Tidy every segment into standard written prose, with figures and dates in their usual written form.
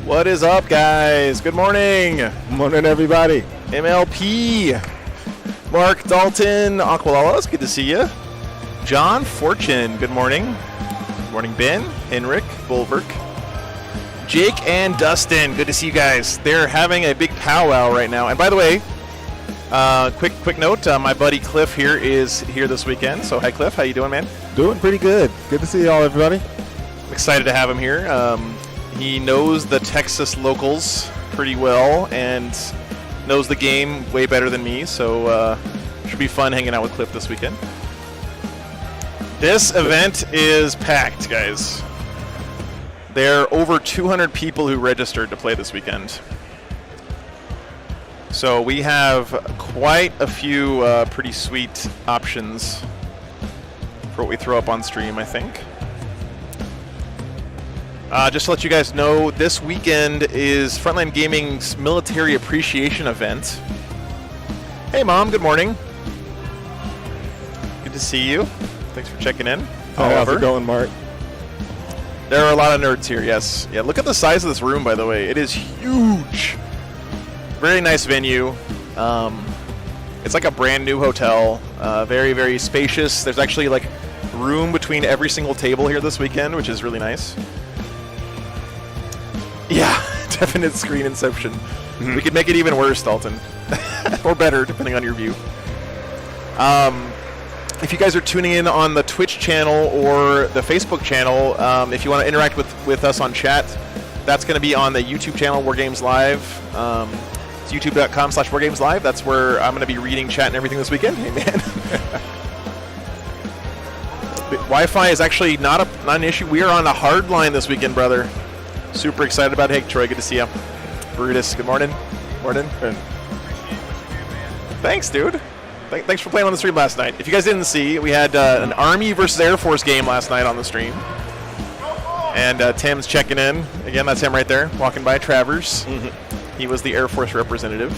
What is up, guys? Good morning. Morning, everybody. MLP. Mark Dalton, Aqualalas, good to see you. John Fortune, good morning. Good morning, Ben, Henrik, Bulwark. Jake and Dustin, good to see you guys. They're having a big powwow right now. And by the way, quick note, my buddy Cliff here is here this weekend. So hi, Cliff. How you doing, man? Doing pretty good. Good to see you all, everybody. I'm excited to have him here. He knows the Texas locals pretty well and knows the game way better than me, so should be fun hanging out with Cliff this weekend. This event is packed, guys. There are over 200 people who registered to play this weekend. So we have quite a few pretty sweet options for what we throw up on stream, I think. Just to let you guys know, this weekend is Frontline Gaming's Military Appreciation Event. Hey, Mom. Good morning. Good to see you. Thanks for checking in. How's it going, Mark? There are a lot of nerds here, yes. Yeah, look at the size of this room, by the way. It is huge. Very nice venue. It's like a brand new hotel. Very, very spacious. There's actually like room between every single table here this weekend, which is really nice. Yeah, definite screen inception. We could make it even worse, Dalton. Or better, depending on your view. If you guys are tuning in on the Twitch channel or the Facebook channel, if you want to interact with us on chat, that's going to be on the YouTube channel, Wargames Live. It's youtube.com/WargamesLive. That's where I'm going to be reading chat and everything this weekend. Hey, man. Wi-Fi is actually not an issue. We are on a hard line this weekend, brother. Super excited about it. Hey, Troy, good to see you. Brutus, good morning. Morning. Thanks, dude. Thanks for playing on the stream last night. If you guys didn't see, we had an Army versus Air Force game last night on the stream. And Tim's checking in. Again, that's him right there, walking by, Travers. He was the Air Force representative.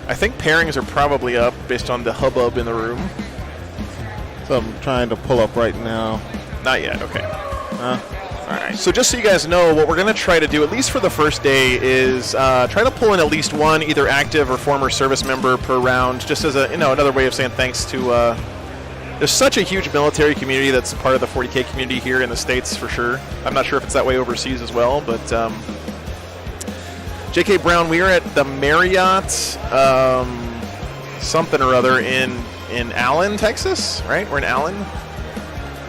I think pairings are probably up based on the hubbub in the room. So I'm trying to pull up right now. Not yet, okay. All right. So just so you guys know, what we're going to try to do, at least for the first day, is try to pull in at least one either active or former service member per round, just as a another way of saying thanks to. There's such a huge military community that's part of the 40K community here in the States for sure. I'm not sure if it's that way overseas as well, but J.K. Brown, we are at the Marriott something or other in Allen, Texas, right? We're in Allen.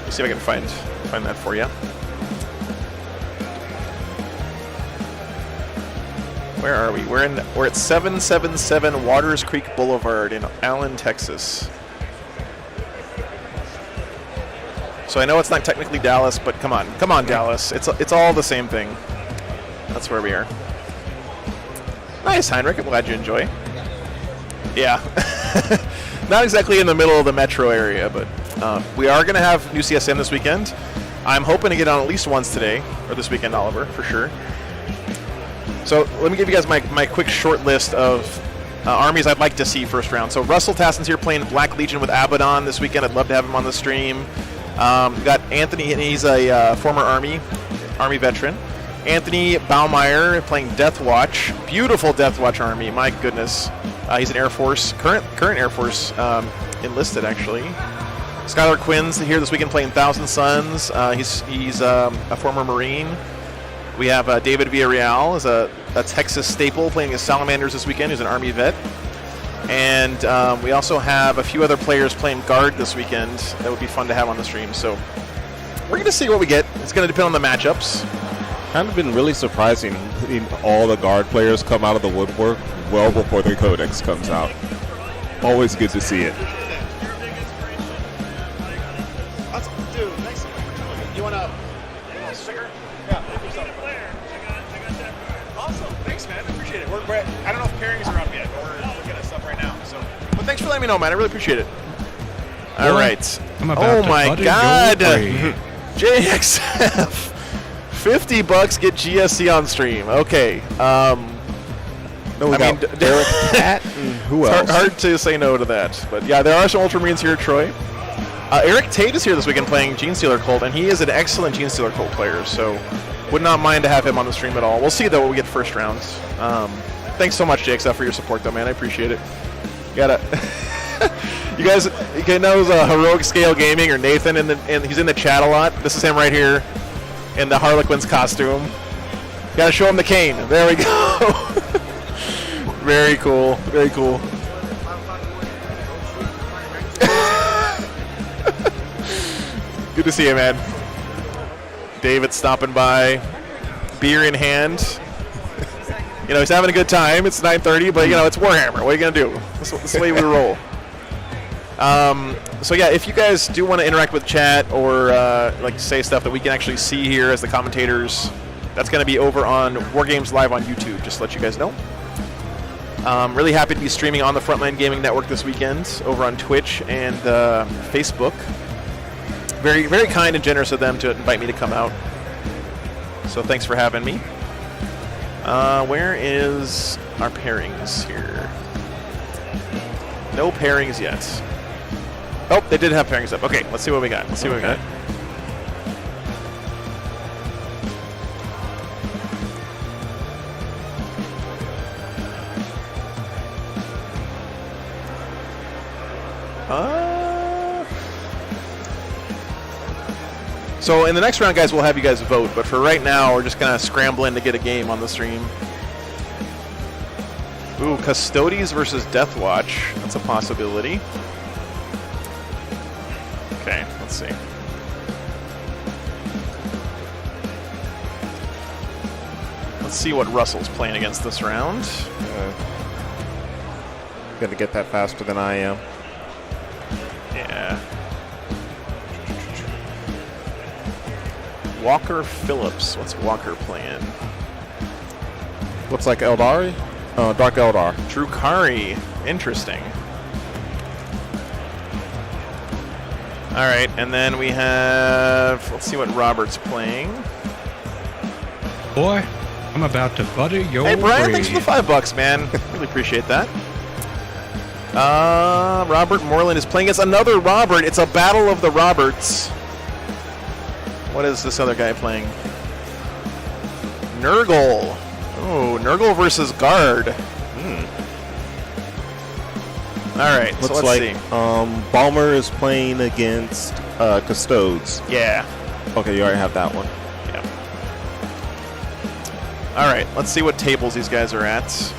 Let's see if I can find that for you. Where are we? We're at 777 Waters Creek Boulevard in Allen, Texas. So I know it's not technically Dallas, but come on, Dallas. It's all the same thing. That's where we are. Nice, Heinrich. I'm glad you enjoy. Yeah, not exactly in the middle of the metro area, but we are going to have new CSM this weekend. I'm hoping to get on at least once today or this weekend, Oliver, for sure. So let me give you guys my quick short list of armies I'd like to see first round. So Russell Tassin's here playing Black Legion with Abaddon this weekend. I'd love to have him on the stream. We've got Anthony, and he's a former Army veteran. Anthony Baumeier playing Death Watch. Beautiful Death Watch army, my goodness. He's an Air Force, current Air Force enlisted actually. Skylar Quinn's here this weekend playing Thousand Suns. He's a former Marine. We have David Villarreal as a Texas staple playing as Salamanders this weekend, who's an Army vet. And we also have a few other players playing Guard this weekend that would be fun to have on the stream. So we're going to see what we get. It's going to depend on the matchups. Kind of been really surprising seeing all the Guard players come out of the woodwork well before the Codex comes out. Always good to see it. Dude, thanks. You want a sticker? Yeah. Awesome. Thanks, man. I appreciate it. I don't know if pairings are up yet, but we're looking at stuff right now. So, but thanks for letting me know, man. I really appreciate it. All right. Oh my God, JXF. $50 get GSC on stream. Okay. Derek Pat and who else? It's hard to say no to that. But yeah, there are some Ultramarines here, Troy. Eric Tate is here this weekend playing Genestealer Cult, and he is an excellent Genestealer Cult player. So Would not mind to have him on the stream at all. We'll see, though, when we get first rounds. Thanks so much, JXF, for your support, though, man. I appreciate it. You gotta... you guys know Heroic Scale Gaming or Nathan, and he's in the chat a lot. This is him right here in the Harlequin's costume. Gotta show him the cane. There we go. Very cool. Very cool. Good to see you, man. David stopping by, beer in hand. You know, he's having a good time. It's 9:30, but, you know, it's Warhammer. What are you going to do? This is the way we roll. So, yeah, if you guys do want to interact with chat or, like, say stuff that we can actually see here as the commentators, that's going to be over on Wargames Live on YouTube, just to let you guys know. Really happy to be streaming on the Frontline Gaming Network this weekend over on Twitch and Facebook. Very, very kind and generous of them to invite me to come out. So thanks for having me. Where is our pairings here? No pairings yet. Oh, they did have pairings up. Okay, let's see what we got. Let's see what we got. So in the next round, guys, we'll have you guys vote. But for right now, we're just kind of scrambling to get a game on the stream. Ooh, Custodes versus Deathwatch. That's a possibility. Okay, let's see. Let's see what Russell's playing against this round. Got to get that faster than I am. Yeah. Walker Phillips. What's Walker playing? Looks like Eldari. Dark Eldar. Drukari. Interesting. All right, and then we have... Let's see what Robert's playing. Boy, I'm about to butter your Hey, Brian, brain. thanks for the $5, man. Really appreciate that. Robert Moreland is playing against another Robert. It's a battle of the Roberts. What is this other guy playing? Nurgle. Oh, Nurgle versus Guard. All right, Looks so let's like see. Balmer is playing against Custodes. Yeah. Okay, you already have that one. Yeah. All right, let's see what tables these guys are at.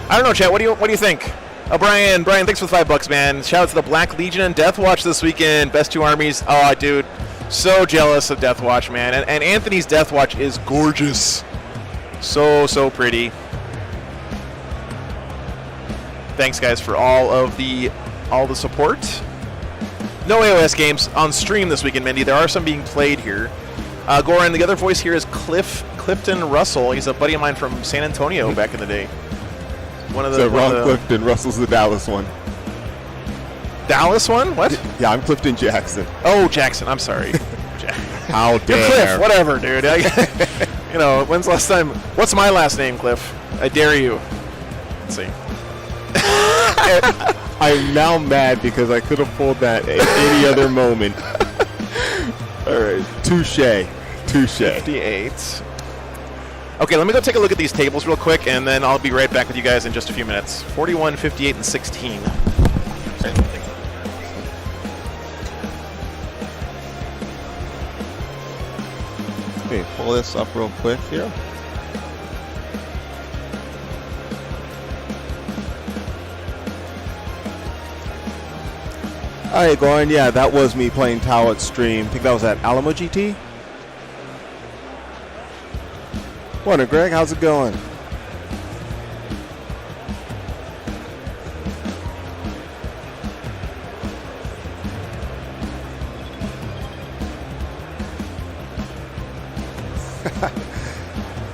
I don't know, chat. What do you think? Oh, Brian, thanks for the $5, man. Shout out to the Black Legion and Deathwatch this weekend. Best two armies. Oh, dude. So jealous of Deathwatch, man. And Anthony's Deathwatch is gorgeous. So pretty. Thanks, guys, for all the support. No AOS games on stream this weekend, Mindy. There are some being played here. Goran, the other voice here is Clifton Russell. He's a buddy of mine from San Antonio back in the day. Clifton. Russell's the Dallas one. Dallas one? What? Yeah, I'm Clifton Jackson. Oh, Jackson. I'm sorry. How dare. You're Cliff. Whatever, dude. You know, when's the last time? What's my last name, Cliff? I dare you. Let's see. I'm now mad because I could have pulled that at any other moment. All right. Touche. 58. Okay, let me go take a look at these tables real quick, and then I'll be right back with you guys in just a few minutes. 41, 58, and 16. Okay, pull this up real quick here. All right, Goran, yeah, that was me playing Tau at stream. I think that was at Alamo GT. Morning, Greg. How's it going?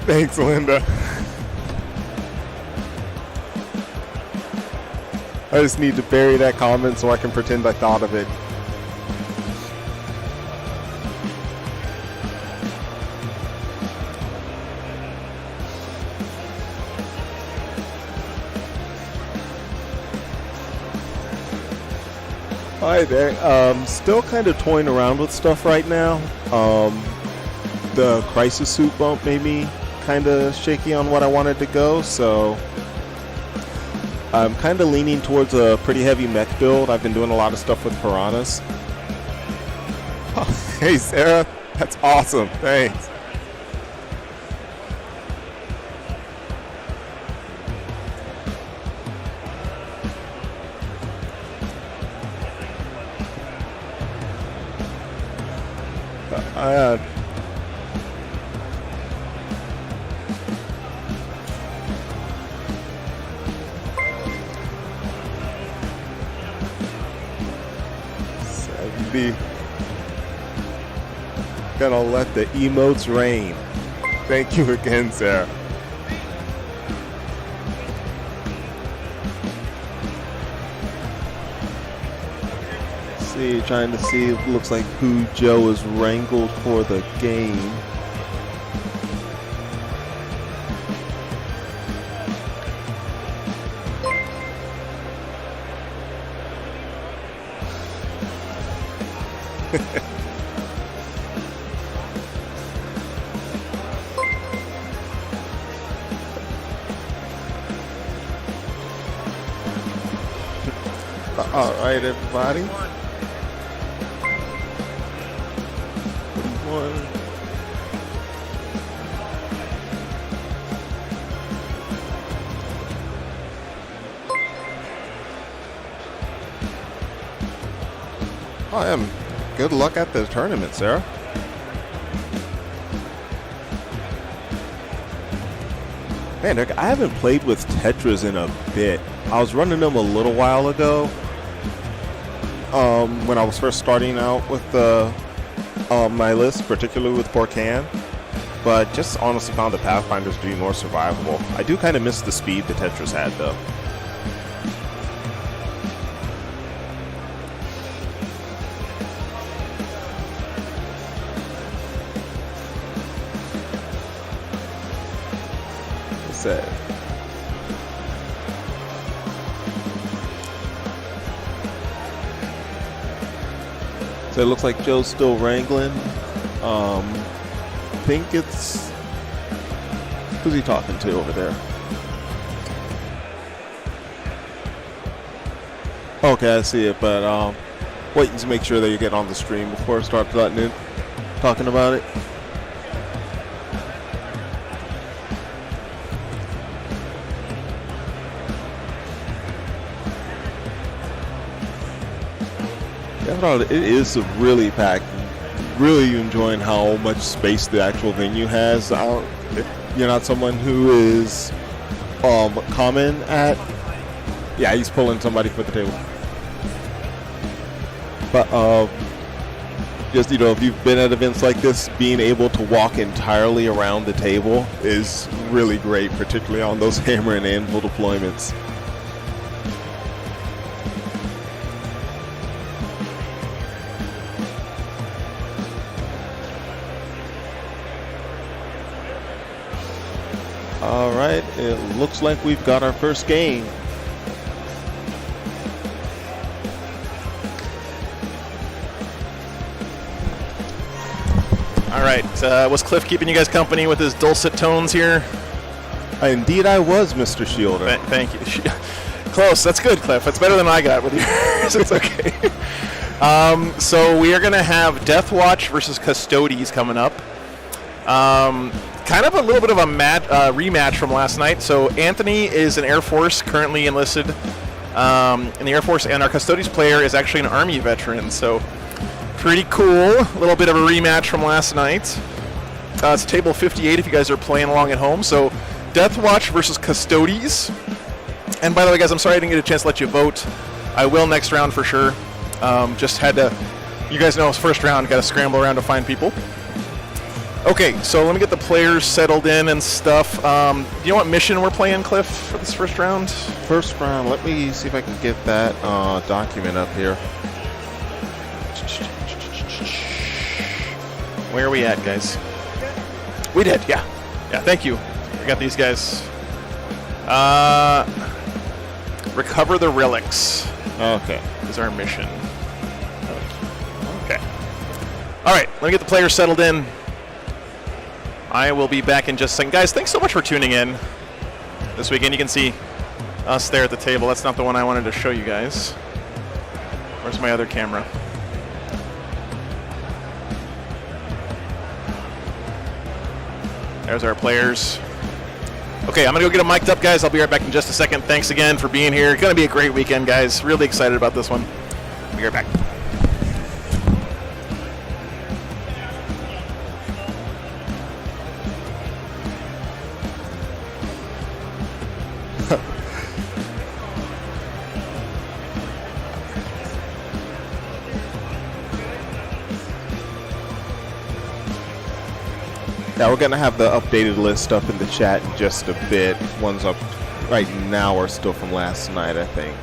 Thanks, Linda. I just need to bury that comment so I can pretend I thought of it. Hi there. Still kind of toying around with stuff right now. the crisis suit bump made me kind of shaky on what I wanted to go, so I'm kind of leaning towards a pretty heavy mech build. I've been doing a lot of stuff with piranhas. Oh, hey Sarah, that's awesome, thanks. Gonna let the emotes rain. Thank you again, Sarah. See, trying to see, it looks like who Joe is wrangled for the game. All right, everybody. I am. Good luck at the tournament, Sarah. Man, Eric, I haven't played with Tetras in a bit. I was running them a little while ago. When I was first starting out with my list, particularly with Porcan, but just honestly found the Pathfinders to be more survivable. I do kind of miss the speed the Tetras had, though. Sad. So it looks like Joe's still wrangling. I think it's... Who's he talking to over there? Okay, I see it, but waiting to make sure that you get on the stream before I start talking about it. It is really packed. Really enjoying how much space the actual venue has. If you're not someone who is common at... Yeah, he's pulling somebody for the table. But just, if you've been at events like this, being able to walk entirely around the table is really great, particularly on those hammer and anvil deployments. All right, it looks like we've got our first game. All right, was Cliff keeping you guys company with his dulcet tones here? Indeed I was, Mr. Shielder. Thank you. Close, that's good, Cliff. That's better than I got with yours. It's okay. So we are going to have Deathwatch versus Custodes coming up. Kind of a little bit of a rematch from last night. So Anthony is an Air Force, currently enlisted in the Air Force, and our Custodes player is actually an Army veteran. So pretty cool. A little bit of a rematch from last night. It's table 58 if you guys are playing along at home. So Deathwatch versus Custodes. And by the way, guys, I'm sorry I didn't get a chance to let you vote. I will next round for sure. Just had to, you guys know it's first round, got to scramble around to find people. Okay, so let me get the players settled in and stuff. Do you know what mission we're playing, Cliff, for this first round? First round, let me see if I can get that document up here. Where are we at, guys? We did, yeah. Yeah, thank you. We got these guys. Recover the relics. Okay. Is our mission. Okay. All right, let me get the players settled in. I will be back in just a second. Guys, thanks so much for tuning in this weekend. You can see us there at the table. That's not the one I wanted to show you guys. Where's my other camera? There's our players. Okay, I'm going to go get them mic'd up, guys. I'll be right back in just a second. Thanks again for being here. It's going to be a great weekend, guys. Really excited about this one. Be right back. Yeah, we're going to have the updated list up in the chat in just a bit. Ones up right now are still from last night, I think.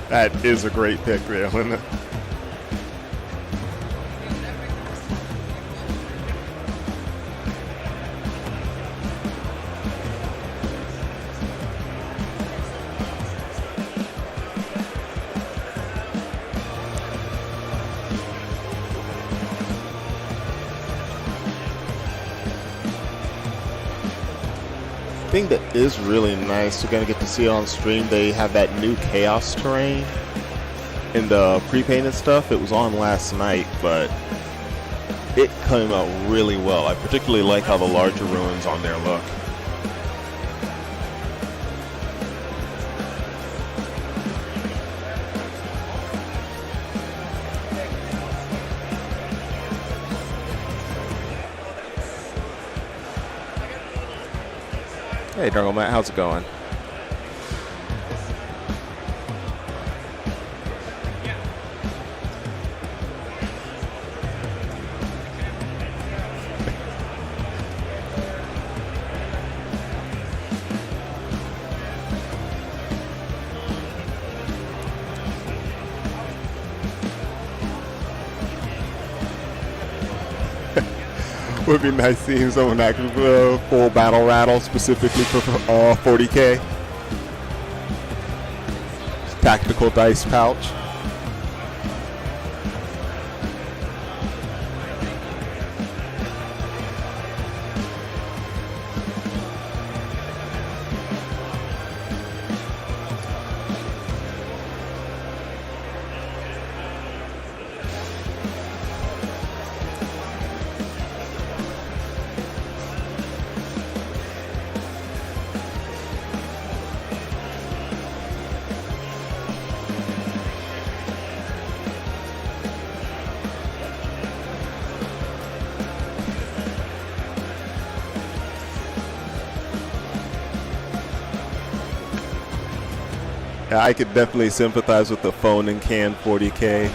That is a great pick there, isn't it? Thing that is really nice, you're going to get to see on stream, they have that new chaos terrain in the pre-painted stuff. It was on last night, but it came out really well. I particularly like how the larger ruins on there look. Hey, Dargle Matt, how's it going? Would be nice seeing someone that could full battle rattle specifically for 40K. Tactical dice pouch. Yeah, I could definitely sympathize with the phone and can 40K.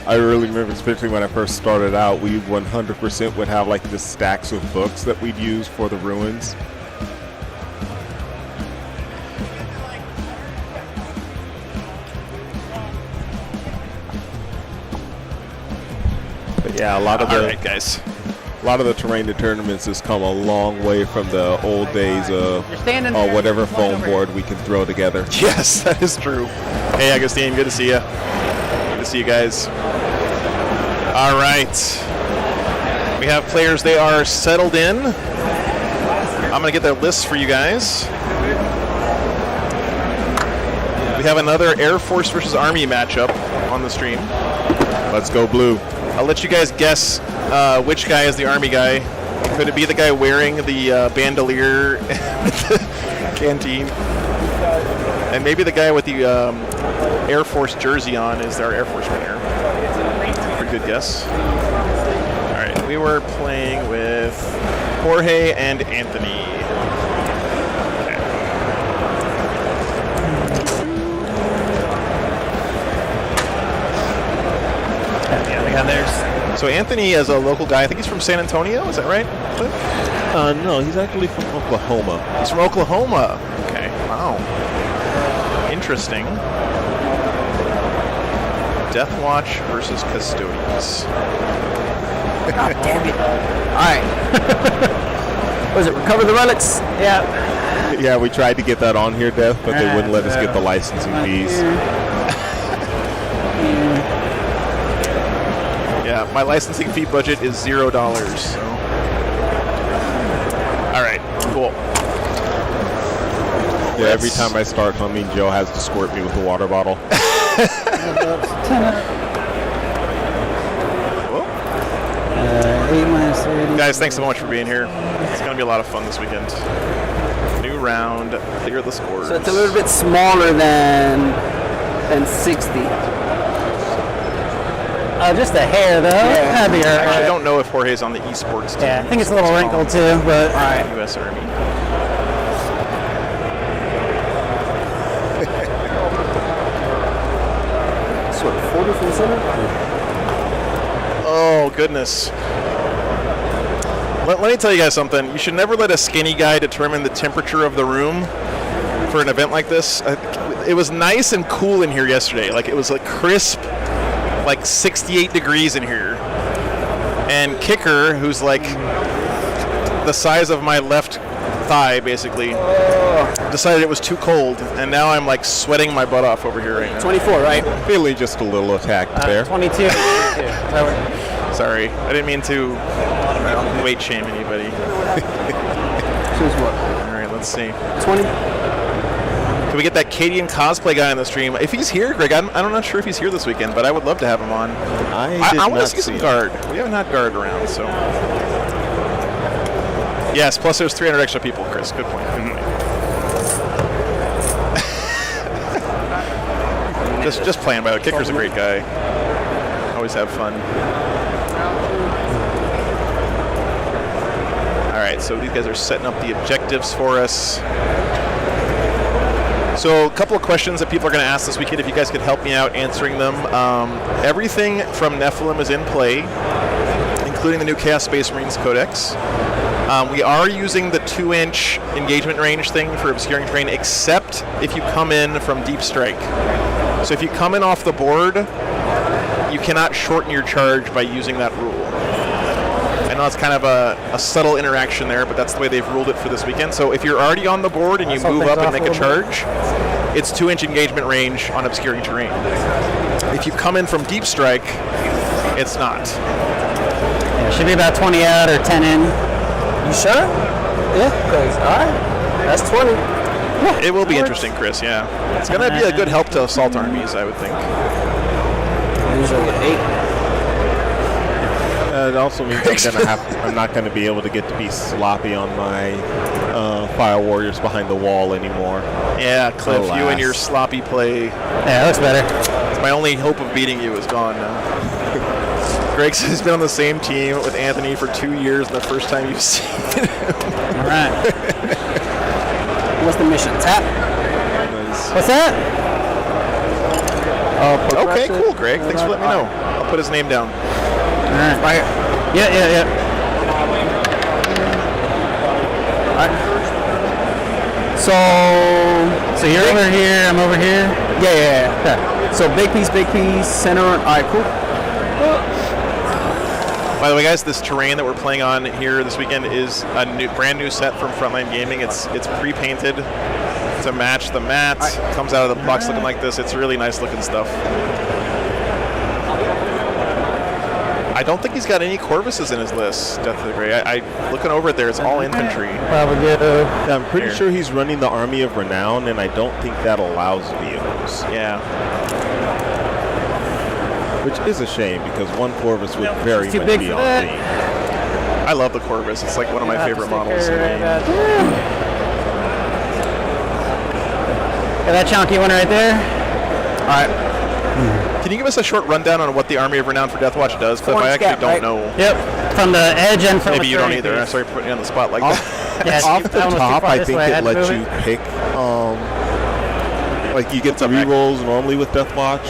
I really remember, especially when I first started out, we 100% would have like the stacks of books that we'd use for the ruins. But yeah, a lot of the terrain to tournaments has come a long way from the old days of whatever foam board we can throw together. Yes, that is true. Hey, Agustine, good to see you. Good to see you guys. All right. We have players. They are settled in. I'm going to get their lists for you guys. We have another Air Force versus Army matchup on the stream. Let's go blue. I'll let you guys guess which guy is the Army guy. Could it be the guy wearing the bandolier with the canteen? And maybe the guy with the Air Force jersey on is our Air Force winner. Pretty good guess. All right, we were playing with Jorge and Anthony. Yeah, there's. So Anthony is a local guy. I think he's from San Antonio. Is that right, Cliff? No, he's actually from Oklahoma. He's from Oklahoma. Okay. Wow. Interesting. Death Watch versus Custodians. God damn it. Alright. Was it recover the relics? Yeah. Yeah, we tried to get that on here, Death, but they wouldn't let us get the licensing fees. Yeah, my licensing fee budget is $0. So. All right, cool. Yeah, every time I start humming, Joe has to squirt me with a water bottle. Guys, thanks so much for being here. It's going to be a lot of fun this weekend. New round, clear the scores. So it's a little bit smaller than 60. Just a hair, though. That'd be all right. Actually, I don't know if Jorge's on the esports team. Yeah, I think it's a little wrinkled, too, but all right. U.S. Army. Sort of 40 from the center? Oh, goodness. Let me tell you guys something. You should never let a skinny guy determine the temperature of the room for an event like this. It was nice and cool in here yesterday. Like, it was like crisp, like 68 degrees in here. And Kicker, who's like the size of my left thigh, basically, decided it was too cold. And now I'm like sweating my butt off over here right now. 24, right? Feeling just a little attacked there. 22. Sorry, I didn't mean to weight shame anybody. Choose what? All right, let's see. 20. Can we get that Cadian cosplay guy on the stream? If he's here, Greg, I'm not sure if he's here this weekend, but I would love to have him on. I want to see some guard. We haven't had guard around, so. Yes, plus there's 300 extra people, Chris. Good point. just playing by it. Kicker's a great guy. Always have fun. All right, so these guys are setting up the objectives for us. So a couple of questions that people are going to ask this weekend, if you guys could help me out answering them. Everything from Nephilim is in play, including the new Chaos Space Marines Codex. We are using the 2-inch engagement range thing for obscuring terrain, except if you come in from deep strike. So if you come in off the board, you cannot shorten your charge by using that rule. I know it's kind of a subtle interaction there, but that's the way they've ruled it for this weekend. So if you're already on the board and you move up and make a charge, it's 2-inch engagement range on obscuring terrain. If you come in from deep strike, it's not. Yeah, it should be about 20 out or 10 in. You sure? Yeah, because, all right, that's 20. Yeah, it will be interesting, Chris, yeah. It's going to be a good help to assault armies, I would think. Usually 8. It also means I'm not going to be able to get to be sloppy on my Fire Warriors behind the wall anymore. Yeah, Cliff, you and your sloppy play. Yeah, that looks better. My only hope of beating you is gone now. Greg says he's been on the same team with Anthony for 2 years, and the first time you've seen him. All right. What's the mission? Tap? Nice. What's that? Oh, okay, cool, Greg. Thanks for letting me know. I'll put his name down. All right. Right. Yeah. All right. So you're over here, I'm over here? Yeah. So big piece, center. All right, cool. By the way, guys, this terrain that we're playing on here this weekend is a brand new set from Frontline Gaming. It's pre-painted to match the mat. It comes out of the box looking like this. It's really nice looking stuff. I don't think he's got any Corvuses in his list, Death of the Grey. I looking over it there, it's all infantry. Probably good. Yeah, I'm pretty sure he's running the Army of Renown, and I don't think that allows vehicles. Yeah. Which is a shame, because one Corvus would very much be on theme. I love the Corvus. It's like one of my favorite models in the game. Yeah, that chunky one right there. All right. Can you give us a short rundown on what the Army of Renown for Deathwatch does? Because I actually don't know. Yep. From the edge and from Maybe you don't either. I'm sorry for putting you on the spot like that. Yes, off the top, I think it lets you pick, like you get some rerolls normally with Deathwatch.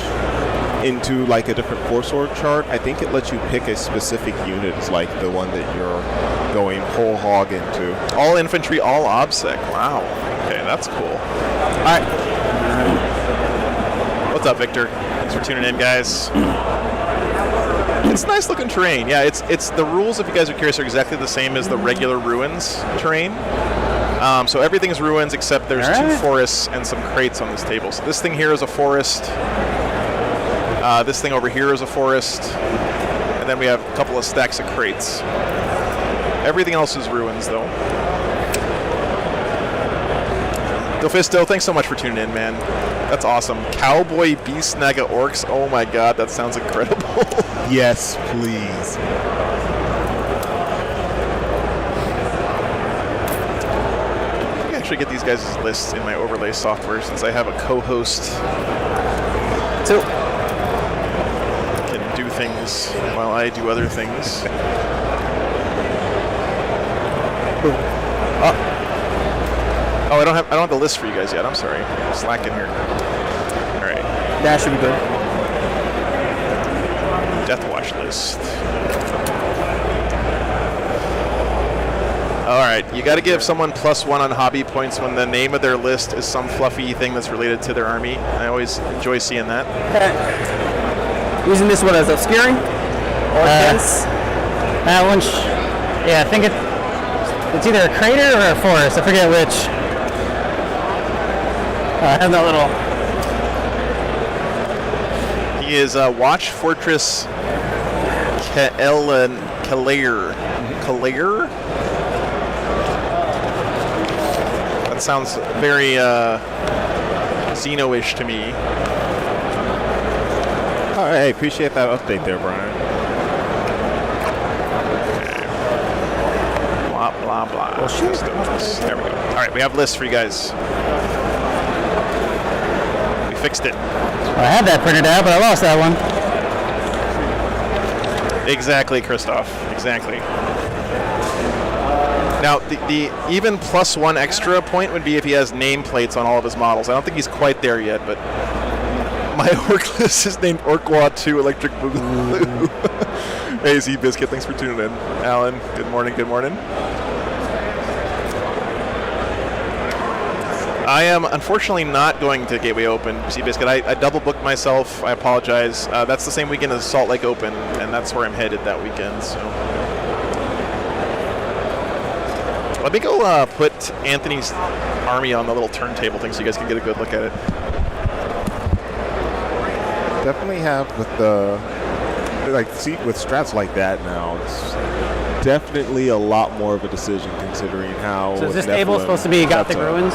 into like a different force org chart, I think it lets you pick a specific unit as like the one that you're going whole hog into. All infantry, all OBSEC. Wow. Okay, that's cool. All right. What's up, Victor? Thanks for tuning in, guys. It's nice looking terrain. Yeah, it's the rules, if you guys are curious, are exactly the same as the regular ruins terrain. So everything is ruins except there's two forests and some crates on this table. So this thing here is a forest. This thing over here is a forest. And then we have a couple of stacks of crates. Everything else is ruins, though. Dophisto, thanks so much for tuning in, man. That's awesome. Cowboy Beast Naga Orcs. Oh my god, that sounds incredible. Yes, please. I can actually get these guys' lists in my overlay software since I have a co-host. Two. Can do things while I do other things. Oh, I don't have the list for you guys yet. I'm sorry. I'm slacking here. All right. That should be good. Death Watch list. All right. You got to give someone +1 on hobby points when the name of their list is some fluffy thing that's related to their army. I always enjoy seeing that. Using this one as obscuring or dense. That one. Yeah, I think it's either a crater or a forest. I forget which. I have that little. He is Watch Fortress Kalair. Kalair? That sounds very Xeno-ish to me. Oh, hey, appreciate that update there, Brian. Blah, blah, blah. Well, there we go. All right, we have lists for you guys. We fixed it. I had that printed out, but I lost that one. Exactly, Christoph. Exactly. Now, the even +1 extra point would be if he has nameplates on all of his models. I don't think he's quite there yet, but my orc list is named Orquad 2 Electric Boogaloo. Hey, Z Biscuit, thanks for tuning in. Alan, good morning, good morning. I am unfortunately not going to Gateway Open, Z Biscuit. I double booked myself. I apologize. That's the same weekend as Salt Lake Open, and that's where I'm headed that weekend. So let me go put Anthony's army on the little turntable thing so you guys can get a good look at it. Definitely have with the with strats like that now. It's definitely a lot more of a decision considering how. So is this table supposed to be Gothic Ruins?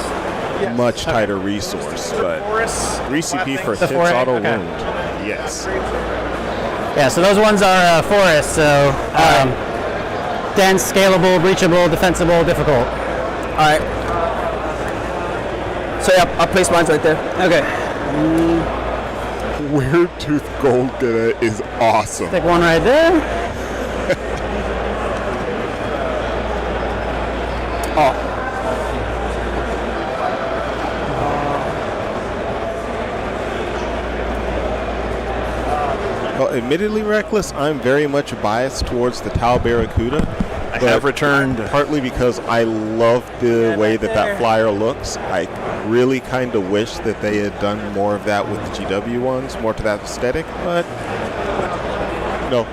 Much tighter resource, but 3 CP for hits auto wound. Yes. Yeah, so those ones are forests, so dense, scalable, breachable, defensible, difficult. Alright. So yeah, I'll place mine right there. Okay. Weird Tooth Gold Getter is awesome. Stick one right there. Oh. Well, admittedly, Reckless, I'm very much biased towards the Tau Barracuda. I have returned. Partly because I love the way that flyer looks. I really kind of wish that they had done more of that with the GW ones, more to that aesthetic, but no.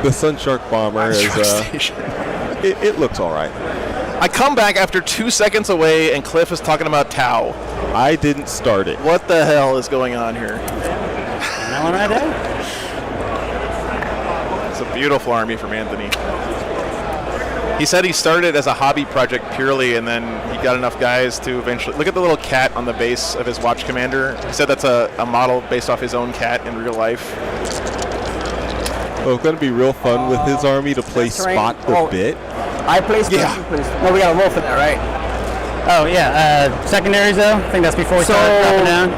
The Sunshark Bomber is, it looks all right. I come back after 2 seconds away and Cliff is talking about Tau. I didn't start it. What the hell is going on here? That one right there. It's a beautiful army from Anthony. He said he started as a hobby project purely, and then he got enough guys to eventually... Look at the little cat on the base of his Watch Commander. He said that's a model based off his own cat in real life. Well, it's going to be real fun with his army to play Spot the Bit. I placed it. No, we got a wolf in there, right? Oh, yeah. Secondaries, though. I think that's before we start dropping down.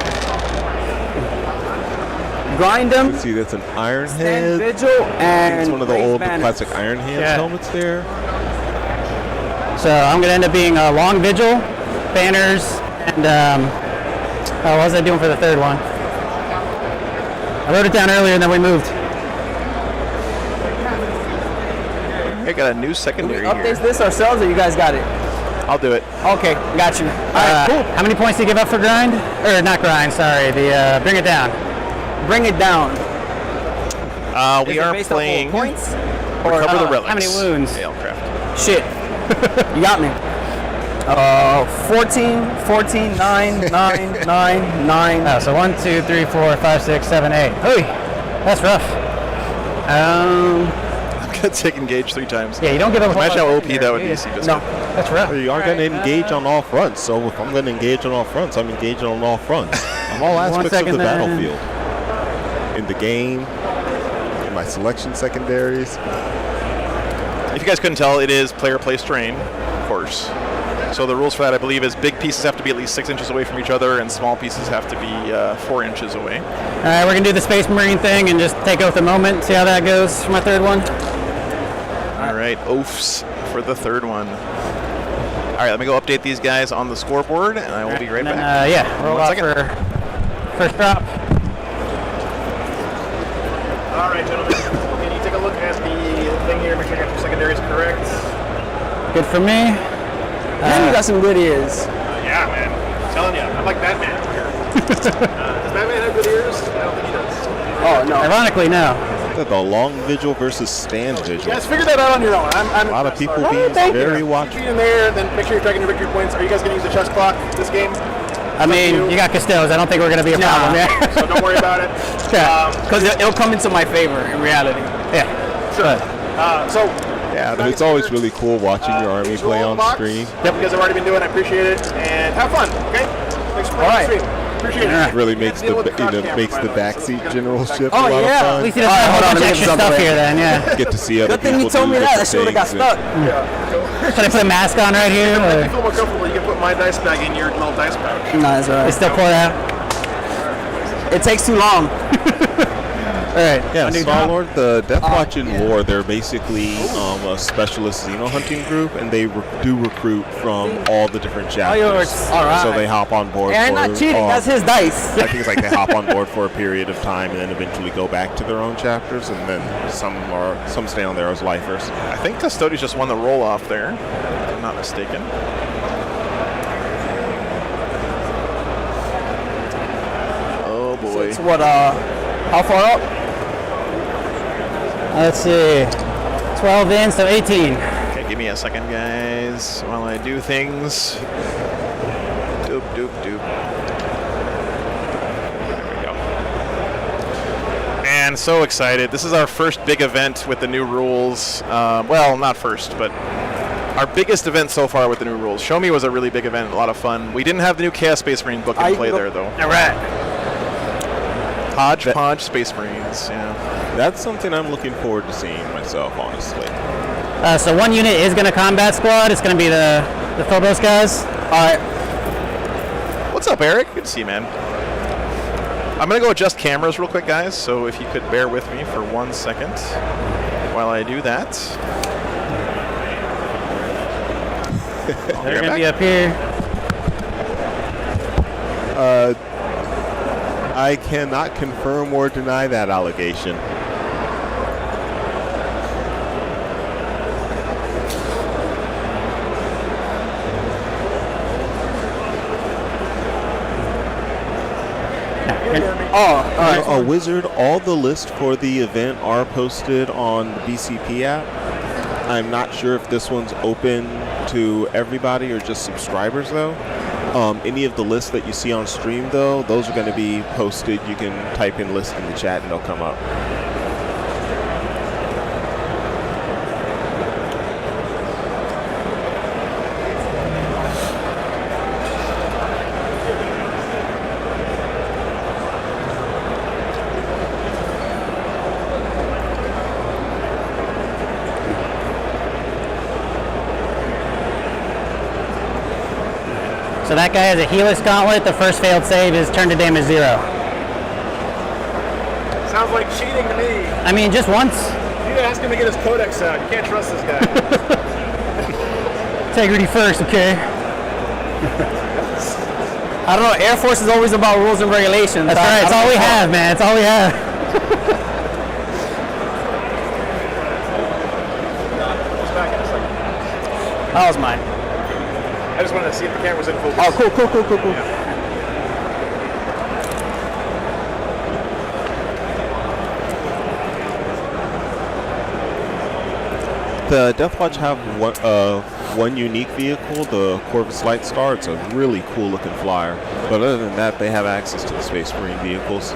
Grind them. See, that's an Iron Stand Head. vigil and it's one of the raise old banners. classic Iron Hands helmets there. So I'm going to end up being a long vigil, banners, and what was I doing for the third one? I wrote it down earlier and then we moved. I got a new Do we secondary update here. this ourselves, or you guys got it? I'll do it. Okay, got you. All right, cool. How many points do you give up for grind? Or not grind, sorry. The bring it down. Bring it down. We Is it are based off playing points. Recover the Relics. how many wounds? Alecraft. Shit. You got me. 14, 9, 9, 9, 9. Oh, so 1, 2, 3, 4, 5, 6, 7, 8. Hey, that's rough. I'm gonna take engage 3 times. Yeah, you don't give up a whole Imagine how lot OP there, that would do be. you? So just No. That's rough. You are going to engage on all fronts, so if I'm going to engage on all fronts, I'm engaging on all fronts. On all aspects of the second then. battlefield. In the game, in my selection secondaries. If you guys couldn't tell, it is player place terrain, of course. So the rules for that, I believe, is big pieces have to be at least 6 inches away from each other, and small pieces have to be 4 inches away. All right, we're going to do the Space Marine thing and just take oath the moment, see how that goes for my third one. All right, oafs for the third one. All right, let me go update these guys on the scoreboard, and I will be right And then, back. yeah, roll One off second. for first drop. All right, gentlemen. Can you take a look at the thing here, make sure you got your secondaries correct? Good for me. Man, you got some good ears. Yeah, man. I'm telling you, I'm like Batman over here. Does Batman have good ears? I don't think he does. Oh, no. Ironically, no. The long vigil versus stand You vigil. guys figure that out on your own. I'm A lot of people sorry. being Thank very you. watchful. Keep it in there, then make sure you're tracking your victory points. Are you guys going to use the chess clock this game? I mean, you got Castillos. I don't think we're going to be a problem. Yeah. So don't worry about it. Because it'll come into my favor in reality. Yeah. Sure. So Yeah, but it's always really cool watching your army each play roll on box. screen. You guys have already been doing. I appreciate it, and have fun. Okay. Thanks for All right. the stream. Appreciate it. It really makes Deal with the cross camera, makes by the the way, so backseat it's generalship Oh, a lot yeah. of At fun. least he doesn't have a hold whole on, bunch let of me extra get this stuff out the here way. then, yeah. Get to see other Good thing people you told do me that. I different should have got things stuck. Should I put a mask on right here? If you Or feel more comfortable, you can put my dice bag in your little dice pouch. Nah, it's all they right. still pour it out? It takes too long. All right. Yeah, Undo Star drop. Lord, the Death Watch in War, they're basically a specialist Xeno hunting group, and they do recruit from all the different chapters. yours. All right. So they hop on board. Aaron for, not cheating. That's his dice. I think it's like they hop on board for a period of time, and then eventually go back to their own chapters, and then some stay on there as lifers. I think Custodies just won the roll off there, if I'm not mistaken. Oh boy. It's what, how far up? Let's see. 12 in, so 18. Okay, give me a second, guys, while I do things. Doop, doop, doop. There we go. And so excited. This is our first big event with the new rules. Well, not first, but our biggest event so far with the new rules. Show Me was a really big event, a lot of fun. We didn't have the new Chaos Space Marine book in play there, though. All right. Hodgepodge Space Marines, yeah. That's something I'm looking forward to seeing myself, honestly. So one unit is going to combat squad. It's going to be the Phobos guys. All right. What's up, Eric? Good to see you, man. I'm going to go adjust cameras real quick, guys, so if you could bear with me for 1 second while I do that. They're going to be up here. I cannot confirm or deny that allegation. Oh, all right. A wizard, all the lists for the event are posted on the BCP app. I'm not sure if this one's open to everybody or just subscribers, though. Any of the lists that you see on stream, though, those are going to be posted. You can type in list in the chat and they'll come up. So that guy has a Helix Gauntlet. The first failed save is turn to damage 0. Sounds like cheating to me. I mean, just once. You need to ask him to get his codex out. You can't trust this guy. Integrity first, okay? I don't know. Air Force is always about rules and regulations. That's right. It's all we have, man. It's all we have. Back in a second. That was mine. I just wanted to see if the camera was in focus. Oh, cool. The Deathwatch have one unique vehicle, the Corvus Light Star. It's a really cool looking flyer. But other than that, they have access to the Space Marine vehicles.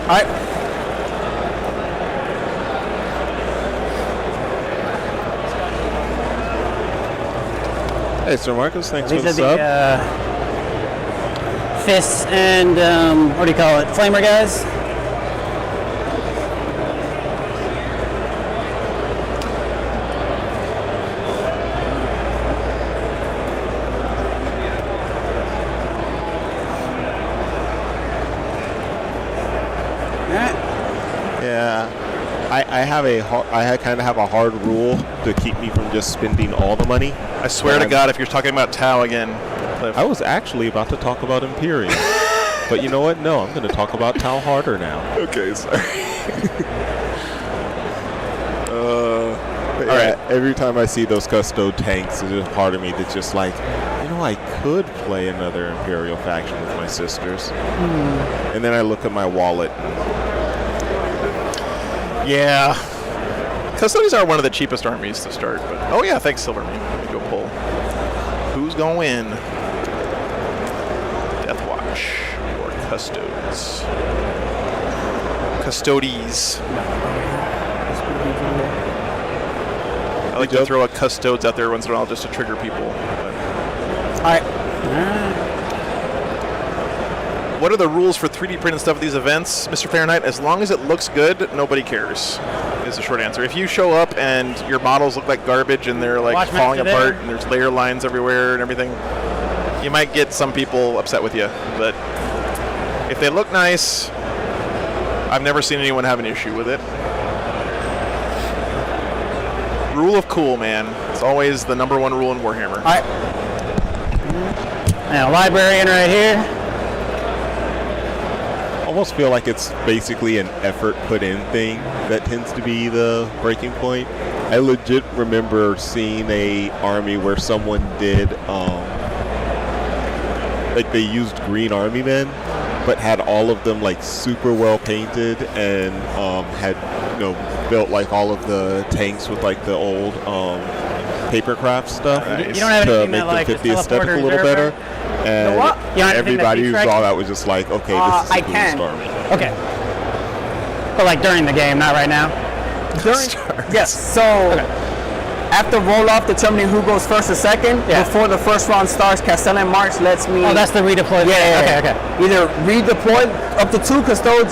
All right. Hey, Sir Marcus, thanks These for the are sub. the fists and what do you call it? Flamer guys. Yeah, I kind of have a hard rule to keep me from just spending all the money. I swear to God, if you're talking about Tau again, Cliff. I was actually about to talk about Imperium, but you know what? No, I'm going to talk about Tau harder now. Okay, sorry. All right. Every time I see those Custo tanks, there's a part of me that's just like, you know, I could play another Imperial faction with my sisters. And then I look at my wallet. Yeah. Custodians are one of the cheapest armies to start, but oh yeah, thanks Silverman. Let me go pull. Who's going to win? Deathwatch or Custodes? Custodes. I like to throw a Custodes out there once in a while just to trigger people. But. All right. What are the rules for 3D print and stuff at these events, Mr. Fahrenheit? As long as it looks good, nobody cares, is the short answer. If you show up and your models look like garbage and they're like falling apart and there's layer lines everywhere and everything, you might get some people upset with you. But if they look nice, I've never seen anyone have an issue with it. Rule of cool, man. It's always the number one rule in Warhammer. All right. Now, librarian right here. Almost feel like it's basically an effort put in thing that tends to be the breaking point. I legit remember seeing a army where someone did like they used green army men but had all of them like super well painted and had built like all of the tanks with like the old papercraft stuff You don't have to anything make that, like, them fit the just aesthetic a little teleporters better. And what? You don't have anything that everybody who feature saw that was just like, okay, this is I a cool can. army. Okay. But like during the game, not right now. Yes. So after roll off determining who goes first or second, before the first round starts, Castellan March lets me. Oh, that's the redeploy. Yeah. Okay. Either redeploy up to 2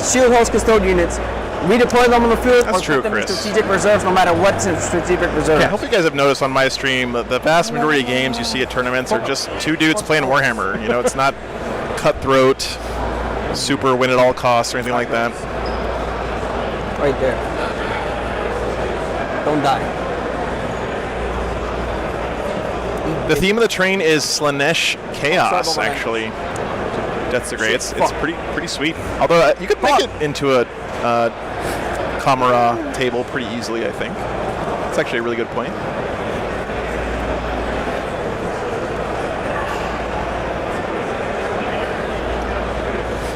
shield host custode units, redeploy them on the field, That's or true, put them in Chris. strategic reserves, no matter what's in strategic reserves. I hope you guys have noticed on my stream that the vast majority of games you see at tournaments are just two dudes playing Warhammer. You know, it's not cutthroat, super win at all costs or anything like that. Right there. Don't die. The theme of the train is Slanesh Chaos, actually. Death's the Grey. It's pretty sweet. Although you could make it into a Kamara table pretty easily, I think. It's actually a really good point.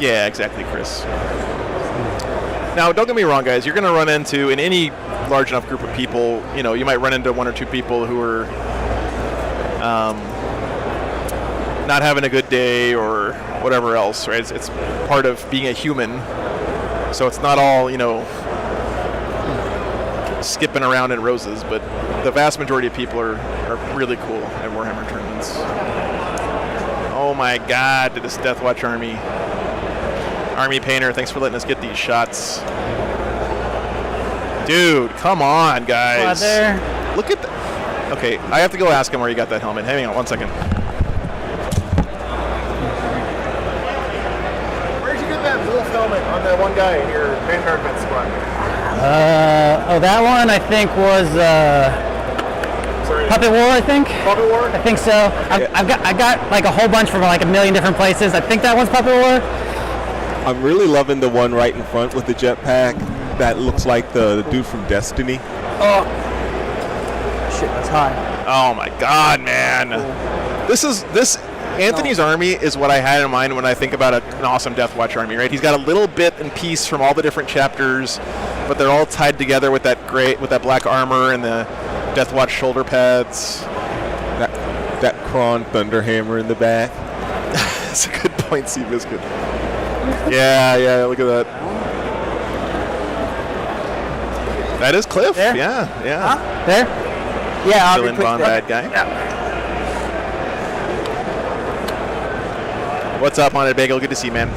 Yeah, exactly, Chris. Now, don't get me wrong, guys. You're going to run into, in any large enough group of people, you might run into 1 or 2 people who are not having a good day or whatever else, right? It's part of being a human. So it's not all, skipping around in roses, but the vast majority of people are really cool at Warhammer tournaments. Oh my God, this Deathwatch army. Army Painter, thanks for letting us get these shots. Dude, come on, guys. There. Look at that. Okay, I have to go ask him where he got that helmet. Hang on 1 second. Where'd you get that wolf helmet on that one guy in your Vanguard Vet squad? That one I think was Puppet War. I think. Puppet War? I think so. I got like a whole bunch from like a million different places. I think that one's Puppet War. I'm really loving the one right in front with the jetpack. That looks like the dude from Destiny. Oh, shit, that's high. Oh my God, man! This Anthony's army is what I had in mind when I think about an awesome Deathwatch army, right? He's got a little bit and piece from all the different chapters, but they're all tied together with that black armor and the Deathwatch shoulder pads. That Kron Thunderhammer in the back. That's a good point, Seabiscuit. Yeah, look at that. That is Cliff. There? Yeah. There. Yeah, I'll be Villain quick. Bond bad guy. Yeah. What's up, Haunted Bagel? Good to see you, man.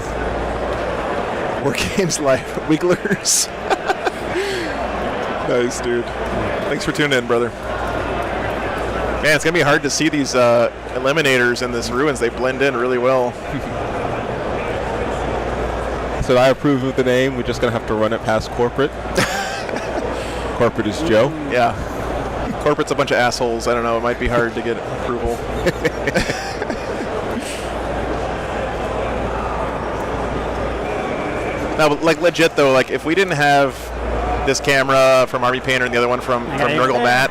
War Games Live. Wigglers. Nice, dude. Thanks for tuning in, brother. Man, it's going to be hard to see these eliminators in this ruins. They blend in really well. So I approve of the name. We're just going to have to run it past corporate. Corporate is Joe. Yeah. Corporate's a bunch of assholes. I don't know. It might be hard to get approval. No, but like legit though, like if we didn't have this camera from Army Painter and the other one from Nurgle Matt,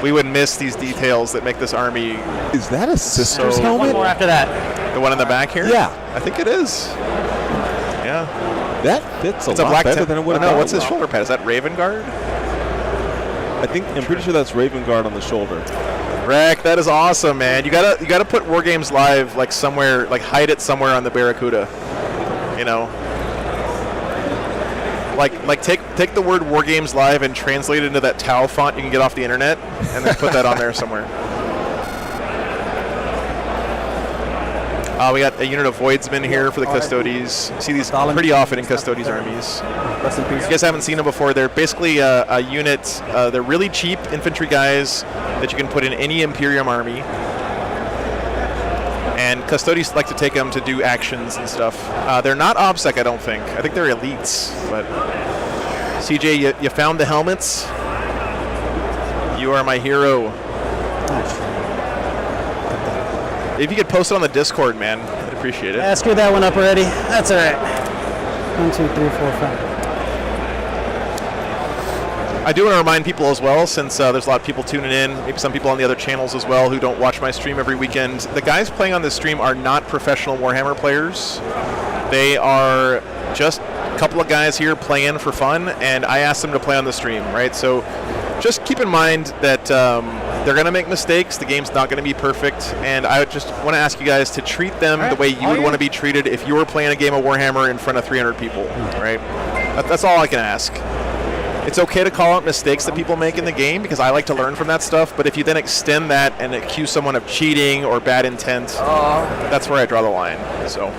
we would miss these details that make this army. Is that a sister's So- helmet? One more after that. The one in the back here? Yeah. I think it is. Yeah. That fits It's a a lot black better than it would have. No, what's his shoulder pad? Is that Raven Guard? I'm pretty sure that's Raven Guard on the shoulder. Rek, that is awesome, man. You gotta put War Games Live like somewhere, like hide it somewhere on the Barracuda. You know. Like take the word War Games Live and translate it into that Tau font you can get off the internet, and then put that on there somewhere. We got a unit of Voidsmen here for the Custodes. You see these pretty often in Custodes armies. Rest in peace. If you guys haven't seen them before, they're basically a unit. They're really cheap infantry guys that you can put in any Imperium army. And Custodes like to take them to do actions and stuff. They're not OBSEC, I don't think. I think they're elites. But CJ, you found the helmets. You are my hero. If you could post it on the Discord, man, I'd appreciate it. I screwed that one up already. That's all right. 1, 2, 3, 4, 5. I do want to remind people as well, since there's a lot of people tuning in, maybe some people on the other channels as well who don't watch my stream every weekend. The guys playing on this stream are not professional Warhammer players. They are just a couple of guys here playing for fun, and I asked them to play on the stream, right? So just keep in mind that they're going to make mistakes. The game's not going to be perfect, and I just want to ask you guys to treat them the way you would want to be treated if you were playing a game of Warhammer in front of 300 people, right? That's all I can ask. It's okay to call out mistakes that people make in the game because I like to learn from that stuff, but if you then extend that and accuse someone of cheating or bad intent, that's where I draw the line. So.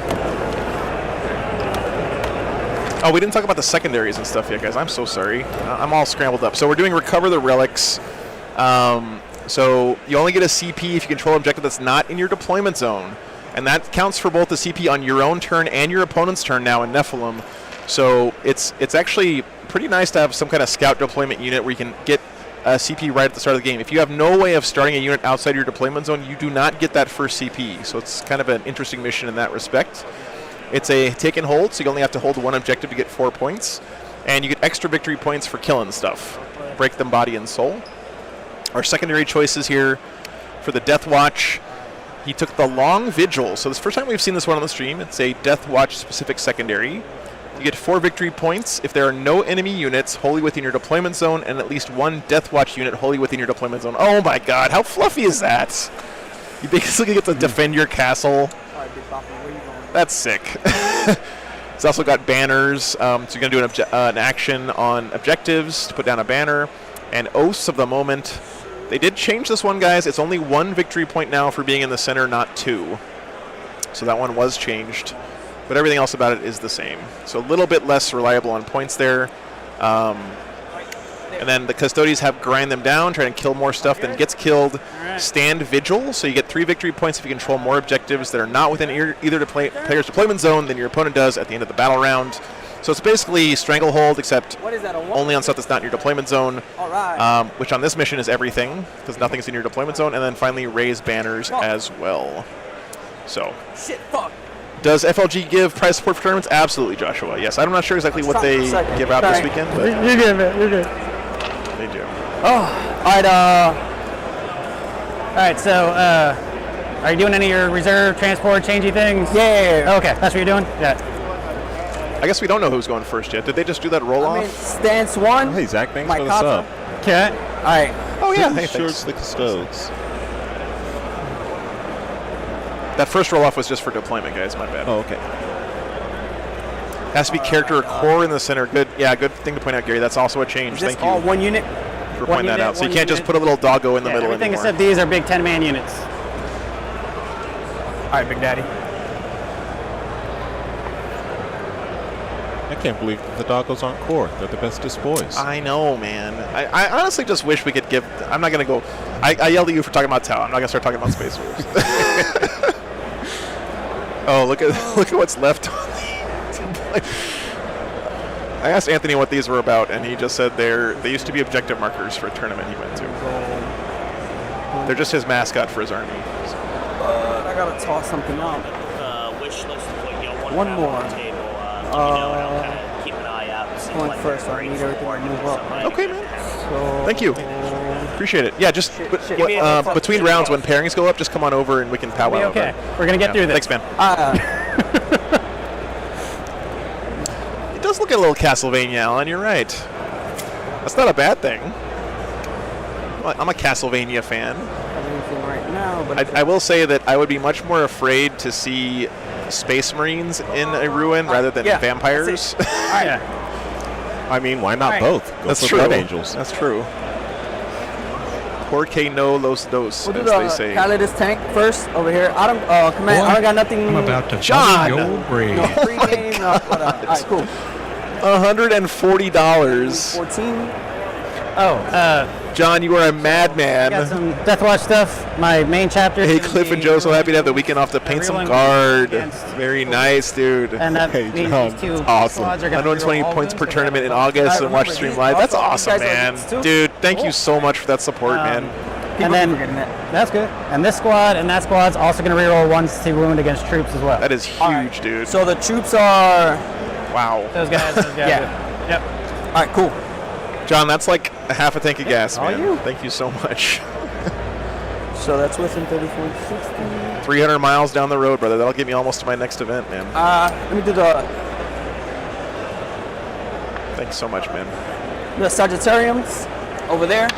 Oh, we didn't talk about the secondaries and stuff yet, guys. I'm so sorry. I'm all scrambled up. So we're doing Recover the Relics. So you only get a CP if you control an objective that's not in your deployment zone. And that counts for both the CP on your own turn and your opponent's turn now in Nephilim. So it's actually pretty nice to have some kind of scout deployment unit where you can get a CP right at the start of the game. If you have no way of starting a unit outside your deployment zone, you do not get that first CP. So it's kind of an interesting mission in that respect. It's a take and hold, so you only have to hold one objective to get 4 points. And you get extra victory points for killing stuff. Break them body and soul. Our secondary choices here for the Death Watch. He took the Long Vigil. So this is the first time we've seen this one on the stream. It's a Death Watch specific secondary. You get 4 victory points if there are no enemy units wholly within your deployment zone and at least 1 Death Watch unit wholly within your deployment zone. Oh my god, how fluffy is that? You basically get to defend your castle. That's sick. It's also got banners, so you're going to do an action on objectives to put down a banner. And Oaths of the Moment. They did change this one, guys. It's only 1 victory point now for being in the center, not 2. So that one was changed. But everything else about it is the same. So a little bit less reliable on points there. And then the Custodes have grind them down, try and kill more stuff than gets killed. Stand Vigil, so you get 3 victory points if you control more objectives that are not within either player's deployment zone than your opponent does at the end of the battle round. So it's basically stranglehold, except What is that? A one? only on stuff that's not in your deployment zone. All right. Which on this mission is everything, because nothing's in your deployment zone. And then finally raise banners as well. So. Shit. Fuck. Does FLG give prize support for tournaments? Absolutely, Joshua. Yes, I'm not sure exactly what they give out this weekend, but You're good, man. You're good. they do. Oh. All right. All right, so are you doing any of your reserve transport changey things? Yeah. Okay, that's what you're doing? Yeah. I guess we don't know who's going first yet. Did they just do that roll I mean, off? stance 1. Hey, Zach, thanks My for the kata. sub. Okay. All right. Oh yeah, Pretty hey, sure thanks. it's the Custodes. That first roll off was just for deployment, guys. My bad. Oh, okay. Has to be character or core in the center. Good. Yeah, good thing to point out, Gary. That's also a change. Is this Thank you all one unit? for pointing that unit, out. So you one can't just unit. put a little doggo in the middle Everything anymore. except these are big 10-man units. All right, Big Daddy. I can't believe the doggos aren't core. They're the bestest boys. I know, man. I honestly just wish we could give. I'm not gonna go. I yelled at you for talking about Tau. I'm not gonna start talking about Space Wolves. Oh, look at what's left on the. I asked Anthony what these were about, and he just said they used to be objective markers for a tournament he went to. They're just his mascot for his army. I gotta toss something out. Wish list of what you'll want One to have more. on the table. And I'll kind of keep an eye out. And see Going what first, so I brings need everything to forward move up. something. Okay, man. So, Thank you. Appreciate it. Yeah, just Shit. Give me a fuck. between rounds when pairings go up, just come on over and we can powwow. Be about okay. it. We're going to get Yeah. through this. Thanks, man. Uh, It does look a little Castlevania, Alan. You're right. That's not a bad thing. I'm a Castlevania fan. anything right now, but I will say that I would be much more afraid to see Space Marines in a ruin rather than yeah, vampires. Yeah. I mean, why not Right. both? Go That's for true. Blood Angels. That's true. Porque no los dos, we'll do as they the say. Calidus tank first over here. I don't, command. I don't got nothing. I'm about to John! butter your brain. No pregame. No, all right, cool. $140. 14. Oh, John, you are a got madman. some Death Watch stuff. My main chapter. Hey, Cliff and Joe, so happy to have the weekend off to paint some Everyone guard. against- Very nice, dude. And that Hey, means John, these two awesome. squads are going to 120 points per tournament in August and watch stream live. That's awesome, man. Dude, thank you so much for that support, man. And then forgetting that. that's good. And this squad and that squad's also going to reroll 1 to wound against troops as well. That is huge, dude. So the troops are. Wow. Those guys. Yeah. Yep. All right, cool. John, that's like a half a tank of gas, all man. you. Thank you so much. So that's within 34, 60. 300 miles down the road, brother. That'll get me almost to my next event, man. Let me do the Thanks so much, man. Sagittariums over there.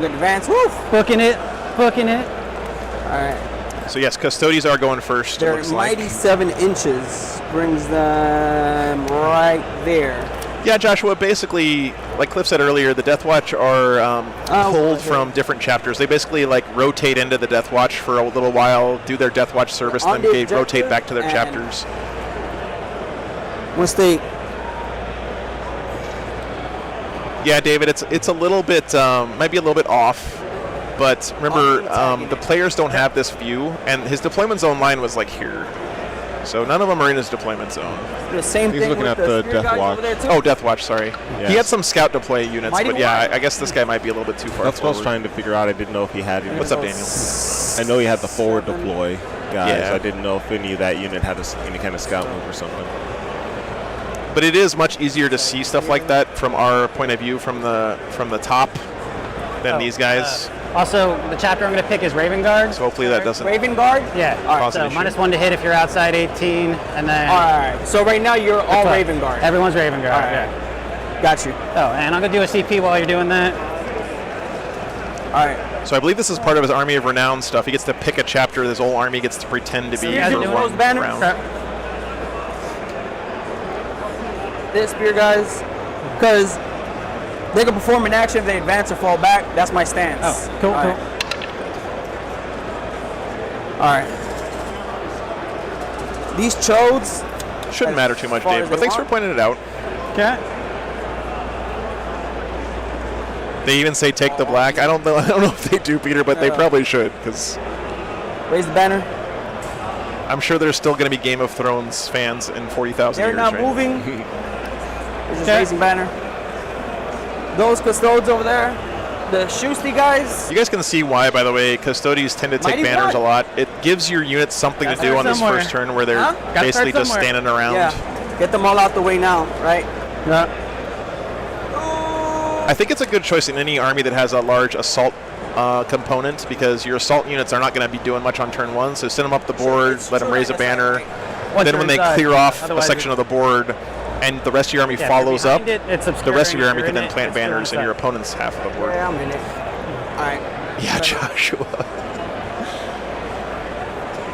Good advance. Woo! Booking it. All right. So yes, Custodies are going first. It They're looks like. mighty 7 inches. Brings them right there. Yeah, Joshua. Basically, like Cliff said earlier, the Death Watch are pulled from different chapters. They basically like rotate into the Death Watch for a little while, do their Death Watch service, On then the they rotate objective back to their and- chapters. Once they. Yeah, David, it's a little bit might be a little bit off, but remember the players don't have this view, and his deployment zone line was like here, so none of them are in his deployment zone. The same He's thing looking with at the the spear Death guys Watch. over there too. Oh, Death Watch, sorry. Yes. He had some scout deploy units, Mighty but yeah, One. I guess this guy might be a little bit too far That's what I was forward. trying to figure out. I didn't know if he had any. What's up, Daniel? I know he had the forward deploy guys. Yeah. I didn't know if any of that unit had any kind of scout move or something. But it is much easier to see stuff like that from our point of view, from the top, than these guys. Also, the chapter I'm going to pick is Raven Guard. So hopefully that doesn't. Raven Guard. Yeah. Cause an So issue. -1 to hit if you're outside 18, and then. All right. So right now you're all Well, Raven Guard. Everyone's Raven Guard. All right. Yeah. Got you. Oh, and I'm going to do a CP while you're doing that. All right. So I believe this is part of his Army of Renown stuff. He gets to pick a chapter. His whole army gets to pretend to be you guys for are doing one those banners? round. This spear guys, because they can perform an action if they advance or fall back. That's my stance. Oh, cool, All cool. right. All right. These chodes. Shouldn't As matter too much, far Dave. as But they thanks for want. pointing it out. Okay. They even say take the black. I don't know. I don't know if they do, Peter, but they probably should, because Raise the banner. I'm sure there's still going to be Game of Thrones fans in 40,000 They're years. not right? moving. There's just raising banner. Those custodes over there, the Shoesty guys. You guys can see why, by the way, Custodies tend to take Mighty banners Blood. a lot. It gives your units something to Gotta do start on this somewhere. first turn where they're Gotta basically start just somewhere. standing around. Yeah, get them all out the way now, right? Yeah. I think it's a good choice in any army that has a large assault component, because your assault units are not going to be doing much on turn 1, so send them up the board, let them raise a banner. Then when they clear off a section of the board and the rest of your army follows up, the rest of your army can then plant banners in your opponent's half of the board. Yeah, I'm in it. All right. Yeah, Joshua.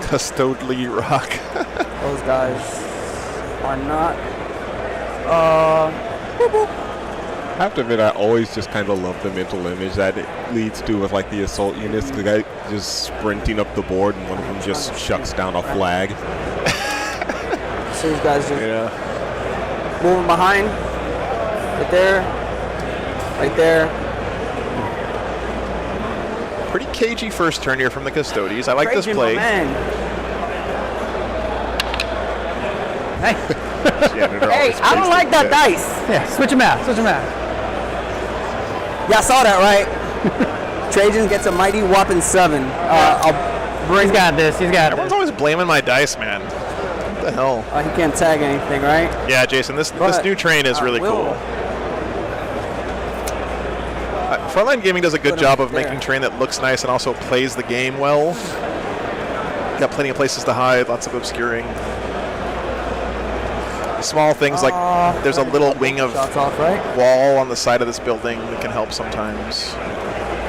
Custodely rock. Those guys are not. I have to admit, I always just kind of love the mental image that it leads to with like the assault units. The guy just sprinting up the board and one of them just shuts down a flag. So these guys just moving behind. Right there. Right there. Pretty cagey first turn here from the Custodies. I like this Raging, play. my man. Hey, Hey, I don't like that dice. yeah, switch them out. Switch them out. Y'all saw that, right? Trajan gets a mighty whopping 7. I'll bring. He's got this. He's got Everyone's this. always blaming my dice, man. What the hell? He can't tag anything, right? Yeah, Jason, this But, new train is really Will. cool. Frontline Gaming does a good Put 'em job of there. making terrain that looks nice and also plays the game well. Got plenty of places to hide, lots of obscuring. Small things like there's a little wing of Shots off, right? wall on the side of this building that can help sometimes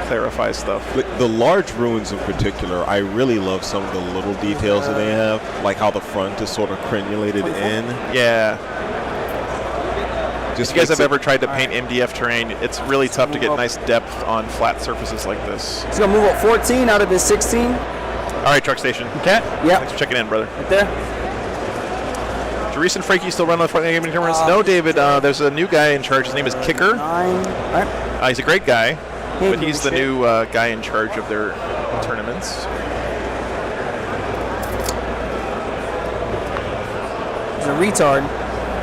clarify stuff. The large ruins in particular, I really love some of the little details that they have, like how the front is sort of crenulated in. Yeah. Just If you guys makes have it- ever tried to paint MDF terrain, it's really tough to get nice depth on flat surfaces like this. He's gonna move up 14 out of his 16. All right, Truck Station. Okay. Yep, Thanks for checking in, brother. right there. Jerice and Frankie still run on Frontline Gaming tournaments? No, David. There's a new guy in charge. His name is Kicker. 9. All right. He's a great guy, He ain't but he's the doing new guy in charge of their tournaments. He's a retard.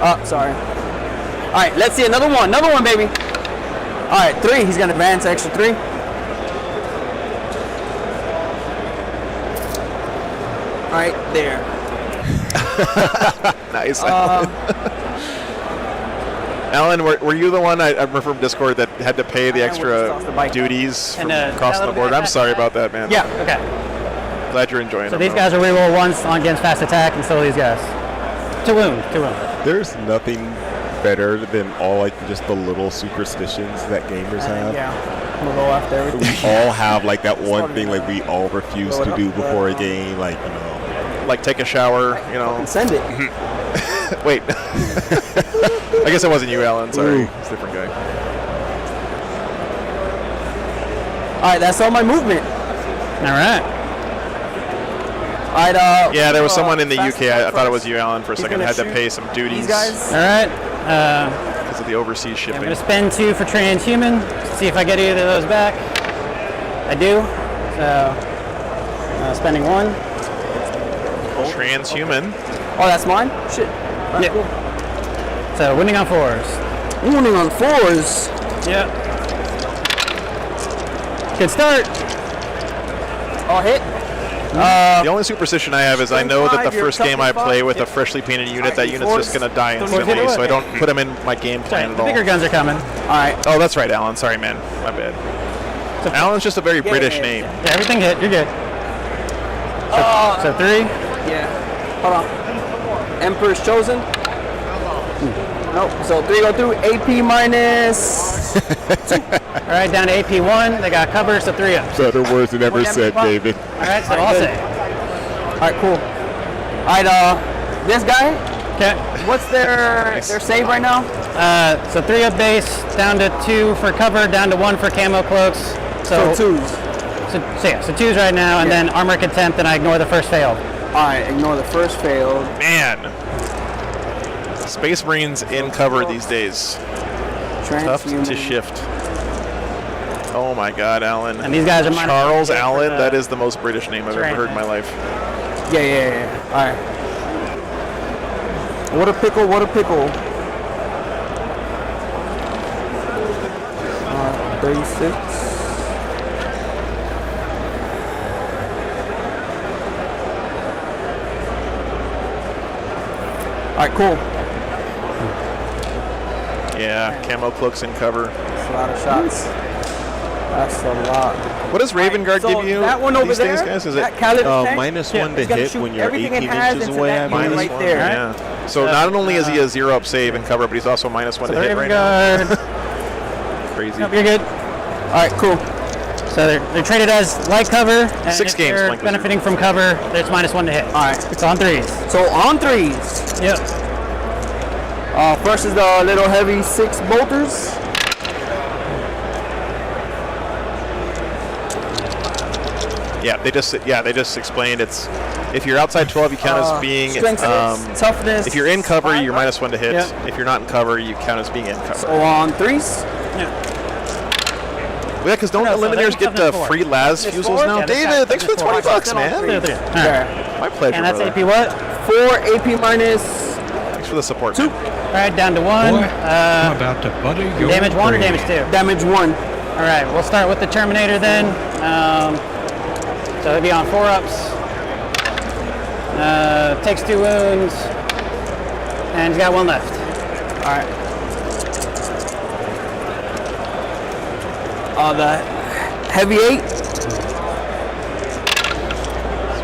Oh, sorry. All right, let's see another one. Another one, baby. All right, 3. He's gonna advance extra 3. All right, there. Nice. Alan, were you the one I remember from Discord that had to pay the I extra was off the bike. duties from And, crossing the board? I'm sorry about that, man. Yeah. Okay. Glad you're enjoying So it. these guys are reroll once on against fast attack, and so these guys. 2 wound. 2 wound. There's nothing better than all like just the little superstitions that gamers have. Yeah, we'll go after everything. We all have like that one thing like we all refuse to do before a game, like Like take a shower, you know. And send it. Wait. I guess it wasn't you, Alan. Sorry. It's a different guy. All right, that's all my movement. All right. All right. Yeah, there was someone in the fast UK. I attack thought it was first. you, Alan, for a He's second. gonna Had to shoot pay some duties These guys. All right. because of the overseas I'm shipping. going to spend 2 for transhuman. See if I get either of those back. I do. So spending 1. Transhuman. Oh, that's mine. Shit. All right, Yeah. cool. So winning on 4s. Winning on 4s. Yep. Good start. Oh, hit. The only superstition I have is I know that the 25, you're first game I tough play and with a fun. freshly painted unit, Alright, that you unit's just force. going to die Don't instantly, force it so I away. don't put them in my game Sorry, plan at the bigger all. guns are coming. All right. Oh, that's right, Alan. Sorry, man. My bad. Alan's just a very British it. name. Yeah, everything hit. You're good. So 3. Yeah. Hold on. Emperor's chosen. Nope. So 3 go through. AP minus. All right, down to AP 1. They got cover, so 3 up. better words than ever said, David. All right, so I'll say. All right, cool. All right, this guy. Okay. What's their save right now? So 3 up base, down to 2 for cover, down to 1 for camo cloaks. So 2s. So 2s right now, and then armor contempt, and I ignore the first failed. All right, ignore the first failed. Man. Space Marines in cover these days. Tough Transhuman. to shift. Oh my God, Alan. And these guys are minus Charles 1 for Allen. the- That is the most British name I've ever right. heard in my life. Yeah. All right. What a pickle! What a pickle! 36. All right, cool. Yeah, camo cloaks in cover. That's a lot of shots. That's a lot. What does Raven Guard So give you that one over these days, there, guys? Is that it Khaled tank, minus yeah, 1 to it's gonna hit shoot when you're everything 18 it has inches into away? that I unit minus right 1. there. Yeah. So not only is he a 0-up save and cover, but he's also -1 to hit right now. Crazy. Nope, you're good. All right, cool. So they're traded as light cover, and 6 if games, they're Blank Wizard. benefiting from cover, there's -1 to hit. All right. It's on 3s. So on 3s. Yep. First is the little heavy 6 bolters. Yeah, they just explained it's if you're outside 12, you count as being strength 6, toughness. if you're in cover, you're -1 to hit. Yep. If you're not in cover, you count as being in cover. So on 3s. Yeah, because don't No, so eliminators that's get toughness 4. free las Toughness fusils 4? now? Yeah, that's David, thanks for the toughness 20 4. bucks, man. All right. My pleasure, And that's brother. AP what? 4 AP minus. Thanks for the support. 2. man. All right, down to 1. Boy, I'm about to butter your Damage 1 or brain. damage 2? Damage 1. All right, we'll start with the Terminator then. So he'll be on 4-ups. Takes 2 wounds. And he's got 1 left. All right. The heavy 8.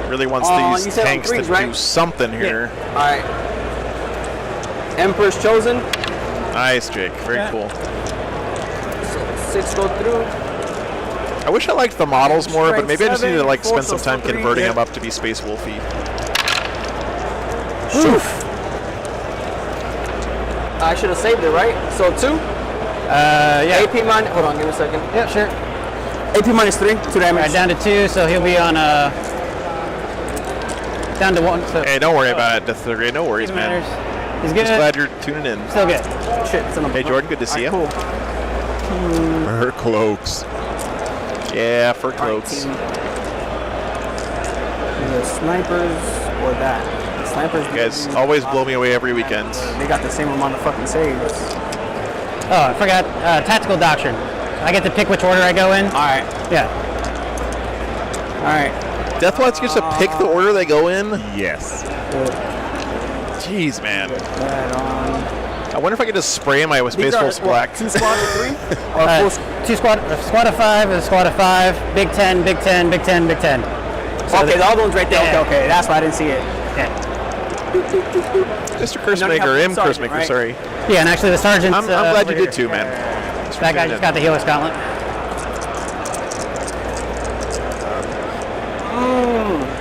Really wants you these said on tanks to 3s, right? do something here. All right. Emperor's Chosen. Nice, Jake. Very cool. 6 go through. I wish I liked the models more, but maybe I just need to like spend Strength some 7, time 4, so converting 3, them up to be Space Wolfy. I should have saved it, right? So 2. Yeah. AP minus. Hold on, give me a second. Yep, sure. AP minus 3. 2 All damage. right, down to 2, so he'll be on down to 1. So Hey, don't worry about it, Death Third. No worries, man. matters. He's good. Just glad you're tuning in. Still good. Shit, it's in the Hey, Jordan, good to see you. Cool. Her cloaks. Yeah, for cloaks. The snipers or that. The snipers. You guys always blow me away every weekend. They got the same amount of fucking saves. Oh, I forgot. Tactical Doctrine. I get to pick which order I go in. All right. Yeah. All right. Deathwatch gets to pick the order they go in. Yes. Jeez, man. Right on. I wonder if I could just spray my Space These are Wolves black. 2 squads of 3? Or Uh, full 2 squad, a squad of 5, a squad of 5, Big 10, Big 10, Big 10, Big 10. So okay, the other one's right there. Yeah. Okay. That's why I didn't see it. Yeah. Mr. Cursemaker, M. Sergeant, Cursemaker, right? sorry. Yeah, and actually the sergeant. I'm glad you did too, man. That guy just got the Helix Gauntlet.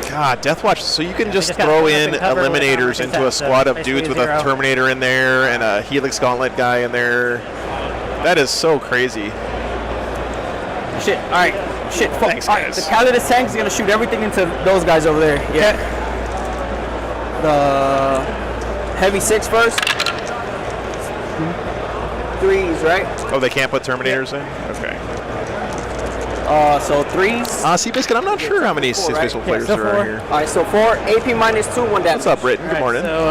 God, Deathwatch. So you can just just got throw put up in in cover with eliminators into a 100%, squad of basically dudes with a 0. Terminator in there and a Helix Gauntlet guy in there. That is so crazy. Shit. All right. Shit. Fuck. Thanks, All right. guys. The Calidus tank is gonna shoot everything into those guys over there. Yeah. The heavy 6 first. 3s, right? Oh, they can't put Terminators in? Okay. So 3s. See, Biscuit, I'm not sure how many Four, Space right? Wolf Yeah, players so there are 4. here. All right. So 4 AP minus 2, 1 damage. What's up, Britton? Good morning. So,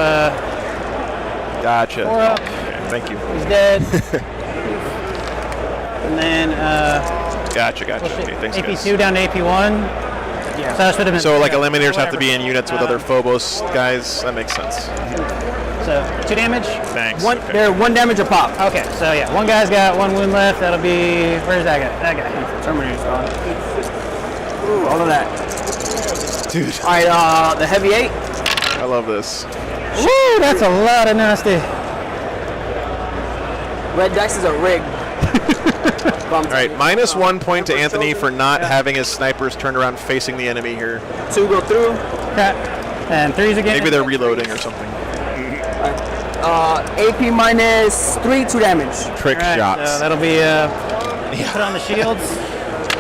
Gotcha. 4 up. Okay, thank you. He's dead. And then, Gotcha. Okay, thanks, guys. AP2 down to AP1. Yeah. So that should have been. So, like, eliminators have to whatever. be in units with other Phobos guys? That makes sense. So, 2 damage. Thanks. One. Okay. They're 1 damage a pop. Okay, so yeah, one guy's got 1 wound left. That'll be. Where's that guy? That guy. Terminator's gone. Ooh, all of that. Dude, All right. The heavy 8. I love this. Woo, that's a lot of nasty. Red dice is a rig. All right, -1 point to Anthony for not having his snipers turned around facing the enemy here. 2 go through. Okay. And 3s again. Maybe they're reloading or something. AP minus 3, 2 damage. Trick All right, shots. so that'll be put on the shields.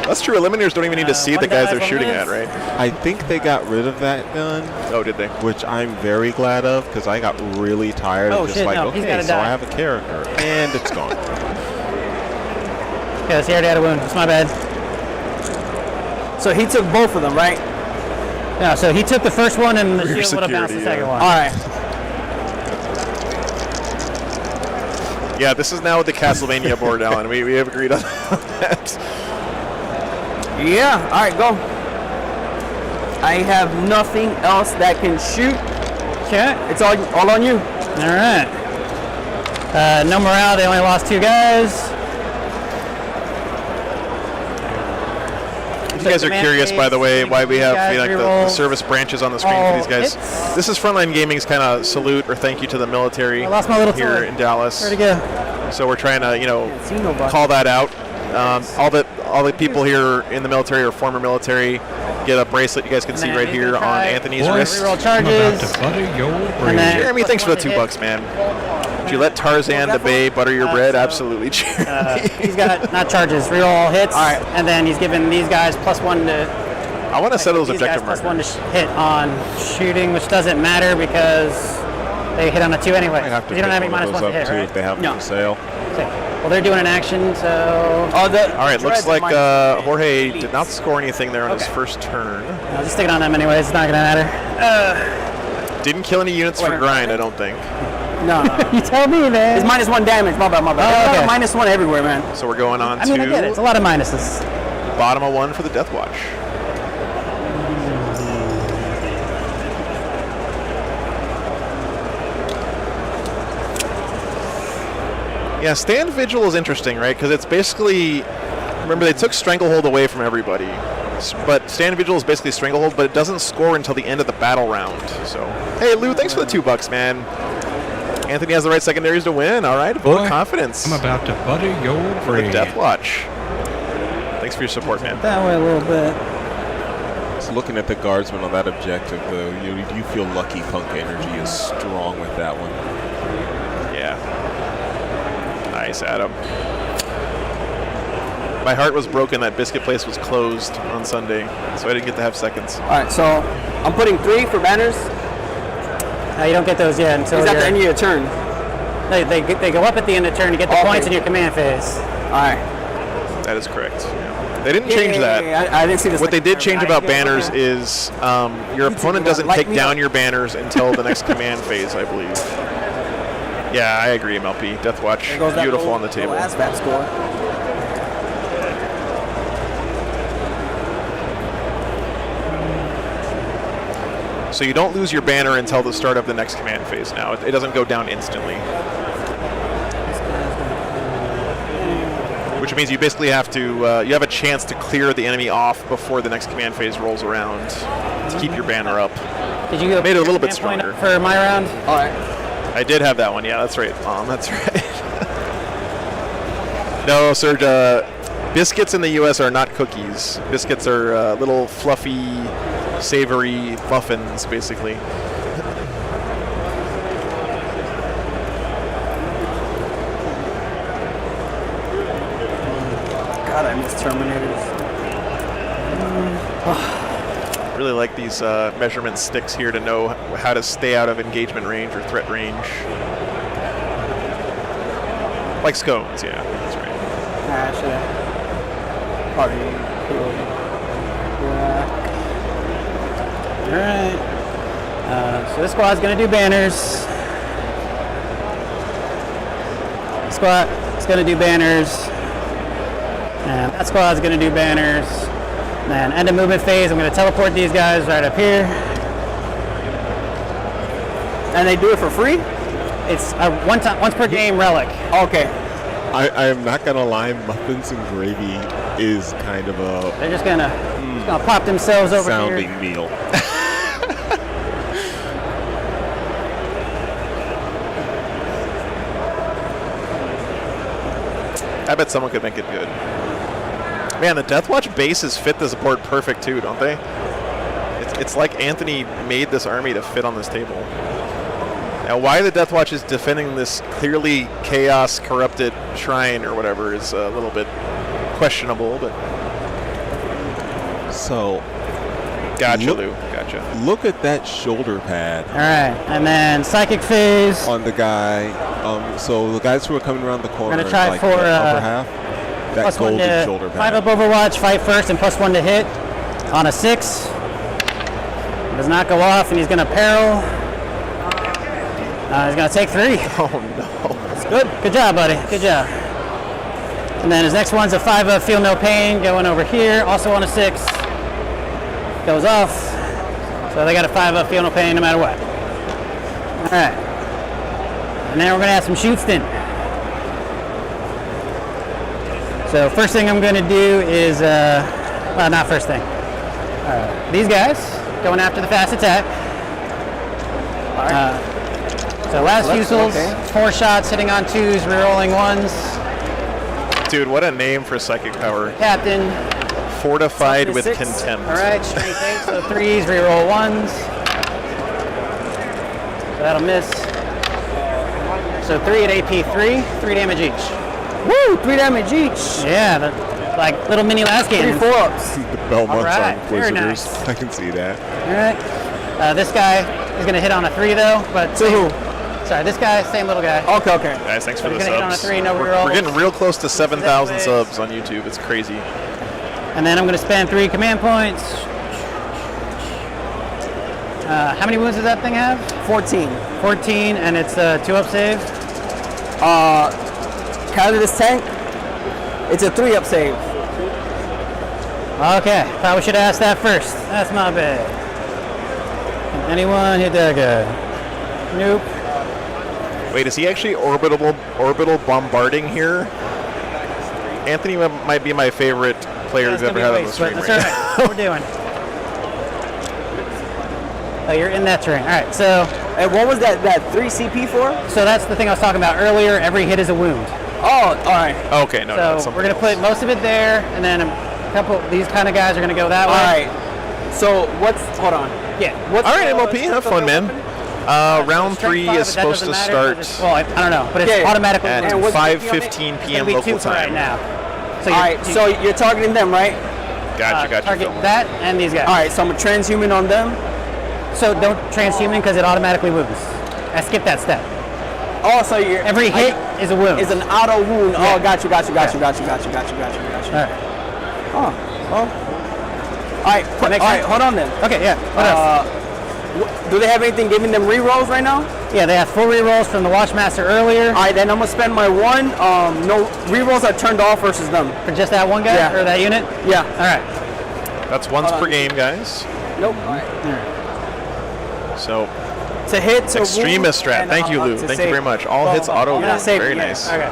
That's true. Eliminators don't even need to see the one guys dies, they're one shooting lives. at, right? I think they got rid of that gun, Oh, did they? which I'm very glad of because I got really tired Oh, of just shit, like, no, he's okay, gotta so die. I have a character and it's gone. Okay, so he already had a wound. It's my bad. So he took both of them, right? No, so he took the first one and the For your shield would have bounced the security, second yeah. one. All right. Yeah, this is now the Castlevania board, Alan. We have agreed on that. Yeah. All right, go. I have nothing else that can shoot. Okay. It's all on you. All right. No morale. They only lost 2 guys. If you guys are curious, by the way, why we have the service branches on the screen for these guys. This is Frontline Gaming's kind of salute or thank you to the military I lost my little here toy. in Dallas. Where'd it go? So we're trying to, See nobody. call that out. All the people here in the military or former military get a bracelet you guys can see right here on Anthony's Boy, wrist. Reroll I'm charges. about to butter your And brain. then- Jeremy, thanks for the $2, man. Would you let Tarzan the Bay butter your bread? so, Absolutely, Jeremy. He's got not charges, reroll all hits. All right. And then he's giving these guys +1 to. I want to settle those These guys objective +1 markers. to hit on shooting, which doesn't matter because they hit on a 2 anyway. I have to You don't pick have any one of -1 those to up hit, too right? if they have No. them for sale. Okay. Well, they're doing an action, so Oh, the All right, looks dreads like are Jorge did not score anything there on his Okay. first turn. I'll just stick it on them anyways. It's not gonna matter. Didn't kill any units for grind, I don't think. no. You tell me, man. It's -1 damage. My bad. Oh, There's okay. -1 everywhere, man. So we're going on I mean, I get it. It's to a lot of minuses. bottom of 1 for the Death Watch. Yeah, Stand Vigil is interesting, right? Because it's basically, remember they took Stranglehold away from everybody, but Stand Vigil is basically Stranglehold, but it doesn't score until the end of the battle round. So, hey Lou, thanks for the $2, man. Anthony has the right secondaries to win. All right, vote of Boy, confidence. I'm about to butter your for the brain. Death Watch. Thanks for your support, man. That way a little bit. Just looking at the guardsman on that objective, though, you feel lucky Punk energy is strong with that one. Yeah. Nice, Adam. My heart was broken that Biscuit Place was closed on Sunday, so I didn't get to have seconds. All right, so I'm putting 3 for banners. You don't get those yet until Is that the you're- end of your turn? they go up at the end of the turn to get the Okay. points in your command phase. All right. That is correct. Yeah. They didn't change that. I didn't see this. What they did change about banners is your opponent doesn't light take me down up. your banners until the next command phase, I believe. Yeah, I agree, MLP. Death Watch, There goes that beautiful little- on the table. little ASVAB score. So you don't lose your banner until the start of the next command phase now. It doesn't go down instantly. Which means you basically have to, you have a chance to clear the enemy off before the next command phase rolls around to keep your banner up. Did you go Made it a little bit command point stronger. for my round? All right. I did have that one. Yeah, that's right, Mom. That's right. No, Serge. Biscuits in the U.S. are not cookies. Biscuits are little fluffy, savory muffins, basically. God, I miss Terminators. Really like these measurement sticks here to know how to stay out of engagement range or threat range. Like scones, yeah, that's right. Nah, I should have. Probably. All right. So this squad's gonna do banners. Squad is gonna do banners. And that squad's gonna do banners. Then end of movement phase, I'm gonna teleport these guys right up here. And they do it for free? It's a once per game relic. Okay. I am not gonna lie, muffins and gravy is kind of a They're just gonna pop themselves over sounding here. meal. I bet someone could make it good. Man, the Deathwatch bases fit the support perfect too, don't they? It's like Anthony made this army to fit on this table. Now, why the Deathwatch is defending this clearly chaos corrupted shrine or whatever is a little bit questionable, but So gotcha, Look- Lou. Gotcha. look at that shoulder pad All right, and then psychic phase. on the guy. So the guys who are coming around the corner, gonna try like for, the upper half, that +1 golden to shoulder 5 pad. up Overwatch, fight first, and +1 to hit on a 6. Does not go off, and he's going to peril. He's going to take 3. Oh no. That's good. Good job, buddy. Good job. And then his next one's a 5 up, feel no pain, going over here. Also on a 6. Goes off. So they got a 5 up, feel no pain, no matter what. All right. And then we're going to have some shoots then. So first thing I'm going to do is, well, not first thing. These guys going after the fast attack. So last fusils, 4 shots, hitting on 2s, rerolling 1s. Dude, what a name for psychic power. Captain. Fortified with 6. contempt. All right, strength 8, so 3s, reroll 1s. So that'll miss. So 3 at AP 3, 3 damage each. Woo! 3 damage each. Yeah, like little mini last 3 cannons. 4-ups. The Belmonts Alright, are very Inquisitors. nice. I can see that. All right. This guy is going to hit on a 3 though, but To who? sorry, this guy, same little guy. Okay, okay. Guys, thanks for We're the gonna hit on a subs. 3, no we're rerolls. getting real close to 7,000 This way. subs on YouTube. It's crazy. And then I'm going to spend 3 command points. How many wounds does that thing have? 14. 14, and it's a 2 up save. Catalyst tank. It's a 3 up save. Okay, thought we should ask that first. That's my bad. Can anyone hit that guy? Nope. Wait, is he actually orbital bombarding here? Anthony might be my favorite player That's we've gonna ever be had on a the waste, stream but right that's now. all right. What we're doing. Oh, you're in that terrain. All right, so And what was that 3 CP for? that's the thing I was talking about earlier. Every hit is a wound. Oh, all right. Okay, no, So that's we're something gonna put else. most of it there, and then a couple. These kind of guys are gonna go that All way. right. So hold on. Yeah. What's All right, the MLP, have fun, man. Round Strength 3 5, is but that supposed doesn't to matter start 'cause well, I don't know, but it's Yeah, automatically at And what's the 5:15 It's p.m. gonna be local 2 for right time. now. So All right. So you're targeting them, right? Gotcha. target Phil. that and these guys. All right. So I'm a transhuman on them. So don't transhuman because it automatically wounds. I skipped that step. Oh, so you're Every hit is a wound. is an auto wound. Yeah. Oh, got you. Yeah. All right. Oh. All right. That makes All right. sense? Hold on then. Okay, yeah. What else? Do they have anything giving them rerolls right now? Yeah, they have full rerolls from the Watchmaster earlier All right. Then I'm gonna spend my 1. No rerolls are turned off versus them. for just that one guy Yeah. or that unit. Yeah. All right. That's once per game, guys. Nope. All right. So, To hit. To extremist wound, strat. and, Thank you, Lou. to Thank you save. very much. All hits auto you're not wound. saving Very yet. nice. Okay.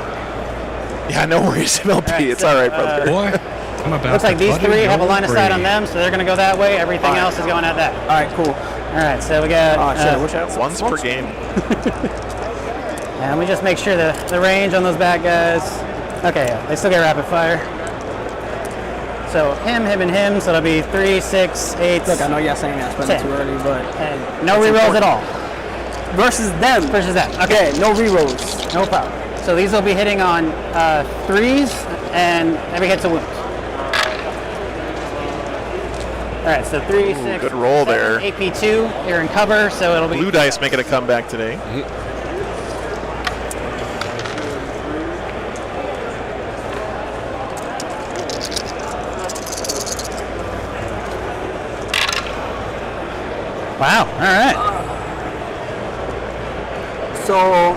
Yeah, no worries, MLP. Alright, It's so, all right, brother. Boy, I'm about Looks to like these butter 3 have a your line of sight on brain. them, so they're going to go that way. Everything All right. else is going at that. All right. Cool. All right, so we got. Oh shit. Which out? Once per game. And let me just make sure the range on those bad guys. Okay, yeah, they still get rapid fire. So him, and him. So it'll be 3, 6, 8. Look, I know y'all saying that, but 10. too early, but And no That's rerolls at important. all. versus them. Versus that. Okay, Okay, no rerolls. no problem. So these will be hitting on 3s, and every hit's a wound. All right, so 3, 6. good roll 7, there. AP2, you're in cover, so it'll be. Blue dice making a comeback today. Wow. All right. So,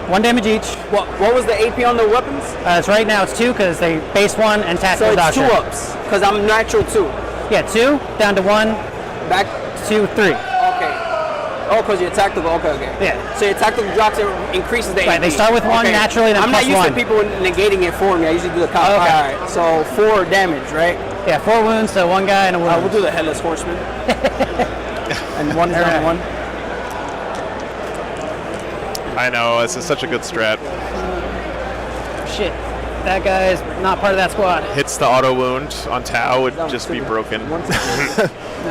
1 damage each. what was the AP on the weapons? It's right now it's 2 because they base 1 and So tactical it's 2 doctrine. ups, because I'm natural 2. Yeah, 2 down to 1, Back, 2, 3. okay. Oh, because you're tactical, okay. Yeah. So your tactical drops and increases the Right, AP. they start with 1 naturally, then I'm not plus used 1. to people negating it for me. I usually do the count. Oh, okay. All right, so 4 damage, right? Yeah, 4 wounds, so 1 guy and a wound. We'll do the Headless Horseman. And 1 is down to 1. I know, this is such a good strat. Shit. That guy is not part of that squad. Hits the auto wound on Tau would just be broken.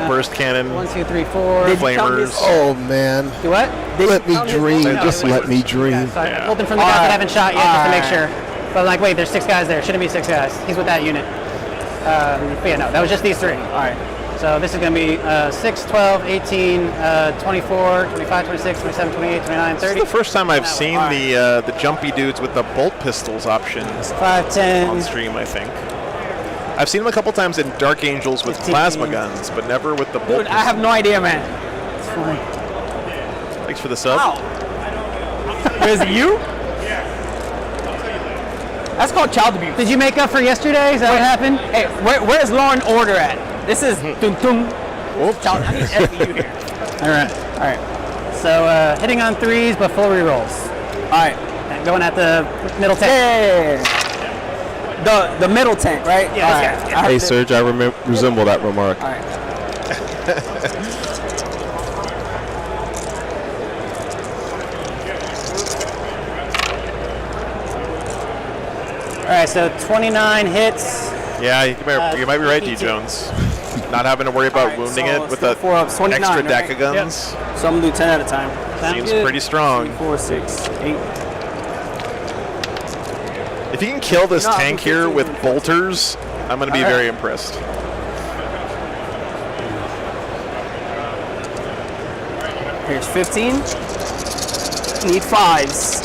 Burst cannon. 1, 2, 3, 4. Did you count Flamers. this? Oh man, Do what? let me count his dream. wounds? Just let me dream. Yeah, so I Yeah. pulled him from the guys that haven't shot yet just to make Alright. sure. But I'm like, wait, there's 6 guys there. Shouldn't be 6 guys. He's with that unit. But yeah, no, that was just these 3. All right. So this is going to be 6, 12, 18, 24, 25, 26, 27, 28, 29, This is 30. the first time I've seen Alright. the jumpy dudes with the bolt pistols option 5, 10. on stream, I think. I've seen him a couple times in Dark Angels with 15. plasma guns, but never with the bolt. Dude, I have no idea, man. It's fine. Thanks for the sub. Wow. Is it you? That's called child abuse. Did you make up for yesterday? Is that what happened? Hey, where's Law and Order at? This is tung tung. Child, I need FBU here. All right. All right. So hitting on 3s, but full rerolls. All right. And going at the middle tank. Yeah. The middle tank, right? Yeah, All yeah, right. yeah. I Hey, have to- Serge, I resemble that remark. All right. All right, so 29 hits. Yeah, you might be right, D. Jones. Not having to worry about Alright, wounding so it with still an 4 ups, 29, extra right? deck of guns. So I'm gonna do 10 at a time. Sounds Seems good. pretty strong. 4, 6, 8. If you can kill this No, tank I'm here 15. with bolters, I'm going to be Alright. very impressed. Here's 15. Need 5s.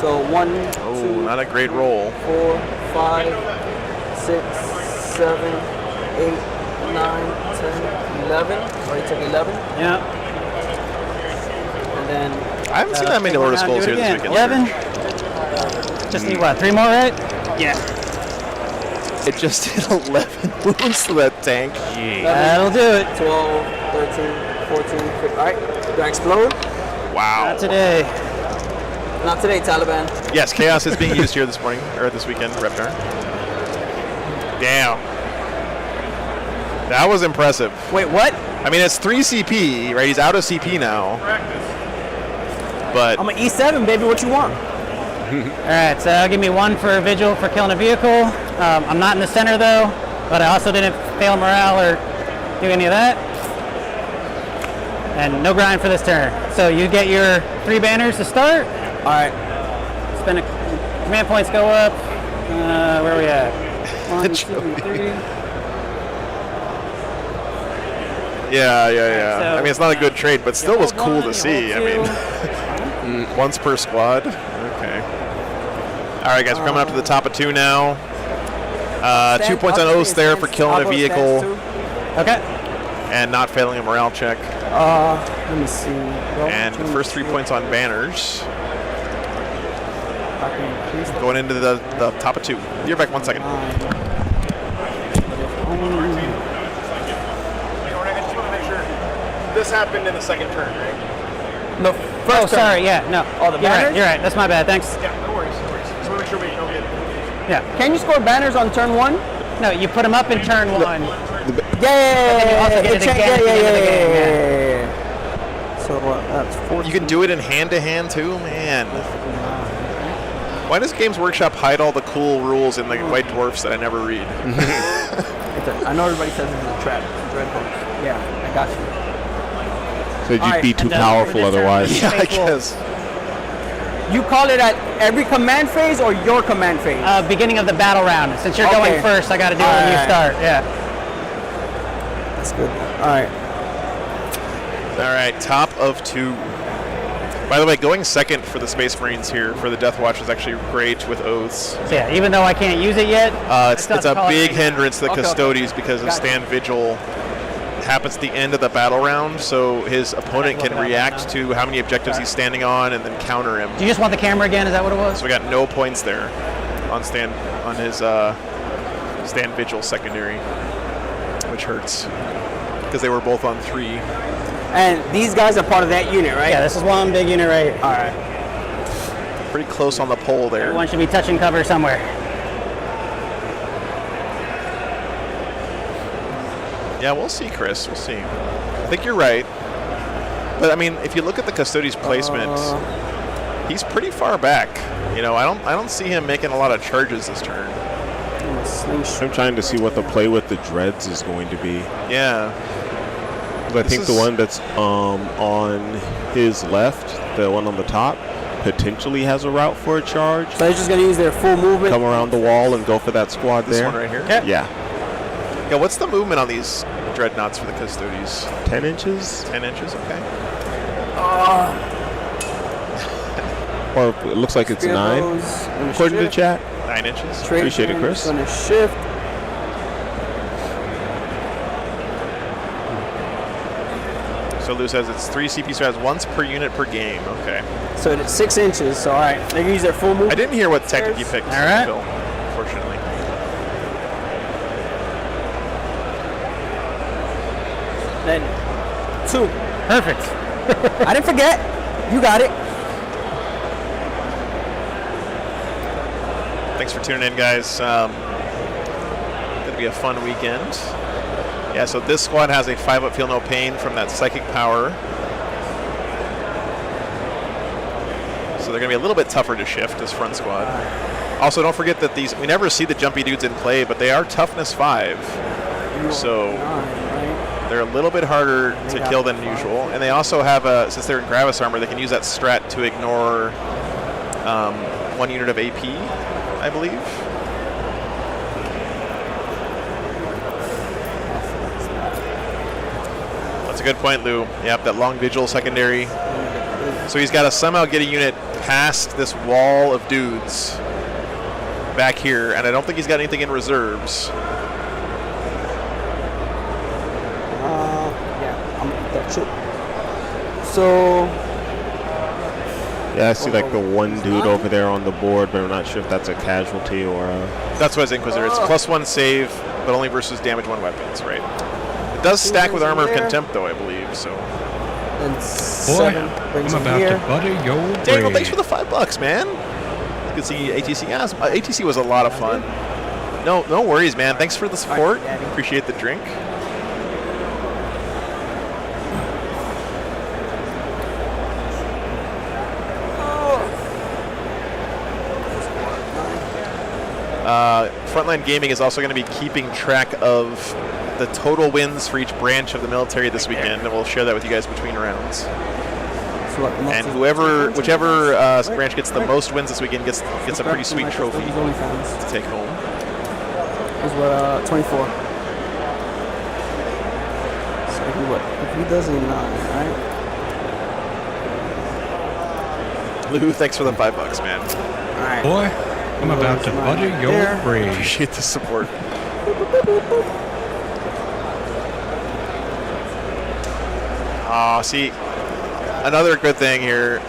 So 1, Oh, 2, not a great roll. 4, 5, 6, 7, 8, 9, 10, 11. Already took 11. Yeah. And then I haven't seen that many Lotus Do Skulls it here this again. weekend. 11. Just need what? 3 more, right? yeah. It just did 11 wounds to that tank. That'll do it. 12, 13, 14, 15. Alright. Do I explode? Wow. Not today. Not today, Taliban. Yes, Chaos is being used here this morning, or this weekend, Reptar. Damn. That was impressive. Wait, what? I mean, it's 3 CP, right? He's out of CP now. But I'm an E7, baby. What you want? All right, so give me 1 for Vigil for killing a vehicle. I'm not in the center, though, but I also didn't fail morale or do any of that. And no grind for this turn. So you get your 3 banners to start. Alright. Spend command points go up. Where are we at? 1, 2, 3. yeah. So, I mean, it's not a good trade, but still was hold cool one, to you see. I hold mean, once per squad. Okay. All right, guys, we're coming up to the top of 2 now. 2 points on Oath there for killing a vehicle Okay. and not failing a morale check. Let me see. And the first 3 points on banners. Going into the top of 2. You're back 1 second. This happened in the second turn, right? The Oh, first turn. sorry. Yeah, no. Oh, the you're right. banners? You're right. That's my bad. Thanks. Yeah, no worries, no worries. Just want to make sure we don't get Yeah. Can you score banners on turn 1? No, you put them up in turn 1. Yeah. then you also get it again at the end of the game, Yeah. So that's 14. You can do it in hand-to-hand too? Man. Why does Games Workshop hide all the cool rules in the White Dwarfs that I never read? I know everybody says it's a trap. Dread post. Yeah, I got you. So you'd Alright, be too and then powerful for this turn, otherwise. Yeah, I Faithful. guess. You call it at every command phase or your command phase? Beginning of the battle round. Since you're going Okay. first, I got to do it when you Alright. start. Yeah. That's good. All right. All right, top of 2. By the way, going second for the Space Marines here for the Death Watch is actually great with Oaths. So yeah, even though I can't use it yet, It's a big hindrance to the Okay, okay. Custodes because of Gotcha. Stand Vigil happens at the end of the battle round, so his opponent look can it up react now. to how many objectives he's standing on and then counter him. do you just want the camera again? Is that what it was? So we got no points there on his Stand Vigil secondary, which hurts because they were both on 3. And these guys are part of that unit, right? Yeah, this is one big unit right here. All right. Pretty close on the pole there. Everyone should be touching cover somewhere. Yeah, we'll see, Chris. We'll see. I think you're right. But I mean, if you look at the Custodes placement, he's pretty far back. You know, I don't see him making a lot of charges this turn. I'm trying to see what the play with the dreads is going to be. Yeah. I think the one that's on his left, the one on the top, potentially has a route for a charge. So they're just gonna use their full movement. Come around the wall and go for that squad This there. one right here. Okay. Yeah, Yeah. What's the movement on these dreadnoughts for the Custodes? 10 inches. 10 inches. Okay. Or it looks like it's Spear 9, goes in according to the shift. chat. 9 inches. Appreciate it, Chris. Gonna shift. So Lou says it's 3 CP strads once per unit per game. Okay. So it's 6 inches. So all right, they can use their full move. I didn't hear what tactic you picked, All right. Phil, unfortunately. Then 2. Perfect. I didn't forget. You got it. Thanks for tuning in, guys. Gonna be a fun weekend. Yeah, so this squad has a 5-up feel no pain from that psychic power. So they're gonna be a little bit tougher to shift, this front squad. Also, don't forget that these, we never see the jumpy dudes in play, but they are toughness 5. So they're a little bit harder to kill than usual. And they also have a, since they're in Gravis armor, they can use that strat to ignore 1 unit of AP, I believe. That's a good point, Lou. Yep, that long vigil secondary. So he's got to somehow get a unit past this wall of dudes back here, and I don't think he's got anything in reserves. Yeah, I'm gonna touch it. So Yeah, I see like the one dude over there on the board, but I'm not sure if that's a casualty or a... That's why it's Inquisitor. It's +1 save, but only versus damage 1 weapons, right? It does stack with Armor of Contempt, though, I believe, so. and Boy, 7 brings I'm him about here. to buddy your Daniel, brain. thanks for the $5, man. You can see ATC. Yeah, ATC was a lot of fun. No worries, man. Thanks for the support. Appreciate the drink. Frontline Gaming is also going to be keeping track of the total wins for each branch of the military this weekend, and we'll share that with you guys between rounds. And whichever branch gets the most wins this weekend gets a pretty sweet trophy to take home. Is what 24. So if he does a 9, right? Lou, thanks for the $5, man. All right. Boy, I'm about to buddy your brain. Appreciate the support. See, another good thing here.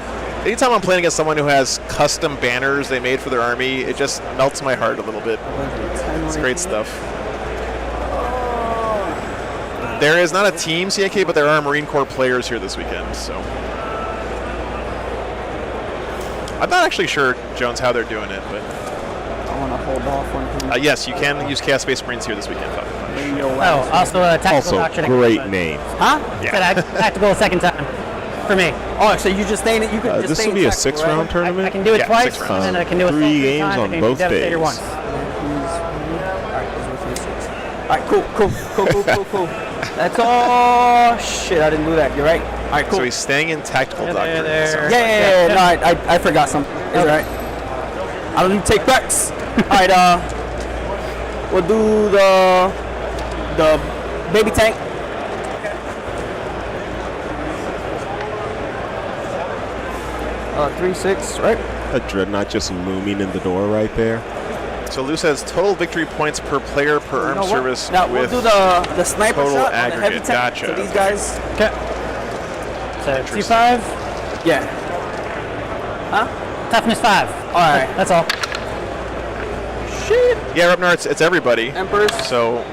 Anytime I'm playing against someone who has custom banners they made for their army, it just melts my heart a little bit. It's great stuff. There is not a team CIK, but there are Marine Corps players here this weekend, so. I'm not actually sure, Jones, how they're doing it, but. I want to hold off on him. Yes, you can use Chaos Space Marines here this weekend, Falcon Punch. Oh, also a tactical Also, doctrine. great name. Huh? Yeah. Tactical second time for me. Oh, so you just staying? You could just This stay will be a tactical, 6-round right? tournament. I can do it Yeah, twice, 6 rounds. and then I can do it 3 second games time, on I can both Devastator days. once. All right, cool. That's all. Shit, I didn't do that. You're right. All right, cool. So he's staying in tactical There, doctrine. there. so- Yeah. No, I forgot something. It's all right. I don't need to take backs. All right, we'll do the baby tank. Uh, 3-6, right? A dreadnought just looming in the door right there. So Lou says total victory points per player per You armed know what? service Now we'll with do the sniper total shot on the heavy aggregate. tank. Gotcha. So these guys, So C5, yeah. toughness 5. All right. That's all. Shit. Yeah, Rupnar, it's everybody. Emperors. So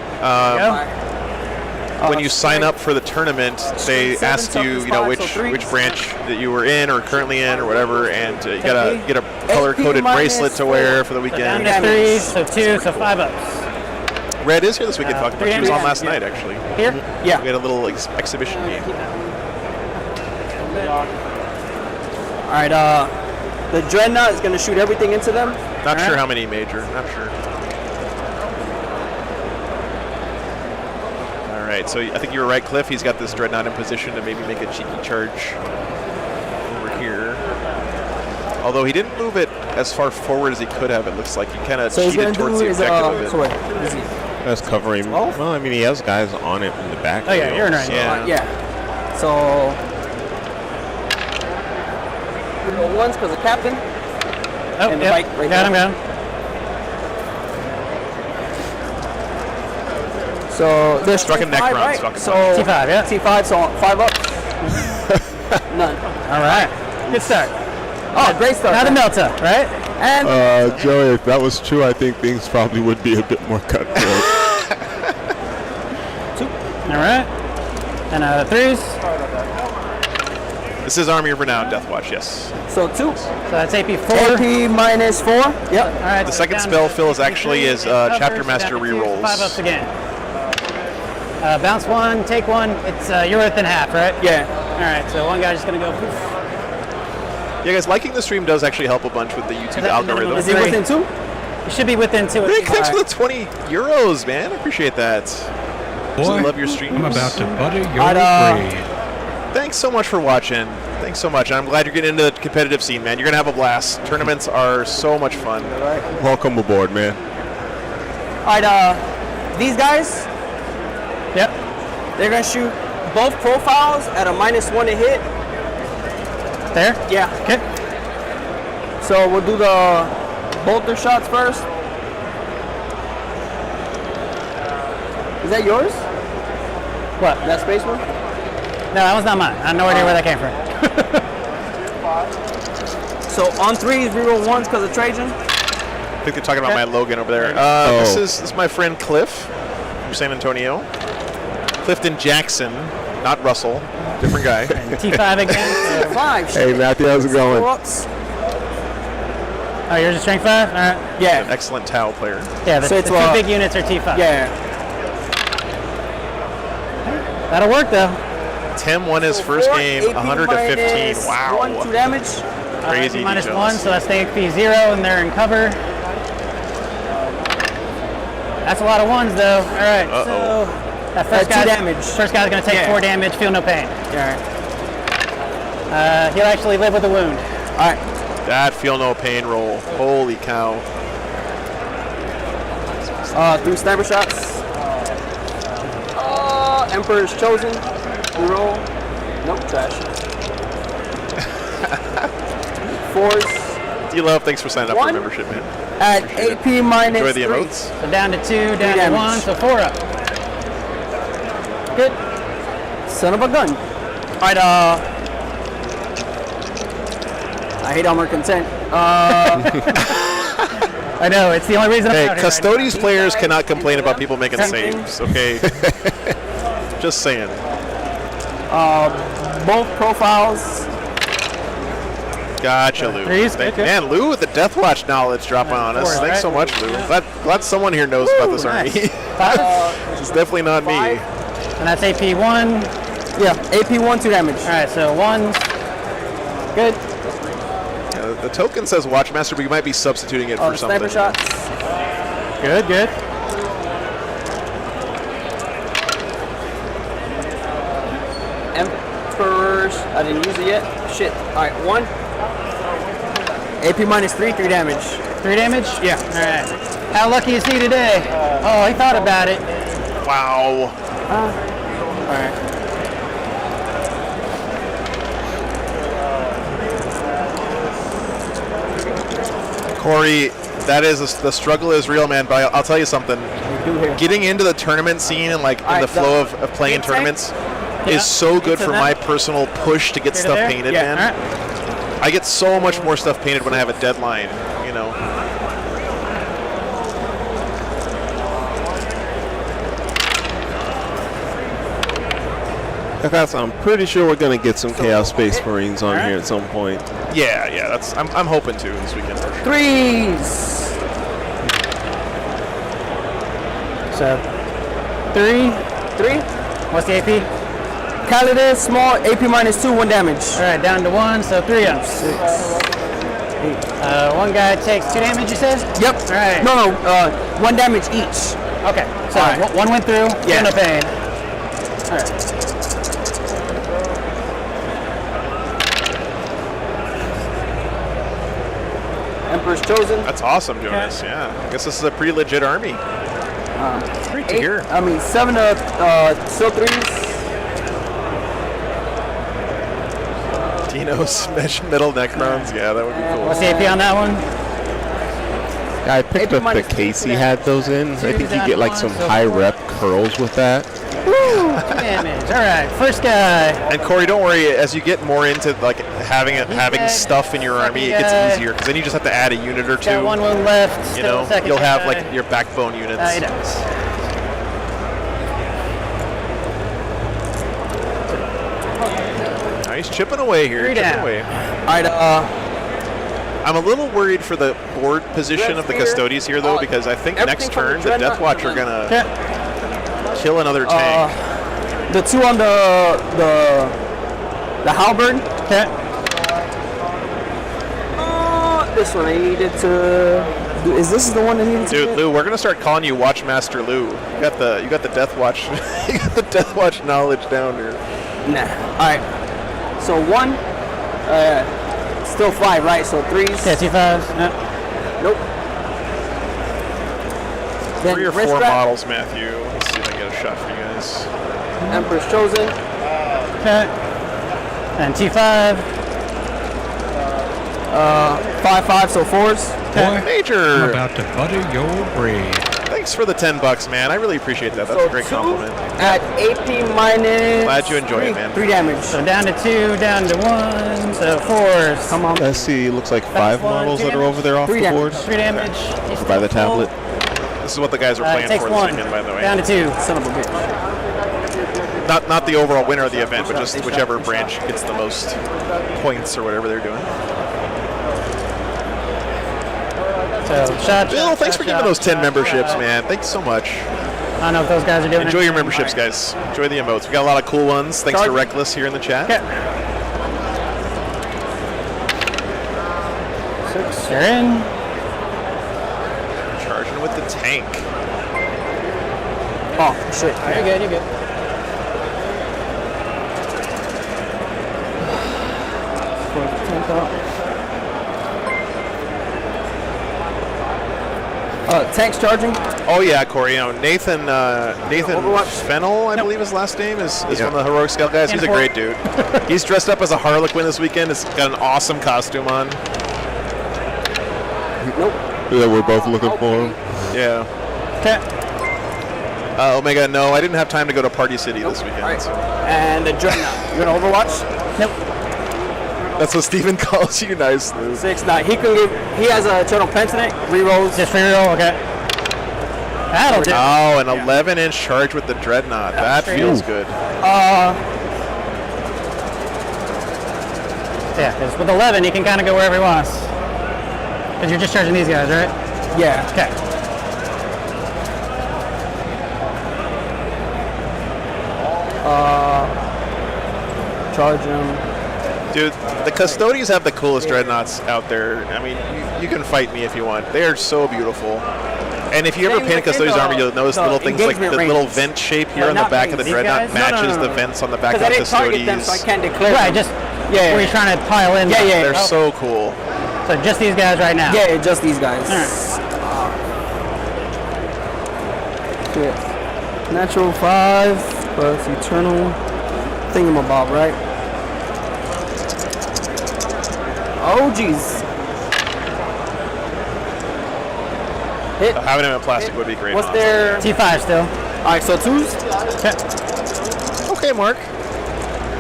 when you sign up for the tournament, they Strength ask 7, you, toughness you know, 5, so 3. which branch that you were in or currently in or whatever, and you gotta get a color-coded minus bracelet to 4. wear for the Down weekend. to 3, so 2, so 5 ups. Red is here this weekend, Falcon Punch. He was on last Yeah. night, actually. Here? Yeah. We had a little exhibition game. All right. The dreadnought is gonna shoot everything into them. Not sure how many major. Not sure. All right, so I think you were right, Cliff. He's got this dreadnought in position to maybe make a cheeky charge over here. Although he didn't move it as far forward as he could have, it looks like. He kind of So he's gonna cheated towards do the is objective so a bit. what is he? That's covering. 12? Well, I mean, he has guys on it in the back. Oh, yeah, you're in right. Yeah. Yeah. So Reroll ones because of captain. Oh, And the yep. bike right got him, there. got him. So there's Struck a neck five, round, right? struck a So T5, yeah. T5, so 5 up. None. All right. Good start. Oh, great start. Now the man. Melta, right? And Joey, if that was true, I think things probably would be a bit more cutthroat. All right. And threes. This is Army of Renown Deathwatch, yes. so 2. So that's AP4. AP minus 4. Yep. All right. The so second down spell to fill is actually his cover, Chapter so Master down to 2, rerolls. 5 ups again. Bounce 1, take 1. It's you're within half, right? Yeah. All right. So one guy's just gonna go. Poof. Yeah, guys, liking the stream does actually help a bunch with the YouTube that the minimum? algorithm. Is he Three. within 2? You should be within 2. Rick, thanks for the 20 euros, man. I appreciate that. Boy, love your streams. I'm about to butter your I'd, brain. Thanks so much for watching. Thanks so much. I'm glad you're getting into the competitive scene, man. You're going to have a blast. Tournaments are so much fun. Welcome aboard, man. All right. These guys, Yep. they're gonna shoot both profiles at a -1 to hit. There. Yeah. Okay. So we'll do the bolter shots first. Is that yours? What? That space one? No, that one's not mine. I have no idea where that came from. So on 3s, reroll 1s because of Trajan. I think they're talking about my Logan over there. This is my friend Cliff from San Antonio. Clifton Jackson, not Russell. Different guy. T5 again. 5. Hey, Matthew, how's it going? 4 ups. Oh, yours is strength 5? All right. An Yeah. excellent Tau player. Yeah, the, So the it's, 2 big units are T5. Yeah. That'll work, though. Tim won his first 4, game, AP 100 to 15. minus Wow. 1, 2 damage. Crazy Minus details. 1, so that's the AP 0, and they're in cover. That's a lot of 1s, though. All right. Uh-oh. So that first 2 guy's, damage. First guy's going to take Yeah. 4 damage, feel no pain. Yeah. He'll actually live with a wound. All right. That feel no pain roll. Holy cow. 3 sniper shots. Emperor's Chosen. Reroll. Nope, trash. 4s. D-Love, thanks for signing up for 1. membership, man. At Appreciate it. AP minus Enjoy the 3. emotes. So down to 2, down to damage. 1, so 4 up. Good. Son of a gun. Alright, I hate armor content. I know, it's the only reason Hey, I'm out here right Custodes players cannot complain about people making saves, okay? Just saying. Both profiles. Gotcha, Lou. Threes, okay. Man, Lou with the Deathwatch knowledge dropping on us. Fours, Thanks so right? much, Lou. Glad someone here knows about this army. nice. 5, It's definitely not me. and that's AP 1. Yeah, AP 1, 2 damage. All right, so 1s. Good. The token says Watchmaster, but you might be substituting it for something. Sniper shots. Good, good. Emperors. I didn't use it yet. Shit. Alright, 1. AP minus 3, 3 damage. 3 damage? Yeah. All right. How lucky is he today? Oh, he thought about it. Wow. Alright. Corey, that is the struggle is real, man. But I'll tell you something. Do here. Getting into the tournament scene and like in the Alright, flow of playing in game tank? tournaments Yeah. is so good So for that- my personal push to get Here to stuff there? painted, Yeah. man. All right. I get so much more stuff painted when I have a deadline, you know. I'm pretty sure we're going to get some Chaos Space Marines on here at some point. Yeah, that's I'm hoping to this weekend for sure. 3s. So 3. 3. What's the AP? Calidus, small, AP minus 2, 1 damage. All right, down to 1, so 3 ups. One guy takes 2 damage, you said? Yep. All right. No, 1 damage each. Okay, so All right. one went through, Yeah. no pain. All right. Emperor's Chosen. That's awesome, Jonas. Yeah, I guess this is a pretty legit army. Great to hear. 7 still 3s. Xenos metal Necrons. Yeah, that would be cool. What's the AP on that one? Yeah, I picked up the case he had those in. I think you get like some high rep curls with that. Woo! Damage. All right, first guy. And Corey, don't worry. As you get more into like having dead. stuff in your army, it gets easier because then you just have to add a unit or two. Got one wound left. You Still know, second you'll have guy. like your backbone units. He does. He's chipping away here. Three Chipping down. away. All right. I'm a little worried for the board position of the Custodes here, though, because I think next turn the Death Watch are gonna kill another tank. The two on the halberd. Okay. This one I needed to. Is this the one I needed to? Dude, Lou, we're gonna start calling you Watchmaster Lou. You got the Death Watch. You got the Death Watch knowledge down here. Nah. All right. So one. Still 5, right? So 3s. Yeah, T5s. No. Nope. Then 3 or 4 wrist wrap, models, Matthew. Let's see if I can get a shot for you guys. Emperor's Chosen. Okay. And T5. 5, so 4s. Boy, I'm Major, about to butter your bread. thanks for the $10, man. I really appreciate that. That's So a great 2 compliment. at AP minus. Glad you enjoy it, man. 3 damage. So down to 2, down to 1, so 4s. Come on. I see. Looks like 5 one, models that are damage. over there off 3 the damage. board 3 damage. He's by the still full. tablet. This is what the guys are playing Takes for this 1. weekend, by the way. Down to 2. Son of a bitch. Not the overall winner of the event, but just whichever branch gets the most points or whatever they're doing. So shot. Bill, thanks for giving those 10 memberships, man. Thanks so much. I don't know if those guys are doing Enjoy your anything. memberships, guys. Enjoy the emotes. We got a lot of cool ones. Thanks to Charge. Reckless here in the chat. Okay. 6. You're in. Charging with the tank. Oh, shit. You're good, you're good. Tank's charging. Oh yeah, Corey. You know, Nathan Overwatch. Fennel, I believe his last name is one of the Heroic Scout guys. He's a great dude. He's dressed up as a Harlequin this weekend. He's got an awesome costume on. Nope. That we're both looking for. Yeah. Okay. Omega, no, I didn't have time to go to Party City this weekend. All right. So. And the Dreadnought. You gonna Overwatch? Nope. That's what Steven calls you, nice. 6. Now he can give. He has a Eternal Penitent. Rerolls. Just free roll, okay. That'll do. Oh, an 11-inch charge with the Dreadnought. That feels good. Yeah, because with 11, he can kind of go wherever he wants. Because you're just charging these guys, right? Yeah. Okay. Charge him. Dude, the Custodians have the coolest Dreadnoughts out there. I mean, you can fight me if you want. They are so beautiful. And if you ever Same paint a with Custodian's the- army, you'll notice the little things like the engagement little ranges. vent shape here No, on the not back of the these Dreadnought guys? No, matches no. the vents on the back of Because I the didn't target them, Custodians. so I can't declare. Right, them. just Yeah. where you're trying to pile in. Yeah, yeah. They're so cool. So just these guys right now. Yeah, just these guys. All Yeah. Natural 5 plus Eternal Thingamabob, right? Oh, jeez. Hit. Having him in plastic would be great. What's their... T5 still. All right, so 2s. Okay. Okay, Mark.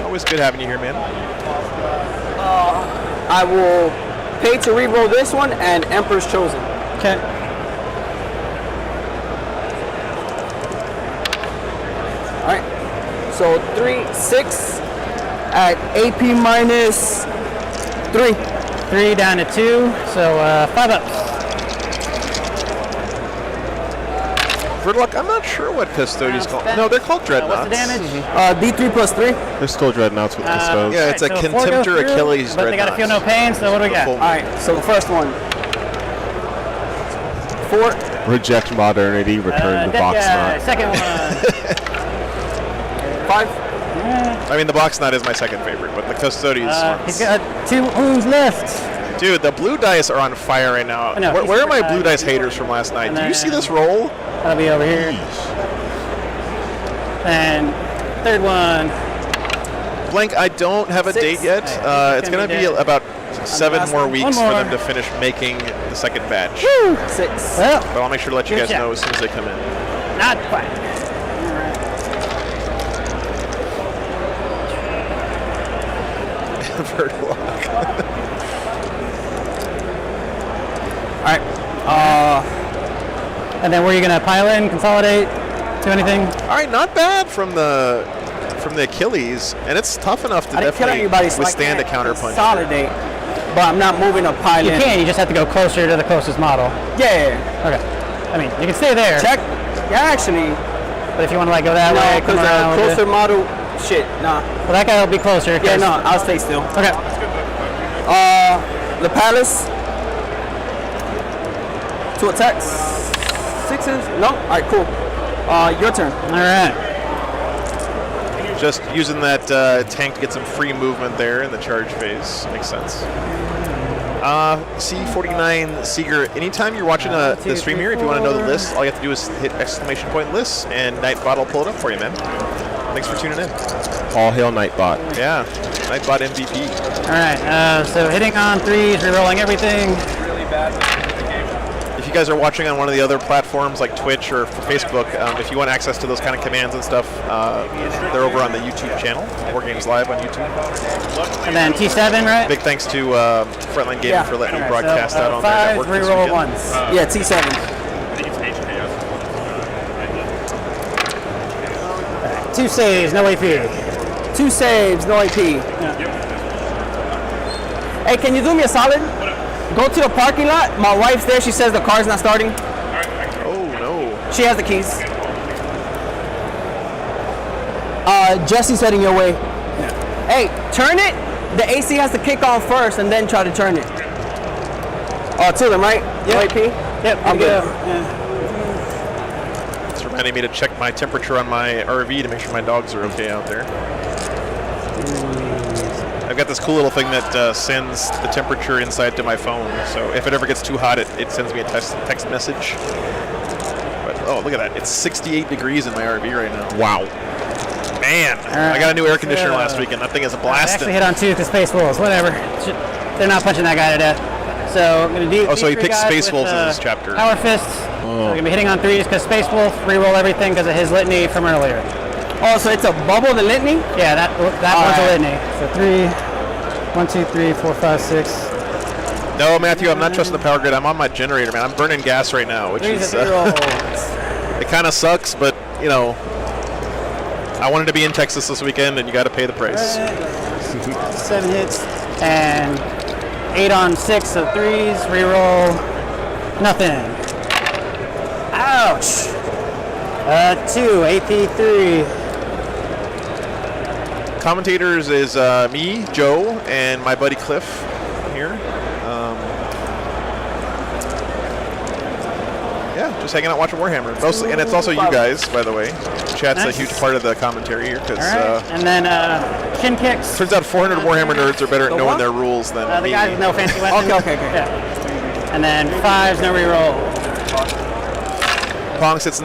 Always good having you here, man. I will pay to reroll this one and Emperor's Chosen. Okay. All right. So 3, 6 at AP minus 3. 3 down to 2, so 5 up. Verdluck, I'm not sure what Custodians call. No, they're called Dreadnoughts. What's the damage? D3 plus 3. They're still Dreadnoughts with Custodes. Yeah, it's a so 4 go Contemptor through, Achilles But they gotta feel no Dreadnought. pain, so what do we got? full- All right. So the first one. 4. Reject modernity, return the dead box guy. knot. Second one. 5. I mean, the box knot is my second favorite, but the Custodians He's ones. got 2 wounds left. Dude, the blue dice are on fire right now. I know, Where, he's where are my super blue high. dice haters from last night? And Do you see then- this roll? That'll be over here. And third one. Blank, I don't have a 6. date yet. It's going to be dead. about 7 last more one. weeks One for more. them to finish making the second batch. 6. Well, But I'll make sure to let you Good guys job. know as soon as they come in. not quite. Bird walk. All right. And then were you going to pilot and consolidate? Do anything? All right, not bad from the Achilles, and it's tough enough to I didn't kill definitely anybody, so withstand I a can't counterpunch. consolidate, but I'm not moving a pilot. You can. You just have to go closer to the closest model. Yeah. Okay. I mean, you can stay there. Check. Yeah, actually. But if you want to like go that No, way, because come around. closer model. Shit. Nah. Well, that guy will be closer. Yeah, 'cause- no. I'll stay still. Okay. The palace. 2 attacks. 6s. No. All right. Cool. Your turn. All right. Just using that tank to get some free movement there in the charge phase. Makes sense. C49 Seeger, anytime you're watching the stream here, if you want to know the list, all you have to do is hit ! list, and Nightbot will pull it up for you, man. Thanks for tuning in. All hail Nightbot. Yeah, Nightbot MVP. All right. So hitting on 3s, rerolling everything. If you guys are watching on one of the other platforms like Twitch or Facebook, if you want access to those kind of commands and stuff, they're over on the YouTube channel, War Games Live on YouTube. And then T7, right? Big thanks to Frontline Gaming Yeah. for letting me All right, broadcast so, out on their 5s, network this reroll weekend. 1s. Yeah. T7. 2 saves, no AP. 2 saves. No AP. Hey, can you do me a solid? Go to the parking lot. My wife's there. She says the car's not starting. Oh no. She has the keys. Jesse's heading your way. Hey, turn it. The AC has to kick on first and then try to turn it. Oh, 2 of them, right? No AP? Yep, I'm good. good. It's reminding me to check my temperature on my RV to make sure my dogs are okay out there. I've got this cool little thing that sends the temperature inside to my phone, so if it ever gets too hot, it sends me a text message. But, oh, look at that. It's 68 degrees in my RV right now. Wow. Man, I got a new air conditioner last weekend. That thing is a I blast. actually hit on 2 because Space Wolves, whatever. They're not punching that guy to death. So I'm going to do. Oh, so he these 3 picked guys Space with, Wolves in this chapter. Power Fists. So we're going to be hitting on 3s because Space Wolf, reroll everything because of his litany from earlier. Oh, so it's a bubble, the litany? Yeah, that one's a right. litany. So 3, 1, 2, 3, 4, 5, 6. No, Matthew, I'm not trusting the power grid. I'm on my generator, man. I'm burning gas right now, which 3s is and rerolls. it kind of sucks, but you know, I wanted to be in Texas this weekend, and you got to pay the price. 7 hits and 8 on 6 of 3s. Reroll. Nothing. Ouch. 2 AP 3. Commentators is me, Joe, and my buddy Cliff here. Yeah, just hanging out watching Warhammer. Mostly, and it's also you guys, by the way. Chat's Nice. a huge part of the commentary here because All right. And then shin kicks. turns out 400 Warhammer nerds are better at knowing what? their rules than The me. guys with no fancy weapons. Okay. Yeah. And then 5s, no reroll. Ponks, it's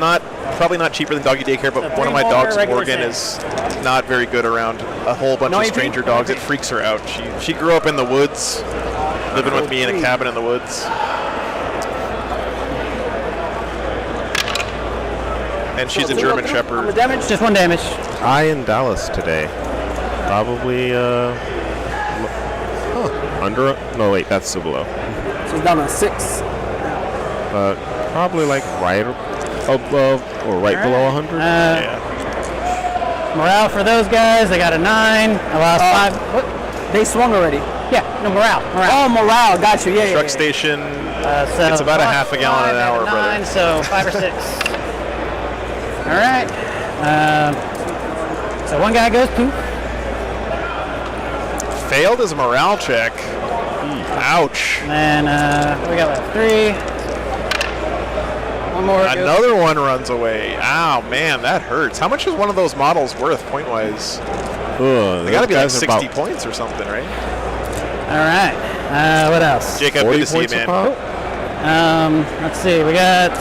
probably not cheaper than doggy daycare, but So one of my 3 dogs, regular Morgan, six. is not very good around a whole bunch No of AP? stranger dogs. It freaks her out. She grew up in the woods, living with me in a cabin in the woods. And she's a German I'm a Shepherd. damage. Just 1 damage. I in Dallas today. Probably under. No, wait, that's Cibolo. She's down to 6. Probably like right above or right below 100. Yeah. Morale for those guys. They got a 9. I lost 5. What? They swung already. Yeah, no morale. Oh, morale. Got you. Yeah. Truck station. So It's about a lost half a gallon 5, an hour, I got a 9, brother. So 5 or 6. All right. So 1 guy goes poof. Failed his morale check. Ouch. And then we got left 3. 1 more. goes- Another one runs away. Ow, man, that hurts. How much is one of those models worth point-wise? They got to be like 60 points or something, right? All right. What else? Jacob, good to see you, man. Let's see. We got.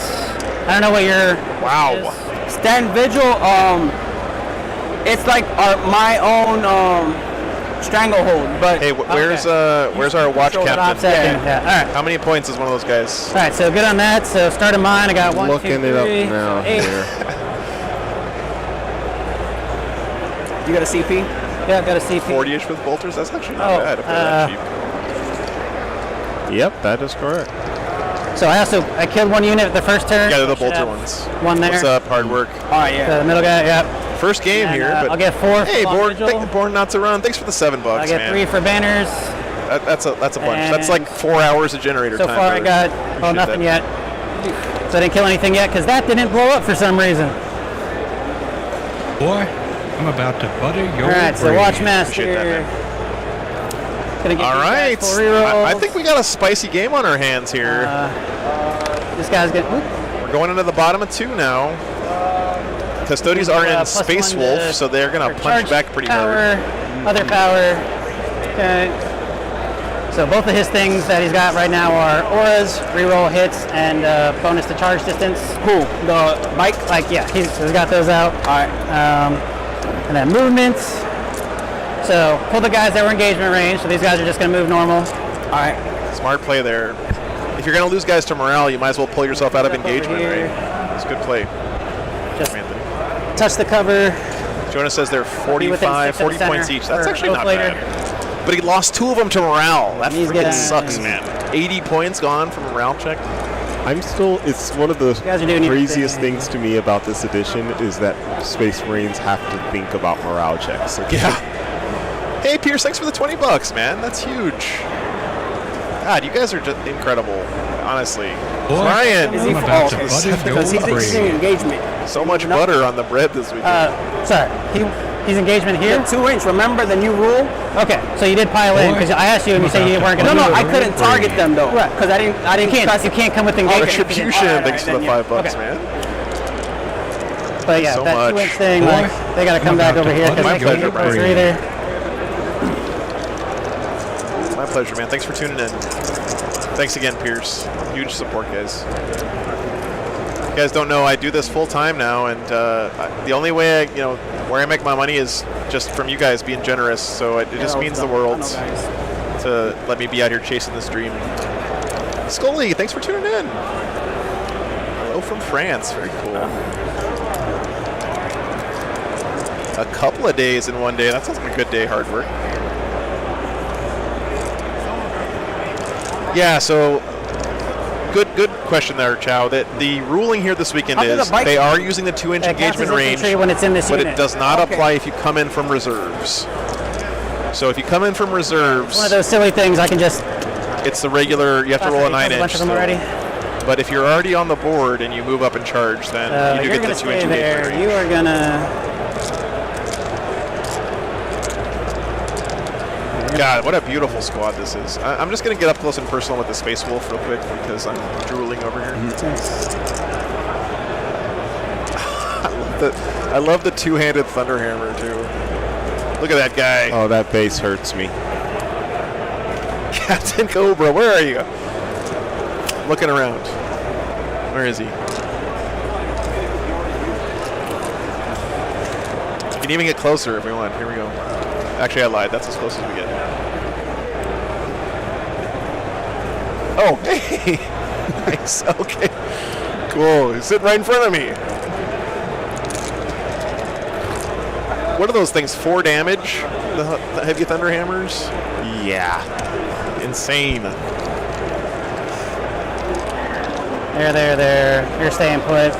I don't know what your. Wow. is. Stand vigil. It's like my own stranglehold, but Hey, where's our watch Top captain? second. Yeah. All right. How many points is one of those guys? All right. So good on that. So starting mine, I got 1, 2, Looking 3, it up now 8. here. you got a CP? Yeah, got a CP. 40-ish with bolters? That's actually not Oh, bad if they're that cheap. Yep, that is correct. So I killed one unit the first turn. Yeah, they're the Should bolter have ones. One there. What's up? Hard work. All right, yeah. The middle guy. Yep. First game And, here, but I'll get 4. hey, for Born, Vigil. Born Not to Run. Thanks for the $7, I get man. 3 for banners. That's a bunch. That's like And 4 hours of generator So time. far I brother. got Appreciate nothing that. yet. So I didn't kill anything yet because that didn't blow up for some reason. Boy, I'm about to butter your All right, so brain. Watchmaster. Appreciate that, Gonna get All these guys right. full rerolls. I think we got a spicy game on our hands here. This guy's getting. We're going into the bottom of 2 now. Custodians are in plus Space 1 Wolf, to- so they're going or to punch charge back pretty power, hard. Other power. Okay. So both of his things that he's got right now are auras, reroll hits, and bonus to charge distance. Who? The bike? Like, yeah, he's got those out. All right. And then movement. So pull the guys that were engagement range. So these guys are just going to move normal. All right. Smart play there. If you're going to lose guys to morale, you might as well pull yourself out of Step over engagement, here. right? It's a good play. Just Anthony. touch the cover. Jonas says they're Be within 45, 6 of 40 the points center each. That's for actually not Oath later. bad. But he lost 2 of them to morale. That He's freaking getting- sucks, man. 80 points gone from morale check. It's one of the guys are doing your craziest thing. things to me about this edition is that Space Marines have to think about morale checks. Like, Yeah. Hey, Pierce, thanks for the $20, man. That's huge. God, you guys are just incredible, honestly. Boy, Brian, Is he I'm for about all? to butter Because he's your using brain. engagement. so much butter on the bread this weekend. Sorry, he's engagement here. 2 inch. Remember the new rule? Okay, so you did pile in Boy, because I asked you and you said you weren't going No, to. no, I couldn't target them though. Right. Because I didn't. You can't come with engagement. if you didn't- Retribution, thanks for then the yeah. $5, Okay. man. But yeah, so that much. 2-inch thing, Boy, like they got to come I'm back about over to here butter because your they can't brain. closer either. My pleasure, man. Thanks for tuning in. Thanks again, Pierce. Huge support, guys. You guys don't know I do this full time now, and the only way where I make my money is just from you guys being generous. So it just means the world to let me be out here chasing this dream. Scully, thanks for tuning in. Hello from France. Very cool. A couple of days in one day. That sounds like a good day, hard work. Yeah, so good question there, Chow. That the ruling here this weekend How did is the bike- they are using the 2-inch It counts engagement as range, infantry when it's in this but unit. it does not Okay. apply if you come in from reserves. So if you come in from reserves, One of those silly things I can just. it's the regular. You have to roll a a 9-inch. bunch of them so- already. But if you're already on the board and you move up and charge, then you do You're get the gonna 2-inch stay there. engagement You range. are gonna. God, what a beautiful squad this is. I'm just going to get up close and personal with the Space Wolf real quick because I'm drooling over here. I love the two-handed Thunderhammer, too. Look at that guy. Oh, that base hurts me. Captain Cobra, where are you? Looking around. Where is he? You can even get closer if we want. Here we go. Actually, I lied. That's as close as we get. Oh, hey! Nice. Okay. Cool. He's sitting right in front of me. What are those things? 4 damage? The heavy Thunderhammers? Yeah. Insane. There. You're staying put.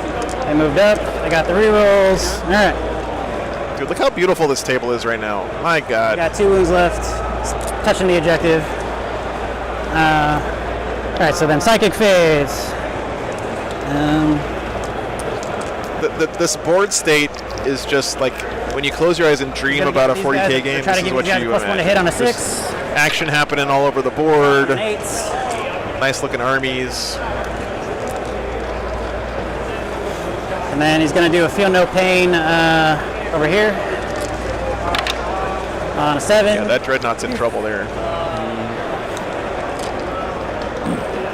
They moved up. They got the rerolls. All right. Dude, look how beautiful this table is right now. My God. Got 2 wounds left. Touching the objective. All right, so then Psychic Phase. This board state is just like when you close your eyes and dream Gotta about a give 40k these guys- game. try This to is give what these guys you a +1 to imagine. hit on a There's 6. action happening all over the board. 8. Nice looking armies. And then he's going to do a Feel No Pain over here. On a 7. Yeah, that Dreadnought's in trouble there.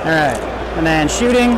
All right. And then shooting.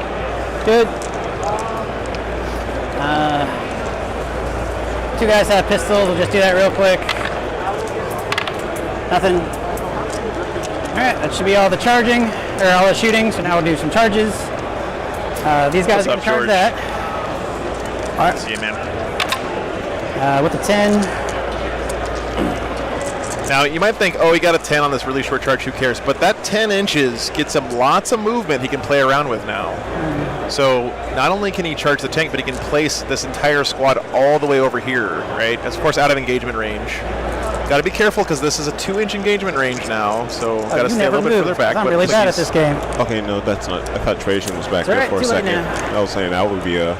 Good. Two guys have pistols. We'll just do that real quick. Nothing. All right, that should be all the charging, or all the shooting. So now we'll do some charges. These guys What's can up, charge George? that. All right. See you, man. With the 10. Now, you might think, oh, he got a 10 on this really short charge, who cares? But that 10 inches gets him lots of movement he can play around with now. So not only can he charge the tank, but he can place this entire squad all the way over here, right? That's, of course, out of engagement range. Got to be careful because this is a 2-inch engagement range now, so got to stay a little bit further back. I'm but really look, bad at this game. Okay, no, that's not. I thought Trajan was back It's all there right, for a too late second. now. I was saying that would be a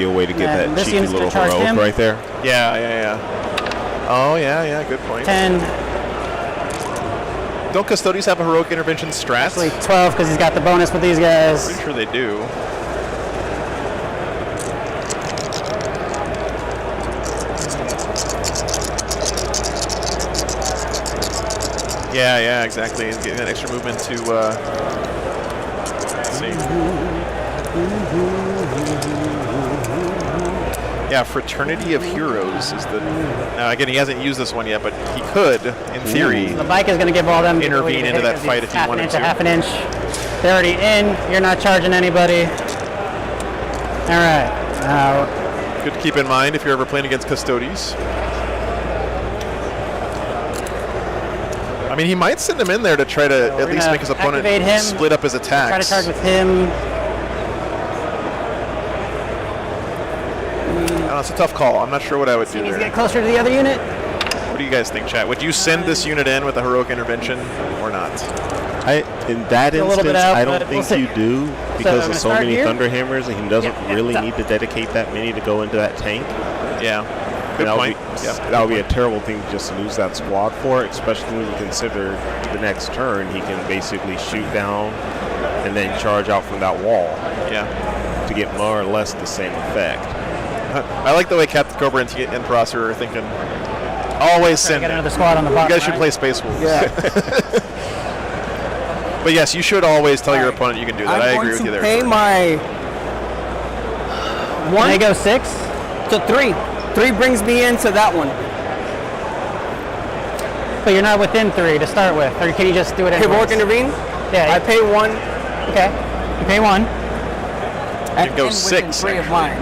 way to get Yeah, that this cheeky unit's gonna little charge heroic him. right there. Yeah. Oh, yeah, good point. 10, Don't Custodies have a heroic intervention strat? actually 12 because he's got the bonus with these guys. Pretty sure they do. Yeah, exactly. He's getting that extra movement to, let's see. Yeah, Fraternity of Heroes is the, now again, he hasn't used this one yet, but he could, in theory. The bike is going to give all them Intervene into that fight if he wanted to. Half an inch. They're already in. You're not charging anybody. All right. Good to keep in mind if you're ever playing against Custodies. I mean, he might send him in there to try to at least make his opponent split up his attacks. Try to charge with him. I don't know, it's a tough call. I'm not sure what I would do He needs to there. get closer to the other unit. What do you guys think, chat? Would you send this unit in with a heroic intervention or not? In that A little bit instance, out, I but don't we'll think you see. do I'm because gonna of so start many here. Thunderhammers, and he doesn't really stop. need to dedicate that many to go into that tank. Yeah, good That point. That would be a terrible thing to just lose that squad for, especially when you consider the next turn he can basically shoot down and then charge out from that wall Yeah. to get more or less the same effect. I like the way Captain Cobra and Prosser are thinking. Always send Get it. another squad on the bottom. You guys should right? play Space Wolves. Yeah. But yes, you should always tell your opponent you can do that. I agree with you there. I'm going to pay George. my Can they go 6? to 3. 3 brings me into that one. But you're not within 3 to start with. Or can you just do it Heroic anyways? intervene. Yeah. I pay 1. Okay. You pay 1. I can go within 6, 3 of mine.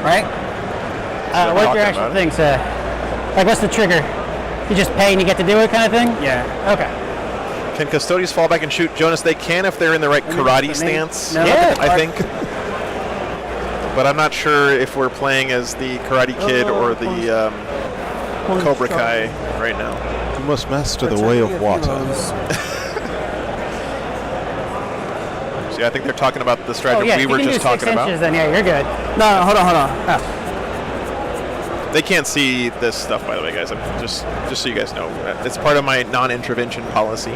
Right? What's your talking actual about thing say? Like, what's the trigger? You just pay and you get to do it kind of thing? Yeah. Okay. Can Custodies fall back and shoot? Jonas, they can if they're in the right karate stance, No. Yeah. I think. But I'm not sure if we're playing as the Karate Kid or the Cobra Kai right now. You must master the way of water. See, I think they're talking about the Oh, stratagem yeah. we if were you can just do 6 talking about. inches, then yeah, you're good. No, hold on. They can't see this stuff, by the way, guys. Just so you guys know, it's part of my non-intervention policy.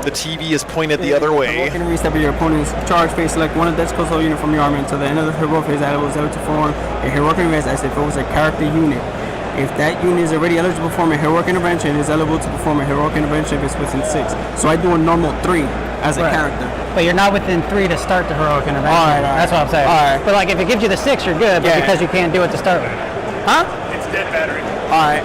The TV is pointed the other way. Heroic intervene step of your opponent's charge phase. Select one of the disposal unit from your army until the end of the heroic phase. That was able to form a heroic intervention as if it was a character unit. If that unit is already eligible to perform a heroic intervention, it is eligible to perform a heroic intervention if it's within 6. So I do a normal 3 as a Right. character. But you're not within 3 to start the heroic intervention. All right. That's what I'm saying. All right. But like, if it gives you the 6, you're good. But Yeah. because you can't do it to start with. Huh? It's dead battery. All right.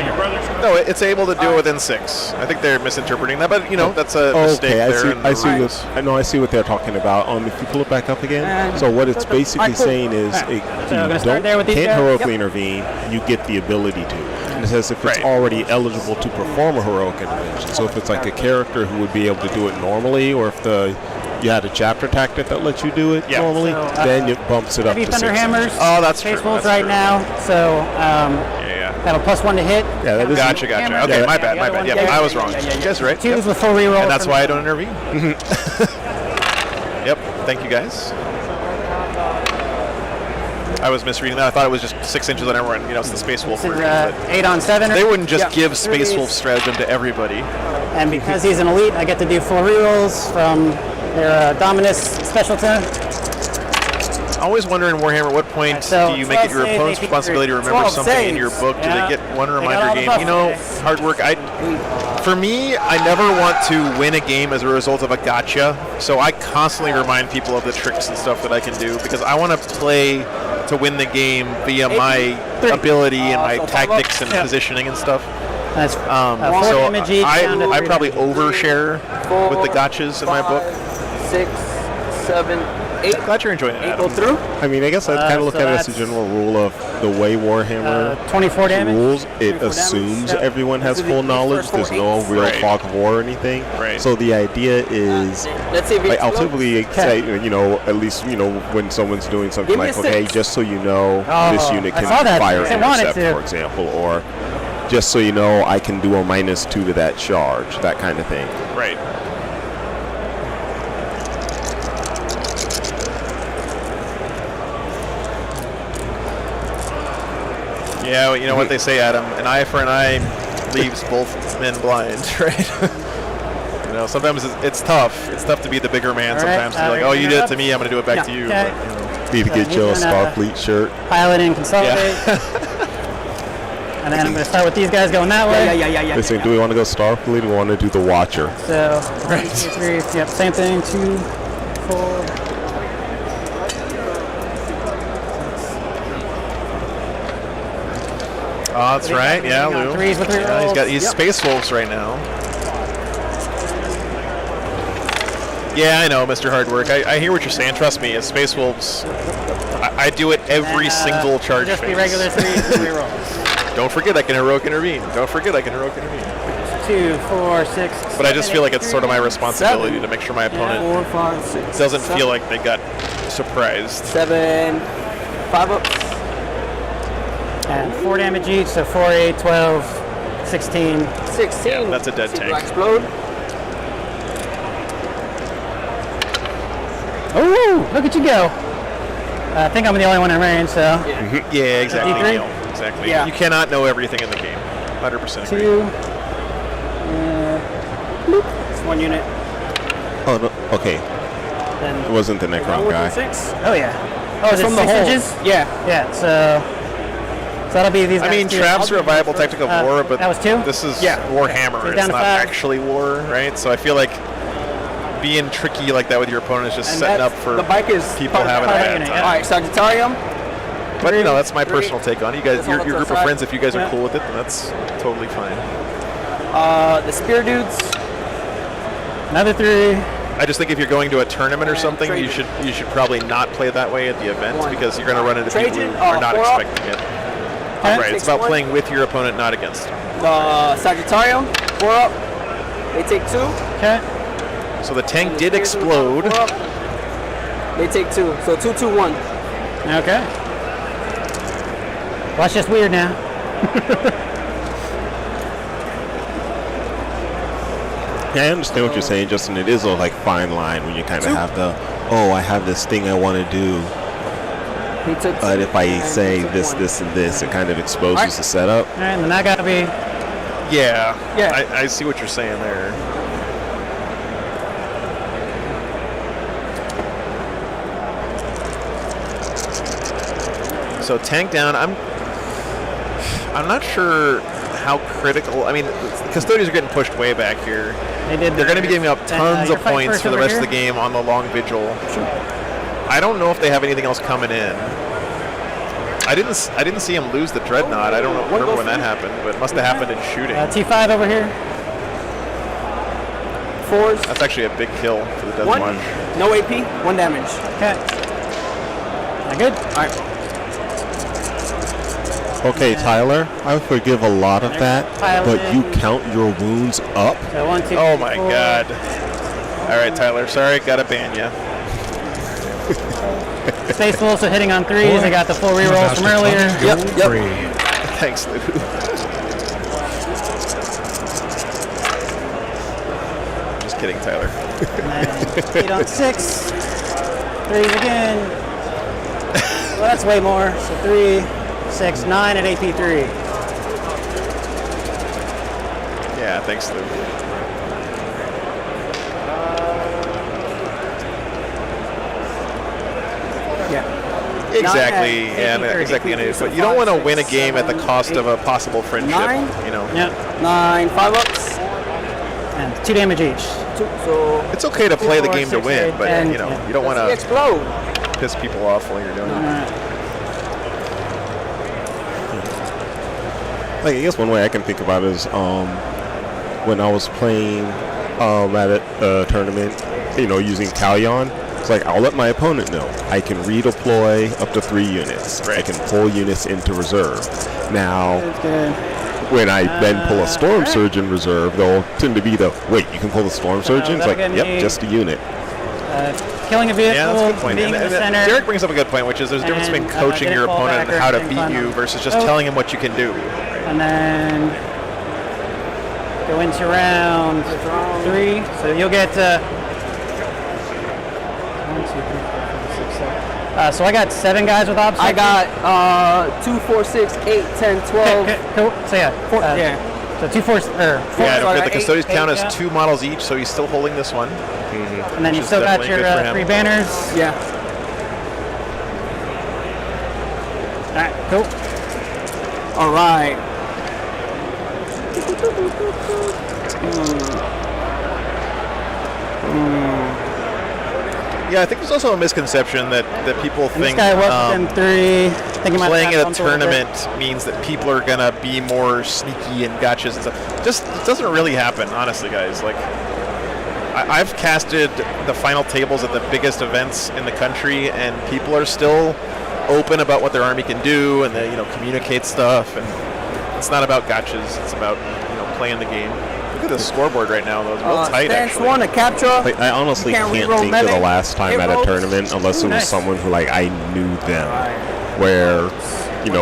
Your brother's. No, it's able to do it within 6. I think they're misinterpreting that, but that's a mistake Okay, there. in the rules. I see what they're talking about. If you pull it back up again, And so what it's basically cool. saying is, Alright. if So we're you gonna start there with these can't guys? heroically intervene, you get the ability to. And it says if it's Right. already eligible to perform a heroic intervention. So if it's like a character who would be able to do it normally, or if you had a chapter tactic that lets you do it Yeah. normally, So, then it bumps it up Heavy to 6 Thunderhammers. inches. Oh, that's true. Space Wolves That's right true. now. So Yeah. have a +1 to hit. Yeah, that is Gotcha. Hammer. Okay, Yeah, my the bad. other one. Yeah, Yeah, I was wrong. You guys are right. 2s Yep. with full reroll. And that's from- why I don't intervene. Yep. Thank you, guys. I was misreading that. I thought it was just 6 inches on everyone. It's the Space Wolf This is version. but 8 on 7. they wouldn't just Yeah. give Space Threes. Wolf stratagem to everybody. And because he's an elite, I get to do full rerolls from their Dominus special turn. Always wonder in Warhammer, what point Alright, so do you make it 12 your saves, opponent's 83. responsibility to remember 12 something in saves. your book? Do Yeah. they get one They got reminder all the game? buffs You know, today. hard work. I For me, I never want to win a game as a result of a gotcha, so I constantly remind people of the tricks and stuff that I can do because I want to play to win the game via my ability and my tactics and positioning and stuff. That's So 4 damage each. down to I 3 probably damage. overshare with the gotchas in my book. 6, 7, 8. Glad you're enjoying it, 8 go Adam. through. I mean, I guess I kind of look so at it as a that's, general rule of the way Warhammer 24 damage. rules. It 24 assumes damage. everyone has These are full the knowledge. first There's four no eights. real Right. fog of war or anything. Right. So the idea is, Let's see if like, I'll typically say, you know, at least, you know, when someone's doing something Give me like, a okay, 6. just so you know, this unit I can saw that. fire I wanted intercept, to. for example, or just so you know, I can do a -2 to that charge, that kind of thing. Right. Yeah, well, you know what they say, Adam. An eye for an eye leaves both men blind, right? You know, sometimes it's tough. It's tough to be the bigger man. All right, Sometimes to be like, oh, you did it to me, I'm going to do it back to you. Okay. But, you know. Need to get he's you a gonna- Starfleet shirt. Pilot and consolidate. And then I'm going to start with these guys going that way. Yeah. Listen, do we want to go Starfleet or we want to do the Watcher? So, 1, 2, 3. Yep, same thing. 2, 4. Oh, that's right. Yeah, Lou. Threes with rerolls. He's Space Wolves right now. Yeah, I know, Mr. Hard Work. I hear what you're saying. Trust me, as Space Wolves, I do it every single charge Just phase. be regular 3s with rerolls. Don't forget I can heroic intervene. Don't forget I can heroic intervene. 2, 4, 6. But I just feel like it's sort of my 7, responsibility to make sure my opponent 4, 5, 6. doesn't feel like they got surprised. 7, 5 up. And 4 damage each, so 4, 8, 12, 16. 16. Yeah, that's a dead See, tank. do I explode? Oh, look at you go. I think I'm the only one in range, so. Yeah, exactly. D3? Neil. Exactly. Yeah. You cannot know everything in the game. 100% agree. 2. It's 1 unit. Oh, no, okay. Then, It wasn't the Necron guy. 6. oh, yeah. Oh, is it From the 6 hole. inches? Yeah. Yeah, so that'll be these I guys mean, too. traps are a viable tactic of war, but that was 2? this is Yeah. Warhammer. So It's down to not 5. actually war, right? So I feel like being tricky like that with your opponent is just And setting up that's- for the bike is people part of having a the bad unit, time. yeah. All right, Sagittarium. But you know, that's my 3. personal take on it. You guys, This your one group up to of the friends, side. if you guys are Yeah. cool with it, then that's totally fine. The Spear Dudes. Another 3. I just think if you're going to a tournament or And something, you Trajan. should probably not play that way at the event 1. because you're going to run into people Trajan, who are not 4 up. expecting it. Okay. Right, it's about 6-1. playing with your opponent, not against them. The Sagittarium. 4 up. They take 2. Okay. So the tank And the did Spear Dudes explode. 4 up. They take 2. So 2, 2, 1. Okay. Well, that's just weird now. Yeah, I understand what you're saying, Justin. It is a like fine line when you kind of have the, oh, I have this thing I want to do, He took 2. but if I and say he took this, 1. this, and this, it kind of exposes Alright. the setup. All right, and then that got to be. Yeah, Yeah. I see what you're saying there. So tank down. I'm not sure how critical. I mean, custodians are getting pushed way back here. They did. They're going to be giving up tons your of fight points first for the over rest of here. the game on the long vigil. I don't know if they have anything else coming in. I didn't see him lose the dreadnought. I don't remember when that happened, but it must have happened in shooting. T5 over here. 4s. That's actually a big kill for the Death 1. March. No AP. 1 damage. Okay. That good? All right. Okay, Tyler, I forgive a lot of that, but you count your wounds up. So 1, 2, Oh 3, my 4. god. All right, Tyler. Sorry, gotta ban you. Space Wolves are hitting on 3s. They got the full rerolls from earlier. Yep. Thanks, Lou. Just kidding, Tyler. And then 8 on 6. 3s again. Well, that's way more. So 3, 6, 9 at AP3. Yeah, thanks, Lou. Exactly, yeah, exactly. But you don't want to win a game at the cost of a possible friendship. 9? You know. Yeah. 9, 5 ups. And 2 damage each. So It's okay to play the game to 6, win, 8, but 10, you know yeah. you don't want to explode. piss people off while you're doing it. Like, I guess one way I can think about it is when I was playing at a tournament, you know, using Talion. It's like, I'll let my opponent know I can redeploy up to 3 units. I can pull units into reserve. Now, when I then pull a Storm Surge in reserve, they'll tend to be the, wait, you can pull the Storm Surge in? It's like, yep, just a unit. Killing a vehicle, Yeah, that's a good point. being in the center. Derek brings up a good point, which is there's a difference between And, coaching your didn't fall opponent back and how to or beat you versus just telling him what you can do. And then go into round 3. So you'll get 1, 2, 3, 4, 5, 6, 7. So I got 7 guys with obstacles. I got 2, 4, 6, 8, 10, 12. Okay, cool. So yeah, 4, yeah. So 2, 4, or 4. Yeah, don't so I forget got the custodians 8, count as yeah. 2 models each, so he's still holding this one. And then you which is still got definitely your good for him. 3 banners. Yeah. All right, cool. All right. Yeah, I think there's also a misconception that people And this think guy was in 3. I think he might playing have at a bumped little bit. tournament means that people are gonna be more sneaky and gotchas and stuff. Just it doesn't really happen, honestly, guys. Like, I've casted the final tables at the biggest events in the country, and people are still open about what their army can do, and they communicate stuff. And it's not about gotchas; it's about playing the game. Look at the scoreboard right now; though. It's real tight, Stance actually. 1, a capture. Like, I honestly You can't can't reroll think of the melee. last time Hit at a rolls. tournament unless it was Nice. someone who, like, I knew them. Where,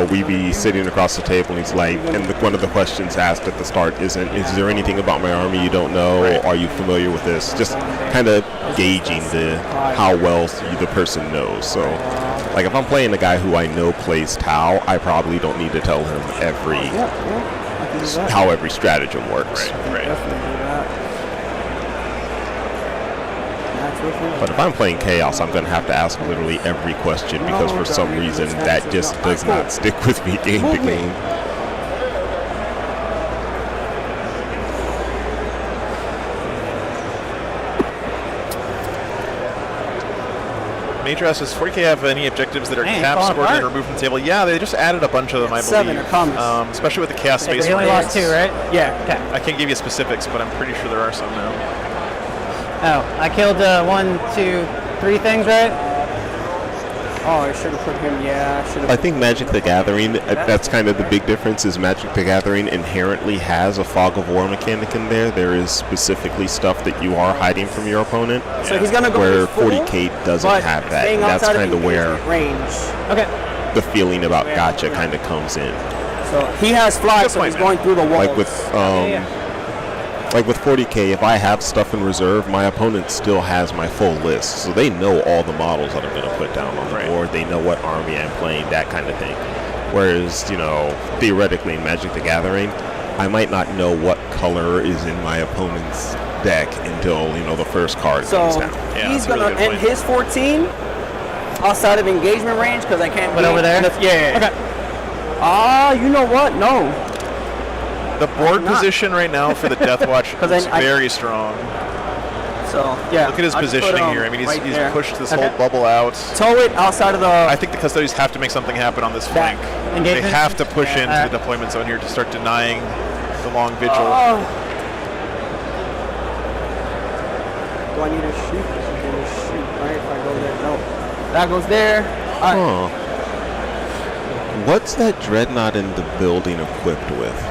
we be sitting across the table and he's like, and one of the questions asked at the start is there anything about my army you don't know? Or are you familiar with this? Just kind of gauging how well the person knows. So, like, if I'm playing a guy who I know plays Tau, I probably don't need to tell him how every stratagem works. Right. But if I'm playing Chaos, I'm going to have to ask literally every question because for some reason that just does not stick with me game to game. Major asks, does 40K have any objectives that are Man, cap falling scored and apart. removed from the table? Yeah, they just added a bunch of them, I believe. 7 are coming. Especially with the Chaos Hey, Space he only Marines. lost 2, right? Yeah. Okay. I can't give you specifics, but I'm pretty sure there are some now. Oh, I killed 1, 2, 3 things, right? Oh, I should have put him. Yeah, I should have. I think Magic the Gathering, that's kind of the big difference, is Magic the Gathering inherently has a Fog of War mechanic in there. There is specifically stuff that you are hiding from your opponent. So he's gonna go where with full, 40K doesn't but have that. staying And that's outside of kind of where range. Okay. the feeling about gotcha kind of comes in. So he has fly, Good so point, he's man. going through the walls. Like with 40K, if I have stuff in reserve, my opponent still has my full list. So they know all the models that I'm going to put down on the board. They know what army I'm playing, that kind of thing. Whereas, theoretically in Magic the Gathering, I might not know what color is in my opponent's deck until, the first card comes So down. Yeah, he's that's a gonna really good end point. his 14 outside of engagement range because I can't. But over there? Yeah. Okay. You know what? No. The board not. position right now for the Death Watch is very strong. So yeah. Look at his I'll just positioning put, here. I mean, right he's there. pushed this whole bubble out. Tow it outside of the. I think the custodians have to make something happen on this flank. They Engagement? have to push Yeah. into the deployment zone here to start denying the long vigil. Do I need to shoot? I need to shoot, right? If I go there, no. That goes there. All right. Huh. What's that dreadnought in the building equipped with?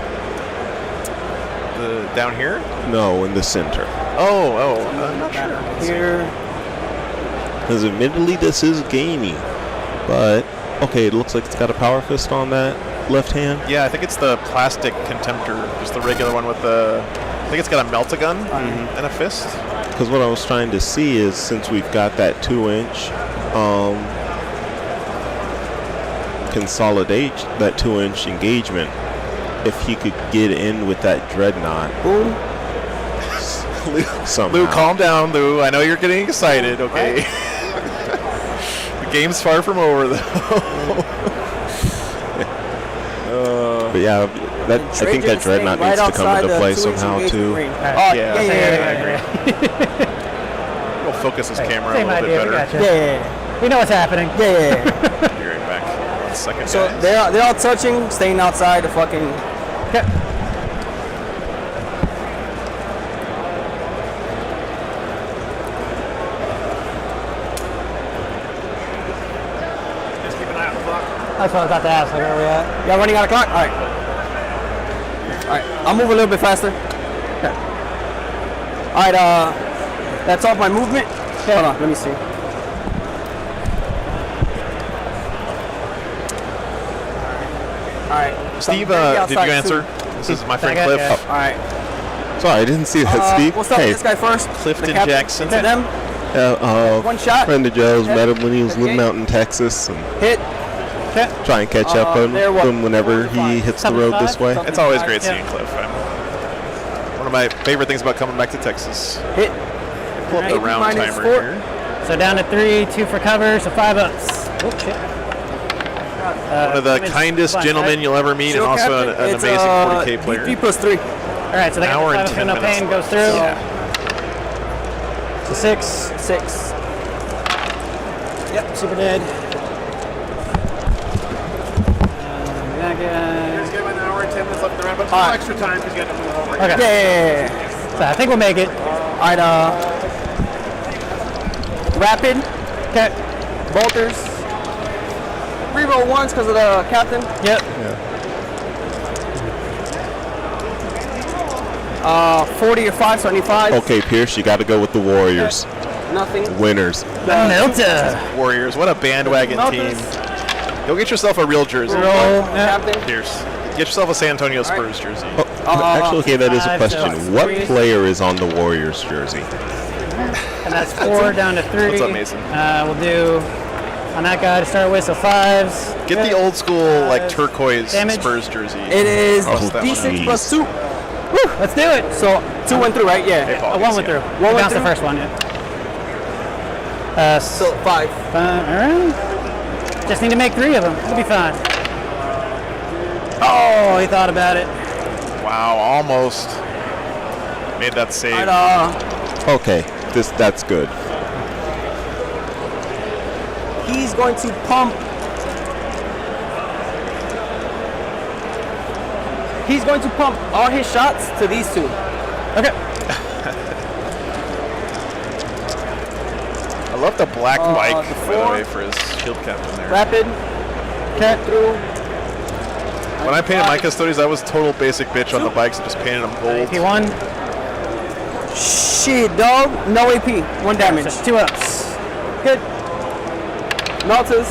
Down here? No, in the center. I'm not sure. Here. Because admittedly, this is gamey. But, okay, it looks like it's got a power fist on that left hand. Yeah, I think it's the plastic contemptor, just the regular one with the. I think it's got a melt-a-gun and a fist. Because what I was trying to see is, since we've got that 2-inch consolidate, that 2-inch engagement, if he could get in with that dreadnought. Boom. Somehow. Lou, calm down, Lou. I know you're getting excited, okay? Game's far from over, though. But yeah, I think that dreadnought needs to come into play somehow too. Yeah. We'll focus his camera Same a little idea. bit We better. gotcha. We know what's happening. Be right back. 1 second, So guys. they're all touching, staying outside the fucking. Okay. Just keep an eye on the clock. That's what I was about to ask. Like, where are we at? Y'all running out of clock? All right. All right. I'll move a little bit faster. Okay. All right. That's off my movement. Hold on. Let me see. All right. Steve, So I'm did outside you answer? soon. This is my friend Second, Cliff. yeah. All right. Sorry, I didn't see that, Steve. We'll start Hey, with this guy first. Clifton The captain. Jackson. To them. One shot. friend of Joe's, met him when he was living Okay. out in Texas, and Hit. try and catch up on they're what, him whenever he hits the road this way. It's always great Yeah. seeing Cliff. One of my favorite things about coming back to Texas. Hit. Pull up the Right, round minus timer 4. here. So down to 3, 2 for cover, so 5 ups. Oh, shit. One of the kindest gentlemen you'll ever meet, and Shield also captain, an it's, amazing 40K DP player. plus 3. All right, so they got Hour the and 5 10 no minutes pain left. goes through. Yeah. So 6. 6. Yep, super dead. That You guy. guys got an hour and 10 minutes left in the round, but no Alright. extra time because you got to move over. Okay. Yeah. So I think we'll make it. All right. Rapid. Okay. Bolters. Reroll ones because of the captain. Yep. 40 or 5, 75. Okay, Pierce, you got to go with the Warriors. Nothing. Winners. Melta. Warriors, what a bandwagon team. Go get yourself a real jersey. Roll. Captain. Pierce. Get yourself a San Antonio Spurs jersey. Actually, okay, that is a 5, so question. What 3. player is on the Warriors jersey? And that's 4 down to 3. What's up, Mason? We'll do on that guy to start with, so 5s. Get the old school, like, turquoise Damage. Spurs jersey. It is Oh, D6 jeez. plus 2. Let's do it. So 2 went through, right? Yeah. Paul, 1 went yeah. through. One went Bounced the through? first one, yeah. So 5. All right. Just need to make 3 of them. It'll be fine. Oh, he thought about it. Wow, almost made that save. Right, Okay, that's good. he's going to pump. He's going to pump all his shots to these 2. Okay. I love the black bike, the by the 4. way, for his shield captain there. Rapid. Cat through. When I painted my custodians, I was total basic bitch on the bikes and just painted them gold. AP1. Shit, dog. No AP. 1 damage. So 2 ups. Good. Maltas.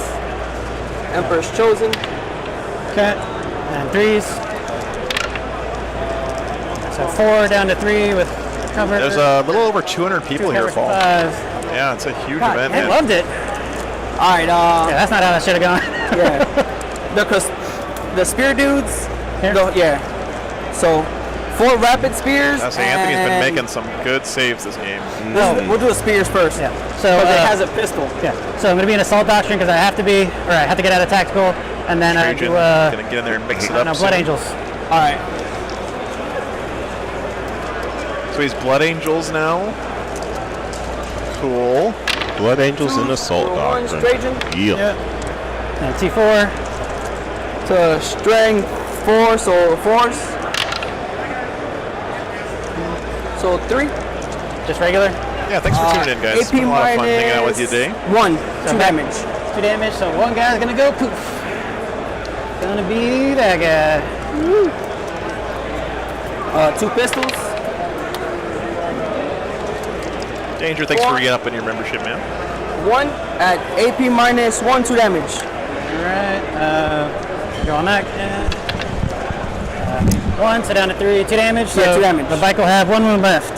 Emperor's Chosen. Okay. And 3s. So 4 down to 3 with cover. There's a little over 200 people here, cover Paul. 5. Yeah, it's a huge God, event, I man. loved it. All right. Yeah, that's not how that should have gone. Yeah. The spear dudes. Here. Yeah. So 4 rapid spears. I say Anthony's been and- making some good saves this game. We'll do the spears first. Yeah. So Because it has a pistol. yeah. So I'm gonna be in assault doctrine because I have to be, or I have to get out of tactical, and then I Trajan, do gonna get in there and mix it I don't up. know, Blood soon. Angels. All right. So he's Blood Angels now. Cool. Blood Angels and Assault One Doctrine. Trajan Yeah. And T4. to strength 4, so 4s. So 3. Just regular. Yeah, thanks for tuning in, guys. It's AP been a lot of fun hanging out with you today. 1. 2 So damage. 2 damage. So one guy's gonna go poof. Gonna be that guy. 2 pistols. Danger, thanks for re-up in your membership, man. 1 at AP minus 1, 2 damage. All right. Go on that. 1. So down to 3. 2 damage. So Yeah, 2 damage. the bike will have 1 wound left.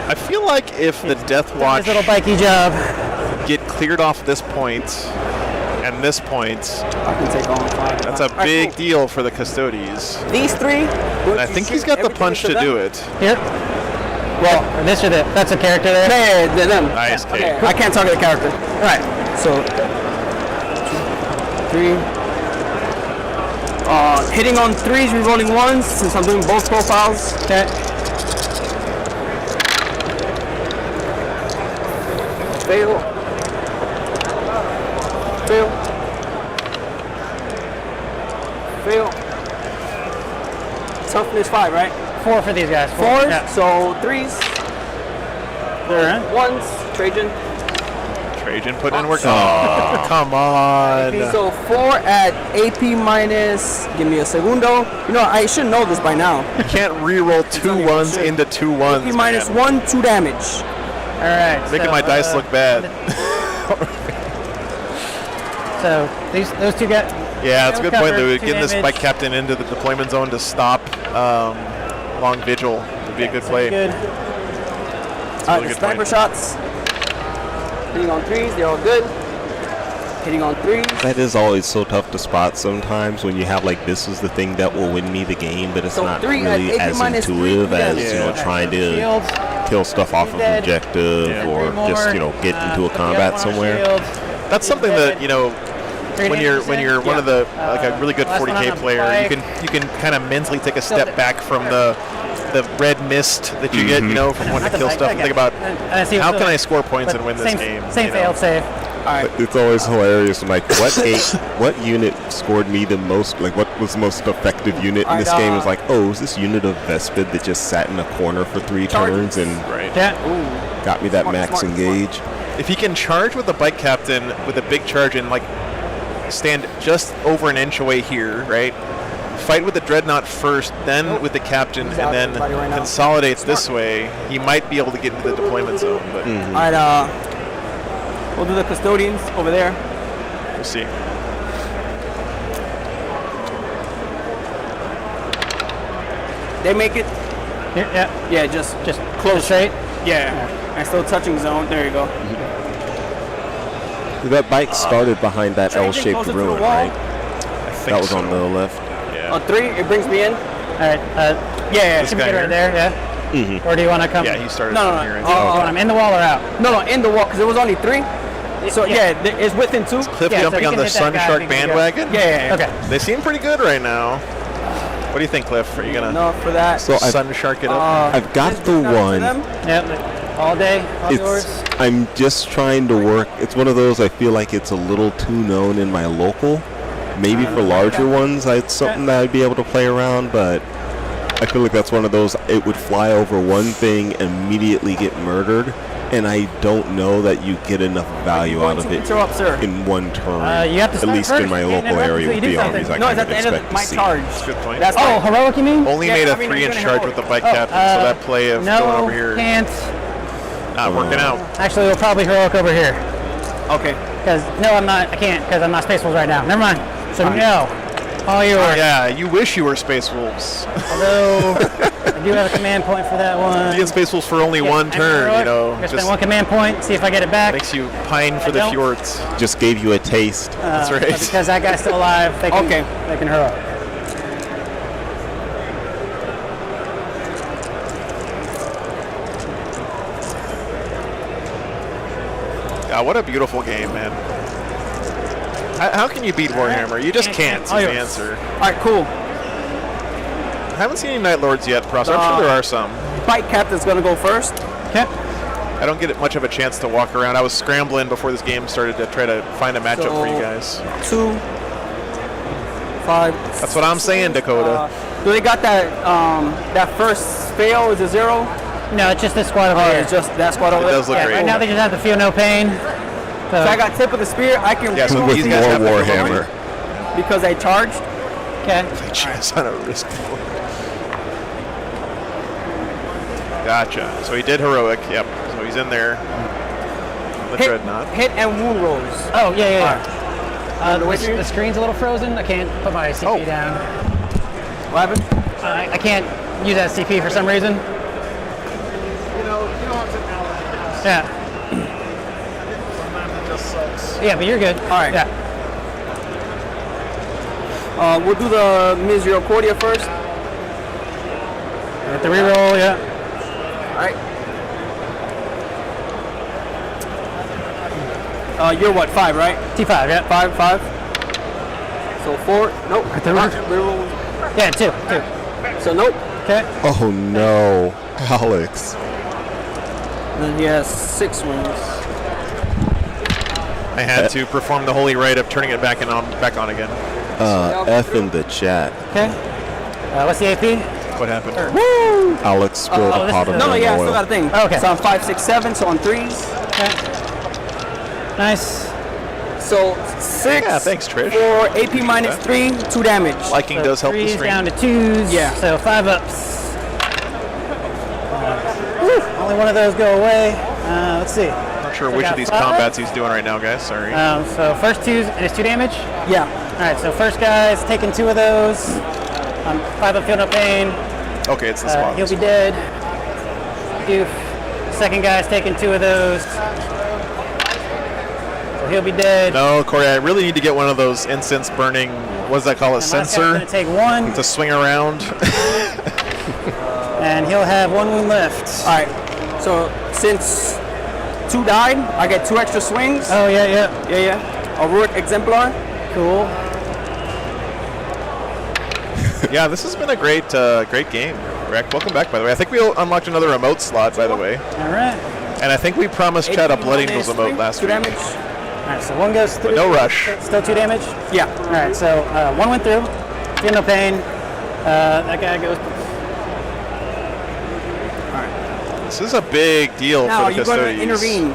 I feel like if the Death His Watch little bikey job. get cleared off this point and this point, I can take on 5. that's a big deal for the Custodies. These 3. And I think he's got the punch to do it. Here. Well, Or this or that. That's a character there. yeah, them. Nice, Okay, Kate. I can't target the character. Right. So 3. Hitting on 3s, re-rolling 1s, since I'm doing both profiles. Okay. Fail. Fail. Fail. Toughness 5, right? 4 for these guys. 4s, Yeah. so 3s. They're in. 1s, Trajan. Trajan put in work. Oh, come on. So 4 at AP minus, give me a segundo. You know, I should know this by now. You can't re-roll 2 1s into 2 1s. AP minus man. 1, 2 damage. All right. Making so, my dice look bad. So those two get. Yeah, it's a good point, cover, Lou. 2 Getting this damage. bike captain into the deployment zone to stop long vigil would be a good play. Good. Really The good sniper point. shots. Hitting on 3s, they're all good. Hitting on 3s. That is always so tough to spot sometimes when you have like this is the thing that will win me the game, but it's So not 3 at really AP as minus 3, intuitive as yeah. trying to Shields. kill stuff off of Dead. objective Yeah. or 3 just more. get into a Put the other combat one on somewhere. shield. That's something that, you know, 3 when damage, you're one of the like a really good last one 40k on the player, bike. you can kind of mentally take a step back from the red mist that you get, you know, from wanting to kill stuff, and think about how can I score points and win this game. Same you know? failed save. It's always hilarious when like what unit scored me the most, like what was the most effective unit in this game? Is like, oh, it was this unit of Vespid that just sat in a corner for 3 turns and Right. Yeah. got me that Smart, max smart, engage. If he can charge with the bike captain with a big charge and like stand just over an inch away here, right? Fight with the dreadnought first, then with the captain, He's and out then everybody right now. consolidates this way. He might be able to get into the deployment zone, but Alright, we'll do the custodians over there. we'll see. They make it. Yeah. Yeah, just Close straight. yeah. And still touching zone. There you go. That bike started behind that Trajan L-shaped closer to the ruin, wall. right? I think That was so. on the left. Yeah. On 3, it brings me in. All right. Yeah, This Should guy we get here. right there? Yeah. Or do you want to come? Yeah, he started No, from no, here. no. I think. Do you want him in the wall or out? No, in the wall, because it was only 3. So yeah, it's within 2. Cliff Yeah, so jumping he on can the hit that Sun guy Shark if he can go. bandwagon? Yeah. Okay. They seem pretty good right now. What do you think, Cliff? Are you going to Enough for that. So Sun Shark it up? I've got This the is for one. them. Yep. All day. All yours. I'm just trying to work. It's one of those I feel like it's a little too known in my local. Maybe for larger ones, it's something that I'd be able to play around, but I feel like that's one of those, it would fly over one thing, immediately get murdered, and I don't know that you get enough value out of it Show up, sir. in one turn. You have to At start least in first. my You can't local interrupt area until with you the do armies I something. No, kind it's of at the end expect of to my see. charge. Good point. That's Oh, heroic, you mean? Only Yeah, made a I mean, 3-inch you're charge gonna with the bike Oh, captain, so that play of no, going over here can't. not working out. Actually, we'll probably heroic over here. Okay. Because no, I'm not. I can't because I'm not Space Wolves right now. Never mind. So no, all yours. Yeah, you wish you were Space Wolves. Although I do have a command point for that one. Being Space Wolves for only one I'm turn, heroic. you know, I'm gonna spend just one command point. See if I get it back. makes you pine for the don't. fjords. Just gave you a taste. That's right. But because that guy's still alive, they can. Okay. They can heroic. God, what a beautiful game, man. How can you beat Warhammer? You just can't, is All the yours. answer. All right, cool. I haven't seen any Night Lords yet, Prosser. I'm sure there are some. Bike captain's gonna go first. Okay. I don't get much of a chance to walk around. I was scrambling before this game started to try to find a matchup for you So- guys. 2, 5. That's what I'm saying, Dakota. Do they got that that first fail? Is it 0? No, it's just this squad over Oh, here. it's just that squad over It does look Yeah, great. right now they just have to feel no pain. So, So I got tip of the spear. I can Yeah, so With these more guys have to go Warhammer. because I charged. okay. Chance on a risk board. Gotcha. So he did heroic. Yep. So he's in there. The dreadnought. Hit and wound rolls. Oh yeah, yeah, yeah. the way through? The screen's a little frozen. I can't put my CP Oh. down. What happened? I can't use that CP for some reason. You know how to now. Yeah. It just sucks. Yeah, but you're good. All right. Yeah. We'll do the Misericordia first. With the reroll, yeah. All right. You're what, 5, right? T5, yeah. 5. So 4. Nope. Reroll. Yeah, 2. So nope. Okay. Oh no, Alex. And then he has 6 wins. I had to perform the holy rite of turning it back on again. F in the chat. Okay. What's the AP? What happened? Alex spilled a pot of No, yeah, I still oil. got a thing. Oh, okay. So I'm 5, 6, 7. So on 3s. Okay. Nice. So 6. Yeah, thanks, Trish. For AP minus 3, 2 damage. Liking does help the 3s stream. down to 2s. Yeah. So 5 ups. Only one of those go away. Let's see. Not sure So which got of these 5. combats he's doing right now, guys. Sorry. So first 2s, and it's 2 damage. Yeah. All right. So first guy's taking 2 of those. 5 up, feel no pain. Okay, it's the spot. He'll be dead. Doof. Second guy's taking 2 of those. So he'll be dead. No, Corey, I really need to get one of those incense burning, what does that call it, And last guy's sensor? gonna take 1, To swing around. and he'll have 1 wound left. All right. So since 2 died, I get 2 extra swings. Oh yeah. Yeah. A Rourke Exemplar. Cool. Yeah, this has been a great game. Rick, welcome back, by the way. I think we unlocked another emote slot, by the way. All right. And I think we promised Chad a Blood AP Angels minus emote 3, last 2 week. damage. All right. So 1 goes through. But no rush. Still 2 damage. Yeah. All right. So 1 went through. Feel no pain. That guy goes. This is a big deal Now for the you're going to custodians. intervene.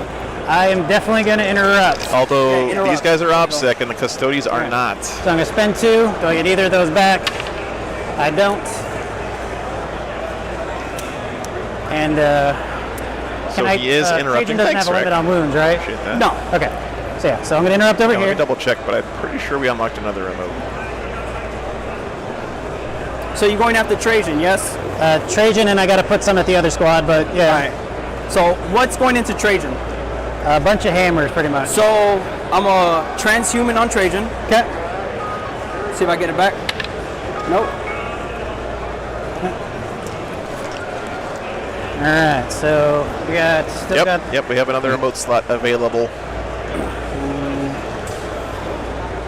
I am definitely going to interrupt. Although Okay, interrupt. these guys are OPSEC and the custodians are not. So I'm going to spend 2. Do I get either of those back? I don't. And So he is Trajan interrupting. doesn't Thanks, have a Rick. limit on wounds, right? Appreciate that. No. Okay. So yeah. So I'm going to interrupt over Yeah, let here. me double check, but I'm pretty sure we unlocked another emote. So you're going after Trajan, yes? Trajan, and I got to put some at the other squad, but yeah. All right. So what's going into Trajan? A bunch of hammers, pretty much. So I'm a transhuman on Trajan. Okay. See if I get it back. Nope. All right. So we got still got. Yep, we have another emote slot available.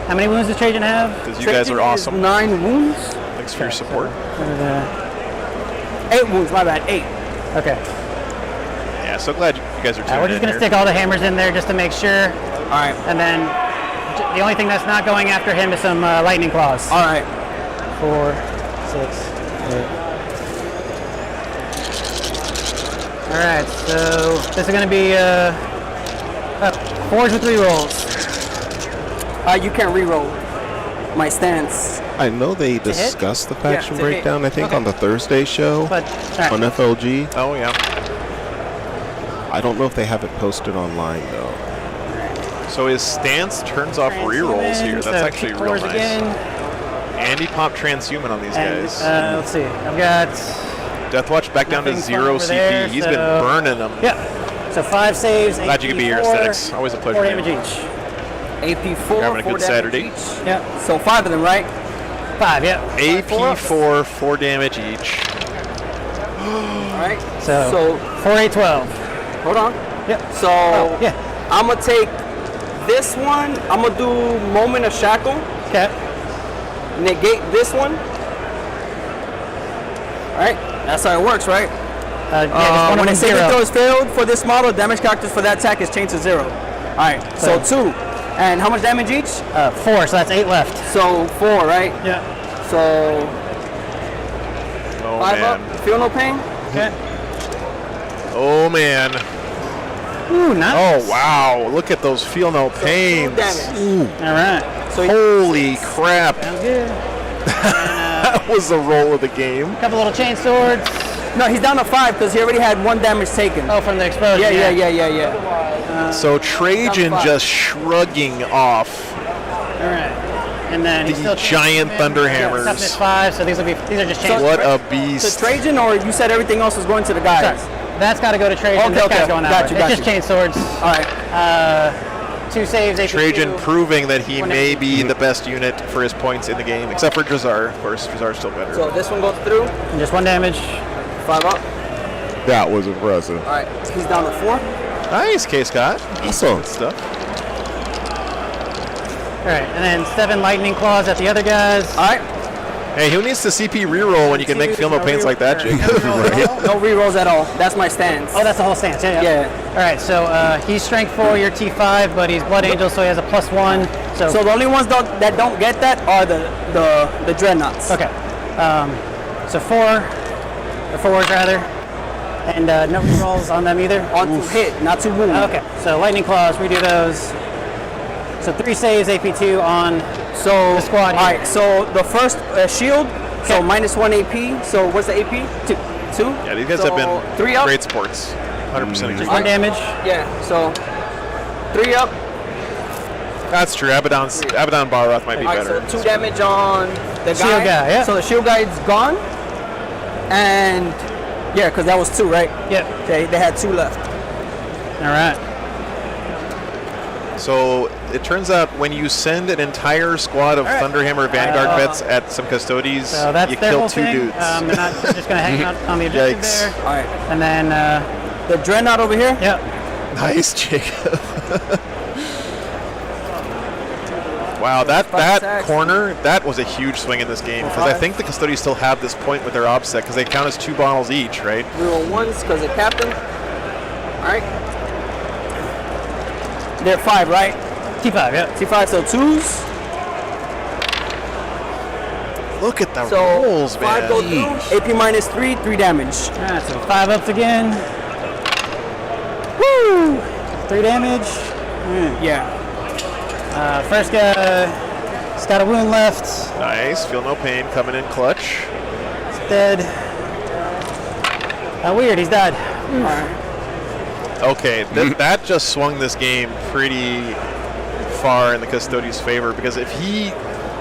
How many wounds does Trajan have? Because you guys are Trajan is awesome. 9 wounds. Thanks for your support. 8 wounds, my bad. 8. Okay. Yeah, so glad you guys are tuning We're just in gonna here. stick all the hammers in there just to make sure, All right. and then the only thing that's not going after him is some lightning claws. All right. 4, 6, 8. All right. So this is gonna be 4s with 3 rolls. You can't re-roll my stance. I know they discussed the faction it's a hit. breakdown, I think, on the Thursday show But all right. on FLG. Oh, yeah. I don't know if they have it posted online, though. So his stance turns off rerolls here. That's actually real nice. Again. And he popped transhuman on these And, guys. let's see. I've got Deathwatch back down to nothing 0 over CP. there, He's so- been burning them. yeah. So 5 saves. Glad you could be here, 4, Aesthetics. Always a pleasure. 4 man. damage each. AP 4. You're having a 4 good damage Saturday. each. Yeah. So 5 of them, right? 5. Yeah. AP 4, 4 damage each. All right. So 4, 8, 12. hold on. Yep. So Yeah. I'm gonna take this one. I'm gonna do Moment of Shackle. Okay. Negate this one. All right. That's how it works, right? Yeah, just one when of a them saving 0. throw is failed for this model, damage characters for that attack is changed to 0. All right. So 2. And how much damage each? 4. So that's 8 left. So 4, right? Yeah. So Oh, 5 man. up. Feel no pain. Okay. Oh, man. Ooh, nice. Oh, wow. Look at those feel no 2 pains. damage. All right. So he- Holy crap. Sounds good. That was the roll of the game. Couple little chain swords. no, he's down to 5 because he already had 1 damage taken. Oh, from the explosion. Yeah. So Trajan Down to 5. just shrugging off All right. And then he's the still giant thunder hammers. Toughness 5. So these are just chain. What a To beast. Trajan, or you said everything else was going to the guys? Sorry. That's got to go to Trajan. Okay, This okay. guy's going out. Got you, got It's just you. chain swords. All right. 2 saves. AP Trajan 2. proving that he One may damage. be the best unit for his points in the game, except for Drazar. Of course, Drazar's still better. So this one goes through. And just 1 damage. 5 up. That was impressive. All right. He's down to 4. Nice, K. Scott. Awesome. Stuff. right, and then 7 lightning claws at the other guys. All right. Hey, who needs to CP reroll when you can make feel no pains like that, Jacob? No rerolls at all. That's my stance. Oh, that's the whole stance. Yeah. All right, so he's strength 4, you're T5, but he's Blood Angel, so he has a +1. So the only ones that don't get that are the dreadnoughts. Okay. So 4, or 4s rather, and no rerolls on them either. On to hit, not to wound. Okay, so lightning claws, redo those. So 3 saves, AP2 on the squad here. All right, so the first shield, so -1 AP. So what's the AP? 2. Yeah, these guys have been 3 up. great sports. 100% agree. 1 damage. Yeah, so 3 up. That's true. Abaddon Balroth might be All right, better. so 2 damage on the Shield guy, yeah. So the shield guy's gone. And yeah, because that was 2, right? Yep. They had 2 left. All right. So it turns out when you send an entire squad of Thunderhammer Vanguard vets at some Custodes, So that's you their kill whole 2 thing. dudes. They're not just going to hang out on the objective Yikes. there. All right. And then, The dreadnought over here. yep. Nice, Jacob. Wow, that attacks. corner, that was a huge swing in this game because I think the Custodians still have this point with their offset because they count as 2 bottles each, right? Reroll 1s because of captain. All right. They're 5, right? T5, yep. T5, so 2s. Look at the So rolls, 5 man. go through. AP -3, 3 damage. All right, so 5 ups again. Woo! 3 damage. Yeah. First guy, he's got a wound left. Nice, feel no pain, coming in clutch. He's dead. Weird, he's dead. All right. Okay, that just swung this game pretty far in the Custodian's favor because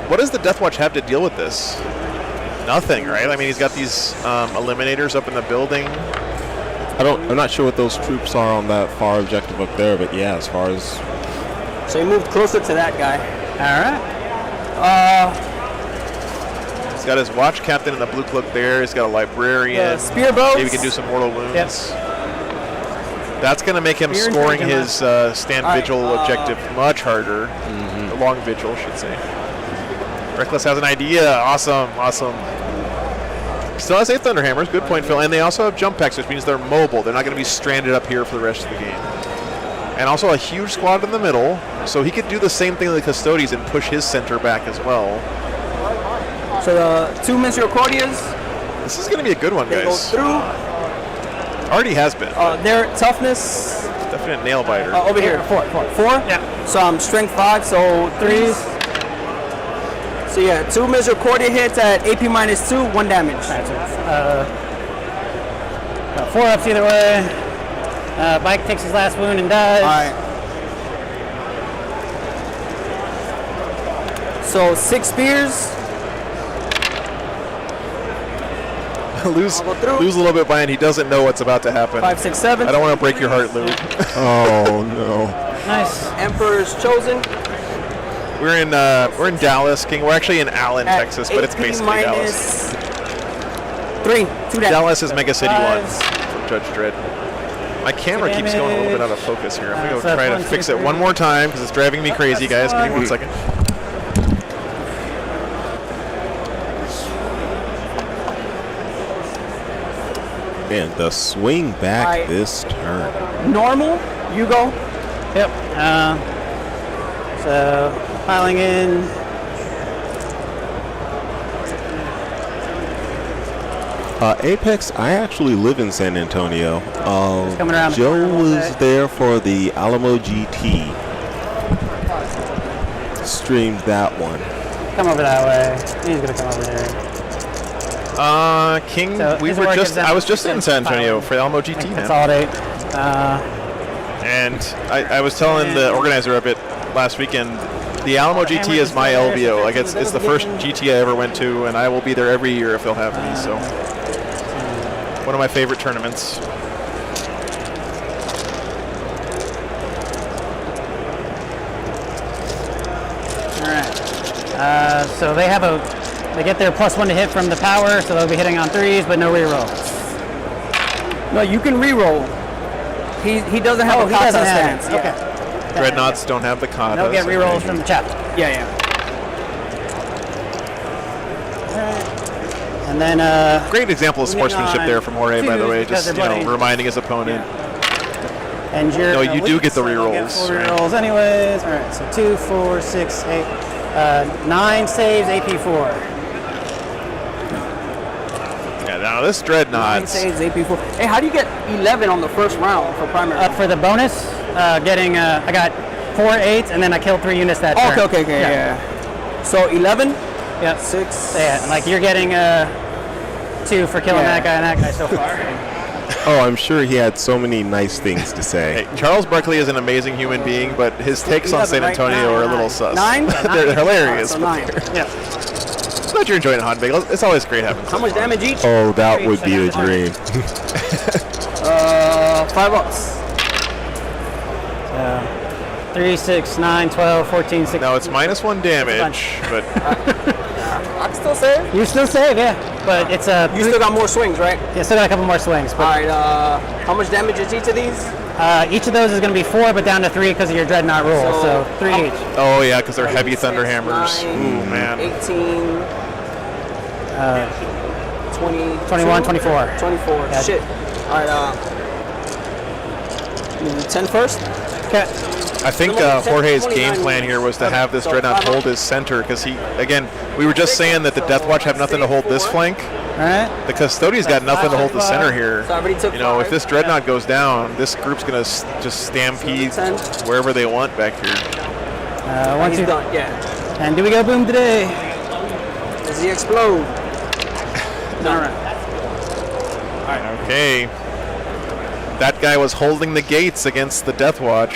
what does the Death Watch have to deal with this? Nothing, right? I mean, he's got these eliminators up in the building. I'm not sure what those troops are on that far objective up there, but yeah, as far as So he moved closer to that guy. All right. He's got his watch captain in the blue cloak there. He's got a librarian. Spear bows. Maybe we can do some mortal wounds. Yes. That's going to make him Spear and scoring dragon his stand All right, vigil objective much harder. The long vigil, I should say. Reckless has an idea. Awesome. Still has 8 Thunderhammers. Good point, Phil. And they also have jump packs, which means they're mobile. They're not going to be stranded up here for the rest of the game. And also a huge squad in the middle, so he could do the same thing to the Custodians and push his center back as well. So the 2 Misericordias, This is going to be a good one, they go guys. through. Already has been. Their toughness Definite nail biter. over here. 4. Yeah. So I'm strength 5, so 3s. So yeah, 2 Misericordia hits at AP -2, 1 damage. All right, so 4 ups either way. Bike takes his last wound and dies. All right. So 6 spears. lose I'll go through. a little bit behind. He doesn't know what's about to happen. 5, 6, 7. I don't want to break your heart, Lou. oh no. Nice. Emperor's chosen. We're in Dallas, King. We're actually in Allen, At Texas, but it's AP basically Dallas. -3, 2 damage. Dallas is Mega City 1 Fives. from Judge Dredd. My camera keeps going a little bit out of focus here. I'm going to so go try that's to 1, fix 2, it one 3. more time because it's driving me crazy, guys. Give me 1 second. Man, the swing back Alright. this turn. Normal, you go. Yep. So piling in. Apex, I actually live in San Antonio. coming around the Joe corner one was day. there for the Alamo GT. Streamed that one. Come over that way. He's gonna come over here. King, So we his were work just, is I was just in San Antonio for the Alamo GT, man. Consolidate. And I was telling the organizer of it last weekend, the Alamo GT is my LVO. Like it's the first GT I ever went to, and I will be there every year if they'll have me. So one of my favorite tournaments. All right. So they get their +1 to hit from the power, so they'll be hitting on 3s, but no rerolls. No, you can reroll. He doesn't have a he doesn't Kata have stance. it. Yeah. Okay. Dreadnoughts don't have the katas. They'll get rerolls from the chapter. Yeah. And then Great example of moving sportsmanship on there from Jorge, by the twos way. because Just they're bloody. reminding his opponent. and you're No, you do get the you'll get rerolls, 4 right. rerolls anyways. All right, so 2, 4, 6, 8, 9 saves, AP4. Yeah, now this 9 Dreadnought. saves, AP4. Hey, how do you get 11 on the first round for primary? For the bonus, I got 4 8s, and then I killed 3 units that turn. Okay, yeah. So 11, Yep. 6. Yeah, like you're getting 2 for killing Yeah. that guy and that guy so far. Oh, I'm sure he had so many nice things to say. Hey, Charles Barkley is an amazing human being, but his takes on 11, San right? Antonio are a little 9. sus. 9? They're hilarious. So but 9. Yeah. glad you're enjoying it, Hot Bagel. It's always great having How some much fun. damage each? Oh, that would be a dream. 5 ups. 3, 6, 9, 12, 14, 16. No, it's -1 damage, but I can still save. You still save, yeah. But it's a. You still got more swings, right? Yeah, still got a couple more swings. But Alright, how much damage is each of these? each of those is going to be 4, but down to 3 because of your dreadnought rule. So 3 each. oh yeah, because they're heavy thunder 6, hammers. 9, Ooh man. 18, 20, 21, 24. 24. Yeah. Shit. Alright, 10 first? Okay. I think Jorge's game plan here was to have this Dreadnought hold his center, because we were just saying that the Deathwatch have nothing to hold this flank. All right. The Custodian's got nothing to hold the center here. So I already took You know, if 5. this Dreadnought goes down, this group's going to just stampede wherever they want back here. 1, He's 2. done, yeah. And do we go boom today? Does he explode? Alright. Okay. That guy was holding the gates against the Deathwatch.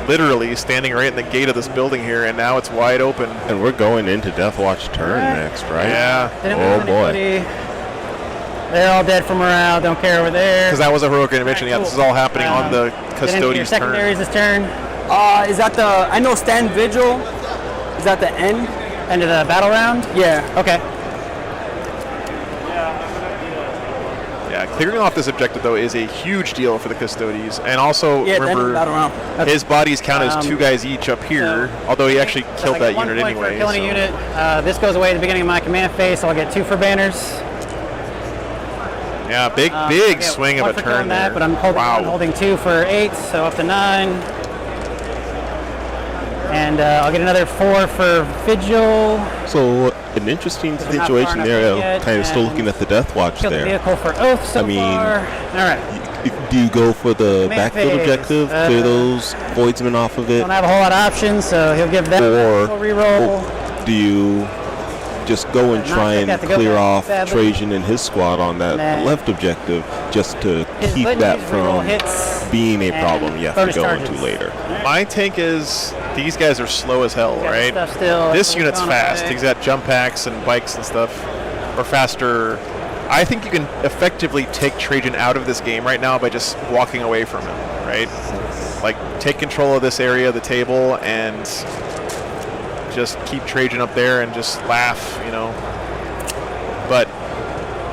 Literally standing right in the gate of this building here, and now it's wide open. And we're going into Deathwatch turn next, right? Yeah. Didn't Oh, lose boy. anybody. They're all dead for morale. Don't care over there. Because that was a heroic intervention. Yeah, this is all happening on the Your Custodian's turn. secondaries this turn. Is that the, I know Stand Vigil. Is that the end? End of the battle round. Yeah. Okay. Yeah, clearing off this objective, though, is a huge deal for the Custodians. And also, Yeah, the end of the battle remember, round. his bodies count as 2 guys each up here, although he actually So killed I get that 1 unit point for anyway. killing a so- unit. This goes away at the beginning of my command phase, so I'll get 2 for banners. Yeah, big I get swing of 1 a for turn killing there. that, but I'm holding 2 for 8, so up to 9. And I'll get another 4 for Vigil. So an interesting not far situation enough there. yet, Kind of still and looking at the Deathwatch Kill the there. vehicle for Oath so I mean, far. All right. Do you go for the Command backfield phase. objective, clear those voidsmen off of it, Don't have a whole lot of options, so he'll give them or a reroll. do you just go and Not try yet and got to go clear back, off sadly. Trajan and his squad on that Nah. left objective just to His keep button that use reroll from hits being a and problem you have to bonus go charges. into later? My take is these guys are slow as hell, Got right? stuff still. This It's unit's gone fast. away. He's got jump packs and bikes and stuff, or faster. I think you can effectively take Trajan out of this game right now by just walking away from him, right? Like, take control of this area of the table and just keep Trajan up there and just laugh, you know. But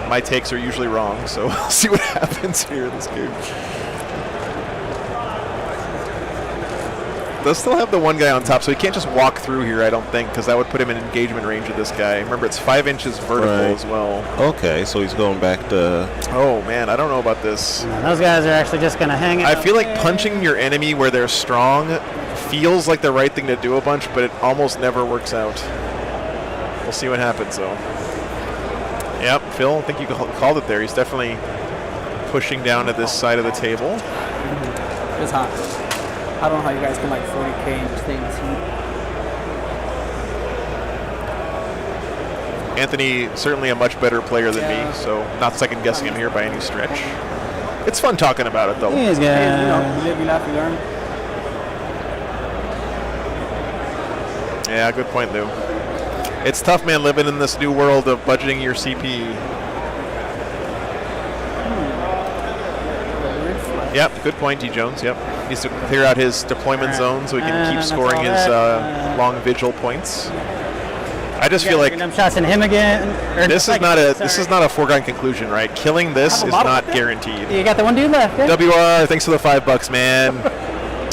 my takes are usually wrong, so we'll see what happens here in this game. They'll still have the one guy on top, so he can't just walk through here, I don't think, because that would put him in engagement range of this guy. Remember, it's 5 inches vertical Right. as well. Okay, so he's going back to Oh, man, I don't know about this. Those guys are actually just going to hang out. I feel like there. punching your enemy where they're strong feels like the right thing to do a bunch, but it almost never works out. We'll see what happens, though. Yep, Phil, I think you called it there. He's definitely pushing down to this side of the table. It's hot. I don't know how you guys can like 40K and just stay in this heat. Anthony, certainly a much better player than Yeah. me, so not second guessing him here by any stretch. It's fun talking about it, though. These And, you know, guys. you live, you laugh, you learn. Yeah, good point, Lou. It's tough, man, living in this new world of budgeting your CP. Yep, good point, D. Jones. Yep. Needs to clear out his deployment zone so he can keep That's scoring all his that. long vigil points. I just feel like Dump shots in him again. Or this is like- not a sorry. foregone conclusion, right? Killing this Have a is model not there? guaranteed. You got the one dude left. Yeah. WR, thanks for the $5, man.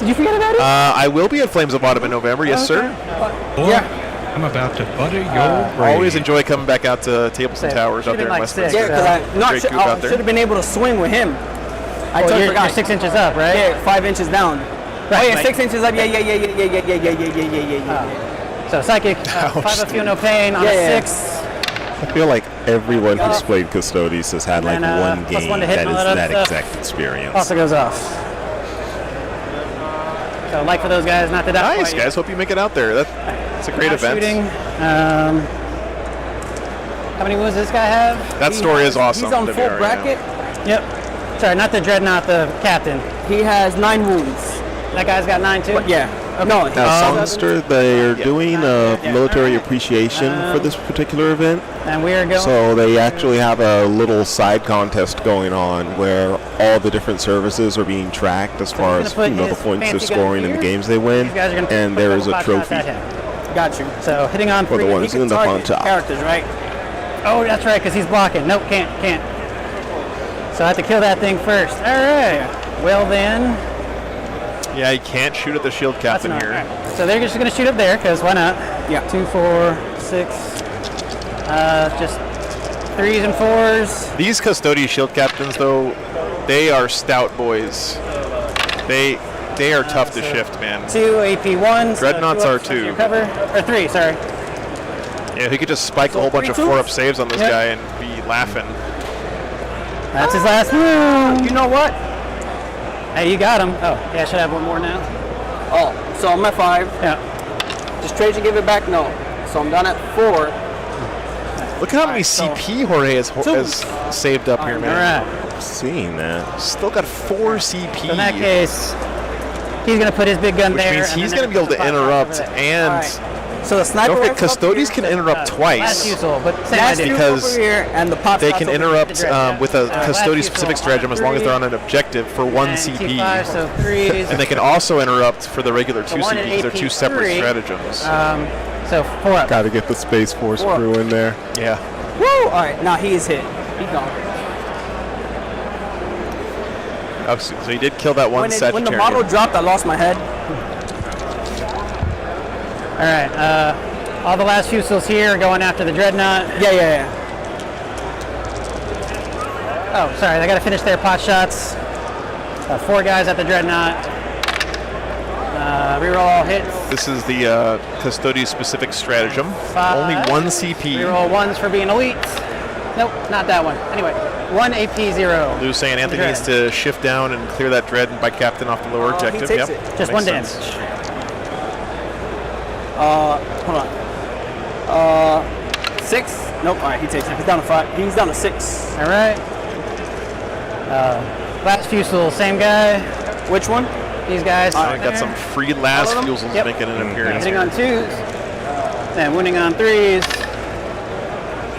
Did you forget about it? I will be at Flames of Autumn in November. Yes, sir. Boy, Yeah. I'm about to butter your brain. Always enjoy coming back out to Tables and Towers out Should've there in been like Westminster. six. Yeah, because Great group out I there. should have been able to swing with him. I Oh, totally you're forgot. 6 inches up, right? Yeah, 5 inches down. Right, Oh yeah, like- 6 inches up. Yeah. So psychic, 5 of feel no pain on Yeah, a yeah. 6. I feel like everyone who's played Custodes has had like And, one plus game one to hit that and is all that that stuff. exact experience. Also goes off. So like for those guys not to die. Nice, guys. Hope you make it out there. That's a great event. Shooting. How many wounds does this guy have? That story is awesome. He's on to full be right, bracket. Yep. Sorry, not the Dreadnought, the captain. He has 9 wounds. That guy's got 9 too? But yeah. No. Now, Songster, they are doing a military appreciation for this particular event. And we are going. So they actually have a little side contest going on where all the different services are being tracked as far he's as gonna put the his points they're fancy gun scoring in the here. games they win, These guys are gonna and put there a is a couple pot shots trophy at him. Got you. So hitting on for the 3. ones He in can the target top. characters, right? Oh, that's right, because he's blocking. Nope, can't. So I have to kill that thing first. All right. Well then. Yeah, you can't shoot at the shield That's captain enough. here. All right. So they're just going to shoot up there, because why not? Yeah. 2, 4, 6. Just 3s and 4s. These Custodes shield captains, though, they are stout boys. They are tough to shift, man. 2 AP1s. Dreadnoughts are 2. Your cover. Or 3, sorry. Yeah, he could just spike a whole bunch of 3-2s? 4-up saves on this Yep. guy and be laughing. That's his last move. You know what? Hey, you got him. Oh, yeah, I should have one more now. Oh, so I'm at 5. Yeah. Just trade to give it back? No. So I'm down at 4. Look at how many CP Jorge has saved up here, All man. right. Seeing that. Still got 4 CP. So in that case, he's going to put his big gun which there. means and he's then going to be able to put the pot interrupt over there. and Alright. So the sniper don't forget rifle's up Custodes here. can interrupt Last twice. fusel, but same Last idea. fuse because over here and the pop They shots can over interrupt Dread, with a last Custodes specific fusel stratagem as long as they're on an objective for 1 And CP. T5, so 3s. And they can also interrupt for the regular 2 one CP at because they're 2 separate AP3. stratagems. So 4 up. Got to get the Space Force crew in there. Yeah. Woo! Alright, now he is hit. He's gone. Oh, so he did kill that one When Sagittarian. the model dropped, I lost my head. All right. All the last fusils here are going after the Dreadnought. Yeah. Oh, sorry. They got to finish their pot shots. 4 guys at the Dreadnought. Reroll all hits. This is the Custodes specific stratagem. 5. Only 1 CP. Reroll 1s for being elite. Nope, not that one. Anyway, 1 AP0. Lou's saying Anthony Dread. needs to shift down and clear that dread by captain off the lower he objective. takes Yep. it. Just Makes 1 sense. damage. Hold on. 6. Nope. Alright, he takes it. He's down to 5. He's down to 6. All right. Last fusil, same guy. Which one? These guys. I got some free last All of them? fusils Yep. making an appearance. Hitting here. on 2s. Then winning on 3s.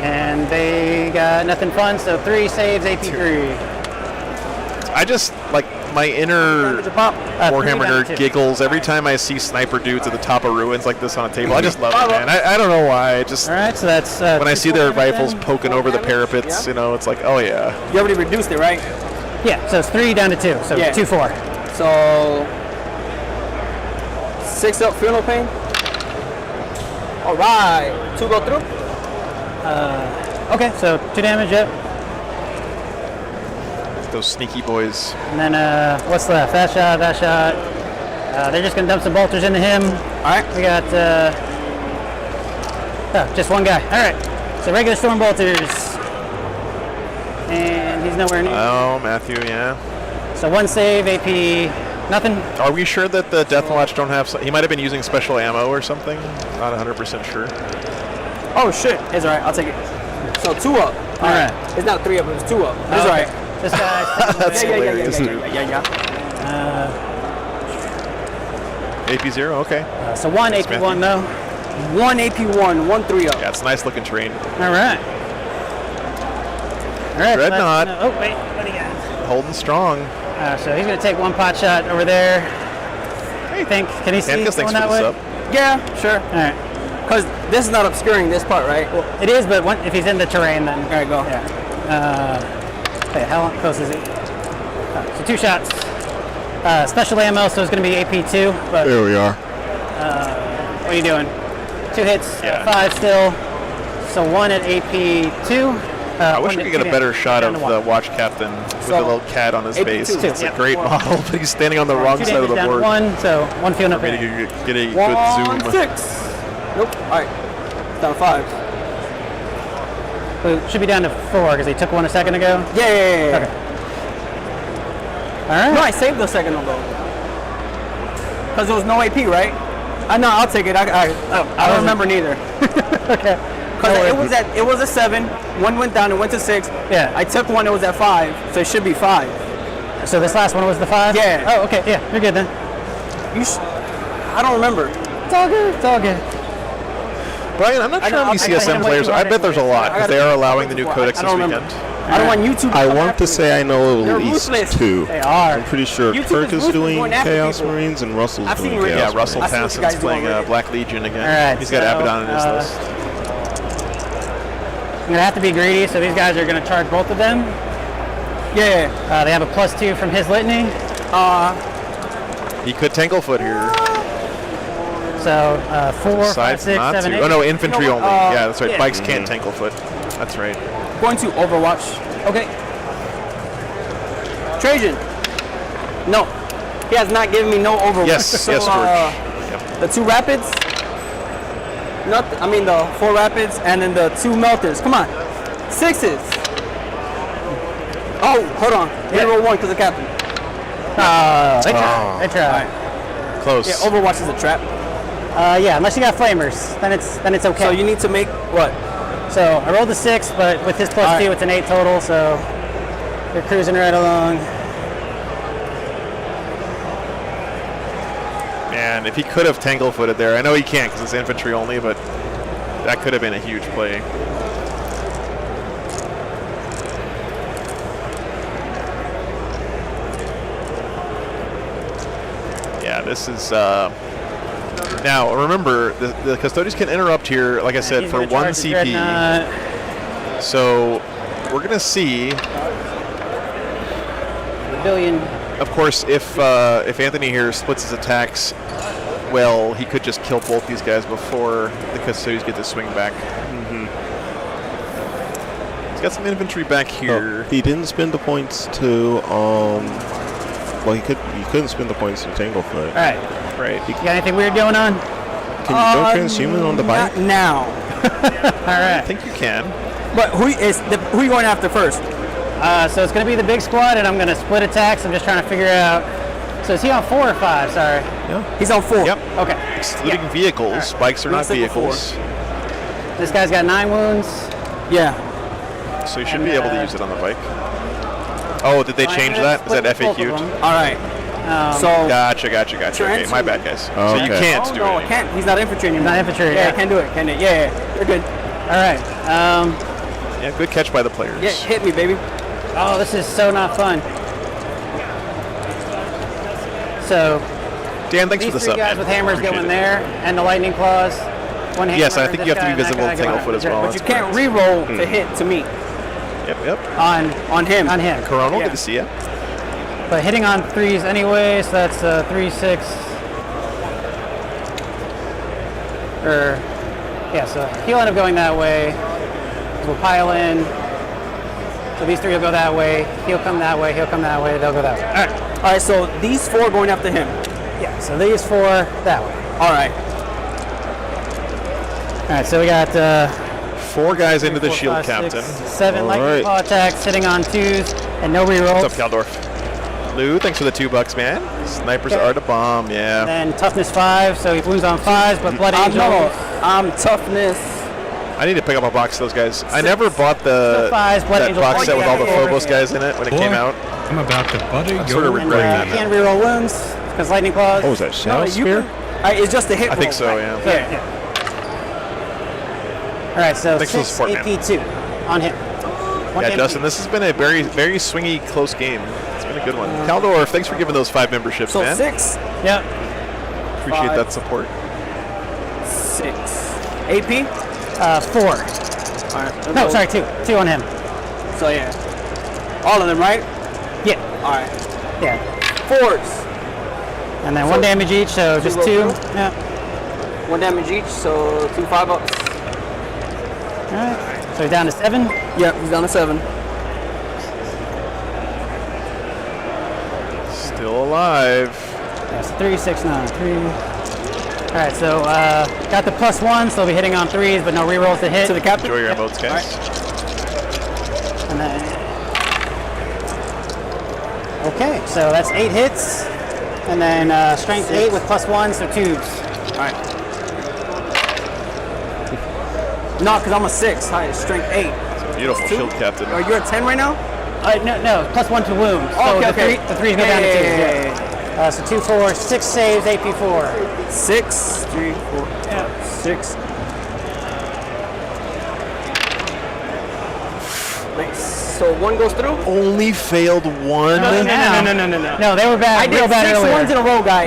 And they got nothing fun, so 3 saves, AP3. I just like my inner Damage a pop. Warhammer 3 down nerd to 2. giggles every time I see sniper dudes at the top of ruins like this on a table. I just love it, man. I don't know why. I just All right, so that's when I see their 2 damage rifles then. poking over the damage, parapets, yeah. you know, it's like, oh yeah. You already reduced it, right? Yeah, so it's 3 down to 2, so Yeah. 2-4. So 6 up, feel no pain. Alright. 2 go through. Okay, so 2 damage, yep. Those sneaky boys. And then what's left? That shot. They're just gonna dump some bolters into him. Alright. We got just 1 guy. All right, so regular storm bolters, and he's nowhere near. Oh, Matthew, yeah. So 1 save, AP, nothing. Are we sure that the Deathwatch don't have? He might have been using special ammo or something. Not 100% sure. Oh shit. It's alright. I'll take it. So 2 up. Alright. It's not 3 up, it's 2 up. It's Okay. alright. This guy. That's Yeah. hilarious, dude. AP0, okay. So 1 AP1 though. 1 AP1, 1 3 up. Yeah, it's a nice looking train. All right. All right. Dreadnought. Oh wait, what do you got? Holding strong. So he's gonna take 1 pot shot over there. I think. Can he see Pancus, going thanks for that the way? sub. Yeah, sure. All right. Because this is not obscuring this part, right? It is, but if he's in the terrain, then. Alright, go. Yeah. Okay, how close is he? So 2 shots. Special ammo, so it's going to be AP2. But There we are. what are you doing? 2 hits, Yeah. 5 still. So 1 at AP2. I wish we could get a better shot of the watch captain with the little cat on his AP2. base. It's a Yep. great model, but he's standing on the wrong 2 side of damage the down to board. 1, so 1 field no For me pain. to get a good zoom. 6. Nope. All right. It's down to 5. So it should be down to 4 because he took 1 a second ago. Yeah. Okay. All right. No, I saved the second one though. Because there was no AP, right? No, I'll take it. I don't remember neither. Okay. Because it was a 7. 1 went down. It went to 6. Yeah. I took 1. It was at 5. So it should be 5. So this last one was the 5? Yeah. Oh, okay. Yeah, you're good then. I don't remember. It's all good. It's all good. Brian, I'm not sure how many I CSM gotta players. wait I till bet there's a lot because they are allowing the new codex I this don't remember. weekend. I don't want YouTube. to I come want after to me. say I know They're at least ruthless. 2. They are. I'm pretty sure YouTube Kirk is is doing going after Chaos people. Marines and Russell's I've doing seen Rick. Chaos Yeah, Russell I see what you Tassin's guys do playing already. Black Legion again. All right, He's got so, Abaddon on his list. I'm going to have to be greedy, so these guys are going to charge both of them. Yeah. They have a +2 from his litany. He could Tanglefoot here. So 4, 5, Decides 6, not 7, to. 8. Oh no, infantry You know what, only. Yeah, that's right. yeah. Bikes can't Tanglefoot. That's right. Going to Overwatch. Okay. Trajan. No. He has not given me no Overwatch. Yes, So, yes, George. Yep. The 2 rapids. The 4 rapids and then the 2 melters. Come on. 6s. Oh, hold on. Reroll 1 because of captain. They try. They try. Close. Yeah, Overwatch is a trap. Yeah, unless you got flamers, then it's okay. So you need to make what? So I rolled a 6, but with his +2, All right. it's an 8 total. So you're cruising right along. Man, if he could have Tanglefooted there, I know he can't because it's infantry only, but that could have been a huge play. Yeah, this is. Now, remember, the custodians can interrupt here, like I said, He's for gonna 1 charge the CP. Dreadnought, So we're going to see, the billion. of course, if Anthony here splits his attacks, well, he could just kill both these guys before the custodians get to swing back. He's got some infantry back here. He didn't spend the points to well, he couldn't spend the points to Tanglefoot. All right. Right. You got anything weird going on? Can you go transhuman on the bike? Not now. All I right. think you can. But who are you going after first? So it's going to be the big squad, and I'm going to split attacks. I'm just trying to figure out. So is he on 4 or 5? Sorry. He's on 4. Yep. Okay. Excluding vehicles. Bikes are We're not gonna stick with vehicles. This guy's got 9 wounds. Yeah. So you should be able to use it on the bike. Oh, did they change that? Is that FAQ'd? All right. So Gotcha. Okay, my bad, guys. So you Okay. can't do no, it. I can't. He's not infantry anymore. Not infantry, Yeah, yeah. I can't do it. Can't do it. Yeah, you're good. All right. Yeah, good catch by the players. Yeah, hit me, baby. Oh, this is so not fun. So Dan, thanks these for the 3 sub, guys man. with hammers Appreciate going it. there, and the lightning claws. One Yes, hammer, I think this you have to guy be and that visible guy in going Tanglefoot as well. But That's you can't correct. re-roll to hit to me Yep. on him. Coronal, Yeah. good to see you. But hitting on 3s anyway, so that's 3, 6. So he'll end up going that way. We'll pile in. So these 3 will go that way. He'll come that way. He'll come that way. They'll go that way. All right. All right. So these 4 going after him. Yeah. So these 4 that way. All right. All right. So we got 4 guys into the 4, shield 5, captain. 6, 7 All lightning right. claw attacks, hitting on 2s, and no rerolls. What's up, Kaldorf? Lou, thanks for the $2, man. Snipers are the bomb, yeah. And toughness 5, so he wounds on 5s, but blood angel. No, toughness. I need to pick up a box of those guys. I never bought the Fives, Blood that Angel box set with all the 4, Phobos guys in it when it Boy, came out. I'm about to butter I'm your sort of And regretting brain. that. can't reroll wounds because lightning claws. Oh, was that Shadow Spear? It's just a hit. I think roll, so, right? yeah. Yeah. All right, so Thanks for the 6 support, man. AP2 on him. One Yeah, MP. Dustin, this has been a very, very swingy, close game. It's been a good one. Kaldorf, thanks for giving those 5 memberships, So man. 6. Yep. Appreciate 5. that support. 6. AP. 4. All right. No, sorry, 2. 2 on him. So yeah. All of them, right? Yeah. All right. Yeah. 4s. And then 1 damage each, so just roll 2. through? Yeah. 1 damage each, so 2 5-ups. All right. So he's down to 7. Yep, he's down to 7. Still alive. That's 3, 6, 9, 3. All right, so got the +1, so he'll be hitting on 3s, but no rerolls to hit. To the captain. Enjoy your emotes, guys. And then, okay, so that's 8 hits, and then strength 8 with +1, so 2s. All right. No, because I'm a 6. High strength 8. Beautiful shield captain. Are you at 10 right now? No, +1 to wounds. Oh, so okay, the 3s go down to 2s. Yeah. So 2, 4, 6 saves, AP4. 6, 3, 4, 6. Nice. So 1 goes through? Only failed 1. No. No, they were bad. I did real bad 6 earlier. ones in a row, guy.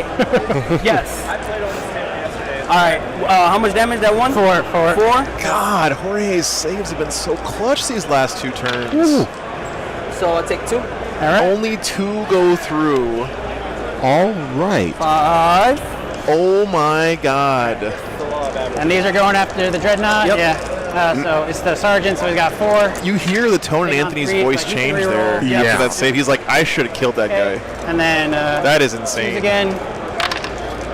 Yes. I played on this game yesterday. All right. How much damage that one? 4. 4. God, Jorge's saves have been so clutch these last 2 turns. So I'll take 2. All right. Only 2 go through. All right. 5. Oh my God. And these are going after the Dreadnought? Yep. Yeah. So it's the Sergeant, so he's got 4. You hear the tone in Hang on Anthony's 3, voice but you can change reroll. there Yeah. after that save. He's like, I should have killed that Okay. guy. And then That is twos insane. again.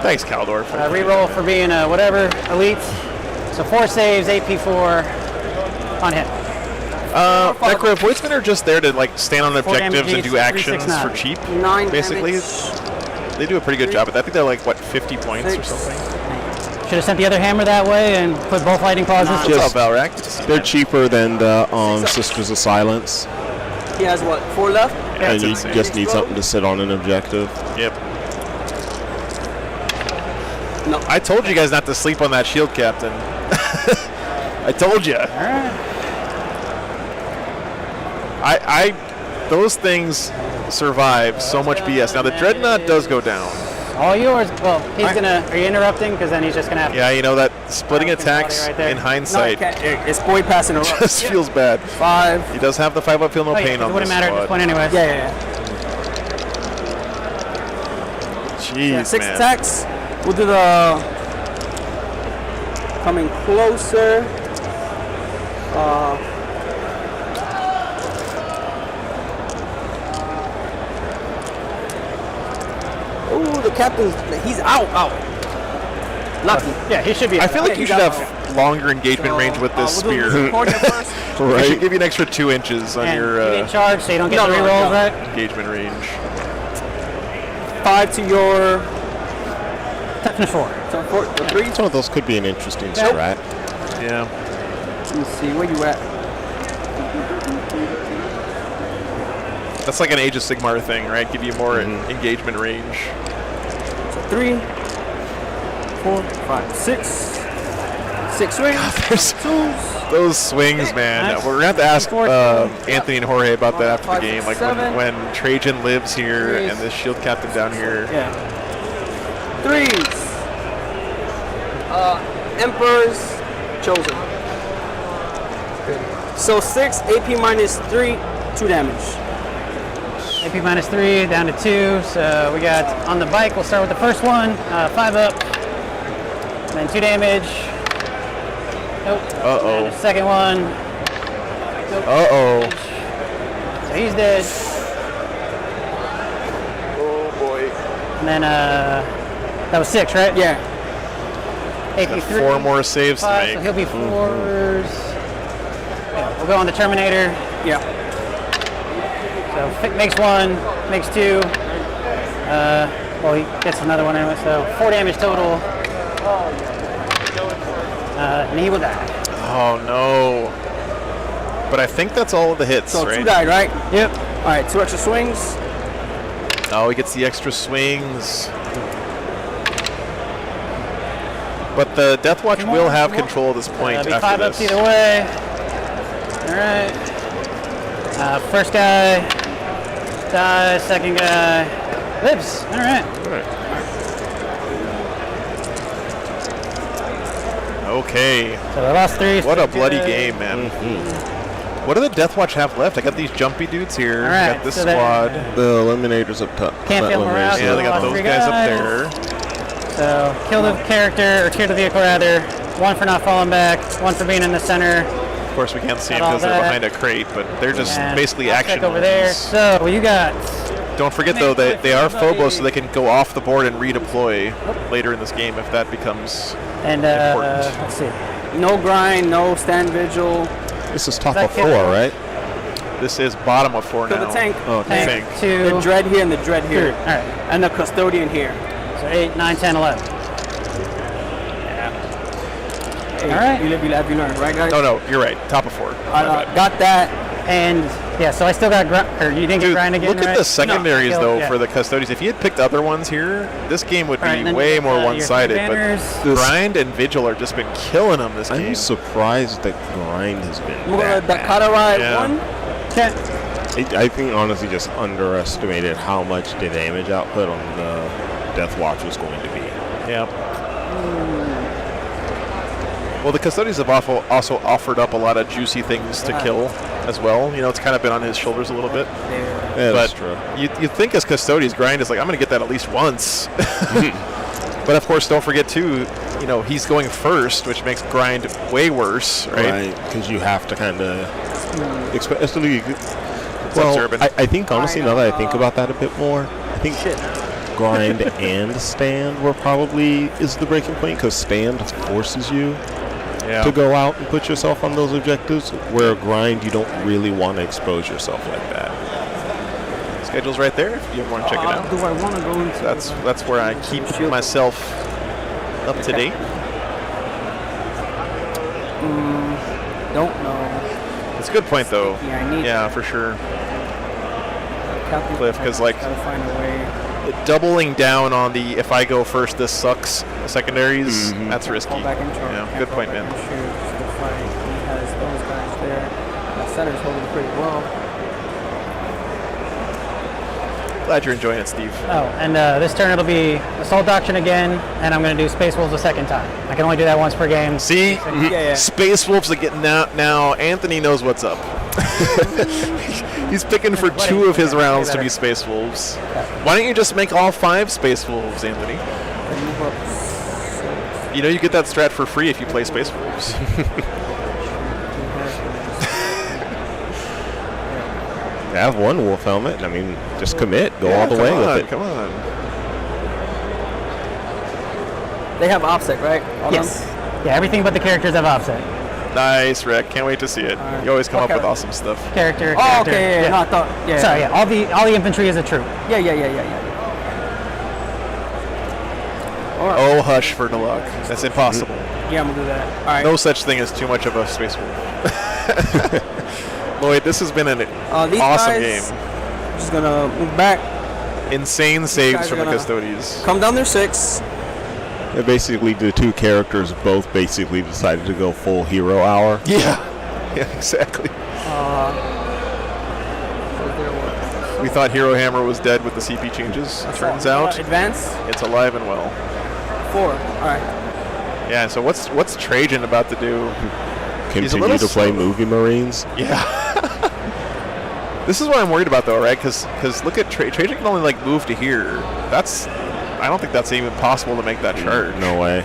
Thanks, Caldor. Reroll for being whatever, elite. So 4 saves, AP4 on hit. Necro, Voidsmen are just there to like stand on 4 damage objectives and each, do 3, actions 6, 9. for cheap. 9 Basically, damage. they do a pretty good job at that. I think they're like, what, 50 points or 6. something? Should have sent the other hammer that way and put both lightning clauses. Nah. What's Just- up, Valrak? Good to see you. They're cheaper than the Sisters of Silence, He has what? 4 left? Yeah, and it's you insane. just need something to sit on an objective. Yep. No. I told you guys not to sleep on that shield captain. I told you. Those things survive so much BS. Now the Dreadnought does go down. All yours. Well, he's gonna. Are you interrupting? Because then he's just gonna have. Yeah, you know that splitting attacks right there. in No, hindsight it's Boyd passing a row. just feels bad. 5. He does have the 5-up feel no Oh, yeah, pain 'cause on it wouldn't this matter at this squad. point anyway. Yeah. Jeez, 6 man. attacks. We'll do the coming closer. Oh, the captain's, he's out. Lucky. Yeah, he should be. I feel like you he's should out. have longer engagement range with this We'll do spear. the coordinate first. I should give you an extra 2 inches on And your you get charged, so you don't get No, the no, rerolls, no. right? engagement range. 5 to your Toughness 4. 3. Some of those could be an interesting strat. Yeah. Let me see, where you at? That's like an Age of Sigmar thing, right? Give you more engagement range. 3, 4, 5, 6. 6 swings. Those swings, man. Nice. We're going to have to ask 4. Anthony and Jorge about that after the 5, game. Like 7. when Trajan lives here Threes. and this shield captain down here. Yeah. 3s. Emperor's chosen. So 6, AP minus 3, 2 damage. AP minus 3, down to 2. So we got on the bike, we'll start with the first one. 5 up. Then 2 damage. Nope. Uh-oh. And the second one. Nope. Uh-oh. So he's dead. Oh, boy. And then that was 6, right? Yeah. AP 3. 4 more saves to 5, so make. he'll be 4s. Yeah, we'll go on the Terminator. Yeah. So makes 1, makes 2. Well, he gets another one anyway, so 4 damage total. And he will die. Oh, no. But I think that's all of the hits, So right? 2 died, right? Yep. All right, 2 extra swings. Oh, he gets the extra swings. But the Death Watch will have control at this point Be after 5 ups this. either way. All right. First guy dies. Second guy lives. All right. Okay. So they lost 3. What so a bloody good. game, man. What do the Death Watch have left? I got these jumpy dudes here. All right, Got this so that- squad. The eliminators up top. Can't Not feel morale. eliminators, Yeah, they got Lost those 3 guys up guys. there. So kill the character, or kill the vehicle rather. 1 for not falling back, 1 for being in the center. Of course, we can't see them Got all because they're that. behind a crate, but they're just And basically I'll action check over there. ones. So you got Don't forget though that they are Phobos, so they can go off the board and redeploy later in this game if that becomes and important. let's see. No grind, no stand vigil. This is top Is that of 4, kill? right? This is bottom of 4 Kill now. the tank. Oh, Tank Tank. 2. The dread here and the dread here. All right. And the custodian here. So 8, 9, 10, 11. Hey, All right. You live, you laugh, you learn, right, guys? No, you're right. Top of 4. My bad. Got that. And yeah, so I still got or you didn't get Dude, grind again, look at right? the secondaries No. though Yeah. for the custodians. If you had picked other ones here, this game would All right, be and then way you more got, your one-sided. three But banners. grind and vigil are just been killing them this game. I'm surprised that grind has been We're that gonna Dakota ride Yeah. 1. Okay. I think honestly just underestimated how much the damage output on the Death Watch was going to be. Yeah. Well, the custodians have also offered up a lot of juicy things to kill as well. You know, it's kind of been on his shoulders a little bit. Yeah, that's But true. you'd think as custodians, grind is like, I'm going to get that at least once. But of course, don't forget too, you know, he's going first, which makes grind way worse, right? Right, because you have to kind of especially. Well, Urban? I think honestly, now that I think about that a bit more, I think grind and stand were probably is the breaking point because stand forces you Yeah. to go out and put yourself on those objectives, where grind you don't really want to expose yourself like that. Schedule's right there if you ever want to check it out. Do I want to go into That's where I keep myself up to date. Don't know. It's a good point though. Yeah, I need Yeah, for sure. Captain Cliff, 'cause, like, gotta find a way. Doubling down on the if I go first, this sucks secondaries, that's risky. Fall back in charge. Yeah, Can't good fall point, back man. in shoot. It's a good fight. He has those guys there. The center's holding pretty well. Glad you're enjoying it, Steve. Oh, and this turn it'll be Assault Doctrine again, and I'm going to do Space Wolves a second time. I can only do that once per game. See? Yeah. Space Wolves are getting out now. Anthony knows what's up. He's picking for 2 of his rounds to be Space Wolves. Why don't you just make all 5 Space Wolves, Anthony? Move up. You know you get that strat for free if you play Space Wolves. I have one wolf helmet. I mean, just commit, go all the way with it. Come on. They have offset, right? All Yes. them? Yeah, everything but the characters have offset. Nice, Rick. Can't wait to see it. You always come up Okay. with awesome stuff. Character. Oh, character. okay. Yeah. No, I thought. Yeah. Sorry, yeah. All the infantry is a troop. Yeah. Oh, hush for Naluk. That's impossible. Yeah, I'm gonna do that. All right. No such thing as too much of a Space Wolf. Lloyd, this has been an These awesome guys, game. Just gonna move back. Insane saves guys from are the gonna- custodians. Come down there 6. Yeah, basically, the 2 characters both basically decided to go full hero hour. Yeah. Yeah, exactly. We thought Hero Hammer was dead with the CP changes. Turns out Advance. it's alive and well. 4. All right. Yeah, so what's Trajan about to do? He's a Continue little to play slow. movie Marines. Yeah. This is what I'm worried about though, right? Because look at Trajan can only like move to here. I don't think that's even possible to make that charge. No way.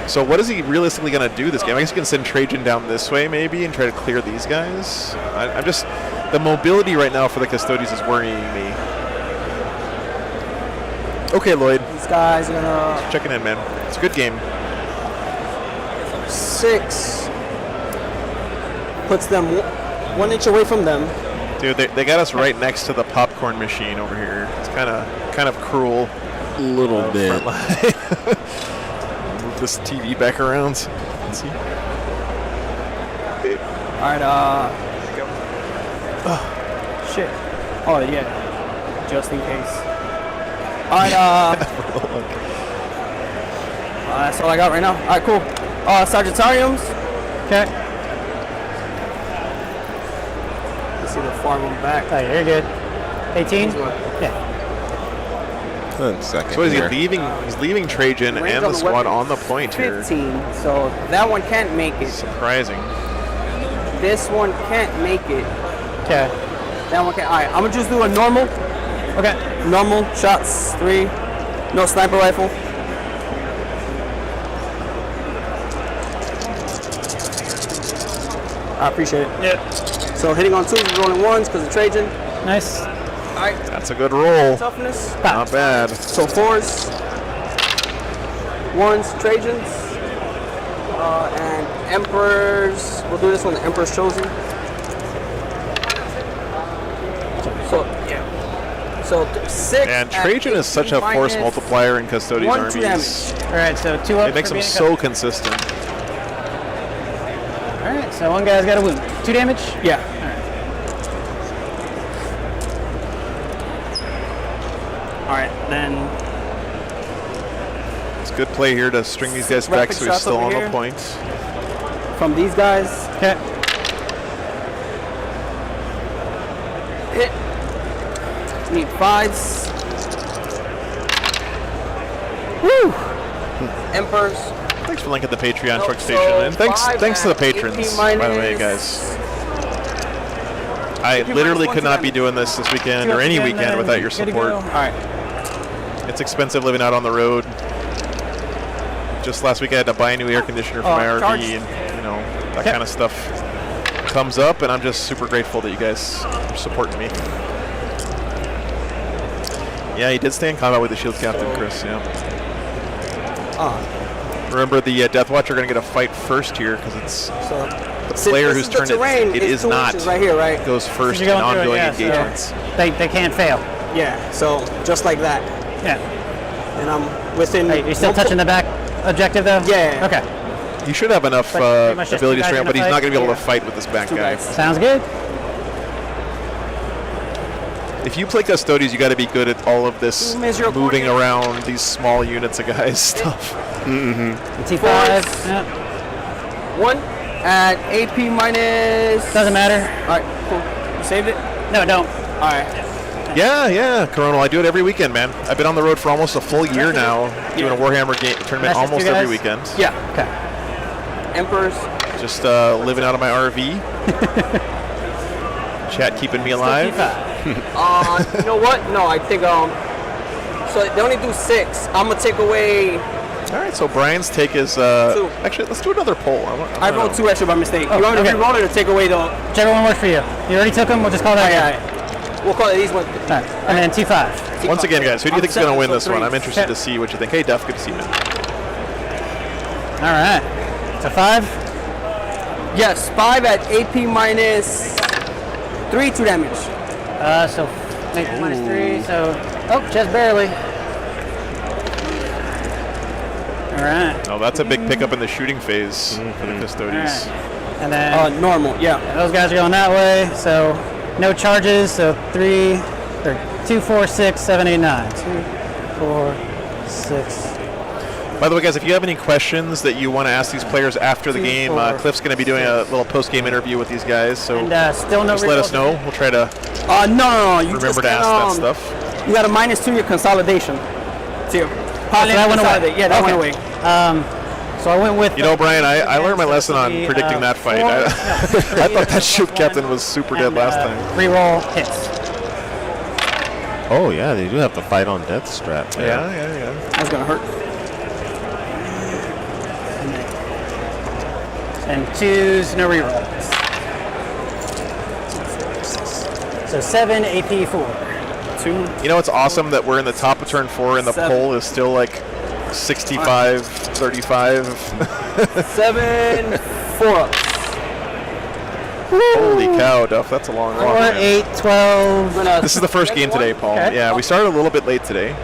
So what is he realistically going to do this game? I guess he can send Trajan down this way maybe and try to clear these guys. I'm just the mobility right now for the custodians is worrying me. Okay, Lloyd, These guys are gonna checking in, man. It's a good game. 6. Puts them 1 inch away from them. Dude, they got us right next to the popcorn machine over here. It's kind of cruel. A little bit. Move this TV back around. Let's see. All right. Shit. Oh yeah. Just in case. All right. That's all I got right now. All right. Cool. Sagittariums. Okay. Let's see the farm on back. Oh, you're good. 18? Yeah. Second So what is he here. leaving? He's leaving Trajan Range and on the the squad weapon, on the point here. 15. So that one can't make it. Surprising. This one can't make it. Okay. That one can't. All right, I'm gonna just do a normal. Okay. Normal shots, 3. No sniper rifle. I appreciate it. Yeah. So hitting on 2s, rolling 1s because of Trajan. Nice. All right, That's a good roll. toughness. Not bad. So 4s, 1s, Trajans, and Emperors. We'll do this one, the Emperor's Chosen. So, yeah. So 6. And Trajan is such a force multiplier in Custodian 1, 2 armies. damage. All right, so 2 up. It makes for him being a so consistent. All right, so one guy's got a wound. 2 damage? Yeah. All right, then It's a good play here to string these guys back Rapid so he's shots still over on the here. point. from these guys, Okay. hit. Need 5s. Woo! Emperors. Thanks for linking the Patreon Nope, truck station. so And thanks 5 to the and patrons, AP by the way, minus- guys. I literally minus could 1 not to be them. doing this weekend or any weekend without your support. All right. It's expensive living out on the road. Just last week I had to buy a new air conditioner for my RV, charged. and you know that kind of stuff comes up, and I'm just super grateful that you guys are supporting me. Yeah, he did stay in combat with the shield captain, Chris. Yeah. Remember, the Death Watch are going to get a fight first here because it's So the player whose turn it is 2 not inches right here, right? goes first in You're going through it, ongoing yeah, so engagements. They can't fail. Yeah. So just like that, Yeah. and I'm within. Hey, you still touching the back objective though? Yeah. Okay. He should have enough But pretty much just ability two guys strength, in but a he's fight? not going to be able to Yeah. fight with this back 2 guy. guys. Sounds good. If you play Custodies, you got to be good at all of this Who is your moving opponent? around these small units of guys stuff. T5. Fours. Yeah. 1 at AP minus. Doesn't matter. All right. Cool. You saved it. No, don't. All right. Yeah, Coronal. I do it every weekend, man. I've been on the road for almost a full year now, doing a Warhammer tournament Message almost you every guys? weekend. Yeah. Okay. Emperors. Just living out of my RV. Chat keeping me alive. T5. You know what? No, I think So they only do 6. I'm gonna take away. All right, so Brian's take is 2. actually let's do another poll. I rolled 2 extra by mistake. Oh, you want me to okay. re-roll it or take away the? Whichever one works for you. You already took them. We'll just call that. Yeah. We'll call it these ones. All right. And then T5. Once again, guys, who do you I'm think's going to 7, win so this one? 3. I'm interested Okay. to see what you think. Hey, Duff, good to see you, man. All right. So 5. Yes, 5 at AP minus 3, 2 damage. So make minus 3. So just barely. All right. Oh, that's a big pickup in the shooting phase for the All Custodies. right. And then Normal. Yeah. those guys are going that way. So no charges. So 3 or 2, 4, 6, 7, 8, 9. 2, 4, 6. By the way, guys, if you have any questions that you want to ask these players after the 2, game, 4, Cliff's going to be doing a little post-game interview with these guys, so And still no. just let us know. We'll try to No. You remember just to can, ask that stuff. You got a minus 2 your consolidation. So your pilot that went away. consolidate. Yeah, that Okay. went away. So I went with. You know, Brian, I learned my so lesson on three, predicting that fight. 4, I thought that shield one, captain was super dead and, last time. Reroll hits. Oh yeah, they do have to fight on death strap. Yeah. That's gonna hurt. And 2s, no rerolls. So 7 AP 4. 2. You know, it's awesome that we're in the top of turn 4 and the 7. poll is still like 65, 35. 7, 4 ups. Holy cow, Duff, that's a long 4, walk. man. 8, 12. This is the first game today, Paul. Okay. Yeah, we started a little bit late today.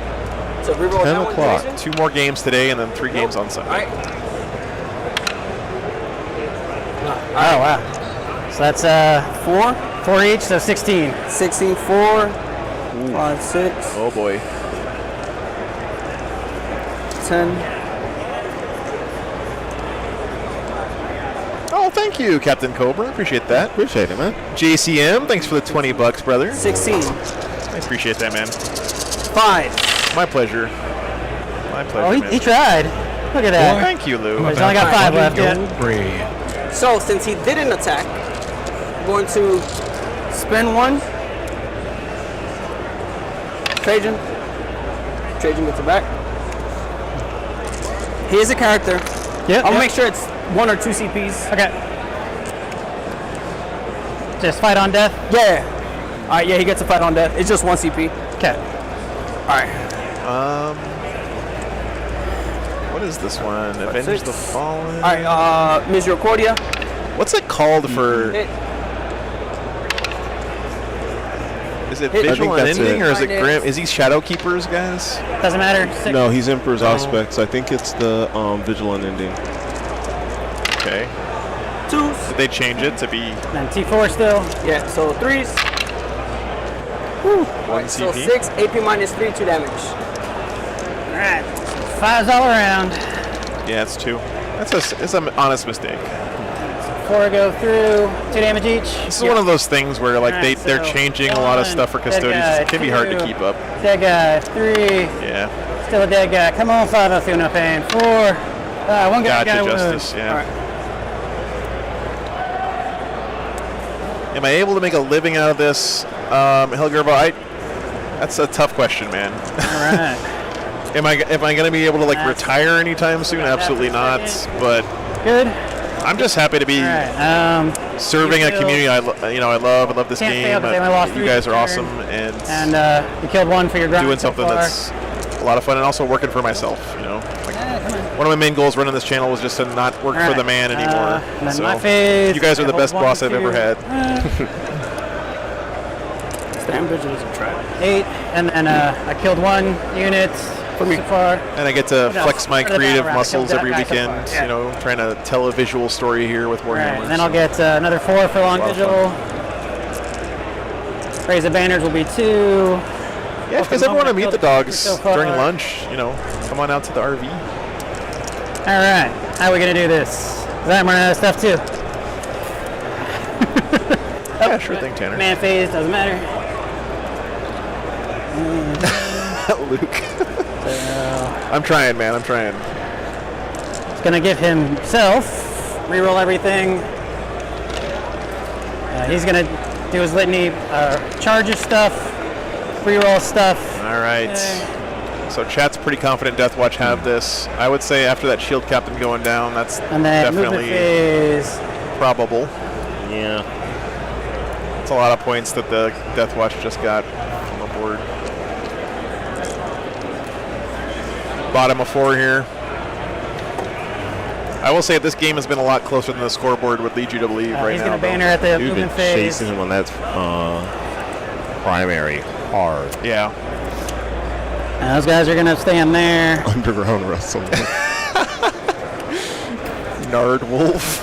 So reroll 10 that one, o'clock. Jason. 2 more games today and then 3 games on All Sunday. right. Oh, wow. So that's 4, 4 each, so 16. 16, 4, 5, 6, Oh boy. 10. Oh, thank you, Captain Cobra. Appreciate that. Appreciate it, man. JCM, thanks for the $20, brother. 16, I appreciate that, man. 5. My pleasure. My pleasure, Oh, man. he tried. Look at that. Thank you, Lou. He's only got 5 left yet. Brave. So since he didn't attack, going to spend 1. Trajan gets it back. He is a character. Yeah. I'll make sure it's 1 or 2 CPs. Okay. Just fight on death? Yeah. All right, yeah, he gets a fight on death. It's just 1 CP. Okay. All right. What is this one? Avenge 6. the Fallen. All right, Misericordia. What's it called for? Is it I think Visual that's Unending it. or is it Grim? Is he Shadow Keepers, guys? Doesn't matter. 6. No, he's Emperor's Aspects. I think it's the Vigilant Ending. Okay. 2s. Did they change it to be And T4 still. Yeah, so 3s. 1 So CP? 6, AP -3, 2 damage. All right. 5s all around. Yeah, it's 2. It's an honest mistake. 4 go through. 2 damage each. This is one of those things where like Alright, they're so changing a lot of 1, stuff for dead custodians. guy, It can be hard to 2, keep up. Dead guy. 3. Yeah. Still a dead guy. Come on, 5. I feel no pain. 4. 1 guy. Gotcha, wound. Justice. Yeah. All right. Am I able to make a living out of this, Helgerbo? That's a tough question, man. All right. Am I going to be able to like That's- retire anytime soon? Absolutely not. But Good. I'm just happy to be All right. serving you a feel- community I love this Can't fail game. 'cause they only lost You 3 guys are this awesome turn. and And you killed 1 for your grind doing so something far. that's a lot of fun and also working for myself. Like, Yeah, come on. one of my main goals running this channel was just to not work for Alright, the man anymore. and then So my phase. you guys are the hold best 1, boss I've 2, ever had. Stand Vigilance and try. 8, and then I killed 1 unit so far. And I get to What else? flex my For the creative battle round, muscles killed every that guy so weekend, far, yeah. trying to tell a visual story here with All right, Warhammer. and then I'll so. get another 4 for long lot of vigil. Raise the banners will be 2. Yeah, if you guys ever want to meet the dogs during lunch, come on out to the RV. All right, how are we gonna do this? 'Cause I'm running out of stuff too. Yeah, sure thing, Tanner. Man phase doesn't matter. Luke. I'm trying, man. I'm trying. He's gonna give himself reroll everything. He's gonna do his litany, charges stuff, reroll stuff. All right. So chat's pretty confident Deathwatch have this. I would say after that shield captain going down, that's And then movement definitely phase. probable. Yeah. It's a lot of points that the Deathwatch just got on the board. Bottom of 4 here. I will say this game has been a lot closer than the scoreboard would lead you to believe right He's now. gonna though. banner at the You've been movement phase. chasing him on that primary hard. Yeah. And those guys are gonna stand there. Underground wrestling. Nard Wolf.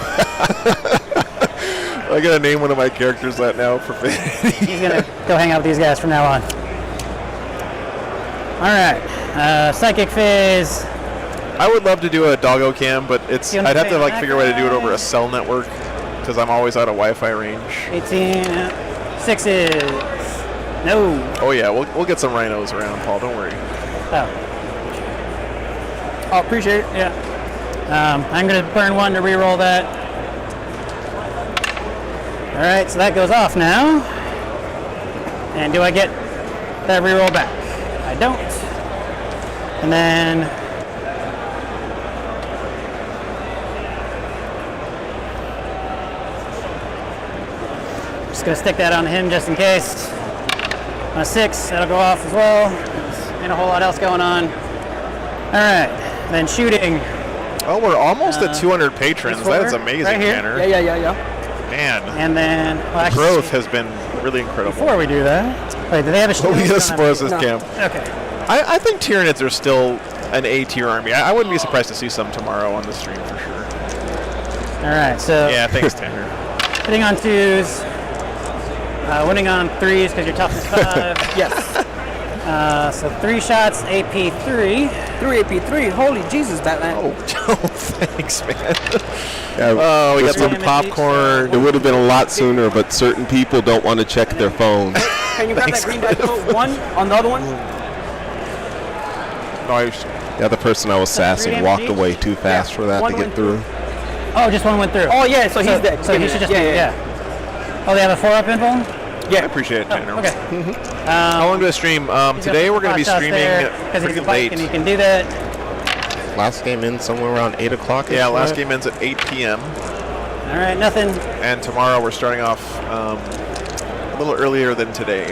I gotta name one of my characters that now for He's gonna go hang out with these guys from now on. All right, psychic phase. I would love to do a doggo cam, but You I'd have to understand figure a way to do it over a that? cell network because I'm always out of Wi-Fi range. 18, 6s. No. Oh yeah, we'll get some rhinos around, Paul. Don't worry. Oh, Oh, appreciate it. yeah. I'm gonna burn 1 to reroll that. All right, so that goes off now. And do I get that reroll back? I don't. And then just gonna stick that on him just in case. On a 6, that'll go off as well. Ain't a whole lot else going on. All right, then shooting. Oh, we're almost at 200 patrons. this That is order, amazing, right here. Tanner. Yeah. Man, And then well, actually, growth has been really incredible. Before we do that, wait, do they have a shield? Well, we They just don't have suppose this No. camp. a- Okay. I think Tyranids are still an A-tier army. I wouldn't be surprised to see some tomorrow on the stream for sure. All right. So Yeah, thanks, Tanner. hitting on 2s, winning on 3s because you're toughness 5. Yes. So 3 shots, AP 3. 3 AP3. Holy Jesus, Batman. Oh, thanks, man. Yeah, Oh, we got this some would- popcorn. It would have been a lot sooner, but certain people don't want to check their phones. Can you grab that green die code 1 on the other one? Nice. The other person I was sassing damage walked each? away too fast for that One to get went through. Oh, just 1 went through. Oh, yeah, so he's dead. So he should just be, yeah. Oh, they have a 4-up invuln? I appreciate it, Tanner. Okay. How long do I stream? Today we're going to be streaming because he's a pretty bike late. and you can do that. Last game in somewhere around 8 o'clock. Yeah, last game ends at 8 p.m. All right, nothing. And tomorrow we're starting off a little earlier than today.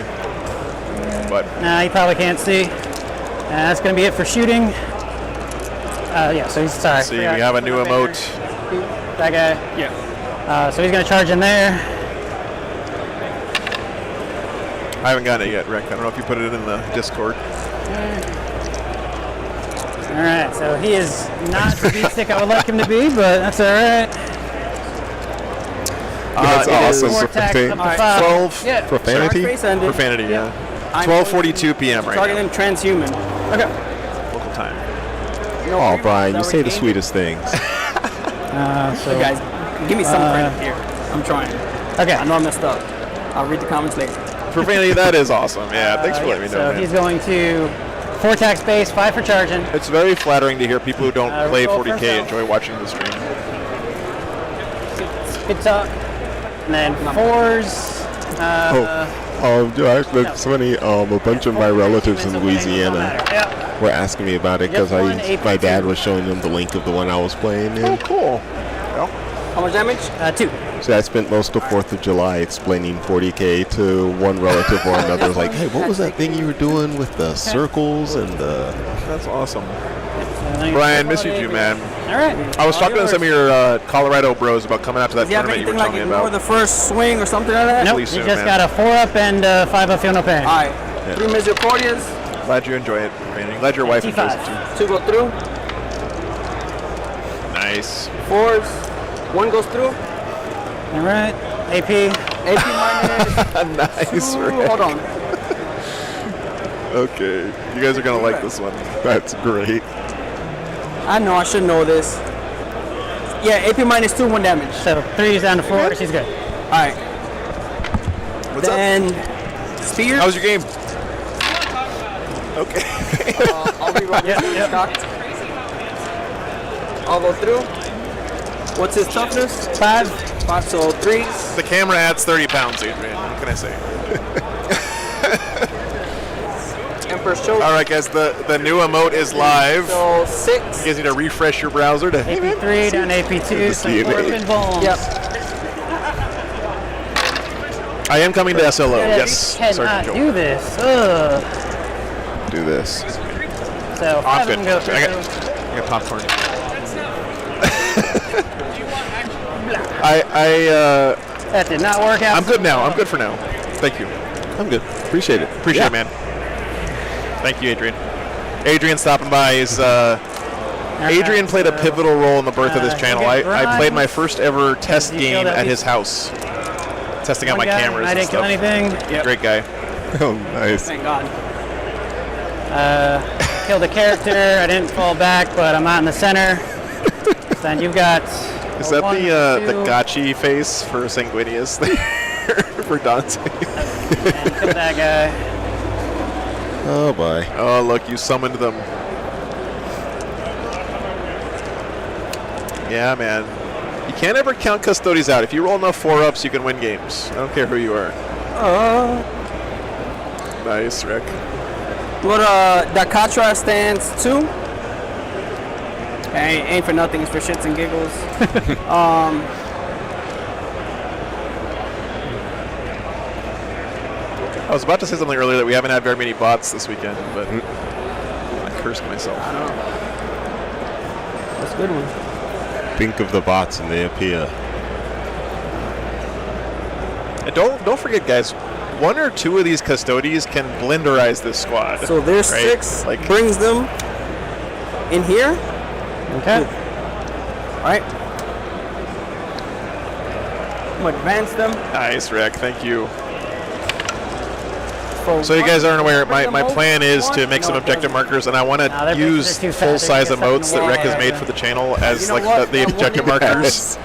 But Nah, you probably can't see. That's going to be it for shooting. Yeah, so he's sorry. see, we have a new emote. That guy. Yeah. So he's going to charge in there. I haven't gotten it yet, Rick. I don't know if you put it in the Discord. All right, so he is not the beat stick I would like him to be, but that's all right. That's it awesome. is Four attacks up to 5. 12 Yeah. Profanity? Charge face ended. profanity, yeah. I'm 12:42 p.m. right Target now, him transhuman. local time. No Oh, free Brian, you rolls say the already sweetest things. So, Guys, give me some credit here. I'm trying. okay. I know I messed up. I'll read the comments later. Profanity, that is awesome. Yeah, thanks for letting me know, So man. he's going to 4 attacks base, 5 for charging. It's very flattering to hear people who don't play roll for 40K himself. enjoy watching the stream. Good talk. And then 4s. Actually, it's funny. A bunch of my relatives in Louisiana Yeah. were asking me about it because Just one my AP2. dad was showing them the link of the one I was playing in. Oh, cool. How much damage? 2. So I spent most of 4th of July explaining 40K to one relative or another. Like, hey, what was that thing you were doing with the circles and the... That's awesome. Brian, miss you too, man. All right. I was talking to some of your Colorado bros about coming out to that Do you have tournament you were anything like telling me ignore about. the first swing or something like that? Nope, Please he soon, just man. got a 4-up and 5-up feel no pain. All right. 3 Misericordias. Glad you enjoy it, Brandon. Glad your wife enjoys it too. 2 go through. Nice. 4s. 1 goes through. All right. AP. AP minus. Nice. 2. Rick. Hold on. Okay. You guys are going to like this one. That's great. I know. I should know this. Yeah, AP minus 2, 1 damage. So 3's down to 4. She's good. All right. What's up? Then spear. How was your game? Okay. I'll reroll this one. Cocked. I'll go through. What's his toughness? 5. 5, so 3s. The camera adds 30 pounds, Adrian. What can I say? Emperor's Choke. All right, guys. The new emote is live. So 6. You guys need to refresh your browser to. AP3 down to AP2. Some see you, 4 mate. pinballs. Yep. I am coming to SLO. Yes, Cannot Sergeant Joel. do this. Ugh. Do this. So 5 I'm of good. them go I through. got popcorn. That did not work out. I'm good now. I'm good for now. Thank you. I'm good. Appreciate it. Appreciate it, man. Thank you, Adrian. Adrian stopping by is Adrian played a pivotal role in the birth of this channel. you get I played my first ever test you feel game that at we- his house, testing out my One guy, cameras I and didn't kill stuff. anything. Great guy. Oh, nice. Thank God. Killed a character. I didn't fall back, but I'm out in the center. Then you've got. Is that one, the two, Gotchi face for Sanguinius there for Dante? and kill that guy. Oh, boy. Oh, look, you summoned them. Yeah, man. You can't ever count Custodes out. If you roll enough 4-ups, you can win games. I don't care who you are. Nice, Rick. What Dakatra stands 2. Ain't for nothing, it's for shits and giggles. I was about to say something earlier that we haven't had very many bots this weekend, but I cursed myself. That's a good one. Think of the bots and they appear. And don't forget, guys, 1 or 2 of these Custodes can blenderize this squad. So there's right? 6, Like, brings them in here. Okay. All right. I'm gonna advance them. nice, Rick. Thank you. For So you guys aren't aware, bring them my both plan is one? to make some No, it objective doesn't. markers, and I want No, to they're use too fat. full-size They're just emotes that up in Rick the has made wall. for the channel as You know like what? the I objective won't do markers.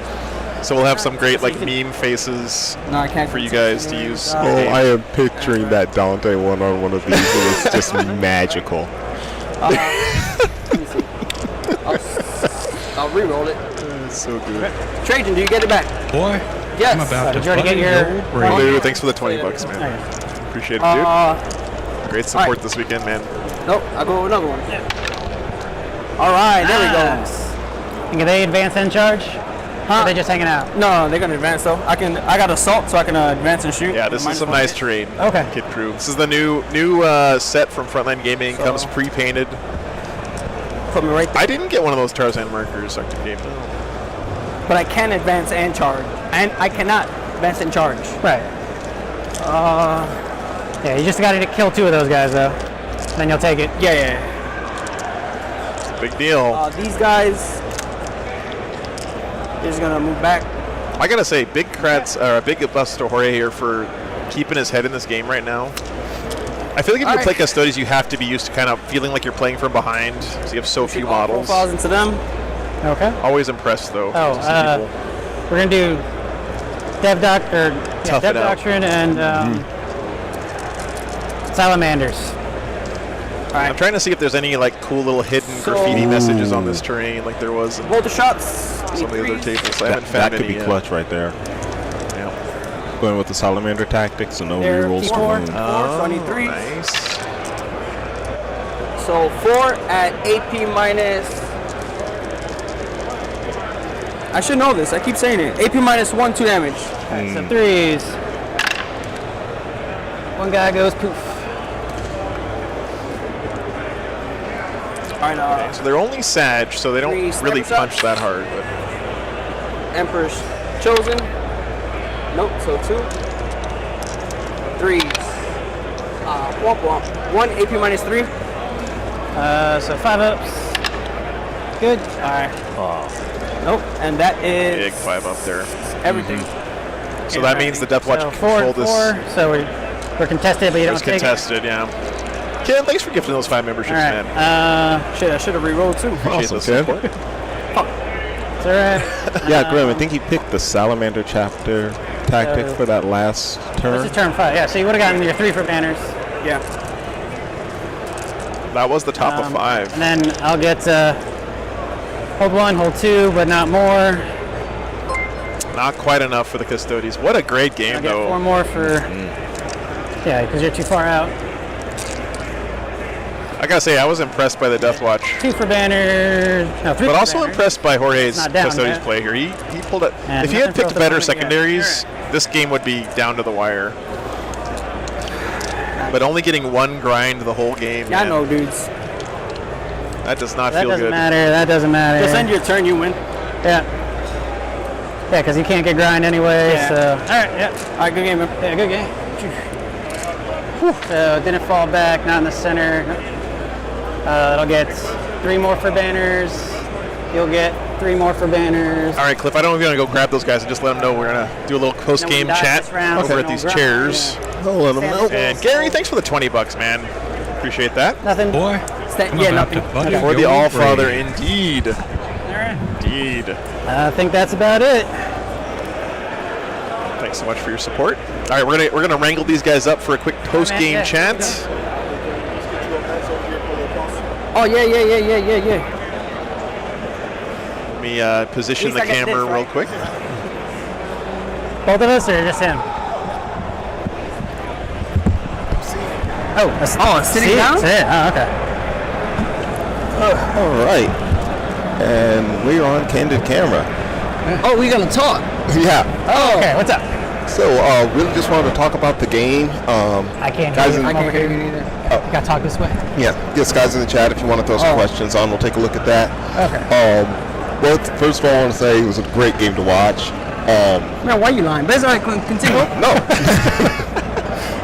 So we'll have some great like meme faces No, I can't for you guys to use. Oh, I am picturing that Dante one on one of these, and it's just magical. I'll re-roll it. It's so good. Trajan, do you get it back? Boy, Yes. I'm about to Did you already butter get your- your brain. Dude, thanks for the $20, man. Appreciate it, dude. Great support this weekend, man. Nope, I'll go with another one. All right, there we go. Nice. And can they advance and charge? Or are they just hanging out? No, they're gonna advance though. I got assault, so I can advance and shoot. Yeah, this is some nice terrain. Okay. Kid Crew. This is the new set from Frontline Gaming. Comes pre-painted. Put me right there. I didn't get one of those Tarzan markers, Arctic Game. But I can advance and charge, and I cannot advance and charge. Right. Yeah, you just got to kill 2 of those guys though. Then you'll take it. Yeah. Big deal. These guys, they're just gonna move back. I gotta say, big bust to Jorge here for keeping his head in this game right now. I feel like if you play Custodians, you have to be used to kind of feeling like you're playing from behind, because you have so few models. Profiles into them. Okay. Always impressed though. Oh, to see people. we're gonna do Dev Tough it out. Doctrine and Salamanders. I'm trying to see if there's any like cool little hidden graffiti messages on this terrain, like there was in Volta shots. some of the other tables. I haven't That found could any be yet. clutch right there. Yeah. Going with the Salamander tactics and no There, rerolls for 4. moon. So I need 3. Nice. So 4 at AP minus. I should know this. I keep saying it. AP minus 1, 2 damage. So 3s. One guy goes poof. All right. So they're only Sag, so they don't 3 really steps up. punch that hard. But Emperor's chosen. Nope. So 2. 3s. Womp womp. 1 AP minus 3. So 5 ups. Good. All right. Nope. And that is big 5 up there. everything. So that means the Death Watch So can 4 control and 4. this. So we're contested, but you It's don't take it. contested, yeah. Ken, thanks for gifting those 5 memberships, All right. man. Shit, I should have re-rolled too. Appreciate Awesome, the Ken. support. It's all right. Yeah, Graham, I think he picked the Salamander chapter tactic for that last turn. This is turn 5. Yeah. So you would have gotten your 3 for banners. Yeah. That was the top of 5. And then I'll get hold 1, hold 2, but not more. Not quite enough for the Custodians. What a great game, I'll get 4 though. more for. Yeah, because you're too far out. I gotta say, I was impressed by the Death Watch. 2 for banners. No, 3 But for also banners. impressed by Jorge's Not down Custodians yet. play here. He pulled it. And If he had nothing picked for better the moment yet. secondaries, this game would be down to the wire. But only getting 1 grind the whole game, Yeah, I man, know, dudes. that does not That feel doesn't good. matter. That doesn't matter. Just end your turn, you win. Yeah. Yeah, because you can't get grind anyway. Yeah. So. All right. Yeah. All right, good game, man. Yeah. Good game. So didn't fall back. Not in the center. It'll get 3 more for banners. You'll get 3 more for banners. All right, Cliff, I don't know if you're going to go grab those guys and just let them know we're going to do a little post-game No one dies chat this round, over so at no these grind. chairs. Oh, let him know. And Gary, thanks for the $20, man. Appreciate that. Nothing. Boy, I'm Yeah, about to nothing. butter For the your All-Father, brain. indeed. All right. Indeed. I think that's about it. Thanks so much for your support. All right, we're gonna wrangle these guys up for a quick post-game yeah, chat. Oh, yeah. Let me position At the least I get camera this, real right? quick. Both of us or just him? Oh, sitting seat? down? Sit. Oh, okay. All right. And we're on Candid Camera. Oh, we gonna talk. Yeah. Oh, okay. What's up? So, really just wanted to talk about the game. I can't Guys hear you. in- I'm over here. either. You gotta talk this way. Yeah, yes, guys in the chat, if you want to throw some questions on, we'll take a look at that. Okay. Well, first of all, I want to say it was a great game to watch. Man, why you lying? But it's all right, continue. No.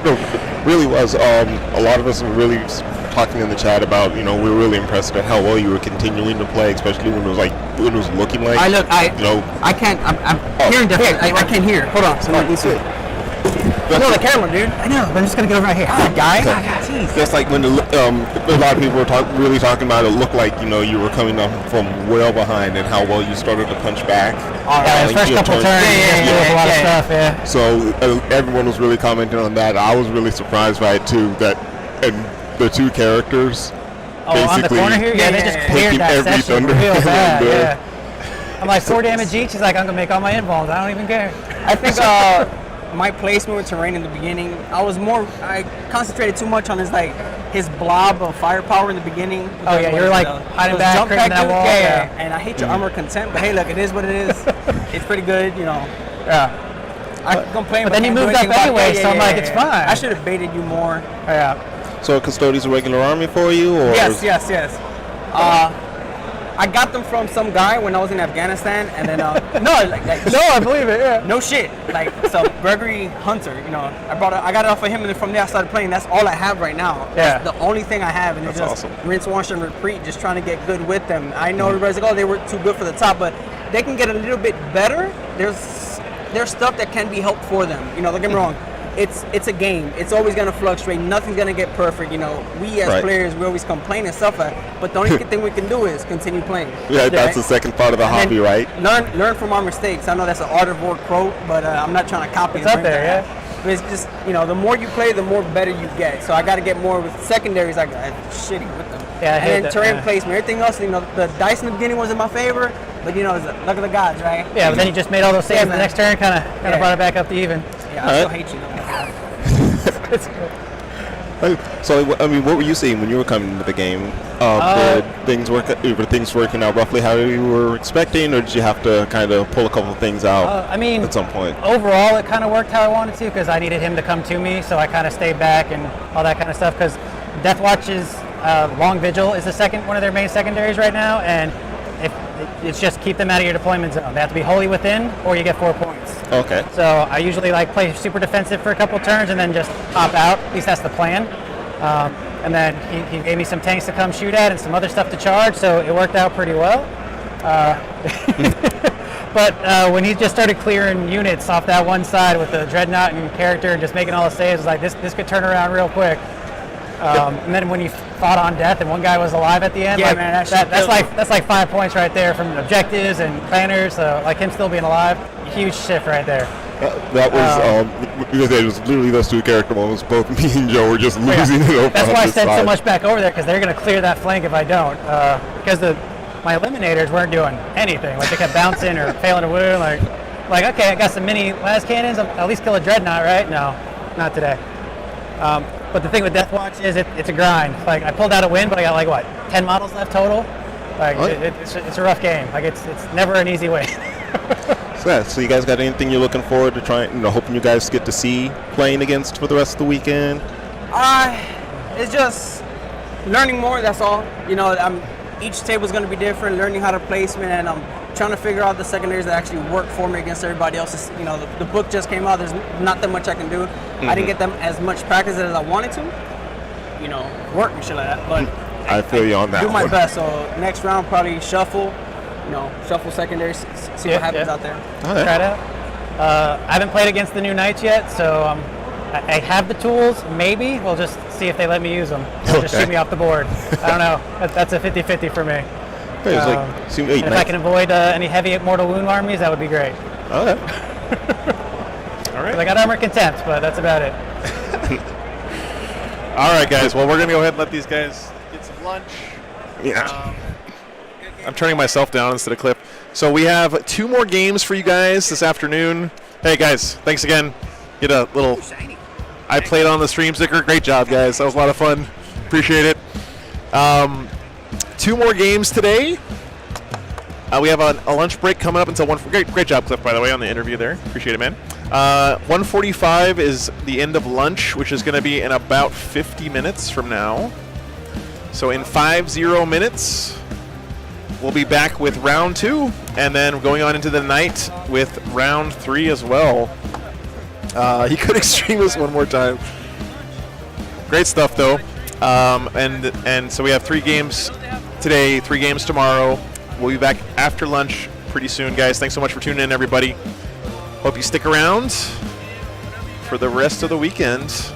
No, it really was. A lot of us were really talking in the chat about, we were really impressed at how well you were continuing to play, especially when it was looking like. I can't. I'm hearing different. I can't hear. Hold on. So let me see. No, the camera, dude. I know, but I'm just gonna get over right here. Guy. Just like when a lot of people were really talking about it, looked like you were coming up from well behind and how well you started to punch back. Yeah, the first your couple turns, turns. you a lot of stuff. Yeah. So everyone was really commenting on that. I was really surprised by it too. And the 2 characters Oh, on the basically corner here. Yeah, they just cleared taking that every section thunder real bad. there. Yeah. I'm like 4 damage each. He's like, I'm gonna make all my involves. I don't even care. I think my placement with terrain in the beginning, I concentrated too much on his blob of firepower in the beginning. Oh yeah, you're like hiding back, jump creeping that dude. wall. Yeah. And I hate your armor content, but hey, look, it is what it is. It's pretty good, you know. Yeah. I can complain, but then can't you do moved up anything about it. anyway, so I'm like, it's fine. I should have baited you more. Yeah. So Custodian's a regular army for you, or Yes. I got them from some guy when I was in Afghanistan, and then no, I believe it. Yeah. no shit, like some Gregory Hunter. You know, I got it off of him, and then from there I started playing. That's all I have right now. Yeah. That's the only thing I have, and it's just awesome. rinse, wash, and repeat. Just trying to get good with them. I know everybody's like, oh, they were too good for the top, but they can get a little bit better. There's stuff that can be helped for them. You know, don't get me wrong. It's a game. It's always gonna fluctuate. Nothing's gonna get perfect. You know, we as players, we always complain and stuff. But the only thing we can do is continue playing. Yeah, that's the second part of the hobby, right? Learn from our mistakes. I know that's an Art of War quote, but I'm not trying to copy. It's up there, yeah. But it's just, you know, the more you play, the more better you get. So I got to get more with secondaries. I'm shitty with them. Yeah, I hate and then that, terrain placement, everything else. You know, the dice in the beginning wasn't my favor, but you know, it's the luck of the gods, right? Yeah, but then you just made all those saves in the man. next turn, kind of brought it back up to even. Yeah, I still hate you though. So, I mean, what were you seeing when you were coming into the game? Were things working out roughly how you were expecting, or did you have to kind of pull a couple of things out I mean, at some point? Overall, it kind of worked how I wanted to because I needed him to come to me, so I kind of stayed back and all that kind of stuff. Because Deathwatch's Long Vigil is one of their main secondaries right now, and it's just keep them out of your deployment zone. They have to be wholly within, or you get 4 points. Okay. So I usually play super defensive for a couple turns and then just hop out. At least that's the plan. And then he gave me some tanks to come shoot at and some other stuff to charge, so it worked out pretty well. But when he just started clearing units off that one side with the Dreadnought and character and just making all the saves, I was like, this could turn around real quick. And then when he fought on death and one guy was alive at the end, that's like 5 points right there from objectives and planners. So him still being alive, huge shift right there. That was because it was literally those two character moments. Both me and Joe were just losing it over. That's why I sent so side. much back over there because they're going to clear that flank if I don't. Because my eliminators weren't doing anything. Like they kept bouncing or failing to wound. Like okay, I got some mini las cannons. I'll at least kill a dreadnought, right? No, not today. But the thing with Deathwatch is it's a grind. Like I pulled out a win, but I got 10 models left total. Like it's a rough game. Like it's never an easy win. So you guys got anything you're looking forward to trying, hoping you guys get to see playing against for the rest of the weekend? It's just learning more, that's all. You know, each table's going to be different, learning how to placement, and I'm trying to figure out the secondaries that actually work for me against everybody else. You know, the book just came out, there's not that much I can do. I didn't get them as much practice as I wanted to, work and shit like that, but I feel you on that do my one. best. So next round, probably shuffle secondaries, see what happens out there. Okay. Try it out. I haven't played against the new Knights yet, so I have the tools. Maybe we'll just see if they let me use them. They'll just shoot me off the board. I don't know. That's a 50-50 for me. Okay, it's like, and if I can avoid any heavy mortal wound armies, that would be great. Okay. All right. I got armor contempt, but that's about it. All right, guys. Well, we're going to go ahead and let these guys get some lunch. Yeah. I'm turning myself down instead of Clip. So we have 2 more games for you guys this afternoon. Hey, guys, thanks again. Get a little... I played on the stream sticker. Great job, guys. That was a lot of fun. Appreciate it. 2 more games today. We have a lunch break coming up until 1. Great job, Cliff, by the way, on the interview there. Appreciate it, man. 1:45 is the end of lunch, which is going to be in about 50 minutes from now. So in 50 minutes, we'll be back with round 2, and then going on into the night with round 3 as well. He could extreme us one more time. Great stuff, though. And so we have 3 games today, 3 games tomorrow. We'll be back after lunch pretty soon, guys. Thanks so much for tuning in, everybody. Hope you stick around for the rest of the weekend.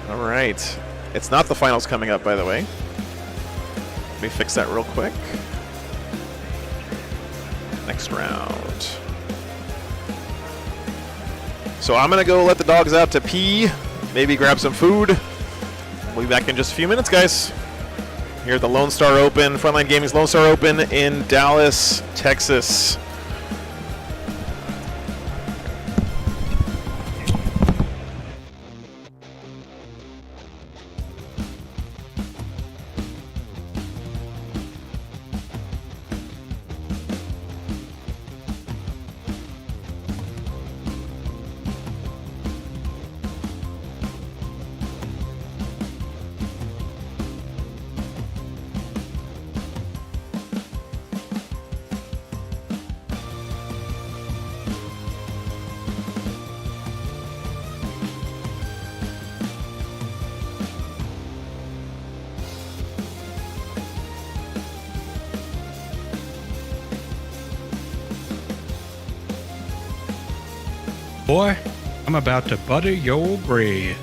All right. It's not the finals coming up, by the way. Let me fix that real quick. Next round. So I'm going to go let the dogs out to pee, maybe grab some food. We'll be back in just a few minutes, guys. here at the Lonestar Open, Frontline Gaming's Lonestar Open in Dallas, Texas. Boy, I'm about to butter your bread.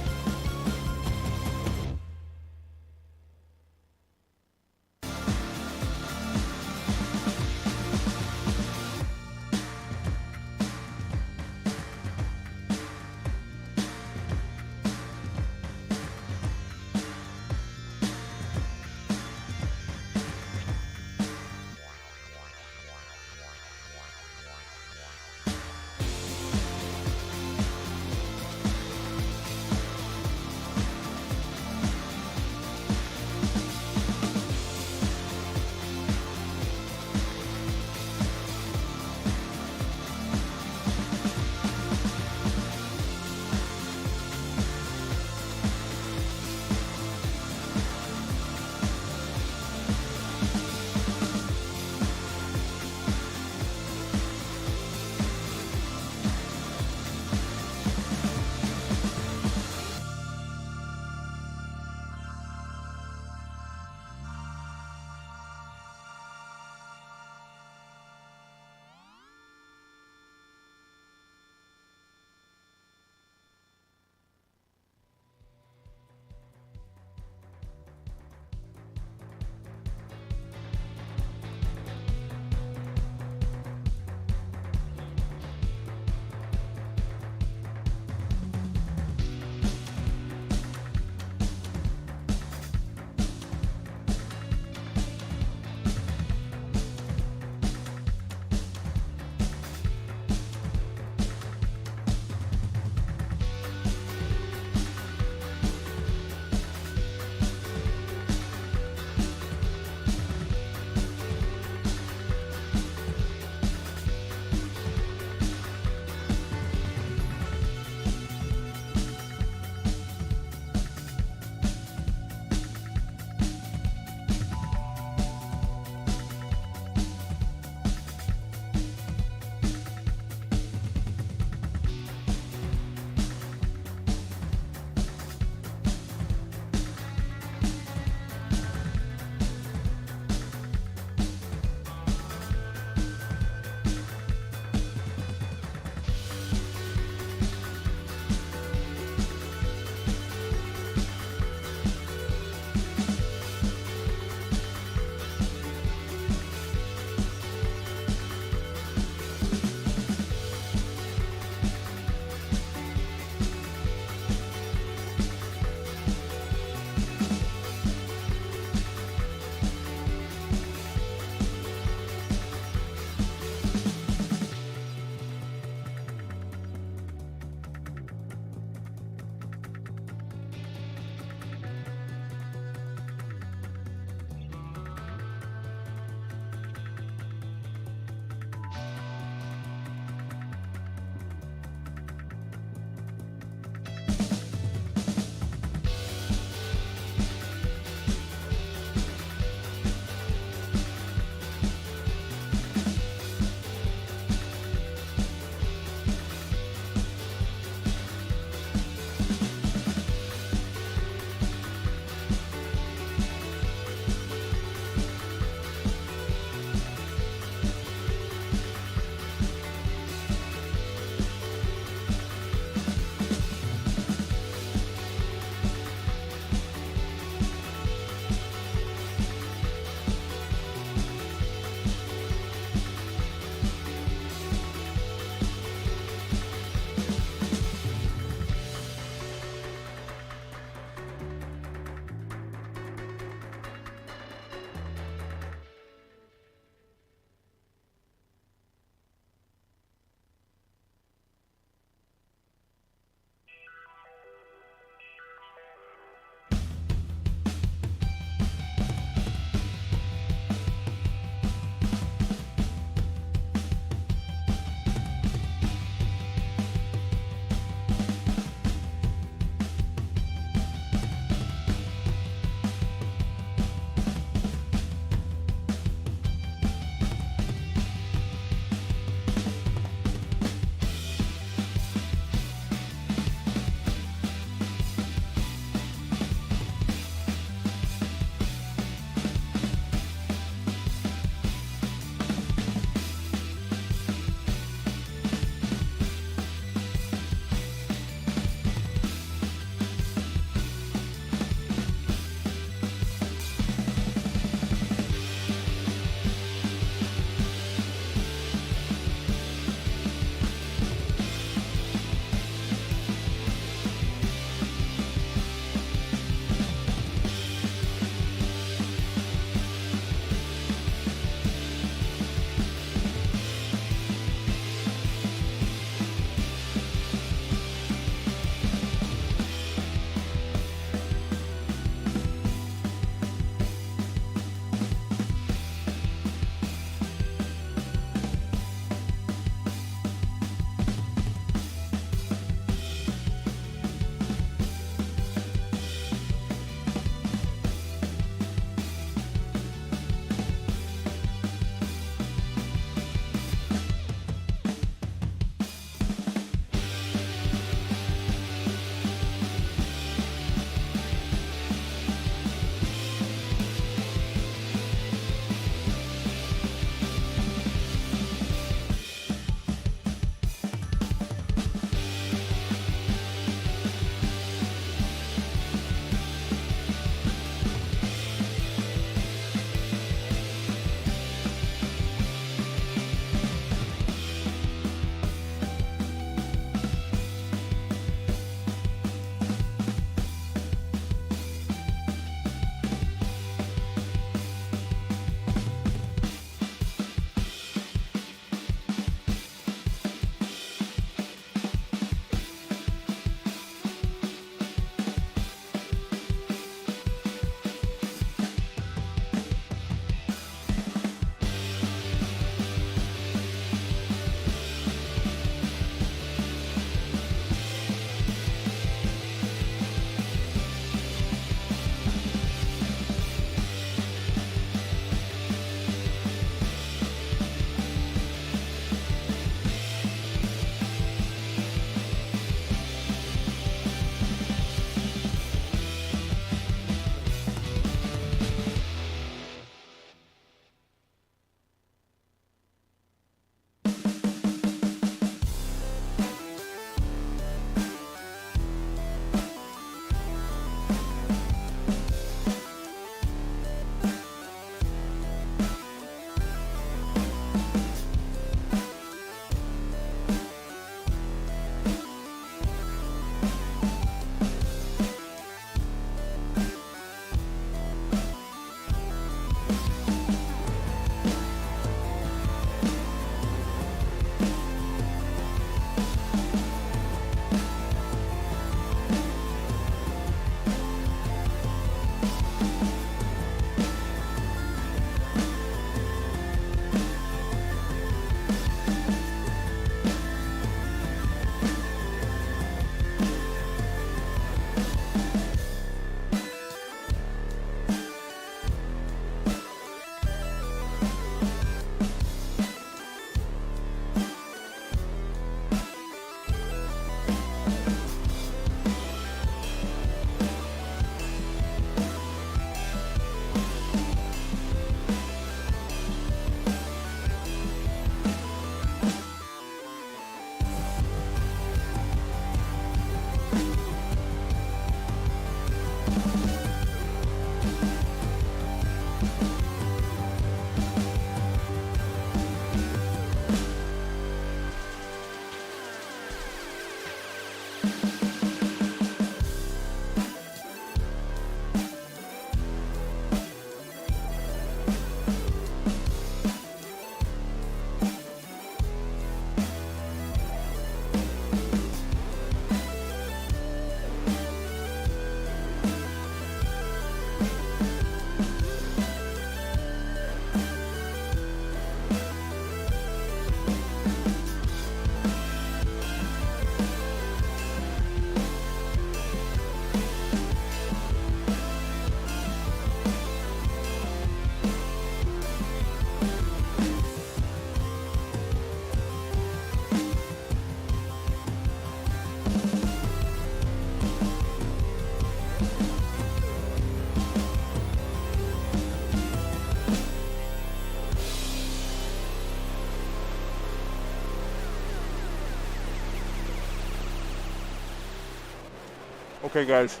Okay, guys.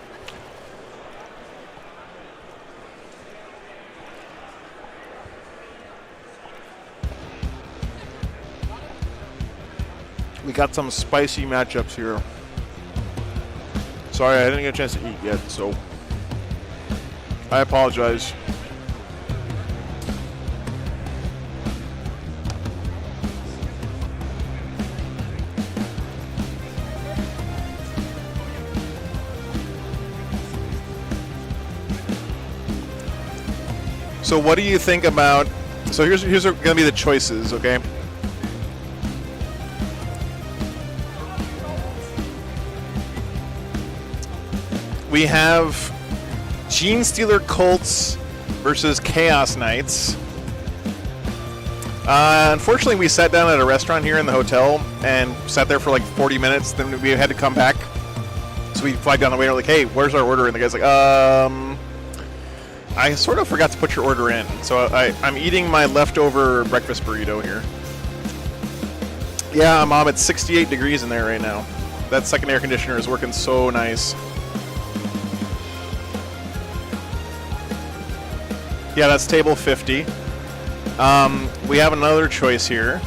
We got some spicy matchups here. Sorry, I didn't get a chance to eat yet, so I apologize. So what do you think about? So here's going to be the choices, okay? We have Gene Stealer Colts versus Chaos Knights. Unfortunately, we sat down at a restaurant here in the hotel and sat there for like 40 minutes. Then we had to come back. So we flagged down the waiter like, hey, where's our order? And the guy's like, I sort of forgot to put your order in. So I'm eating my leftover breakfast burrito here. Yeah, Mom, it's 68 degrees in there right now. That second air conditioner is working so nice. Yeah, that's table 50. We have another choice here.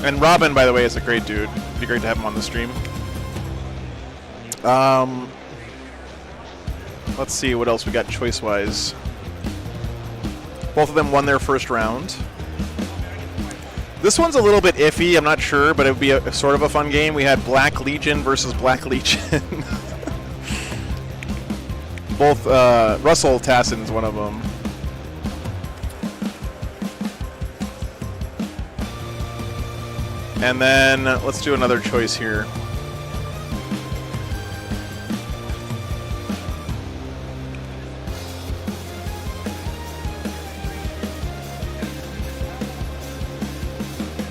And Robin, by the way, is a great dude. It'd be great to have him on the stream. Let's see what else we got choice-wise. Both of them won their first round. This one's a little bit iffy, I'm not sure, but it would be a sort of a fun game. We had Black Legion versus Black Legion. Both, Russell Tassin's one of them. And then let's do another choice here.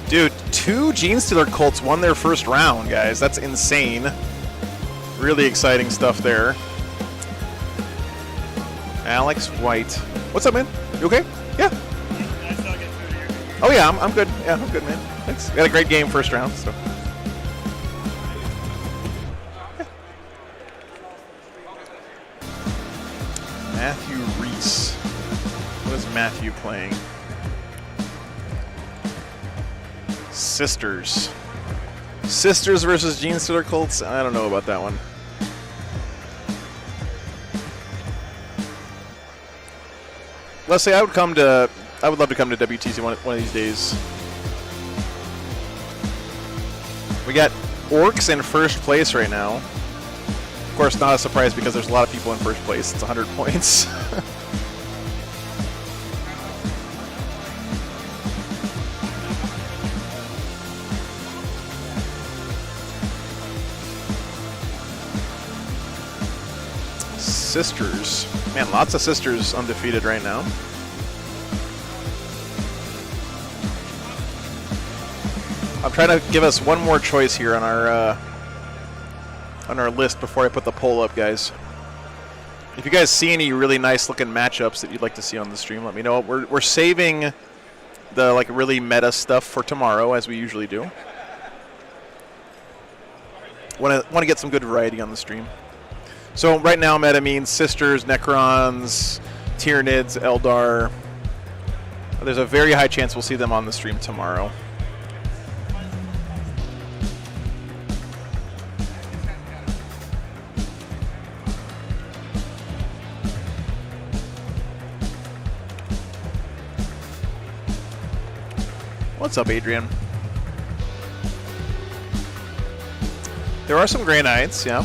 Dude, 2 Gene Stealer Colts won their first round, guys. That's insane. Really exciting stuff there. Alex White. What's up, man? You okay? Yeah. Oh, yeah, I'm good. Yeah, I'm good, man. Thanks. We had a great game first round, so. Yeah. Matthew Reese. What is Matthew playing? Sisters. Sisters versus Gene Stealer Colts? I don't know about that one. Leslie, I would love to come to WTC one of these days. We got Orcs in first place right now. Of course, not a surprise because there's a lot of people in first place. It's 100 points. Sisters. Man, lots of Sisters undefeated right now. I'm trying to give us one more choice here on our list before I put the poll up, guys. If you guys see any really nice looking matchups that you'd like to see on the stream, let me know. We're saving the like really meta stuff for tomorrow, as we usually do. Want to get some good variety on the stream. So right now, meta means Sisters, Necrons, Tyranids, Eldar. There's a very high chance we'll see them on the stream tomorrow. What's up, Adrian? There are some Grey Knights, yeah.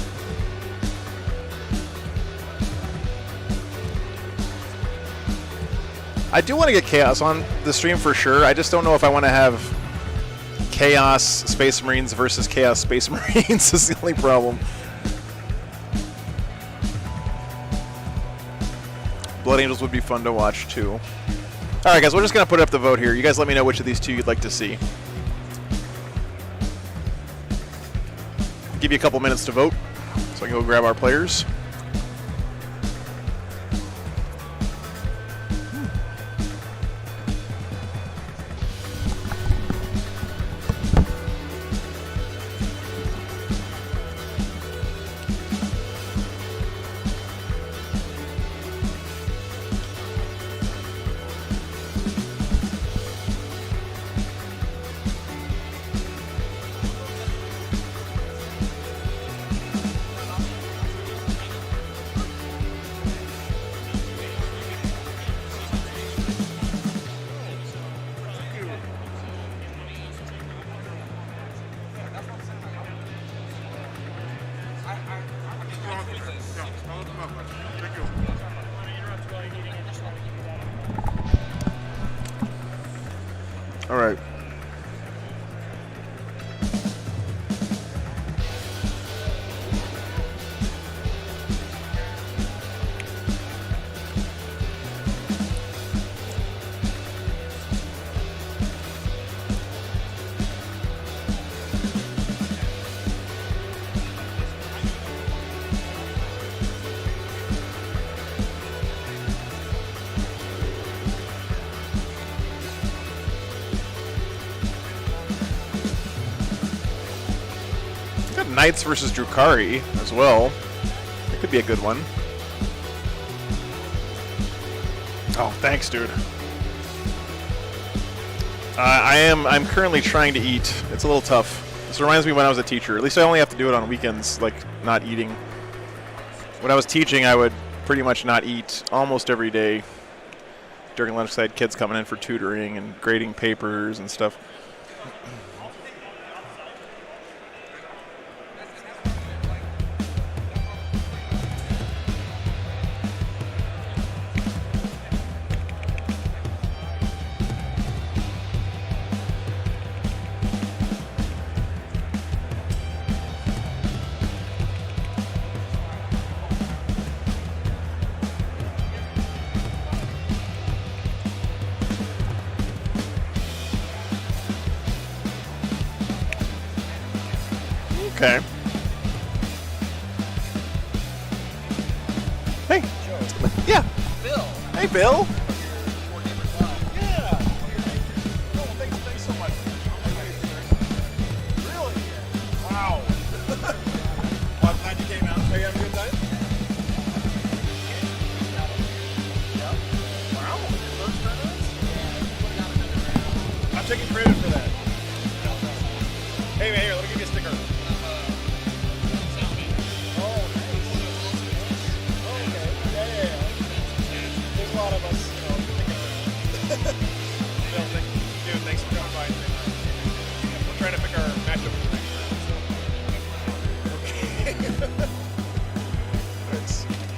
I do want to get Chaos on the stream for sure. I just don't know if I want to have Chaos Space Marines versus Chaos Space Marines is the only problem. Blood Angels would be fun to watch too. All right, guys, we're just going to put up the vote here. You guys let me know which of these two you'd like to see. Give you a couple minutes to vote so I can go grab our players. All right. Got Knights versus Drukari as well. That could be a good one. Oh, thanks, dude. I'm currently trying to eat. It's a little tough. This reminds me when I was a teacher. At least I only have to do it on weekends, like not eating. When I was teaching, I would pretty much not eat almost every day during lunch. I had kids coming in for tutoring and grading papers and stuff. Okay. Hey. Yeah. Bill. Hey, Bill. Yeah. Oh, thanks so much. Really? Wow. Well, I'm glad you came out. Are you having a good time? Wow. First minutes? I'm taking credit for that. Hey, man, here, let me give you a sticker. A lot of us, dude, thanks for coming by. We're trying to pick our matchup tonight.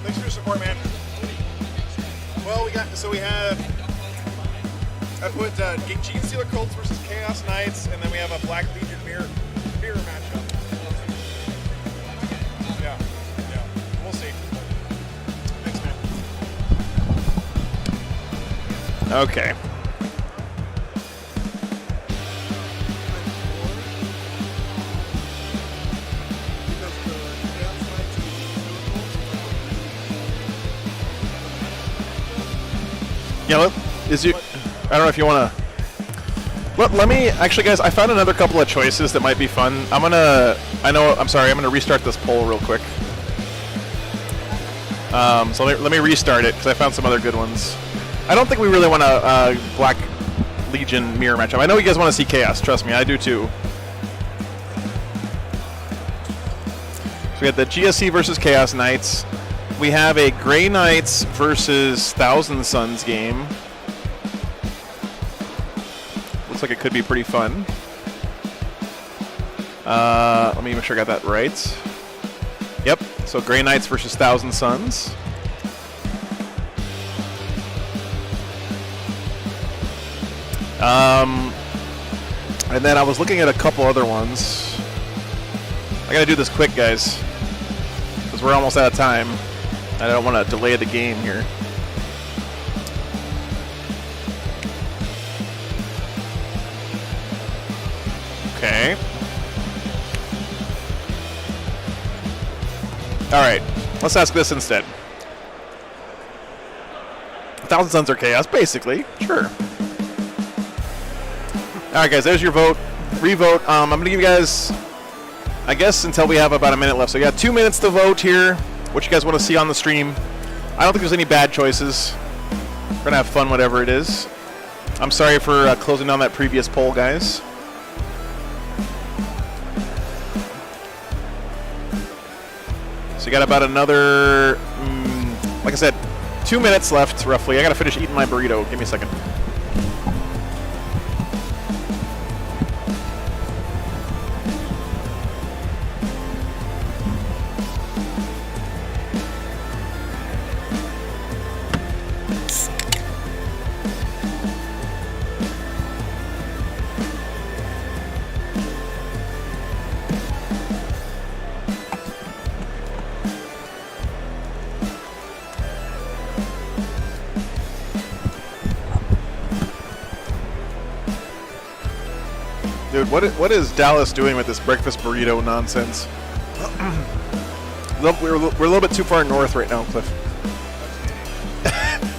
Thanks for your support, man. Well, we have. I put Gene Stealer Colts versus Chaos Knights, and then we have a Black Legion mirror matchup. Yeah, we'll see. Thanks, man. Okay. Yeah, I don't know if you want to. Let me actually, guys. I found another couple of choices that might be fun. I'm gonna restart this poll real quick. So let me restart it because I found some other good ones. I don't think we really want a Black Legion mirror matchup. I know you guys want to see chaos. Trust me, I do too. So we got the GSC versus Chaos Knights. We have a Grey Knights versus Thousand Suns game. Looks like it could be pretty fun. Let me make sure I got that right. Yep, so Grey Knights versus Thousand Suns. And then I was looking at a couple other ones. I gotta do this quick, guys, because we're almost out of time. I don't want to delay the game here. Okay. All right, let's ask this instead. Thousand Suns or Chaos, basically. Sure. All right, guys, there's your vote. Revote. I'm going to give you guys, I guess, until we have about a minute left. So you got 2 minutes to vote here. What you guys want to see on the stream. I don't think there's any bad choices. We're going to have fun, whatever it is. I'm sorry for closing down that previous poll, guys. So you got about another, like I said, 2 minutes left, roughly. I got to finish eating my burrito. Give me a second. Dude, what is Dallas doing with this breakfast burrito nonsense? We're a little bit too far north right now, Cliff.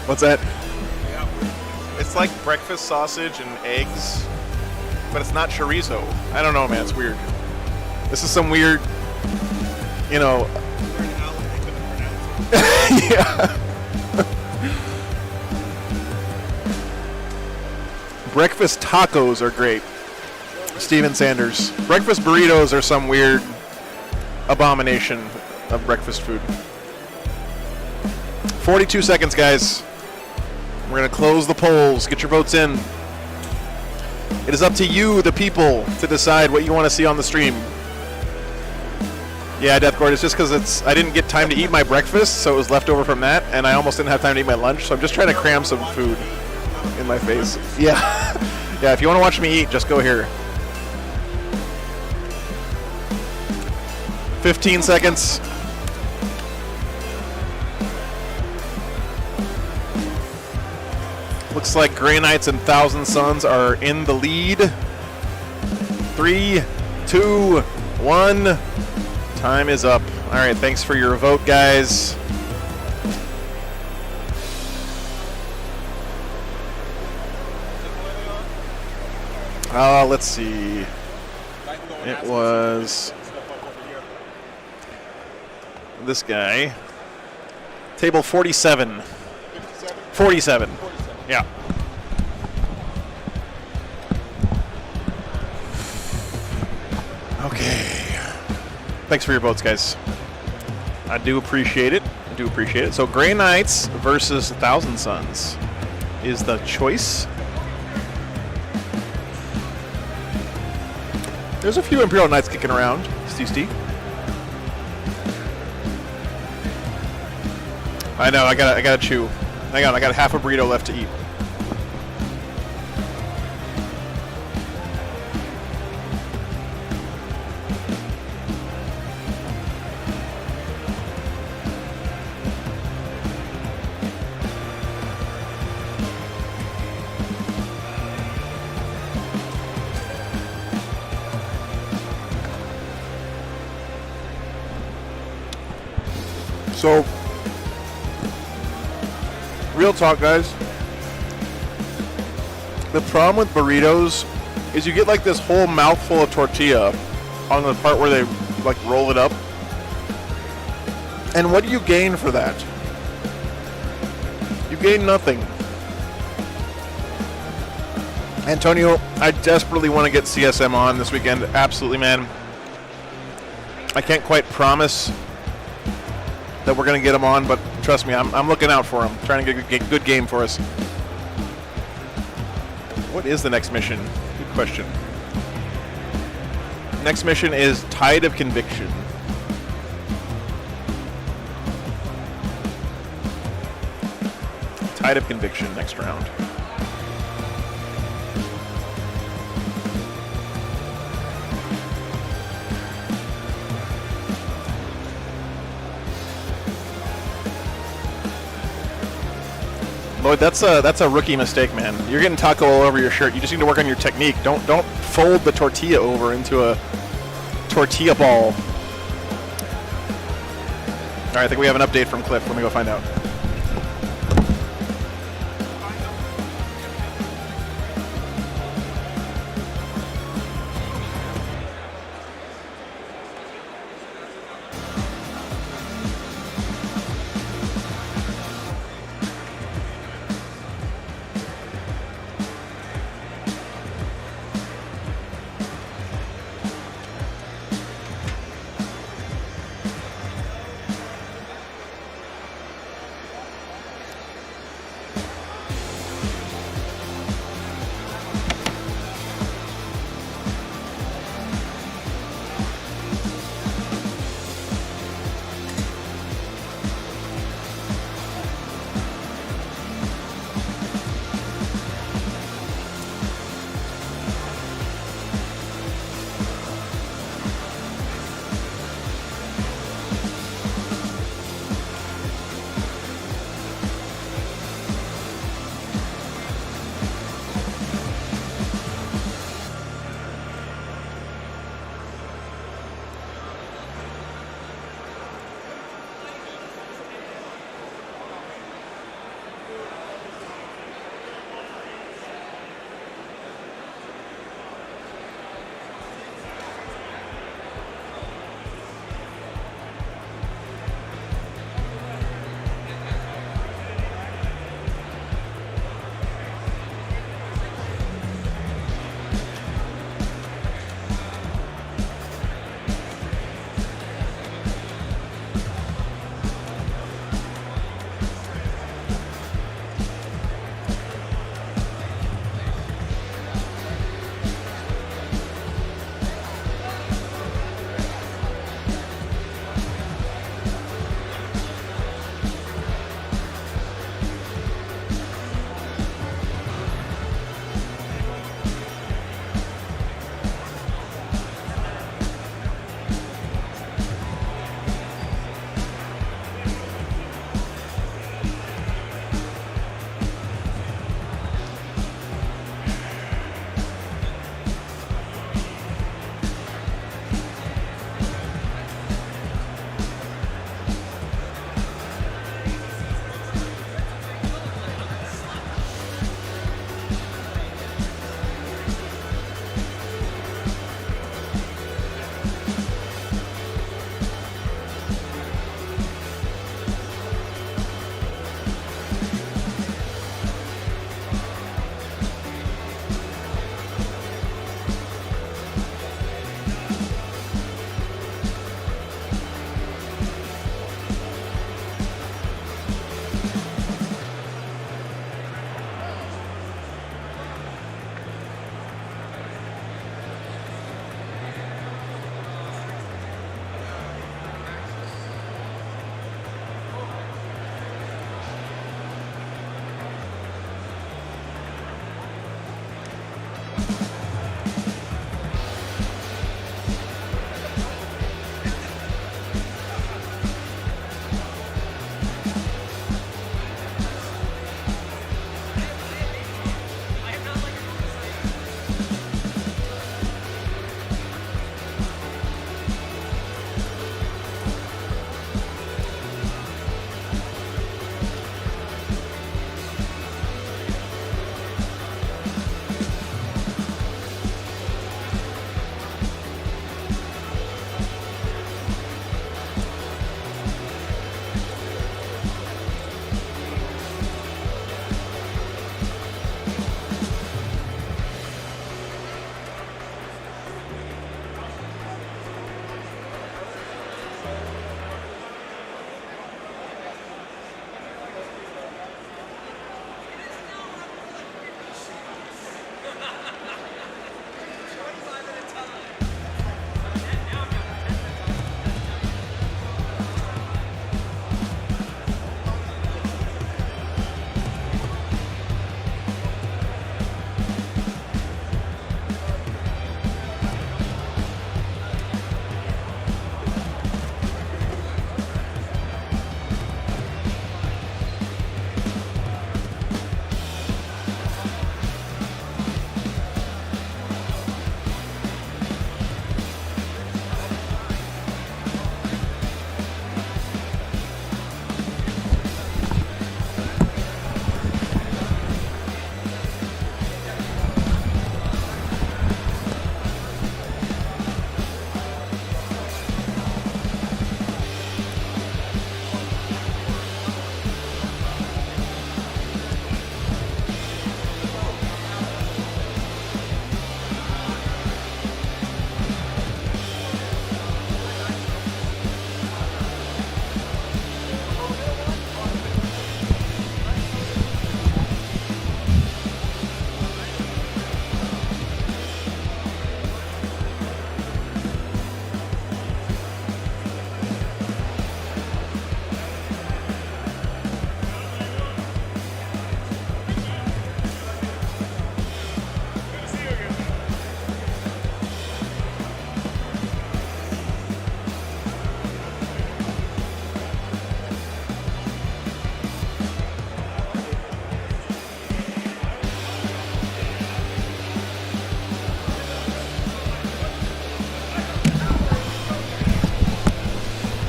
What's that? It's like breakfast sausage and eggs, but it's not chorizo. I don't know, man. It's weird. This is some weird, you know. Yeah. Breakfast tacos are great. Steven Sanders. Breakfast burritos are some weird abomination of breakfast food. 42 seconds, guys. We're going to close the polls. Get your votes in. It is up to you, the people, to decide what you want to see on the stream. Yeah, Deathcord, it's just because I didn't get time to eat my breakfast, so it was left over from that, and I almost didn't have time to eat my lunch, so I'm just trying to cram some food in my face. Yeah. Yeah, if you want to watch me eat, just go here. 15 seconds. Looks like Grey Knights and Thousand Suns are in the lead. 3, 2, 1. Time is up. All right, thanks for your vote, guys. Let's see. It was this guy. Table 47. 47. Yeah. Okay. Thanks for your votes, guys. I do appreciate it. I do appreciate it. So Grey Knights versus Thousand Suns is the choice. There's a few Imperial Knights kicking around. Steve. I know. I gotta chew. Hang on. I got half a burrito left to eat. So, real talk, guys. The problem with burritos is you get like this whole mouthful of tortilla on the part where they like roll it up. And what do you gain for that? You gain nothing. Antonio, I desperately want to get CSM on this weekend. Absolutely, man. I can't quite promise that we're going to get him on, but trust me, I'm looking out for him, trying to get a good game for us. What is the next mission? Good question. Next mission is Tide of Conviction. Tide of Conviction next round. Lloyd, that's a rookie mistake, man. You're getting taco all over your shirt. You just need to work on your technique. Don't fold the tortilla over into a tortilla ball. All right, I think we have an update from Cliff. Let me go find out.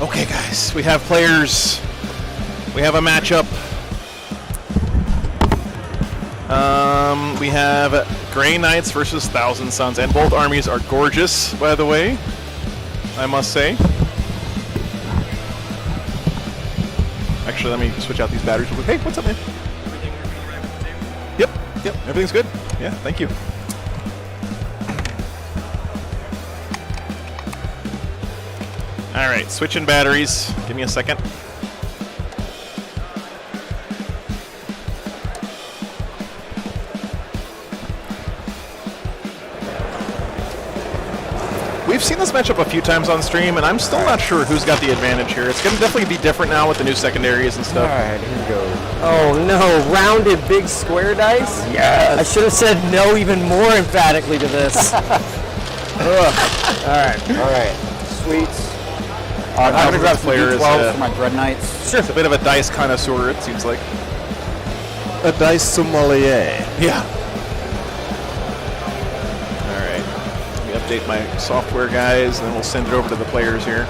Okay, guys, we have players. We have a matchup. We have Grey Knights versus Thousand Suns, and both armies are gorgeous, by the way, I must say. Actually, let me switch out these batteries real quick. Hey, what's up, man? Yep, everything's good. Yeah, thank you. All right, switching batteries. Give me a second. We've seen this matchup a few times on stream, and I'm still not sure who's got the advantage here. It's going to definitely be different now with the new secondaries and stuff. All right, here we go. Oh no, rounded big square dice? Yes. I should have said no even more emphatically to this. Ugh. All right. Sweets. I'm going to grab some D12s for my Dread Knights. Sure. It's a bit of a dice connoisseur, it seems like. A dice sommelier. Yeah. All right. Let me update my software, guys, and then we'll send it over to the players here.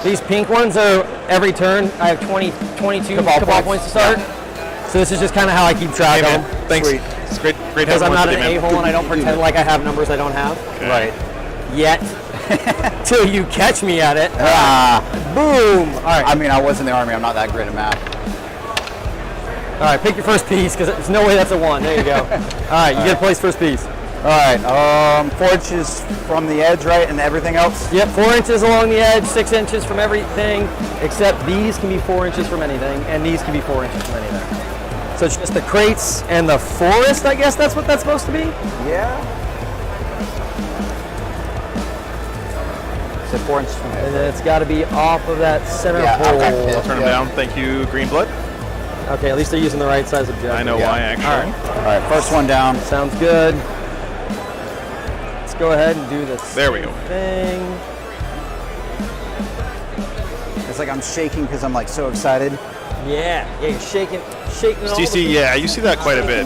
These pink ones are every turn. I have 22 cabal points to start. Yeah. So this is just kind of how I keep track of them. Thanks. Sweet. It's great. Because I'm not an a-hole and I don't pretend like I have numbers I don't have. Okay. Right. Yet. Till you catch me at it. Boom. All right. I mean, I was in the army. I'm not that great at math. All right, pick your first piece because there's no way that's a 1. There you go. All right, you get to place first piece. All right. 4 inches from the edge, right, and everything else? Yep, 4 inches along the edge, 6 inches from everything, except these can be 4 inches from anything, and these can be 4 inches from anything. So it's just the crates and the forest, I guess that's what that's supposed to be? Yeah. So 4 inches from the edge. And then it's got to be off of that center hole. Okay. I'll turn them down. Thank you, Greenblood. Okay, at least they're using the right size objective. I know why, actually. All right, first one down. Sounds good. Let's go ahead and do this. There we go. Thing. It's like I'm shaking because I'm like so excited. Yeah, you're shaking all You see, yeah, you see that quite a bit.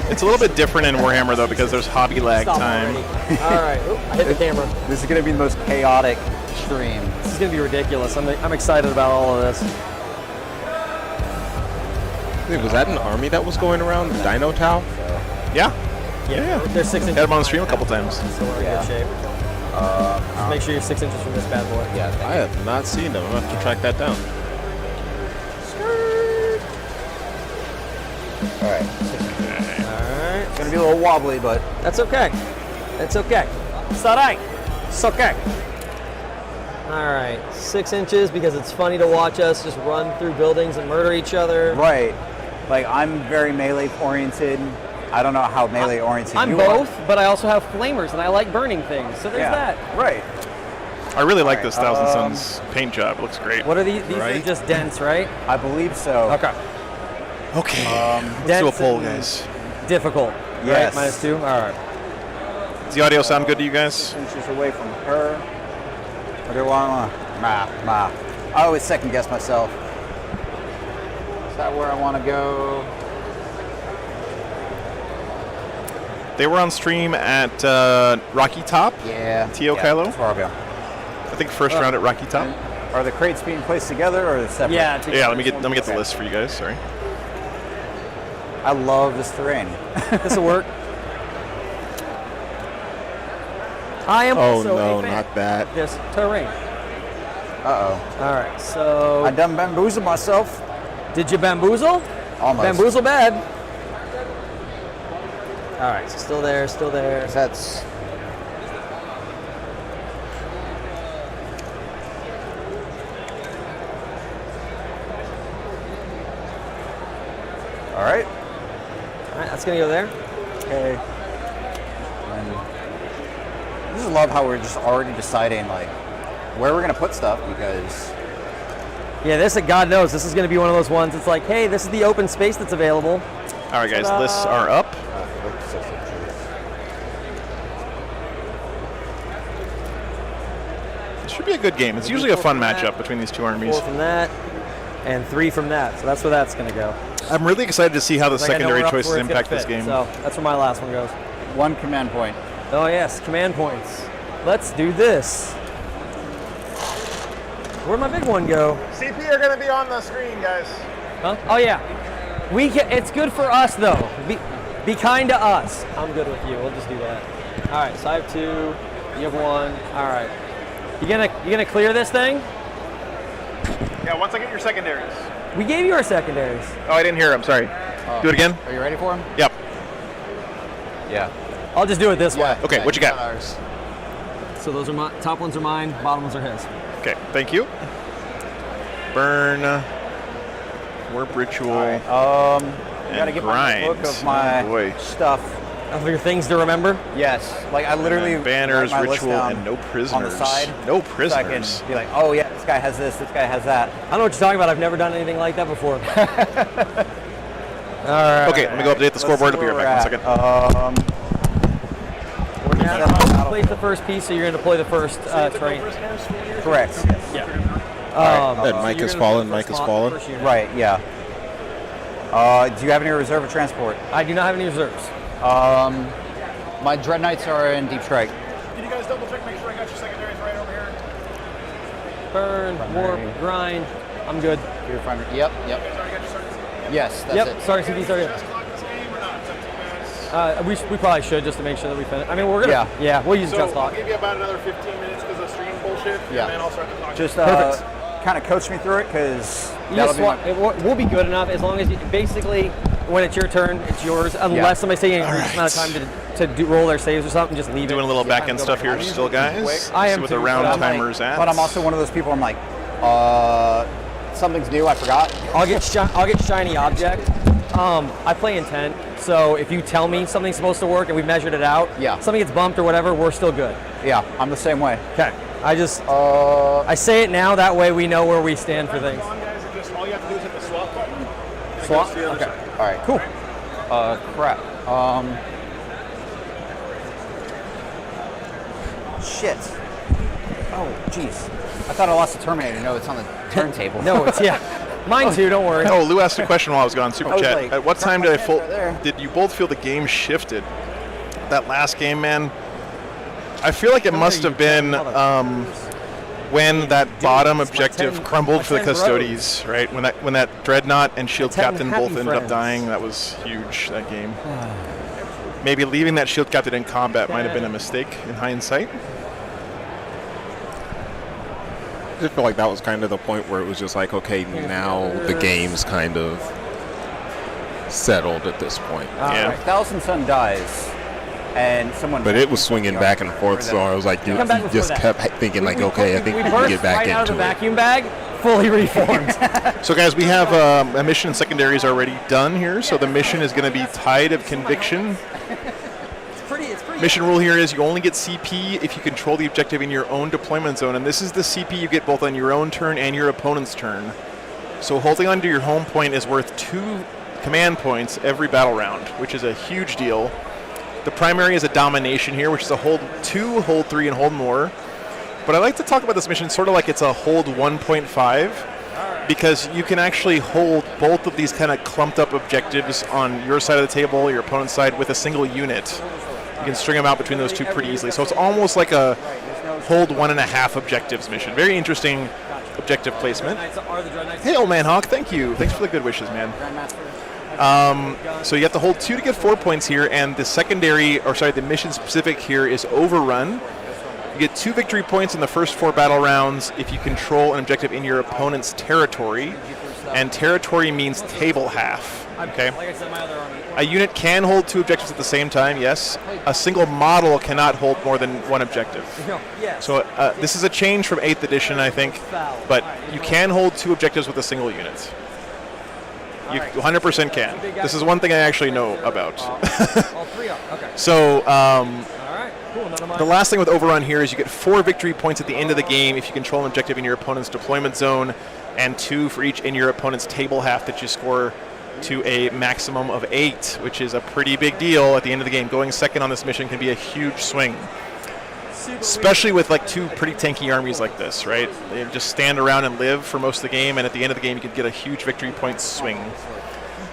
It's a little bit different in Warhammer though because there's hobby lag time. All right, oop, I hit the camera. This is going to be the most chaotic stream. This is going to be ridiculous. I'm excited about all of this. Wait, was that an army that was going around? The Dino Tau? Yeah. They're 6 inches. Had them on the stream a couple times. So we're in good shape. Just make sure you're 6 inches from this bad boy. Yeah. I have not seen them. I'm going to have to track that down. All right. Alright. It's going to be a little wobbly, but That's okay. It's okay. It's alright. It's okay. Alright. 6 inches because it's funny to watch us just run through buildings and murder each other. right. Like I'm very melee oriented. I don't know how melee oriented I'm you both, are. but I also have flamers and I like burning things. So there's that. Right. I really like this Thousand Suns paint job. It looks great. What are these? These are just dents, right? I believe so. Okay. Okay. Let's do a Dents poll, and guys. Difficult. Yes. Right? -2? All right. Does the audio sound good to you guys? Inches away from her. Or do I want to? I always second guess myself. Is that where I want to go? They were on stream at Rocky Top. Yeah. Tio Kylo? That's where I'll go. I think first round at Rocky Top. Are the crates being placed together or are they separate? Yeah. Yeah, let me get the list for you guys. Sorry. I love this terrain. This will work. I am Oh also no, a fan not that. of this terrain. Uh-oh. All right. So I done bamboozled myself. did you bamboozle? Almost. Bamboozle bad. All right. So still there. Still there. That's... All right. All right. That's gonna go there. Okay. I just love how we're just already deciding like where we're gonna put stuff because Yeah. This, God knows, this is gonna be one of those ones. It's like, hey, this is the open space that's available. All right, guys. Lists are up. It should be a good game. It's usually a fun matchup between these two armies. 4 from that, and 3 from that. So that's where that's gonna go. I'm really excited to see how the Like, I know secondary where choices it's gonna impact this fit. game. So that's where my last one goes. 1 command point. Oh yes, command points. Let's do this. Where'd my big one go? CP are going to be on the screen, guys. Huh? Oh yeah. It's good for us though. Be kind to us. I'm good with you. We'll just do that. All right. So I have 2. You have 1. All right. You gonna clear this thing? Yeah, once I get your secondaries. We gave you our secondaries. Oh, I didn't hear him. Sorry. Do it again. Are you ready for him? Yep. Yeah. I'll just do it this way. Okay, what you got? Ours. So those are my top ones are mine. Bottom ones are his. Okay, thank you. Burn. Warp Ritual. I gotta get my grind. book of my Oh, boy. stuff. Of your things to remember? Yes. Like I literally And banners, write my list ritual, down and no prisoners. on the side. No So I prisoners. can be like, oh yeah, this guy has this guy has that. I don't know what you're talking about. I've never done anything like that before. All right. Okay, let me go update the scoreboard. I'll be right back. 1 second. We're Now, place the first piece, so you're going to deploy the first train. correct. Yeah. That Mike has fallen. Mike has fallen. Right. Yeah. Do you have any reserve or transport? I do not have any reserves. My Dread Knights are in Deep Strike. Can you guys double check, make sure I got your secondaries right over here? Burn, warp, grind. I'm good. You're fine. Yep. Yep. Yes, that's Yep. it. Sorry, CP. Sorry. Clock this game or not? It's up to you guys. We probably should just to make sure that we finish. I mean, we're gonna. Yeah. We'll use the So test I'll lock. give you about another 15 minutes because of stream bullshit, Yeah. and then I'll start the clock. Just Perfect. kind of coach me through it because You just we'll be good enough as long as you basically when it's your turn, it's yours. Unless somebody's taking a huge amount of time to roll their saves or something, just leave Doing it. a little Yeah, back end go stuff back. here still, guys. I am See what too, the round but I'm timer's at. But I'm also one of those people. I'm like, something's new. I forgot. I'll get shiny object. I play intent, so if you tell me something's supposed to work and we measured it out, Yeah. something gets bumped or whatever, we're still good. Yeah, I'm the same way. Okay. I say it now, that way we know where we stand for things. Come on, guys, and just all you have to do is hit the swap button. and it Swap? goes to the other Okay. side. All right, cool. Crap. Shit. Oh, jeez. I thought I lost the Terminator. No, it's on the turntable. No, it's mine too. Don't worry. Oh, Lou asked a question while I was gone. Super I was chat. like, At what time right there. did you both feel the game shifted? That last game, man. I feel like it must have been when that bottom objective crumbled for the Custodes, right? When that Dreadnought and Shield 10 Captain both happy ended up friends. dying. That was huge. That game. Maybe leaving that Shield Captain in combat might have been a mistake in hindsight. I just feel like that was kind of the point where it was just like, okay, now the game's kind of settled at this point. Yeah. Thousand Sun dies, and someone. But it was swinging back and forth, so I was like, you Come back before just that. kept thinking like, okay, I think we can burst get back right out of into the it. vacuum bag, fully reformed. So guys, we have a mission and secondaries already done here. So the mission is going to be Tide of Conviction. It's pretty. Mission rule here is you only get CP if you control the objective in your own deployment zone, and this is the CP you get both on your own turn and your opponent's turn. So holding onto your home point is worth 2 command points every battle round, which is a huge deal. The primary is a domination here, which is a hold 2, hold 3, and hold more. But I like to talk about this mission sort of like it's a hold 1.5, because you can actually hold both of these kind of clumped up objectives on your side of the table, your opponent's side, with a single unit. You can string them out between those two pretty easily. So it's almost like a hold 1.5 objectives mission. Very interesting objective placement. Hey, old man Hawk, thank you. Thanks for the good wishes, man. So you have to hold 2 to get 4 points here, and the mission specific here is Overrun. You get 2 victory points in the first 4 battle rounds if you control an objective in your opponent's territory, and territory means table half. Okay. A unit can hold 2 objectives at the same time, yes. A single model cannot hold more than 1 objective. So this is a change from 8th edition, I think, but you can hold 2 objectives with a single unit. You 100% can. This is one thing I actually know about. So the last thing with Overrun here is you get 4 victory points at the end of the game if you control an objective in your opponent's deployment zone, and 2 for each in your opponent's table half that you score to a maximum of 8, which is a pretty big deal at the end of the game. Going second on this mission can be a huge swing, especially with like 2 pretty tanky armies like this, right? They just stand around and live for most of the game, and at the end of the game you can get a huge victory point swing.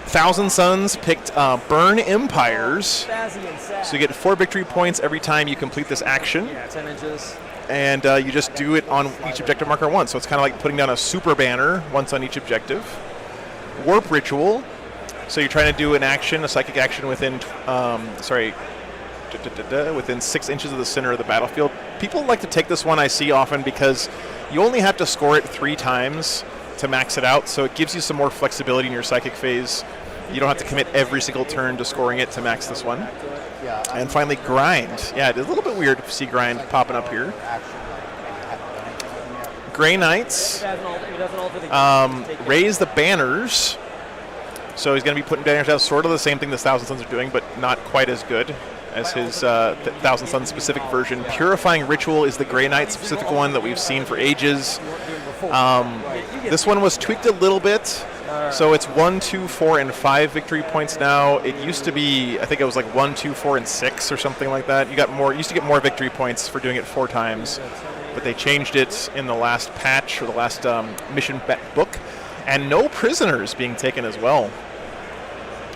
Thousand Suns picked Burn Empires. So you get 4 victory points every time you complete this action. Yeah, 10 inches. And you just do it on each objective marker once. So it's kind of like putting down a super banner once on each objective. Warp Ritual. So you're trying to do an action, a psychic action within, within 6 inches of the center of the battlefield. People like to take this one, I see often, because you only have to score it 3 times to max it out. So it gives you some more flexibility in your psychic phase. You don't have to commit every single turn to scoring it to max this one. And finally, Grind. Yeah, it's a little bit weird to see Grind popping up here. Grey Knights. Raise the banners. So he's going to be putting banners out, sort of the same thing the Thousand Suns are doing, but not quite as good as his Thousand Suns specific version. Purifying Ritual is the Grey Knight specific one that we've seen for ages. This one was tweaked a little bit. So it's 1, 2, 4, and 5 victory points now. It used to be, I think it was like 1, 2, 4, and 6 or something like that. You used to get more victory points for doing it 4 times, but they changed it in the last patch or the last mission book, and no prisoners being taken as well.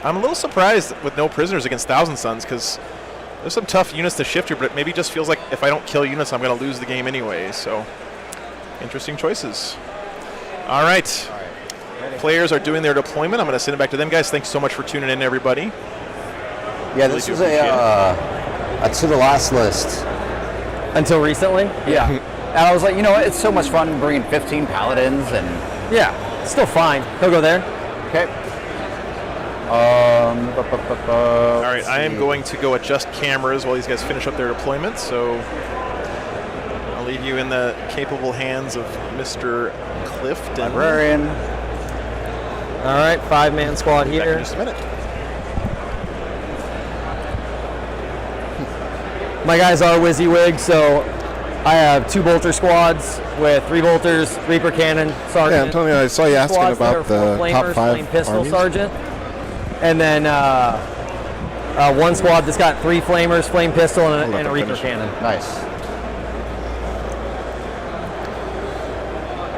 I'm a little surprised with no prisoners against Thousand Suns, because there's some tough units to shift here, but it maybe just feels like if I don't kill units, I'm going to lose the game anyway. So interesting choices. All right. Players are doing their deployment. I'm going to send it back to them, guys. Thanks so much for tuning in, everybody. Yeah, this was a to the last list. Until recently? Yeah. And I was like, you know what? It's so much fun bringing 15 paladins and... Yeah, still fine. He'll go there. Okay. All right, I am going to go adjust cameras while these guys finish up their deployment, so I'll leave you in the capable hands of Mr. Clifton. Librarian. All right, 5-man squad Back here. in just a minute. My guys are WYSIWYG, so I have 2 bolter squads with 3 bolters, Reaper cannon, sergeant. Yeah, Antonio, I saw you asking Squads that about are the 4 top flamers, 5 flame pistol armies. sergeant, and then 1 squad that's got 3 flamers, flame pistol, and a Reaper cannon. Nice.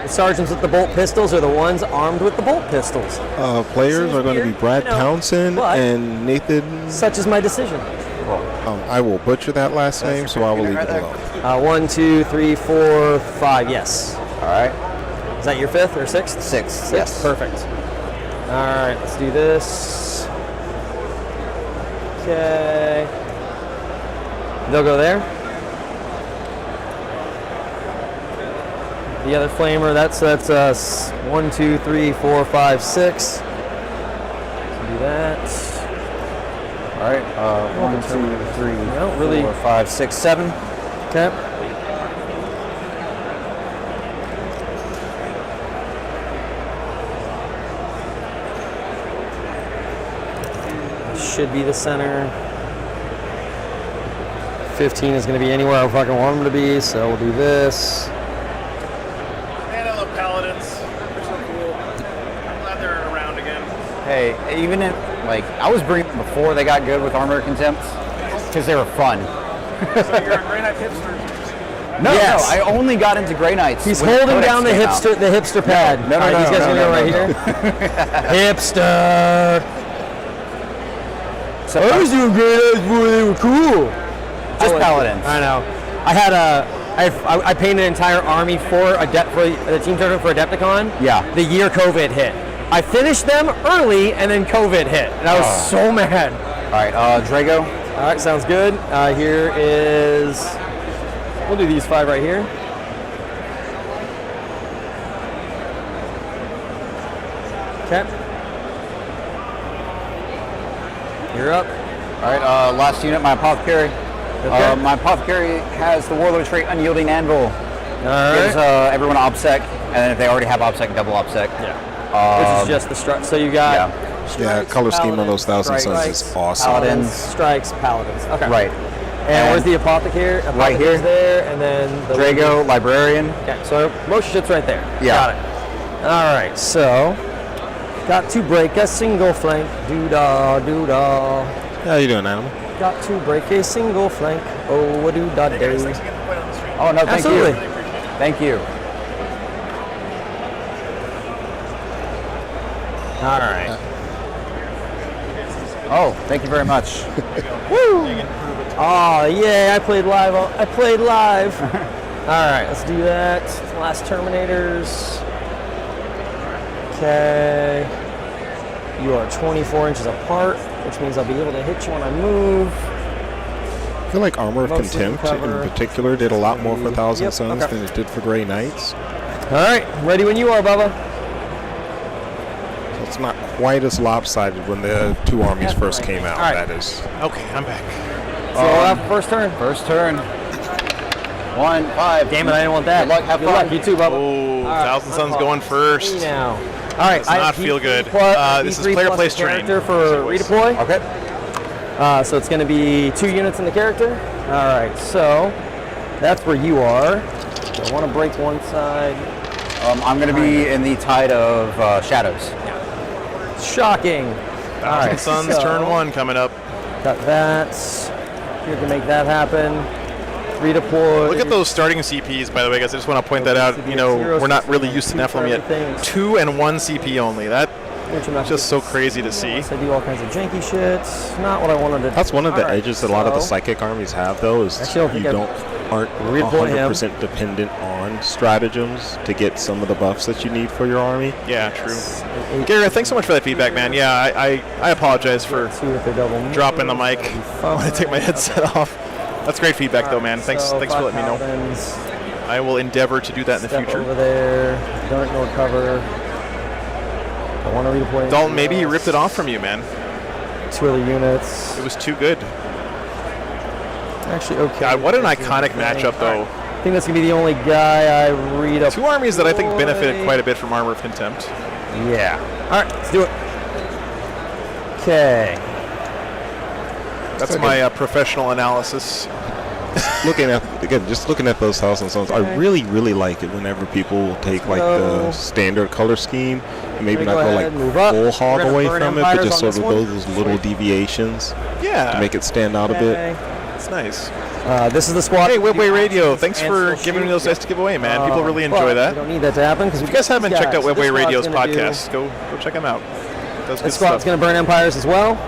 The sergeants with the bolt pistols are the ones armed with the bolt pistols. Players are going to be Brad Townsend but and Nathan. Such is my decision. I will butcher that last name, so I will leave it alone. 1, 2, 3, 4, 5. Yes. All right. Is that your 5th or 6th? 6th. Yes. Perfect. All right, let's do this. Okay. They'll go there. The other flamer, that's 1, 2, 3, 4, 5, 6. So do that. All right. 1, 2, 3, No, really. 4, 5, 6, 7. Okay. Should be the center. 15 is going to be anywhere I fucking want them to be, so we'll do this. Man, I love paladins. They're so cool. I'm glad they're around again. Hey, even if, like, I was bringing them before they got good with Armor Contempt, because they were fun. So you're a Grey Knight hipster. No, Yes. no, I only got into Grey Knights. He's when holding Codex down the came out. hipster pad. No, no, All right, no, these guys no, are going no, to go right here. Hipster. So, I was doing great before they were cool. just paladins. I know. I had I painted an entire army for the team tournament for Adepticon. Yeah. The year COVID hit. I finished them early, and then COVID hit, and I was so mad. All right, Drago. All right, sounds good. Here is. We'll do these 5 right here. Okay. You're up. All right, last unit, my Apothecary. Okay. My Apothecary has the Warlord trait, Unyielding Anvil. All right. Gives everyone OBSEC, and then if they already have OBSEC, double OBSEC. Which is just the strike. So you got Yeah. strikes, color scheme on those Thousand paladins, Suns is strikes, awesome. Paladins. strikes, paladins. Okay. Right. And where's the apothecary? Right here. Apothecary's there, and then the Drago, Librarian. Okay, so most shit's right there. Yeah. Got it. All right, so got to break a single flank. Doo-dah, doo-dah. How you doing, Animal? Got to break a single flank. Oh, a doo-dah Guys, day. thanks again for playing on the stream. Oh, no, thank Absolutely. you. Thank you. All right. Oh, thank you very much. Woo! Oh, yeah, I played live. All right, let's do that. Last Terminators. Okay. You are 24 inches apart, which means I'll be able to hit you when I move. I feel like Armor of Mostly Contempt cover. in particular did a lot more for Thousand Yep, Suns okay. than it did for Grey Knights. All right, ready when you are, Bubba. So it's not quite as lopsided when the two armies first came out. All right. That is. Okay, I'm back. So out first turn. First turn. 1, 5. Damn it, I didn't want that. Good luck, have Good fun. luck, you too, Bubba. Oh, All right, Thousand Suns unpause. going first. Me now. All right, Does not feel good. This is player place terrain. Character for redeploy. Okay. So it's going to be 2 units in the character. All right, so that's where you are. So I want to break one side. I'm going to be in the tide of shadows. Shocking. All Thousand right, Suns so turn 1 coming up. got that. Here to make that happen. Redeploy. Look at those starting CPs, by the way, guys. I just want to point that out. You know, we're not really used to Nephilim yet. 2 and 1 CP only. That's just so crazy to see. I do all kinds of janky shit. Not what I wanted to do. That's one of the All right, edges that a lot of the so- psychic armies have, though, is Actually, I don't you think aren't redeploy him. 100% dependent on stratagems to get some of the buffs that you need for your army. Yeah, true. Garrett, thanks so much for that feedback, man. Yeah, I apologize for 2 with the double move. dropping the mic That'd be when I fine. take my headset off. That's great feedback, though, man. Thanks So for letting me know. Paladins, I will endeavor to do that in the step future. over there. Don't ignore cover. I want to redeploy. Dalton, maybe he ripped it off from you, man. 2 other units. It was too good. Actually, okay. God, what an iconic matchup, though. I think that's going to be the only guy I read up. 2 armies that I think benefited quite a bit from Armor of Contempt. Yeah. All right, let's do it. Okay. That's my professional analysis. Just looking at those Thousand Suns, I really like it whenever people will take like the standard color scheme and maybe Go not go ahead, like move up. full hog We're gonna away burn from it, but Empires just on sort of this one. those little deviations Yeah. to make it stand out a bit. Okay. It's nice. This is the squad. Hey, Webway Radio, thanks for giving me those dice to give away, man. People really enjoy We that. don't need that to happen because If you guys haven't checked out Webway Radio's podcast, go check them out. That's good This squad's stuff. going to burn Empires as well.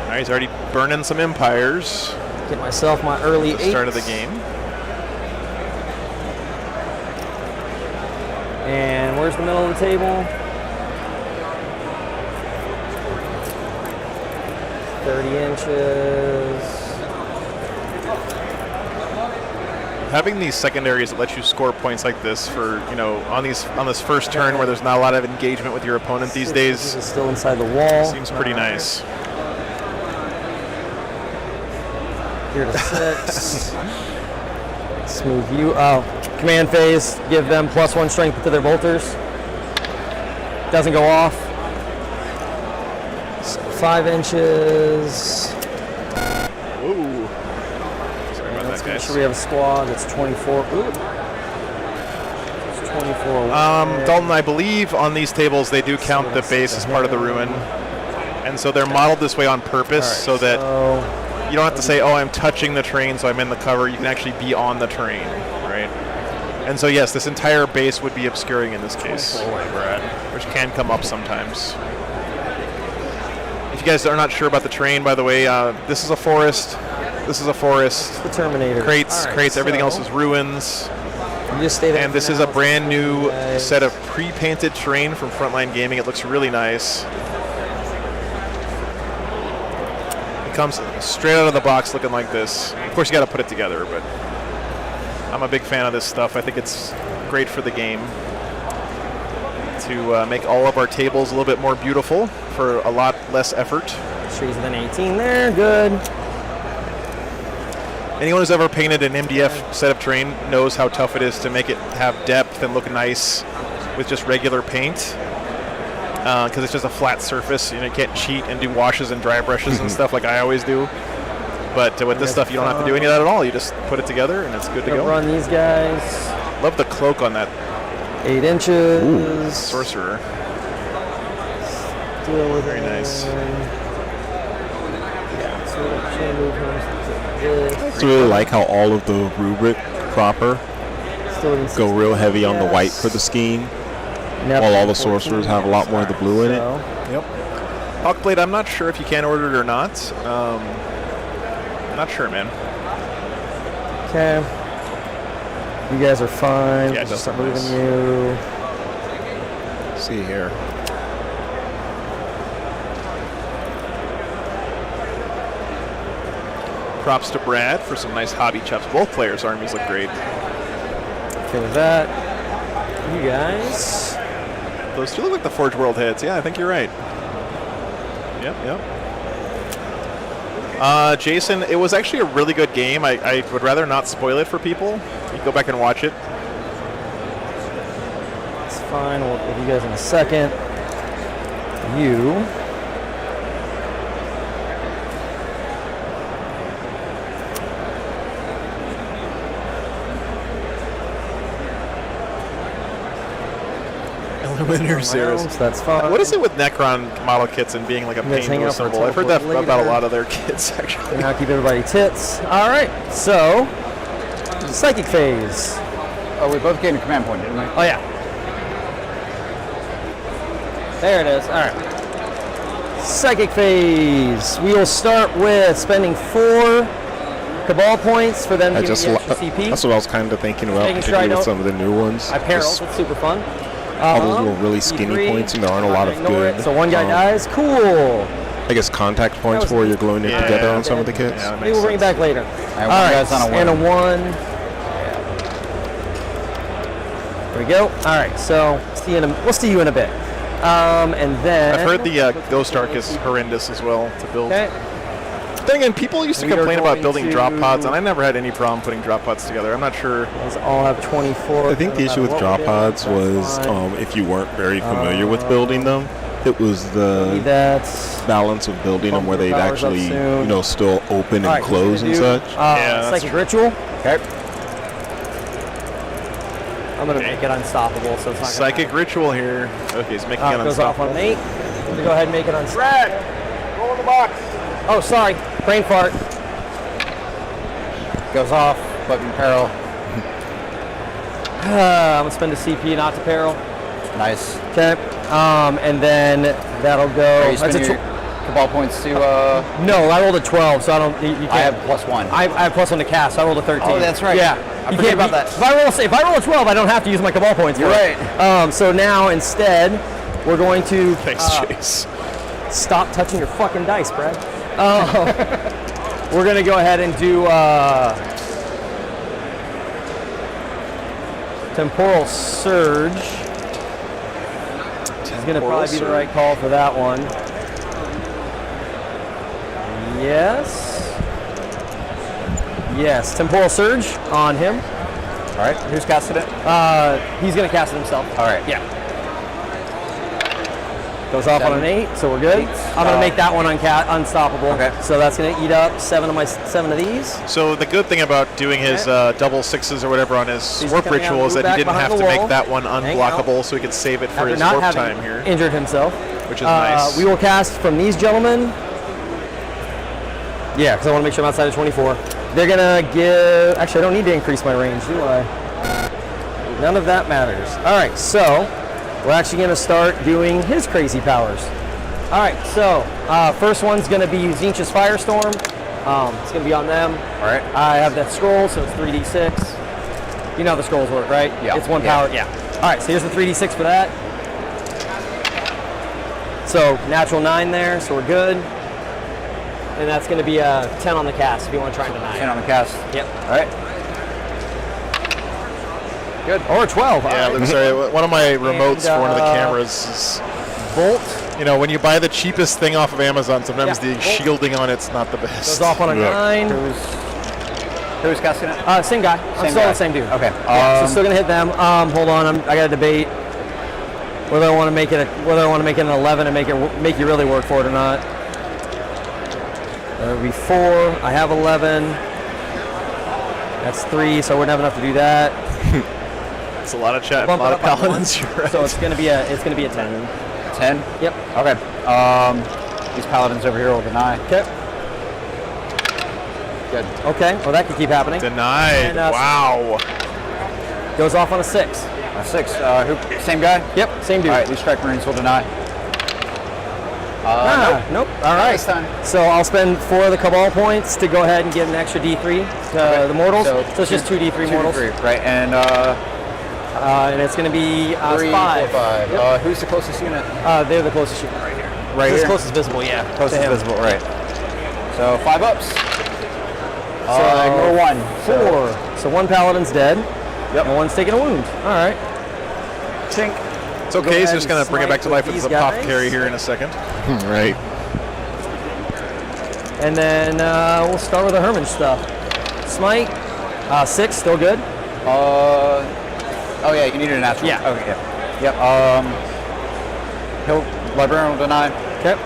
All right, he's already burning some Empires Get myself my early at the 8. start of the game. And where's the middle of the table? 30 inches. Having these secondaries that let you score points like this for, you know, on this first turn where there's not a lot of engagement with your opponent these This days is still inside the wall. seems pretty nice. Here to 6. Smooth you. Oh, command phase. Give them +1 strength to their bolters. Doesn't go off. So 5 inches. Ooh. Sorry about Let's that, make guys. sure we have a squad that's 24. Ooh. It's 24. Dalton, I believe on these tables they do count the base as part of the ruin. And so they're modeled this way on purpose so that you don't have to say, oh, I'm touching the terrain, so I'm in the cover. You can actually be on the terrain, right? And so, yes, this entire base would be obscuring in this case, which can come up sometimes. If you guys are not sure about the terrain, by the way, this is a forest. This is a forest. The Terminator. Crates, everything else is ruins. You just stay there. And this is a brand new set of pre-painted terrain from Frontline Gaming. It looks really nice. Comes straight out of the box looking like this. Of course, you got to put it together, but I'm a big fan of this stuff. I think it's great for the game to make all of our tables a little bit more beautiful for a lot less effort. Trees than 18 there. Good. Anyone who's ever painted an MDF set of terrain knows how tough it is to make it have depth and look nice with just regular paint. Because it's just a flat surface, you can't cheat and do washes and dry brushes and stuff like I always do. But with this stuff, you don't have to do any of that at all. You just put it together and it's good to go. Run these guys. Love the cloak on that 8 inches. sorcerer. Deal with Very nice. Yeah, so we'll move him I really like how all of the rubric proper Still within go real 60. heavy on the white Yes. for the scheme. while all the sorcerers have a lot more of the blue in it. Yep. Hawkblade, I'm not sure if you can order it or not. Not sure, man. Okay. You guys are fine. Yeah, Just just start nice. moving you. Let's see here. Props to Brad for some nice hobby chops. Both players' armies look great. Okay with that. You guys. Those two look like the Forge World heads. Yeah, I think you're right. Yep, yep. Jason, it was actually a really good game. I would rather not spoil it for people. You can go back and watch it. It's fine. We'll give you guys in a second. You. Winner series. That's fine. What is it with Necron model kits and being like a You guys pain hang to out for a assemble? I've heard that teleport about a later. lot of their kits, actually. Now keep everybody tits. All right. So, psychic phase. Oh, we both gained a command point, didn't we? Oh yeah. There it is. All right. Psychic phase. We will start with spending 4 Cabal points for them to give you extra CP. That's what I was kind of thinking about, Making sure I particularly with don't- some of the new ones. I peril. Just That's super fun. all those little really skinny E3, points, and there aren't a lot of ignore good. it. So one guy dies. Cool. I guess contact points was- for you're gluing it Yeah. together on some of the kits. Yeah, that Maybe makes we'll bring it sense. back later. All right, one guy's on a And a win. 1. There we go. All right. So we'll see you in a bit. And then I've heard the Ghost Arc is horrendous as well to build. Okay. Then again, people used to We are complain about going building to- drop pods, and I never had any problem putting drop pods together. I'm not sure. Those all have 24. I think the issue with drop pods was if you weren't very familiar with building them, it was the That's balance of building them where they'd Powers up actually, soon. still open all and right, close and do, such. Yeah, that's Psychic Ritual. Okay. I'm gonna make it unstoppable, so it's not. Psychic Ritual here. Okay, he's making it Goes off on unstoppable. an 8. I'm gonna go ahead and make it unstoppable. Brad, roll in the box. Oh, sorry, brain fart. Goes off, but in peril. I'm gonna spend a CP not to peril. Nice. Okay. And then that'll go. Are you That's a spending your Cabal points to, no, I rolled a 12, so I don't. You can't. I have +1. I have +1 to cast, so I rolled a 13. Oh, that's right. Yeah. I You forget can't about that. If I roll a 12, I don't have to use my Cabal points. You're for it. So now instead, we're going to Thanks, Chase. stop touching your fucking dice, Brad. We're gonna go ahead and do Temporal Surge. It's gonna probably be the right call for that one. Yes. Yes, Temporal Surge on him. All right. Who's casted it? He's gonna cast it himself. All right. Yeah. Goes off on an 8, so we're good. I'm gonna make that one unstoppable. Okay. So that's gonna eat up 7 of these. So the good thing about doing his double 6s or whatever on his He's warp coming out, ritual is move that he back didn't have behind to the make wall. that one Hang out. unblockable, so he could save it for After his not warp having time here, injured himself. which is nice. We will cast from these gentlemen. Yeah, because I want to make sure I'm outside of 24. They're gonna give. Actually, I don't need to increase my range, do I? None of that matters. All right, so we're actually gonna start doing his crazy powers. All right, so first one's gonna be Zinch's Firestorm. It's gonna be on them. All right. I have that scroll, so it's 3d6. You know how the scrolls work, right? Yeah. It's one Yeah. power. Yeah. All right, so here's the 3d6 for that. So natural 9 there, so we're good. And that's going to be a 10 on the cast if you want to try and deny 10 it. on the cast. Yep. All right. Good. Or 12. Yeah, all right. sorry. One of my remotes for one of the uh, cameras is, Bolt when you buy the cheapest thing off of Amazon, sometimes Yeah. the shielding on it's not the best. goes off on a 9. Who's casting it? Same guy. I'm still guy. the same dude. Okay. Yeah, so still going to hit them. Hold on. I got to debate whether I want to make it an 11 and make you really work for it or not. That would be 4. I have 11. That's 3, so I wouldn't have enough to do that. It's a lot of chat, a Bump it lot up of by paladins. 1. You're right. So it's gonna be a 10. 10? Yep. Okay. These paladins over here will deny. Okay. Good. Okay. Well, that could keep happening. Denied. And, Wow. Goes off on a 6. 6. Who? Same guy? Yep, same dude. All right, these strike marines will deny. Nope. All right. This time. So I'll spend 4 of the Cabal points to go ahead and give an extra D3 to the mortals. So it's just 2 D3 mortals. Right, and And it's going to be 3, 5. 4, 5. Yep. Who's the closest unit? They're the closest unit right here. Right This here? closest visible, yeah. Closest to him. visible, right. So 5 ups. So Ignore 1. 4. So 1 paladin's dead. Yep. And 1's taking a wound. All right. Chink. It's okay. He's just going to bring it back to life with these the guys. apothecary here in a second. Right. And then we'll start with the Herman stuff. Smite. 6, still good. Oh yeah, you needed a natural. Yeah. Okay. Yep. Librarian will deny. Okay.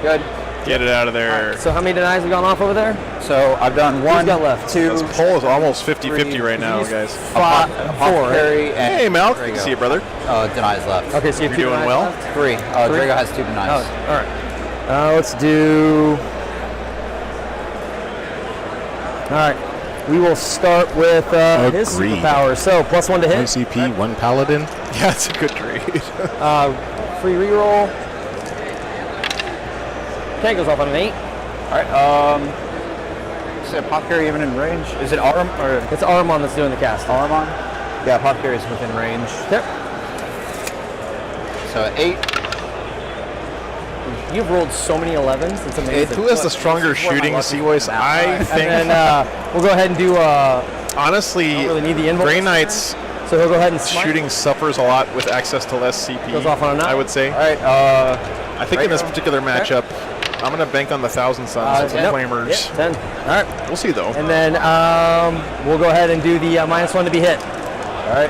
Good. Get it out of there. So how many denies have gone off over there? So I've done 1, got left? 2, This poll is almost 50-50 right now, He's guys. 4. Right? Apothecary, and Hey, Mal. Drago. Good to see you, brother. Denies left. Okay, so you have You're 2 doing denies well. left? 3. Drago has 2 Oh, denies. all right. Let's do. All right. We will start with his Agreed. superpower. So +1 to hit. 1 CP, 1 paladin. Yeah, it's a good trade. Free reroll. Okay, goes off on an 8. All right. Is the apothecary even in range? Is it Arm or It's Armon that's doing the cast. Armon? Yeah, apothecary is within range. Yep. So 8. You've rolled so many 11s. It's amazing. Who has the stronger shooting, Seaways? I think, And then we'll go ahead and do. honestly, don't really need the invoice. Grey Knight's So he'll go ahead and smite. shooting suffers a lot with access to less CP. Goes off on a 9. I would say. All right. I think in this particular matchup, I'm going to bank on the Thousand Suns and Yep. Flamers. Yep, 10. All right. We'll see, though. And then we'll go ahead and do the -1 to be hit. All right.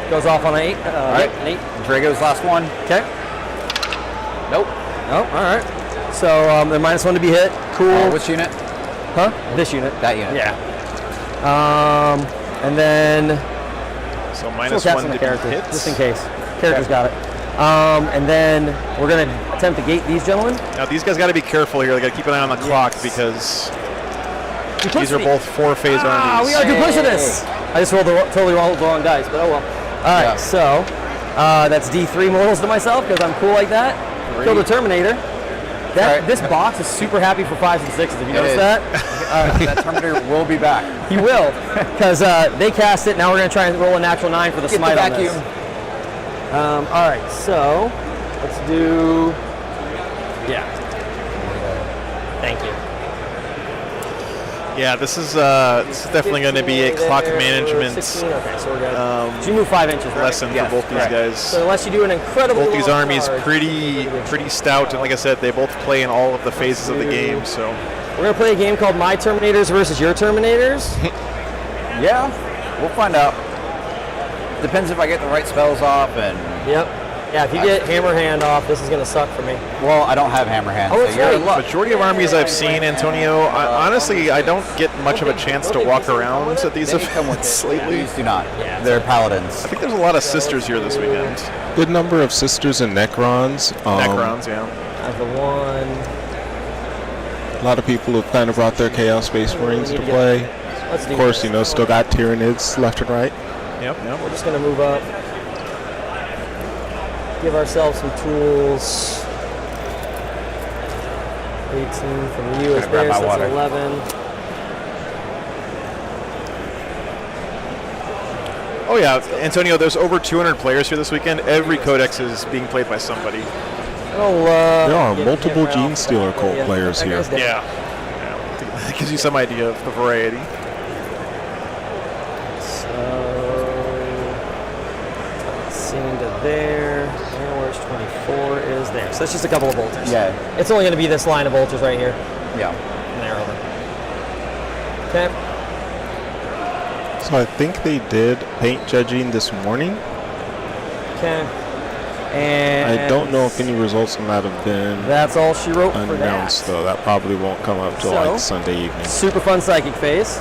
Goes off on an 8. All right. An 8. Drago's last one. Okay. Nope. Oh, all right. So the -1 to be hit. Cool. Which unit? Huh? This unit. That unit. Yeah. And then So we'll minus cast 1 on to the character, hits. just in case. Character's got it. And then we're gonna attempt to gate these gentlemen. Now, these guys got to be careful here. They got to keep an eye on the clock because these are both 4-phase armies. We are duplicitous. I just totally rolled the wrong dice, but oh well. All right, Yeah. so that's D3 mortals to myself because I'm cool like that. Kill the Terminator. Right. This box is super happy for 5s and 6s. Have you noticed is. that? That Terminator will be back. He will, because they cast it. Now we're going to try and roll a natural 9 for the Get the smite on vacuum. this. All right, so let's do. Yeah. Thank you. Yeah, this is definitely going to be a clock management 16. Okay, so we're good. So you move 5 inches, right? lesson for both these correct. guys. So unless you do an incredible. Both these long armies charge, pretty stout, and like I said, they both play in all of the phases of the game. So We're gonna play a game called My Terminators versus Your Terminators. Yeah, we'll find out. Depends if I get the right spells off, and Yep. Yeah, if you get Hammer Hand off, this is gonna suck for me. well, I don't have hammer hand. Oh, so that's you're right. in luck. majority of armies I've seen, Antonio, honestly, I don't get much of a chance to walk around at these They come with events it. lately. These do not. Yeah. They're paladins. I think there's a lot of sisters here this weekend. Good number of sisters and Necrons. Necrons, yeah. As the one. A lot of people have kind of brought their Chaos Space Marines to play. Let's do Of course, this. still got Tyranids left and right. Yep. We're just gonna move up. Give ourselves some tools. 18 from you is Gonna grab there, my so that's water. 11. Oh yeah, Antonio, there's over 200 players here this weekend. Every codex is being played by somebody. There are multiple Gene Stealer cult players here. Yeah. That gives you some idea of the variety. Scene to there. And where's 24 is there. So that's just a couple of bolters. Yeah. It's only going to be this line of bolters right here. Yeah. And there over. Okay. So I think they did paint judging this morning. Okay. And I don't know if any results on that have been that's all she wrote for announced, that. though. That probably won't come up till So- like Sunday evening. Super fun psychic phase.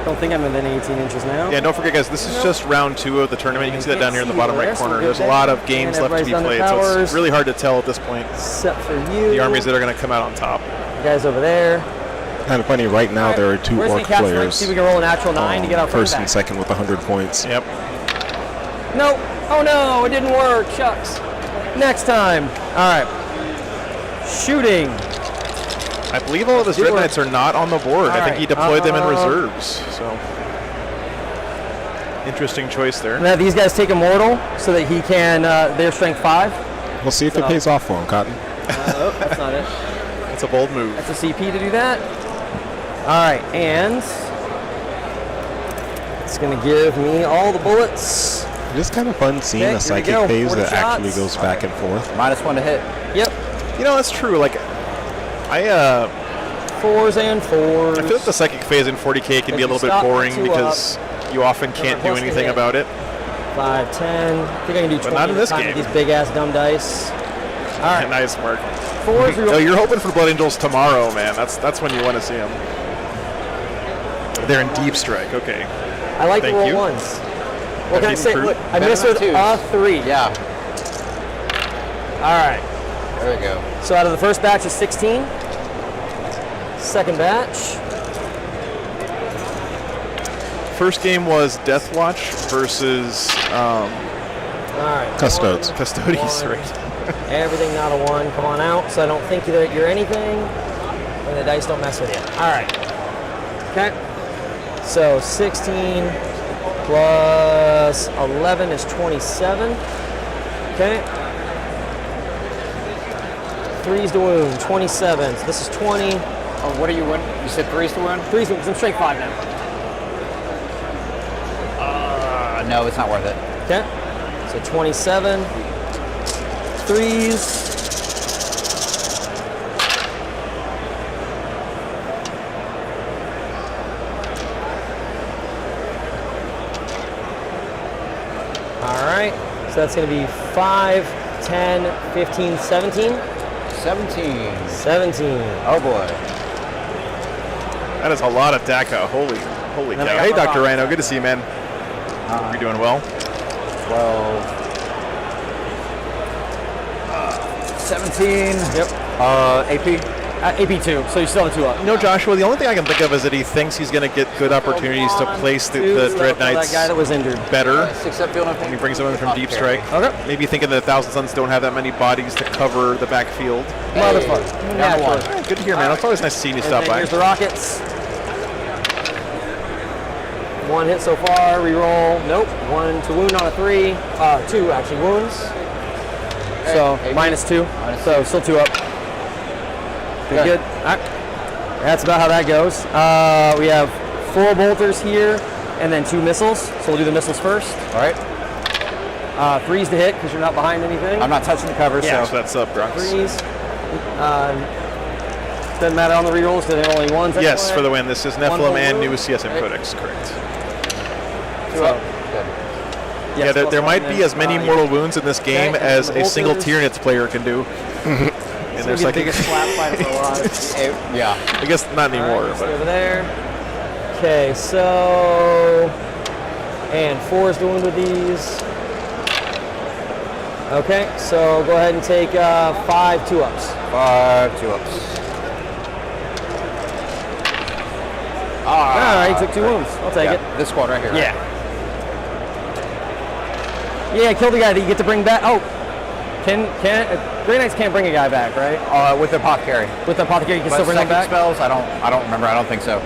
Don't think I'm within 18 inches now. Yeah, don't forget, guys, this is just round 2 of the tournament. You can see that down here in the bottom right corner. There's a Okay. lot of games And left to be everybody's played, done so their it's powers. really hard to tell at this point Except for you. the armies that are going to come out on top. You guys over there. Kind of funny, right now there are 2 Where's orc the cast rank? players. See if we can roll a natural 9 to get our First friend and back. second with 100 points. Yep. Nope. Oh no, it didn't work. Shucks. Next time. All right. Shooting. I believe all of his Dread Knights are not on the board. I think he deployed them in reserves. So, interesting choice there. Now these guys take Immortal so that he can, their strength 5. We'll see if it pays off for him, Cotton. Oh, that's not it. It's a bold move. That's a CP to do that. All right, and it's going to give me all the bullets. It's kind of fun seeing Okay, a psychic here we go. phase 40 that actually shots. goes back and forth. -1 to hit. Yep. You know, that's true. Like, I 4s and 4s. I feel like the psychic phase in 40K can be a little bit boring because you often can't do anything about it. 5, 10. I think I can do 20 not in this game. with these big ass dumb dice. All right. Nice, Mark. 4s. So you're hoping for Blood Angels tomorrow, man. That's when you want to see them. They're in deep strike. Okay. I like Thank the roll you. ones. What can I say? Improved. Look, I missed with a 3. Yeah. All right. There we go. So out of the first batch is 16. Second batch. First game was Death Watch versus All right. Custodes. Custodies, One. right? Everything not a 1. Come on out. So I don't think that you're anything. And the dice don't mess with you. All right. Okay. So 16 plus 11 is 27. Okay. 3's to wound, 27. So this is 20. Oh, what are you winning? You said 3's to win? 3's to wound, 'cause I'm straight 5 now. No, it's not worth it. Okay. So 27. 3's. All right. So that's going to be 5, 10, 15, 17. 17. 17. Oh boy. That is a lot of DACA. Holy Then I cow. got Hey, my Dr. box. Rhino. Good to see you, man. You're doing well. 12. 17. Yep. AP. AP2, so you still have 2 up. You know, Joshua, the only thing I can think of is that he thinks he's going to get good opportunities to place the Dread Knights That guy that was injured. better 6 up field. when he brings them in from deep strike. Okay. Maybe thinking that the Thousand Suns don't have that many bodies to cover the backfield. Motherfucker. Down to 1. All right, good to hear, man. It's always nice seeing you And stop then by. here's the Rockets. 1 hit so far, reroll. Nope. 1 to wound on a 3. 2 actually wounds. So Hey, -2. So still 2 up. Pretty Good. good. All right. That's about how that goes. We have 4 bolters here and then 2 missiles. So we'll do the missiles first. All right. 3's to hit because you're not behind anything. I'm not touching the cover, Yeah, so. so that's up, Brooks. 3's. Doesn't matter on the rerolls because they're only 1s. Yes, anyway. for the win. This is One Nephilim whole and wound. new CSM Codex, correct. 2 up. Good. Yeah, Yes, there plus might one, be then, as many yeah. mortal wounds in this game Okay, as and the a single bolters. Tyranids player can do. And It's there's gonna be like, the biggest slap fight of our lives. Yeah. I guess not All right, anymore, let's but go over there. Okay, so and 4's to wound with these. Okay, so go ahead and take 5 2-ups. 5 2-ups. All right, you took 2 wounds. I'll take it. This squad right here. right? Yeah. Yeah, kill the guy that you get to bring back. Oh, Grey Knights can't bring a guy back, right? With the apothecary. With the apothecary, you can But still bring him second back. spells, I don't remember. I don't think so.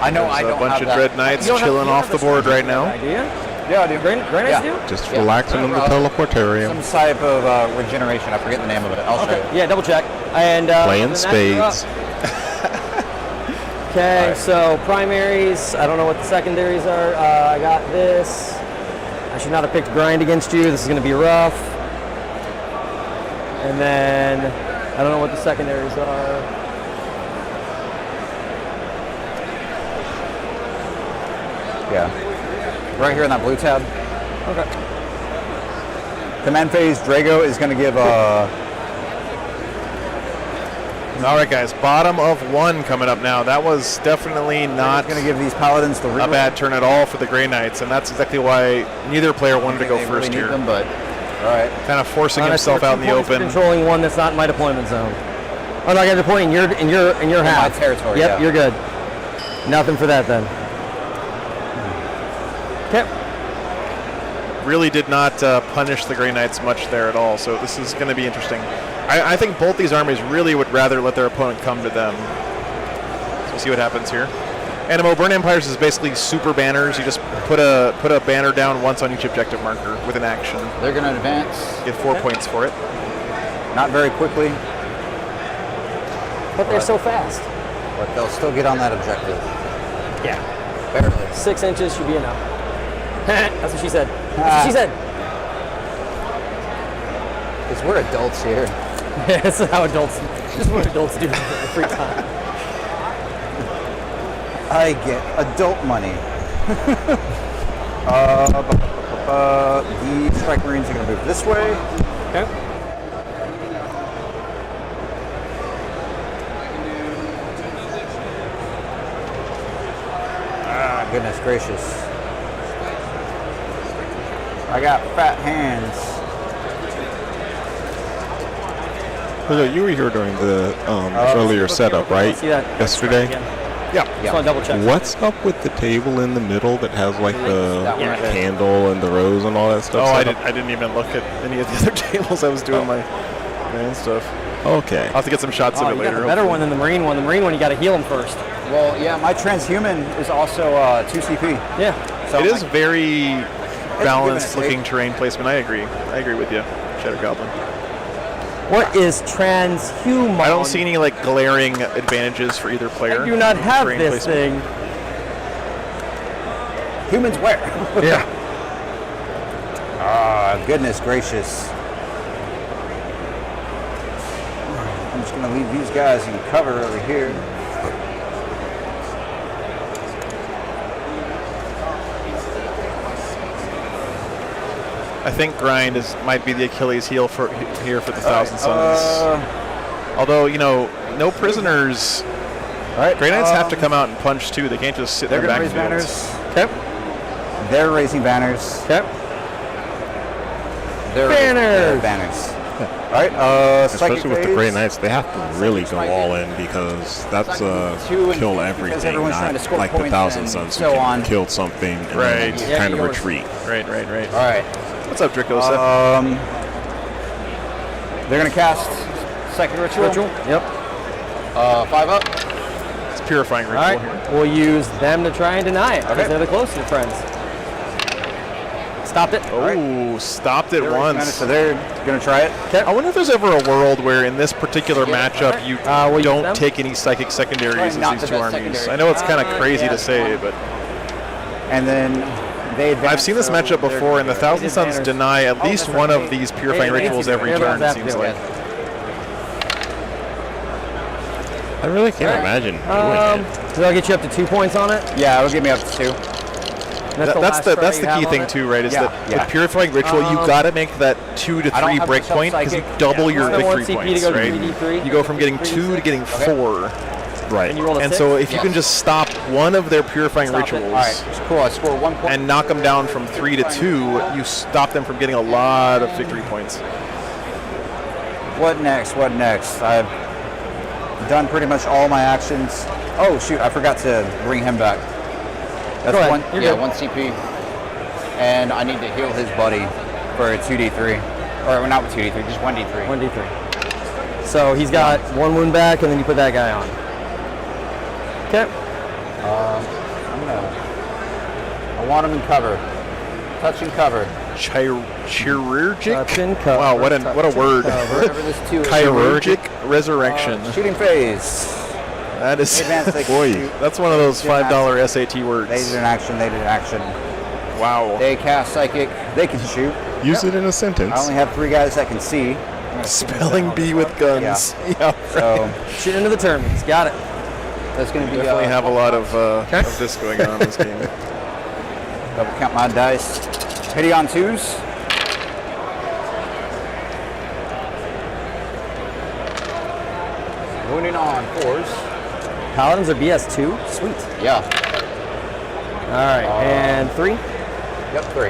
I know I there's don't a bunch have of that. Dread Knights You don't have- chilling you don't off the have board right strength now. idea? Yeah, I do. Grey Knights Yeah. do? Just Yeah. relaxing in the teleportarium. Some type of regeneration. I forget the name of it. I'll show Okay, you. yeah, double check. And Playing then you're up. spades. Okay, Right. so primaries, I don't know what the secondaries are. I got this. I should not have picked grind against you. This is going to be rough. And then I don't know what the secondaries are. Yeah. Right here in that blue tab. Okay. Command phase, Drago is going to give All right, guys, bottom of 1 coming up now. That was definitely not going to give these paladins the a bad turn at all for the Grey Knights, and that's exactly why neither player wanted to go first here. Them, but all right. Kind of forcing himself out in the open. Controlling one that's not in my deployment zone. Oh no, I got a deploying in your half. my territory. Yep, Yeah. you're good. Nothing for that then. Okay. really did not punish the Grey Knights much there at all. So this is going to be interesting. I think both these armies really would rather let their opponent come to them. So we'll see what happens here. Animo, Burn Empires is basically super banners. You just put a banner down once on each objective marker with an action. They're going to advance. Get 4 points for it. Not very quickly, But they're so fast. but they'll still get on that objective. Yeah. Barely. 6 inches should be enough. That's what she said. That's what she said. Because we're adults here. Yeah, this is how adults. This is what adults do in their free time. I get adult money. The Strike Marines are going to move this way. Okay. Ah, goodness gracious. I got fat hands. So you were here during the earlier setup, right? See that Yesterday? again. Yeah. Just want to double check. What's up with the table in the middle that has like the That one right there. candle and the rose and all that stuff? Oh, set up? I didn't even look at any of the other tables. I was doing my own stuff. Okay. I'll have to get some shots Oh, of it you later. got the better hopefully. one than the Marine one. The Marine one, you got to heal him first. Well, yeah, my transhuman is also 2 CP. Yeah. So It is very balanced give and looking terrain placement. I agree with you, Shadow Goblin. What is transhuman? I don't see any like glaring advantages for either player. I do not have Terrain this placement. thing. humans where? Yeah. Ah, goodness gracious. I'm just going to leave these guys in cover over here. I think grind might be the Achilles heel for here for the Thousand Suns. Although no prisoners. All right. Grey Knights have to come out and punch too. They can't just sit They're in their going to raise backfields. banners. Okay. They're raising banners. Okay. They're raising Banners. banners. All right. Psychic Especially with the phase. Grey Knights, they have to really go all in because that's Two and- kill because everything, everyone's not trying to score like the points Thousand and Suns so who on. can kill something and Right. then Yeah, kind of yours. retreat. Right. All right. What's up, Draco? They're going to cast Psychic Ritual. Yep. 5 up. It's purifying All ritual right. here. We'll use them to try and deny it because Okay. they're the closest friends. Stopped it. Oh, stopped it They're raising banners, once. so they're going to try it. I wonder if there's ever a world where in this particular matchup you we'll use them? don't take any psychic secondaries Probably as not these the two best armies. secondary. I know it's kind of crazy to say, but And then they advance. I've seen this so matchup they're before, and the gonna Thousand did Suns banners. deny at least that's one right. of these purifying They rituals every they're the turn, ones it after seems it. like. I really can't imagine doing it. So that'll get you up to 2 points on it. Yeah, it'll give me up to 2. And That's the last try you have key on thing it. too, right? Is Yeah, that yeah. with purifying ritual, you got to make that 2 to I don't 3 have break myself point because you psychic. double your It's the 1 victory CP to points, go to right? 3d3. You go from getting 2 to 3d6. getting 4, Right. And you roll a and 6. so if you Yes. can just stop one of their purifying Stop it. rituals All right, cool. I score 1 point. and knock them down from 3 to 2, you stop them from getting a lot of victory points. What next? I've done pretty much all my actions. Oh shoot, I forgot to bring him back. That's Go ahead. one. You're Yeah, good. 1 CP. And I need to heal his buddy for a 2d3. Or not with 2d3, just 1d3. 1d3. So he's got 1 wound back, and then you put that guy on. Okay. I want him in cover. Touch and cover. Chirurgic? Touch and cover. Wow, what a word. Wherever this 2 is. Chirurgic resurrection. Shooting phase. That is, Advance, they can Boy. shoot. that's one of those $5 SAT words. They did an action. Wow. They cast Psychic. They can shoot. Use it in a sentence. I only have 3 guys that can see. Spelling bee with guns. Yeah. So Shoot into the terminus. Got it. that's going to be Definitely have a lot of this going on in this game. double count my dice. Hitting on 2s. Wounding on 4s. Paladins are BS2. Sweet. Yeah. All right. And 3. Yep, 3.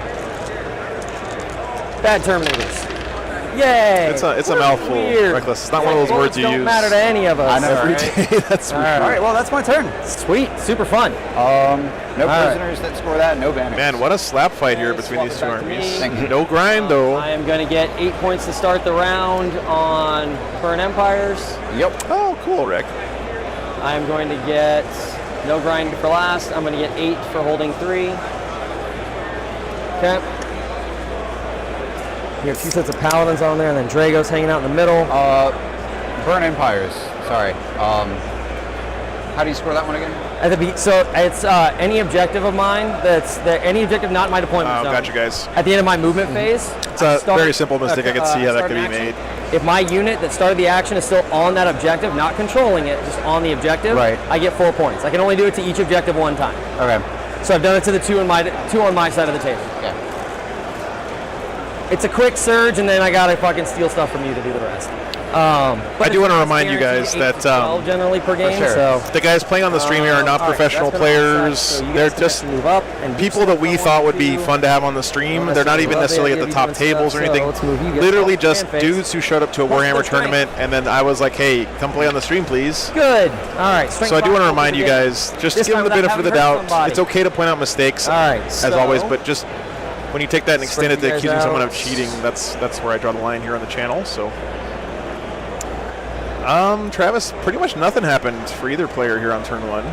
Bad Terminators. Yay! It's a We're mouthful. weird. Reckless. It's not one of those words you don't use matter to any of us. I know, every right? day. That's All for right. sure. All right, well, that's my turn. Sweet, super fun. No right. prisoners that score that, no banners. Man, what a slap fight here Okay, between swap these it two back to armies. me. Thank you. No grind, though. I am going to get 8 points to start the round on Burn Empires. Yep. Oh, cool, Rick. I am going to get no grind for last. I'm going to get 8 for holding 3. Okay. You have 2 sets of Paladins on there, and then Drago's hanging out in the middle. Burn Empires. Sorry. How do you score that one again? So it's any objective of mine any objective not in my deployment Oh, zone. gotcha, guys. At the end of my movement phase, It's a very simple mistake. I can see how that start could be an action. made. If my unit that started the action is still on that objective, not controlling it, just on the objective, Right. I get 4 points. I can only do it to each objective one time. Okay. So I've done it to the two on my side of the table. Yeah. It's a quick surge, and then I gotta fucking steal stuff from you to do the rest. I do want to remind you guys that 12 generally per game. sure. So the guys playing on the stream here are not all right, professional that's been all players. set. So you They're guys can just actually move up and do people stuff that we if you thought want would be to. fun to have on the stream. They're not even necessarily at the top tables or anything. So let's move you guys Literally up. just Fan face. dudes who showed up to a Plus Warhammer the strength. tournament, and then I was like, hey, come play on the stream, please. Good. All right. So I do want to remind you guys, just This give time them the without benefit of the having hurt doubt. somebody. It's okay to point out mistakes, All right. as so always, but just when you take that and extend it Spread to you guys accusing someone out. of cheating, that's where I draw the line here on the channel. So, Travis, pretty much nothing happened for either player here on turn 1.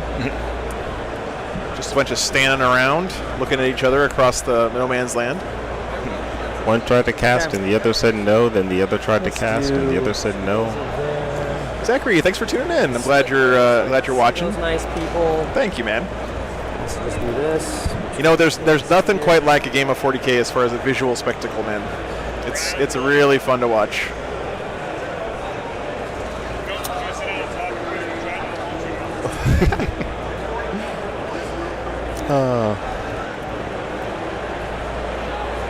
Just a bunch of standing around, looking at each other across the no man's land. One tried to cast and the other said no, then the other tried to Let's cast and the do- other said no. Zachary, thanks for tuning in. I'm glad you're watching. Those nice people. Thank you, man. Let's just do this. You know, there's nothing quite like a game of 40K as far as a visual spectacle, man. It's really fun to watch.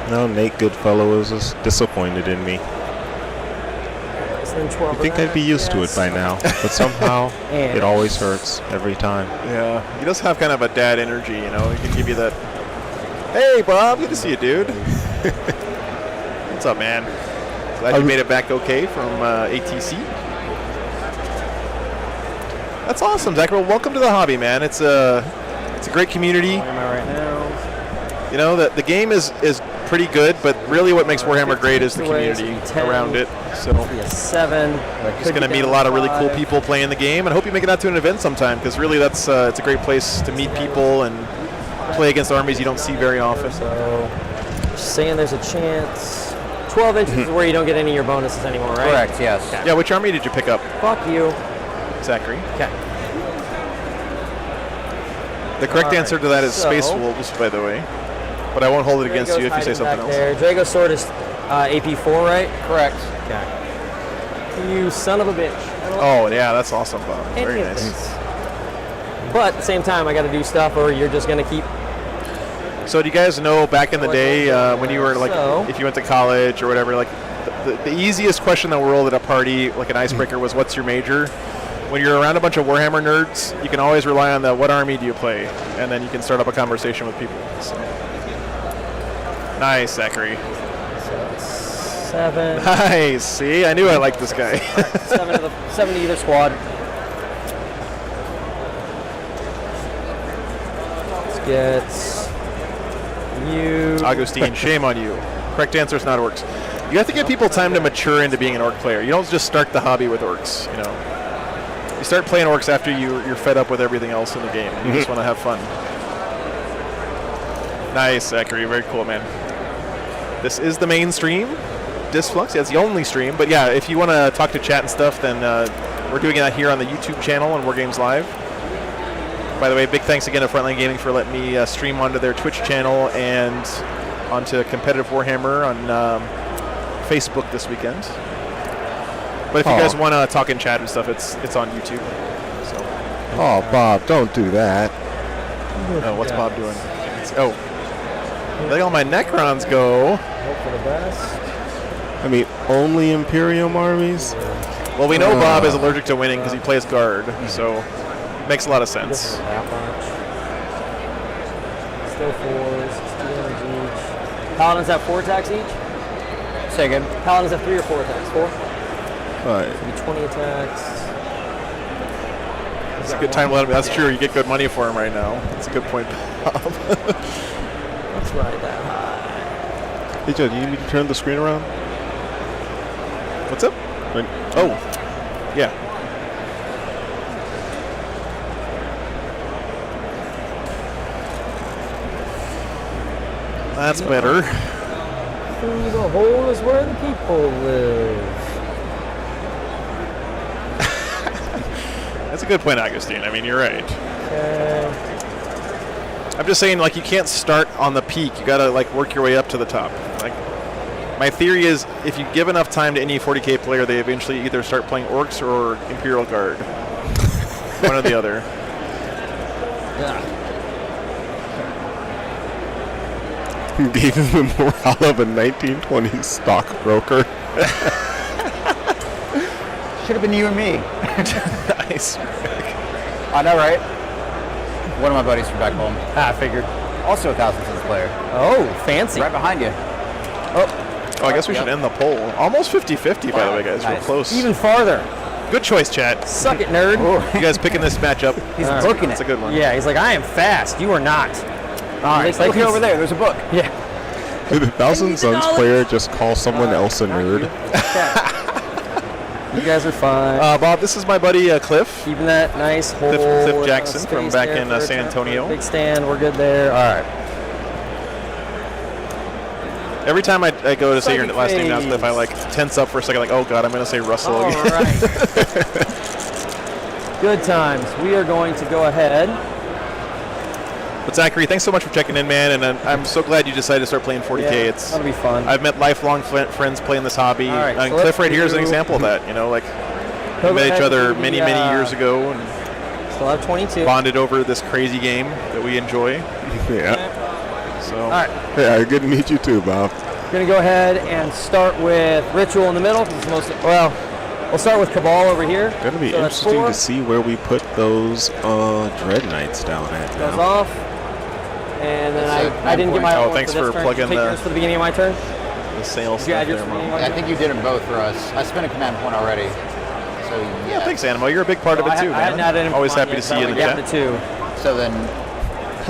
No, Nate Goodfellow is just disappointed in me. I think I'd be used to it by now, but somehow And- it always hurts every time. Yeah, he does have kind of a dad energy, you know. He can give you that. Hey, Bob, good to see you, dude. What's up, man? Glad you made it back okay from ATC. That's awesome, Zach. Well, welcome to the hobby, man. It's a great community. Where am I right now? You know, the game is pretty good, but really what makes Warhammer great is the 15 away, community so 10. around it. So Be a 7. just going to meet a lot of really cool people playing the game, and I hope you make it out to an event sometime, because really it's a great place to meet people and play against armies you don't see very often. So, just saying there's a chance. 12 inches is where you don't get any of your bonuses anymore, right? Correct, yes. Yeah, which army did you pick up, Fuck you. Zachary? Okay. The correct All right, answer to that is so- Space Wolves, by the way. But I won't hold it against you if you say something else. There. Drago's sword is AP4, right? Correct. Okay. You son of a bitch. I don't Oh, yeah, that's awesome, Bob. any Very of nice. this. But at the same time, I got to do stuff, or you're just going to keep. So do you guys know back in the day when you were like, So- if you went to college or whatever, like the easiest question in the world at a party, like an icebreaker, was what's your major? When you're around a bunch of Warhammer nerds, you can always rely on the what army do you play, and then you can start up a conversation with people. So. Nice, Zachary. So it's 7. Nice. See, I knew I liked this guy. 7 to either squad. Let's get you. Augustine, shame on you. Correct answer is not orcs. You have to give people time to mature into being an orc player. You don't just start the hobby with orcs, you know. You start playing orcs after you're fed up with everything else in the game. You just want to have fun. Nice, Zachary. Very cool, man. This is the main stream. Disflux, yeah, it's the only stream. But yeah, if you want to talk to chat and stuff, then we're doing that here on the YouTube channel on War Games Live. By the way, big thanks again to Frontline Gaming for letting me stream onto their Twitch channel and onto Competitive Warhammer on Facebook this weekend. But if you guys want to talk and chat and stuff, it's on YouTube. So. Oh, Bob, don't do that. Oh, what's Bob doing? Let all my Necrons go. Hope for the best. I mean, only Imperium armies? Well, we know Bob is allergic to winning because he plays guard, so makes a lot of This sense. is that much. Still 4s, 2 damage each. Paladins have 4 attacks each? Say again. Paladins have 3 or 4 attacks. 4? All right. Maybe 20 attacks. It's a good time to let him. That's true. You get good money for him right now. That's a good point, Bob. Let's ride that high. Hey, Joe, do you need me to turn the screen around? What's up? Right. Oh, yeah. That's better. Through the hole is where the people live. That's a good point, Augustine. I mean, you're right. Okay. I'm just saying, like, you can't start on the peak. You gotta, like, work your way up to the top. Like, my theory is, if you give enough time to any 40k player, they eventually either start playing Orcs or Imperial Guard. One or the other. Yeah. Gave him the morale of a 1920s stockbroker. Should have been you and me. Nice. I know, right? One of my buddies from back home. I figured. Also a 1,000 cents player. Oh, fancy. Right behind you. Oh, I guess we should end the poll. Almost 50-50, by the way, guys. Real Nice. close. Even farther. Good choice, chat. Suck it, nerd. You guys picking this matchup? He's All right. booking That's it. a good one. Yeah, he's like, I am fast. You are not. All right, Like look he's- over there. There's a book. Yeah. Did the Thousand Suns player just call someone else a nerd? You guys are fine. Bob, this is my buddy Cliff. Keeping that nice hole. Cliff with Jackson space from back there in for a San turn- Antonio. Big stand. We're good there. All right. Every time I go to say your Psychic last name now, phase. Cliff, I like tense up for a second, like, oh god, I'm gonna say Russell All again. right. Good times. We are going to go ahead. But Zachary, thanks so much for checking in, man, and I'm so glad you decided to start playing 40k. Yeah, It's that'll be fun. I've met lifelong friends playing this hobby, All right, and so Cliff let's right here is an do- example of that. You know, like we Go met each ahead other and do many the, years ago and Still have 22. bonded over this crazy game that we enjoy. Yeah. So, All right. Yeah, good to meet you too, Bob. We're going to go ahead and start with Ritual in the middle. 'Cause it's most, well, we'll start with Cabal over here. Gonna be So that's interesting 4. to see where we put those Dread Knights down at Goes now. off. And then I didn't get my Oh, other one thanks for this for turn. plugging Take the- yours for the beginning of my turn. the sales Did you add stuff yours there, for the beginning Mom. of my I turn? think you did them both for us. I spent a command point already. So yeah. Yeah, thanks, Animo. You're a big part of it too, I hadn't man. added him Always for mine happy to yet, see you in the so chat. I'm down to 2. So then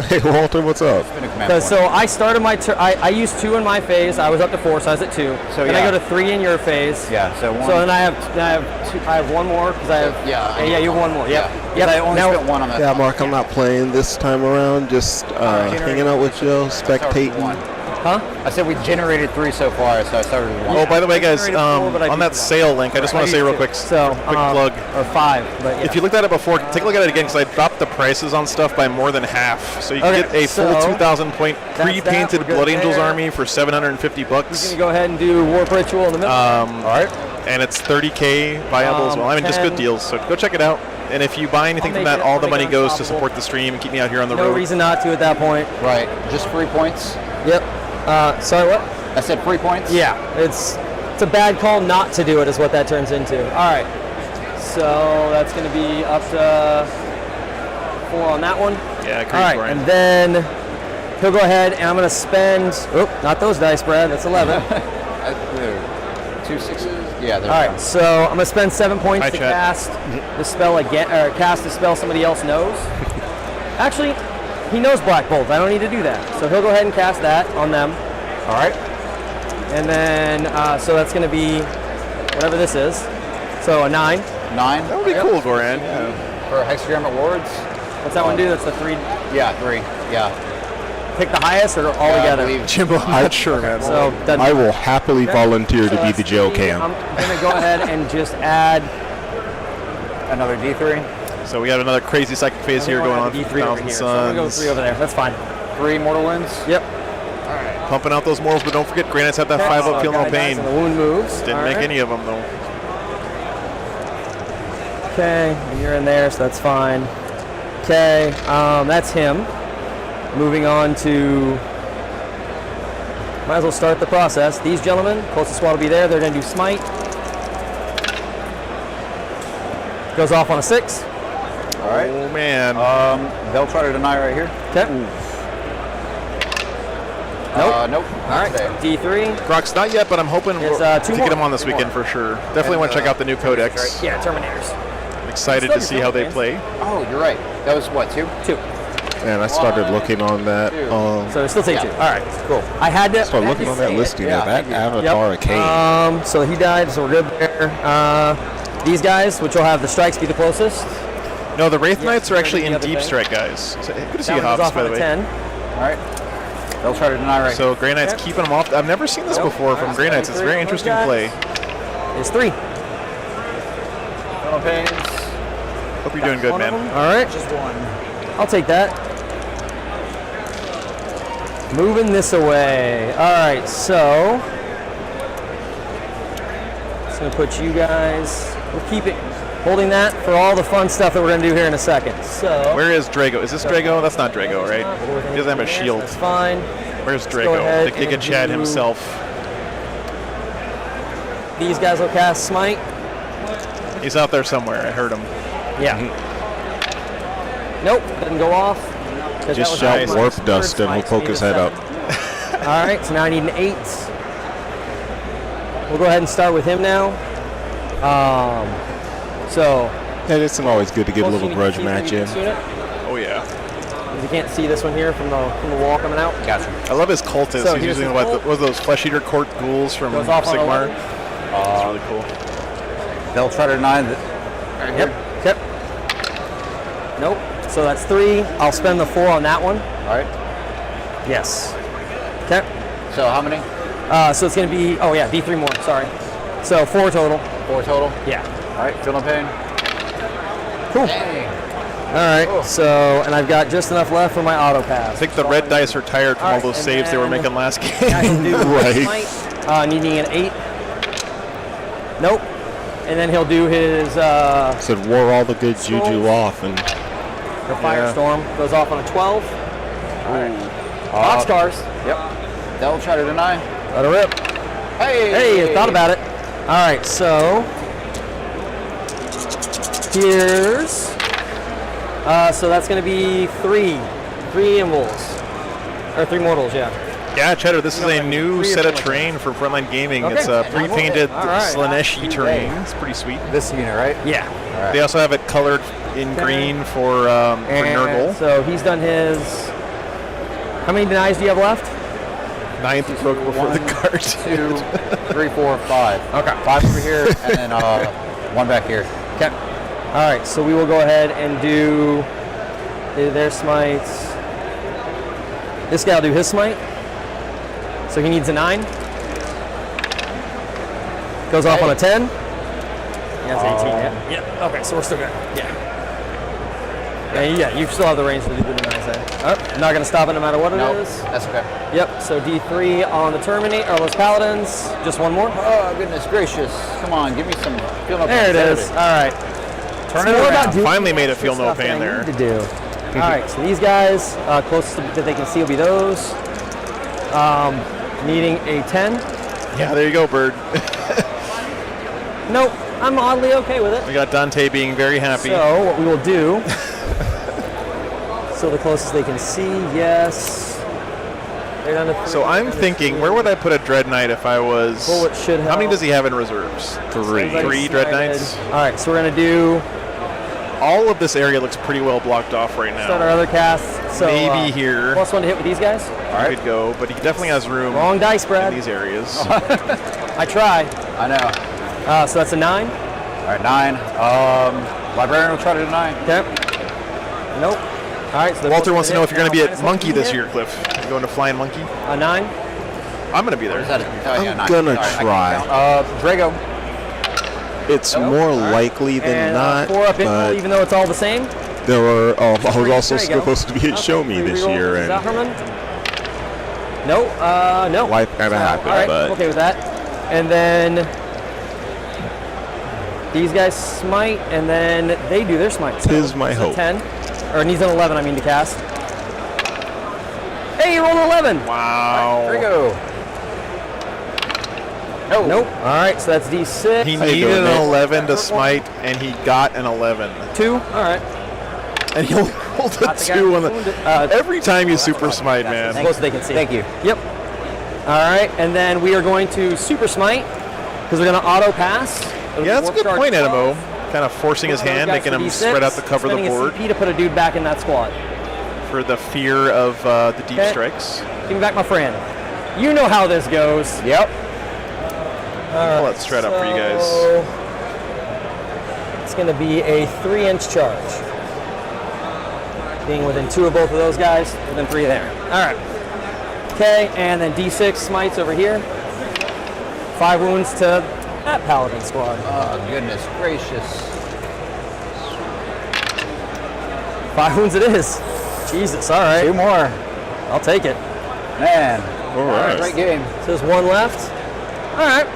Hey, Walter, what's up? spend a command Because point. so I started my turn. I used 2 in my phase. I was up to 4, so I was at 2. So, then yeah. I go to 3 in your phase. Yeah. So one. So then I have 2. I have 1 more because I have. Yeah. Yeah, you have 1 more. Yep. Yeah. I only Now- spent 1 on that. Yeah, Mark, I'm not playing this time around. Just hanging out with you, spectating. One. Huh? I said we generated 3 so far, so I started with 1. Oh, by the way, guys, generated 4, but I on beat that them all. sale link, I just want to say real quick, So quick plug. or 5, but yeah. If you looked at it before, take a look at it again because I dropped the prices on stuff by more than half. So you can Okay, get a full so 2,000 point that's that. pre-painted We're good Blood Angels there. army for $750 We're bucks, gonna go ahead and do Warp Ritual in the middle. all right, and it's 30k viable as well. I mean, just good 10. deals. So go check it out. And if you buy anything I'll from make that, it- all I'll the make money it goes to unstoppable. support the stream and keep me out here on the No road. reason not to at that point. Right. Just 3 points. Yep. Sorry, what? I said 3 points. Yeah, it's a bad call not to do it is what that turns into. All right, so that's going to be up to 4 on that one. Yeah, agreed, All right, Brian. and then he'll go ahead and I'm going to spend. Oh, not those dice, Brad. That's 11. 2 6s. Yeah. All right, so I'm going to spend 7 points Hi, to chat. cast the spell again, or cast a spell somebody else knows. Actually, he knows Black Bolt. I don't need to do that. So he'll go ahead and cast that on them. All right. And then, so that's going to be whatever this is. So a 9. 9 That would be cool, Goran. Yeah. for hexagram rewards. What's that one do? That's the 3. Yeah, 3. Yeah. Pick the highest or all Yeah, I together? believe- Jimbo, I'm not sure, man. So that, I will happily volunteer to so be that's the jail 3. cam. I'm going to go ahead and just add. Another D3. So we have another crazy psychic phase here going on. D3 for over Thousand here. So I'm going to go with Suns. 3 over there. That's fine. 3 mortal wounds. Yep. Pumping out those morals, but don't forget, Granites have that 5 up, feel no Guy dies pain. and the wound moves. Didn't All make right. any of them though. Okay, and you're in there, so that's fine. Okay, that's him. Moving on to. Might as well start the process. These gentlemen, closest one will be there. They're going to do smite. Goes off on a 6. All right. Oh man. They'll try to deny right here. Okay. Nope. All right, D3. Grox, not yet, but I'm hoping It's, to two get more. them on this Two weekend more. for sure. Definitely want to check out the new Codex. Yeah, Terminators. I'm excited to see how they play. Oh, you're right. That was what, 2? 2. And I started looking on that. So it still take 2. All right, cool. I had to. Started looking on that listing there. That Avatar Arcade. So he died, so we're good there. These guys, which will have the strikes be the closest. No, the Wraith Knights are actually the in other Deep thing. Strike, guys. So, good to see That you, one goes Hobbs, off by on the a way. 10. All right. They'll try to deny right. So Grey Knights keeping them off. I've never seen this before from Grey Knights. It's a very interesting play. It's 3. Final pains. Hope you're doing good, man. All right. Just 1. I'll take that. Moving this away. All right, so just gonna put you guys. We'll keep it holding that for all the fun stuff that we're gonna do here in a second. So Where is Drago? Is this Drago? That's not Drago, right? He doesn't have a shield. That's fine. Where's go Drago? ahead The Giga and Chad do- himself. These guys will cast Smite. He's out there somewhere. I heard him. Yeah. Nope, didn't go off. 'cause Just that was shout my warp third dust and we'll Smite, so poke he his gets head up. 7. All right, so now I need an 8. We'll go ahead and start with him now. So Yeah, it's always good to get a little closest grudge you can match see in. from unit, Oh, yeah. 'cause you can't see this one here from the wall coming out. Gotcha. I love his cultist. So He's here's using his what, cult. what those flesh eater court ghouls from Goes off on Sigmar. 11. That's really cool. They'll try to deny that. Yep. Yep. Nope. So that's 3. I'll spend the 4 on that one. All right. Yes. Okay. So how many? So it's going to be, oh yeah, D3 more, sorry. So 4 total. 4 total. Yeah. All right. Feel no pain. Cool. Dang. All right. So, and I've got just enough left for my auto pass. I think the red dice are tired from all Alright, those and saves they were then- making last I game. can do Right. Smite, needing an 8. Nope. And then he'll do his Said wore all the good juju off and the Firestorm. Goes off on a 12. All right. Boxcars. Yep. They'll try to deny. Let her rip. Hey. Hey, thought about it. All right, so here's so that's going to be 3 Invulns or 3 Mortals, yeah. Yeah, Cheddar, this is a new Three or set of something like terrain for Frontline Gaming. Okay. It's a pre-painted All right. Slaneshi terrain. It's pretty sweet. This unit, right? Yeah. All right. They also have it colored in green for And Nurgle. so he's done his. How many denies do you have left? 9th broke before the 1, card. 2, 3, 4, 5. Okay. 5 over here, and then 1 back here. Okay. All right, so we will go ahead and do their smites. This guy will do his smite. So he needs a 9. Goes off on a 10. Yeah, it's 18. Yeah. Okay, so we're still good. Yeah. Yeah, you still have the range to do the denies there. Oh, not going to stop it no matter what it No, is. that's okay. Yep, so D3 on the Terminator, or those Paladins. Just one more. Oh, goodness gracious. Come on, give me some. Feel no There it pain. is. All right. Turn It's it more around. about doing Finally made it the feel no stuff pain that I there. need to do. All right, so these guys, closest that they can see will be those. Needing a 10. Yeah, there you go, Bird. Nope, I'm oddly okay with it. We got Dante being very happy. So what we will do, so the closest they can see, yes. They're down to 3. So I'm thinking, where would I put a Dread Knight if I was... Bullet should How many help. does he have in reserves? 3. Like 3 Dread smited. Knights? All right, so we're going to do All of this area looks pretty well blocked off right start our now. other cast. So, Maybe here. +1 to hit with these guys. Could go, but he definitely has room Wrong dice, in Brad. these areas. I try. I know. So that's a 9. All right, 9. Librarian will try to deny. Okay. Nope. All right. So Walter wants to know if you're going to be at -1 Monkey this hit. year, Cliff. You going to Flying Monkey? A 9. I'm going to be Is there. that a, oh, yeah, I'm 9. gonna Sorry, I try. can count. Drago. it's more likely than And not. 4 up in, But even though it's all the same. there were. I was also There you go. supposed to be at Show Me Okay, this reroll year, and Zahraman. No. No. life kind of All happened. right. But Okay with that. And then these guys smite, and then they do their smite. So Tis my it's a hope. 10, or it needs an 11. I mean to cast. Hey, you rolled an 11. Wow. Drago. No. Nope. All right, so that's D6. He How you needed doing, an Nate? 11 to smite, and he got an 11. 2. All right. And he only rolled a Not the guy 2 on who the... wounded. Every time you super smite, man. Close as they can see. Thank you. Yep. All right, and then we are going to super smite because we're going to auto pass. Yeah, that's a good point, Animo. Kind of forcing his hand, making him spread out to cover the board. Spending a CP to put a dude back in that squad. For the fear of the deep strikes. Give me back my friend. You know how this goes. Yep. I'll let straight up for you guys. It's going to be a 3-inch charge. Being within 2 of both of those guys, within 3 there. All right. Okay, and then D6 smites over here. 5 wounds to that paladin squad. Oh, goodness gracious. 5 wounds it is. Jesus, all right. 2 more. I'll take it. Man. All right. Great game. So there's 1 left. All right.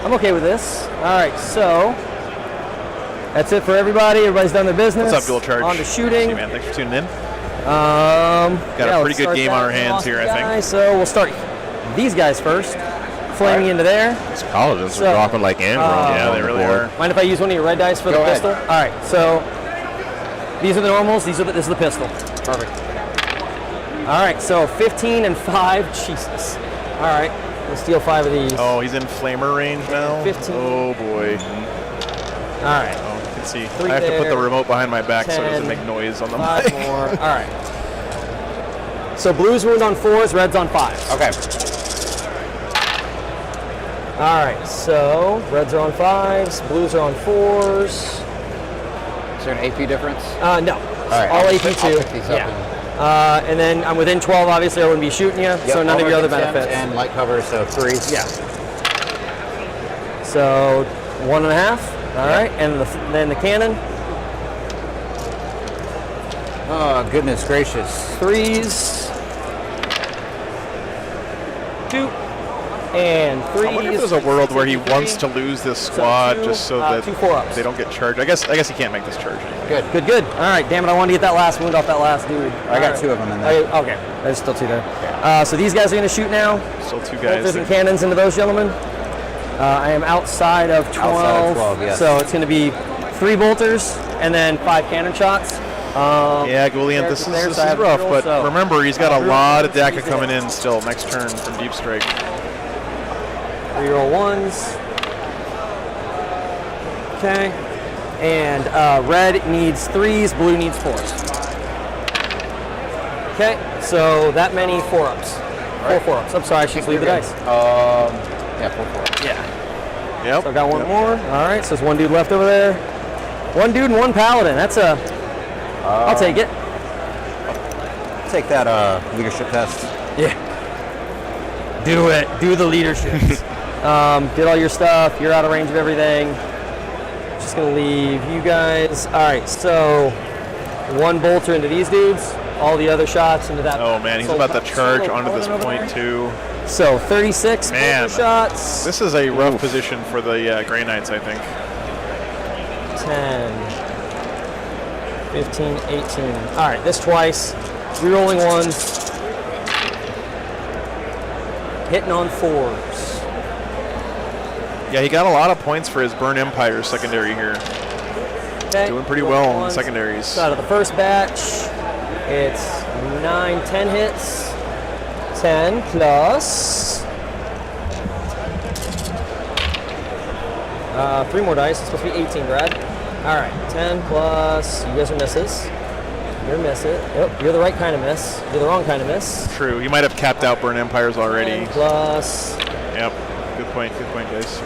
I'm okay with this. All right, so that's it for everybody. Everybody's done their business. What's up, Dual Charge? On to shooting. See, man. Thanks for tuning in. Got a pretty good game on our hands here, I think. So we'll start these guys first. Flaming into there. These paladins So, are dropping like amber Yeah, on they the really board. are. Mind if I use one of your red dice for Go the ahead. pistol? All right, so these are the normals. This is the pistol. Perfect. All right, so 15 and 5. Jesus. All right, we'll steal 5 of these. Oh, he's in flamer range now. 15. Oh boy. All right. Oh, you can see. 3 I have to put the there. remote behind my back so it 10, doesn't make noise on the 5 mic. more. All right. So blues wound on 4s, reds on 5s. Okay. All right, so reds are on 5s, blues are on 4s. Is there an AP difference? No. All right. All I'll AP2. pick these up Yeah. And then I'm within 12, obviously, I wouldn't be shooting you, so none of your other benefits. And light cover, so 3s. Yeah. So 1.5. All right, and then the cannon, Oh, goodness gracious. 3s. 2 and 3s. I wonder if there's a world where he wants to lose this squad just so that 2 4-ups. they don't get charged. I guess he can't make this charge anymore. Good. Good, good. All right, damn it, I wanted to get that last wound off that last dude. I got 2 of them in there. Okay, there's still 2 there. So these guys are going to shoot now. Still 2 guys. Bolters and there. cannons into those gentlemen. I am outside of 12. Outside of 12, yes. So it's going to be 3 bolters and then 5 cannon shots. Yeah, Goulian, this there, is so I have rough, reroll, but so- remember, he's got a lot of DACA Easy coming hits. in still next turn from Deep Strike. Reroll 1s. Okay. And red needs 3s, blue needs 4s. Okay, so that many 4-ups. 4 4-ups. I'm sorry, I should leave the dice. Yeah, 4 4. Yeah. Yep. So I've got 1 more. All right, so there's 1 dude left over there. 1 dude and 1 paladin. That's a... I'll take it. Take that leadership test. Yeah. Do it. Do the leadership. Did all your stuff. You're out of range of everything. Just going to leave you guys. All right, so 1 bolter into these dudes. All the other shots into that. Oh man, he's about to charge onto this point too. So 36 Man. bolter shots. This is a rough position for the Grey Knights, I think. 10, 15, 18. All right, this twice. Rerolling 1s. Hitting on 4s. Yeah, he got a lot of points for his Burn Empire secondary here. Okay. Doing pretty well in the Ones. secondaries. So out of the first batch, it's 9, 10 hits. 10 plus 3 more dice. It's supposed to be 18, Brad. All right, 10 plus. You guys are misses. You're miss it. Yep, you're the right kind of miss. You're the wrong kind of miss. True, he might have capped out Burn Empires already. 10 plus Yep, good point, guys.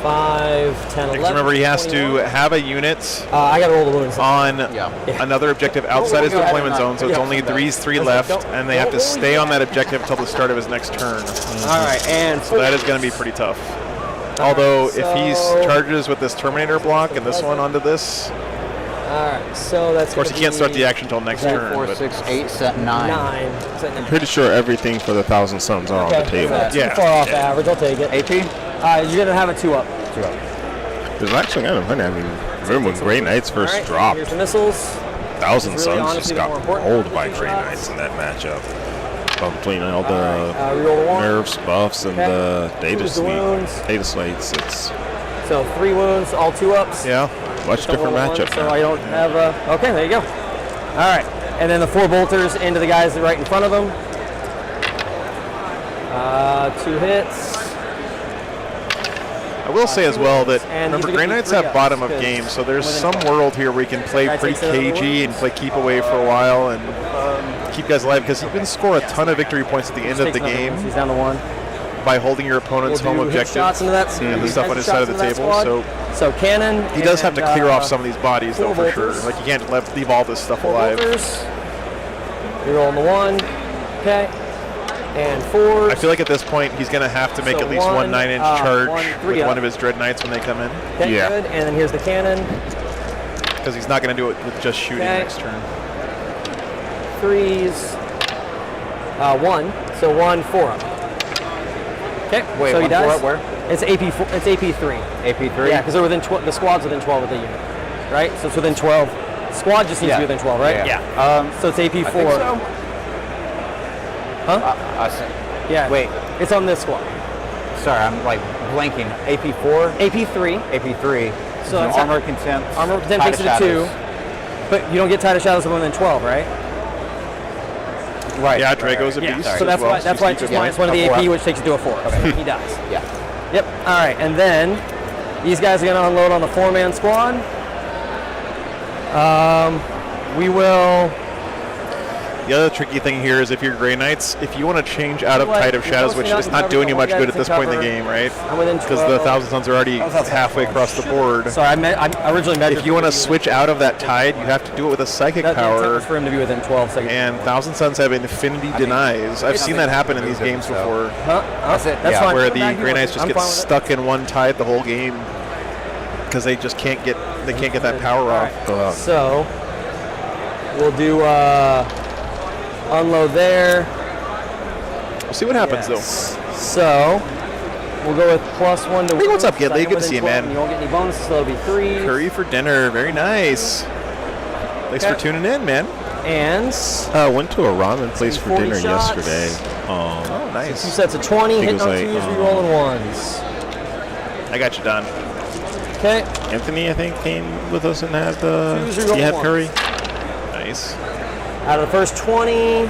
5, 10, 11. Because remember, he has 21. to have a unit I got to roll the wounds. on Yeah. another objective outside his go ahead deployment and zone, so it's yeah. only three That's left, right. Don't- and they have to don't stay roll on that objective until the start of his next turn. All right, and So that is going to be pretty tough. Although, if he so- charges with this Terminator block and this one onto this, all right, so that's. of course, he can't start the action until next turn. 4, but 6, 8, 7, 9. 9. I'm pretty sure everything for the Thousand Suns are on the table. Not too Yeah. far off average. I'll take it. AP? You're gonna have a 2-up. 2 up. It's actually kind of funny. I mean, remember when Grey Knights All first right, dropped? here's the missiles. Thousand It's really Suns honestly just the got more important rolled of by the two Grey shots. Knights in that matchup. Between all the Reroll 1. nerfs, buffs, and Okay. the Who's the wounds? data slates, it's So 3 wounds, all 2-ups. Yeah. much different Roll 1, matchup So now. I don't have a. Okay, there you go. All right, and then the 4 bolters into the guys right in front of them. 2 hits. I will say as well that, And remember, these are Grey gonna be Knights have 3-ups, bottom of 'cause game, so there's within some 12. world here where we can play Guy pretty takes it out of the cagey and woods. play keep away for a while and keep guys alive, because you can score a ton of victory points at the end of the game He's down to 1. by holding your opponent's We'll home do hit objective shots into that. and the stuff on his side of the table. So cannon. he does have to clear off and, some of these bodies, though, 4 for sure. bolters. Like, you can't leave all this stuff 4 alive. bolters. You're rolling the 1. Okay. And 4. I feel like at this point he's going to have to make So at least one 9-inch charge 1, 3 with up. one of his Dread Knights when they come in, Okay, good. And then here's the cannon. because he's not going to do it with just shooting Okay. next turn. 3s. 1. So 1, 4 up. Okay. Wait, so he 1, 4 does. up where? It's AP4. It's AP3. AP3? Yeah, because they're within the squad's within 12 of the unit, right? So it's within 12. Squad just needs to be within 12, right? Yeah. So it's AP4. I think so. Huh? Yeah. Wait. It's on this squad. Sorry, I'm like blanking. AP4? AP3. AP3. So No that's armor contempt. Armor contempt Tide takes of it to 2. Shadows. But you don't get Tide of Shadows within 12, right? Right. Yeah, Drago's a Yeah. beast. So as that's well. why it's just minus 1 of the A 4 AP, up. which takes it to a 4. So he dies. Yeah. Yep. All right, and then these guys are going to unload on the 4-man squad. We will. The other tricky thing here is if you're Grey Knights, if you want to change out of What? Tide of Shadows, which is not doing you much good at this point in the game, right? I'm within Because 12. the Thousand Suns are already halfway across the board. So I originally measured. If you want to switch out of that Tide, you have to do it with a Psychic that Power. for him to be within 12 seconds. And Thousand Suns have Infinity Denies. I've seen that happen in these games before, Huh? That's it. That's Yeah. fine. where Come the back, Grey you Knights want- just I'm get fine with it. stuck in one Tide the whole game because they just can't get that power off. Alright, so we'll do unload there. We'll see what happens Yes. So we'll go with +1 to. Hey, what's up, wounds. Gidley? Second Good to see you, within 12, man. You won't get any bonuses, so it'll be 3. though. Curry for dinner, very nice. Thanks for Okay. tuning in, man. And Went to a ramen place for 40 dinner shots. yesterday. Oh, 2 nice. sets of 20, think it hitting was on like, 2s, re-rolling 1s. I got you done. Okay. Anthony, I think, came with us and had the. Choose your He had ones. curry. Nice. Out of the first 20,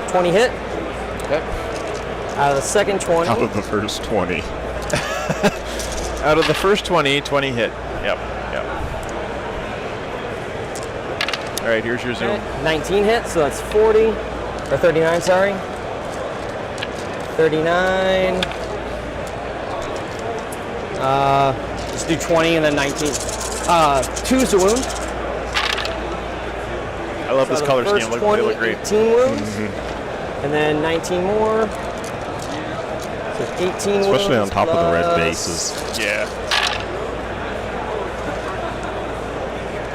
20 hit. Okay. Out of the second 20, Out of the first 20. Out of the first 20, 20 hit. Yep. All right, here's your zoom. 19 hits, so that's 40, or 39, sorry. 39. Just do 20 and then 19. 2's to wound. I love this So color the scheme. first They 20, look great. 18 wounds. And then 19 more. So 18 Especially on wounds top of the red plus bases. Yeah.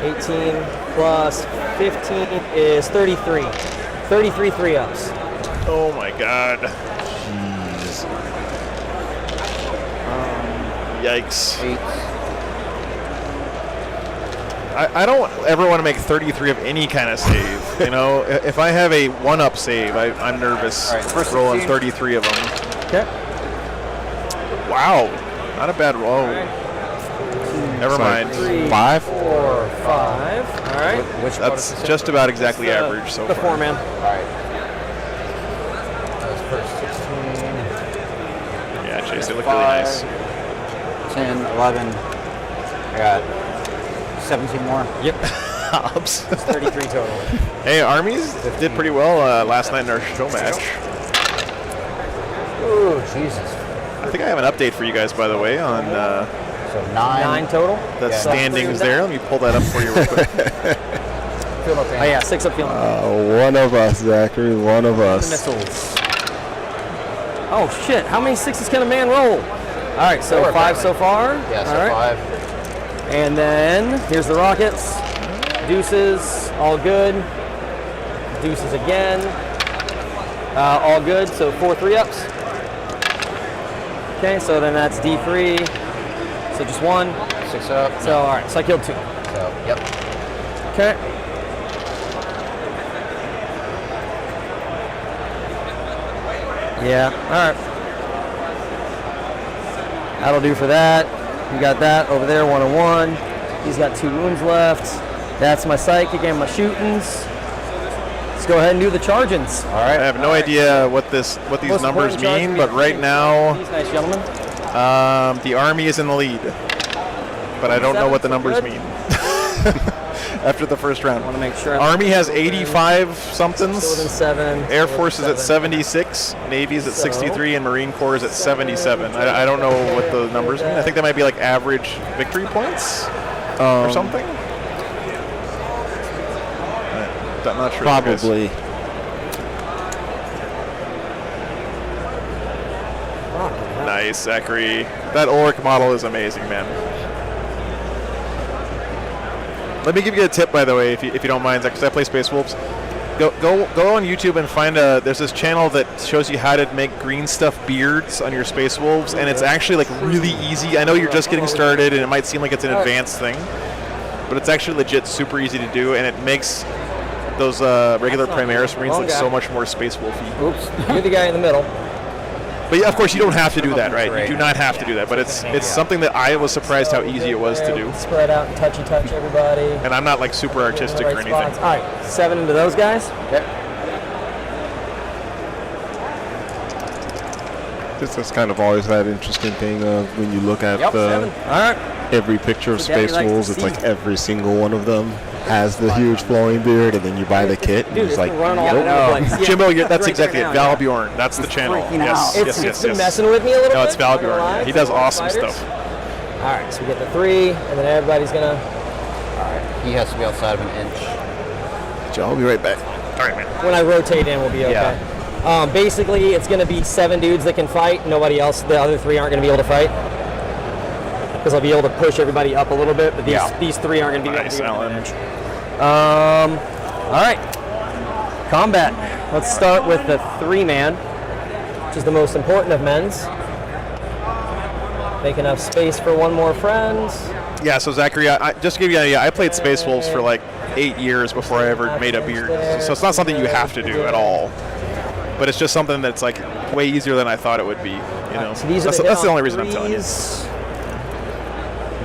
18 plus 15 is 33. 33 3-ups. Oh my God. Jeez. Yikes. 8. I don't ever want to make 33 of any kind of save. You know, if I have a 1-up save, I'm nervous All right, first rolling 16. 33 of them. Okay. Wow. Not a bad roll. Never mind. 3, 5? 4, 5. All right. Which That's just about exactly average so The far. 4-man. All right. That was first 16. Yeah, Chase, they look really nice. 10, 11. I got 17 more. Yep. Hobbs. 33 total. Hey, Armies did pretty well last night in our show match. Oh, Jesus. I think I have an update for you guys, by the way, on So 9. 9 total. the Yeah. standings there. Let me pull that up for you real quick. Field up Oh yeah, 6 up feeling. One of us, Zachary. One of The us. missiles. Oh shit! How many 6s can a man roll? All right, so 4 5 so far. Yeah, so All right. 5. And then here's the rockets. Deuces, all good. Deuces again. All good. So 4 3-ups. Okay, so then that's D3. So just 1. 6 up. So all right, so I killed 2. So, yep. Okay. Yeah, all right. That'll do for that. You got that over there, 1 and 1. He's got 2 wounds left. That's my psychic and my shootings. Let's go ahead and do the chargings. All right. I have no idea what these Most numbers important charge mean, to but be right now These nice gentlemen. the Army is in the lead. But I don't know what the numbers mean. After the first round. I want to make sure. Army has 85 somethings. Still within 7. Air Force is at 76, Navy's at 63, and Marine Corps is at 77. I don't know what the numbers mean. I think that might be like average victory points or something. I'm not sure. Probably. Nice, Zachary. That Oric model is amazing, man. Let me give you a tip, by the way, if you don't mind, Zach, because I play Space Wolves. Go on YouTube and find there's this channel that shows you how to make green stuff beards on your Space Wolves, and it's actually like really easy. I know you're just getting started, and it might seem like it's an advanced thing, but it's actually legit super easy to do, and it makes those regular Primaris Marines look so much more Space Wolfy. Oops, you're the guy in the middle. But yeah, of course, you don't have to do that, right? You do not have to do that, but it's something that I was surprised how easy it was to do. Spread out and touch everybody. And I'm not like super artistic or anything. All right, 7 into those guys. Okay. That's kind of always that interesting thing of when you look at 7. All right. every picture of Daddy Space likes to Wolves, it's see. like every single one of them has the huge flowing beard, and then you buy the kit, and Dude, it's like, running all over the place. Jimbo, that's Right exactly there it. now, Val Bjorn. That's the channel. freaking Yes, out. yes, It's yes, been yes. messing with me a little bit. No, it's Val not gonna Bjorn. lie. He does awesome Fighters. stuff. All right, so we get the 3, and then everybody's gonna. He has to be outside of an inch. I'll be right back. All right, man. When I rotate in, we'll be okay. Basically, it's gonna be 7 dudes that can fight. Nobody else. The other 3 aren't gonna be able to fight. Because I'll be able to push everybody up a little bit, but these 3 aren't going to be able to do Alan. an inch. All right, combat. Let's start with the 3-man, which is the most important of men's. Make enough space for one more friend. Yeah, so Zachary, just to give you an idea, I played Space Wolves for like 8 years before I ever made a beard. So it's not something you have to do at all. But it's just something that's like way easier than I thought it would be. You know, So these are that's the only reason I'm telling you.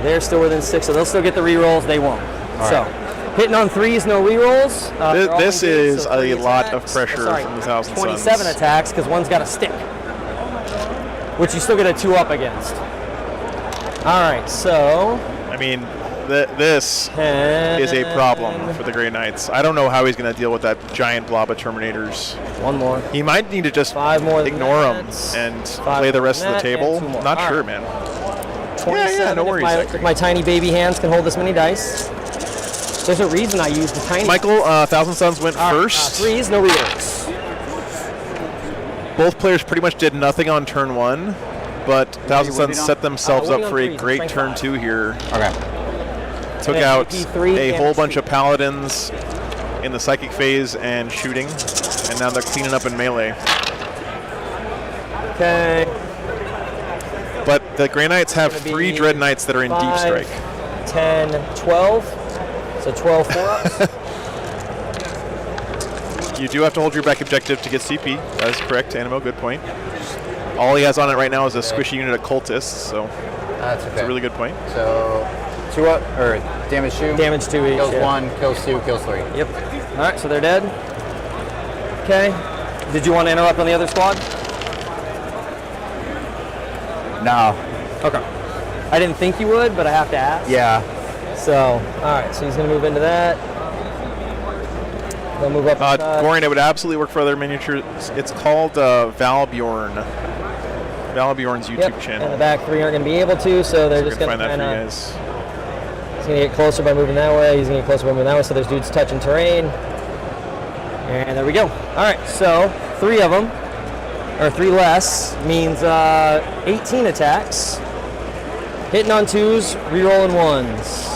They're still within 6, so they'll still get the re-rolls. They won't. So, hitting on 3s, no re-rolls. This is a lot of pressure from the Thousand 27 Suns. attacks because one's got a stick, which you still get a 2-up against. All right, so I mean, this is a problem for the Grey Knights. I don't know how he's going to deal with that giant blob of Terminators. One more. He might need to just 5 more than ignore them that. and 5 play the more rest than of the that, table. and 2 more. Not All sure, right. man. 27 no worries, if my tiny baby hands can hold this many dice. There's a reason I use the tiny. Michael, Thousand Suns went first. 3s, no re-rolls. Both players pretty much did nothing on turn 1, but Thousand Suns set themselves up waiting on for a threes, great strength turn 5. 2 here. Okay. Took And out AP3 a whole damage bunch 2. of paladins in the psychic phase and shooting, and now they're cleaning up in melee. Okay. But the Grey Knights have Gonna 3 be Dread Knights that are in deep 5, strike. 10, 12. So 12 4-ups. You do have to hold your back objective to get CP. That is correct, Animo, good point. All he has on it right now is a squishy unit of cultists, so That's okay. it's a really good point. So 2 up, or damage 2. Damage 2 each. Kills yeah. 1, kills 2, kills 3. Yep. All right, so they're dead. Okay. Did you want to interrupt on the other squad? No. Okay. I didn't think you would, but I have to ask. Yeah. So, all right, so he's going to move into that. They'll move up. Gorian, it would absolutely work for other miniatures. It's called Val Bjorn. Val Bjorn's YouTube channel. And the back 3 aren't going to be able to, so they're just going to find that kind for you of. guys. He's going to get closer by moving that way. He's going to get closer by moving that way, so there's dudes touching terrain. And there we go. All right, so 3 of them, or 3 less, means 18 attacks. Hitting on 2s, re-rolling 1s.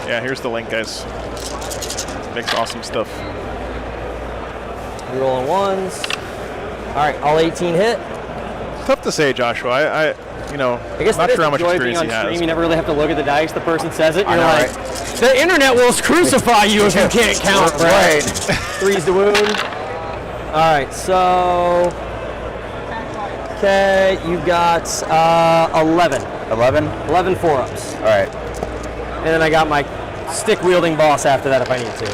Yeah, here's the link, guys. Makes awesome stuff. Re-rolling 1s. All right, all 18 hit. Tough to say, Joshua. I guess not that sure how is much the joy of experience being he on stream. has. You never really have to look at the dice. The person says it, and you're know, like, the internet will crucify you if you can't count. Right. 3's the wound. All right, so okay, you've got 11. 11? 11 4-ups. All right. And then I got my stick-wielding boss after that if I need to.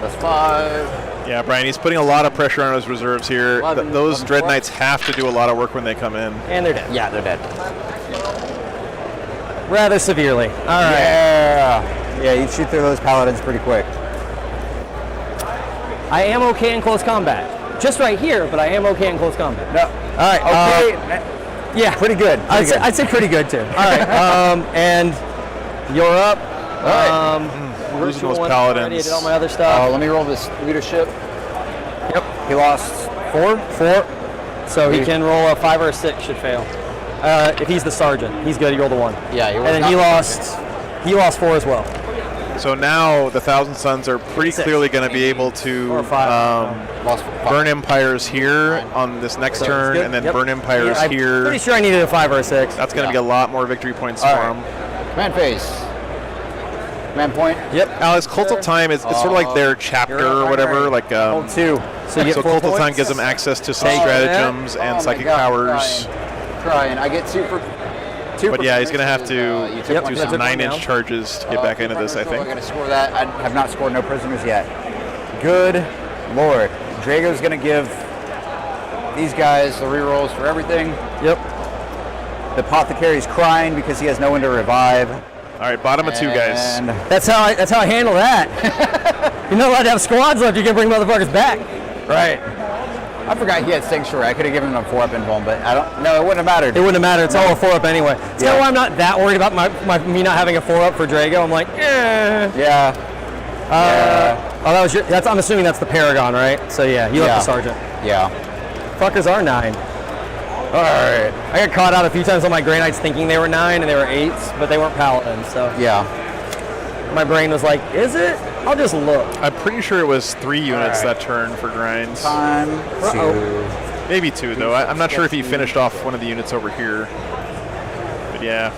That's 5. Yeah, Brian, he's putting a lot of pressure on his reserves here. 11, Those 11 Dread plus. Knights have to do a lot of work when they come in. And they're dead. Yeah, they're dead. Rather severely. All right. Yeah, you shoot through those paladins pretty quick. I am okay in close combat. Just right here, but I am okay in close combat. No. All right. Okay. Yeah. Pretty good. I'd say pretty good, too. All right. And you're up. All right. Losing those Ritual went paladins. already, I did all my other stuff. Let me roll this leadership. Yep. He lost 4. 4. So he can roll a 5 or a 6, should fail. If he's the sergeant, he's good. He rolled a 1. Yeah, and then he lost 4 as well. So now the Thousand Sons are pretty 6. clearly going to be able to Or 5. Lost 5. burn Empires here on this next So turn, good. and then Yep. burn Empires I'm here. pretty sure I needed a 5 or a 6. That's going to be a lot more victory points All for right. him. Command phase. Command point. Yep. Alex, Cult of Time is it's sort of like their chapter or whatever. Like Hold 2. So you get so 4 Cult of Time points. gives them access to some Take stratagems Oh and my psychic God, powers. Trying. I get 2 for. 2 But for yeah, he's going to have to you took Yep, one do I some took one 9-inch down. charges to get back into this, I I'm think. going to score that. I have not scored no prisoners yet. Good Lord. Drago's going to give these guys the rerolls for everything. Yep. The Apothecary's crying because he has no one to revive. All right, bottom of 2, guys. And That's how I handle that. You're not allowed to have squads left. You can bring motherfuckers back. Right. I forgot he had Sanctuary. I could have given him a 4-up invuln, but I don't. No, it wouldn't have mattered. It wouldn't have mattered. It's all a 4-up anyway. That's kind of why I'm not that worried about me not having a 4-up for Drago. I'm like, eh. Yeah. Oh, that was your. That's. I'm assuming that's the Paragon, right? So yeah, you left the Sergeant. Yeah. Fuckers are 9. All right. I got caught out a few times on my Grey Knights thinking they were 9 and they were 8s, but they weren't Paladins. So Yeah. my brain was like, is it? I'll just look. I'm pretty sure it was 3 units that turn for grinds. Time to. Maybe 2, though. I'm not sure if he finished off one of the units over here. But yeah.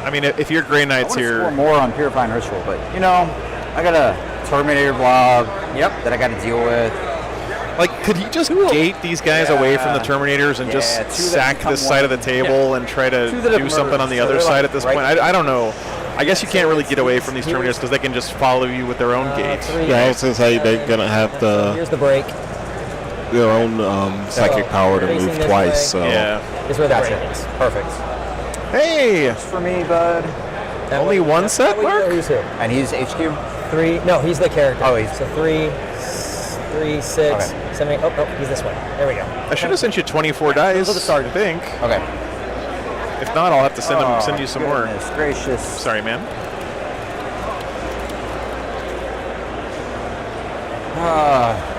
I mean, if you're Grey I Knights want to here, score more on Purifying Ritual, but I got a Terminator blob. Yep. That I got to deal with. like, could he just gate these guys away from the Terminators and just Yeah, 2 that sack become this side of the one. table and try to 2 that have do something merged, on the so other they're, side like, at this right- point? I don't know. I guess you can't really get away from these Terminators because they can just follow you with their own gate. 3. Yeah, I was gonna say they're gonna have Here's the break. their own psychic power to facing move this twice. way. So Yeah. Is where the Gotcha. break is. Perfect. Hey! For me, bud. Only one set, Mark? Who's who? And he's HQ. 3. No, he's the character. Oh, he's- so 3, 6, Okay. 7, 8. Oh, he's this way. There we go. I should have sent you 24 dice, Those are the sergeant. I think. Okay. If not, I'll have to send you some more. Goodness gracious. Sorry, man.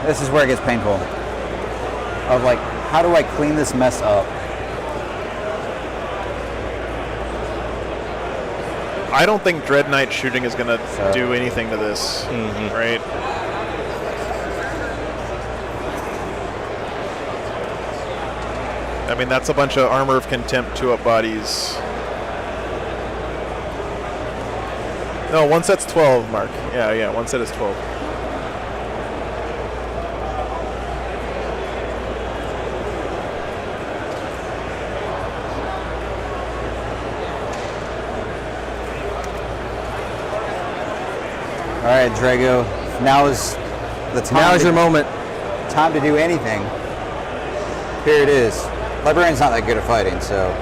This is where it gets painful. Of like, how do I clean this mess up? I don't think Dread Knight shooting is going to So- do anything to this, right? I mean, that's a bunch of Armor of Contempt 2-up bodies. No, one set's 12, Mark. Yeah, one set is 12. All right, Drago. Now is the time. Now is to- your moment. time to do anything. Here it is. Librarian's not that good at fighting, so.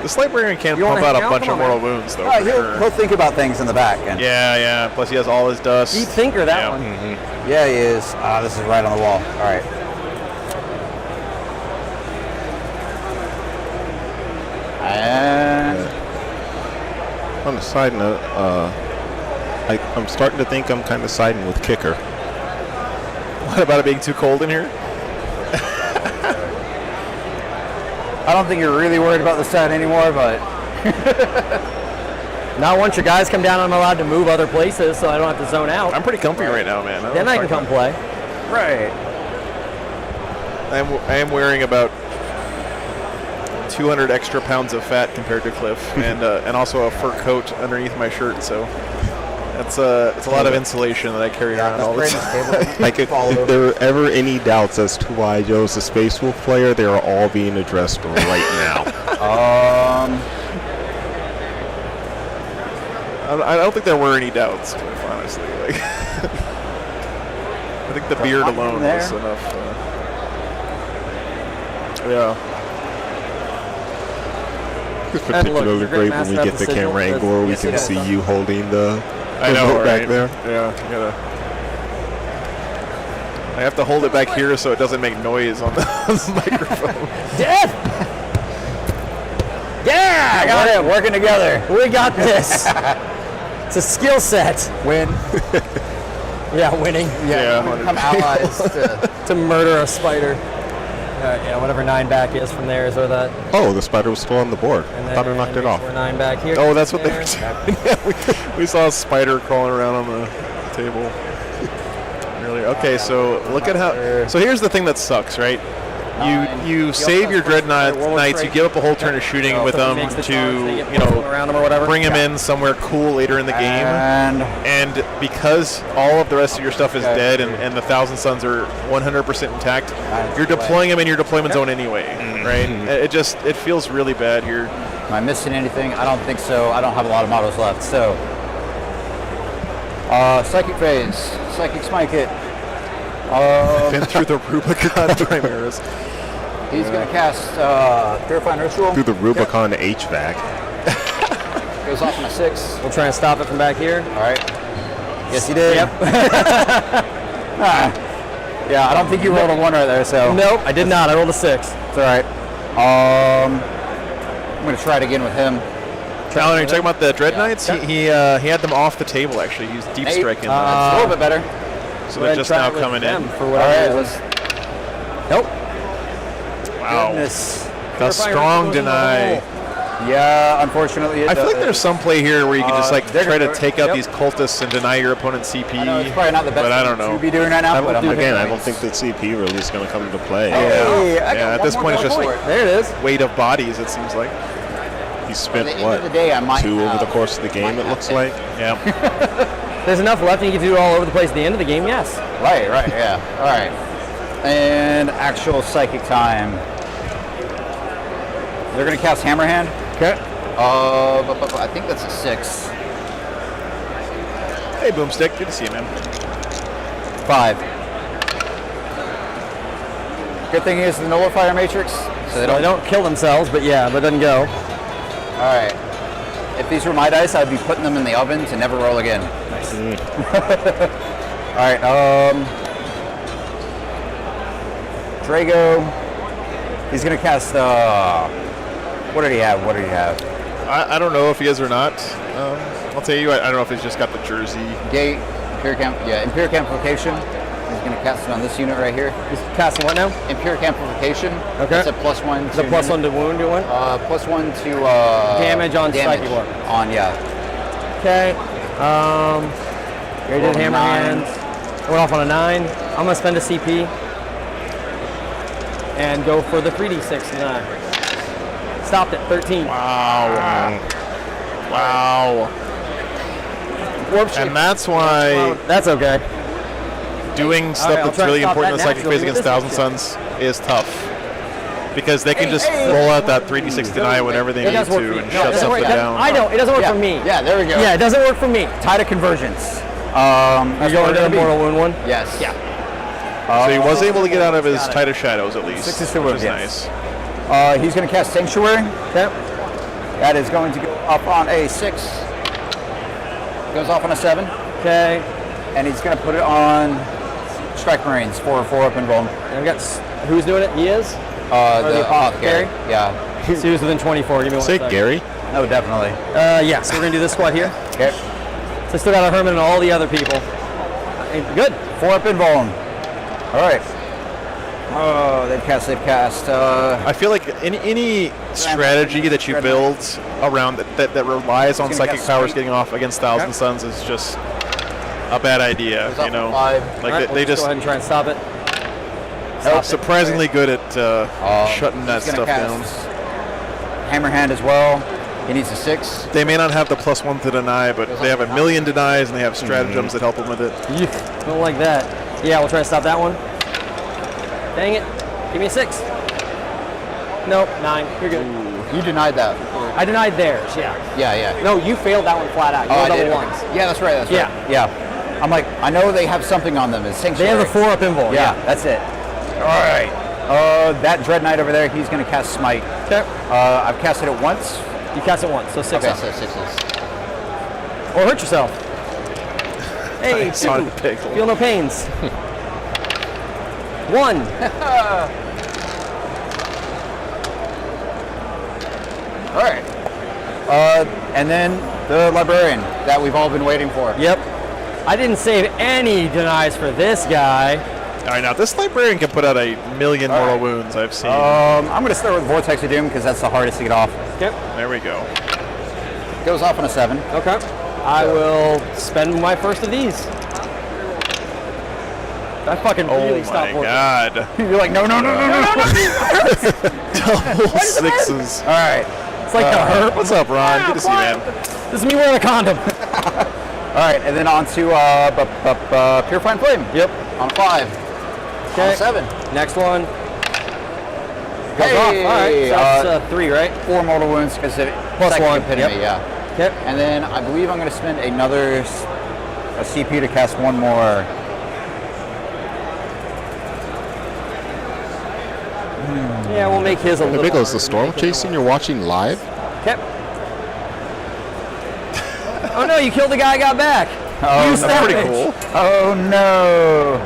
This Librarian can You pump wanna out a hang out? bunch Come of on, mortal man. wounds, though, Oh, for he'll sure. think about things in the back. And Yeah. Plus, he has all his dust. Deep thinker, that Yeah. one. yeah, he is. Ah, this is right on the wall. All right. And on a side note, I'm starting to think I'm kind of siding with Kicker. What about it being too cold in here? I don't think you're really worried about the set anymore, but Now once your guys come down, I'm allowed to move other places, so I don't have to zone out. I'm pretty comfy right now, man. Then I can come play. right. I am wearing about 200 extra pounds of fat compared to Cliff, and also a fur coat underneath my shirt. So it's a lot of insulation that I carry around all the time. Like if there were ever any doubts as to why Joe's a Space Wolf player, they are all being addressed right now. I don't think there were any doubts, honestly. Like, I think the beard alone was enough. Yeah. It's particularly great when we get the camera angle where we can see you holding the remote back there. Yeah, you gotta. I have to hold it back here so it doesn't make noise on the microphone. Death! Yeah! I got it. Working together. We got this. It's a skill set. Win. Yeah, winning. Yeah. Become allies To murder a spider. Yeah, whatever 9 back is from there is where that. Oh, the spider was still on the board. I thought I knocked it off. 9 back here. Oh, that's what they were doing. Yeah, we saw a spider crawling around on the table earlier. Okay, so look at how. So here's the thing that sucks, right? You save your Dread Knights, you give up a whole turn of shooting with them to, around them or whatever. bring them in somewhere cool later in the game. And because all of the rest of your stuff is dead and the Thousand Suns are 100% intact, you're deploying them in your deployment zone anyway, right? It feels really bad here. Am I missing anything? I don't think so. I don't have a lot of models left. So, Psychic Phase, Psychic Smite It. Been through the Rubicon Chimeras. He's going to cast Purifying Ritual. Through the Rubicon HVAC. Goes off on a 6. We'll try and stop it from back here. All right. Yes, he did. Yep. Yeah, I don't think you rolled a 1 right there, so. Nope, I did not. I rolled a 6. It's all right. I'm going to try it again with him. Alan, are you talking about the Dread Knights? He had them off the table, actually. He used Deep Strike in them. It's a little bit better. So they're just now coming in. For All right, Nope. Wow. Goodness. The strong deny. Yeah, unfortunately, I feel like there's some play here where you can just try to take out yep. these cultists and deny your opponent CP. I know it's probably not the best but I don't know. to be doing right now. I But I'm don't think that CP really is going to come into play. Yeah, at this point it's just There it is. weight of bodies, it seems like. He spent, At the end of the day, I might 2 over have- the course of the game, it looks like. Yeah. There's enough left and you can do it all over the place at the end of the game, yes. Right, yeah. All right. And actual psychic time. They're going to cast Hammerhand. Okay. I think that's a 6. Hey, Boomstick. Good to see you, man. 5. Good thing is the Nullifier Matrix, so They don't kill themselves, but yeah, but it doesn't go. All right. If these were my dice, I'd be putting them in the oven to never roll again. Nice. All right. Drago. He's gonna cast. What did he have? I don't know if he is or not. I'll tell you, I don't know if he's just got the jersey. Gate. Empiric Amplification. He's gonna cast it on this unit right here. He's casting what now? Empiric Amplification. Okay. It's a +1. It's a +1 to wound, you want? +1 to damage on psychic work. Yeah. Okay. Here did Hammerhand. Went off on a 9. I'm gonna spend a CP and go for the 3d6 9. Stopped at 13. Wow. Warp shield. And that's why That's okay. doing stuff I'll that's try to really stop important in that the Psychic naturally Phase against with this Thousand Suns is tough. Because they can just roll out that 3d6 deny whenever they It need does work to for you. and No, shut it doesn't something work. down. I know, it doesn't work for me. Yeah, there we go. Yeah, it doesn't work for me. Tide of Convergence. You going to the Mortal Wound one? Yes. Yeah. So he was able to get out of his Tide of Shadows at least, 6 is to which wound, is yes. nice. He's going to cast Sanctuary. Okay. That is going to go up on a 6. Goes off on a 7. Okay. And he's going to put it on Strike Marines for 4 up and roll. And I've got who's doing it? He is. The Apothecary? Yeah. So he was within 24. Give me one Say sec. Gary. No, definitely. Yeah. So we're gonna do this squad here. Okay. So I still got a Herman and all the other people. Good. 4 up and roll. All right. Oh, they've cast. I feel like any strategy that you build around that relies on He's gonna psychic cast powers Smite. getting off against Thousand Suns is just a bad idea. Goes up You know, 5. like All right, they we'll just go ahead and try and stop it. surprisingly good at shutting that He's gonna stuff down. cast Hammerhand as well. He needs a 6. They may not have the +1 to deny, but they have a million denies and they have stratagems that help them with it. Don't like that. Yeah, we'll try to stop that one. Dang it. Give me a 6. Nope, 9. You're good. You denied that. I denied theirs, yeah. Yeah. No, you failed that one flat out. You Oh, I rolled did. double Okay. ones. Yeah, that's right. That's Yeah. right. Yeah. I'm like, I know they have something on them. It's They Sanctuary. have a 4-up invul. Yeah, that's it. All right. That Dread Knight over there, he's going to cast Smite. Okay. I've casted it once. You cast it once, so 6 Okay, up. so 6s. Or hurt yourself. Hey, Son 2. of a pickle. Feel no pains. 1. All right. And then the Librarian that we've all been waiting for. Yep. I didn't save any denies for this guy. All right, now this librarian can put out a million mortal wounds. I've seen. I'm going to start with Vortex of Doom because that's the hardest to get off. Yep. There we go. Goes off on a 7. Okay. I will spend my first of these. That fucking really Oh stopped my working. god. You're like, no. Double sixes. All right. It's like the hurt. What's up, Ron? Good to see you, man. This is me wearing a condom. All right, and then on to Purifying Flame. Yep. On 5. Okay. On 7. Next one. Goes Hey, off. All right. So that's 3, right? 4 mortal wounds because it Plus second 1. epitome, Yep. yeah. Yep. And then I believe I'm going to spend another a CP to cast one more. Yeah, we'll make his a little. Big is the harder. storm chasing you're watching live? Okay. Oh no, you killed the guy I got back. Oh, You That's pretty savage. cool. Oh no!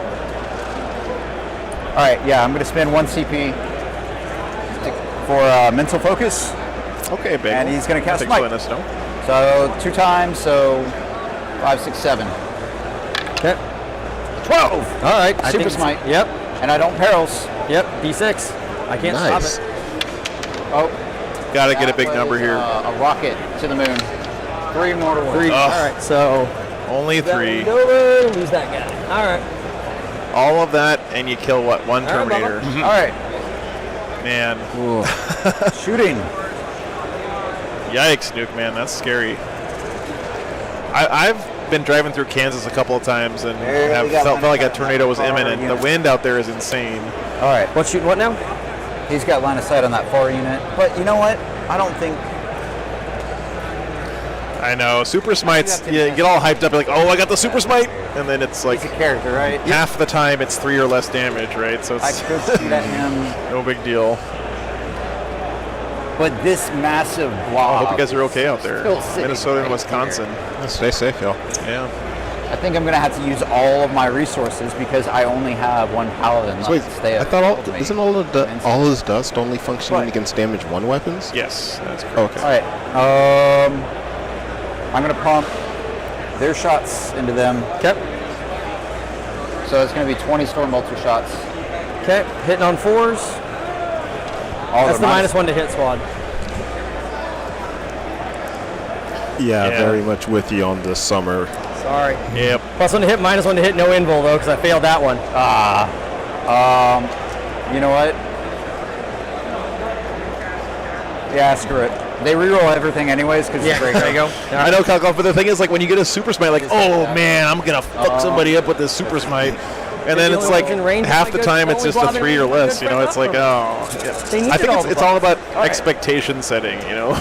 All right, yeah, I'm going to spend 1 CP for mental focus. Okay, big. And he's gonna cast Thanks Smite. for letting us know. So 2 times, so 5, 6, 7. Okay. 12. All right. I Super think- Smite. Yep. And I don't perils. Yep. D6. I can't Nice. stop it. Oh, Gotta get a that big was, number here. A rocket to the moon. 3 mortal wounds. 3. All right. So. Only that 3. one over, lose that guy. All right. All of that, and you kill what? 1 All right, Terminator. All right, Man. shooting. Yikes, Nuke, man. That's scary. I've been driving through Kansas a couple of times and There have we go. felt like a tornado was Far imminent. The unit. wind out there is insane. All right, What's shooting what now? he's got line of sight on that far unit. But you know what? I don't think. I know. Super Smites, you get all hyped up. You're like, oh, I got the Super Smite. And then it's like He's a character, right? half the time it's 3 or less damage, right? So I it's could see that him. no big deal. But this massive I blob. hope you guys are okay out there. Still sitting Minnesota and right Wisconsin. Stay safe, y'all. Yeah. I think I'm gonna have to use all of my resources because I only have 1 paladin left Wait, to stay I up. thought with me. isn't all his dust only functioning What? against damage 1 weapons? Yes, that's correct. Okay. All right. I'm gonna pump their shots into them. Okay. So it's gonna be 20 storm bolter shots. Okay. Hitting on 4s. All That's the -1 to hit squad. Yeah, Yeah. very much with you on the summer. Sorry. Yep. +1 to hit, -1 to hit, no invul though, because I failed that one. You know what? Yeah, screw it. They reroll everything anyways because it's great. there you go. I know, Kalkoff, but the thing is, like, when you get a Super Smite, like, oh man, I'm gonna fuck somebody up with this Super Smite, and then the it's only like one in range half is the like time good- it's just only a 3 or blobbing less. You know, it's like, oh. They need I think it all it's the all time. about expectation setting. You know.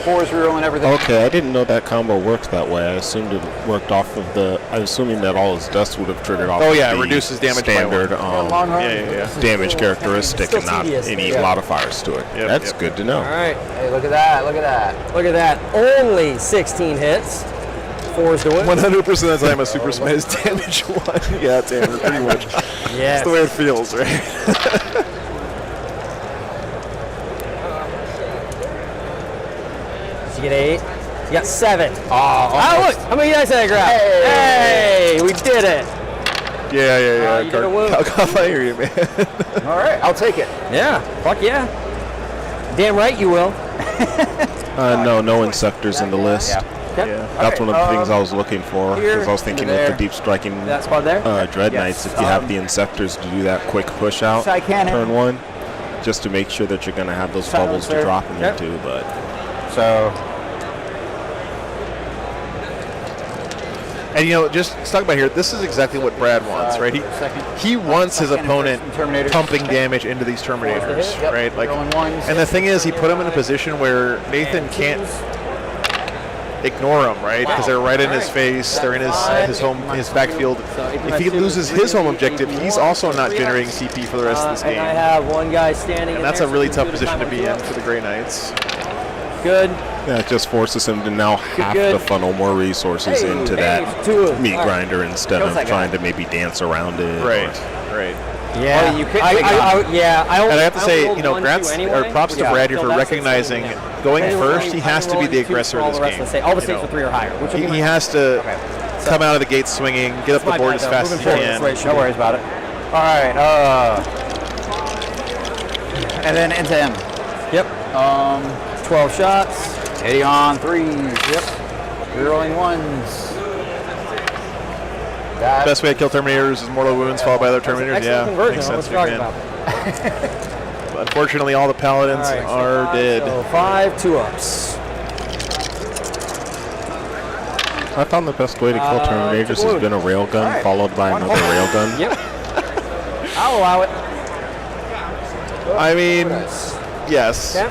4's rerolling everything. Okay, I didn't know that combo worked that way. I assumed it worked off of the. I'm assuming that all his dust would have triggered off. Oh, of yeah, it the reduces damage by standard Long run. Yeah. damage characteristic Still and not tedious. any Yeah. modifiers to it. Yep, That's yep. good to know. All right. Hey, look at that! Look at that! Look at that. Only 16 hits. 4s to win. 100% of the time, a Super Smite is damage 1. Yeah, damage, pretty much. Yes. That's the way it feels, right? Did you get 8? You got 7. Oh, look! How many dice did I grab? Hey! Hey, we did it. Yeah. you did a woo. Kalkoff, I hear you, man. all right, I'll take it. Yeah. Fuck yeah. Damn right you will. No Insectors in the list. Yeah. Okay. Yeah. That's one of the things I was looking for here, because I was thinking over with there. the deep striking That squad there? Dread Yes. Knights, if you have the Insectors to do that quick push out Side cannon. turn 1, just to make sure that you're going to have those bubbles to Silencer. drop them Yep. into. But So And just talk about here. This is exactly what Brad wants, right? He wants his opponent pumping damage into these Terminators, right? Like, and the thing is, he put him in a position where Nathan can't ignore them, right? Because they're right in his face. They're in his backfield. If he loses his home objective, he's also not generating CP for the rest of this game. And I have one guy standing. And that's a really tough position to be in for the Grey Knights. Good. Yeah, it just forces him to now have to funnel more resources into that meat grinder instead of trying to maybe dance around it. Right. Yeah, you could. And I have to say, props to Brad here for recognizing going first. He has to be the aggressor of this game. All the states are 3 or higher. He has to come out of the gate swinging, get up the board as fast as he can. No worries about it. All right. And then into him. Yep. 12 shots. 80 on 3s. Yep. Rerolling 1s. Best way to kill Terminators is mortal wounds followed by other Terminators. Yeah, makes sense, man. But unfortunately, all the Paladins are dead. So 5 2-ups. I found the best way to kill Terminators has been a railgun followed by another railgun. Yep. I'll allow it. I mean, yes. Okay.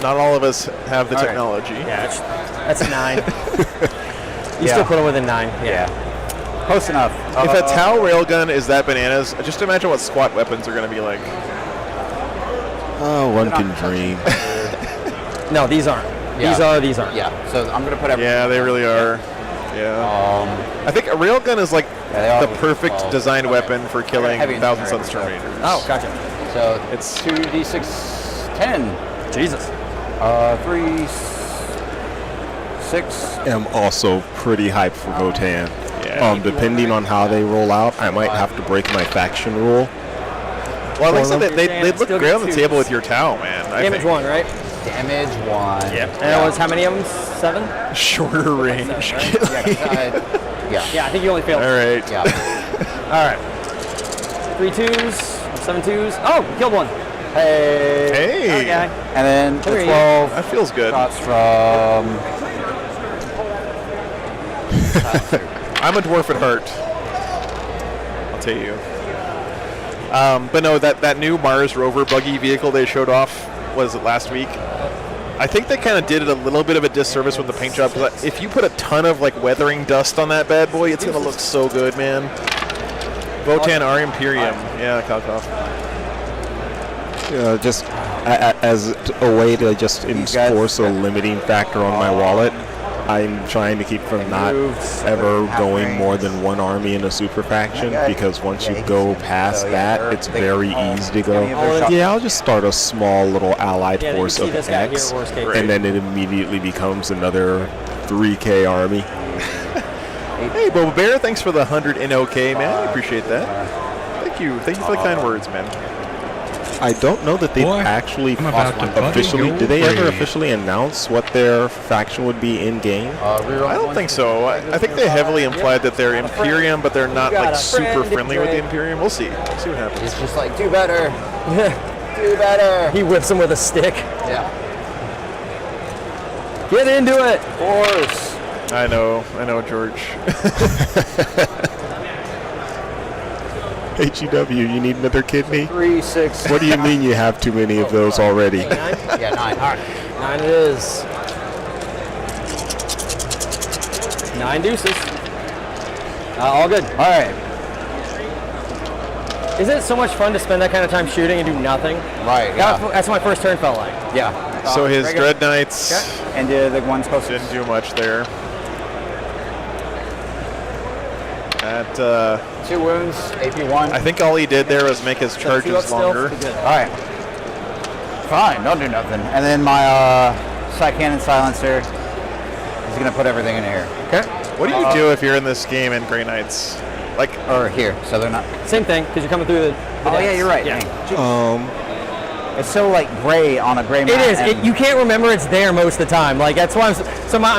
Not all of us have the technology. Yeah, that's a 9. You still put him within 9. Yeah. Close enough. If a Tau railgun is that bananas, just imagine what squat weapons are going to be like. Oh, one can dream. No, these aren't. Yeah. These aren't. Yeah. So I'm gonna put everything. Yeah, they really are. Yeah. I think a railgun is like the perfect designed weapon for killing Thousand Suns Terminators. Oh, gotcha. So it's 2d6 10. Jesus. 3 6. I'm also pretty hyped for Votan. Yeah. Depending on how they roll out, I might have to break my faction rule. Well, at least they look great on the table with your Tau, man. Damage 1, right? Damage 1. Yep. And it was how many of them? 7? Shorter range. Yeah. I think you only failed. All right. Yeah. All right. 3 2s, 7 2s. Oh, killed one. Hey. Okay. And then the 12. That feels good. Shots from. I'm a dwarf at heart. I'll tell you. But no, that new Mars rover buggy vehicle they showed off was it last week. I think they kind of did it a little bit of a disservice with the paint job. Because if you put a ton of like weathering dust on that bad boy, it's gonna look so good, man. Votan R Imperium, yeah, Kalkov. Just as a way to just enforce a limiting factor on my wallet, I'm trying to keep from not ever going more than one army in a super faction, because once you go past that, it's very easy to go, yeah, I'll just start a small little allied force of X, and then it immediately becomes another 3K army. Hey, Boba Bear, thanks for the 100 NOK, man. I appreciate that. Thank you for the kind words, man. I don't know that they've actually officially. Did they ever officially announce what their faction would be in game? I don't think so. I think they heavily implied that they're Imperium, but they're not like super friendly with the Imperium. We'll see. We'll see what happens. It's just like, do better. Do better. He whips him with a stick. Yeah. Get into it. Force. I know, George. HEW, you need another kidney? 3 6. What do you mean you have too many of those already? Yeah, 9. All right. 9 it is. 9 deuces. All good. All right. Isn't it so much fun to spend that kind of time shooting and do nothing? Right. Yeah. That's what my first turn felt like. Yeah. So his Dread Knights and the one's close. Didn't do much there. At 2 wounds, AP 1. I think all he did there was make his charges longer. All right. Fine, don't do nothing. And then my Psy Cannon Silencer is going to put everything in here. Okay. What do you do if you're in this game in Grey Knights? Like, or here, so they're not. Same thing, because you're coming through the Oh, yeah, you're right. Yeah. It's so like gray on a gray map. It is. You can't remember it's there most of the time. Like, that's why I'm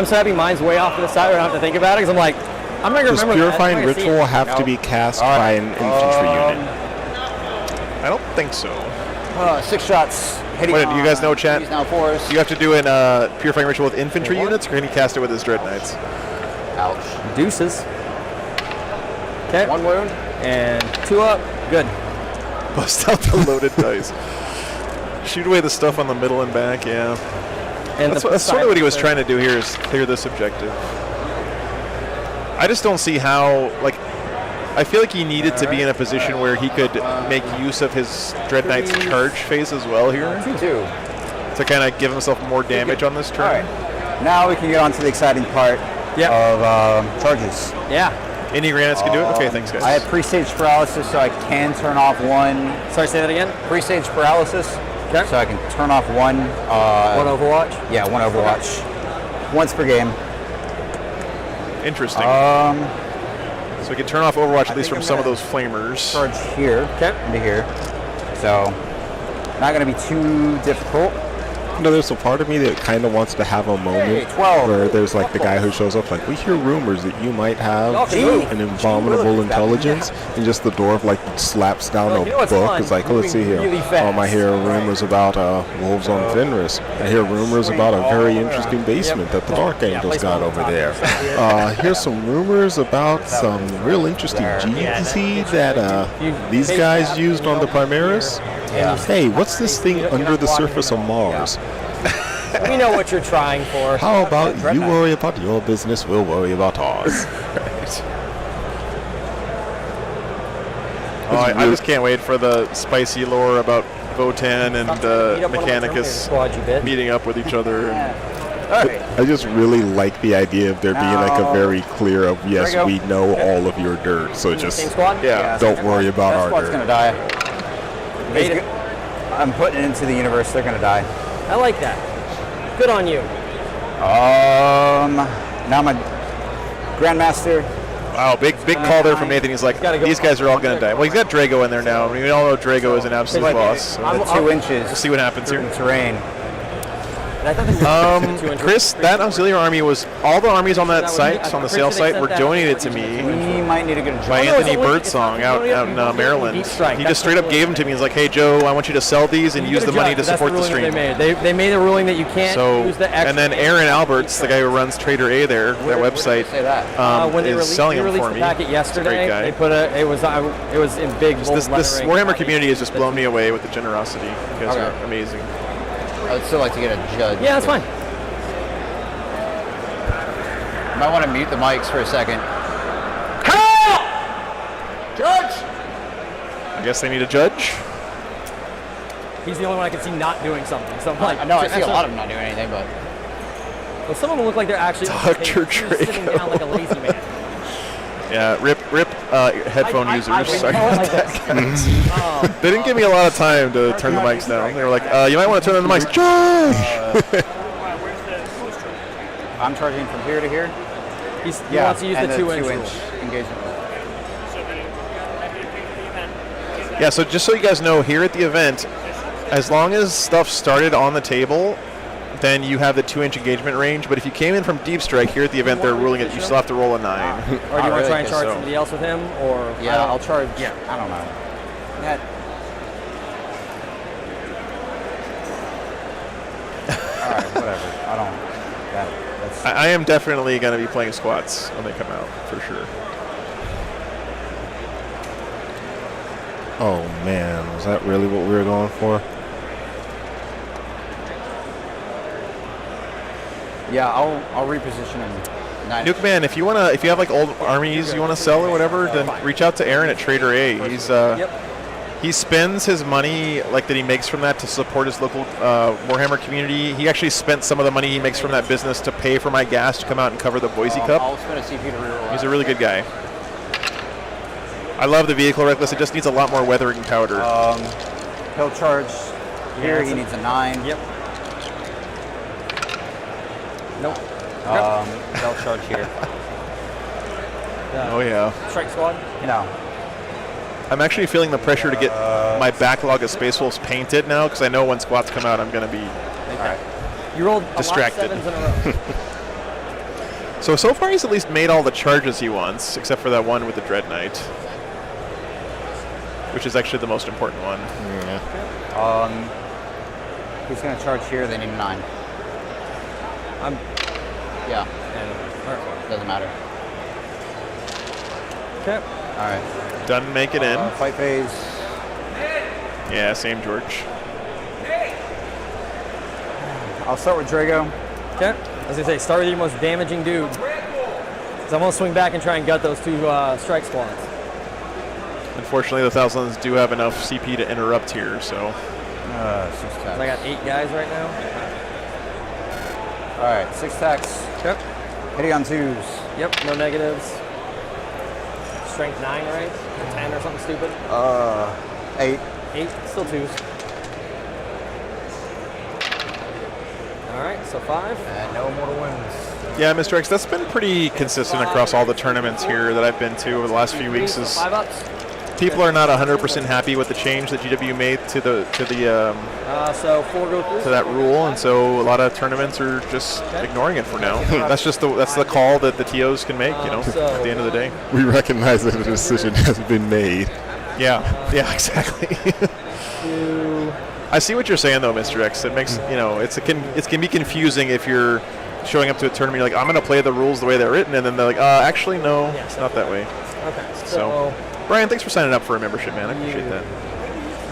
so happy mine's way off to the side. I don't have to think about it, because I'm like, I'm not going to remember. Does Purifying Ritual have to be cast by an infantry unit? I don't think so. 6 shots. Wait, do you guys know, chat? He's now forced. You have to do an Purifying Ritual with infantry units, or can he cast it with his Dread Knights? Ouch. Deuces. Okay. 1 wound. And 2 up. Good. Bust out the loaded dice. Shoot away the stuff on the middle and back, yeah. And That's sort of what he was trying to do here, is clear this objective. I just don't see how, like, I feel like he needed to be in a position where he could make use of his Dread Knight's charge phase as well here 2-2. to kind of give himself more damage on this turn. All right. Now we can get on to the exciting part of charges. Yeah. Any granites can do it? Okay, thanks, guys. I have pre-stage paralysis, so I can turn off 1. Sorry, say that again. Pre-stage paralysis, Okay. so I can turn off 1. 1 Overwatch. Yeah, 1 Overwatch. Once per game. Interesting. So we can turn off Overwatch at least from some of those flamers. Charge here into here. So not going to be too difficult. You know, there's a part of me that kind of wants to have a moment Hey, 12. where there's like the guy who shows up like, we hear rumors that you might have an abominable intelligence, and just the dwarf like slaps down a book. It's like, oh, let's see here. I hear rumors about wolves on Fenris. I hear rumors about a very interesting basement that the Dark Angels got over there. Here's some rumors about some real interesting GZ that these guys used on the Primaris. Hey, what's this thing under the surface of Mars? We know what you're trying for. How about you worry about your business, we'll worry about ours. I just can't wait for the spicy lore about Votan and Mechanicus meeting up with each other. I just really like the idea of there being like a very clear of, yes, we know all of your dirt, so just don't worry about our squad's dirt. Gonna die. I'm putting it into the universe. They're gonna die. I like that. Good on you. Now my Grandmaster. Wow, big call there from Nathan. He's like, these guys are all going to die. Well, he's got Drago in there now. I mean, we all know Drago is an absolute boss. So 2 inches. we'll see what happens here. Terrain. Chris, that auxiliary army was, all the armies on that site, on the sales site, were donated to me We might need a good by Anthony Birdsong out in Maryland. He just straight up gave them to me. He's like, hey, Joe, I want you to sell these and use the money to support the stream. They made a ruling that you can't use the extra. And then Aaron Alberts, the guy who runs Trader A there, their website, when they is selling them released for the me. packet yesterday, guy. they put it was in big bold This lettering. Warhammer community has just blown me away with the generosity. You guys are amazing. I'd still like to get a judge. Yeah, that's fine. Might want to mute the mics for a second. Judge! I guess they need a judge. He's the only one I can see not doing something. So I'm like, I know I see a lot of them not doing anything, but well, some of them look like they're actually Dr. sitting down like a lazy man. Yeah, rip headphone users. Sorry about like that. They didn't give me a lot of time to turn the mics down. They were like, you might want to turn on the mics. Judge! I'm charging from here to here. He wants to use the 2 inch engagement. Yeah, so just so you guys know, here at the event, as long as stuff started on the table, then you have the 2 inch engagement range. But if you came in from deep strike here at the event, they're ruling it. You still have to roll a 9. Or do you want to try and charge somebody else with him? Or Yeah, I'll charge. Yeah, I don't know. All right, whatever. I don't. That's I am definitely going to be playing squats when they come out, for sure. Oh man, was that really what we were going for? Yeah, I'll reposition him. Nuke Man, if you have like old armies you want to sell or whatever, then reach out to Aaron at Trader A. He spends his money like that he makes from that to support his local Warhammer community. He actually spent some of the money he makes from that business to pay for my gas to come out and cover the Boise Cup. I'll spend a CP to reroll. He's a really good guy. I love the vehicle reckless. It just needs a lot more weathering powder. He'll charge here. He needs a 9. Yep. Nope. They'll charge here. Oh yeah. Strike squad. No. I'm actually feeling the pressure to get my backlog of Space Wolves painted now, because I know when squats come out, I'm going to be You rolled distracted. a lot of 7s in a row. So far he's at least made all the charges he wants, except for that one with the Dread Knight, which is actually the most important one. Yeah. He's going to charge here. They need a 9. I'm. Yeah. Doesn't matter. Okay. All right. Doesn't make it in. Fight phase. Yeah, same George. I'll start with Drago. Okay. As I say, start with your most damaging dude. So I'm going to swing back and try and gut those 2 strike squads. Unfortunately, the Thousands do have enough CP to interrupt here, so. 6 attacks. I got 8 guys right now. All right, 6 attacks. Yep. Hitting on 2s. Yep, no negatives. Strength 9, right? Or 10 or something stupid? 8. 8, still 2s. All right, so 5. And no mortal wounds. Yeah, Mr. X, that's been pretty consistent across all the tournaments here that I've been to over the last few weeks. Is 5 ups. people are not 100% happy with the change that GW made to the So 4 go through. to that rule, and so a lot of tournaments are just ignoring it for now. That's the call that the TOs can make, you know, at the end of the day. We recognize that a decision has been made. Yeah, exactly. 2. I see what you're saying, though, Mr. X. It makes, you know, it can be confusing if you're showing up to a tournament, you're like, I'm going to play the rules the way they're written, and then they're like, actually, no, it's not that way. Okay, So, Brian, thanks for signing up for a membership, man. I appreciate that.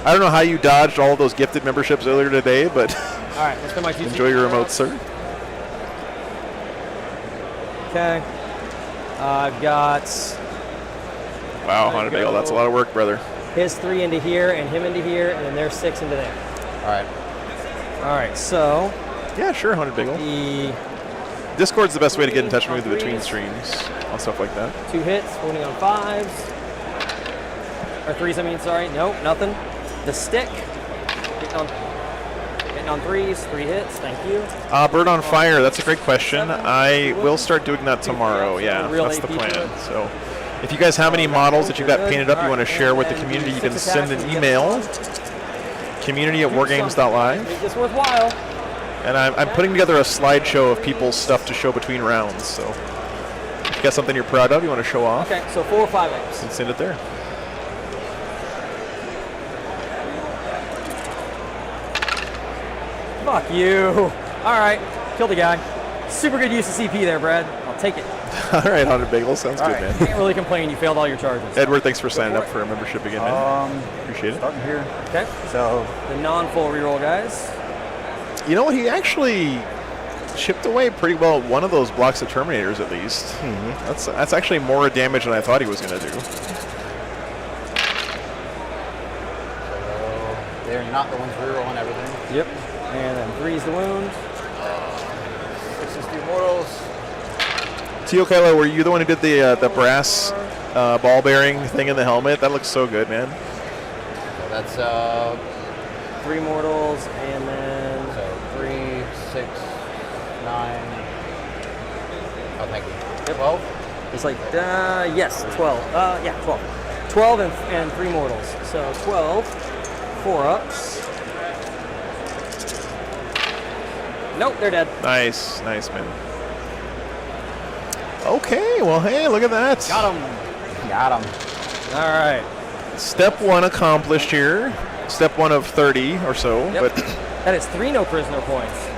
I don't know how you dodged all of those gifted memberships earlier today, but all right, let's put my enjoy your remote, sir. Okay. I've got Wow, Haunted Bagel, that's a lot of work, brother. his 3 into here and him into here, and then there's 6 into there. All right. All right, so Yeah, sure, Haunted Bagel. the Discord's the best way to get in touch with me between streams on stuff like that. 2 hits, wounding on 5s. Or 3s, I mean, sorry. Nope, nothing. The stick, hitting on 3s, 3 hits, thank you. Bird on Fire, that's a great question. I will start doing that tomorrow, yeah, that's the plan. So if you guys have any models that you've got painted up you want to share with the community, you can send an email, community@wargames.live. Make this worthwhile. And I'm putting together a slideshow of people's stuff to show between rounds, so if you got something you're proud of, you want to show off, Okay, so 4 or 5 apes. and send it there. Fuck you. All right, killed the guy. Super good use of CP there, Brad. I'll take it. All right, 100 Bagel, sounds good, man. Can't really complain. You failed all your charges. Edward, thanks for signing up for a membership again, man. Appreciate it. Starting here. Okay. So The non-full reroll guys. You know what? He actually chipped away pretty well at one of those blocks of Terminators, at least. That's actually more damage than I thought he was going to do. they're not the ones rerolling everything. Yep. And then 3's the wound. 6 is 2 mortals. Tio Kylo, were you the one who did the brass ball bearing thing in the helmet? That looks so good, man. So that's 3 mortals, and then so 3, 6, 9. Oh, thank you. 12. it's like, yes, 12. Yeah, 12. 12 and 3 mortals. So 12, 4 ups. Nope, they're dead. Nice, man. Okay, well, hey, look at that. Got him. Got him. All right. Step 1 accomplished here. Step 1 of 30 or so, Yep. but That is 3 no prisoner points.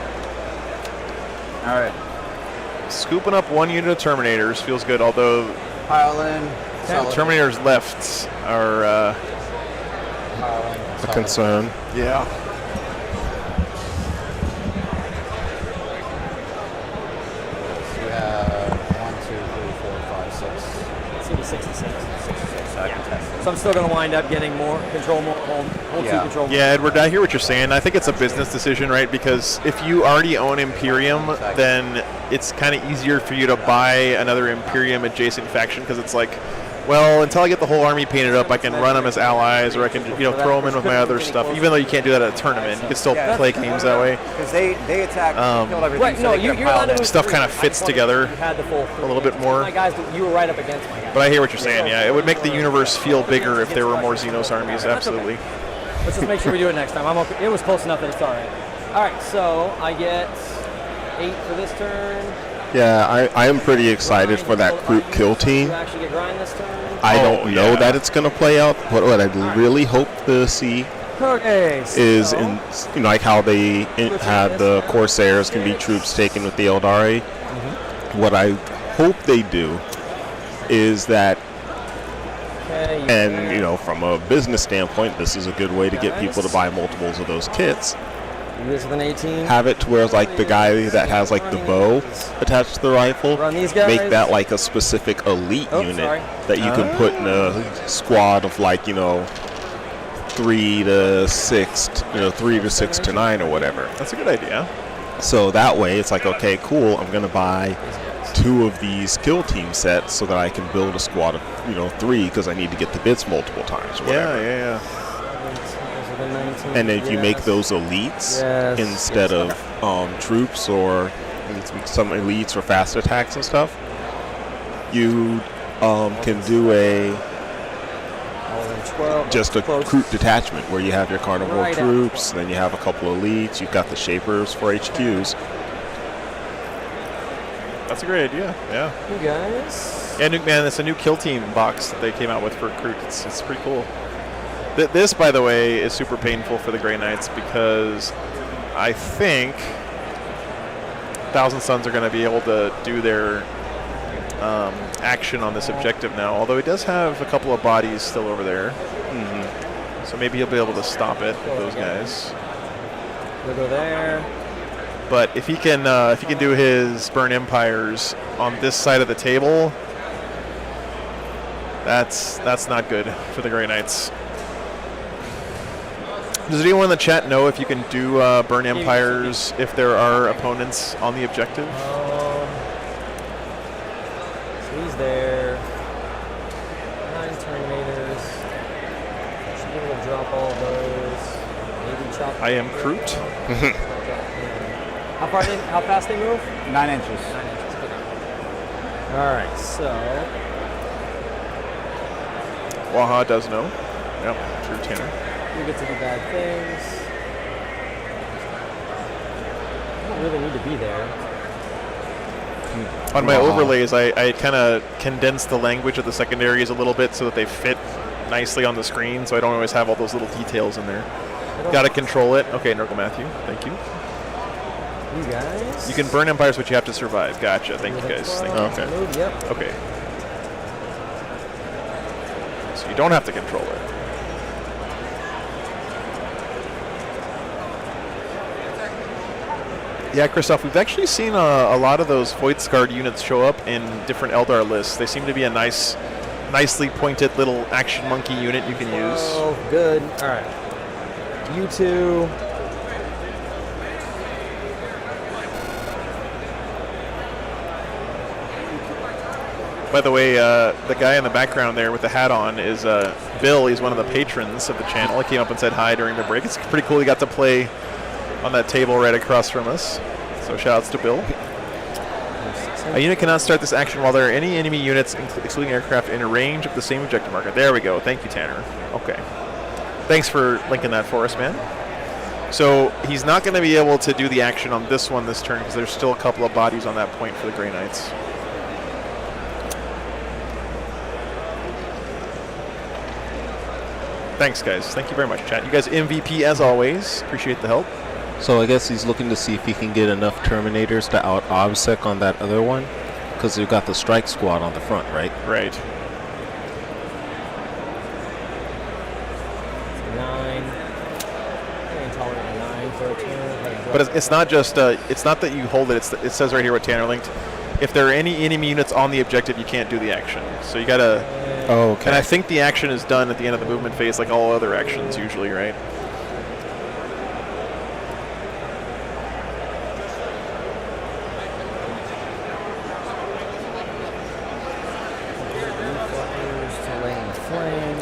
All right. scooping up 1 unit of Terminators feels good, although Pile in. the Solid. Terminators left are, Pile in. A Solid. concern. yeah. You have 1, 2, 3, 4, 5, 6. It's going to be 66. 66. So I can test it. So I'm still going to wind up getting more control, hold 2 Yeah. control. Yeah, Edward, I hear what you're saying. I think it's a business decision, right? Because if you already own Imperium, then it's kind of easier for you to buy another Imperium adjacent faction because it's like, well, until I get the whole army painted up, I can run them as allies, or I can, throw them in with my other stuff. Even though you can't do that at a tournament, you can still play games that way. Because they attack, killed everything. Right, so no, they you're could've piled allowed to in. move Stuff through. kinda I fits just wanted together you had the full a little bit more. My guys, you were right up against my guys. But I hear what you're saying, yeah. It would make the universe feel bigger if there were more Xenos armies, absolutely. Let's just make sure we do it next time. I'm okay. It was close enough that it's all right. All right, so I get 8 for this turn. Yeah, I am pretty excited for that group kill team. You actually get grind this turn. I don't know yeah. that it's going to play out, but what I really hope to see Okay, is so in like how they had the Corsairs can be troops taken with the Eldari. What I hope they do is that, Okay, and you know, from a business standpoint, this is a good way to get people to buy multiples of those kits. This is an 18. Have it to where it's like the guy that has like the bow attached to the rifle, Run these guys. make that like a specific elite unit sorry. that you can put in a squad of like, you know, 3 to 6, you know, 3 to 6 to 9 or whatever. That's a good idea. So that way it's like, okay, cool, I'm gonna buy 2 of these kill team sets so that I can build a squad of, you know, 3 because I need to get the bits multiple times or whatever. Yeah. And if you make those elites instead of troops or some elites or fast attacks and stuff, you can do just a recruit detachment where you have your carnivore troops, then you have a couple of elites, you've got the shapers for HQs. That's a great idea. Yeah. You guys. Yeah, man, it's a new kill team box that they came out with for Recruit. It's pretty cool. This, by the way, is super painful for the Grey Knights because I think Thousand Sons are going to be able to do their action on this objective now, although he does have a couple of bodies still over there. So maybe he'll be able to stop it with those guys. We'll go there. But if he can do his Burn Empires on this side of the table, that's not good for the Grey Knights. Does anyone in the chat know if you can do Burn Empires if there are opponents on the objective? So he's there. 9 Terminators. Should be able to drop all of those. Maybe chop. I am Groot. How fast they move? 9 inches. 9 inches. Okay. All right, so. Waha does know. Yep, true Tanner. We get to do bad things. I don't really need to be there. On my overlays, I kind of condensed the language of the secondaries a little bit so that they fit nicely on the screen, so I don't always have all those little details in there. Got to control it. Okay, Nurgle Matthew, thank you. You guys. You can burn empires, but you have to survive. Gotcha. Thank you guys. Thank you. Okay. Move, yep. Okay. So you don't have to control it. Yeah, Christoph, we've actually seen a lot of those Voidsguard units show up in different Eldar lists. They seem to be a nicely pointed little action monkey unit you can use. Oh, good. All right. You two. By the way, the guy in the background there with the hat on is Bill. He's one of the patrons of the channel. He came up and said hi during the break. It's pretty cool he got to play on that table right across from us. So shout-outs to Bill. A unit cannot start this action while there are any enemy units, excluding aircraft, in range of the same objective marker. There we go. Thank you, Tanner. Okay. Thanks for linking that for us, man. So he's not going to be able to do the action on this one this turn because there's still a couple of bodies on that point for the Grey Knights. Thanks, guys. Thank you very much, chat. You guys MVP as always. Appreciate the help. So I guess he's looking to see if he can get enough Terminators to out-obsec on that other one, because we've got the strike squad on the front, right? Right. 9. Intolerant 9 for a turn. But it's not just, it's not that you hold it. It says right here what Tanner linked. If there are any enemy units on the objective, you can't do the action. So you gotta. Oh, okay. And I think the action is done at the end of the movement phase, like all other actions usually, right?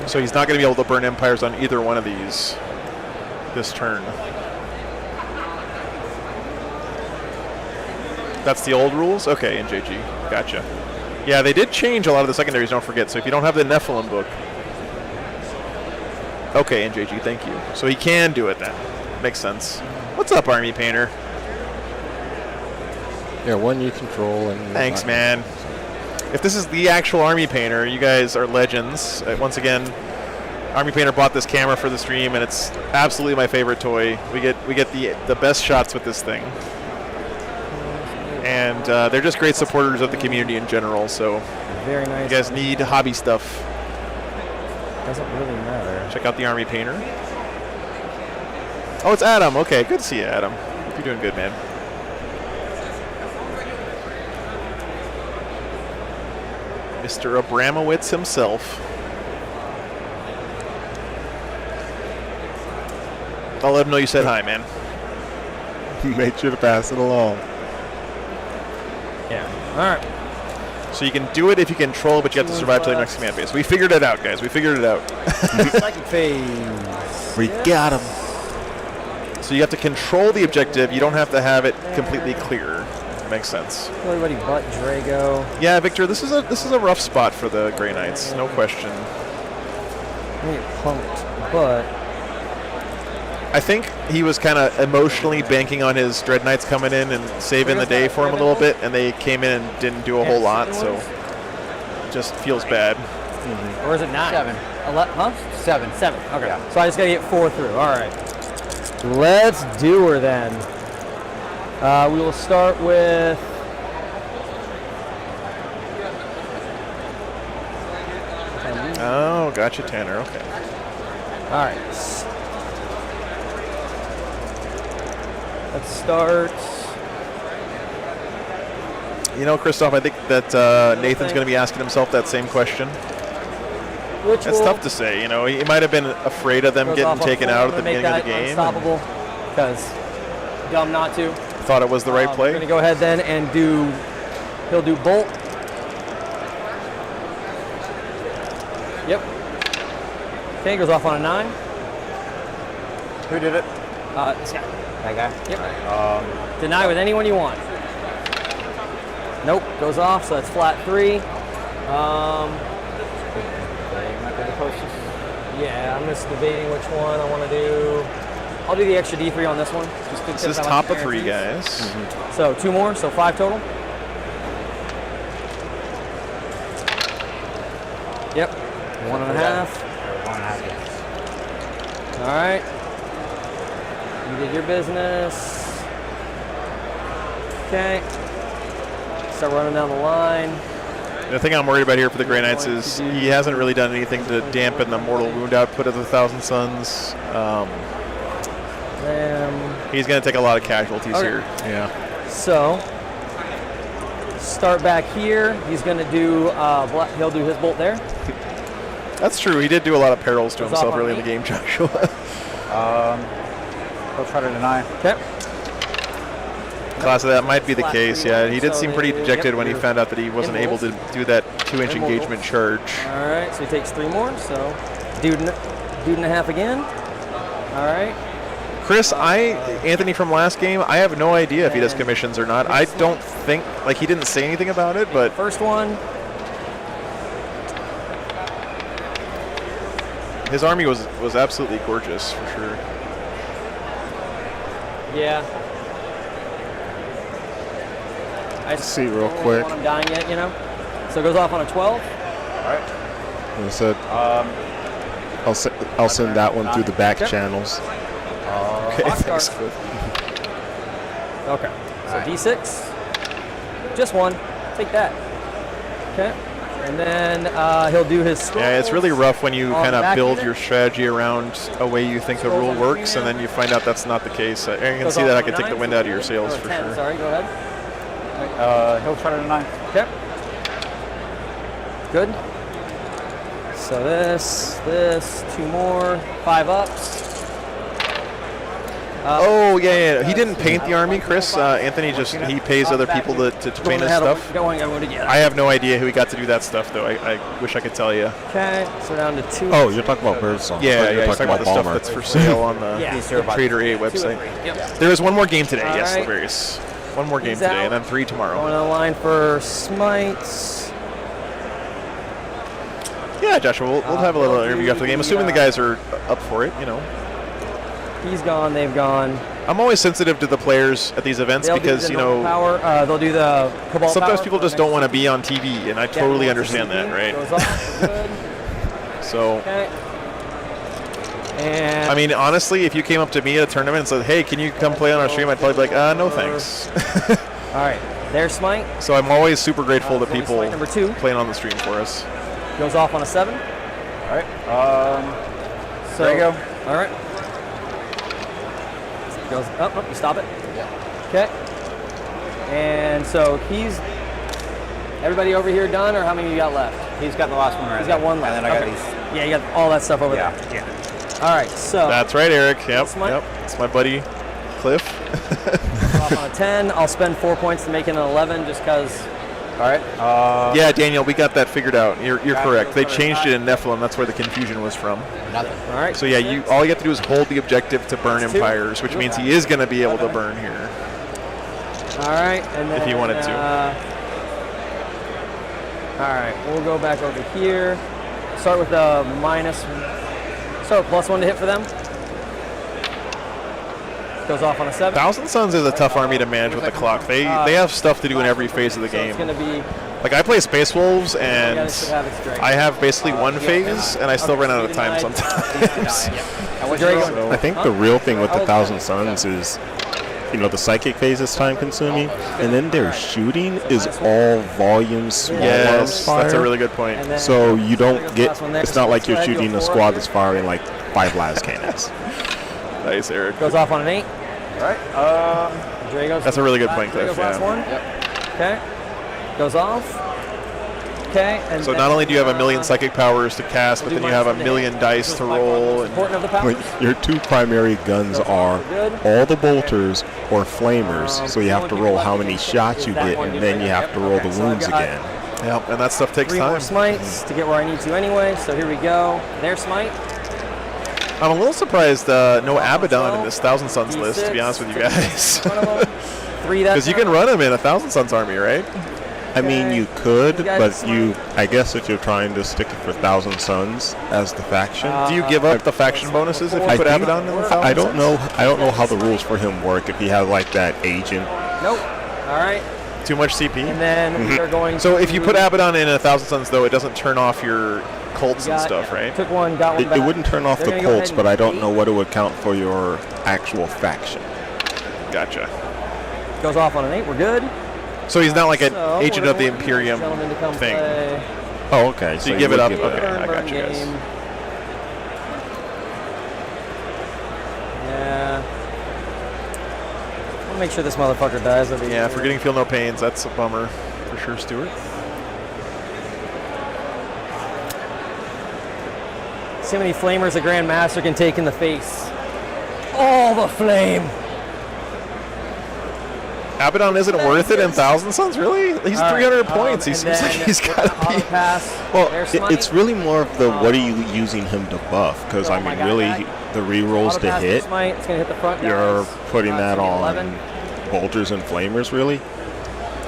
So he's not going to be able to burn empires on either one of these this turn. That's the old rules? Okay, NJG. Gotcha. Yeah, they did change a lot of the secondaries, don't forget. So if you don't have the Nephilim book. Okay, NJG, thank you. So he can do it then. Makes sense. What's up, Army Painter? Yeah, one you control and... Thanks, man. If this is the actual Army Painter, you guys are legends. Once again, Army Painter bought this camera for the stream, and it's absolutely my favorite toy. We get the best shots with this thing. And they're just great supporters of the community in general. So Very nice. you guys need hobby stuff, Doesn't really matter. check out the Army Painter. Oh, it's Adam. Okay, good to see you, Adam. Hope you're doing good, man. Mr. Abramowitz himself. I'll let him know you said hi, man. Make sure to pass it along. Yeah. All right. So you can do it if you control, but you have to survive till your next command phase. We figured it out, guys. We figured it out. Second phase. We got him. So you have to control the objective. You don't have to have it completely clear. Makes sense. Everybody but Drago. Yeah, Victor, this is a rough spot for the Grey Knights, no question. I get punked, but I think he was kind of emotionally banking on his Dread Knights coming in and saving the day for him a little bit, and they came in and didn't do a whole lot, so it just feels bad. or is it 9? 7. Huh? 7. 7. Okay. Yeah. So I just gotta get 4 through. All right. Let's do her then. We will start with. Oh, gotcha, Tanner. Okay. All right. Let's start. You know, Christoph, I think that Nathan's going to be asking himself that same question. Which It's tough to say. You know, he might have been afraid of them goes getting off on taken 4. out at the I'm gonna beginning of the make that game. Unstoppable. Because dumb not to. Thought it was the right We're play. gonna go ahead then and do. He'll do bolt. Yep. Okay, goes off on a 9. Who did it? This guy. That guy? Yep. Deny with anyone you want. Nope. Goes off, so that's flat 3. Yeah, I'm just debating which one I want to do. I'll do the extra D3 on this one. Just This is top of 3, guys. So 2 more, so 5 total. Yep. 1.5. 1.5. All right. You did your business. Okay. Start running down the line. The thing I'm worried about here for the Grey Knights is he hasn't really done anything to dampen the mortal wound output of the Thousand Suns. He's going to take a lot of casualties here. Yeah. So, start back here. He's going to do, he'll do his bolt there. That's true. He did do a lot of perils to Goes himself off on early in the 8. game, Joshua. He'll try to deny. Okay. Class of that might be the Flat case. 3 Yeah, he did so seem pretty they- dejected yep, when he you're found out that he wasn't able to do that 2-inch Immortal. engagement charge. All right, so he takes 3 more. So, dude and a half again. All right. Chris, Anthony from last game, I have no idea if he does commissions or not. I don't think, like, he didn't say anything about it, but First one. his army was absolutely gorgeous for sure. Yeah. Let's see real don't quick. want him dying yet, you know. So it goes off on a 12. I said, I'll send that one through the back Yep. channels. Okay, Box thanks. start. Okay. So D6. Just 1. Take that. Okay. And then he'll do his scrolls. Yeah, it's really rough when you On kind of back build unit. your strategy around a way you think the Scrolls rule on works, and command. then you find out that's not the case. I can Goes see off that I on a could take the 9, wind so out of your or sails a for 10, sure. Sorry, go ahead. He'll try to deny. Okay. Good. So this, 2 more, 5 ups. Oh, yeah. He didn't paint the army, Chris. Anthony he pays other people to paint his stuff. Going together. I have no idea who he got to do that stuff, though. I wish I could tell you. Okay, so down to 2. Oh, you're talking about Birdsong. Yeah, You're he's talking about the stuff that's for sale on the Yeah. Trader 8 website. Yep. There is one more game today, yes, Alright. Laverius. One more game He's today, out. and then 3 tomorrow. Going on the line for smites. Yeah, Joshua, we'll have a little interview after the game, assuming the guys are up for it, you know. He's gone, they've gone. I'm always sensitive to the players at these events They'll do because, the you normal know, power. They'll do the Cobalt sometimes power people for just the don't want to next be on TV, and I one. totally Yeah, understand that, right? Goes off, we're good. So, Okay. And I mean, honestly, if you came up to me at a tournament and said, hey, can you come play on our stream, I'd probably be like, no thanks. all right. There's smite. So I'm always super grateful to people smite number 2. playing on the stream for us. Goes off on a 7. All right. So, there you go. All right. Goes up. Oh, you stop it. Okay. And so everybody over here done, or how many you got left? He's got the last one right. He's got one left. And then I got Okay. these. Yeah, you got all that stuff over there. Yeah. All right, so That's right, Eric. Yep. That's my- Yep. It's my buddy, Cliff. off on a 10. I'll spend 4 points to make it an 11 just because. All right. Yeah, Daniel, we got that figured out. You're correct. They changed it in Nephilim. That's where the confusion was from. Nothing. All right. So yeah, all you have to do is hold the objective to burn That's 2. empires, which means he is going to be able to burn here. All right, and then If he wanted to. All right, we'll go back over here. Start with the minus. Start with +1 to hit for them. Goes off on a 7. Thousand Suns is a tough army to manage with the clock. They have stuff to do in every phase of the So game. it's going to be. Like I play Space Wolves and Yeah, this should have its Dragon. I have basically one phase and I still run out of time sometimes. Dragon. I think the real thing with the Thousand Suns is, the psychic phase is time consuming, and then their shooting is all volume smaller Yes, fire. that's a really good point. And then- So you don't Last get, one there. it's not like you're Go shooting a forward. squad that's firing like 5 las cannons. Nice, Eric. Goes off on an 8. All right. Drago's That's a really good point, Drago's Cliff, last yeah. one. Okay. Goes off. Okay. And So then, not only do you have a million psychic powers to cast, but we'll then do you have a minus 1 million hit. dice This to is by far the most roll. And important of the powers. Your 2 primary guns are all the bolters or flamers, so you have to roll how many shots you get, and then you have to roll the wounds again. Yep, and that stuff takes 3 more time. smites to get where I need to anyway. So here we go. Their smite. I'm a little surprised no Abaddon in this Thousand Suns list, to be honest with you guys. One of them. 3 that Because you can run him in a Thousand Suns army, right? I mean, you could, You guys but smart. I guess if you're trying to stick it for Thousand Suns as the faction, Do you give up the faction bonuses if you I put think- Abaddon in the Thousand I don't Suns? know. I don't know how the rules for him work. If he has like that agent, Nope. All right. Too much CP? And then we are going So to. if you put Abaddon in a Thousand Suns, though, it doesn't turn off your cults and got- stuff, right? Took one, got one it back. wouldn't turn off They're the gonna go Colts, ahead but and I don't eight. know what it would count for your actual faction. Gotcha. Goes off on an 8. We're good. So he's not like an So, agent we're of the gonna want Imperium gentlemen to come thing. play. Oh, okay. So you give it would up. give Okay, Burn, I got burn you guys. game. Yeah. I'll make sure this motherfucker dies over here. Yeah, for getting Feel No Pains, that's a bummer for sure, Stuart. See how many flamers a Grand Master can take in the face. All the flame. Abaddon isn't worth it in Thousand Suns, really? He's All right, 300 points. He and seems like then he's got to auto be. pass. Well, Their smite. it's really more of the what are you using him to buff? Because Oh I my mean, God, really, that- the rerolls Auto to pass for hit, smite. It's gonna hit the front you're guys. putting It's that gonna be on 11. bolters and flamers, really.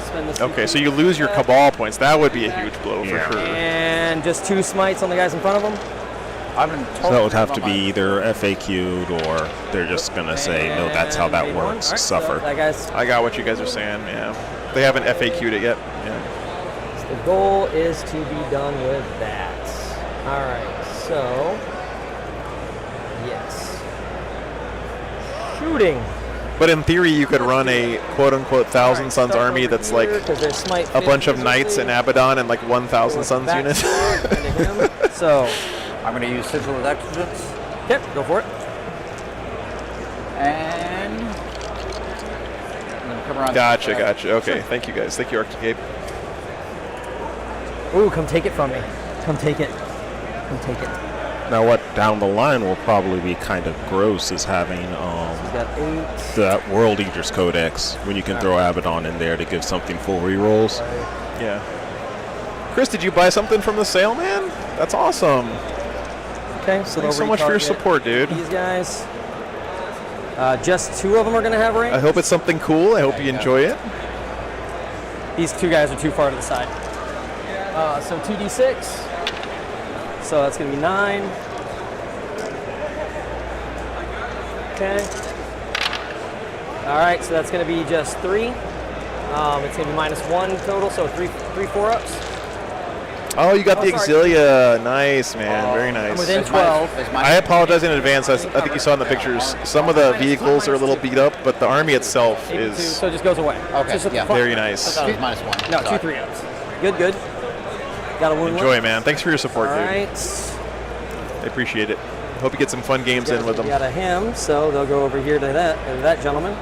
Spend the Okay, CP. so you lose your Cabal points. That would be a huge blow Yeah. for sure. And just 2 smites on the guys in front of them. I've been So that would have to be either FAQ'd or they're just gonna say, no, that's how that And made one. works. All right, Suffer. So that guy's. I got what you guys are saying, yeah. They haven't FAQ'd it yet. Yeah. The goal is to be done with that. All right. So. Yes. Shooting. But in theory, you could run a quote-unquote Thousand Suns Start army over that's here, like 'cause their smite a bunch of fits Knights and perfectly. Abaddon and like 1,000 With Suns back units. forward into him. So, I'm going to use Sigil of Exigence. yep, go for it. And I'm going to come around. Gotcha, gotcha. Okay, thank you guys. Thank you, Arctic. Ooh, come take it from me. Come take it. Come take it. Now, what down the line will probably be kind of gross is having We got 8. that World Eaters Codex when you can throw Abaddon in there to give something full rerolls. Yeah. Chris, did you buy something from the sale, man? That's awesome. Okay, so Thanks so much for your support, dude. These guys. Just 2 of them are going to have range. I hope it's something cool. I hope you enjoy it. These 2 guys are too far to the side. So 2d6. So that's going to be 9. Okay. All right, so that's going to be just 3. It's going to be -1 total, so 3 4-ups. Oh, you got the sorry. Exilia. Nice, man. Very I'm nice. within 12. I apologize in advance. I think you saw in the pictures. Some of the vehicles are a little beat up, but the army itself 82, is so it just goes away. Okay, Just yeah. very nice. That was -1. No, Sorry. 2 3 ups. Good. Got a wound Enjoy, left. man. Thanks for your support, All dude. right. I appreciate it. Hope you get some fun games in with them. We got a him, so they'll go over here to that gentleman.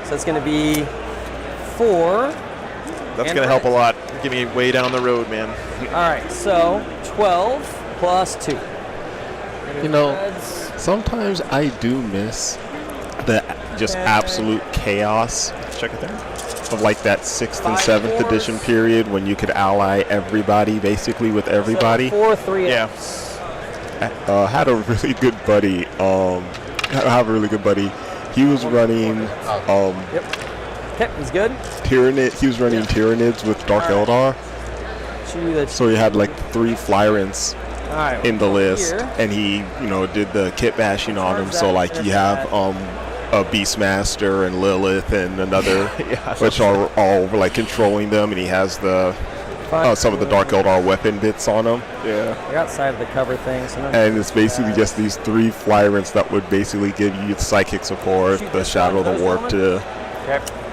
So it's going to be 4. That's and going to help a Brett. lot. Get me way down the road, man. All right, so 12 plus 2. You know, Reds. sometimes I do miss the just absolute chaos Check it there. of like that 6th and 5 7th fours. edition period when you could ally everybody basically with everybody. So 4 3 Yeah. ups. Had a really good buddy. I have a really good buddy. He was running Okay, he's good. Tyrannid. He was running Tyrannids with Dark Eldar. So he had like 3 Flyrants All right. in the list, Here. and he, did the kit bashing on him. So like you have a Beastmaster and Lilith and another, which are all like controlling them, and he has the some of the Dark Eldar weapon bits on them. Yeah. They're outside of the cover thing. So And it's basically just these 3 Flyrants that would basically give you psychic support, the Shadow of the Warp to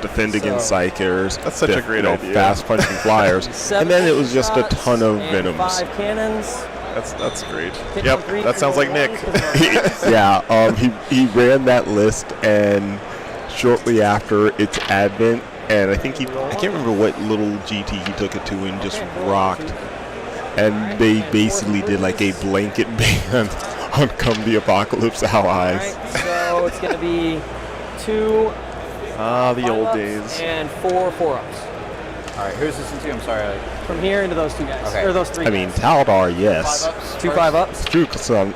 defend against Psychers. That's such a great idea. Fast punching flyers. And then it was just a ton of and Venoms. 5 cannons. That's great. Hit Yep, on 3 that sounds like Nick. Yeah, he ran that list, and shortly after its advent, and I think I can't remember what little GT he took it to and just rocked. And they basically did like a blanket ban on Come the Apocalypse allies. All right, so it's going to be 2 Ah, the old 5-ups days. and 4 4-ups. All right, who's this into? I'm sorry. From here into those 2 guys. Okay. Or those 3 I mean, guys. Taldar, yes. 2 5-ups. True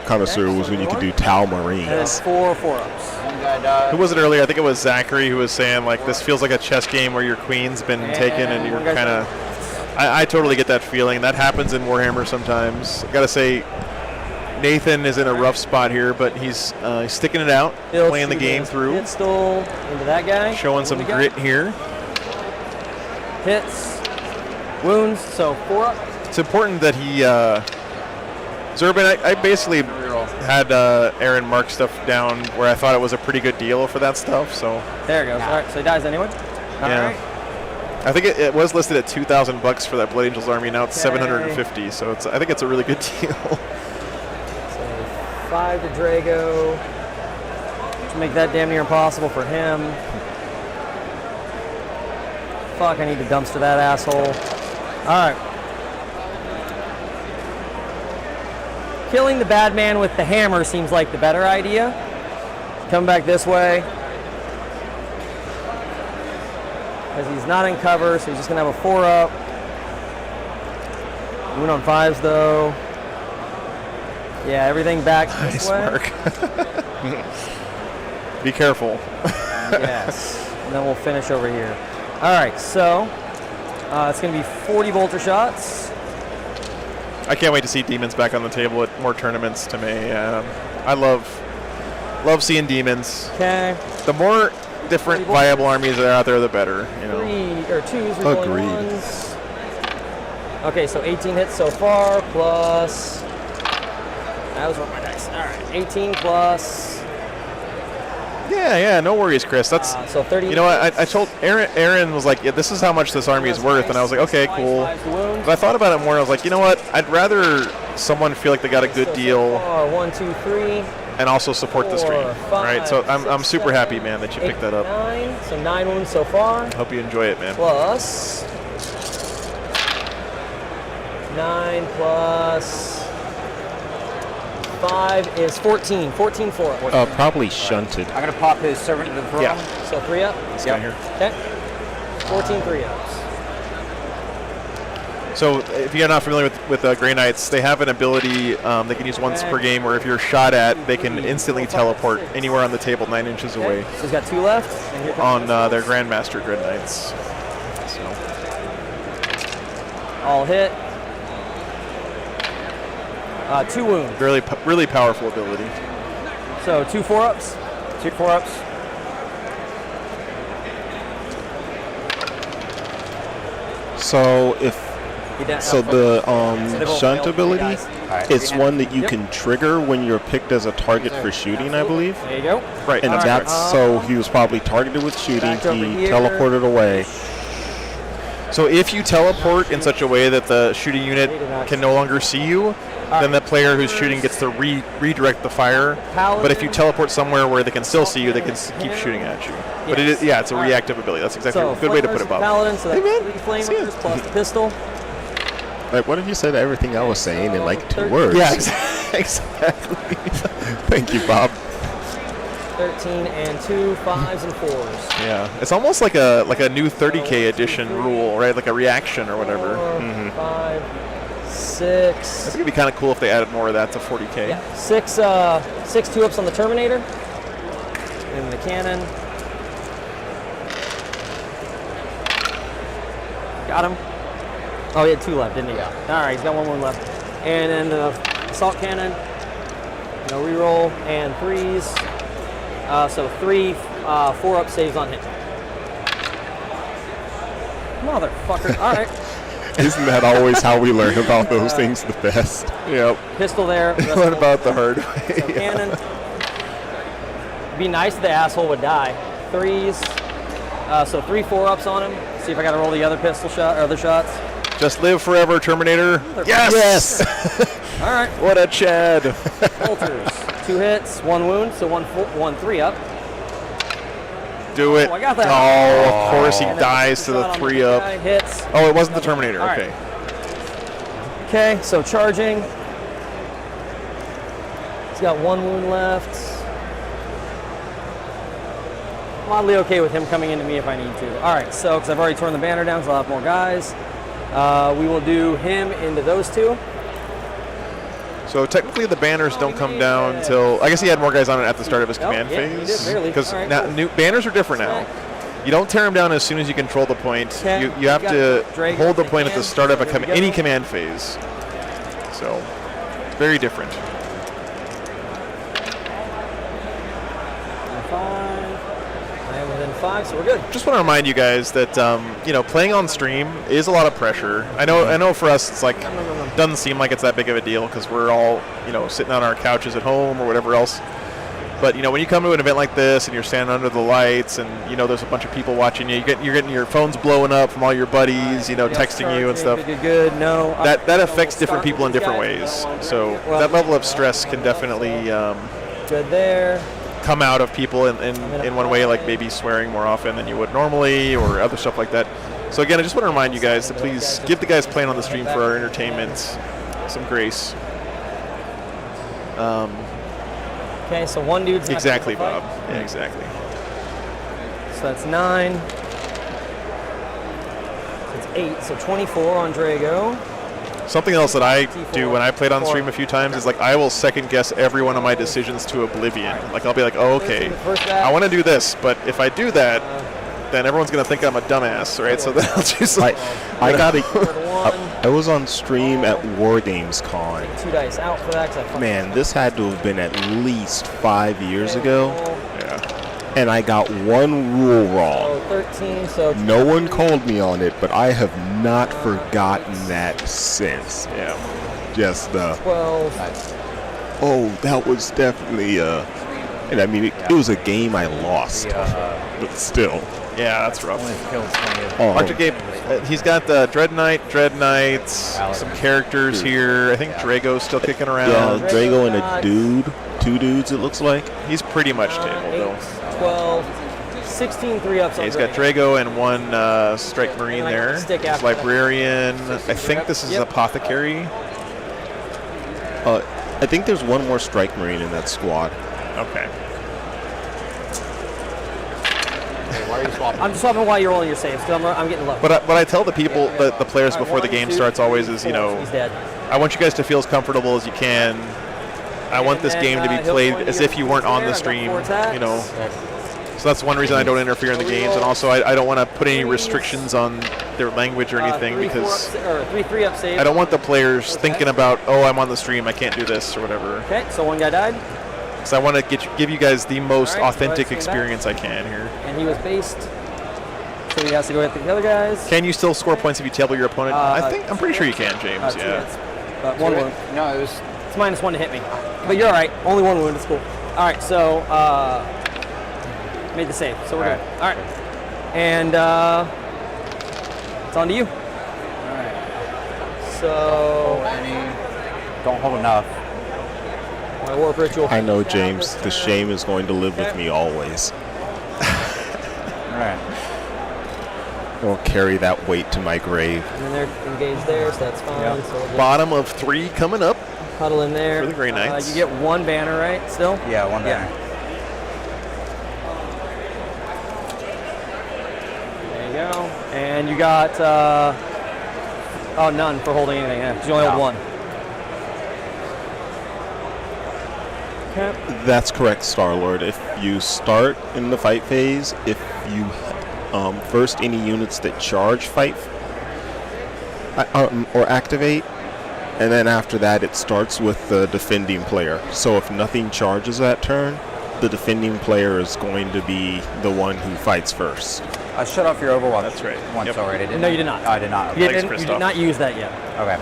connoisseur was when you could do Tal And then Marines. 4 4-ups. One guy died. Who was it earlier? I think it was Zachary who was saying, like, this feels like a chess game where your queen's been taken and you're one guy's kind of... I totally get that feeling. That happens in Warhammer sometimes. I got to say, Nathan is in a rough spot here, but he's sticking it out, He'll playing the shoot game his through, Pistol into that guy. showing some There we go. grit here. Hits. Wounds, so 4 up. It's important that he... Zurban, I basically had Aaron mark stuff down where I thought it was a pretty good deal for that stuff, so... There it goes. All right, so he dies anyway. All Yeah. right. I think it was listed at $2,000 for that Blood Angels army. Now it's Okay. $750, so I think it's a really good deal. So 5 to Drago. To make that damn near impossible for him. Fuck, I need to dumpster that asshole. Alright. Killing the bad man with the hammer seems like the better idea. Come back this way. Because he's not in cover, so he's just going to have a 4-up. Wound on 5s, though. Yeah, everything back this Nice, way. Mark. Be careful. Yes. And then we'll finish over here. All right, so it's going to be 40 bolter shots. I can't wait to see demons back on the table at more tournaments. To me, I love seeing demons. Okay. The more different viable armies that are out there, the better. You know. 3 or 2s. We're going Agreed. 1s. Okay, so 18 hits so far plus. That was one of my dice. All right, 18 plus. Yeah, no worries, Chris. That's So 30. you know what I told Aaron was like, yeah, this is how much this army is worth, and I was like, okay, cool. But I thought about it more. I was like, you know what? I'd rather someone feel like they got a good deal 1, 2, 3. and also support the stream, 4, 5, right? So I'm 6, super 7, happy, man, that you picked that up. 9. So 9 wounds so far. Hope you enjoy it, man. Plus 9 plus 5 is 14. 14 for it. Probably shunted. I'm gonna pop his servant to the throne. Yeah. So 3 up. This guy here. Okay. 14 3-ups. So if you're not familiar with Grey Knights, they have an ability they can use once per game where if you're shot at, they can instantly teleport anywhere on the table 9 inches away So he's got 2 left. And here comes on their Grandmaster Grey Knights. So all hit. 2 wounds. really powerful ability. So 2 4-ups. 2 4-ups. So if So the they both shunt failed. ability, Guys. it's one that you Yep. can trigger when you're picked as a target for shooting, I believe. There you go. Right. And All right. that's so he was probably targeted with shooting. Back over He here. teleported away. So if you teleport in such a way that the shooting unit can no longer see you, then the player who's shooting gets to redirect the fire. But if you teleport somewhere where they can still see you, they can keep shooting at you. But it is, yeah, it's a reactive ability. That's exactly a good way to put it, Bob. Paladin, so that's 3 flamers plus the pistol. Like, what if you said everything I was saying in like 2 words? Yeah, exactly. Thank you, Bob. 13 and 2, 5s and 4s. Yeah, it's almost like a new 30K edition rule, right? Like a reaction or whatever. 4, 5, I 6. think it'd be kind of cool if they added more of that to 40K. Yeah, 6 2-ups on the Terminator. And the cannon. Got him. Oh, he had 2 left, didn't he? Yeah. All right, he's got 1 more left. And then the assault cannon. No reroll and 3s. So 3 4-up saves on him. Motherfucker. All right. Isn't that always how we learn about those things the best? Yep. Pistol there. What about the hard way? So cannon. Be nice if the asshole would die. 3s. So 3 4-ups on him. See if I got to roll the other pistol shot or other shots. Just live forever, Terminator. Yes! All right. What a Chad. Bolters. 2 hits, 1 wound, so 1 3-up. Do it. Oh, I got that. Oh, of course he And then dies to the shot on 3-up. guy, hits. Oh, it wasn't the Terminator. All right. Okay. Okay, so charging. He's got 1 wound left. I'm oddly okay with him coming into me if I need to. All right, so because I've already torn the banner down, so I'll have more guys. We will do him into those 2. So technically the banners don't come down until, I guess he had more guys on it at the start of his command yeah, he did, phase. barely. Because All right, now cool. new banners are different now. You don't tear them down as soon as you control the point. Okay, You have got to Dragon hold the in point at the hand. start of There we go. any command phase. So, very different. 5. I am within 5, so we're good. Just want to remind you guys that playing on stream is a lot of pressure. I know for us it's like doesn't seem like it's that big of a deal because we're all sitting on our couches at home or whatever else. But when you come to an event like this and you're standing under the lights and there's a bunch of people watching you, you're getting your phones blowing up from all your buddies, texting you and stuff. Good. No. That affects different people in different ways. So that level of stress can definitely Good there. come out of people in one way, like maybe swearing more often than you would normally or other stuff like that. So again, I just want to remind you guys to please give the guys playing on the stream for our entertainment some grace. Okay, so 1 dude's not Exactly, gonna Bob. fight. Yeah, exactly. So that's 9. It's 8, so 24 on Drago. Something else that I do when I played on stream a few times is like I will second guess every one of my decisions to oblivion. Like I'll be like, oh, okay, I want to do this, but if I do that, then everyone's gonna think I'm a dumbass, right? So then I'll just like, I was on stream at War Games Con. 2 dice out for that because I Man, this had to have been at least 5 years ago. yeah. And I got 1 rule wrong. 13, so No one called me on it, but I have not forgotten that since. Yeah. Just 12. oh, that was definitely and I mean it was a game I lost, but still. Yeah, that's rough. Oh, Archer Gabe, he's got the Dread Knights, some characters here. I think Drago's still kicking around. yeah, Drago and a dude, 2 dudes it looks like. He's pretty much tabled though. 12, 16 3-ups on He's got Drago and 1 Strike Marine And I got there. the stick He's after that. Librarian. I think this is Yep. Apothecary. I think there's 1 more Strike Marine in that squad. Okay. I'm just swapping while you're rolling your saves because I'm getting low. What I tell the people, the players before the game starts always is, He's dead. I want you guys to feel as comfortable as you can. I want this game to be played as if you weren't on the stream, So that's one reason I don't interfere in the games, and also I don't want to put any restrictions on their language or anything because 3 3-up saves. I don't want the players thinking about, oh, I'm on the stream, I can't do this or whatever. Okay, so 1 guy died. So I want to give you guys the most All right, authentic let's see experience I can here. And he was based So he has to go hit the other guys. Can you still score points if you table your opponent? I'm pretty sure you can, James. 2 Yeah. hits. One wound. No, it was. It's -1 to hit me. But you're all right. Only 1 wound. It's cool. All right, so made the save. So we're good. All right. And it's on to you. All right. So Don't hold enough. my warp ritual. I know, James. The shame is going to live with me always. All right. I'll carry that weight to my grave. And then they're engaged there, so that's fine. Yep. So we'll just Bottom of 3 coming up. huddle in there. For the Grey Knights. You get 1 banner, right? Still? Yeah, one banner. There you go. And you got none for holding anything. Yeah, 'cause you only hold 1. Okay. That's correct, Star-Lord. If you start in the fight phase, if you first any units that charge fight or activate, and then after that it starts with the defending player. So if nothing charges that turn, the defending player is going to be the one who fights first. I shut off your Overwatch. That's right. Once Yep. already, didn't No, I? you did not. Oh, I did not. You Okay. did Christoph. not use that yet. Okay.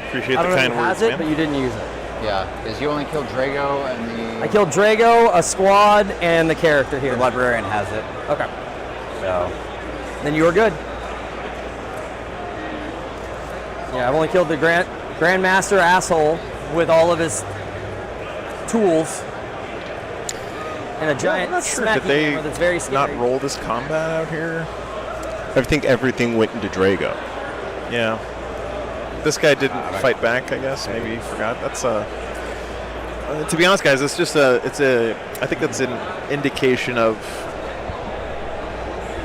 Appreciate I the don't know kind who words, has it, man. but you didn't use it. Yeah, because you only killed Drago and I killed Drago, a squad, and the character here. the librarian has it. Okay. So Then you were good. Yeah, I've only killed the Grandmaster asshole with all of his tools and a giant I'm not sure. smacking Did they hammer that's very scary. not roll this combat out here? I think everything went into Drago. Yeah. This guy didn't fight back, I guess. Maybe he forgot. That's to be honest, guys, it's just I think that's an indication of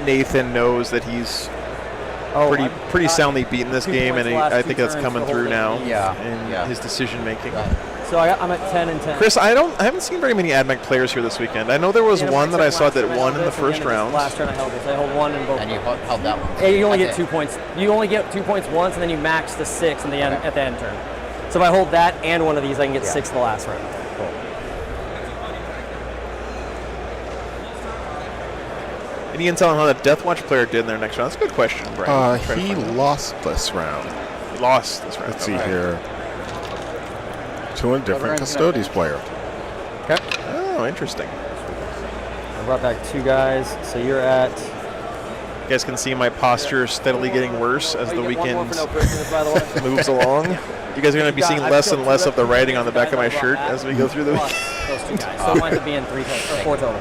Nathan knows that he's pretty soundly beaten this 2 game, points and the last I 2 think that's turns coming for through now holding. Yeah. in his decision making. So I'm at 10 and 10. Chris, I haven't seen very many AdMech players here this weekend. I know there was one that I saw that won in the first round. Last turn I held this. I hold 1 in both. and you held that one. Yeah, you only get Okay. 2 points. You only get 2 points once, and then you max to 6 in the end, at the end turn. So if I hold that and one of these, I can get 6 the last round. Any intel on how the Deathwatch player did in their next round? That's a good question, Brian. Try to He find out. lost this round. He lost this round. Let's see Okay. here. To a different Custodes player. Okay. Oh, interesting. I brought back 2 guys, so you're at. You guys can see my posture steadily getting worse as the You get 1 more weekend for no prisoners, by the way. moves along. You guys are going to be seeing less and less of the writing on the back of my shirt as we go through the week. Those 2 guys. So it winds up being 3 total, or 4 total.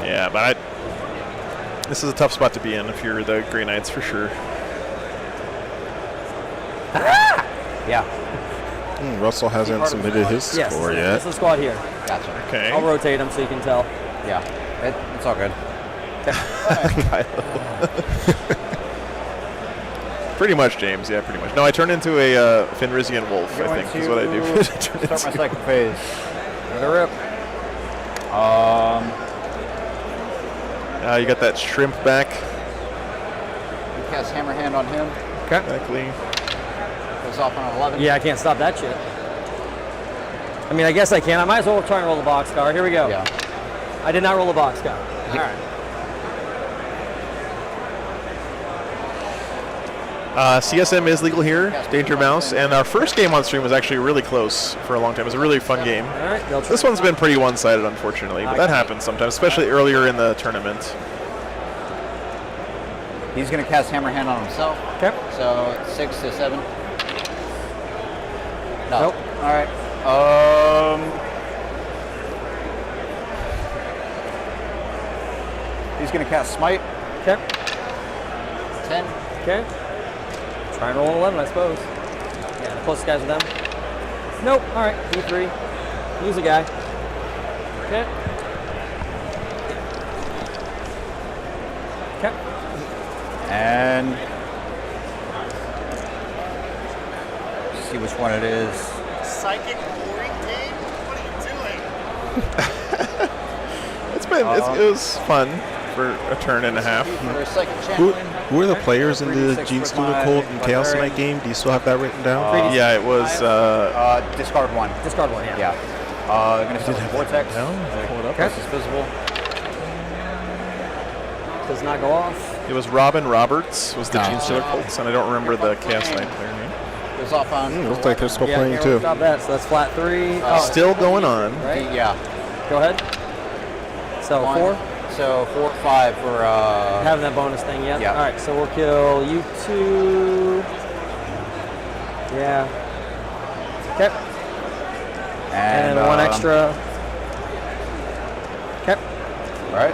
Yeah, but this is a tough spot to be in if you're the Grey Knights for sure. Yeah. Russell hasn't submitted his Yes, score this yet. is the squad here. Gotcha. Okay. I'll rotate them so you can tell. Yeah. It's all good. Pretty much, James. Yeah, pretty much. No, I turned into a Fenrisian wolf, I think, is what I do. Start my second phase. Let it rip. You got that shrimp back. You cast Hammer Hand on him. Exactly. Goes off on 11. Yeah, I can't stop that shit. I mean, I guess I can. I might as well try and roll the boxcar. Here we go. Yeah. I did not roll a boxcar. All right. CSM is legal here, Danger Mouse, and our first game on stream was actually really close for a long time. It was a really fun game. All right. They'll try. This one's been pretty one-sided, unfortunately, but that happens sometimes, especially earlier in the tournament. He's going to cast Hammer Hand on himself. Okay. So 6 to 7. No. Nope. All right. He's going to cast Smite. Okay. 10. Okay. Try and roll an 11, I suppose. Yeah, the closest guys with them. Nope. All right. D3. Use a guy. Okay. Okay. And see which one it is. Psychic boring game? What are you doing? It was fun for a turn and a half. For a second Who, channeling. who are the players in the 3d6 Gene for Studio my Cold and Chaos librarian. Knight game? Do you still have that written down? Yeah, it was. Discard 1. Discard 1. Yeah. Yeah. Going to start with Vortex. Pull it up. This is visible. Does not go off. It was Robin Roberts was the Gotcha. Gene Stealer Colts, and I don't remember the Chaos Knight player name. Goes off on. Looks like they're still Yeah, playing here, too. we'll stop that. So that's flat 3. Still going on. Right? Yeah. Go ahead. So One. 4. So 4, 5 for. Having that bonus thing yet? Yeah. All right, so we'll kill you 2. Yeah. Okay. And 1 extra. Okay. Right.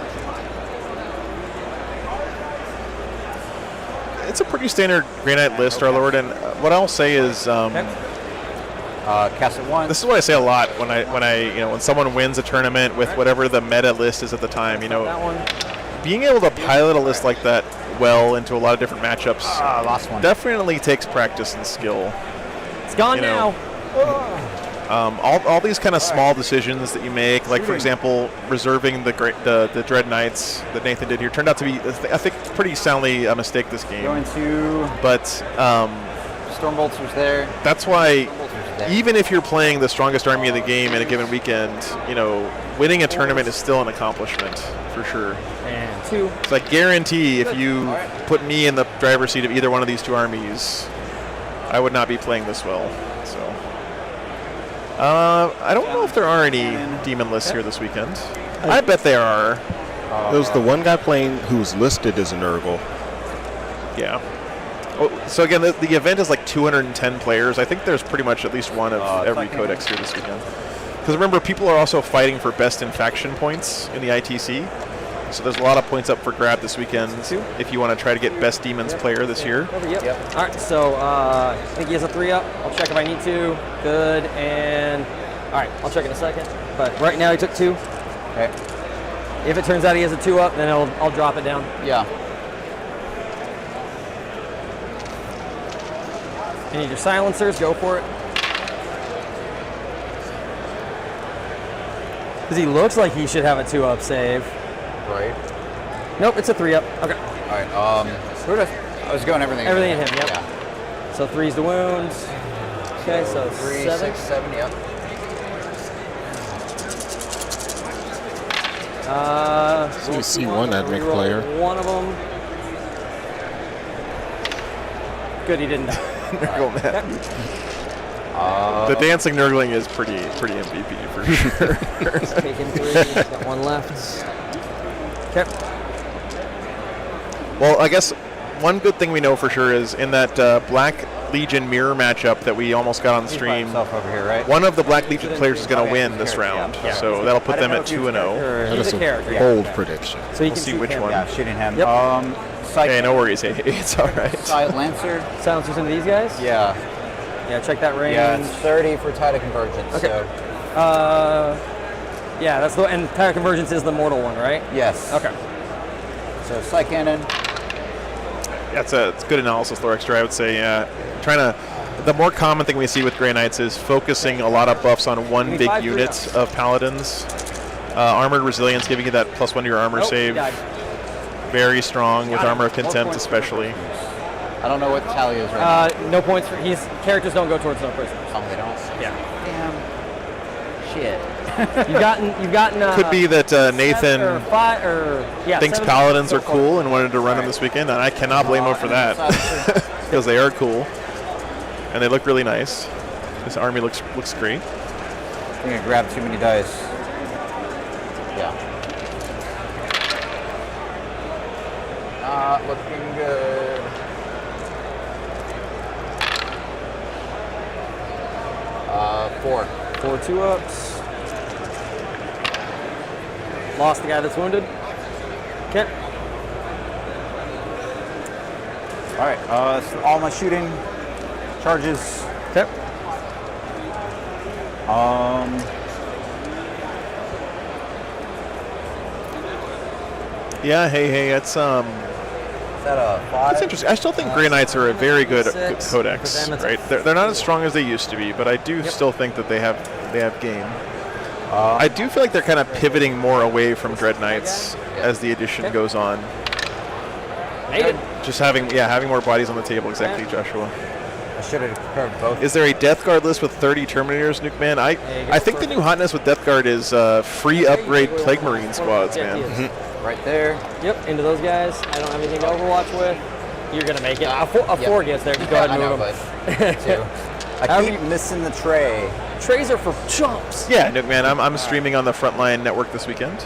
It's a pretty standard Grey Knight list, our lord, and what I'll say is Cast at 1. this is what I say a lot when when someone wins a tournament with whatever the meta list is at the time. That one. Being able to pilot a list like that well into a lot of different matchups Last one. definitely takes practice and skill. It's gone You know, now. All these kind of small decisions that you make, like for example, reserving the Dread Knights that Nathan did here, turned out to be, I think, pretty soundly a mistake this game. Going to But Stormbolts was there. that's why, Stormbolts was there. even if you're playing the strongest army of the game in a given weekend, winning a tournament is still an accomplishment for sure. And 2. So I guarantee if you put me in the driver's seat of either one of these two armies, I would not be playing this well. So I don't know if there are any demon lists here this weekend. I bet there are. There's the one guy playing who's listed as an Urgle. Yeah. Oh, so again, the event is like 210 players. I think there's pretty much at least one of every codex here this weekend. Because remember, people are also fighting for best in faction points in the ITC. So there's a lot of points up for grab this weekend if you want to try to get best demons player this year. Yep. All right, so I think he has a 3 up. I'll check if I need to. Good, and all right, I'll check in a second. But right now he took 2. Okay. If it turns out he has a 2 up, then I'll drop it down. Yeah. You need your silencers, go for it. Because he looks like he should have a 2 up save. Right. Nope, it's a 3 up. Okay. All right. I was going everything. Everything in him, yep. Yeah. So 3's the wounds. Okay, so 3, 7. 6, 7. Yep. So you see one Admic player. One of them. Good, he didn't die. Nurgle man. The dancing Nurgling is pretty MVP for sure. Taking 3. Got 1 left. Okay. Well, I guess one good thing we know for sure is in that Black Legion mirror matchup that we almost got on the stream, Himself over here, right? one of the Black Legion players is going to win this round. So that'll put them at 2-0. That He's is a a character. bold prediction. So you We'll can see shoot which him. one. Yeah, shooting him. Yep. Hey, no worries. Hey, it's all right. Silent Lancer. Silencers into these guys? Yeah. Yeah, check that range. Yeah, it's 30 for Tide Convergence. Okay. So, Yeah, that's the and Tire Convergence is the mortal one, right? yes. Okay. So Psych Cannon. It's good analysis, Lorexter. I would say, the more common thing we see with Grey Knights is focusing a lot of buffs on one Give me big 5 unit free of Paladins. Armored Resilience, giving you that +1 to your armor Nope, save. he died. Very strong with Got it. Armor of Both Contempt, points. especially. I don't know what the tally is right No points for characters don't go towards no prisoners. now. They don't. Yeah. Damn. Shit. You've gotten. Could be that Nathan 7 or 5 or yeah. thinks 7 Paladins so are far. cool and wanted to run them this weekend, and I cannot blame him for that because they are cool and they look really nice. This army looks great. I think I grabbed too many dice. Yeah. Not looking good. Four. 4 2-ups. Lost the guy that's wounded. Okay. All right. So all my shooting charges. Okay. Yeah, hey, it's Is that a 5? It's interesting. I still think Grey Knights are a very good 6. codex, For them, it's a right? They're not as strong as they used to be, but I do still think that they have game. I do feel like they're kind of pivoting more away from Dread Knights as the edition goes on. Made it. Just having more bodies on the table, exactly, Joshua. I should have covered both. Is there a Death Guard list with 30 Terminators, Nuke Man? I think the new hotness with Death Guard is free upgrade Plague Marine squads, man. Right there. Yep, into those guys. I don't have anything to Overwatch with. You're going to make it. A 4 gets there. Just go ahead and move them. I keep missing the tray. Trays are for chumps. Yeah, Nuke Man, I'm streaming on the Frontline Network this weekend.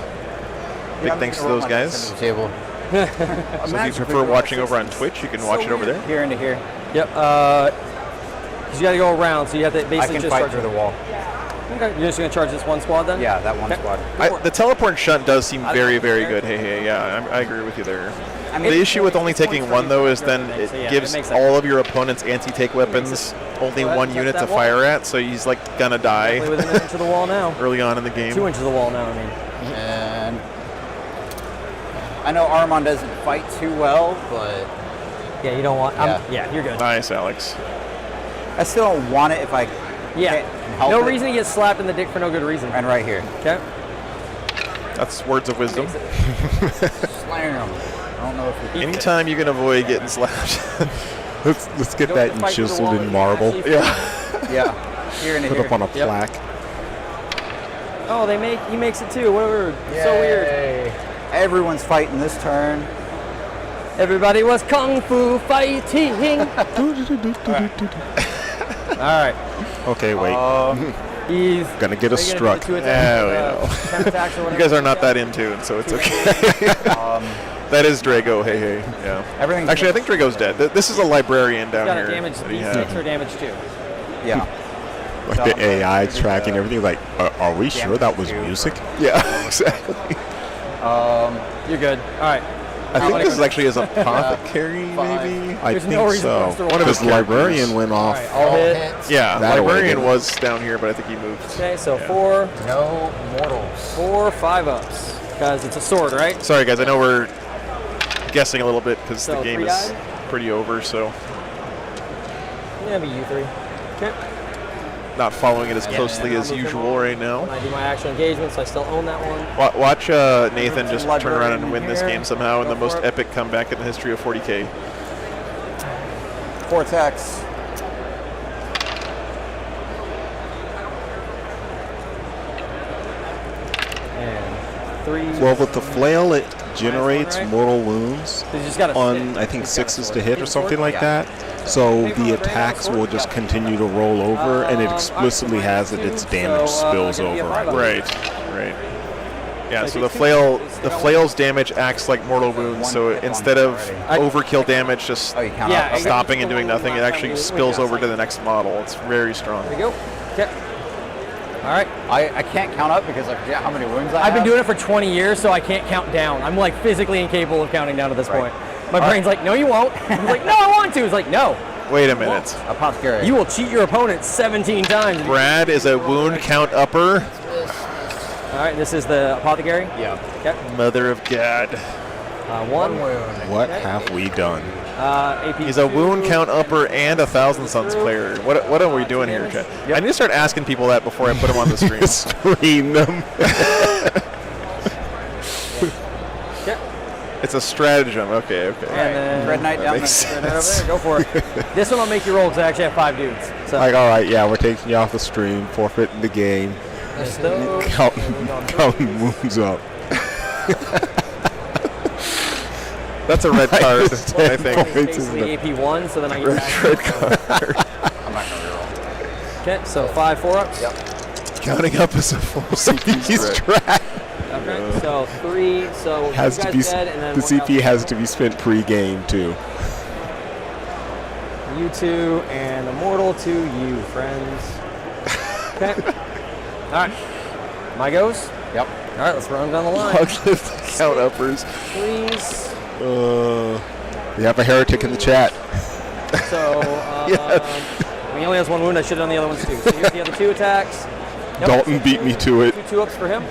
Big thanks to those guys. Table. So if you prefer watching over on Twitch, you can watch it over there. Here into here. Yep. Because you got to go around, so you have to basically I can just fight charge through the wall. Okay. You're just going to charge this one squad then? Yeah, that one squad. The teleport shunt does seem very, very good. Hey, yeah, I agree with you there. The issue with only taking one, though, is then it gives all of your opponent's anti-take weapons only one unit to fire at, so he's like gonna die Within an inch of the wall now. early on in the game. 2 inches of the wall now, I mean. And I know Armand doesn't fight too well, but yeah, you don't want. Yeah, you're good. Nice, Alex. I still don't want it if I can't help no it. reason to get slapped in the dick for no good reason. And right here. Okay. That's words of wisdom. Slam. I don't know if we Anytime you can avoid getting slapped. Let's get that chiseled in marble. Yeah. Here and Put here. up on a plaque. Oh, he makes it too. Whatever. So weird. Everyone's fighting this turn. Everybody was kung fu fighting. All right. Okay, wait. He's gonna get a struck. Yeah, we know. You guys are not that in tune, so it's okay. That is Drago. Hey. Yeah. Everything. Actually, I think Drago's dead. This is a librarian down got here. a damage. that he These had. 6 are damaged too. Yeah. Like the AI tracking everything. Like, are we sure that was music? Yeah, exactly. You're good. All right. I think this is actually his apothecary, maybe. I There's think no reason so. for us to roll. One of his His librarian went off. All right. All hit. Yeah, That librarian way. was down here, but I think he moved. Okay, so 4, No mortals. 4, 5 ups. Because it's a sword, right? Sorry, guys. I know we're guessing a little bit because So the game 3 is died? pretty over, so Yeah, be you 3. Okay. not following it as closely as usual right now. When I do my actual engagements, I still own that one. Watch Nathan just turn around and win this game somehow in the most epic comeback in the history of 40K. 4 attacks. And 3. Well, with the flail, it generates right? mortal wounds So you just gotta on, stick. I think, Just gotta 6s sword. to hit or something like that. So the attacks will just continue to roll over, and it explicitly has that its damage spills over. Right. Yeah, so the flail's damage acts like mortal wounds, so instead of overkill damage just stopping and doing nothing, it actually spills over to the next model. It's very strong. There you go. Okay. All right. I can't count up because I forget how many wounds I have. I've been doing it for 20 years, so I can't count down. I'm like physically incapable of counting down at this point. My brain's like, no, you won't. I'm like, no, I want to. It's like, no. Wait a minute. Apothecary. You will cheat your opponent 17 times. Brad is a wound count upper. All right, this is the apothecary. Yeah. Okay. Mother of God. 1 wound. What have we done? AP. He's a wound count upper and a Thousand Suns player. What are we doing here, Chad? I need to start asking people that before I put them on the stream. Scream them. It's a stratagem. Okay. And then Red Knight down makes there. Red Knight over there. Go for it. This one I'll make you roll because I actually have 5 dudes. So Like, all right, yeah, we're taking you off the stream, forfeiting the game, there's those. counting wounds up. That's a red card, I think. Basically AP1, so then I get Red card. I'm not going to roll. Okay, so 5 4-ups. Yep. Counting up is a full He's trapped. Okay, so 3. So Has you to guys be dead, and then the one CP else. has to be spent pre-game too. You 2 and immortal to you, friends. Okay. All right. My goes. Yep. All right, let's run down the line. Count uppers. 3s. We have a heretic in the chat. So he only has 1 wound. I should have done the other ones too. So here's the other 2 attacks. Yep, Dalton so beat me to it. 2 2-ups for him.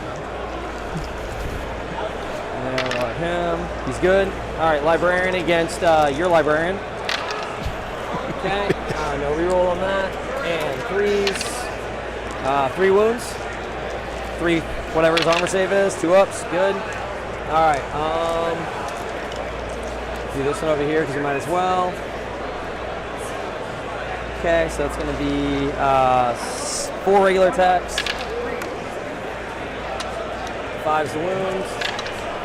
And then we'll let him. He's good. All right, librarian against your librarian. Okay. No reroll on that. And 3s. 3 wounds. 3, whatever his armor save is. 2 ups. Good. All right. Do this one over here because you might as well. Okay, so it's going to be 4 regular attacks. 5's the wounds.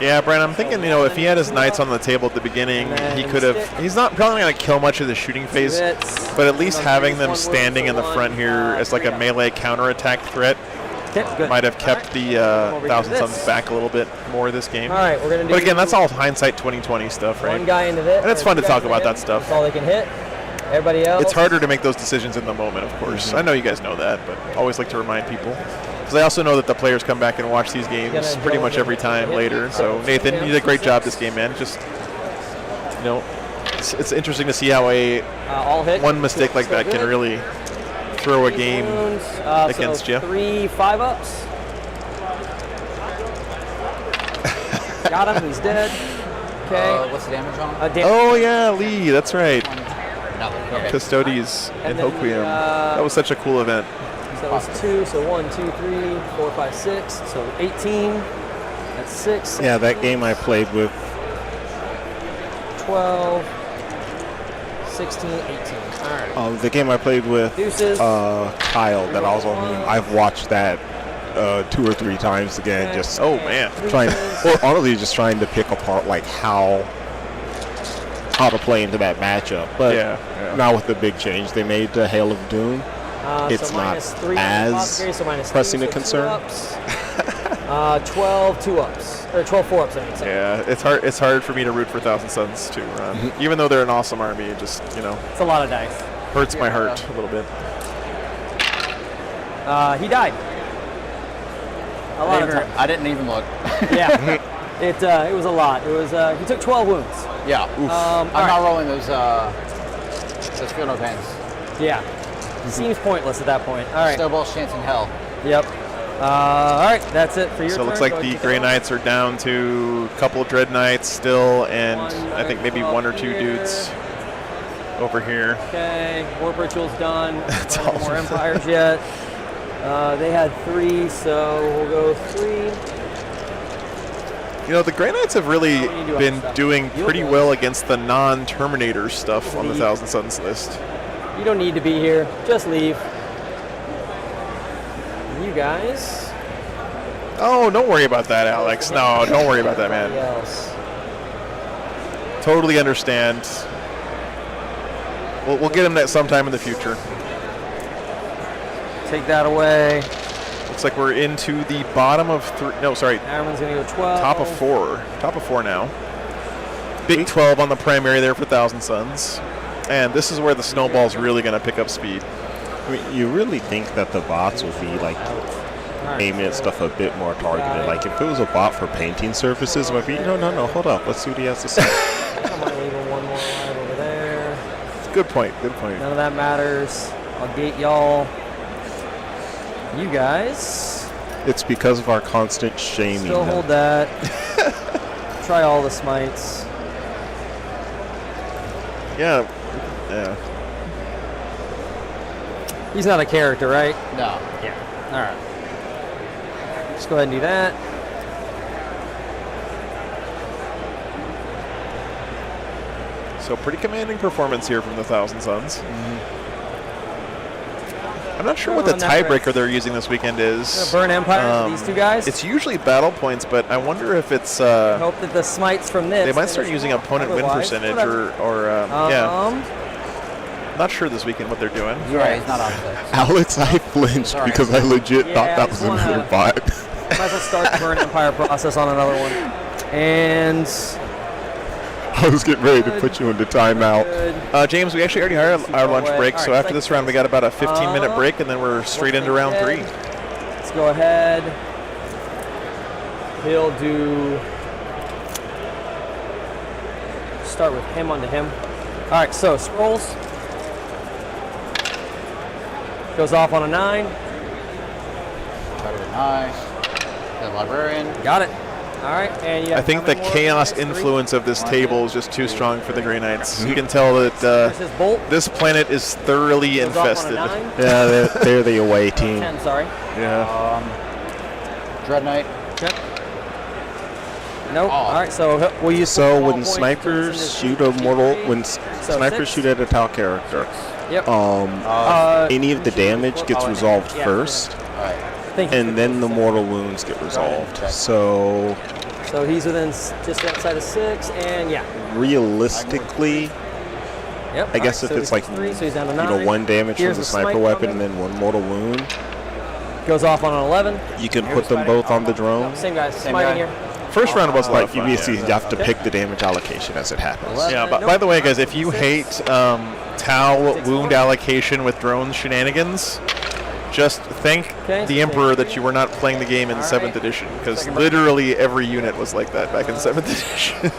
Yeah, Brian, I'm thinking, you know, if he had his knights on the table at the beginning, he could have. He's not probably going to kill much of the shooting phase, but at least having them standing in the front here as like a melee counterattack threat might have kept the Thousand Suns back a little bit more this game. All right, we're going to do. But again, that's all hindsight 2020 stuff, right? One guy into this. And it's fun to talk about that stuff. That's all they can hit. Everybody else. It's harder to make those decisions in the moment, of course. I know you guys know that, but I always like to remind people. Because I also know that the players come back and watch these games pretty much every time later. So, Nathan, you did a great job this game, man. Just, you know, it's interesting to see how one mistake like that can really throw a game against you. 3 5-ups. Got him. He's dead. Okay. What's the damage on? Oh, yeah, Lee. That's right. Nothing. Okay. Custodes And in then Hoquiam. the, That was such a cool event. So that was 2. So 1, 2, 3, 4, 5, 6. So 18. That's 6. Yeah, that game I played with. 12. 16, 18. All right. The game I played with Deuces. Kyle that also I've watched that 2 or 3 times again. Just Oh, man. honestly, just trying to pick apart like how to play into that matchup. But Yeah. now with the big change they made to Hail of Doom, it's so not -3 as apothecary, so -2, pressing a so concern. 12 2-ups. Or 12 4-ups, I mean. Sorry. Yeah, it's hard. It's hard for me to root for Thousand Suns too, Ron. Even though they're an awesome army, it just, you know, It's a lot of dice. hurts my heart a little bit. He died. A lot of times. I didn't even look. Yeah. It was a lot. It was he took 12 wounds. Yeah. All I'm right. not rolling those field no pains. Yeah. Seems pointless at that point. All right. Snowball's chance in hell. Yep. All right. That's it for your So turn. it looks like Go the ahead, Grey take it Knights are down to a couple of Dread Knights still, and One I think maybe 1 or 2 here. dudes over here. on. Okay. Warp Ritual's done. That's No all. more Empires yet. They had 3, so we'll go 3. You know, the Grey Knights have really What do you do on been stuff? doing You pretty okay? well against the non-Terminator stuff on the Leave. Thousand Suns list. You don't need to be here. Just leave. You guys. Oh, don't worry about that, Alex. No, don't worry about that, Everybody man. else. Totally understand. We'll get him that sometime in the future. Take that away. Looks like we're into the bottom of 3. No, sorry, Everyone's gonna go 12. top of 4. Top of 4 now. Big 12 on the primary there for Thousand Suns. And this is where the snowball's really going to pick up speed. I mean, you really think that the bots would be like aiming at stuff a bit more targeted. Like if it was a bot for painting surfaces, it might be no, hold up, let's see what he has to say. I might leave one more alive over there. Good point, good point. None of that matters. I'll gate y'all. You guys It's because of our constant shaming. still them. hold that. Try all the smites. Yeah. He's not a character, right? No. Yeah. All right. Just go ahead and do that. So pretty commanding performance here from the Thousand Suns. I'm not sure what the Run that right. tiebreaker they're using this weekend is. Burn Empire, these two guys. It's usually battle points, but I wonder if it's. Hope that the smites from this. They might start finish using opponent win otherwise, percentage whatever. or yeah. Not sure this weekend what they're doing. You're right, he's not on six. Alex, I flinched Sorry. because I legit Yeah, thought I that just was wanna- another bot. Might as well start the Burn Empire process on another one. And I was getting ready to put you into timeout. good. James, we actually already had our lunch away. break, All so right, after this round we got about a 15-minute break, and then we're straight into round 3. Let's go ahead. He'll do. Start with him onto him. All right, so scrolls. Goes off on a 9. Nice. The librarian. Got it. All right, and I think the chaos influence of this table is just too strong for the Grey Knights. You can tell that Versus Bolt. this planet is thoroughly Goes off on a infested. 9. Yeah, they're the away team. 10, sorry. Yeah. Dread Knight. Okay. Nope. Oh. All right, so we'll use. So football when points, snipers turns shoot into a mortal, G3. when So snipers 6. shoot at a tau character, Yep. Any of the damage gets resolved yeah. first, Thank you. and then the mortal wounds get resolved. So So he's within just outside of 6, and yeah. realistically, Yep. I guess Alright, if so it's like, 3, so he's down to you 9. know, 1 damage Here's from the the sniper smite weapon coming. and then 1 mortal wound, Goes off on an 11. you can put them both on the drone. Same guy, smiting here. First round was a lot of Like, you fun. basically Yeah. have to pick the damage allocation as it happens. Eleven. Yeah, but by the way, guys, if you hate Tau wound allocation with drone shenanigans, just thank Okay, the so Emperor take that you were not playing the game in All 7th right. edition, because Second literally every unit was like that back in 7th edition.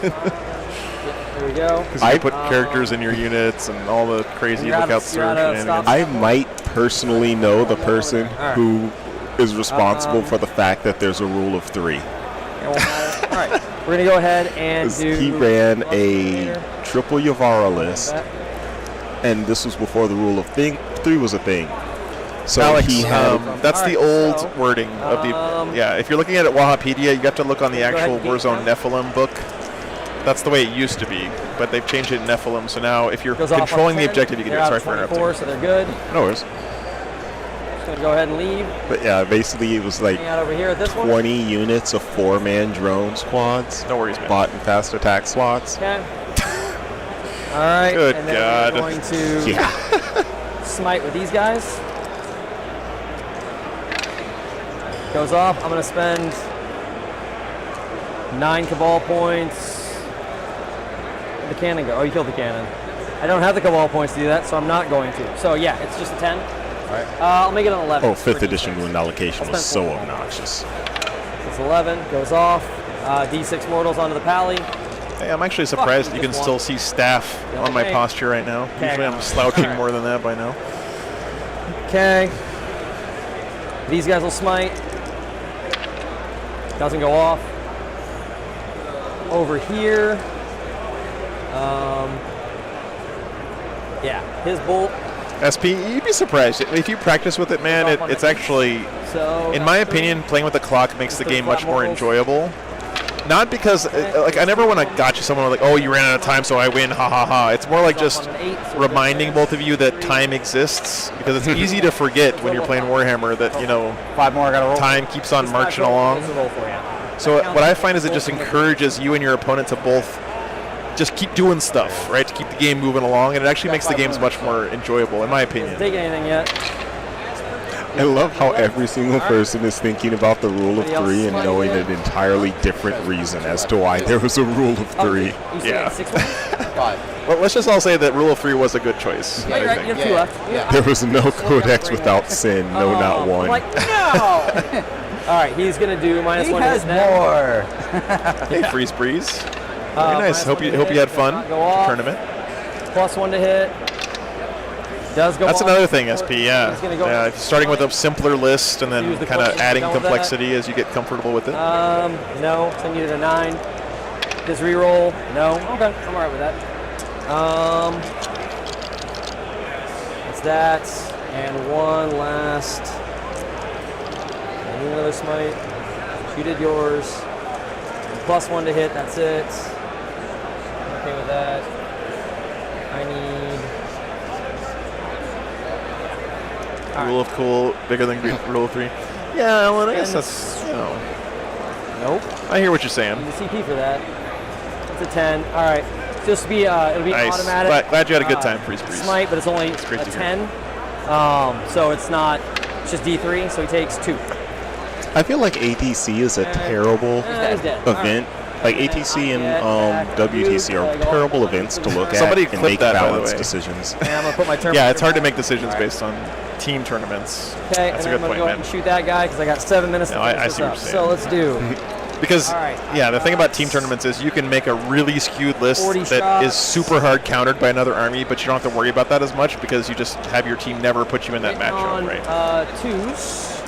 There we go. Because you could put characters in your units and all the crazy You're out of- lookout surge you're out of shenanigans. stop. I might personally know the person Alright. who is responsible for the fact that there's a rule of 3. It won't matter. All right, we're gonna go ahead and 'Cause do. he ran a Later. triple Yavara list, and this was before the rule of 3 was a thing. So Alex, he had that's the Alright, old so, wording of the. Yeah, if you're looking at it Wahapedia, you have to look on the Go ahead actual and beat Warzone them. Nephilim book. That's the way it used to be, but they've changed it in Nephilim. So now, if you're Goes off on controlling the 10. objective, you can do They're it. out Sorry of for 24, interrupting. so they're good. no worries. Just gonna go ahead and leave. But yeah, basically it was like Hang out over here at this one. 20 units of 4-man drone squads, No worries, man. bot and fast attack slots. Okay. All right. Good and then God. We're going to Yeah. smite with these guys. Goes off. I'm gonna spend 9 Cabal points. Where'd the cannon go? Oh, you killed the cannon. I don't have the Cabal points to do that, so I'm not going to. So yeah, it's just a 10. Right. I'll make it an 11. Oh, for 5th edition D6. wound allocation I'll was so spend 4. obnoxious. It's 11. Goes off. D6 mortals onto the pally. Hey, I'm actually surprised Fuck, you can just still one. see staff Yeah, on my okay. posture right now. Okay. Usually I'm slouching Alright. more than that by now. Okay. These guys will smite. Doesn't go off. Over here. Yeah, his bolt. SP, you'd be surprised. If you practice with it, man, it's actually, So in my opinion, playing with the clock makes the game much more enjoyable. Not because, like, I never want to gotcha someone like, oh, you ran out of time, so I win, ha ha ha. It's more like just reminding both of you that time exists, because it's easy to forget when you're playing Warhammer that, you know, 5 more, I gotta roll. time keeps on marching along. So what I find is it just encourages you and your opponent to both just keep doing stuff, right, to keep the game moving along, and it actually makes the games much more enjoyable, in my opinion. Take anything yet? I love how every single person is thinking about the rule of 3 and knowing an entirely different reason as to why there was a rule of 3. You still Yeah. got 6 ones? 5. Well, let's just all say that Rule of 3 was a good choice. Yeah, I you're right. think. You have 2 left. Yeah. There was no codex without sin, no, not I'm one. like, no! All right, he's going to do -1 He to has his now. more. Hey, Freeze Breeze. Very nice. Hope you had fun Does not at go the off. tournament. +1 to hit. Does go That's off. another thing, SP. Yeah, He's gonna go- yeah. Starting with a simpler list and Use then the kind of question, adding done with that? complexity as you get comfortable with it. No, so I needed a 9. His reroll, no. Okay, I'm alright with that. That's that. And one last. I need another smite. You did yours. +1 to hit, that's it. I'm okay with that. I need. Rule of cool, bigger than Rule of 3. Yeah, well, I guess And- that's, you know, Nope. I hear what you're saying. Need a CP for that. It's a 10. All right. Just be it'll be Nice. automatic. Glad you had a good time, Freeze Breeze. Smite, but it's only great a to hear. 10. So it's not. It's just D3, so he takes 2. I feel like ATC is a terrible He's dead. event. Like ATC and WTC are terrible events to look at Somebody and clip make that, by the balanced way. decisions. And I'm gonna put my turn. Yeah, it's hard to make decisions based on team tournaments. Okay, That's and a then good I'm gonna point, go ahead man. and shoot that guy because I got 7 minutes No, to I finish see this what up. you're So saying. let's do. Because, All right. yeah, the thing about team tournaments is you can make a really skewed list 40 that is shots. super hard countered by another army, but you don't have to worry about that as much because you just have your team never put you in that Hitting on, matchup, right? 2s.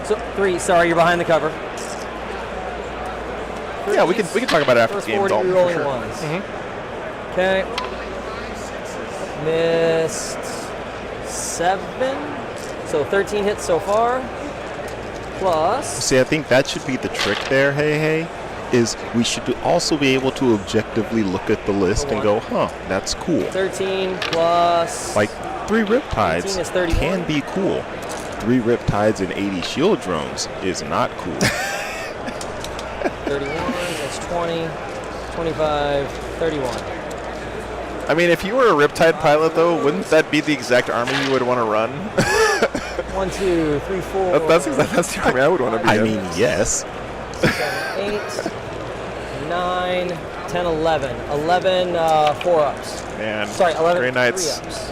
So 3. Sorry, you're behind the cover. Yeah, we can talk about it after First the game, 40 Dalton, for rolling sure. ones. Okay. Missed 7. So 13 hits so far. Plus. See, I think that should be the trick there, hey. is we should also be able to objectively look at the list and go, huh, that's cool. 13 plus. Like 3 Riptides 18 is 31. can be cool. 3 Riptides and 80 shield drones is not cool. 31, that's 20, 25, 31. I mean, if you were a Riptide pilot, though, wouldn't that be the exact army you would want to run? 1, 2, 3, 4. That's the army I would want to be I in. mean, yes. 7, 8, 9, 10, 11. 11 4-ups. Man, Sorry, 11 Grey Knights. 3-ups.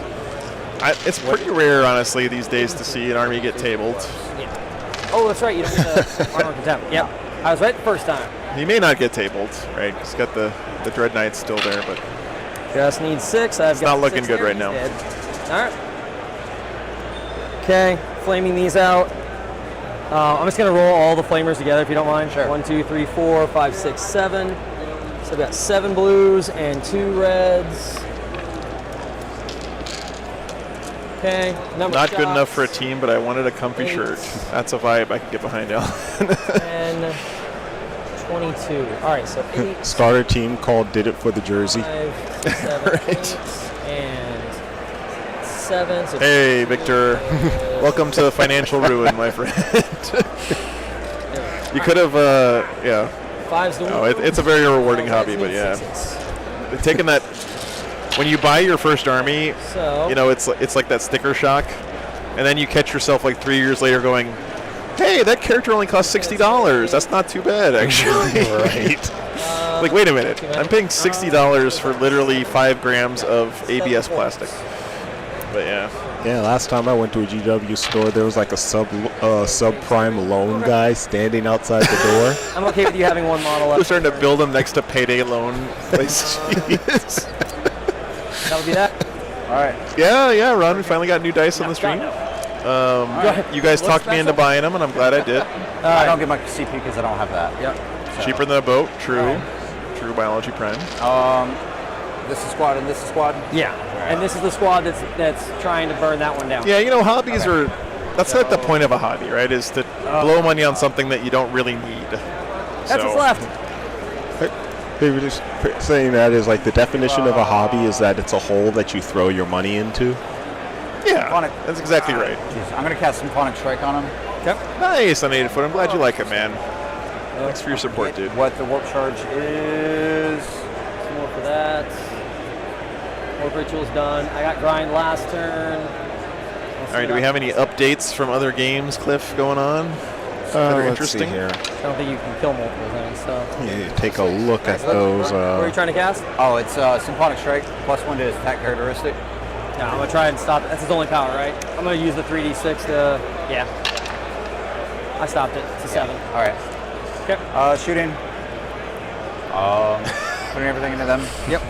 It's pretty rare, honestly, these days to see an army get tabled. Yeah. Oh, that's right. You don't get the armor contempt. Yep. I was right the first time. He may not get tabled, right? He's got the Dread Knights still there, but Just need 6. I've got not looking 6 good there. right He's now. dead. All right. Okay, flaming these out. I'm just going to roll all the flamers together if you don't mind. Sure. 1, 2, 3, 4, 5, 6, 7. So I've got 7 blues and 2 reds. Okay, number not of good enough for a shots. team, but I wanted a comfy 8. shirt. That's a vibe I can get behind, Alan. 10, 22. All right, so 8, Starter team called Did It for the Jersey. 5, 7, Right. 8, and 7. So Hey, Victor. Welcome to financial ruin, my friend. You could have, yeah. 5's the No, it's a very rewarding hobby, but yeah. Taking that, when you buy your first army, So, you know, it's like that sticker shock, and then you catch yourself like 3 years later going, hey, that character only costs $60. That's not too bad, actually. Right. Like, wait a minute. I'm paying $60 for literally 5 grams of ABS plastic. But yeah. Yeah, last time I went to a GW store, there was like a subprime loan guy standing outside the door. I'm okay with you having one model We're up. starting to build them next to payday loan places. That would be that. All right. Yeah, Ron, we finally got new dice on the stream. You guys What's talked me into special? buying them, and I'm glad I did. I don't get my CP because I don't have that. Yep. Cheaper than a boat, true. True Biology Prime. This is squad and this is squad. Yeah. And this is the squad that's trying to burn that one down. Yeah, you know, hobbies are, that's like the point of a hobby, right? Is to blow money on something that you don't really need. That's what's left. They were just saying that is like the definition of a hobby is that it's a hole that you throw your money into. Yeah, Symphonic. that's exactly right. Jeez, I'm gonna cast Symphonic Strike on him. Nice, on 8 foot. I'm glad you like it, man. Thanks for your support, dude. What the warp charge is? Some more for that. Warp ritual's done. I got grind last turn. All right, do we have any updates from other games, Cliff, going on? That are Let's interesting. see here. I don't think you can kill multiple things. So. Yeah, take a look at those. Where are you trying to cast? Oh, it's Symphonic Strike +1 to his attack characteristic. No, I'm gonna try and stop it. That's his only power, right? I'm gonna use the 3d6 to. Yeah. I stopped it. It's a 7. All right. Okay. Shooting. Putting everything into them. Yep.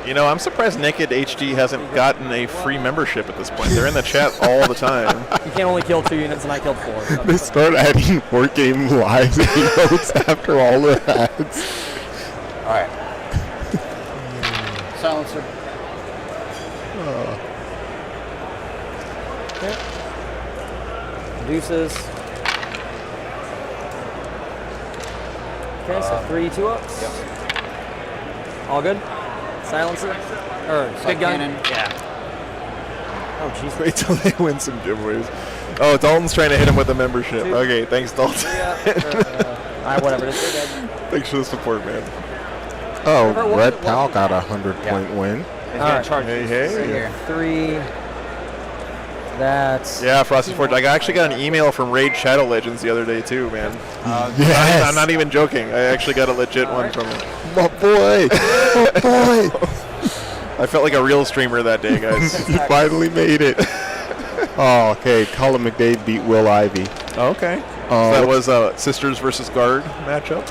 You know, I'm surprised Naked HD hasn't gotten a free membership at this point. They're in the chat all the time. You can only kill 2 units, and I killed 4. So They start adding War Game Live emotes after all the ads. All right. Silencer. Deuces. Okay, so 3 2-ups. Yep. All good? Silencer? Or big gun? cannon. Yeah. Oh, jeez. Wait till they win some giveaways. Oh, Dalton's trying to hit him with a membership. 2. Okay, thanks, Dalton. Alright, whatever. It is. They're good. Thanks for the support, man. Oh, Remember Red what- Pal got a 100-point win. He's All gonna right. charge Hey, this hey. right here. 3. That's. Yeah, Frosty Forge. I actually got an email from Raid Shadow Legends the other day, too, man. Yes. I'm not even joking. I actually got a legit one from him. My boy. My boy. I felt like a real streamer that day, guys. You finally made it. Oh, okay. Colin McDade beat Will Ivy. Okay. So that was a Sisters versus Guard matchup.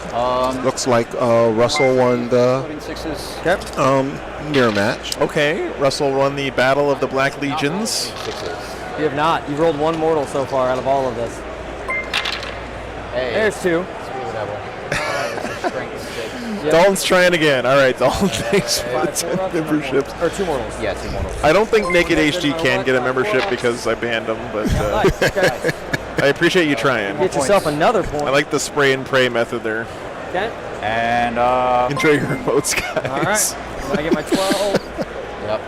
Looks like Russell won the Putting 6s. mirror match. Okay, Russell won the Battle of the Black Legions. 6s. You have not. You've rolled 1 mortal so far out of all of this. Hey. There's 2. Speed Devil. This is strength 6. Yep. Dalton's trying again. All right, Dalton, thanks for the 5 10 4-ups, memberships. Or 2 mortals. Yeah, 2 mortals. I don't think Naked HD can get a membership because I banned him, but Nice. Okay. I appreciate you trying. Get yourself another point. I like the spray and pray method there. Okay. And Enjoy your remotes, guys. All right. I get my 12. Yep.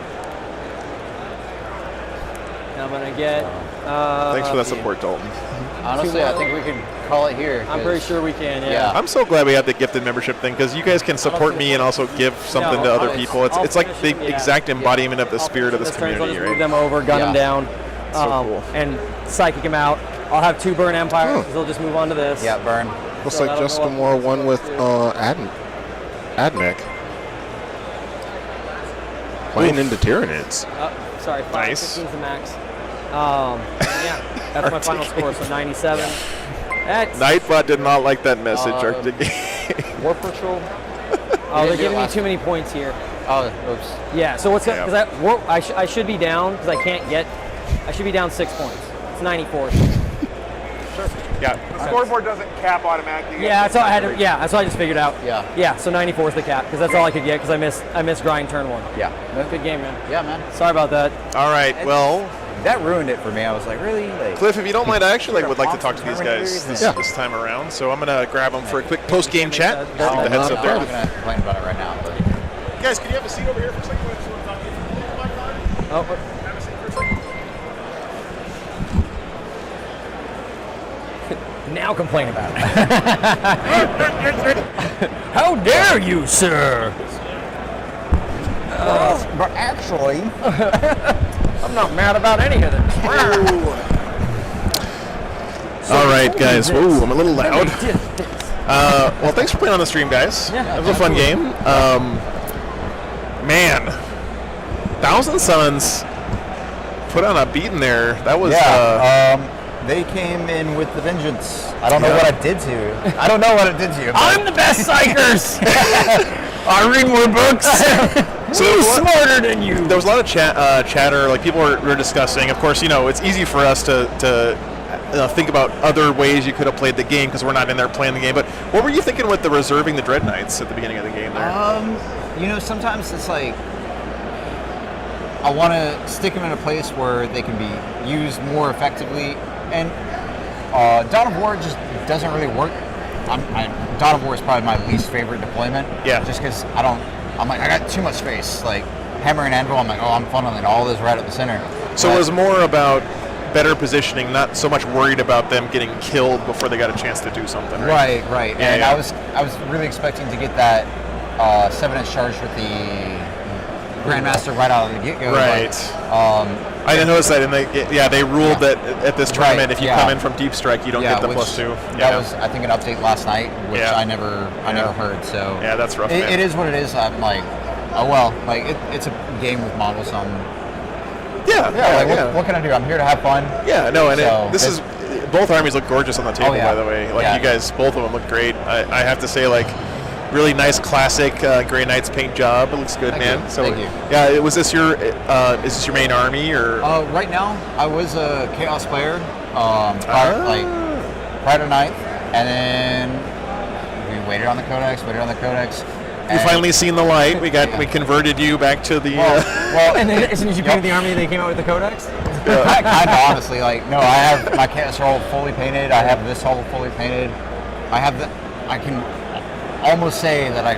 And I'm gonna get. Thanks for that support, Dalton. Honestly, I think we can call it here. I'm pretty sure we can. Yeah. I'm so glad we have the gifted membership thing because you guys can support me and also give something to other people. It's like the exact embodiment of the spirit of this community, I'll just move right? them over, gun them down, So cool. and psychic them out. I'll have 2 burn empires. They'll just move on to this. Yeah, burn. Looks So like that'll just go the up more to one with 2. Admech. Playing into Tyranids. Sorry, 5, Nice. 15 is the max. Yeah, that's my final score, so 97. That's Nightbot did not like that message. Arctic. War Patrol. oh, they're giving me too many points here. Oh, oops. Yeah, so what's Yeah. because I should be down because I can't get. I should be down 6 points. It's 94. Yeah. The scoreboard doesn't cap automatically. Yeah, that's all I had to. Yeah, that's all I just figured out. Yeah. Yeah, so 94 is the cap because that's all I could get because I missed grind turn 1. Yeah. Good game, man. Yeah, man. Sorry about that. All right. Well, That ruined it for me. I was like, really? Like, Cliff, if you don't mind, I actually would like to talk to these guys Terminators this time around. So I'm gonna grab them for a quick post-game chat. Stick Oh, the heads up I'm there. not gonna complain about it right now. But Guys, can you have a seat over here for a second? I just want to talk to you. Oh, Have a seat for a second. now complain about it. How dare you, sir? but actually, I'm not mad about any of this. All right, guys. Ooh, I'm a little loud. Well, thanks for playing on the stream, guys. Yeah, It was a fun game. Man, Thousand Suns put on a beating there. That was they came in with the vengeance. I don't know what I did to you. I don't know what I did to you. I'm the best psychers. I read more books. So there was smarter than you. There was a lot of chatter, like people were discussing. Of course, you know, it's easy for us to think about other ways you could have played the game because we're not in there playing the game. But what were you thinking with the reserving the Dread Knights at the beginning of the game there? You know, sometimes it's like I want to stick them in a place where they can be used more effectively, and Dawn of War just doesn't really work. Dawn of War is probably my least favorite deployment. Yeah. Just because I'm like, I got too much space. Like Hammer and Anvil, I'm like, oh, I'm funneling all this right at the center. So it was more about better positioning, not so much worried about them getting killed before they got a chance to do something. Right. Right. Yeah, And yeah. I was really expecting to get that 7-inch charge with the Grandmaster right out of the get-go. Right. But, I didn't notice that, and they ruled that at this tournament, if you yeah. come in from deep strike, you don't get the which- +2. That was, I think, an update last night, which Yeah. I never heard. So Yeah, that's rough, man. It is what it is. I'm like, oh well, like it's a game with models. So what can I do? I'm here to have fun. Yeah, no, and So this is both armies look gorgeous on the table, yeah. by the way. Like Yeah. you guys, both of them look great. I have to say, like, really nice classic Grey Knights paint job. It looks good, Thank man. you. So Thank you. yeah, was this your is this your main army or? Right now, I was a Chaos player, prior to ninth, and then we waited on the Codex. You finally seen the light. We converted you back to the. Well, And then as soon as you painted the army, they came out with the codex. kind of honestly, like, no, I have my Chaos hull fully painted. I have this hull fully painted. I can almost say that I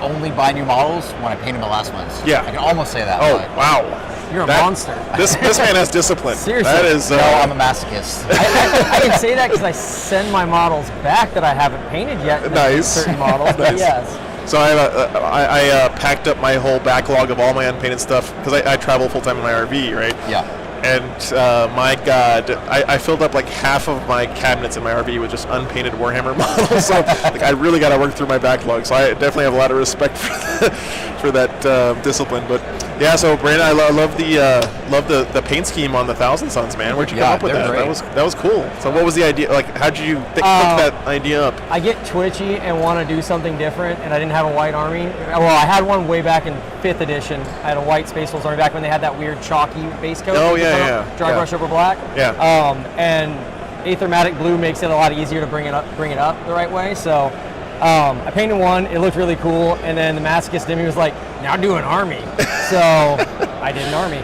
only buy new models when I paint them the last ones. Yeah. I can almost say that. Oh but wow! You're a That- monster. This man has discipline. Seriously. That is. no, I'm a masochist. I can say that because I send my models back that I haven't painted yet. Nice. Certain models. But Nice. yes. So I packed up my whole backlog of all my unpainted stuff because I travel full time in my RV, right? Yeah. And my God, I filled up like half of my cabinets in my RV with just unpainted Warhammer models. So like, I really got to work through my backlog. So I definitely have a lot of respect for that discipline. But yeah, so Brandon, I love the paint scheme on the Thousand Suns, man. Where'd you come Yeah, up with they're that? great. That was cool. So what was the idea? Like, how'd you pick that idea up? I get twitchy and want to do something different, and I didn't have a white army. Well, I had one way back in 5th edition. I had a white Space Wolves army back when they had that weird chalky base coat. Oh, You yeah, put on yeah. Dry Yeah. brush over black. Yeah. And Aethermatic blue makes it a lot easier to bring it up the right way. So I painted one. It looked really cool, and then the masochist in me was like, "Now do an army." So I did an army.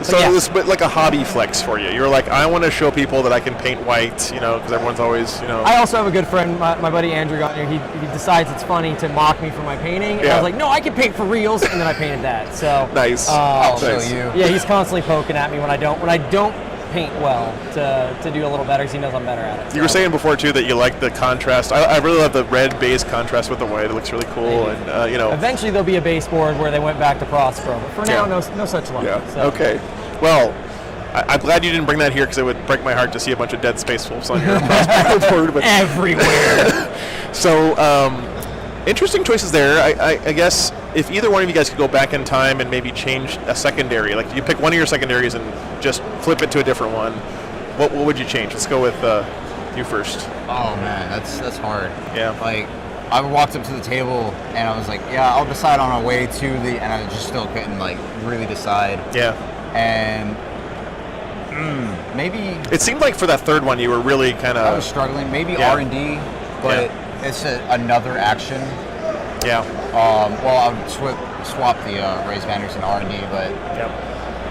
So it was like a hobby flex for you. You're like, I want to show people that I can paint white, you know, because everyone's always, you know. I also have a good friend, my buddy Andrew got here. He decides it's funny to mock me for my painting. And I was like, no, I can paint for reals, and then I painted that. So nice. I'll show you. Yeah, he's constantly poking at me when I don't paint well to do a little better because he knows I'm better at it. You were saying before too that you like the contrast. I really love the red base contrast with the white. It looks really cool, and you know. Eventually there'll be a baseboard where they went back to Prospero, but for now, no such luck. Yeah. So. Okay. Well, I'm glad you didn't bring that here because it would break my heart to see a bunch of Dead Space Wolves on your Prospero board. But everywhere. So, interesting choices there. I guess if either one of you guys could go back in time and maybe change a secondary, like you pick one of your secondaries and just flip it to a different one, what would you change? Let's go with you first. Oh man, that's hard. Yeah. Like, I walked up to the table and I was like, yeah, I'll decide on a way to the, and I just still couldn't like really decide. Yeah. And maybe it seemed like for that third one you were really kind of. I was struggling. Maybe R&D, but it's another action. Yeah. Well, I would swap the raised banners and R&D, but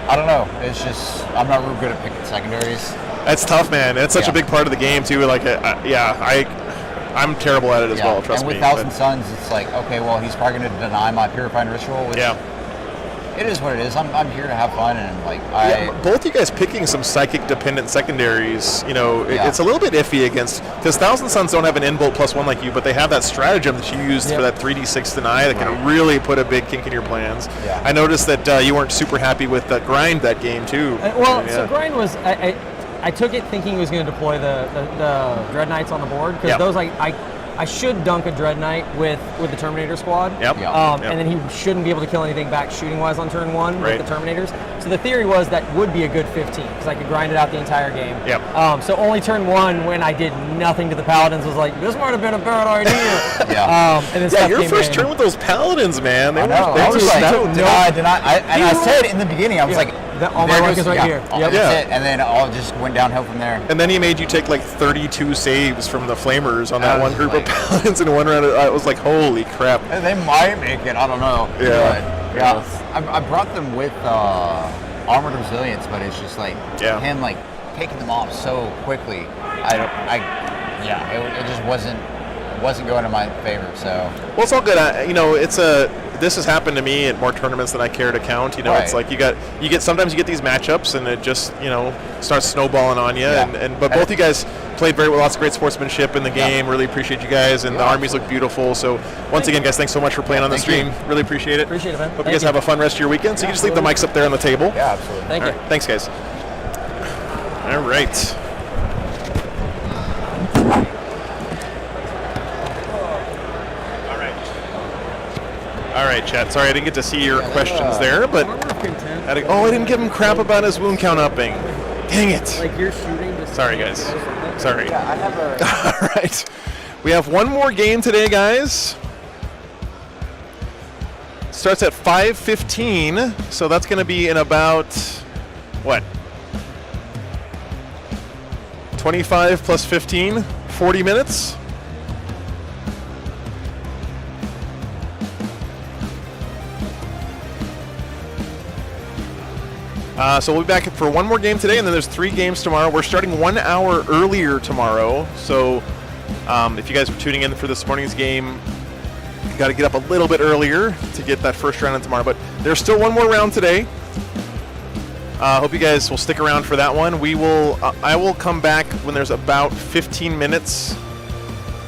I don't know. It's just I'm not real good at picking secondaries. That's tough, man. It's such a big part of the game too. Like, I'm terrible at it as well. Trust me. And with Thousand Suns, it's like, okay, well, he's probably going to deny my purifying ritual. Which it is what it is. I'm here to have fun, and like both you guys picking some psychic dependent secondaries. You know, it's a little bit iffy against because Thousand Suns don't have an inbolt +1 like you, but they have that stratagem that you use for that 3d6 deny that can really put a big kink in your plans. Yeah. I noticed that you weren't super happy with the grind that game too. So grind was I took it thinking he was going to deploy the Dread Knights on the board because those I should dunk a Dread Knight with the Terminator squad. And then he shouldn't be able to kill anything back shooting wise on turn 1 with the Terminators. So the theory was that would be a good 15 because I could grind it out the entire game. So only turn 1 when I did nothing to the Paladins was like, this might have been a bad idea. And then your first turn with those Paladins, man. They I was like, I said in the beginning, I was like, all my luck is right here. That's it. And then all just went downhill from there. And then he made you take like 32 saves from the Flamers on that one group of Paladins in one round. I was like, holy crap. And they might make it. I don't know. Yeah. I brought them with Armored Resilience, but it's just like him like taking them off so quickly. It just wasn't going in my favor. So well, it's all good. This has happened to me at more tournaments than I care to count. You know, it's like sometimes you get these matchups and it just starts snowballing on you. But both you guys played very well, lots of great sportsmanship in the game. Really appreciate you guys, and the armies look beautiful. So once again, guys, thanks so much for playing on the stream. Really appreciate it. Appreciate it, man. Hope you guys have a fun rest of your weekend. So you can just leave the mics up there on the table. Yeah, absolutely. Thank you. Thanks, guys. All right. All right, chat. Sorry I didn't get to see your questions there, but I didn't give him crap about his wound count upping. Dang it. Like you're shooting. Sorry, guys. Sorry. Yeah, I have a. All right. We have one more game today, guys. Starts at 5:15, so that's going to be in about, 25 plus 15, 40 minutes? So we'll be back for one more game today, and then there's 3 games tomorrow. We're starting 1 hour earlier tomorrow, so if you guys were tuning in for this morning's game, you got to get up a little bit earlier to get that first round in tomorrow. But there's still one more round today. Hope you guys will stick around for that one. I will come back when there's about 15 minutes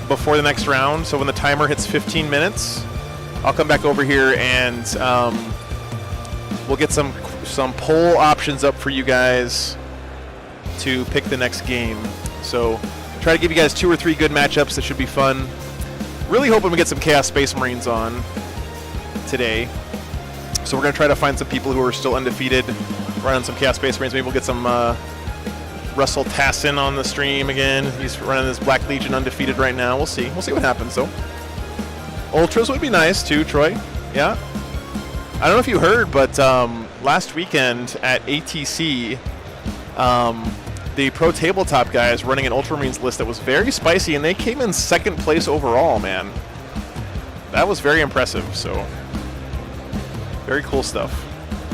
before the next round. So when the timer hits 15 minutes, I'll come back over here and we'll get some poll options up for you guys to pick the next game. So try to give you guys 2 or 3 good matchups that should be fun. Really hoping we get some Chaos Space Marines on today. So we're going to try to find some people who are still undefeated, running some Chaos Space Marines. Maybe we'll get some Russell Tassin on the stream again. He's running his Black Legion undefeated right now. We'll see. We'll see what happens, though. Ultras would be nice, too, Troy. Yeah. I don't know if you heard, but last weekend at ATC, the Pro Tabletop guys running an Ultramarines list that was very spicy, and they came in 2nd place overall, man. That was very impressive, so very cool stuff.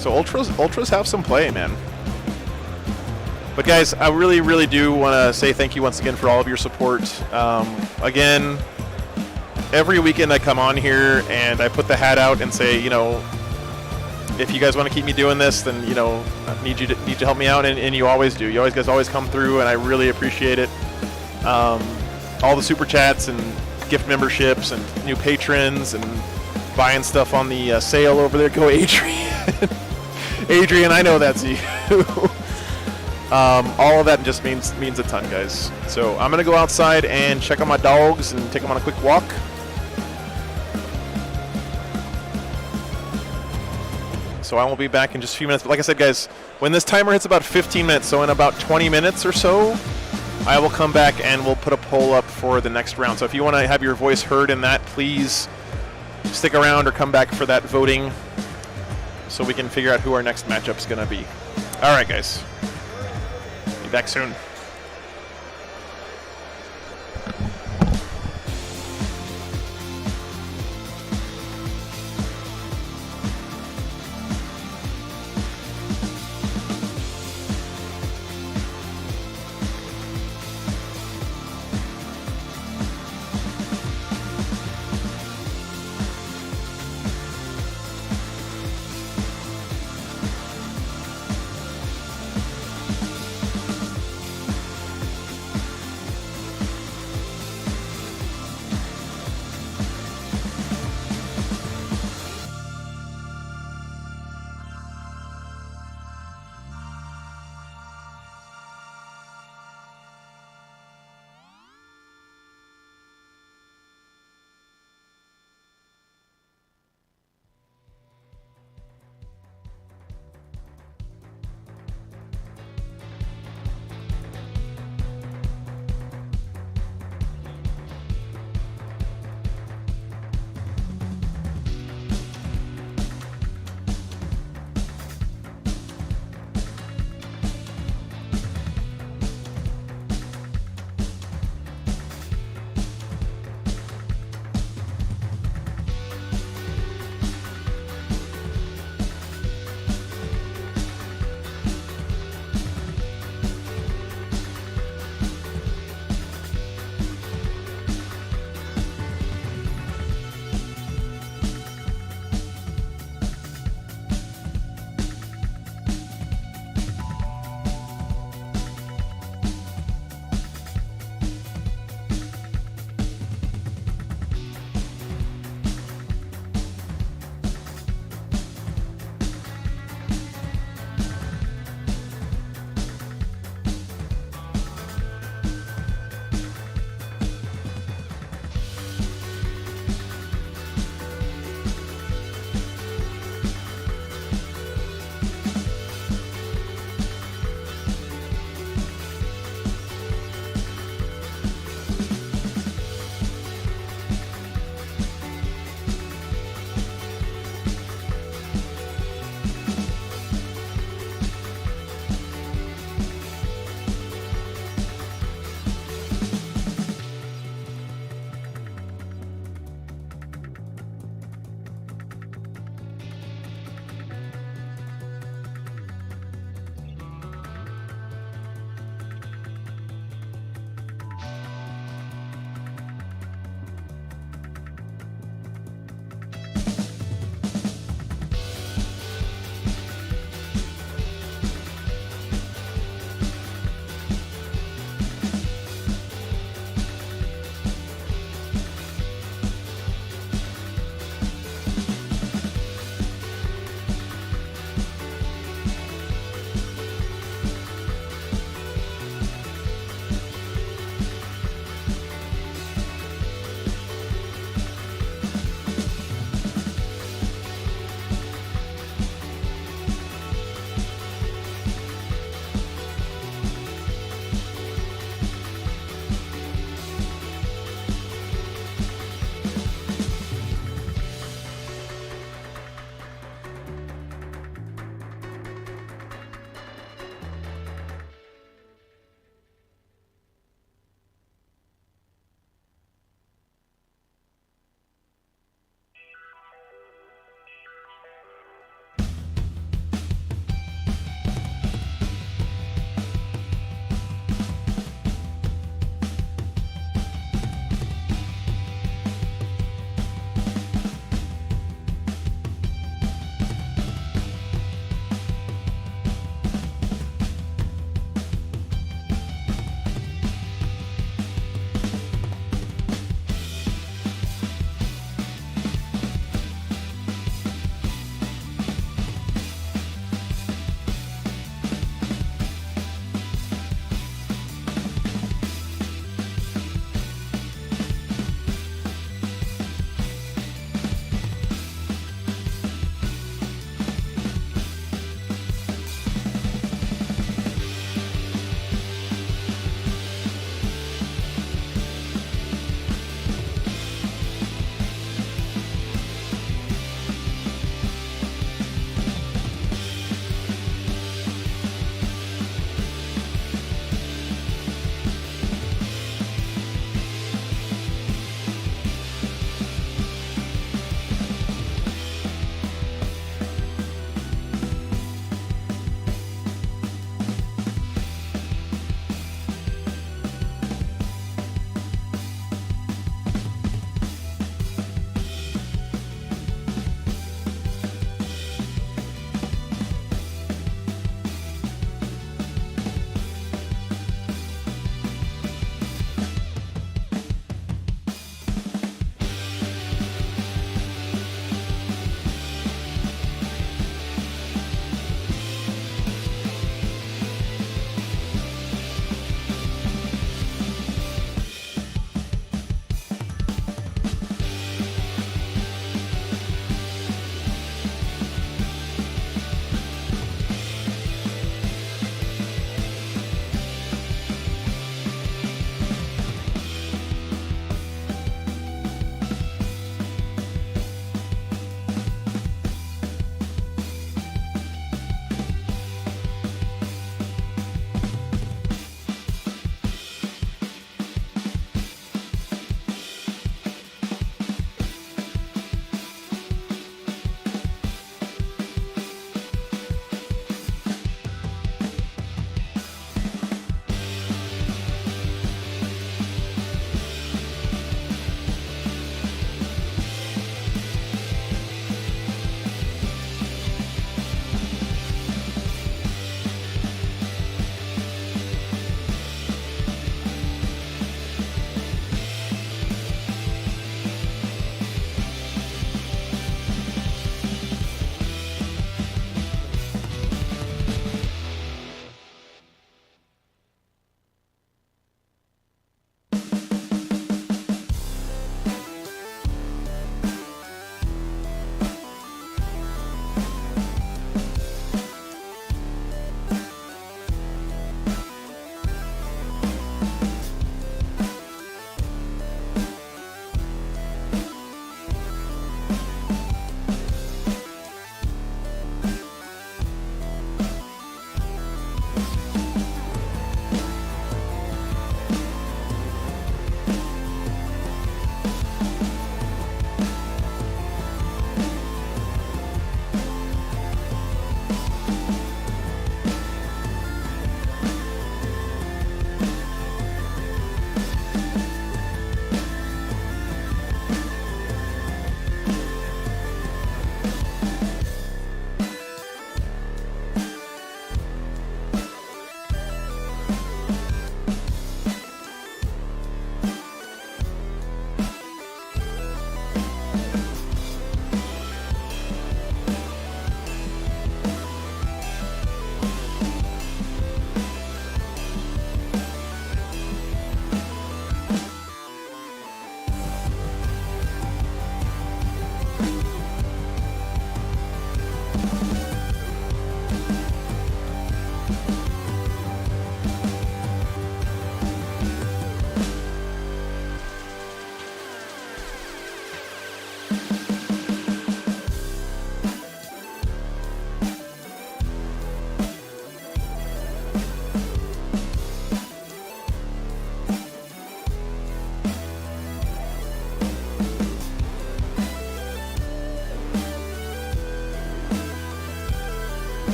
So ultras have some play, man. But guys, I really, really do want to say thank you once again for all of your support. Again, every weekend I come on here and I put the hat out and say, you know, if you guys want to keep me doing this, then, you know, I need you to help me out, and you always do. You guys always come through, and I really appreciate it. All the super chats and gift memberships and new patrons and buying stuff on the sale over there. Go Adrian. Adrian, I know that's you. All of that just means a ton, guys. So I'm gonna go outside and check on my dogs and take them on a quick walk. So I will be back in just a few minutes. But like I said, guys, when this timer hits about 15 minutes, so in about 20 minutes or so, I will come back and we'll put a poll up for the next round. So if you want to have your voice heard in that, please stick around or come back for that voting so we can figure out who our next matchup's going to be. All right, guys. Be back soon.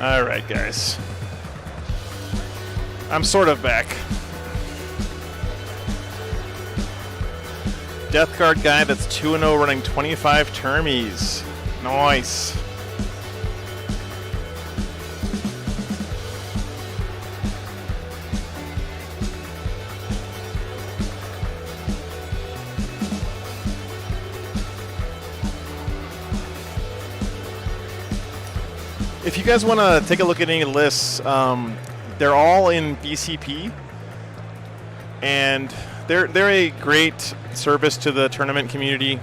All right, guys. I'm sort of back. Death Guard guy that's 2-0 running 25 termies. Nice. If you guys want to take a look at any lists, they're all in BCP, and they're a great service to the tournament community.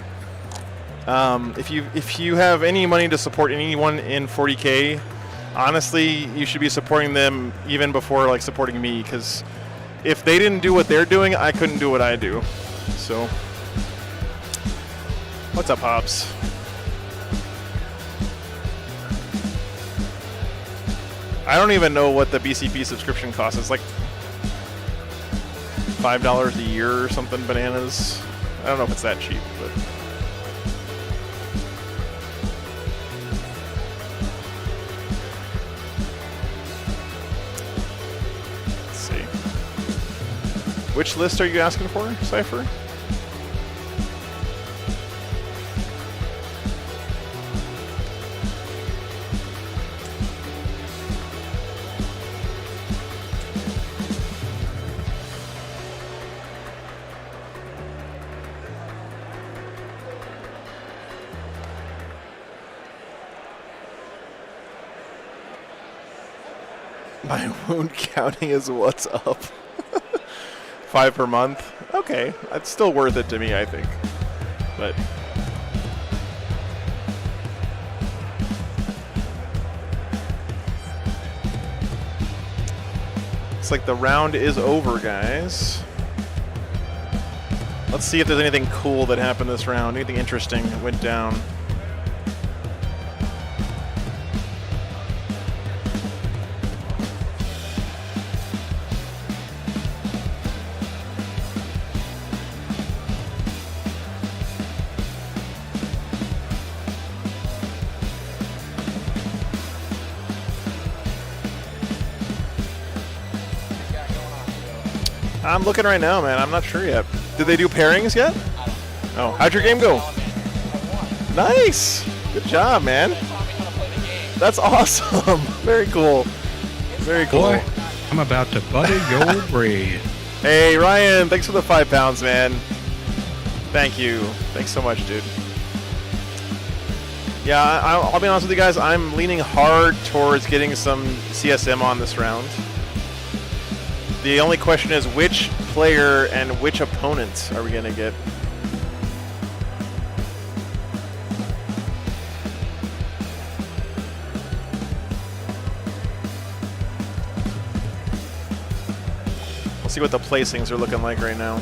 If you have any money to support anyone in 40K, honestly, you should be supporting them even before like supporting me, because if they didn't do what they're doing, I couldn't do what I do. So, what's up, Hobbs? I don't even know what the BCP subscription costs. It's like $5 a year or something bananas. I don't know if it's that cheap, but let's see. Which list are you asking for, Cypher? My wound counting is what's up. 5 per month. Okay, that's still worth it to me, I think. But it's like the round is over, guys. Let's see if there's anything cool that happened this round. Anything interesting that went down. I'm looking right now, man. I'm not sure yet. Did they do pairings yet? Oh, how'd your game go? Nice. Good job, man. That's awesome. Very cool. Very cool. Boy, I'm about to butter your bread. Hey, Ryan. Thanks for the 5 pounds, man. Thank you. Thanks so much, dude. Yeah, I'll be honest with you guys. I'm leaning hard towards getting some CSM on this round. The only question is which player and which opponent are we going to get? We'll see what the placings are looking like right now.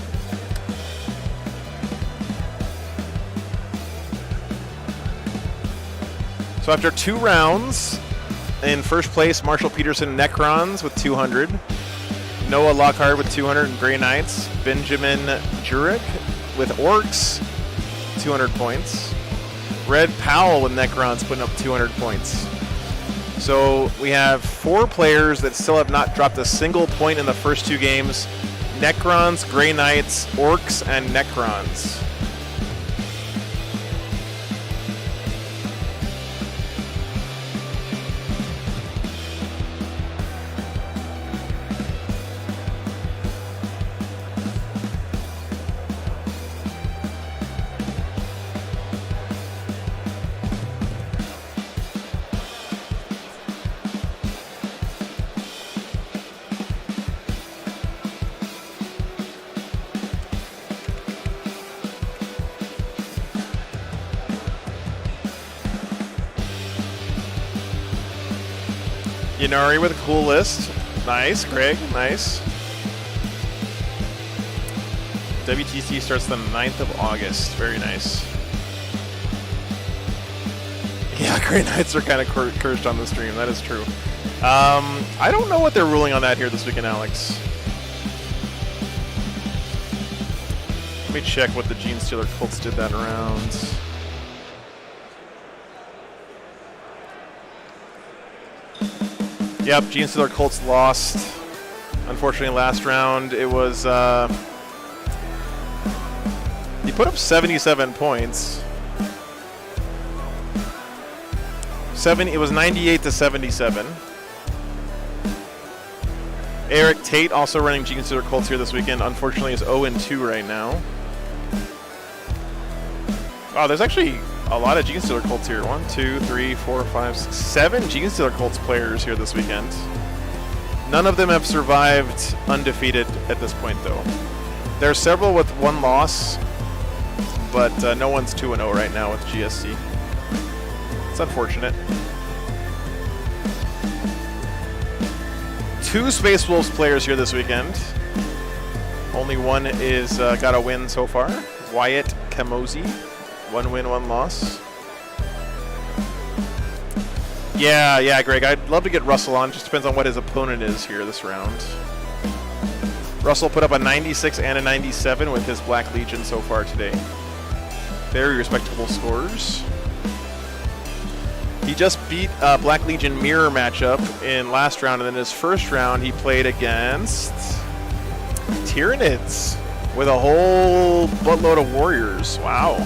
So after 2 rounds, in first place, Marshall Peterson Necrons with 200. Noah Lockhart with 200 and Grey Knights. Benjamin Jurek with Orcs, 200 points. Red Powell with Necrons putting up 200 points. So we have 4 players that still have not dropped a single point in the first 2 games. Necrons, Grey Knights, Orcs, and Necrons. Yanari with a cool list. Nice, Greg, nice. WTC starts the 9th of August. Very nice. Yeah, Grey Knights are kind of cursed on the stream. That is true. I don't know what they're ruling on that here this weekend, Alex. Let me check what the Gene Stealer Colts did that around. Yep, Gene Stealer Colts lost. Unfortunately, last round it was. He put up 77 points. It was 98 to 77. Eric Tate also running Gene Stealer Colts here this weekend. Unfortunately, is 0-2 right now. Wow, there's actually a lot of Gene Stealer Colts here. 1, 2, 3, 4, 5, 6, 7 Gene Stealer Colts players here this weekend. None of them have survived undefeated at this point, though. There are several with one loss, but no one's 2-0 right now with GSC. It's unfortunate. 2 Space Wolves players here this weekend. Only one is got a win so far. Wyatt Kamosi. 1 win, 1 loss. Yeah, Greg. I'd love to get Russell on. Just depends on what his opponent is here this round. Russell put up a 96 and a 97 with his Black Legion so far today. Very respectable scores. He just beat Black Legion mirror matchup in last round, and then his first round he played against Tyranids with a whole buttload of warriors. Wow.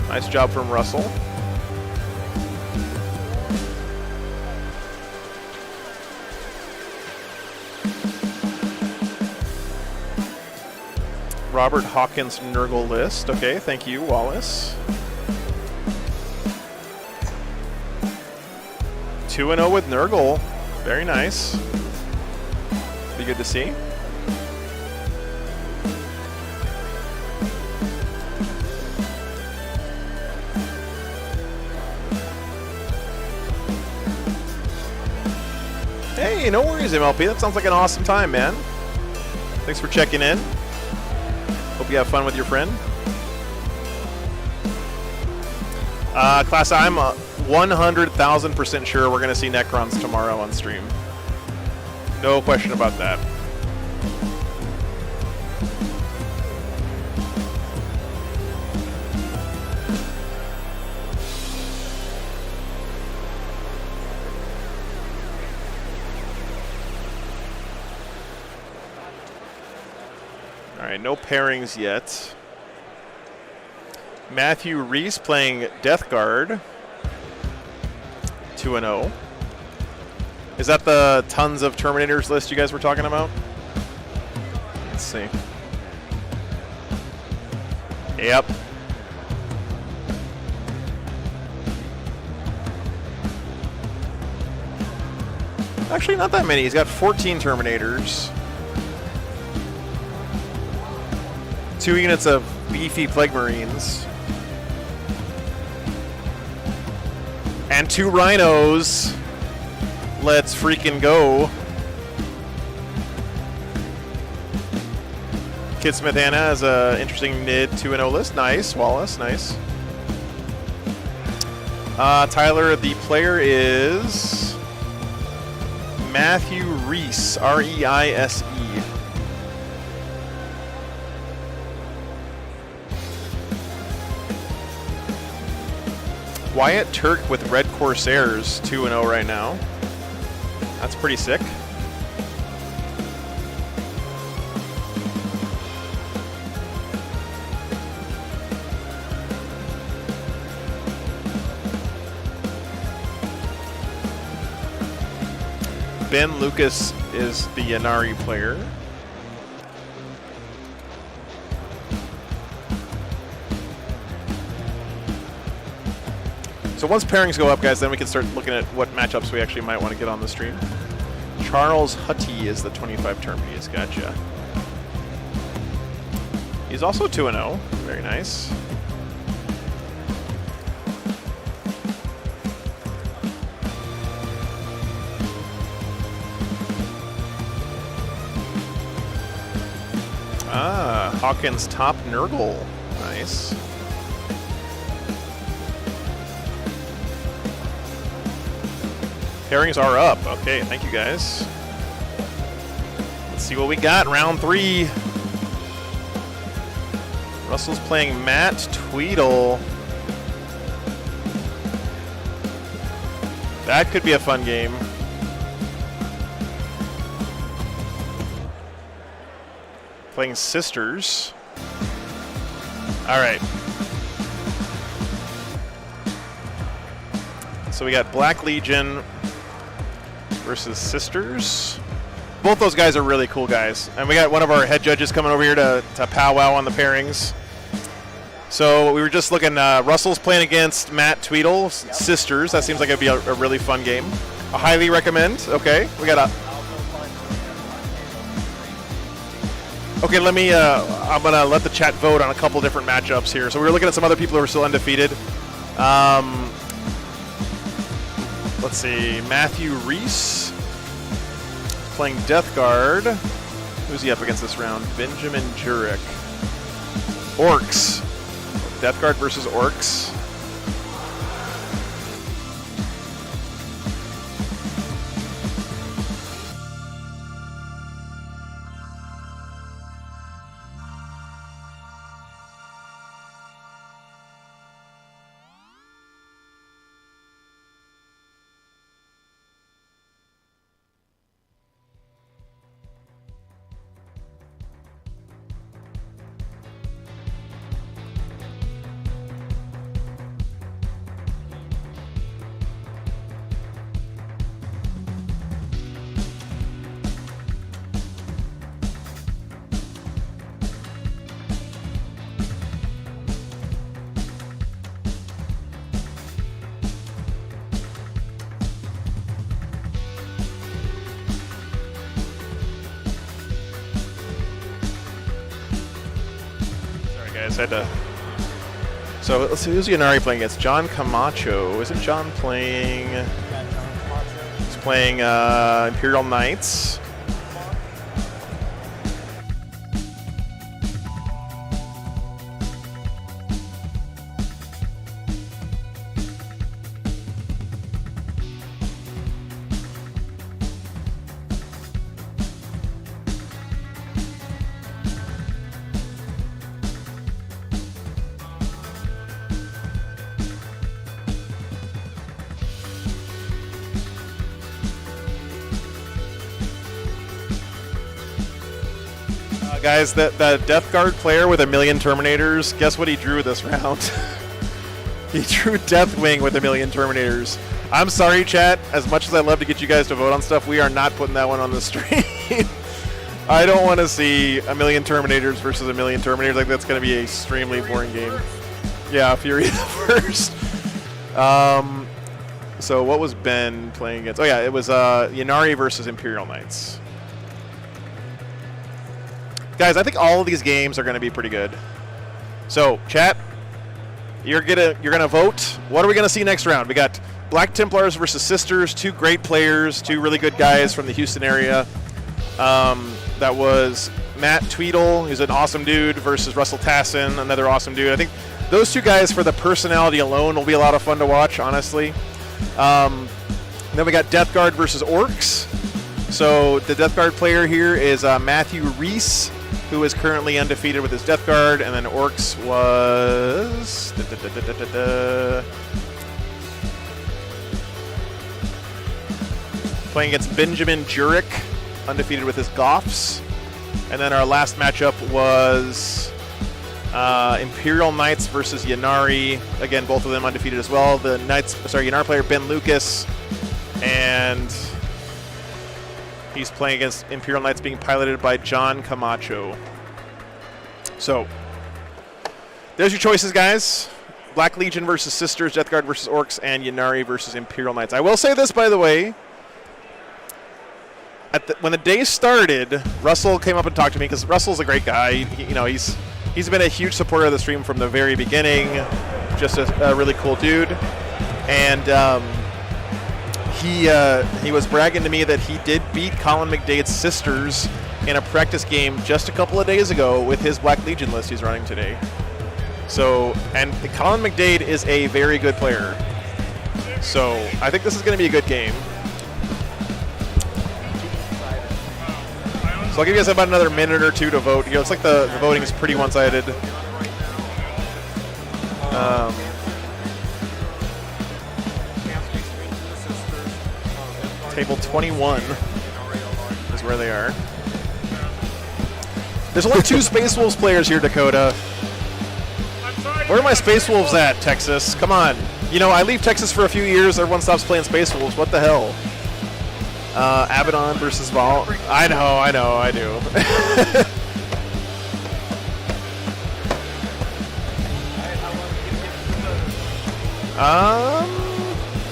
Nice job from Russell. Robert Hawkins Nurgle list. Okay, thank you, Wallace. 2-0 with Nurgle. Very nice. Be good to see. Hey, no worries, MLP. That sounds like an awesome time, man. Thanks for checking in. Hope you have fun with your friend. Class, I'm 100,000% sure we're going to see Necrons tomorrow on stream. No question about that. All right, no pairings yet. Matthew Reese playing Death Guard. 2-0. Is that the tons of Terminators list you guys were talking about? Let's see. Yep. Actually, not that many. He's got 14 Terminators. 2 units of beefy Plague Marines. And 2 Rhinos. Let's freaking go. Kid Smith Anna has an interesting mid 2-0 list. Nice, Wallace, nice. Tyler, the player is Matthew Reese, R-E-I-S-E. Wyatt Turk with Red Corsairs, 2-0 right now. That's pretty sick. Ben Lucas is the Yanari player. So once pairings go up, guys, then we can start looking at what matchups we actually might want to get on the stream. Charles Hutty is the 25 term he is. Gotcha. He's also 2-0. Very nice. Ah, Hawkins top Nurgle. Nice. Pairings are up. Okay, thank you guys. Let's see what we got. Round 3. Russell's playing Matt Tweedle. That could be a fun game. Playing Sisters. All right. So we got Black Legion versus Sisters. Both those guys are really cool guys. And we got one of our head judges coming over here to powwow on the pairings. So we were just looking, Russell's playing against Matt Tweedle, Sisters. That seems like it'd be a really fun game. I highly recommend. Okay, we got a... Okay, let me, I'm going to let the chat vote on a couple different matchups here. So we were looking at some other people who are still undefeated. Let's see, Matthew Reese playing Death Guard. Who's he up against this round? Benjamin Jurek. Orcs. Death Guard versus Orcs. So let's see, who's Yanari playing against? John Camacho. Isn't John playing? He's playing Imperial Knights. Guys, that Death Guard player with 1,000,000 Terminators, guess what he drew this round? He drew Deathwing with 1,000,000 Terminators. I'm sorry, chat. As much as I love to get you guys to vote on stuff, we are not putting that one on the stream. I don't want to see 1,000,000 Terminators versus 1,000,000 Terminators. Like, that's going to be an extremely boring game. Yeah, Fury the First. So what was Ben playing against? Oh, yeah, it was Yanari versus Imperial Knights. Guys, I think all of these games are going to be pretty good. So, chat, you're gonna vote. What are we gonna see next round? We got Black Templars versus Sisters, two great players, two really good guys from the Houston area. That was Matt Tweedle, who's an awesome dude, versus Russell Tassin, another awesome dude. I think those two guys, for the personality alone, will be a lot of fun to watch, honestly. Then we got Death Guard versus Orcs. So the Death Guard player here is Matthew Reese, who is currently undefeated with his Death Guard, and then Orcs was playing against Benjamin Jurek, undefeated with his Goths. And then our last matchup was Imperial Knights versus Yanari. Again, both of them undefeated as well. The Yanari player Ben Lucas, and he's playing against Imperial Knights being piloted by John Camacho. So, there's your choices, guys. Black Legion versus Sisters, Death Guard versus Orcs, and Yanari versus Imperial Knights. I will say this, by the way. When the day started, Russell came up and talked to me, because Russell's a great guy. He's been a huge supporter of the stream from the very beginning. Just a really cool dude. And he was bragging to me that he did beat Colin McDade's Sisters in a practice game just a couple of days ago with his Black Legion list he's running today. So, and Colin McDade is a very good player. So I think this is going to be a good game. So I'll give you guys about another minute or two to vote. It's like the voting is pretty one-sided. Table 21 is where they are. There's only 2 Space Wolves players here, Dakota. Where are my Space Wolves at, Texas? Come on. You know, I leave Texas for a few years, everyone stops playing Space Wolves. What the hell? Abaddon versus Vol. I know, I do.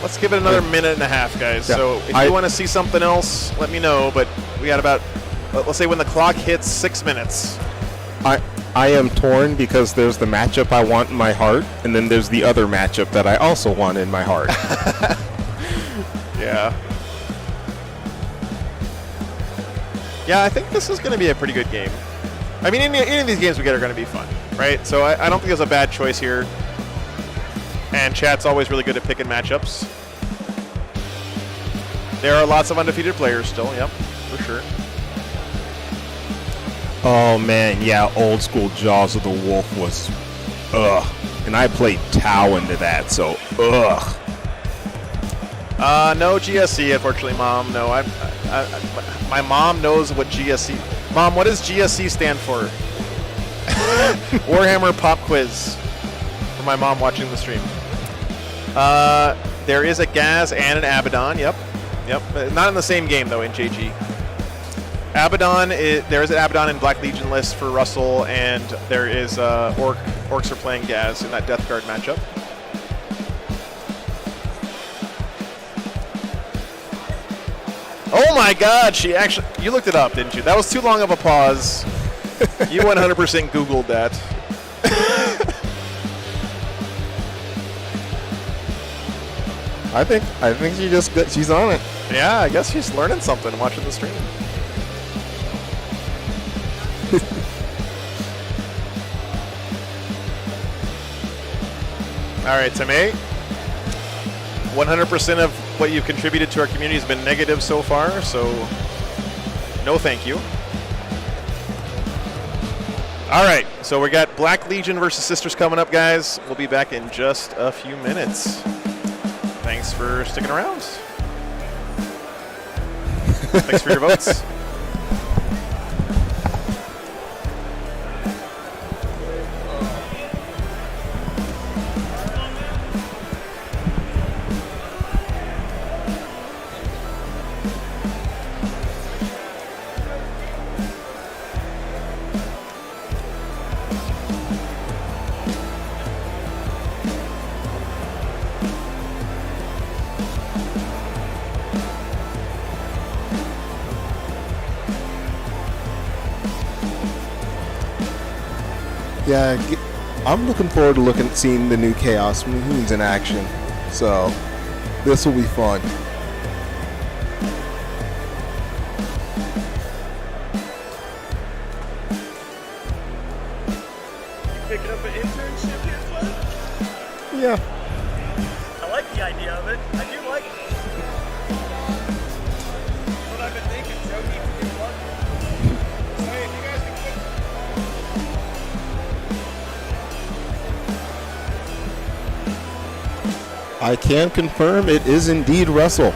Let's give it another minute and a half, guys. Yeah. So if you want to see something else, let me know. But we got about, let's say when the clock hits 6 minutes. I am torn because there's the matchup I want in my heart, and then there's the other matchup that I also want in my heart. Yeah. Yeah, I think this is going to be a pretty good game. I mean, any of these games we get are going to be fun, right? So I don't think there's a bad choice here. And chat's always really good at picking matchups. There are lots of undefeated players still, yep, for sure. Oh man, yeah, old school Jaws of the Wolf was, ugh. And I played Tau into that, so ugh. No GSC, unfortunately, Mom. No, my mom knows what GSC. Mom, what does GSC stand for? Warhammer Pop Quiz. For my mom watching the stream. There is a Gaz and an Abaddon. Yep. Not in the same game though. In JG. Abaddon. There is an Abaddon in Black Legion list for Russell, and there is Orcs are playing Gaz in that Death Guard matchup. Oh my God! You looked it up, didn't you? That was too long of a pause. You 100% Googled that. I think she's on it. Yeah, I guess she's learning something watching the stream. All right, Tim A. 100% of what you've contributed to our community has been negative so far, so no thank you. All right, so we got Black Legion versus Sisters coming up, guys. We'll be back in just a few minutes. Thanks for sticking around. Thanks for your votes. Yeah, I'm looking forward to seeing the new Chaos Marines in action. So this will be fun. You picking up an internship here, bud? Yeah. I like the idea of it. I do like it. What I've been thinking, Joe needs to get one. Hey, if you guys can quit. I can confirm it is indeed Russell.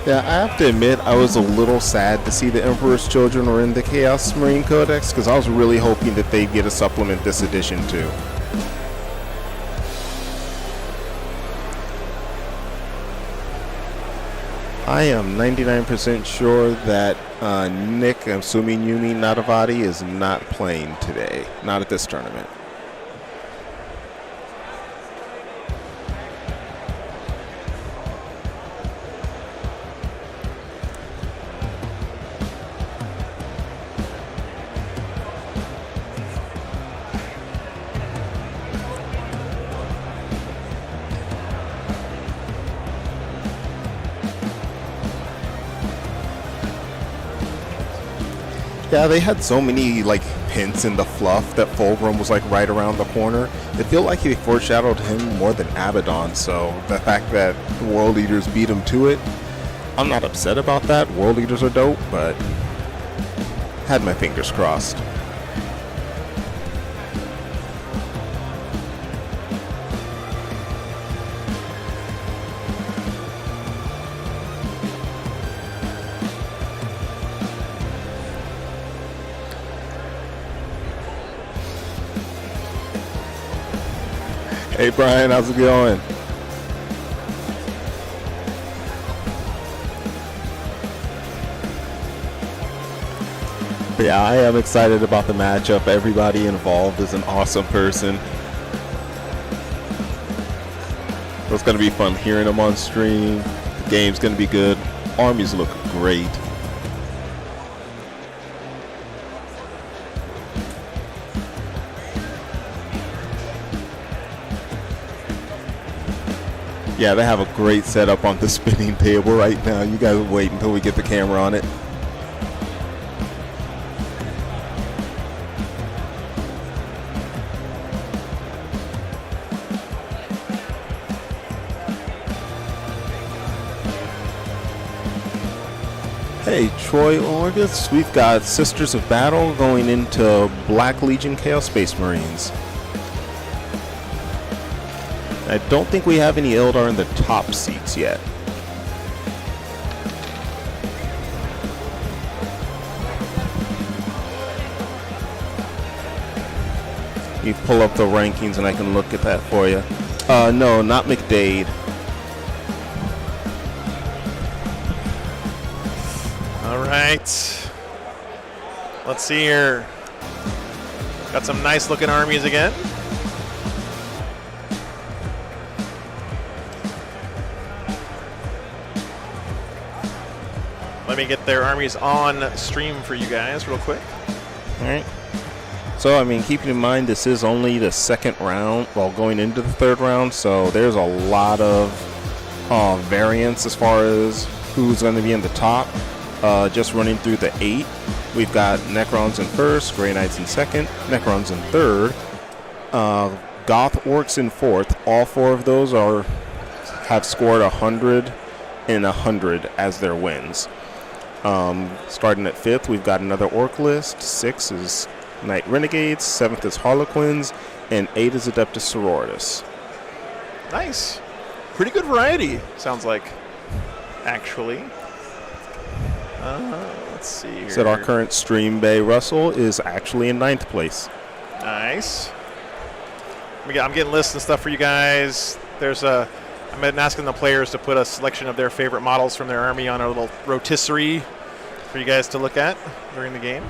Yeah, I have to admit, I was a little sad to see the Emperor's Children were in the Chaos Marine Codex, because I was really hoping that they'd get a supplement this edition too. I am 99% sure that Nick, I'm assuming you mean Nadavati, is not playing today. Not at this tournament. Yeah, they had so many like hints in the fluff that Fulgrim was like right around the corner. It felt like he foreshadowed him more than Abaddon, so the fact that the World Eaters beat him to it, I'm not upset about that. World Eaters are dope, but had my fingers crossed. Hey Brian, how's it going? But yeah, I am excited about the matchup. Everybody involved is an awesome person. So it's going to be fun hearing them on stream. The game's going to be good. Armies look great. Yeah, they have a great setup on the spinning table right now. You guys wait until we get the camera on it. Hey, Troy Orgus, we've got Sisters of Battle going into Black Legion Chaos Space Marines. I don't think we have any Eldar in the top seats yet. You pull up the rankings and I can look at that for you. No, not McDade. All right. Let's see here. Got some nice looking armies again. Let me get their armies on stream for you guys real quick. All right. So, I mean, keeping in mind this is only the second round, well, going into the third round, so there's a lot of variance as far as who's going to be in the top. Just running through the 8, we've got Necrons in first, Grey Knights in second, Necrons in third, Goth Orcs in fourth. All 4 of those have scored 100 and 100 as their wins. Starting at 5th, we've got another Orc list. 6 is Knight Renegades, 7th is Harlequins, and 8 is Adeptus Sororitas. Nice. Pretty good variety, sounds like, actually. Let's see here. So our current stream bay Russell is actually in 9th place. Nice. I'm getting lists and stuff for you guys. I've been asking the players to put a selection of their favorite models from their army on a little rotisserie for you guys to look at during the game.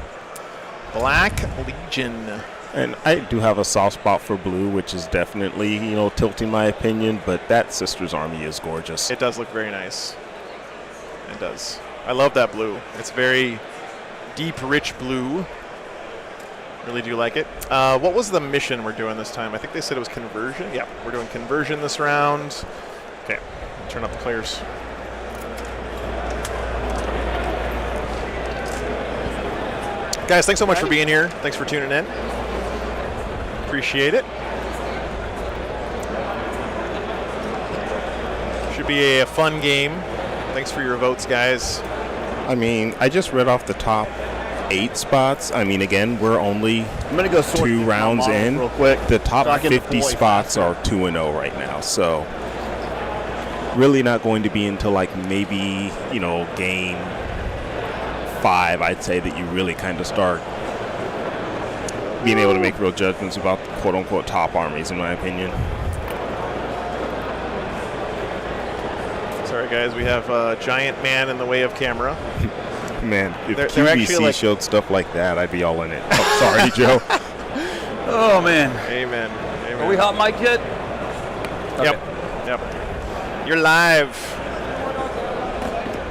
Black Legion. And I do have a soft spot for blue, which is definitely, tilting my opinion, but that Sisters Army is gorgeous. It does look very nice. It does. I love that blue. It's very deep, rich blue. Really do like it. What was the mission we're doing this time? I think they said it was conversion. Yeah, we're doing conversion this round. Okay, turn up the players. Guys, thanks so much for being here. Thanks for tuning in. Appreciate it. Should be a fun game. Thanks for your votes, guys. I mean, I just read off the top 8 spots. I mean, again, we're only I'm gonna go 2 rounds in. real quick. The top so I can 50 deploy spots faster. are 2-0 right now. So really not going to be until like maybe, game 5, I'd say, that you really kind of start being able to make real judgments about quote-unquote top armies, in my opinion. So Sorry, guys. We have a giant man in the way of camera. Man, if They're QVC actually like- showed stuff like that, I'd be all in it. Oh, sorry, Joe. Oh man. Amen. Amen. Are we hot mic yet? Yep. Yep. You're live.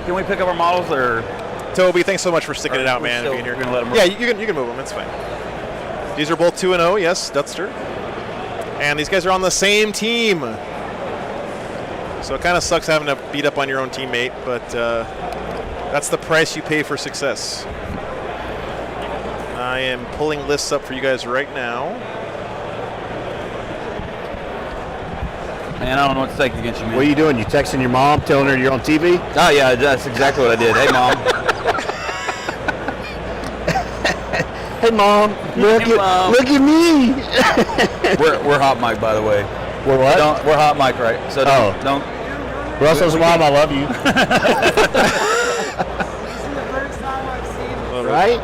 Can we pick up our models or? Toby, thanks so much for sticking it out, we're man. still- Being here. we're gonna let 'em Yeah, run. you can move them. It's fine. These are both 2-0. Yes, Dutster. And these guys are on the same team. So it kind of sucks having to beat up on your own teammate, but that's the price you pay for success. I am pulling lists up for you guys right now. Man, I don't know what to take against you, man. What are you doing? You texting your mom, telling her you're on TV? Oh yeah, that's exactly what I did. Hey mom. Hey, Mom, look Hey, at Mom. look at me. we're hot mic, by the way. We're what? We're hot mic, right? So don't. Russell's Mom, I love you. Right?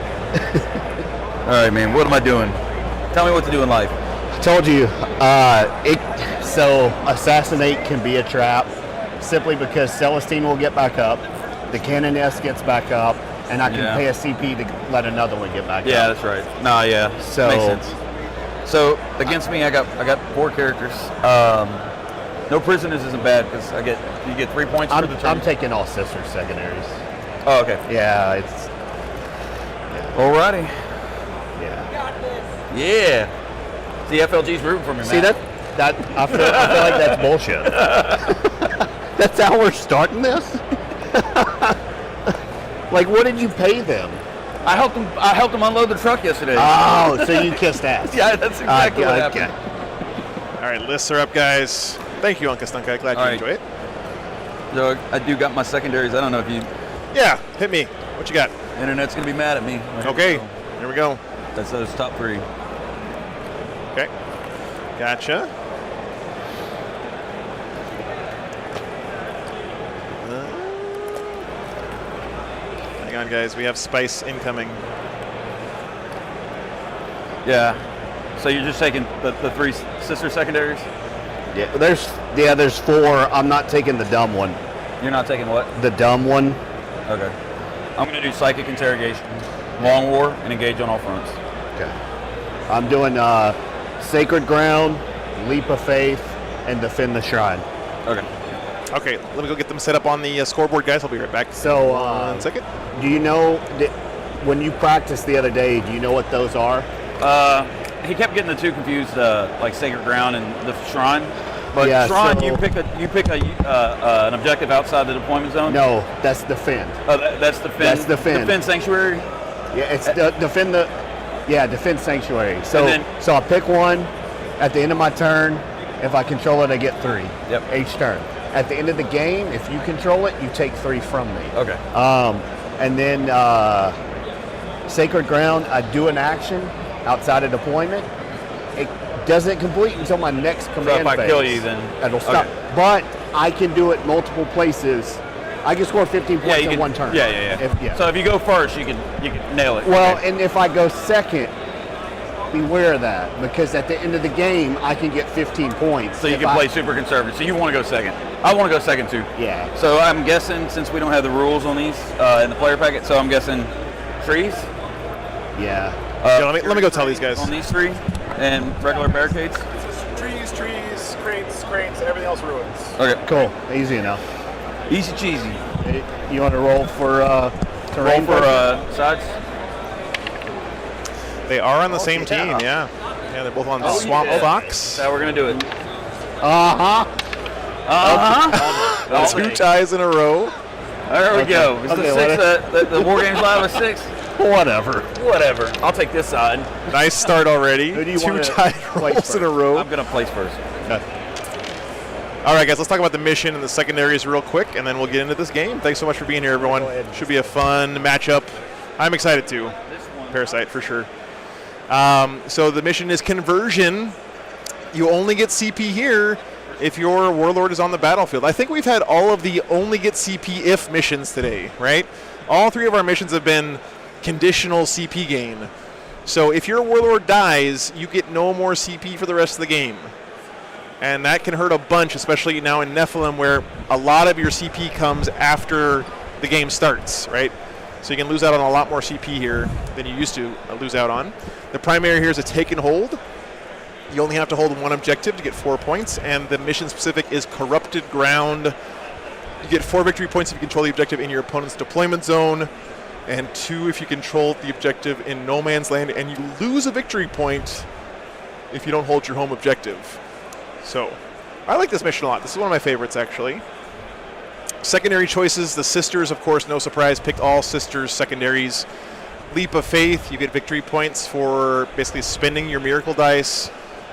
All right, man. What am I doing? Tell me what to do in life. Told you. So assassinate can be a trap, simply because Celestine will get back up, the Cannon S gets back up, and I can Yeah. pay a CP to let another one get back Yeah, up. that's right. No, yeah. So- Makes sense. So against me, I got 4 characters. No prisoners isn't bad because you get 3 points for the turn. I'm taking all sister secondaries. Oh, okay. Yeah, it's Alrighty. yeah. Yeah. The FLG's rooting for me, man. See that I feel like that's bullshit. That's how we're starting this. Like, what did you pay them? I helped them unload the truck yesterday. Oh, so you kissed ass. Yeah, that's exactly what happened. All right, lists are up, guys. Thank you, Uncle Stunkai. Glad you All right. enjoy it. So I do got my secondaries. I don't know if you Yeah, hit me. What you got? internet's gonna be mad at me. Okay, So here we go. that's those top 3. Okay, gotcha. Hang on, guys. We have spice incoming. Yeah. So you're just taking the 3 sister secondaries? Yeah, there's 4. I'm not taking the dumb one. You're not taking what? The dumb one. Okay. I'm gonna do psychic interrogation, long war, and engage on all fronts. Okay. I'm doing Sacred Ground, Leap of Faith, and Defend the Shrine. Okay. Okay, let me go get them set up on the scoreboard, guys. I'll be right back. So, 1 second. Do you know when you practiced the other day? Do you know what those are? He kept getting the 2 confused, like Sacred Ground and the Shrine. But Yeah, Shrine, so- you pick an objective outside the deployment zone. No, that's Defend. That's defend. That's defend. Defend sanctuary. Yeah, it's defend Sanctuary. So, And then- so I pick one at the end of my turn. If I control it, I get 3. Yep. Each turn. At the end of the game, if you control it, you take 3 from me. Okay. And then Sacred Ground, I do an action outside of deployment. It doesn't complete until my next command if I phase. kill you, then- it'll stop. okay. But I can do it multiple places. I can score 15 points you in can, one turn. Yeah. Yeah. So if you go first, you can nail it. Well, Okay. and if I go second, beware of that, because at the end of the game, I can get 15 points. so you if can I- play super conservative. So you want to go second. I want to go second too. Yeah. So I'm guessing, since we don't have the rules on these in the player packet, so I'm guessing trees. Yeah. Yeah, let me go tell these guys. On these 3 and regular barricades. Trees, crates, everything else ruins. Okay. Cool. Easy enough. Easy cheesy. You want to roll for Roll terrain? for sides. They are on the same yeah. team, yeah. Yeah, they're both on Oh, Swamp yeah. Fox. That's how we're gonna do it. Uh-huh. Two ties in a row. There we go. It's Okay, the 6. The War Games Live is 6. Whatever. Whatever. I'll take this side. Nice start already. Who do you 2 wanna tie place rolls in a first? row. I'm gonna place first. All right, guys, let's talk about the mission and the secondaries real quick, and then we'll get into this game. Thanks so much for being here, everyone. Should be a fun matchup. I'm excited too. Parasite for sure. So the mission is conversion. You only get CP here if your warlord is on the battlefield. I think we've had all of the only get CP if missions today, right? All 3 of our missions have been conditional CP gain. So if your warlord dies, you get no more CP for the rest of the game. And that can hurt a bunch, especially now in Nephilim, where a lot of your CP comes after the game starts, right? So you can lose out on a lot more CP here than you used to lose out on. The primary here is a take and hold. You only have to hold one objective to get 4 points, and the mission specific is Corrupted Ground. You get 4 victory points if you control the objective in your opponent's deployment zone, and 2 if you control the objective in no man's land, and you lose a victory point if you don't hold your home objective. So, I like this mission a lot. This is one of my favorites, actually. Secondary choices, the Sisters, of course, no surprise, picked all Sisters secondaries. Leap of Faith, you get victory points for basically spending your miracle dice.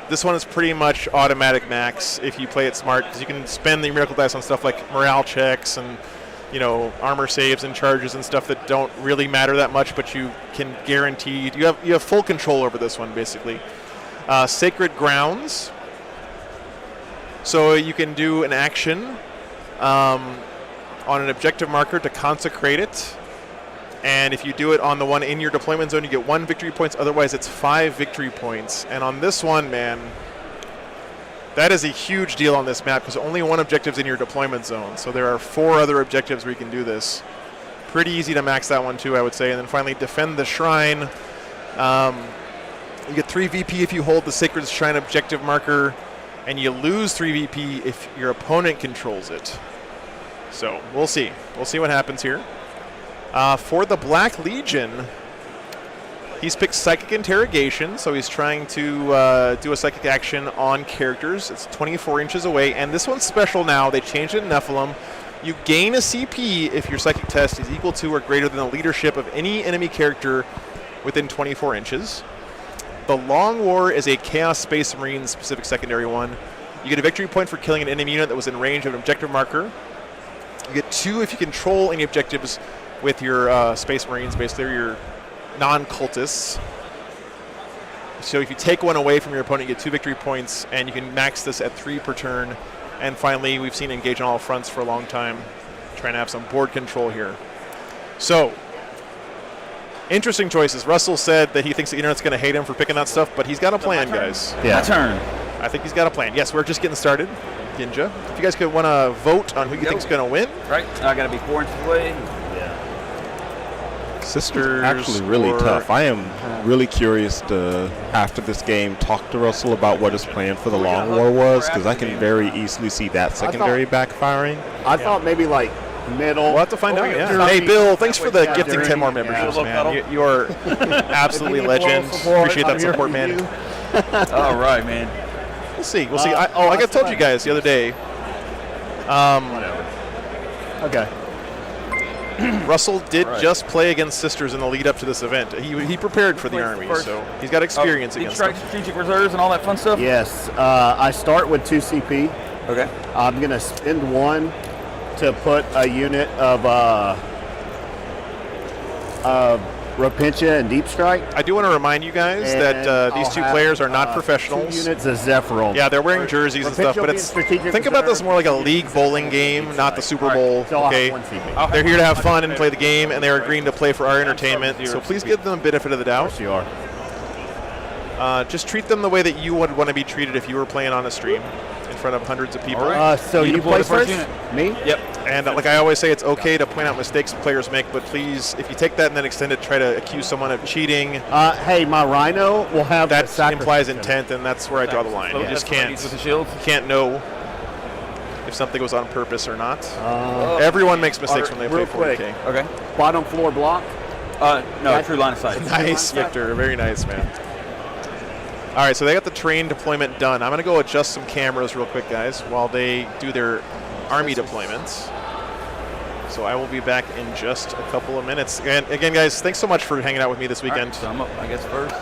This one is pretty much automatic max if you play it smart, because you can spend the miracle dice on stuff like morale checks and, you know, armor saves and charges and stuff that don't really matter that much, but you can guarantee you have full control over this one, basically. Sacred Grounds. So you can do an action on an objective marker to consecrate it. And if you do it on the one in your deployment zone, you get 1 victory points. Otherwise, it's 5 victory points. And on this one, man, that is a huge deal on this map because only 1 objective's in your deployment zone. So there are 4 other objectives where you can do this. Pretty easy to max that one too, I would say. And then finally, Defend the Shrine. You get 3 VP if you hold the Sacred Shrine objective marker, and you lose 3 VP if your opponent controls it. So we'll see. We'll see what happens here. For the Black Legion, he's picked Psychic Interrogation, so he's trying to do a psychic action on characters. It's 24 inches away, and this one's special now. They changed it in Nephilim. You gain a CP if your psychic test is equal to or greater than the leadership of any enemy character within 24 inches. The Long War is a Chaos Space Marine specific secondary one. You get a victory point for killing an enemy unit that was in range of an objective marker. You get 2 if you control any objectives with your Space Marines, basically your non-cultists. So if you take 1 away from your opponent, you get 2 victory points, and you can max this at 3 per turn. And finally, we've seen engage on all fronts for a long time, trying to have some board control here. So, interesting choices. Russell said that he thinks the internet's going to hate him for picking that stuff, but he's got a plan, guys. Yeah. My turn. I think he's got a plan. Yes, we're just getting started. Ginja, if you guys could want to vote on who you think's going to win. Right. I got to be 4 inches away. Sisters. Actually, really tough. I am really curious to, after this game, talk to Russell about what his plan for the Long War was, because I can very easily see that secondary backfiring. I thought maybe like middle. We'll have to find out. Yeah. Hey, Bill, thanks for the gifting 10 more memberships, man. You are absolutely legend. Appreciate that support, man. All right, man. We'll see. We'll see. Like I told you guys the other day. Okay. Russell did just play against Sisters in the lead up to this event. He prepared for the Army, so he's got experience against them. Strategic reserves and all that fun stuff? Yes. I start with 2 CP. Okay. I'm going to spend 1 to put a unit of Rapincia and Deep Strike. I do want to remind you guys that these 2 players are not professionals. 2 units of Zephyral. Yeah, they're wearing jerseys and stuff, but it's think about this more like a league bowling game, not the Super Bowl. So okay, I'll have 1 CP. they're here to have fun and play the game, and they're agreeing to play for our entertainment. So please give them the benefit of the doubt. Of course you are. Just treat them the way that you would want to be treated if you were playing on a stream in front of hundreds of people. So you play first? Me? Yep. And like I always say, it's okay to point out mistakes players make, but please, if you take that and then extend it, try to accuse someone of cheating. Hey, my Rhino will have that implies intent, and that's where I draw the line. You just can't. You can't know if something was on purpose or not. Everyone makes mistakes when they play 40K. Okay. Bottom floor block? No, true line of sight. Nice, Victor. Very nice, man. All right, so they got the train deployment done. I'm going to go adjust some cameras real quick, guys, while they do their Army deployments. So I will be back in just a couple of minutes. And again, guys, thanks so much for hanging out with me this weekend. Right, so I'm up, I guess, first.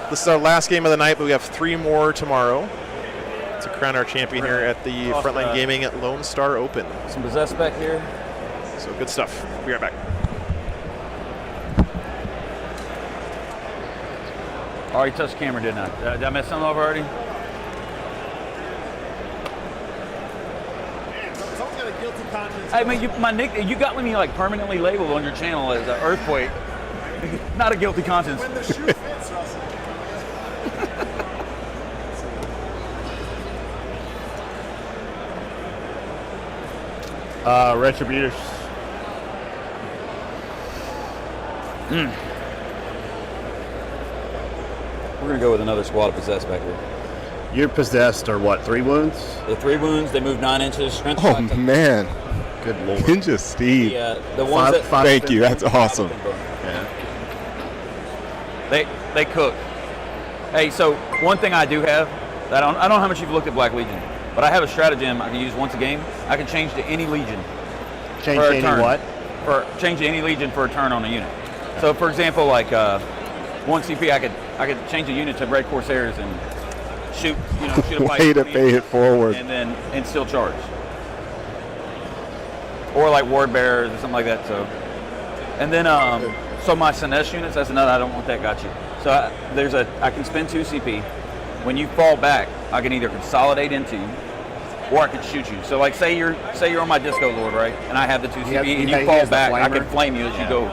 This is our last game of the night, but we have 3 more tomorrow to crown our champion here at the Frontline Gaming at Lonestar Open. Some possessed back here. So good stuff. We'll be right back. I already touched the camera, didn't I? Did I mess something up already? Hey man, you got me like permanently labeled on your channel as an earthquake. Not a guilty conscience. When the shoe fits, Russell. Retributors. We're going to go with another squad of possessed back here. You're possessed, or what? 3 wounds? The 3 wounds, they move 9 inches. Strength Oh, 5. man. Good lord. Ninja Steve. The ones that Thank you. That's awesome. they cook. Hey, so one thing I do have, that I don't know how much you've looked at Black Legion, but I have a stratagem I can use once a game. I can change to any legion. Change for to a any turn. what? Change to any legion for a turn on a unit. So, for example, like 1 CP, I could change a unit to Red Corsairs and shoot a bite. Way to pay it forward. And still charge. Or like Ward Bearers or something like that. So, and then so my Sinesh units, that's another. I don't want that. Got you. So I can spend 2 CP. When you fall back, I can either consolidate into you, or I can shoot you. So like say you're on my Disco Lord, right? And I have the 2 CP, and you fall back, I can flame you as you go.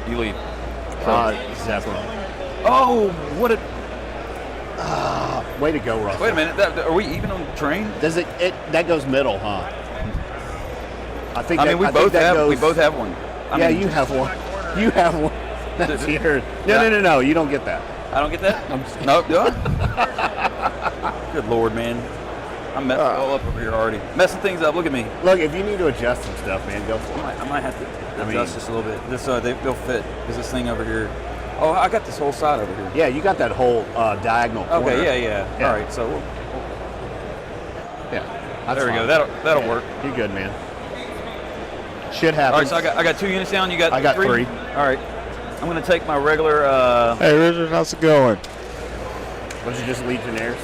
You leave. Zeppelin. Oh, what a way to go, Russell. Wait a minute. Are we even on the train? Does it that goes middle, huh? I think. We both have one. You have one. You have one. That's yours. No. You don't get that. I don't get that? Nope. Do I? Good Lord, man. I'm messing all up over here already. Messing things up. Look at me. Look, if you need to adjust some stuff, man, go for it. I might have to adjust this a little bit. They'll fit. Is this thing over here? Oh, I got this whole side over here. Yeah, you got that whole diagonal corner. Okay, yeah. All right, so there we go. That'll work. You're good, man. Shit happens. All right, so I got 2 units down. You got I got 3? 3. All right. I'm going to take my regular... Hey, Richard, how's it going? Was it just Legionnaires?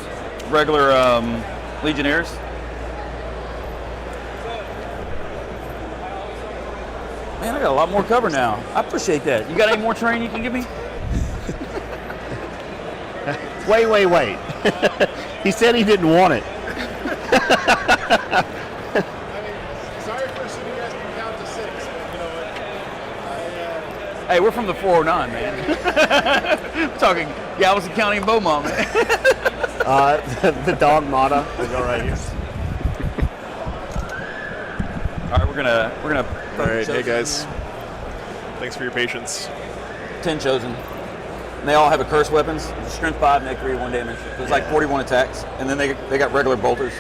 Regular Legionnaires. Man, I got a lot more cover now. I appreciate that. You got any more terrain you can give me? Wait. He said he didn't want it. Sorry for assuming you guys can count to 6, but you know what? Hey, we're from the 409, man. We're talking Galveston County and Beaumont, man. The dog mata will go right here. All right, we're gonna. All right, hey guys. Thanks for your patience. 10 chosen. And they all have a curse weapons. Strength 5, neck 3, 1 damage. So it's like 41 attacks, and then they got regular bolters.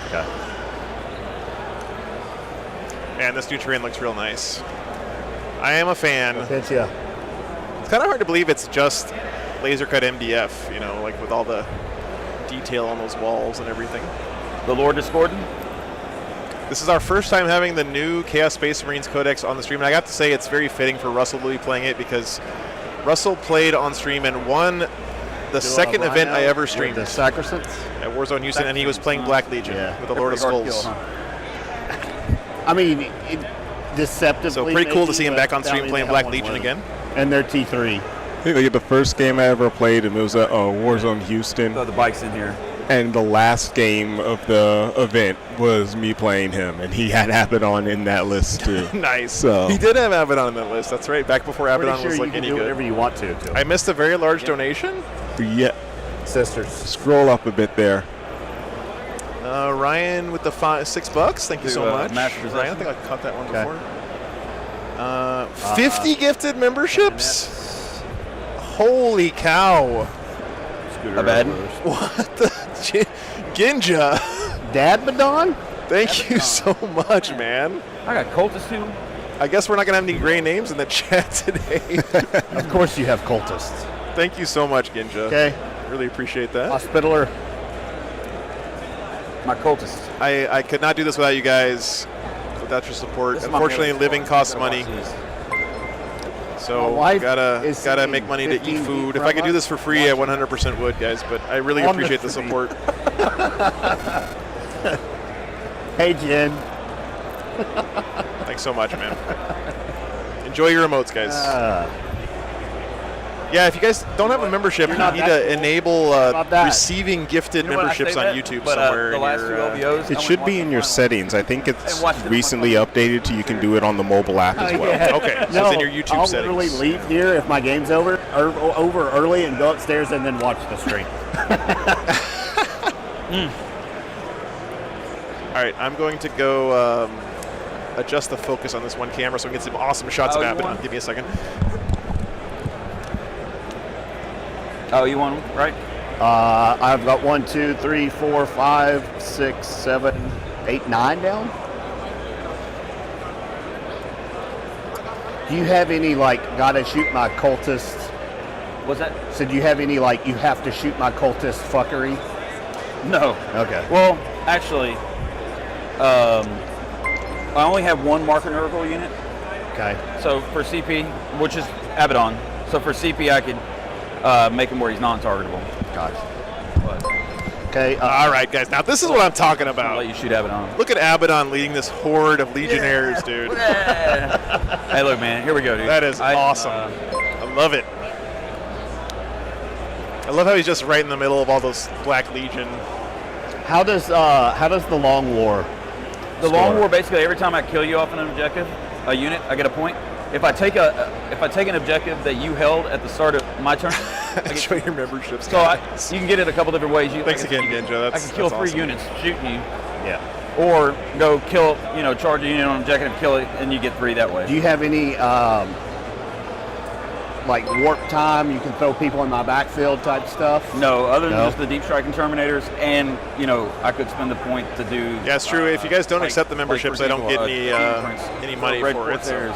Okay. Man, this new terrain looks real nice. I am a fan. That's ya. It's kind of hard to believe it's just laser cut MDF, like with all the detail on those walls and everything. The Lord Discordant. This is our first time having the new Chaos Space Marines Codex on the stream, and I got to say it's very fitting for Russell to be playing it because Russell played on stream and won the second event I ever streamed. The Sacrosanct? At Warzone Houston, and he was playing Black Legion with the Lord of Skulls. I mean, deceptively. So pretty cool to see him back on stream playing Black Legion again. And they're T3. I think like the first game I ever played, and it was at Warzone Houston. Oh, the bike's in here. And the last game of the event was me playing him, and he had Abaddon in that list too. Nice. So he did have Abaddon on that list. That's right. Back before Abaddon was like any good. Whatever you want to. I missed a very large donation. Yeah. Sisters. Scroll up a bit there. Ryan with the $6. Thank you so much. Ryan, I think I caught that one before. 50 gifted memberships. Holy cow. Abaddon. What the? Ginja. Dadbadon? Thank you so much, man. I got cultists too. I guess we're not going to have any gray names in the chat today. Of course you have cultists. Thank you so much, Ginja. Okay. Really appreciate that. Hospitaler. My cultists. I could not do this without you guys, without your support. Unfortunately, living costs money. So gotta make money to eat food. If I could do this for free, I 100% would, guys. But I really appreciate the support. Hey, Jen. Thanks so much, man. Enjoy your emotes, guys. Yeah, if you guys don't have a membership, you need to enable receiving gifted memberships on YouTube somewhere. The last 2 LVOs, it should be in your settings. I think it's recently updated so you can do it on the mobile app as well. Yeah. Okay, so it's in your YouTube I'll settings. I'll really leave here if my game's over early and go upstairs and then watch the stream. All right, I'm going to go adjust the focus on this one camera so we can get some awesome shots of you Abaddon. want? Give me a second. Oh, you want them, right? I've got 1, 2, 3, 4, 5, 6, 7, 8, 9 down. Do you have any like gotta shoot my cultist? What's that? So do you have any like you have to shoot my cultist fuckery? No. Okay. Well, actually, I only have one Marker Miracle unit. Okay. So for CP, which is Abaddon, so for CP I could make him where he's non-targetable. Gotcha. But Okay. All right, guys. Now this is what I'm talking I'll about. let you shoot Abaddon. Look at Abaddon leading this horde of Legionnaires, dude. Hey, look, man. Here we go, dude. That is awesome. I love it. I love how he's just right in the middle of all those Black Legion. How does the Long War? The Long War, basically, every time I kill you off an objective, a unit, I get a point. If I take an objective that you held at the start of my turn, I can show your memberships. So you can get it a couple different ways. Thanks again, Ninja. I can kill that's 3 awesome. units shooting you, Yeah. or go kill, charge a unit on objective, kill it, and you get 3 that way. Do you have any like warp time? You can throw people in my backfield type stuff. No, other than No? just the deep striking terminators, and I could spend the point to do. Yeah, it's true. If you guys don't like- accept the memberships, like, I for don't get example, any money Red for it. So Corsairs,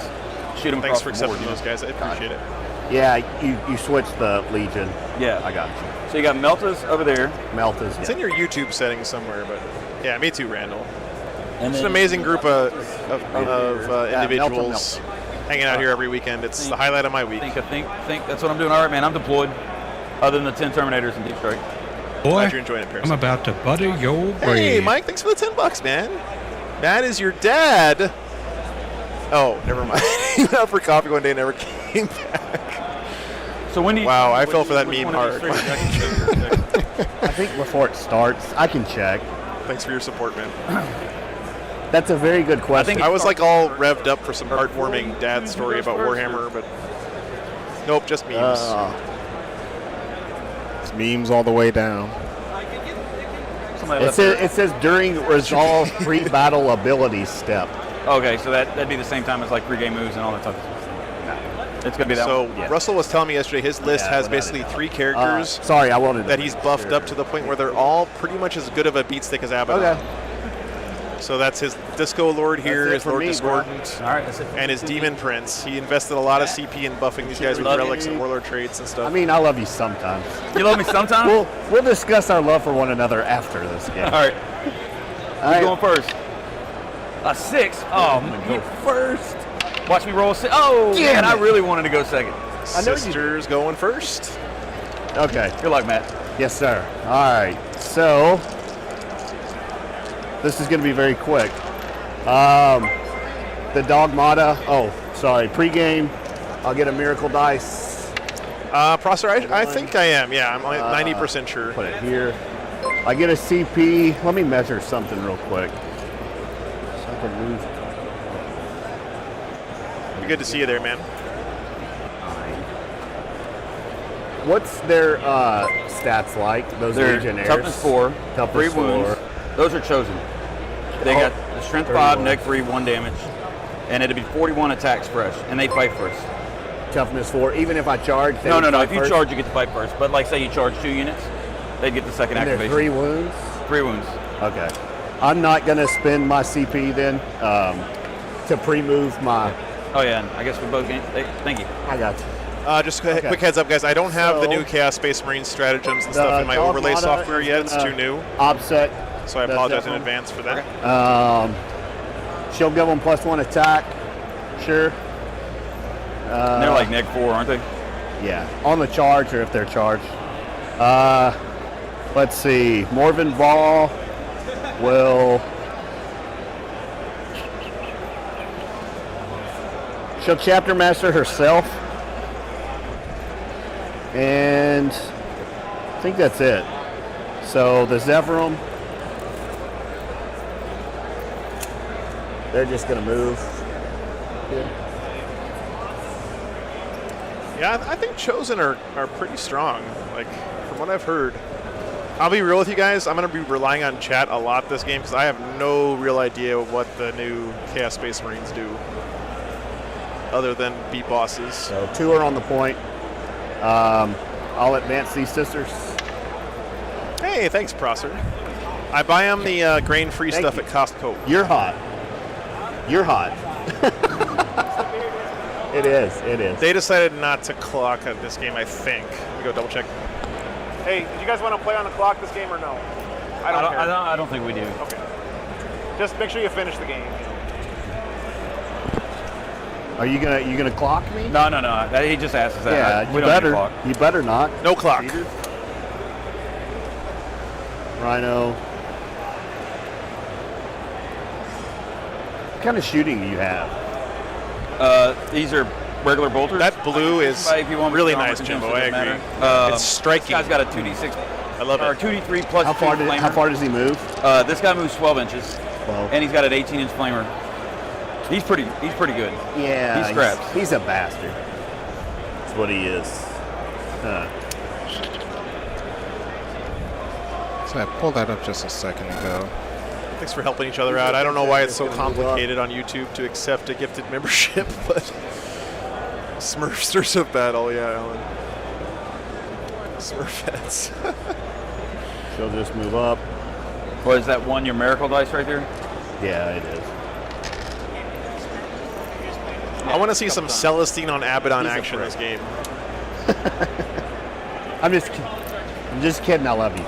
shoot them thanks for across the accepting board, those guys. I appreciate it. Yeah, you switched the Legion. Yeah, I got you. So you got Meltas over there. Meltas. It's in your YouTube settings somewhere, but yeah, me too, Randall. And It's an then- amazing group of Yeah, individuals hanging out here every weekend. It's the highlight of my week. I think that's what I'm doing. All right, man. I'm deployed. Other than the 10 Terminators and deep strike. Boy, Glad you're enjoying it, Pierce. I'm about to butter your Hey, grave. Mike, thanks for the $10, man. That is your dad. Oh, never mind. He went out for coffee one day and never came back. So when do you? Wow, I fell for that which meme one of these hard. three? I think before it starts, I can check. Thanks for your support, man. That's a very good question. I was like all revved up for some heartwarming dad story about Warhammer, but nope, just memes. It's memes all the way down. Somebody It left says during resolve pre-battle ability step. Okay, so that'd be the same time as like pre-game moves and all that stuff. It's gonna be that. So one. Yeah. Russell was telling me yesterday his list has basically 3 characters Sorry, I wanted to that he's make buffed sure. up to the point where they're all pretty much as good of a beat stick as Abaddon. Okay. So that's his Disco Lord here, That's it his for Lord me, bro. Discordant, All right, that's it. and his Demon Prince. He invested a lot of CP in buffing these guys with Love relics you. and warlord traits and stuff. I mean, I love you sometimes. You love me sometimes. We'll discuss our love for one another after this game. All right, All right. going first. A 6. Oh, you first. Watch me roll a 6. Oh, Damn man, I it. really wanted to go second. I know you Sisters going first. Okay. Good luck, Matt. Yes, sir. All right. So this is going to be very quick. The Dogmata. Oh, sorry. Pre-game. I'll get a Miracle Dice. Prosser, I think I am. Yeah, I'm like 90% sure. Put it here. I get a CP. Let me measure something real quick. So I can move. Be good to see you there, man. What's their stats like? Those They're Legionnaires. toughness 4, Toughness 3 wounds. 4. Those are chosen. They Oh, got the strength 3 5, wounds. neg 3, 1 damage, and it'd be 41 attacks fresh, and they fight first. Toughness 4. Even if I charge. they No. fight If you first? charge, you get to fight first. But like, say you charge 2 units, they'd get the second And they're activation. 3 wounds. 3 wounds. Okay. I'm not going to spend my CP then to pre-move my. Oh yeah, and I guess we both gained. Thank you. I got you. Just quick heads up, guys. I don't have the new Chaos Space Marine stratagems and stuff in my overlay Dogmata software is yet. It's gonna too new, Offset. so I the apologize in Zephram. advance for that. She'll give them +1 attack. Sure. And they're like neg 4, aren't they? Yeah. On the charge or if they're charged. Let's see. Morven Ball will. She'll chapter master herself. And I think that's it. So the Zephyrum, they're just going to move. Yeah, I think Chosen are pretty strong. Like from what I've heard, I'll be real with you guys. I'm going to be relying on chat a lot this game because I have no real idea what the new Chaos Space Marines do other than beat bosses. So 2 are on the point. I'll advance these sisters. Hey, thanks, Prosser. I buy them the grain-free Thank stuff you. at Costco. You're hot. You're hot. It is. It is. They decided not to clock at this game, I think. Let me go double check. Hey, did you guys want to play on the clock this game or no? I don't think we do. Okay. Just make sure you finish the game. Are you gonna clock me? No. He just asked us that. Yeah, We you don't need better. clock. You better not. No clock. Cheater. Rhino. What kind of shooting do you have? These are regular bolters. That blue is If you want really to nice, Jimbo. I agree. It's It's striking. This guy's got a 2d6. I love Or it. 2d3 plus How far, 2 flamer. how far does he move? This guy moves 12 inches, 12. and he's got an 18-inch flamer. He's pretty good. Yeah, He scraps. He's a bastard. That's what he is. So I pulled that up just a second ago. Thanks for helping each other out. I don't know why it's so complicated on YouTube to accept a gifted membership, but Smurfsters of Battle, yeah, Alan. Smurfettes. She'll just move up. What is that one? Your miracle dice right there? Yeah, it is. I want to see some Celestine on Abaddon action this game. I'm just kidding. I love you.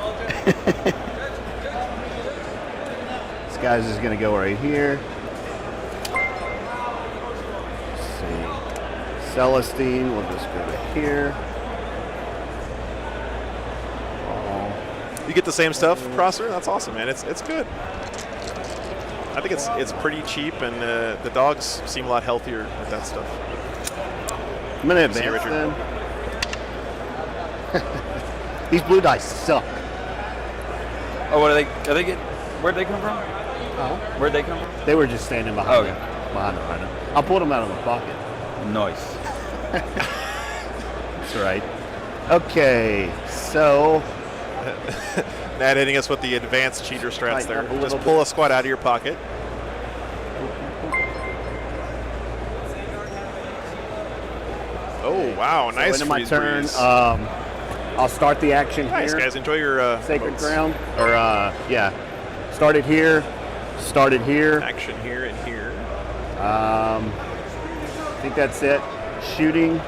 This guy's just gonna go right here. Let's see. Celestine, we'll just go to here. You get the same stuff, Prosser? That's awesome, man. It's good. I think it's pretty cheap, and the dogs seem a lot healthier with that stuff. I'm gonna See you, advance Richard. them. These blue dice suck. Oh, what are they? Where'd they come from? Oh. Where'd they come from? They were just standing behind Okay. me. Behind them. I pulled them out of my pocket. Nice. That's right. Okay, so Matt hitting us with the advanced cheater strats Tighten there. up a Just little pull a squad out of your pocket. Oh, wow. Nice into my freeze turn. breeze. I'll start the action Nice, here. guys. Enjoy your Sacred votes. ground. Or yeah. Started here. Started here. Action here and here. I think that's it. Shooting.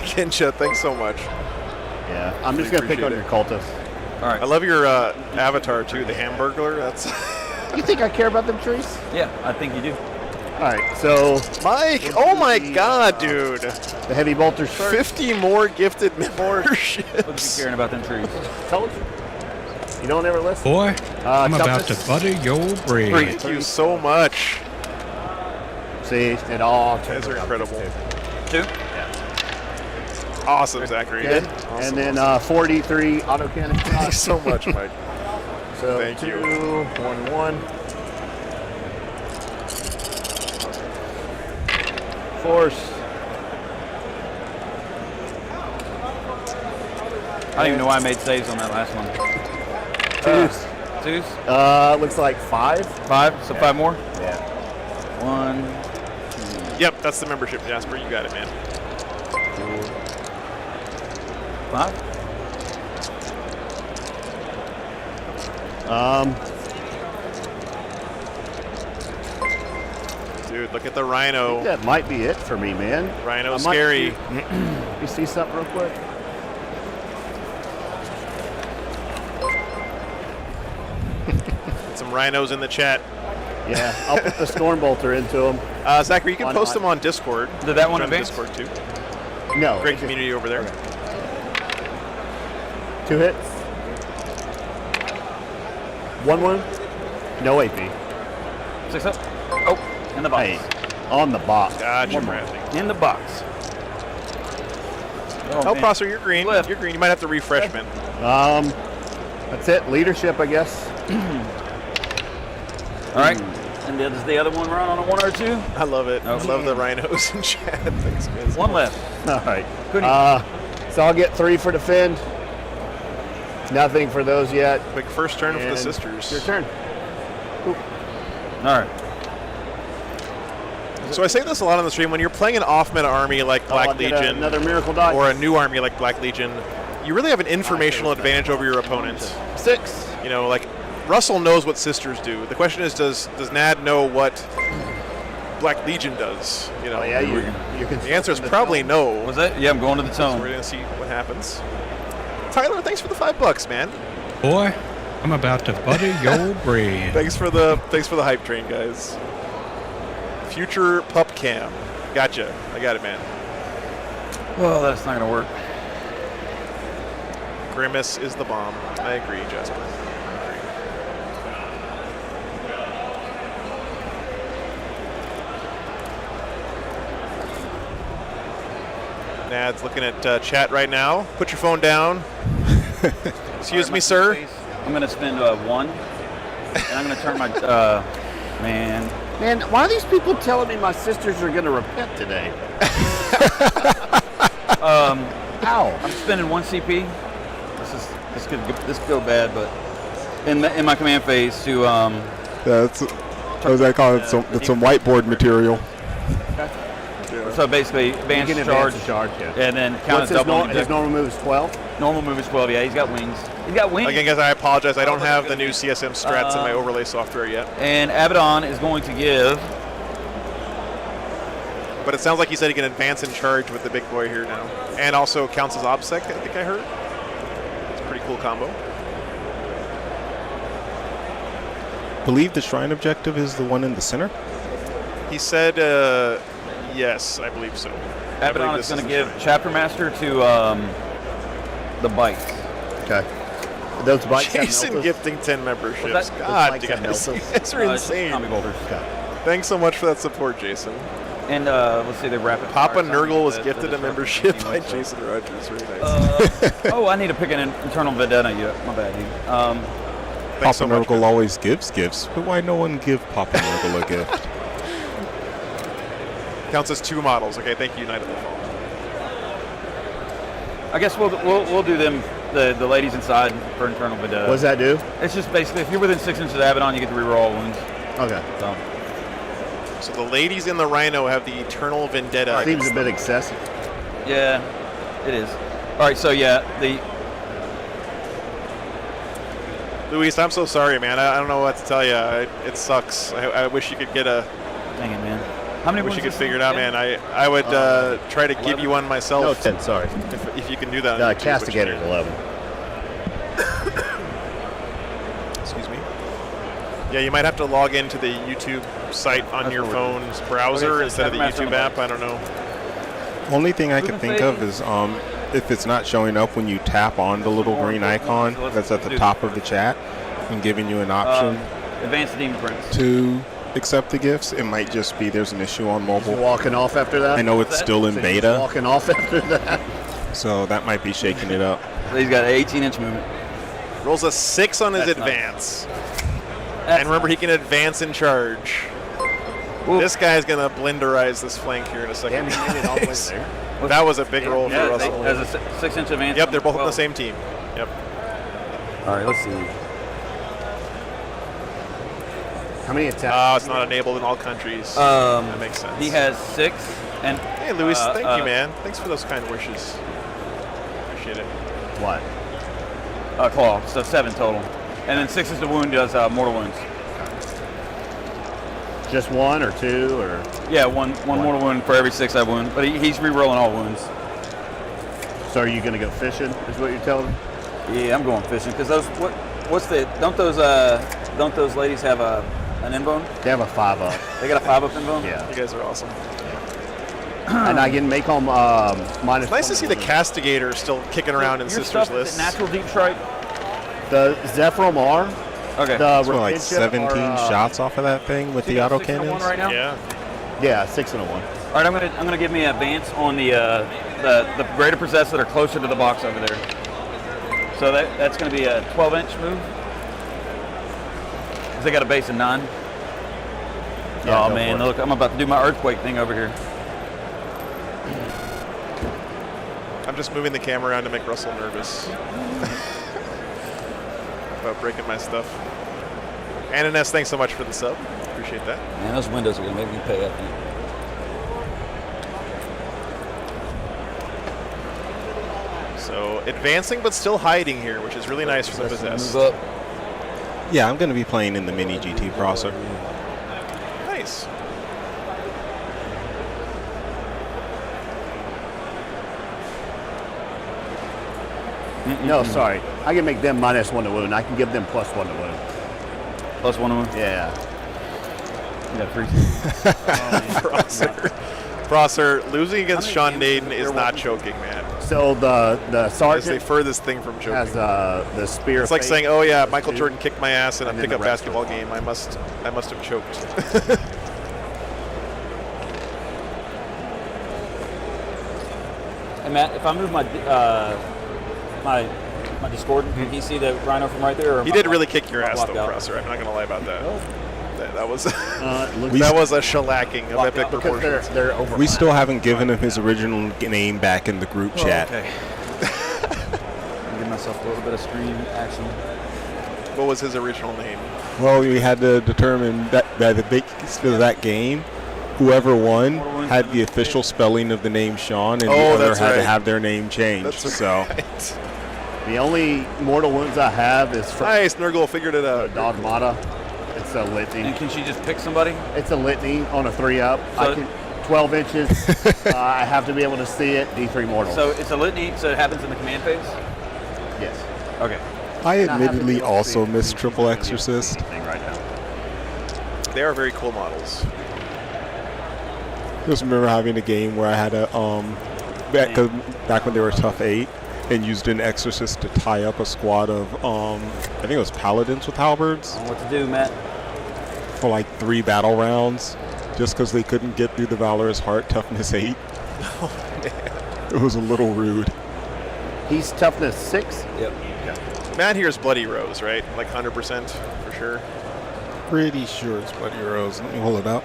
Kensha, thanks so much. Yeah. I'm just Really gonna pick on appreciate your cultists. All right. I love your avatar, too, the Hamburglar. That's You think I care about them trees? Yeah, I think you do. All right. So Mike, oh my god, dude. the heavy bolters first. 50 more gifted Look memberships. at caring about them trees. Told you. You don't ever listen. Boy, I'm about to Toughest. butter your bread. Thank you so much. See, it all You turns guys are out incredible. Two. Awesome, Zachary. Good. Awesome, And then awesome. 43 autocannon Thanks shots. so much, Mike. So Thank you. 2, 1, 1. Force. I don't even know why I made saves on that last one. Twos. Twos? Looks like 5. 5? So 5 more? Yeah. 1. Yep, that's the membership, Jasper. You got it, man. 5? Dude, look at the I Rhino. think that might be it for me, man. Rhino I might scary. You see something real quick? Some rhinos in the chat. Yeah, I'll put the storm bolter into them. Zachary, you can On- post on- them on Discord. Did that one Join advance? Discord too. No. Great it's just community over there. 2 hits. 1-1. No AP. 6 up. Oh, in the box. Hey, on the box. Gotcha, Bradley. In the box. Oh, man. Prosser, you're green. Left. You're green. You might have to refresh, man. That's it. Leadership, I guess. All right. And does the other one run on a 1 or 2? I love it. Okay. I love the rhinos in chat. Thanks, guys. 1 left. All right. Couldn't So I'll get 3 for defend. Nothing for those yet. Quick first turn for the And sisters. Your turn. All right. So I say this a lot on the stream. When you're playing an off-meta army like Black I'll get Legion, another miracle die. or a new army like Black Legion, you really have an informational advantage over your opponent. 6. You know, like Russell knows what sisters do. The question is, does Nad know what Black Legion does? You know, Oh, yeah, you can. the answer is probably no. Was that? Yeah, I'm going to the So tone. we're gonna see what happens. Tyler, thanks for the $5, man. Boy, I'm about to butter your bread. Thanks for the hype train, guys. Future pup cam. Gotcha. I got it, man. Well, that's not gonna work. Grimace is the bomb. I agree, Jasper. I agree. Nad's looking at chat right now. Put your phone down. Excuse me, sir. I'm gonna spend 1, and I'm gonna turn my man. Man, why are these people telling me my sisters are going to repent today? Ow. I'm spending 1 CP. This could go bad, but in my command phase to That's what was that called? Some whiteboard material. So basically, advance charge, yeah. and then count What's it double. his normal move is 12? Normal move is 12. Yeah, he's got wings. He's got wings. Again, guys, I apologize. I don't have the new CSM strats in my overlay software yet. And Abaddon is going to give. But it sounds like he said he can advance in charge with the big boy here now. And also counts as OBSEC, I think I heard. It's a pretty cool combo. Believe the shrine objective is the one in the center. He said, yes, I believe so. Abaddon is going to give Chapter Master to the bikes. Okay. Those bikes have Jason meltas? gifting 10 memberships. What's that? God, Those bikes have guys, you meltas? guys are insane. Comic holders. Thanks so much for that support, Jason. And let's see, the rapid. Papa fire Nurgle was that- gifted that a membership by teammates are- Jason Rogers. Very nice. Oh, I need to pick an internal vendetta. Yeah, my bad. Thanks Papa so much, Nurgle man. always gives gifts, but why no one give Papa Nurgle a gift? Counts as 2 models. Okay, thank you, Knight of the Fall. I guess we'll do them the ladies inside for internal vendetta. What does that do? It's just basically if you're within 6 inches of Abaddon, you get to reroll all wounds. Okay. So the ladies in the Rhino have the Eternal Vendetta. Seems a bit excessive. Yeah, it is. All right, so yeah, Luis, I'm so sorry, man. I don't know what to tell you. It sucks. I wish you could get a. Dang it, man. How many I wish you wounds could is figure it this out, again? man. I would try to give you one myself. No, 10, sorry. If you can do that. on YouTube, Castigator's which- 11. Excuse me. Yeah, you might have to log into the YouTube site on your phone's browser Okay, so instead of the Master on YouTube the app. I don't know. Only thing I Who's can the think of fade? is if it's not showing up when you tap on the little green icon that's at the top of the chat and giving you an option Advanced Demon Prince. to accept the gifts, it might just be there's an issue on mobile. Walking off after that? I know it's still in beta, Walking off after that? so that might be shaking it up. So he's got an 18-inch movement. Rolls a 6 on his That's nice. advance. And remember, he can advance in charge. Ooh. This guy's going to blenderize this flank here in a second. Damn, he made it all the way there. That was a big roll for Yeah, Russell. has a 6-inch advance. Yep, they're both on the 12. same team. Yep. All right, let's see. How many attacks? Oh, it's not enabled in all countries. That makes sense. He has 6, and Hey, Luis, thank you, man. Thanks for those kind wishes. Appreciate it. What? Claw, so 7 total. And then 6 is the wound, does mortal wounds. Just 1 or 2 or? Yeah, one mortal wound for every 6 I wound, but he's re-rolling all wounds. So are you going to go fishing? Is what you're telling me? Yeah, I'm going fishing because don't those ladies have an in-bone? They have a 5-up. They got a 5-up in-bone? Yeah. You guys are awesome. And I can make them minus. It's nice to see the Castigator still kicking around in Your Sisters stuff, lists. is it natural deep strike? The Zephyrum R. Okay. The So like Retention 17 are, shots off of that thing with So you the got auto 6 and a 1 cannons. right now? Yeah. Yeah, 6 and a 1. All right, I'm gonna give me an advance on the greater possessed that are closer to the box over there. So that's gonna be a 12-inch move. 'Cause they got a base of 9. Yeah, Oh go man, for it. look, I'm about to do my earthquake thing over here. I'm just moving the camera around to make Russell nervous. about breaking my stuff. Ananas, thanks so much for the sub. Appreciate that. Man, those windows are gonna make me pay, I think. So advancing but still hiding here, which is really nice for the possessed. Move up. Yeah, I'm going to be playing in the mini GT crosser. Nice. No, sorry. I can make them -1 to wound. I can give them +1 to wound. +1 to wound? Yeah. Prosser, losing against Sean Naden is not choking, man. So the It's sergeant the furthest thing from choking. has the spear. It's like fate. saying, "Oh yeah, Michael Jordan kicked my ass in a And then pickup the rest basketball game. I must have choked." Hey Matt, if I move my my Discordant, can you see the Rhino from right there? Or He am did I- really kick your am I ass, blocked though, out? Prosser. I'm not gonna lie about that. That was looks that was a shellacking of epic because proportions. they're over. We still haven't given him his original name back in the group chat. Okay. Give myself a little bit of screen action. What was his original name? Well, we had to determine that by the basis of that game, whoever won had the official spelling of the name Sean, and the other that's had to right. have their name changed. That's so right. The only mortal wounds I have is from Nice, Nurgle figured it out. Dogmata. It's a litany. And can she just pick somebody? It's a litany on a 3-up. So- I can 12 inches. I have to be able to see it. D3 mortal. So it's a litany, so it happens in the command phase? yes. Okay. I And I have to admittedly be able to also see miss who's Triple doing the Exorcist. thing right now. They are very cool models. Just remember having a game where I had a back when they were tough 8, and used an Exorcist to tie up a squad of I think it was paladins with halberds I don't know what to do, Matt. for like 3 battle rounds, just because they couldn't get through the Valorous Heart toughness 8. Oh man. It was a little rude. He's toughness 6. Yep. Matt here's Bloody Rose, right? Like 100% for sure. Pretty sure it's Bloody Rose. Let me hold it up.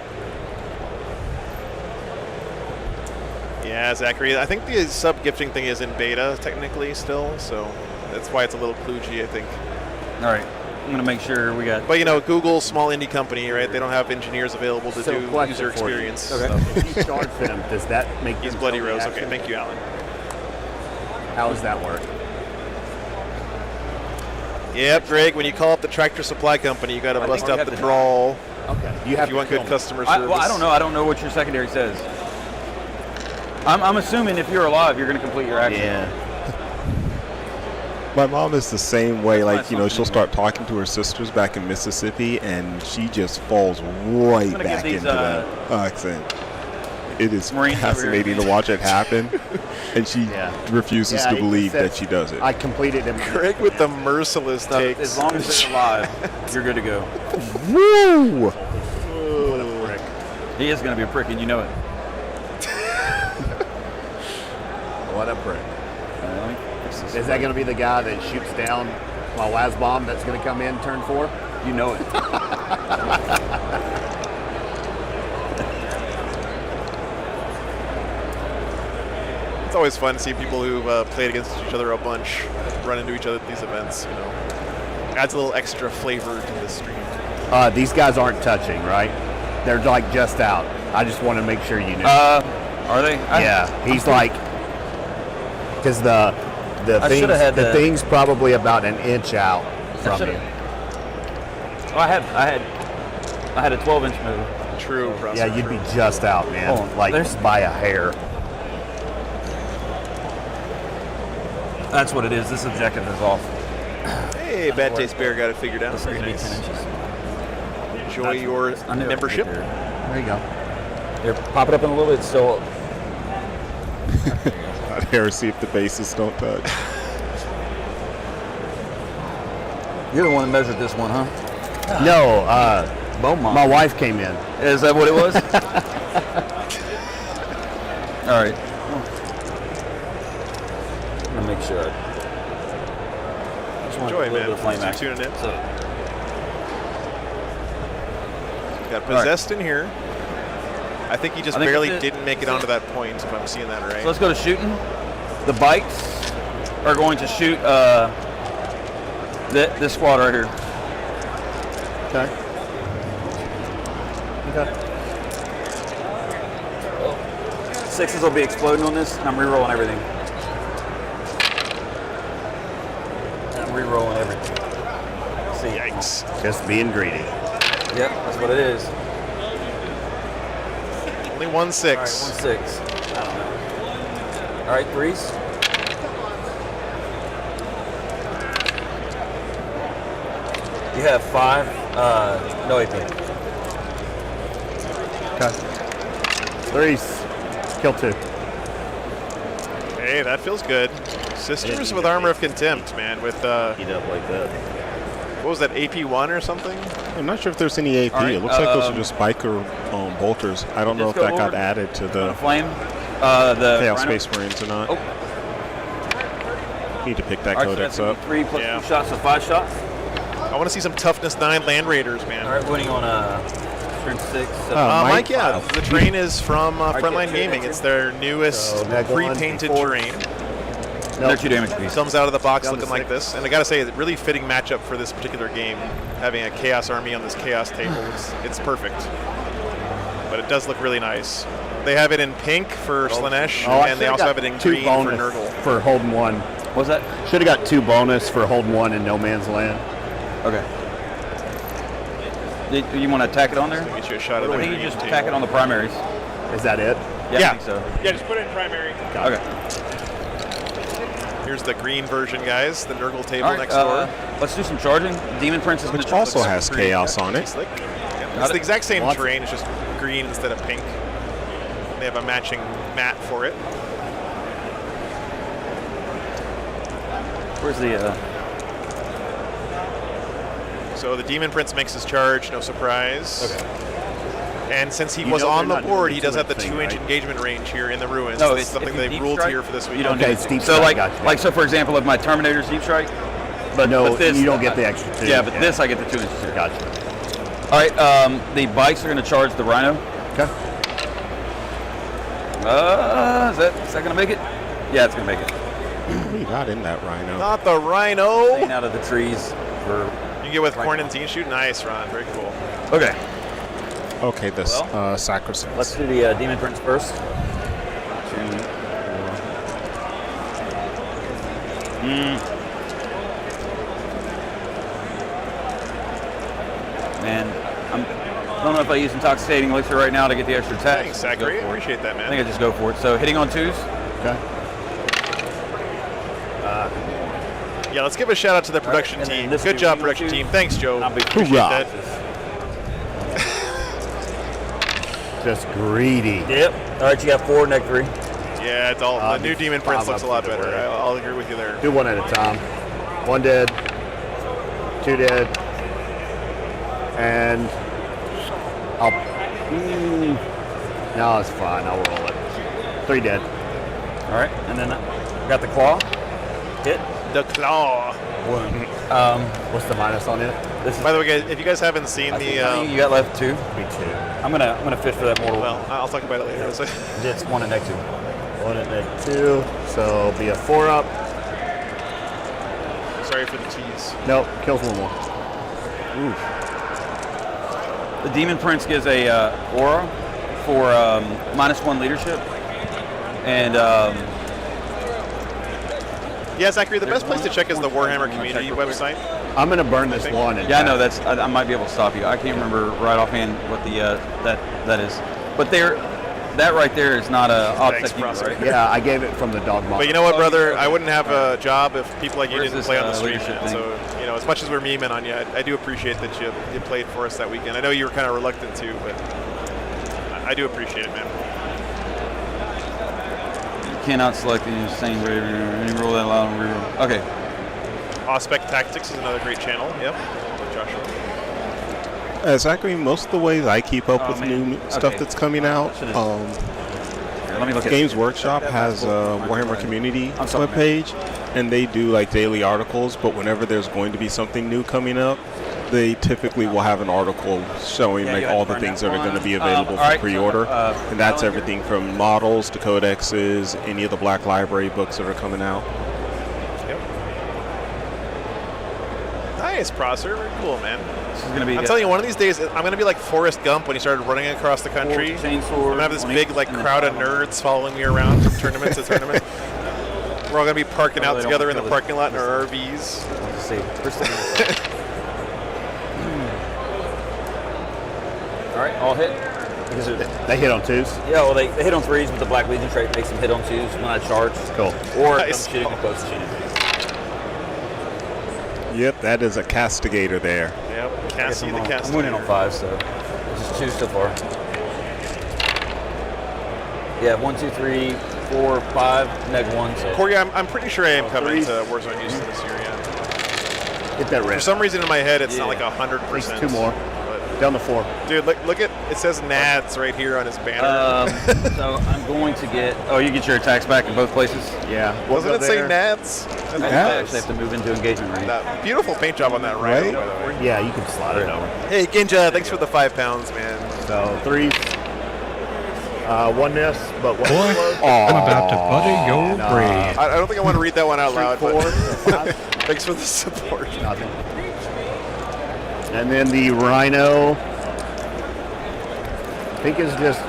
Yeah, Zachary. I think the sub-gifting thing is in beta technically still, so that's why it's a little kludgy, I think. All right. I'm going to make sure we got... But, you know, Google, small indie company, right? They don't have engineers available to do question user for you. experience. Okay. If you charge them, does that make He's them Bloody totally Rose. action? Okay, thank you, Alan. How does that work? Yep, Greg, when you call up the Tractor Supply Company, you got to I bust think we out have the to- drawl Okay. if you want good customer service. Well, I don't know. I don't know what your secondary says. I'm assuming if you're alive, you're going to complete your action. Yeah. My mom is the same way. Like, you know, she'll something start talking to her sisters back in Mississippi, and she just falls right gonna back give these, into that accent. It is Marines over here. fascinating to watch it happen, and she refuses Yeah, to he believe said- that she does it. I completed him. Greg with the merciless So takes. as long as they're alive, you're good to go. Woo! What a prick. He is going to be a prick, and you know it. What a prick. Let me fix this. Is that going to be the guy that shoots down my WAS bomb that's going to come in turn 4? You know it. It's always fun to see people who've played against each other a bunch run into each other at these events. You know, adds a little extra flavor to the stream. These guys aren't touching, right? They're like just out. I just want to make sure you know. Are they? Yeah, he's like, because the I shoulda had the- thing's probably about an inch out from shoulda- you. Oh, I had a 12-inch move. True, Prosser, Yeah, you'd true. be just out, man. Oh, like there's- by a hair. That's what it is. This objective is off. Hey, Bad Taste Bear got it figured out. This Very needs to be nice. 10 inches. Enjoy your I knew it membership. right there. There you go. Here, pop it up in a little bit. So Out here, see if the bases don't touch. you're the one that measured this one, huh? No, Beaumont. my wife came in. Is that what it was? All right. I'm gonna make sure. I just want Enjoy, a little man. bit of flame Thanks for action. tuning in. So, Got All right. possessed in here. I think he just I think barely it- didn't make it onto that point, if I'm seeing that right. so let's go to shooting. The bikes are going to shoot This squad right here. Okay. Okay. Sixes will be exploding on this, and I'm re-rolling everything. I'm re-rolling everything. See. Yikes. Just being greedy. Yep, that's what it is. Only 1 6. All right, 1 6. I don't know. All right, threes. You have 5. No AP. Okay. Threes. Kill 2. Hey, that feels good. Sisters with Armor of Contempt, man. With Eat up like that. what was that, AP1 or something? I'm not sure if there's any AP. All right, It looks like those are just biker bolters. I don't know if Just go that got over. added to the Flame. The Chaos Rhino. Space Marines or not. Oh. Need to pick that All right, so codex that's gonna up. be 3 plus Yeah. 2 shots, so 5 shots. I want to see some Toughness 9 Land Raiders, man. All right, winning on turn 6. Mike, yeah, the terrain is from right, Frontline get Gaming. two. It's their newest So, that one, pre-painted 4. terrain. Another 2 damage piece. Comes out of the box Down to looking like 6. this, and I gotta say, it's a really fitting matchup for this particular game. Having a Chaos Army on this Chaos table, it's perfect. But it does look really nice. They have it in pink for Slanesh, Oh, I and they should've also got have it in 2 green for bonus Nurgle. for holding 1. What's that? Should have got 2 bonus for holding 1 in No Man's Land. Okay. Do you want to tack it on there? Get you a shot of I the think you green just table. tack it on the primaries. Is that it? Yeah, I think so. Yeah, just put it in primary. Okay. Here's the green version, guys. The Nurgle table All right, next door. let's do some charging. Demon Prince is Which gonna also looks has pretty chaos on it. Slick. Yeah, it's the exact same Lots. terrain, it's just green instead of pink. They have a matching mat for it. Where's the? So the Demon Prince makes his charge, no surprise. Okay. And since he You was know on they're the not board, doing he too does have the much thing, 2-inch right? engagement range here in the ruins. No, That's it's something if you they've deep ruled strike, here for this week. you don't Okay, do it's it. deep So strike, like, gotcha. like so for example, if my Terminator's deep strike, but No, with this, you don't get the extra 2. Yeah, but this I get the 2 inches here. Gotcha. All right, the bikes are going to charge the Rhino. Okay. Is that going to make it? Yeah, it's going to make it. What do you got in that Rhino? Not the Rhino. Staying out of the trees. For You get with Corn and Teen Shoot. Nice, Ron. Very cool. okay, Okay, this Well, Sacrosanct. let's do the Demon Prince first. 2, 4. Man, I don't know if I use intoxicating elixir right now to get the extra attack. Thanks, Just go Zachary. for it. Appreciate that, I man. think I just go for it. So hitting on 2s. Okay. Yeah, let's give a shout out to the production and then team. this Good will job, be production with you. team. Thanks, Joe. I'll be Appreciate Hoorah. that. Just greedy. Yep. All right, you got 4, neck 3. Yeah, it's all the new Demon Prince looks a lot better. Way. I'll agree with you there. Do 1 at a time. 1 dead. 2 dead. And I'll. No, it's fine. I'll roll it. 3 dead. All right, and then I got the claw. Hit. The claw. What's the minus on it? This is. By the way, guys, if you guys haven't seen How the, many you got left? 2. Me 2. I'm gonna fit for that mortal. well, I'll talk about it later. So- It's 1 and neck 2. 1 at dead 2. So be a 4 up. Sorry for the tease. Nope. Kills 1 more. The Demon Prince gives a aura for -1 leadership, and Yeah, Zachary, the best place to check is the Warhammer community website. I'm gonna burn this 1. And yeah, I know that's. I might be able to stop you. I can't remember right offhand what the that is, but that right there is not a Thanks, obstacle, Prosper. right? Yeah, I gave it from the dog model. But you know what, Oh, brother? okay. I wouldn't have a job if people like you Where's didn't this, play on the stream. leadership Man. thing? So, you know, as much as we're memeing on you, I do appreciate that you played for us that weekend. I know you were kind of reluctant to, but I do appreciate it, man. You cannot select the same any roll that loud and reroll. Okay. Aspect Tactics is another great channel. Yep. Joshua. Zachary, most of the ways I keep up with new stuff that's coming out, Here, let me look at Games Workshop has a Warhammer community webpage, and they do like daily articles, but whenever there's going to be something new coming up, they typically will have an article showing like all the things that are going to be available for pre-order, and that's everything from models to codexes, any of the Black Library books that are coming out. Yep. Nice, Prosser. Very cool, man. This is gonna be. I'm telling you, one of these days, I'm gonna be like Forrest Gump when he started running across the country. I'm gonna have this big like crowd of nerds following me around from tournament to tournament. We're all gonna be parking out together in the parking lot in our RVs. Let's see. All right, all hit. Because They hit on 2s. yeah, well, they hit on 3s, but the Black Legion trait makes them hit on 2s when I charge. Cool. Or Nice. I'm shooting a close shooting. Yep, that is a castigator there. Yep, Cassie the Cassie. I'm winning on 5, so just 2 so far. Yeah, 1, 2, 3, 4, 5, -1. So. Corey, I'm pretty sure I am coming to Warzone Houston this year, yeah. Get that red. For some reason in my head, it's not like 100%. 2 more. Down the 4. Dude, look at, it says Nads right here on his banner. So I'm going to get, you get your attacks back in both places? Yeah. Doesn't it say Nads? I actually have to move into engagement range. That beautiful paint job on that right, by the way. Yeah, you can slide it over. Hey, Ginja, thanks for the 5 pounds, man. So 3. 1 miss, but 1 close. I'm about to butter your bread. I don't think I want to read that one out loud, 4. but thanks for the support. Nothing. And then the Rhino, I think is just,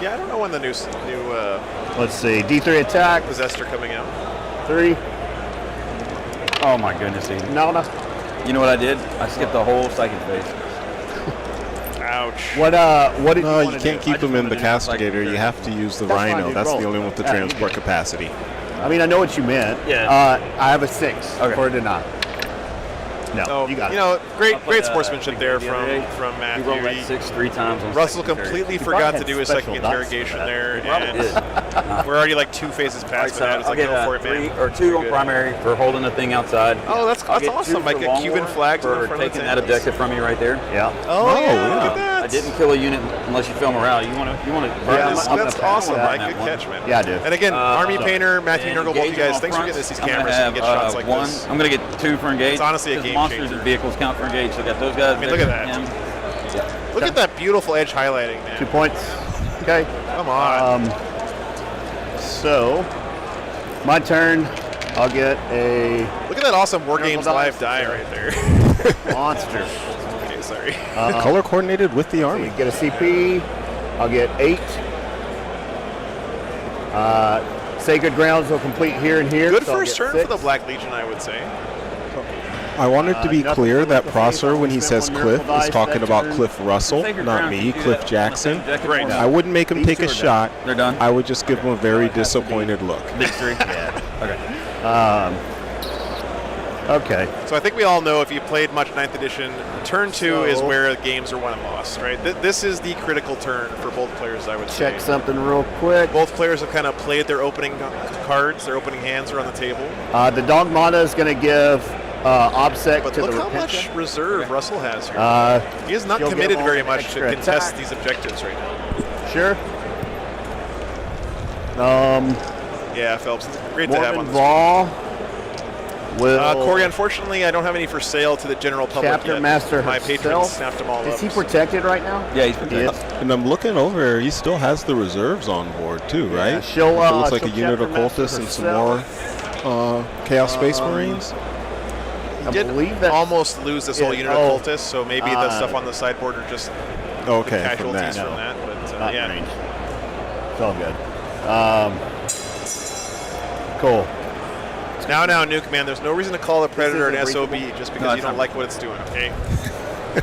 Yeah, I don't know when the new let's see, D3 attack, Possessor coming out. 3, Oh my goodness, Eden. nada. You know what I did? I skipped the whole psychic phase. Ouch. What did No, you you want can't keep them in the wanted to do like- castigator. You have to use the That's fine, Rhino. dude. That's Roll. the only one with the Yeah, you transport capacity. I mean, I know what you meant. Yeah. I have a 6 Okay. for a deny. No, Oh, you got it. great played, sportsmanship there the other day. from He Matthew. rolled that 6 3 times on Russell secondary. completely probably forgot to had do his special second dice interrogation for that. there, Probably and did. we're already like 2 phases All right, past so that. It's I'll like, get go for it, 3 man. or 2 on Good. primary for holding the thing outside. Oh, that's I'll get awesome. 2 I for get Cuban Longhorn flags in for front of taking the that tanks. objective from me right there. Yeah. Oh, yeah, wow. look at that. I didn't kill a unit unless you fill morale. You want to That's awesome, Mike. Good catch, man. Yeah, I do. And again, Army Painter, Matthew And Nurgle, both you engaging guys, on thanks for front, getting us these I'm gonna cameras so we have, can get shots like 1. this. I'm going to get 2 for engage. It's honestly a 'cause game monsters changer. and vehicles count for engage. So I got those guys. I mean, look at that. Him. Look at that beautiful edge highlighting, man. 2 points. Okay. Come on. So, my turn. I'll get a Look at that awesome War Nurgle Games dice. live die right there. monster. Okay, sorry. Color coordinated with the army. Get a CP. I'll get 8. Sacred Grounds will complete here and here. Good so I'll first get turn 6. for the Black Legion, I would say. I wanted to be nothing clear to that look Prosser, at. when he Spent says one Cliff, miracle is dice talking that about turn. Cliff Russell, Sacred not Ground, me, you do Cliff that on the Jackson. same objective Right. format. I wouldn't make him These take two a are done. shot. They're done. I would just give him a very disappointed look. Big 3. Yeah. Okay. Okay. So I think we all know if you played much 9th edition, turn 2 is So- where games are won and lost, right? This is the critical turn for both players, I would Check say. something real quick. Both players have kind of played their opening cards, their opening hands are on the table. The Dogmata is going to give OBSEC But to look the how much Repentant. reserve Russell has here. He is not she'll committed give very him much to extra contest attack. these objectives right now. Sure. Yeah, Phelps, great to have on Mormon the Vol will Corey, unfortunately, I don't have any for sale to the general public Chapter yet. Master My herself. patrons snapped them all Is up. he protected right now? Yeah, he's He protected. is. And I'm looking over, he still has the reserves on board too, right? she'll, It looks like a she'll unit of Chapter Master cultists and some more Chaos Space Marines. He I did believe that's- almost lose this whole Yeah, unit of cultists, so maybe the stuff on the sideboard are just Okay, the from casualties that. from that. But Not yeah, range. It's all good. Cool. now, Nuke, man, there's no reason to call a Predator an isn't SOB breakable. just No, because you it's don't not. like what it's doing, okay?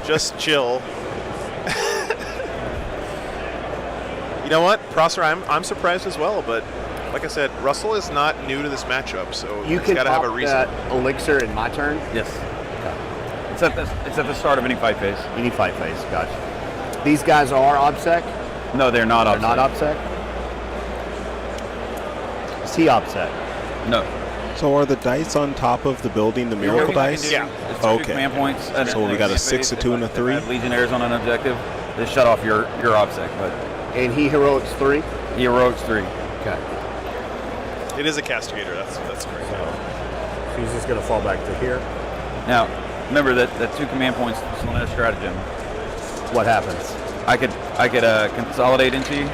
Just chill. You know what, Prosser, I'm surprised as well, but like I said, Russell is not new to this matchup, so You he's can got to have a pop reason. that elixir in my turn. Yes. It's at the start of any fight phase. Any fight phase. Gotcha. These guys are OBSEC. No, they're not. They're not OBSEC. Is he OBSEC? No. So are the dice on top of the building the miracle dice? Yeah. It's 2 Okay. command points. And So we got a 6, a 2, and a 3? If I have Legionnaires on an objective, they shut off your OBSEC, but And he heroics 3. he heroics 3. Okay. It is a castigator. That's correct. So he's just gonna fall back to here. Now, remember that 2 command points is on that stratagem. What happens? I could consolidate into you,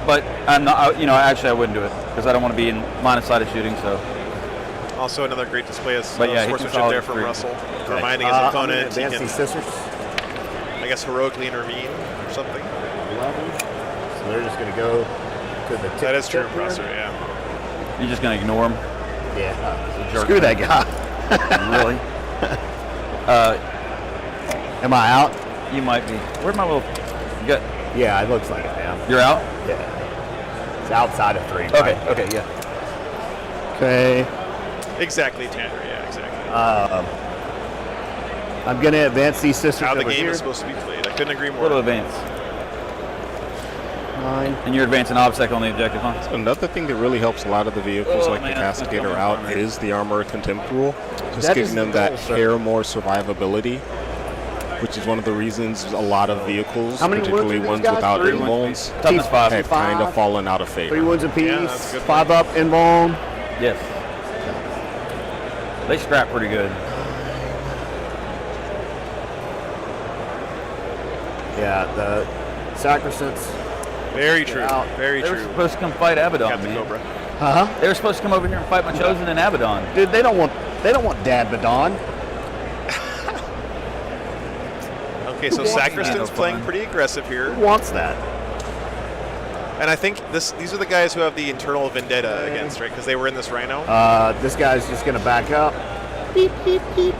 but I'm not. Actually, I wouldn't do it because I don't want to be in line of sight of shooting. So Also, another great display of But yeah, he can sportsmanship solid there from three. Russell, Okay. reminding his I'm opponent gonna he advance can, these sisters. I guess, heroically intervene or something. 11. So they're just going to go to the tip. That is true, tip here. Prosser, yeah. You're just gonna ignore him? Yeah. Jerk. Screw that guy. Really? Am I out? You might be. Where's my little? You got? Yeah, it looks like I am. You're out. Yeah. It's outside of 3. Okay. Right? Okay. Yeah. Okay. Exactly, Tanner, yeah, exactly. I'm going to advance these sisters How the over game here. is supposed to be played. I couldn't agree A more. little advance. 9. And you're advancing obstacle on the objective, huh? Another thing that really helps a lot of the vehicles, Oh, like man, the that's not Castigator going out, on. is the Armor of Contempt rule. Just That giving is them the that goal, sir. hair more survivability, which is one of the reasons a lot of vehicles, How many wounds particularly are these ones guys? without 3? involves, Toughness 5. have kind of fallen out of 3 favor. wounds apiece. Yeah, that's a good 5 up in bone. Yes. They scrap pretty good. Yeah, the sacrosanct. Very true, Out. very They were true. supposed to come fight Abaddon, Captain man. Cobra. Huh? They were supposed to come over here and fight my chosen and Abaddon. Dude, they don't want Dad Badon. Okay, so Who wants that? Sacristan's playing pretty aggressive here. Who wants that? And I think these are the guys who have the internal vendetta against, right? Because they were in this Rhino. This guy's just gonna back up. Beep beep beep.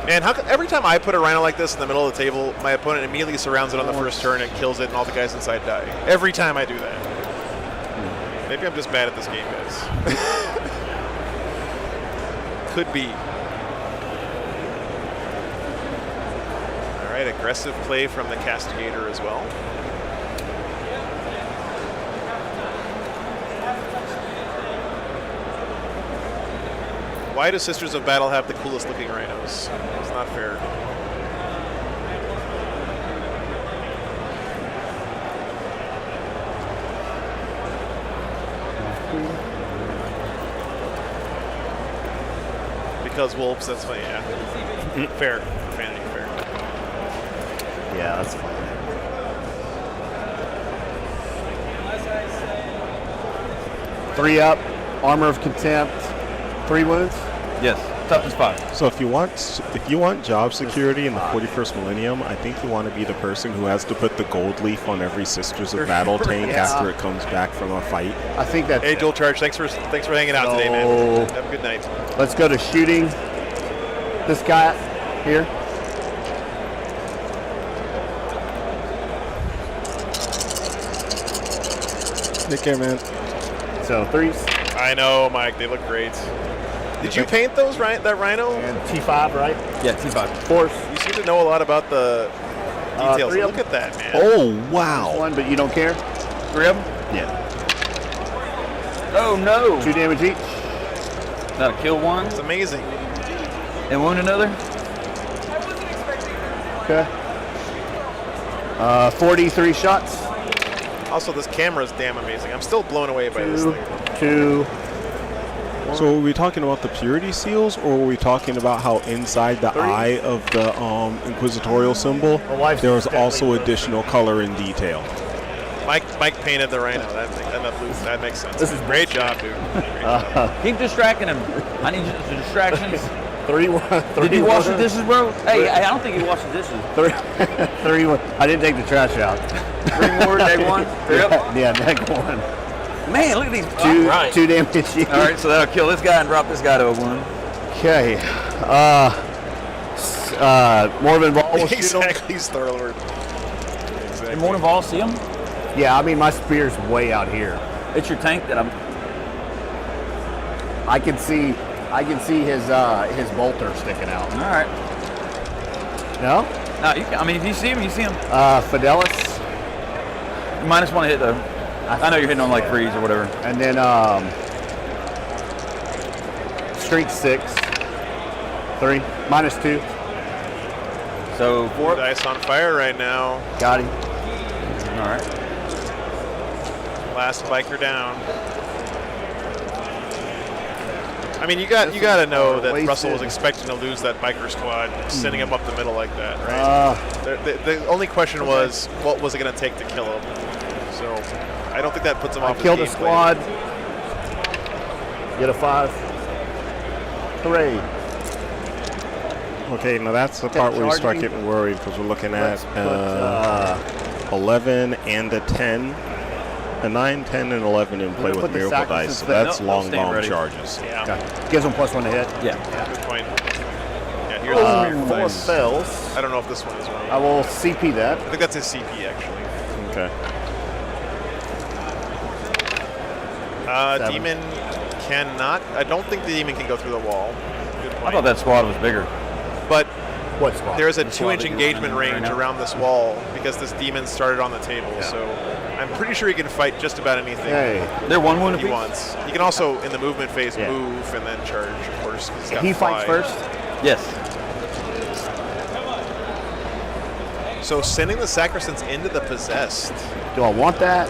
And every time I put a Rhino like this in the middle of the table, my opponent immediately surrounds it on the first turn and kills it, and all the guys inside die. Every time I do that. Maybe I'm just bad at this game, guys. Could be. All right, aggressive play from the Castigator as well. Why do Sisters of Battle have the coolest looking rhinos? It's not fair. Because wolves, that's fine, yeah. Fair. Profanity, fair. Yeah, that's fine. Three up, armor of contempt, 3 wounds. Yes. Toughness 5. So if you want job security in the 41st millennium, I think you want to be the person who has to put the gold leaf on every Sisters of Battle tank Yeah. after it comes back from a fight. I think that's Hey, it. Dual Charge, thanks for hanging out today, man. Have a good night. Let's go to shooting this guy here. Take care, man. So 3s I know, Mike. They look great. Did you paint those, that Rhino? and T5, right? Yeah, T5. 4s. You seem to know a lot to the details. 3 of Look at that, man. Oh, wow. 1, but you don't care. 3 of them? Yeah. Oh no! 2 damage each. That'll kill one It's amazing. and wound another. Okay. 43 shots. Also, this camera is damn amazing. I'm still blown away by this 2, thing. 2. So are we talking about the purity seals, or are we talking about how inside the eye of the inquisitorial symbol, wife's there was definitely also close. additional color and detail? Mike painted the Rhino. That makes sense. This is great job, dude. Great job. Keep distracting him. I need the distractions. 3 1. Did you wash the dishes, bro? Hey, I don't think you washed the dishes. 3 1. I didn't take the trash out. 3 more, day 1. 3 up. Yeah, neck 1. Man, look at these. 2, All right. 2 damage each. All right, so that'll kill this guy and drop this guy to a wound. Okay. Morven Ball will shoot him. Exactly, Star-Lord. Exactly. And one of all see him? Yeah, I mean, my spear's way out here. It's your tank that I'm. I can see his bolter sticking out. All right. No? No, you can, I mean, if you see him, you see him. Fidelis. -1 hit though. I know you're hitting on like freeze or whatever. And then Streak 6. 3. -2. So 4. Dice on fire right now. Got him. All right. Last biker down. I mean, you got to know that wasted. Russell was expecting to lose that biker squad, sending him up the middle like that, right? The only question was, what was it going to take to kill him? So I don't think that puts him I off. killed a his game squad. Get a 5. Hooray. Okay, now that's the Okay, part where you start charging. getting worried because we're looking at Let's put, 11 and a 10. A 9, 10, and 11 in play Put with the Miracle sacrifice Dice, so there. that's Nope, long stand bomb ready. charges. Yeah. Okay. Gives them +1 to hit. Yeah. Good point. Yeah, here's 4 nice. spells. I don't know if this one is one. I will CP that. I think that's a CP actually. Okay. Seven. Demon cannot. I don't think the demon can go through the wall. Good I point. thought that squad was bigger. But What spot? there's a The squad 2-inch that you're engagement running right range now. around this wall because this demon started on the table. So I'm pretty sure he can fight just about anything Hey, They're one wound he apiece. wants. He can also, in the movement phase, Yeah. move and then charge, of course. 'cause he's got he fights fly. first. Yes. So sending the sacristans into the possessed. Do I want that?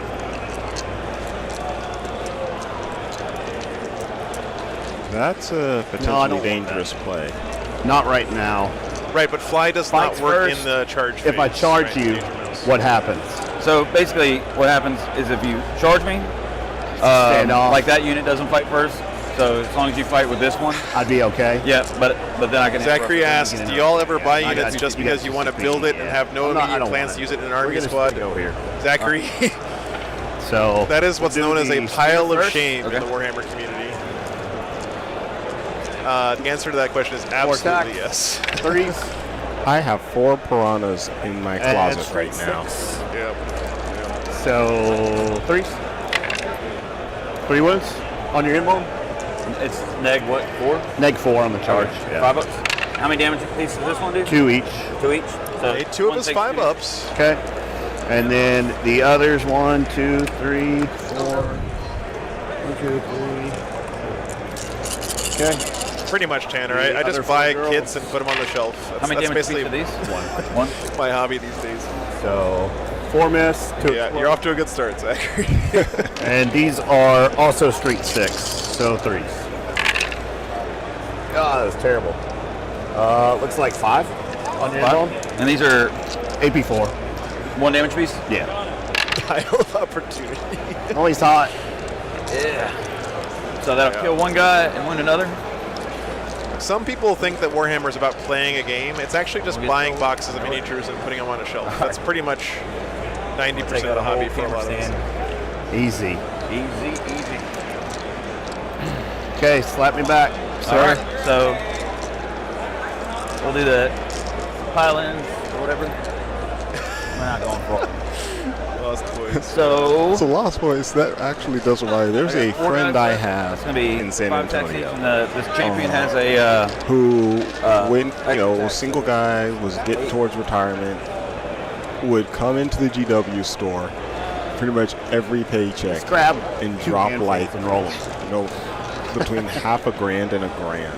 That's a No, I potentially don't want dangerous play. Not right now. Right, but fly does Fights not work first. in the charge phase. If I charge right, you, Danger Mouse. what happens? So basically, what happens is if you charge me, Stand off. like that unit doesn't fight first. So as long as you fight with this one, I'd be okay. yeah. But then I can. Zachary asked, do y'all ever buy I units got just you. because you want to build it and have no I immediate don't plans want to it. use it in an We're army gonna squad? go here. Zachary, So that is what's do known as a the pile of first. shame Okay. in the Warhammer community. The answer to that question is absolutely yes. 3s. I have 4 piranhas in my closet right now. Yep. So 3s. 3 wounds on your inbound. It's neg what 4? Neg 4 on the charge. Yeah. 5 ups. How many damage pieces does this one do? 2 each. 2 each. So Hey, 2 of one his takes 5 2. ups. Okay. And then the others 1, 2, 3, 4. 1, 2, 3. Okay. Pretty much, Tanner. The I just other buy 4 girls. kits and put them on the shelf. How many That's damage basically pieces are these? One. my hobby these days. So 4 miss. 2 Yeah, you're off to a good start, Zachary. And these are also street 6. So 3s. God, that was terrible. Looks like 5 on your inbound. And these are AP4. 1 damage piece. Yeah. Pile of opportunity. Oh, he's hot. Yeah. So that'll kill one guy and wound another. Some people think that Warhammer is about playing a game. It's actually just buying boxes of miniatures and putting them on a shelf. That's pretty much 90% of the hobby for a lot of us. Easy. Easy. Okay, slap me back, sir. All right. So we'll do the pile-ins or whatever. We're not going for it. Lost boys. So So Lost Boys, that actually doesn't matter. There's a four friend guys I have it's gonna be in San 5 attacks each, and Antonio this champion has a who, when extra attack. single guy was getting towards retirement, would come into the GW store pretty much every paycheck Just grab and 2 drop handfuls like and roll them. between $500,000 and $1,000.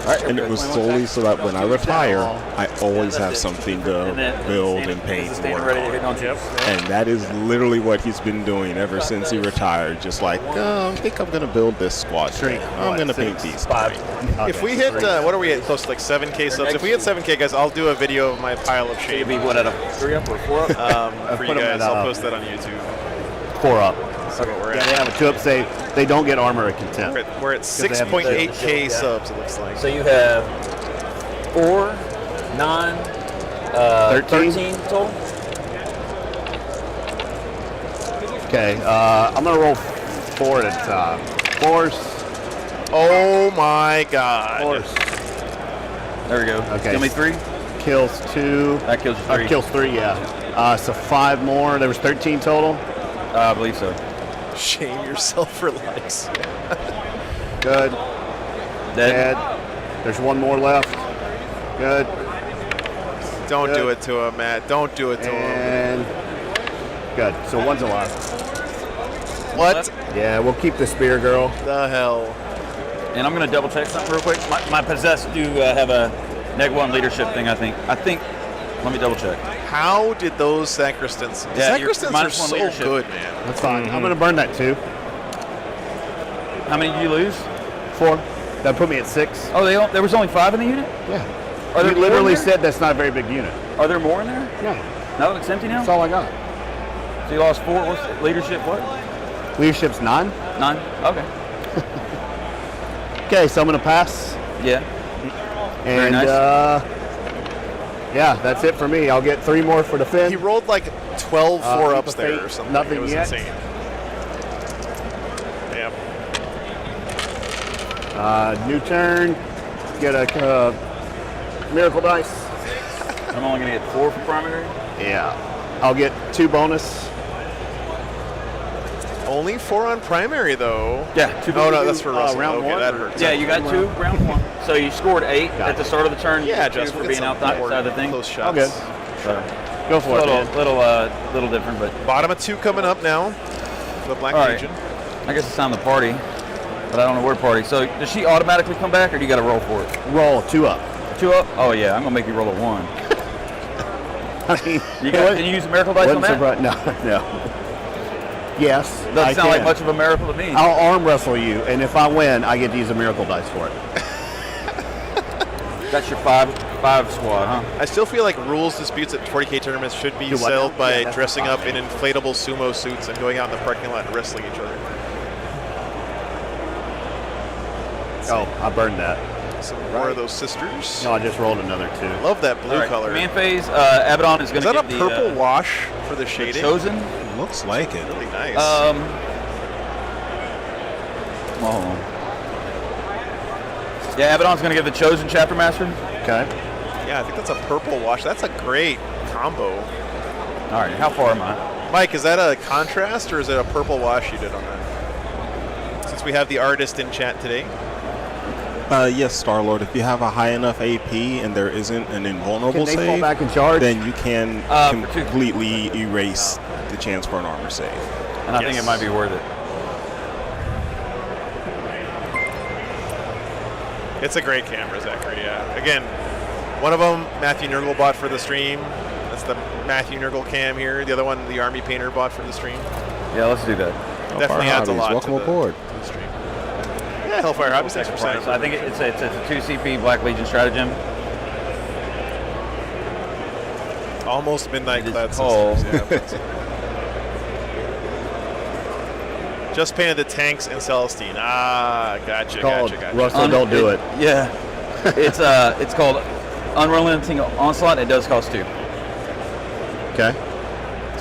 All right, And it was solely so that when I retire, I always have something to and then build and paint and standing work ready to on. hit on you. And that is literally what he's been doing ever since he retired. Just like, I think I'm going to build this squad. Shrink. I'm going to paint 6, these. 5. If we hit, what are we at? Close to like 7K subs. If we hit 7K, guys, I'll do a video of my pile of It'd shame be what, at a 3 up or 4 up? for you put 'em guys. at, I'll post that on YouTube. 4 up. That's what we're Yeah, at. they have a 2 up. They don't get armor of contempt. We're at they have 6.8K subs, it looks like. So you have 4, 9, 13 total. Okay, I'm gonna roll 4 at a time. 4s. Oh my god. 4s. There we go. Okay. Kill me 3. Kills 2. That kills you 3. Kills 3, yeah. So 5 more. There was 13 total. I believe so. Shame yourself for likes. Good. Dead. Dead. There's 1 more left. Good. Don't do Good. it to him, Matt. Don't do it to him. And good. So 1's alive. What Yeah, we'll keep the spear girl. the hell? And I'm going to double check something real quick. My possessed do have a -1 leadership thing, I think. Let me double check. How did those sacristans? Yeah, you're Sacristans are -1 so leadership. good, man. That's fine. I'm gonna burn that 2. How many did you lose? 4. That put me at 6. Oh, there was only 5 in the unit? Yeah. Are there You more literally in there? said that's not a very big unit. Are there more in there? Yeah. No, it's empty now? That's all I got. So you lost 4. What's leadership? What? Leadership's 9. 9? Okay. Okay, so I'm gonna pass. Yeah. Very And nice. yeah, that's it for me. I'll get 3 more for the fin. He rolled like 12 4-ups Leap of there Fate, or something. nothing it was yet. insane. Yep. New turn. Get a miracle dice. I'm only going to get 4 for primary. Yeah. I'll get 2 bonus. Only 4 on primary though. Yeah, 2 Oh no, that's for Russell. round okay, one, that or- hurts. Yeah, you got 2 round 1. So you scored 8 Got at the it. start of the turn. You Yeah, get 2 just for we'll being get some outside more of the thing. close All shots. good. So Go for it, man. little different, but Bottom of 2 coming up now. For the Black All right. Legion. I guess it's time to party. But I don't know where to party. So does she automatically come back, or do you got to roll for it? Roll 2 up. 2 up? Oh yeah, I'm gonna make you roll a 1. I mean, Can you use a miracle dice on that? No, no. Yes, Doesn't I sound can. like much of a miracle to me. I'll arm wrestle you, and if I win, I get to use a miracle dice for it. That's your five squad, huh? I still feel like rules disputes at 40K tournaments should be Do what settled now? by Yeah, that's dressing fine. up in inflatable sumo suits and going out in the parking lot and wrestling each other. Oh, I burned that. Some more of those sisters. No, I just rolled another 2. Love that blue All right, color. command phase. Abaddon is Is going to that give a purple the wash for the the shading? chosen. Looks like it. Really nice. Well, hold on. Yeah, Abaddon's going to give the chosen chapter master. Okay. Yeah, I think that's a purple wash. That's a great combo. All right, how far am I? Mike, is that a contrast or is it a purple wash you did on that? Since we have the artist in chat today. Yes, Star-Lord. If you have a high enough AP and there isn't an invulnerable Can they fall save, back and charge? then you can for 2. completely erase the chance for an armor save. And I think it might be worth it. It's a great camera, Zachary. Yeah. Again, one of them Matthew Nurgle bought for the stream. That's the Matthew Nurgle cam here. The other one, the Army Painter bought for the stream. Yeah, let's do that. Definitely adds a lot Welcome to the, aboard. to the stream. Yeah, Hellfire Hobbies, thanks for signing So I think it's a 2 CP Black Legion stratagem. Almost Midnight It is Cloud called- Sisters. Yeah. Just painted the tanks and Celestine. Ah, gotcha, Called gotcha. Russell, don't do it. Yeah, it's called Unrelenting Onslaught. It does cost 2. Okay.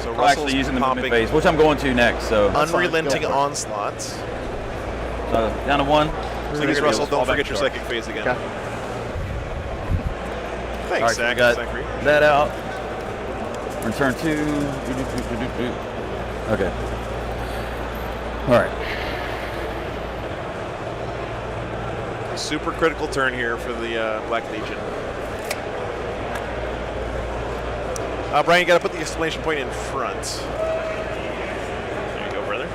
So I'm Russell's actually using the movement pumping phase, which I'm going to next. So Unrelenting Go for it. Onslaught. down to 1. Please, Russell, don't forget your second phase again. Okay. Thanks, All right, so we Zach. got Zachary. that out. Return 2. Okay. All right. Super critical turn here for the Black Legion. Brian, you got to put the exclamation point in front. There you go, brother.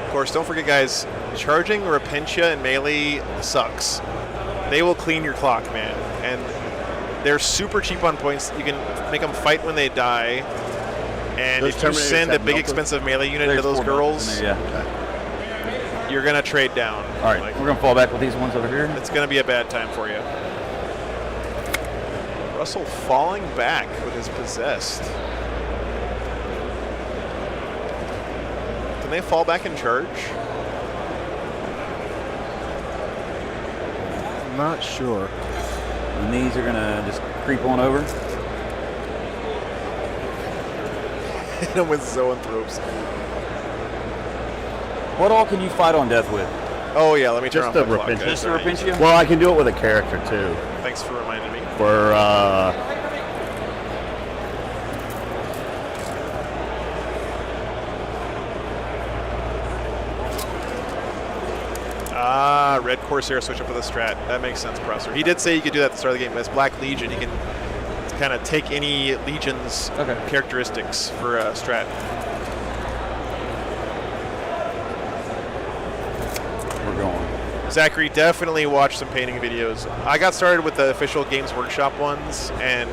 Of course, don't forget, guys, charging Repentia and melee sucks. They will clean your clock, man. And they're super cheap on points. You can make them fight when they die. And Those if you Terminators send a have big melted? expensive melee unit There's to those 4 bullets girls, in there, yeah. you're going to trade down. All right, Like, we're gonna fall back with these ones over here. it's going to be a bad time for you. Russell falling back with his possessed. Can they fall back and charge? Not sure. And these are gonna just creep on over. Hit him with zoanthropes. What all can you fight on death with? Oh yeah, let me turn Just off the my clock, Repentia. guys. Just the Sorry. Repentia? Well, I can do it with a character too. Thanks for reminding me. For Red Corsair switch up to the strat. That makes sense, Professor. He did say you could do that at the start of the game. As Black Legion, you can kind of take any Legion's characteristics for a strat. We're going. Zachary, definitely watch some painting videos. I got started with the official Games Workshop ones, and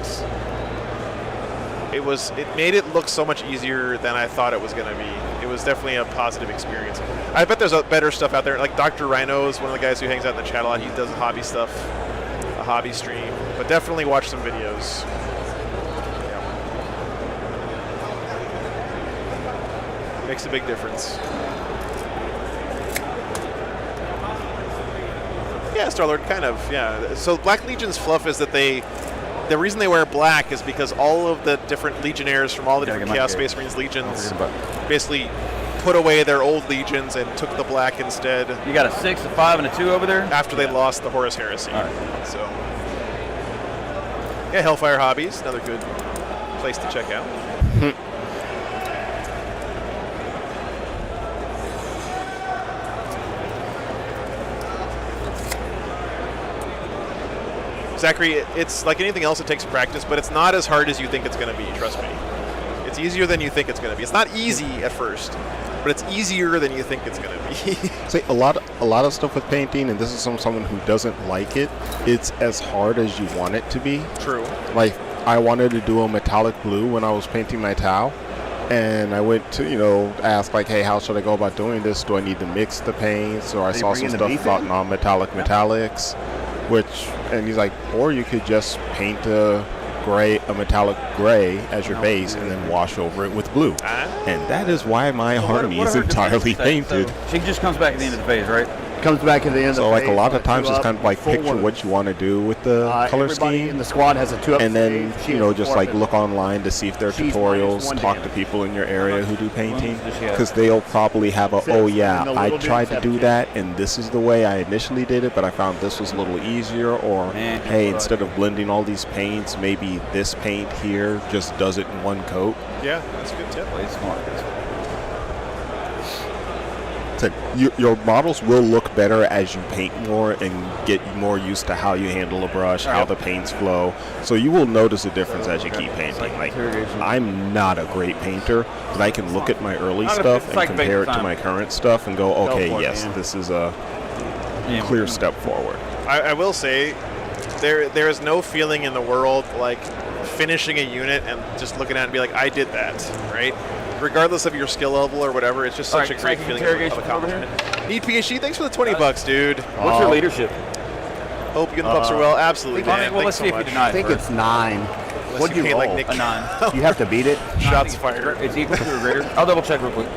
it made it look so much easier than I thought it was going to be. It was definitely a positive experience. I bet there's better stuff out there. Like Dr. Rhino is one of the guys who hangs out in the chat a lot. He does hobby stuff, a hobby stream. But definitely watch some videos. Yeah. Makes a big difference. Yeah, Star-Lord, kind of, yeah. So Black Legion's fluff is that the reason they wear black is because all of the different Legionnaires from all the different Chaos Space Marines legions basically put away their old legions and took the black instead. You got a 6, a 5, and a 2 over there? After they lost the Horus Heresy. All right. So, yeah, Hellfire Hobbies, another good place to check out. Zachary, it's like anything else, it takes practice, but it's not as hard as you think it's going to be, trust me. It's easier than you think it's going to be. It's not easy at first, but it's easier than you think it's going to be. See, a lot of stuff with painting, and this is from someone who doesn't like it, it's as hard as you want it to be. True. Like, I wanted to do a metallic blue when I was painting my Tau, and I went to, ask, like, hey, how should I go about doing this? Do I need to mix the paints? Or I saw some stuff about non-metallic metallics. And he's like, or you could just paint a metallic gray as your base and then wash over it with blue. And that is why my army is entirely painted. She just comes back at the end of the phase, right? Comes back at the end of the So, like, phase. a lot of times it's kind of like picture what you want to do with the color scheme. In the squad has a 2-up and then, save, just like look online to see if there are tutorials, talk to people in your area who do painting. Because they'll probably have I tried to do that, and this is the way I initially did it, but I found this was a little easier. Or, hey, instead of blending all these paints, maybe this paint here just does it in one coat. Yeah, that's a good tip. Play smart. So your models will look better as you paint more and get more used to how you handle a brush, how the paints flow. So you will notice a difference as you keep painting. Like, I'm not a great painter, but I can look at my early stuff and compare it to my current stuff and go, okay, yes, this is a clear step forward. I will say, there is no feeling in the world like finishing a unit and just looking at it and be like, I did that, right? Regardless of your skill level or whatever, it's just such a great feeling of accomplishment. Need PhD, thanks for the $20, dude. What's your leadership? Hope you and the pups are well. Absolutely, man. Well, let's see if you deny it. I think it's 9. What do you roll? Like Nick? A 9. You have to beat it. Shots fired. It's equal to or greater. I'll double check real quick.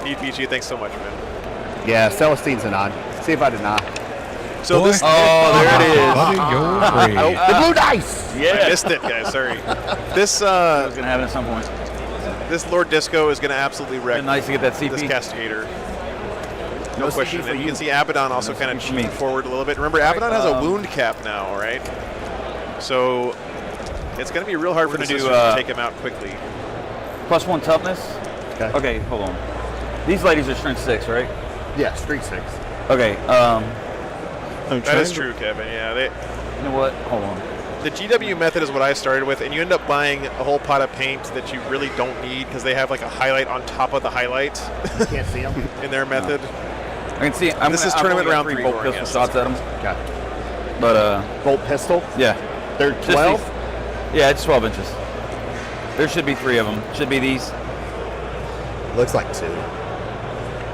Need PhD, thanks so much, man. Yeah, Celestine's a 9. See if I deny. So this. Oh, there it is. Buddy, you're brave. The blue dice! Yeah. I missed it, guys. Sorry. This I was gonna have it at some point. This Lord Disco is going to absolutely wreck nice to get that CP. this Castigator. No question. CP for And you you. can see Abaddon also kind of cheating forward a little bit. Remember, Abaddon has a wound cap now, right? So it's going to be real hard for the sisters to take him out quickly. +1 toughness. Okay, hold on. These ladies are strength 6, right? Yeah, strength 6. Okay. That is true, Kevin. Yeah. You know what? Hold on. The GW method is what I started with, and you end up buying a whole pot of paint that you really don't need because they have like a highlight on top of the highlight. You can't see them in their method. I can see. This is tournament round 3. Bolt pistol shots at them. Okay. But bolt pistol. Yeah. They're 12. Yeah, it's 12 inches. There should be 3 of them. Should be these. Looks like 2.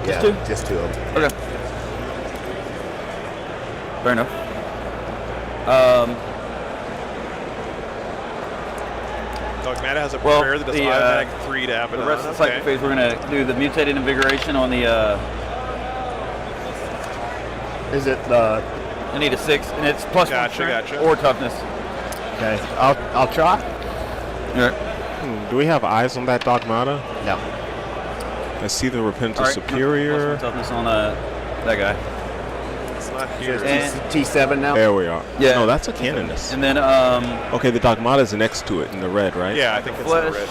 Just 2. Just 2 of them. Okay. Fair enough. Dogmata has a prayer that does automatic 3 to Abaddon. The rest of the cycle phase, we're going to do the mutated invigoration on the. Is it the? I need a 6, and it's +1 strength or toughness. Okay, I'll try. Do we have eyes on that Dogmata? No. I see the Repentant Superior. +1 toughness on that guy. It's not here. T7 now. There we are. Yeah. No, that's a Canonist. And then okay, the Dogmata is next to it in the red, right? Yeah, I think it's in the red.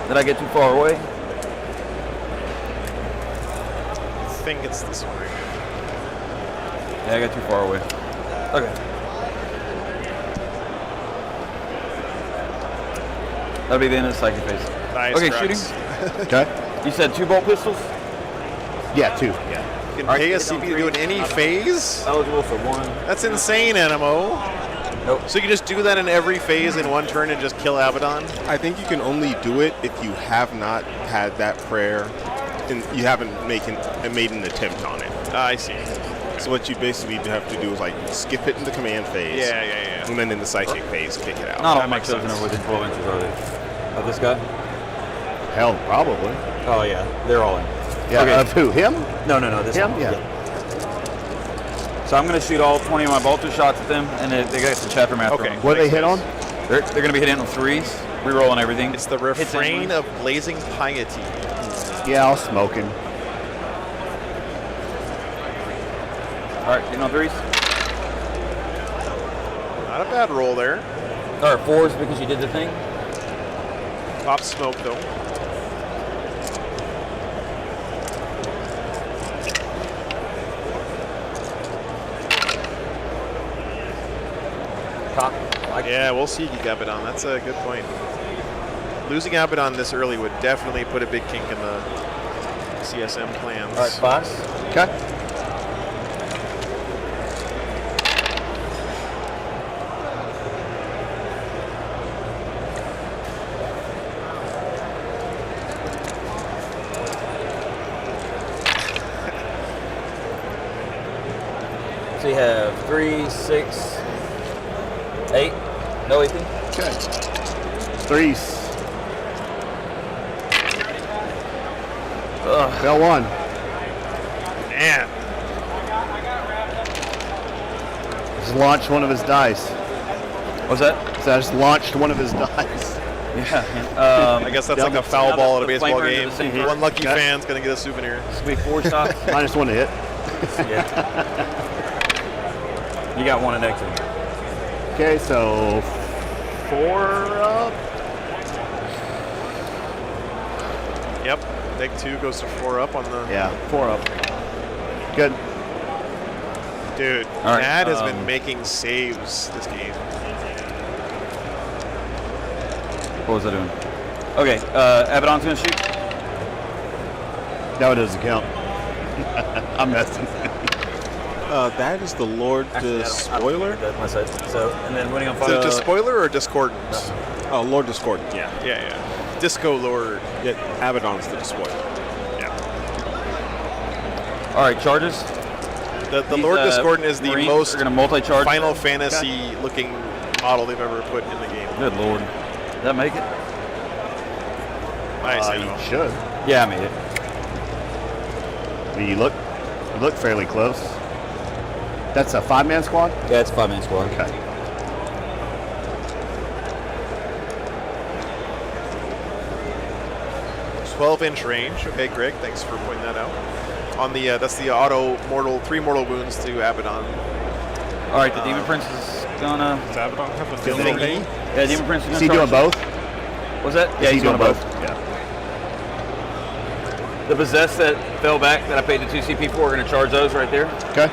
Did I get too far away? I think it's this one right here. Yeah, I got too far away. Okay. That'll be the end of the psychic phase. Nice. Okay, Rex. shooting. Okay. You said 2 bolt pistols? Yeah, 2. Yeah. You can pay a CP to do in any phase? Eligible for 1. That's insane, Animo. Nope. So you can just do that in every phase in one turn and just kill Abaddon? I think you can only do it if you have not had that prayer and you haven't made an attempt on it. I see. So what you basically have to do is like skip it in the command phase. Yeah. And then in the psychic phase, kick it out. Not all my children are within 12 inches, are they? Of this guy? Hell, probably. Oh, yeah. They're all in. Yeah. Okay. Of who? Him? No. This Him? one. Yeah. So I'm going to shoot all 20 of my bolter shots at them, and they got the chapter master. Okay. On. What do they hit on? They're going to be hitting on 3s, re-rolling everything. It's the refrain of blazing piety. Yeah, I'll smoke him. All right, hitting on 3s. Not a bad roll there. Or 4s because you did the thing. Pop smoke though. Top. Yeah, we'll see Abaddon. That's a good point. Losing Abaddon this early would definitely put a big kink in the CSM plans. All right, 5s. Okay. So you have 3, 6, 8. No AP. Okay. 3s. Fell 1. Man. Just launched one of his dice. What's that? So I just launched one of his dice. Yeah. I guess that's like a foul ball at a the baseball flamer game. is the same One lucky Okay. fan's gonna get a souvenir. It's going to be 4 shots. -1 to hit. Yeah. You got 1 in extra. Okay, so 4 up. Yep. Neg 2 goes to 4 up on the. Yeah, 4 up. Good. Dude, All right, Nad has been making saves this game. What was I doing? Okay, Abaddon's going to shoot. No, it doesn't count. I'm messing. That is the Lord Spoiler. That's my side. So, and then winning on 5. Is it just spoiler or discordant? Oh, Lord Discordant. Yeah. Yeah, yeah. Disco Lord. Yeah. Abaddon's the spoiler. Yeah. All right, charges. The These, Lord Discordant is the Marines most are going to multi-charge. Final Fantasy looking model they've ever put in the game. Good lord. Did that make it? Nice. You should. Yeah, I made it. I mean, you look fairly close. That's a 5-man squad? Yeah, it's a 5-man squad. Okay. "12-inch range." Okay, Greg, thanks for pointing that out. On the that's the auto mortal 3 mortal wounds to Abaddon. All right, the Demon Prince is gonna. Does Abaddon have a field Thingy. Yeah, Demon Prince is Is gonna he doing charge. both? What's that? Yeah, Is he's he doing doing both? Yeah. The Possess that fell back that I paid the 2 CP for, we're gonna charge those right there. Okay.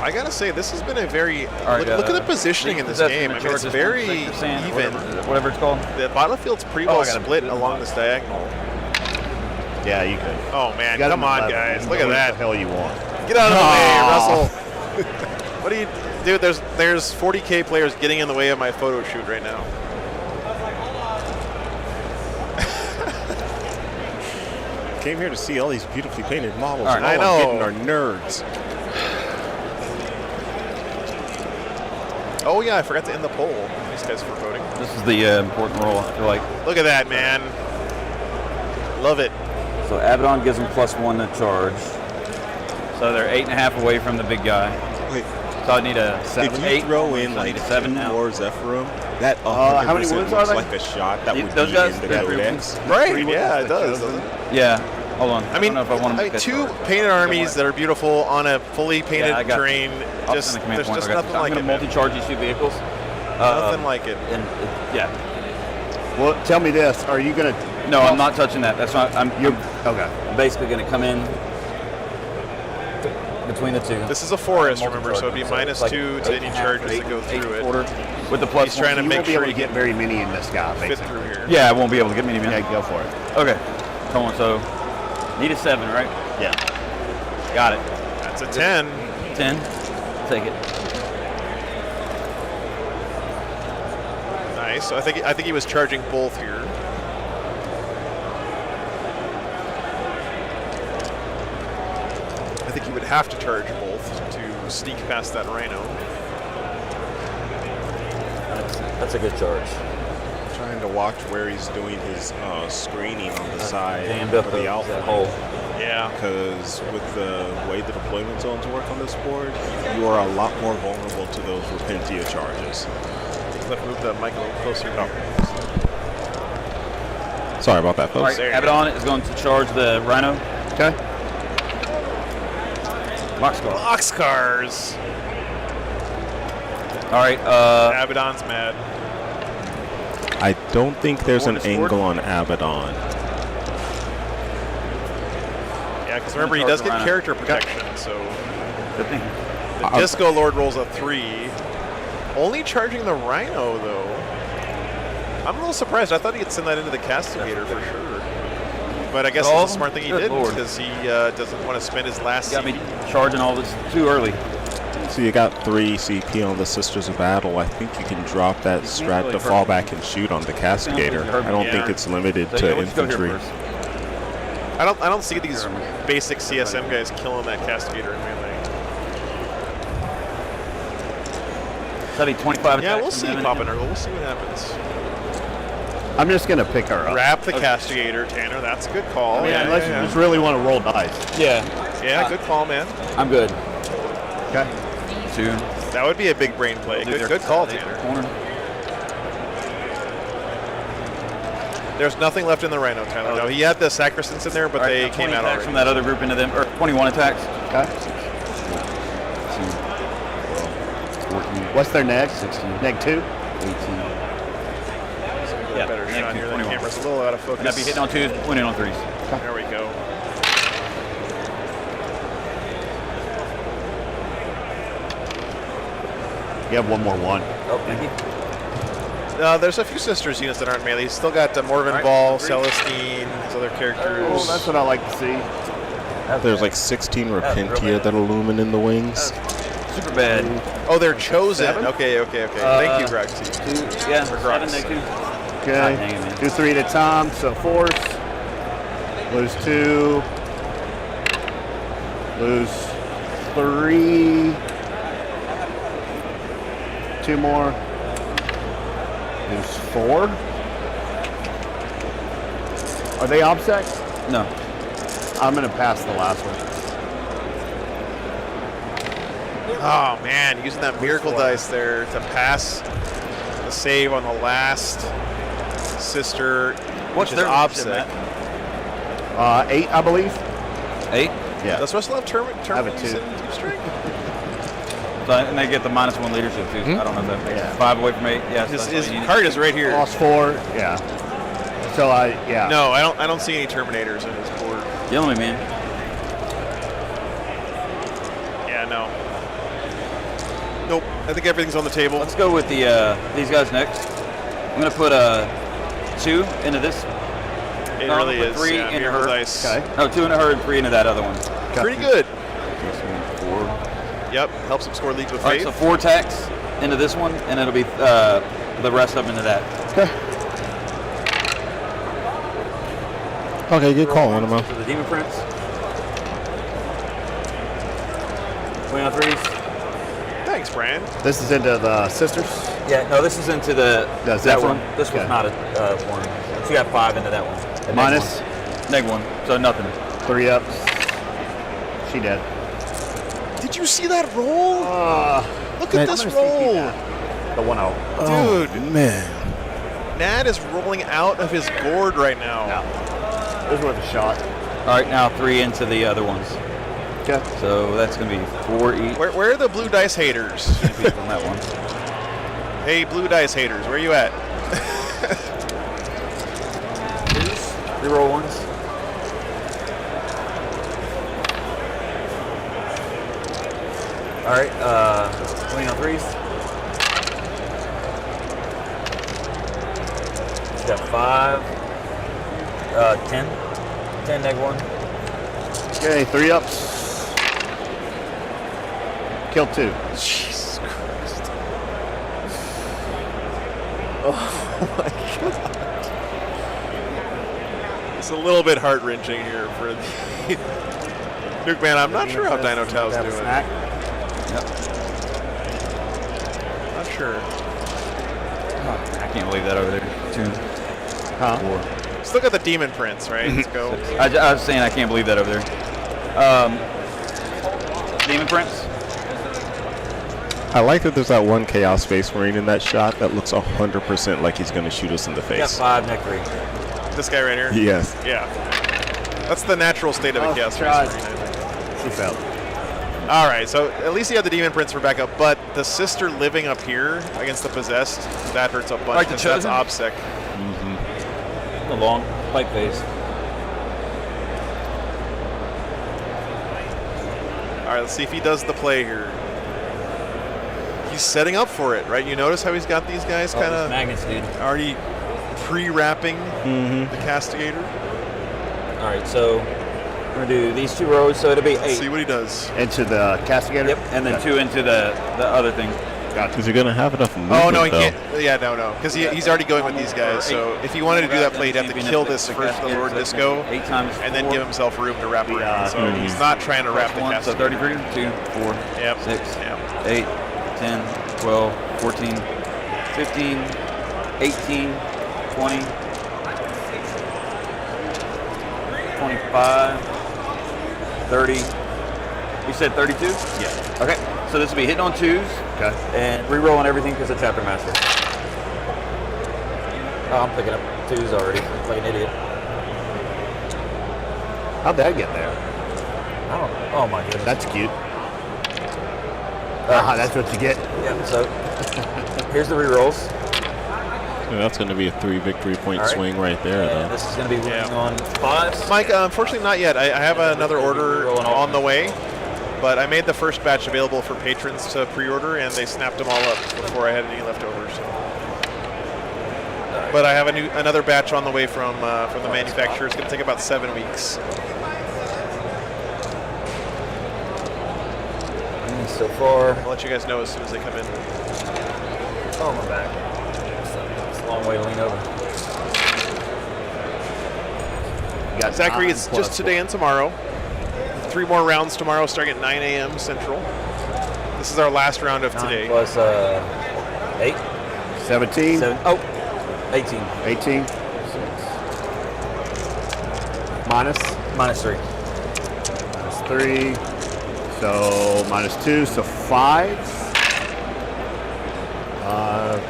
I gotta say, this has been a very All right, look at the positioning in this Possess game. I gonna mean, it's charge this very one, sector sand, even. whatever it's called. The battlefield's pretty Oh, well I gotta split do it in the along box. this diagonal. Yeah, you could. Oh man, You got come him on, level. guys! You Look know at what that! the hell you want? Get out of the way, Russell. What do you, dude? There's 40K players getting in the way of my photo shoot right now. Came here to see all these beautifully painted models. All right, and I all I'm know. getting are nerds. Oh yeah, I forgot to end the poll. These guys for voting. This is the important roll. I feel like. Look at that, man. Love it. So Abaddon gives them +1 to charge. So they're 8.5 away from the big guy. Wait, So I need a if you 8. throw in So I like need a 7 2 now. more Zephyrum, that how many 100% wounds are looks they? like a shot that would Those be guys, in the they're codex. Right? Yeah, it does. Doesn't it? Yeah. Hold on. I mean, don't know if I want to make that 2 charge. painted armies that are beautiful on a fully painted Yeah, I got terrain. I'll Just send the command there's point. just I got nothing this. like I'm it. going Man. to multi-charge these 2 vehicles. Nothing like it. And yeah. Well, tell me this. Are you going to... No, I'm not touching that. That's not. I'm Okay. basically going to come in between the 2. This is a forest, remember, Multi-charge so it'd be them. So it's like -2 to any 8.5, charges that go 8 through it. quarter with the plus. He's trying to You make won't be sure able you to get very many in this guy, fit basically. through here. Yeah, I won't be able to get many. Yeah, go for it. Okay. Come on. So need a 7, right? Yeah. Got it. That's a 10. 10. Take it. Nice. So I think he was charging both here. I think he would have to charge both to sneak past that rhino. That's a good charge. Trying to watch where he's doing his screening on the side Jammed up for the that outfit. hole. Yeah. Because with the way the deployment zones work on this board, you are a lot more vulnerable to those Repentia charges. Let's move the mic a little closer. Sorry about that, All right, folks. Abaddon is going to charge the Rhino. Okay. Boxcar. Boxcars. All right. Abaddon's mad. I don't think there's an Board is forward. angle on Abaddon. Yeah, because remember, he does get Rhino. character protection, so Good thing. the Disco Lord rolls a 3. Only charging the Rhino, though. I'm a little surprised. I thought he'd send that into the Castigator for sure. But I guess All it's of a smart them? thing he Good didn't, Lord. because he doesn't want to spend his last Got me CP. charging all this too early. So you got 3 CP on the Sisters of Battle. I think you can drop that strat really to hurt fall me. back and shoot on the Castigator. Sounds like you I don't hurt me. think Yeah. it's limited So, to yeah, let's go here infantry. first. I don't see these basic CSM guys killing that Castigator in melee. Study 25 Yeah, attacks we'll from see, them and Papa him. Nurgle. We'll see what happens. I'm just gonna pick her up. Wrap the Castigator, Tanner. That's a good call. I mean, yeah, unless yeah, you yeah. just really want to roll dice. Yeah, Yeah, good call, man. I'm good. Okay. 2. That would be a big brain play. Good call, Tanner. Corner. There's nothing left in the Rhino, Tyler. No, he had the Sacristants in there, but All right, they now 20 came out attacks already. from that other group into them, or 21 attacks. Okay. 14, What's their next? 16, Neg 2? 18. Yeah, better shot here. The camera's a little out of focus. And I'd be hitting on 2s, winning on 3s. There we go. You have one more 1. Oh, thank you. There's a few Sisters units that aren't melee. He's still got Morven All right, Ball, agree. Celestine, his other characters. Oh, that's what I like to see. There's like 16 real Repentia bad. that illumine in the wings. Super bad. Oh, they're chosen. 7? Okay. Thank you, Groxy. 2, yeah, For 7, Grox. neg 2. Okay. God dang it, man. Do 3 at a time. So force. Lose 2. Lose 3. 2 more. Lose 4. Are they OBSEC? No. I'm going to pass the last one. Oh, man. Using that Miracle Dice there to pass the save on the last Sister. What's which their is option, OBSEC. Matt? 8, I believe. 8? Yeah. Does Russell have I have a Terminus 2. in Deep Strike? So, and they get the -1 leadership too. So I don't know if that makes Yeah. 5 away from 8. Yeah, so His, that's his what you need. card is right here. Lost 4. Yeah. So yeah. No, I don't see any Terminators in his board. Yell at me, man. Yeah, no. Nope. I think everything's on the table. Let's go with the these guys next. I'm gonna put 2 into this. It No, really put is. 3 Yeah, into Miracle her. Dice. Okay. No, 2 into her and 3 into that other one. Pretty good. 4. Yep. Helps him score leads with All right, faith. so 4 attacks into this one, and it'll be the rest of them into that. Okay. Okay, good call, Anima. For the Demon Prince. 20 on 3s. Thanks, Brian. This is into the sisters. Yeah, no, this is into the That's that this one. one? This was Okay. not a 1. So you got 5 into that one. And Minus neg 1, so nothing. 3 ups. She dead. Did you see that roll? Look at I'm this gonna roll. CP that. The 1-0. Dude, Man. Nat is rolling out of his gourd right now. Yeah. It was worth a shot. All right, now 3 into the other ones. Okay. So that's going to be 4 each. Where are the blue dice haters? on that one. Hey, blue dice haters, where you at? Reroll ones. All right, 20 on 3s. She's got 5. 10. 10 neg 1. Okay, 3 ups. Kill 2. Jesus Christ. Oh my God. It's a little bit heart-wrenching here for the Nuke Man. I'm not sure how Dino Tao's doing. Snack. Not sure. I can't believe that over there. 2, 4. Still got the Demon Prince, right? Let's go. I was saying I can't believe that over there. Demon Prince. I like that there's that one Chaos Space Marine in that shot that looks 100% like he's going to shoot us in the Got face. 5, neck 3. This guy right here? Yes. Yeah. That's the natural state of a Chaos Space Marine, I think. She fell. All right, so at least you have the Demon Prince for backup, but the sister living up here against the Possessed, that hurts a bunch. Like the 'cause that's Chosen? OBSEC. The long pike phase. All right, let's see if he does the play here. He's setting up for it, right? You notice how he's got these guys kind of magnets, dude. already pre-wrapping the Castigator. All right, so we're gonna do these 2 rows, so it'll be 8. Let's see what he does. Into the Castigator? Yep, and then 2 into the other thing. Because you're going to have enough movement, Oh, no, he though. can't. Yeah, no. Because he's already going with these guys. So if he wanted to do that play, he'd have to kill this first, the Lord Disco, 8 times and then 4. give himself room to wrap around. So he's not trying to wrap the One, so Castigator. 33, 2, 4, Yep. 6, Yep. 8, 10, 12, 14, 15, 18, 20, 25, 30. You said 32? Yeah. Okay, so this will be hitting on 2s. Okay. And re-rolling everything because it's Chapter Master. Oh, I'm picking up 2s already, like an idiot. How'd that get there? I don't know. Oh my goodness. That's cute. That's what you get. Yeah, so here's the re-rolls. Yeah, that's going to be a 3 victory point All right. swing right there, And though. this is going to be winning on 5s. Mike, unfortunately not yet. I have another order on the way, but I made the first batch available for patrons to pre-order, and they snapped them all up before I had any leftovers. But I have another batch on the way from the manufacturer. It's going to take about 7 weeks. So far, I'll let you guys know as soon as they come in. oh, my back. It's a long way to lean over. Got Zachary, 9 it's plus just today and tomorrow. 3 more rounds tomorrow starting at 9 a.m. Central. This is our last round of 9 today. plus 8. 17. 18. 18. Minus. Minus 3. Minus 3. So minus 2. So 5.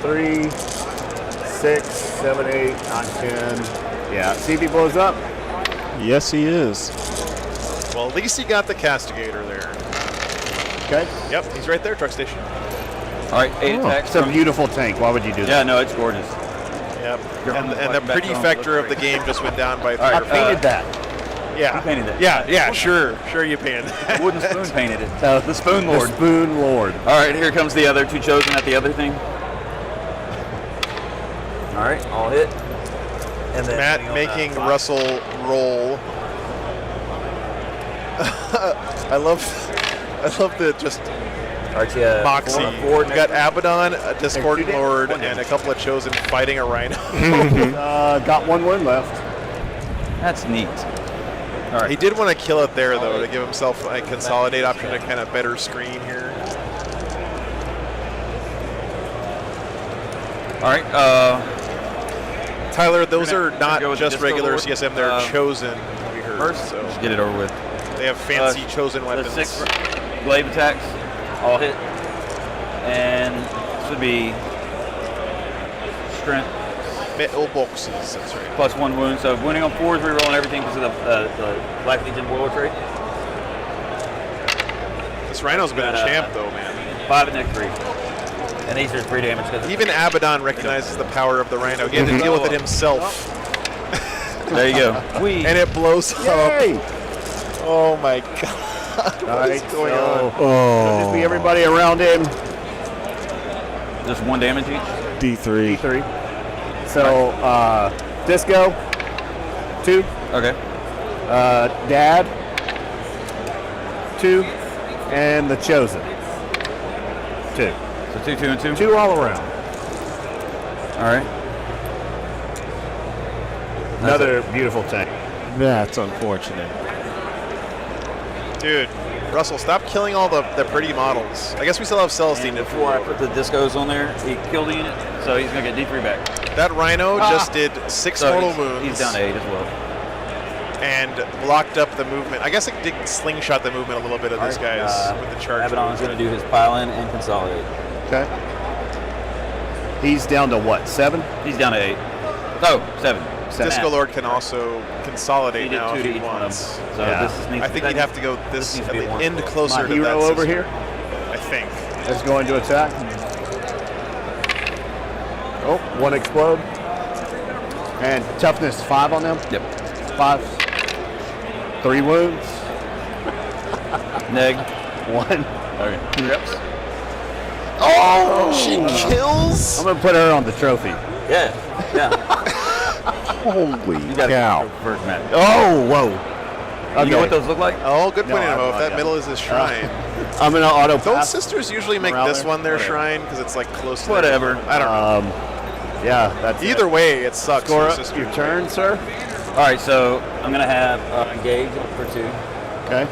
3, 6, 7, 8, 9, 10. Yeah. See if he blows up. Yes, he is. Well, at least he got the Castigator there. Okay. Yep, he's right there, truck station. All right, 8 attacks. It's a beautiful tank. Why would you do Yeah, that? no, it's gorgeous. Yep. Your And home the back pretty home factor looks of the great. game just went down by 3 All right, or I painted that. Yeah. You painted it. Yeah, sure you painted. Wooden Spoon painted it. The Spoon Lord. The Spoon Lord. All right, here comes the other 2 chosen at the other thing. All right, all hit. And then Matt making Russell roll. I love the just All right, yeah, moxie. 4, We got Abaddon, a Discordant Lord, and a couple of Chosen fighting a Rhino. Got 1 wound left. That's neat. All right. He did want to kill it there, though, to give himself a consolidate option to kind of better screen here. All right. Tyler, those are not go with just Disco regular Lord. CSM; they're chosen. We heard. First, So just get it over with. they have fancy chosen The weapons. 6 glaive attacks, all hit, and this would be strength Metal boxes. That's right. plus 1 wound. So winning on 4s, rerolling everything because of the Black Legion boiler trait. This Rhino's been a champ, though, man. 5 and neck 3, and these are 3 damage. Even Abaddon recognizes the power of the Rhino. He had to deal with it himself. There you go. And it blows Yay! up. Oh my god. All right. What's going so on? just be everybody around him. Just 1 damage each. D3. 3. So Disco. 2. Okay. Dad. 2. And the Chosen. 2. So 2, 2, and 2. 2 all around. All right. Another beautiful tank. That's unfortunate. Dude, Russell, stop killing all the pretty models. I guess we still have Celestine. And before I put the discos on there, he killed the unit, so he's going to get D3 back. That Rhino just did 6 mortal wounds. He's down to 8 as well. And blocked up the movement. I guess it did slingshot the movement a little bit of this guy's with the charge. Abaddon's going to do his pile-in and consolidate. Okay. He's down to what, 7? He's down to 8. Oh, 7. Disco Lord can also consolidate He did now 2 if to he each one of wants. them. So this needs I think that he'd have to go this needs at to be the one end score. closer My to hero that over sister, here I think. is going to attack. Oh, 1 explode. And toughness 5 on them? Yep. 5. 3 wounds. Neg. 1. Okay. Reps. Oh, she kills. I'm going to put her on the trophy. Yeah. Holy You got cow. to go first, Matt. Oh, whoa. You know what those look like? Oh, good No, point, I have Ammo. no If that idea. middle is his shrine. I'm going to auto Those pass. sisters usually make Morale this there? one their Whatever. shrine because it's like close to Whatever. their- I don't know. Yeah, that's Either way, it sucks. Score for up sister. your turn, sir. All right, so I'm going to have engage for 2. Okay.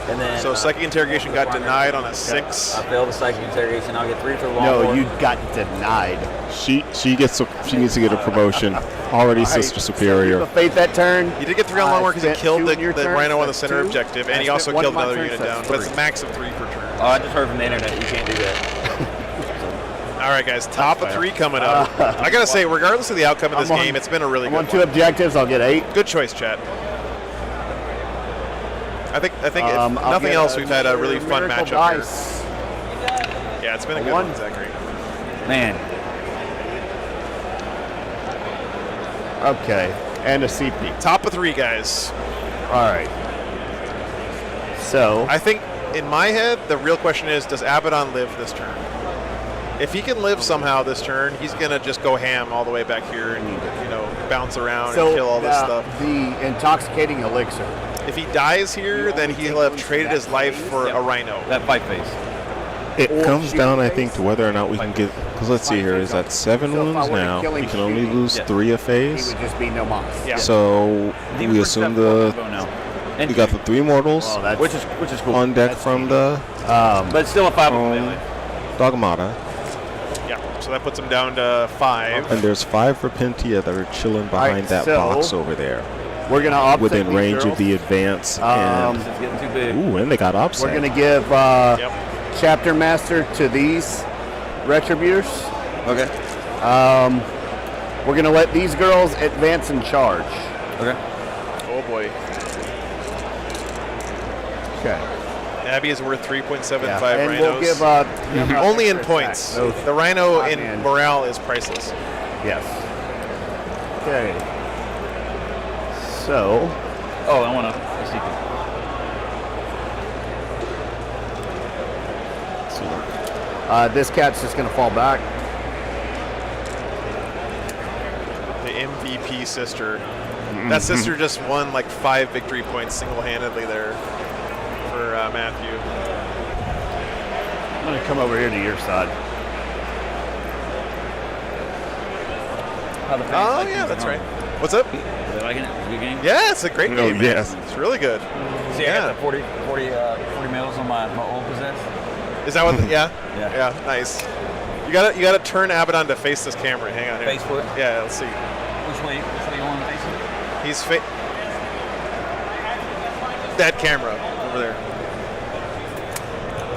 And then So psychic interrogation got denied on a 6. I failed the psychic interrogation. I'll get 3 for the long No, board. you got denied. She needs to get a promotion. Already Sister Superior. Fate that turn. You did get 3 on long work because he spent killed 2 the in your turn, Rhino on the that's center 2. objective, I and he spent also 1 killed of my another turns, unit that's down. But it's a 3. max of 3 per turn. Oh, I just heard from the internet. You can't do that. All right, guys, top of 3 coming up. I gotta say, regardless of the outcome of this I'm on- game, it's been a really I'm good on 2 one. objectives. I'll get 8. Good choice, chat. I think if I'll nothing get else, we've had a really fun miracle matchup dice. here. Yeah, it's been a good 1. one, Zachary. Man, Okay, and a CP. Top of 3, guys. All right. So I think in my head, the real question is, does Abaddon live this turn? If he can live somehow this turn, he's gonna just go ham all the way back here and bounce around and kill all this stuff. The intoxicating elixir. If he dies here, then he'll have traded his life for a Rhino. that fight phase. It comes down, I think, to whether or not we can get. Because let's see here, is that 7 So if I wounds wanted now? killing We can only shooting, lose 3 a He phase. would just be no moss. Yeah. So we assume we got the 3 mortals Well, that's, Which is cool. on deck from the But it's still a 5 Dogmata, Yeah, so that puts him down to 5. and there's 5 Repentia that are chilling behind that so box over there, we're gonna offset within these range girls. of the advance. It's getting too big. And they got We're offset. gonna give Yep. chapter master to these retributors. Okay. We're gonna let these girls advance and charge. Okay. Oh boy. Okay. Abby is worth 3.75 And Rhinos. we'll give Only in points. Those The Rhino hot in man. morale is priceless. Yes. Okay. So Oh, I want to. this cat's just gonna fall back. The MVP sister. That sister just won like 5 victory points single-handedly there for Matthew. I'm gonna come over here to your side. Oh yeah, that's right. What's up? Are they liking it? It's a good game? Yeah, it's a great game. man. yes. It's really good. See, I got the 40 mils on my old possess. Is that what? Yeah. Yeah. Yeah. Nice. You gotta turn Abaddon to face this camera. Hang on here. Face foot? Yeah. Let's see. Which way you want to face it? He's that camera over there.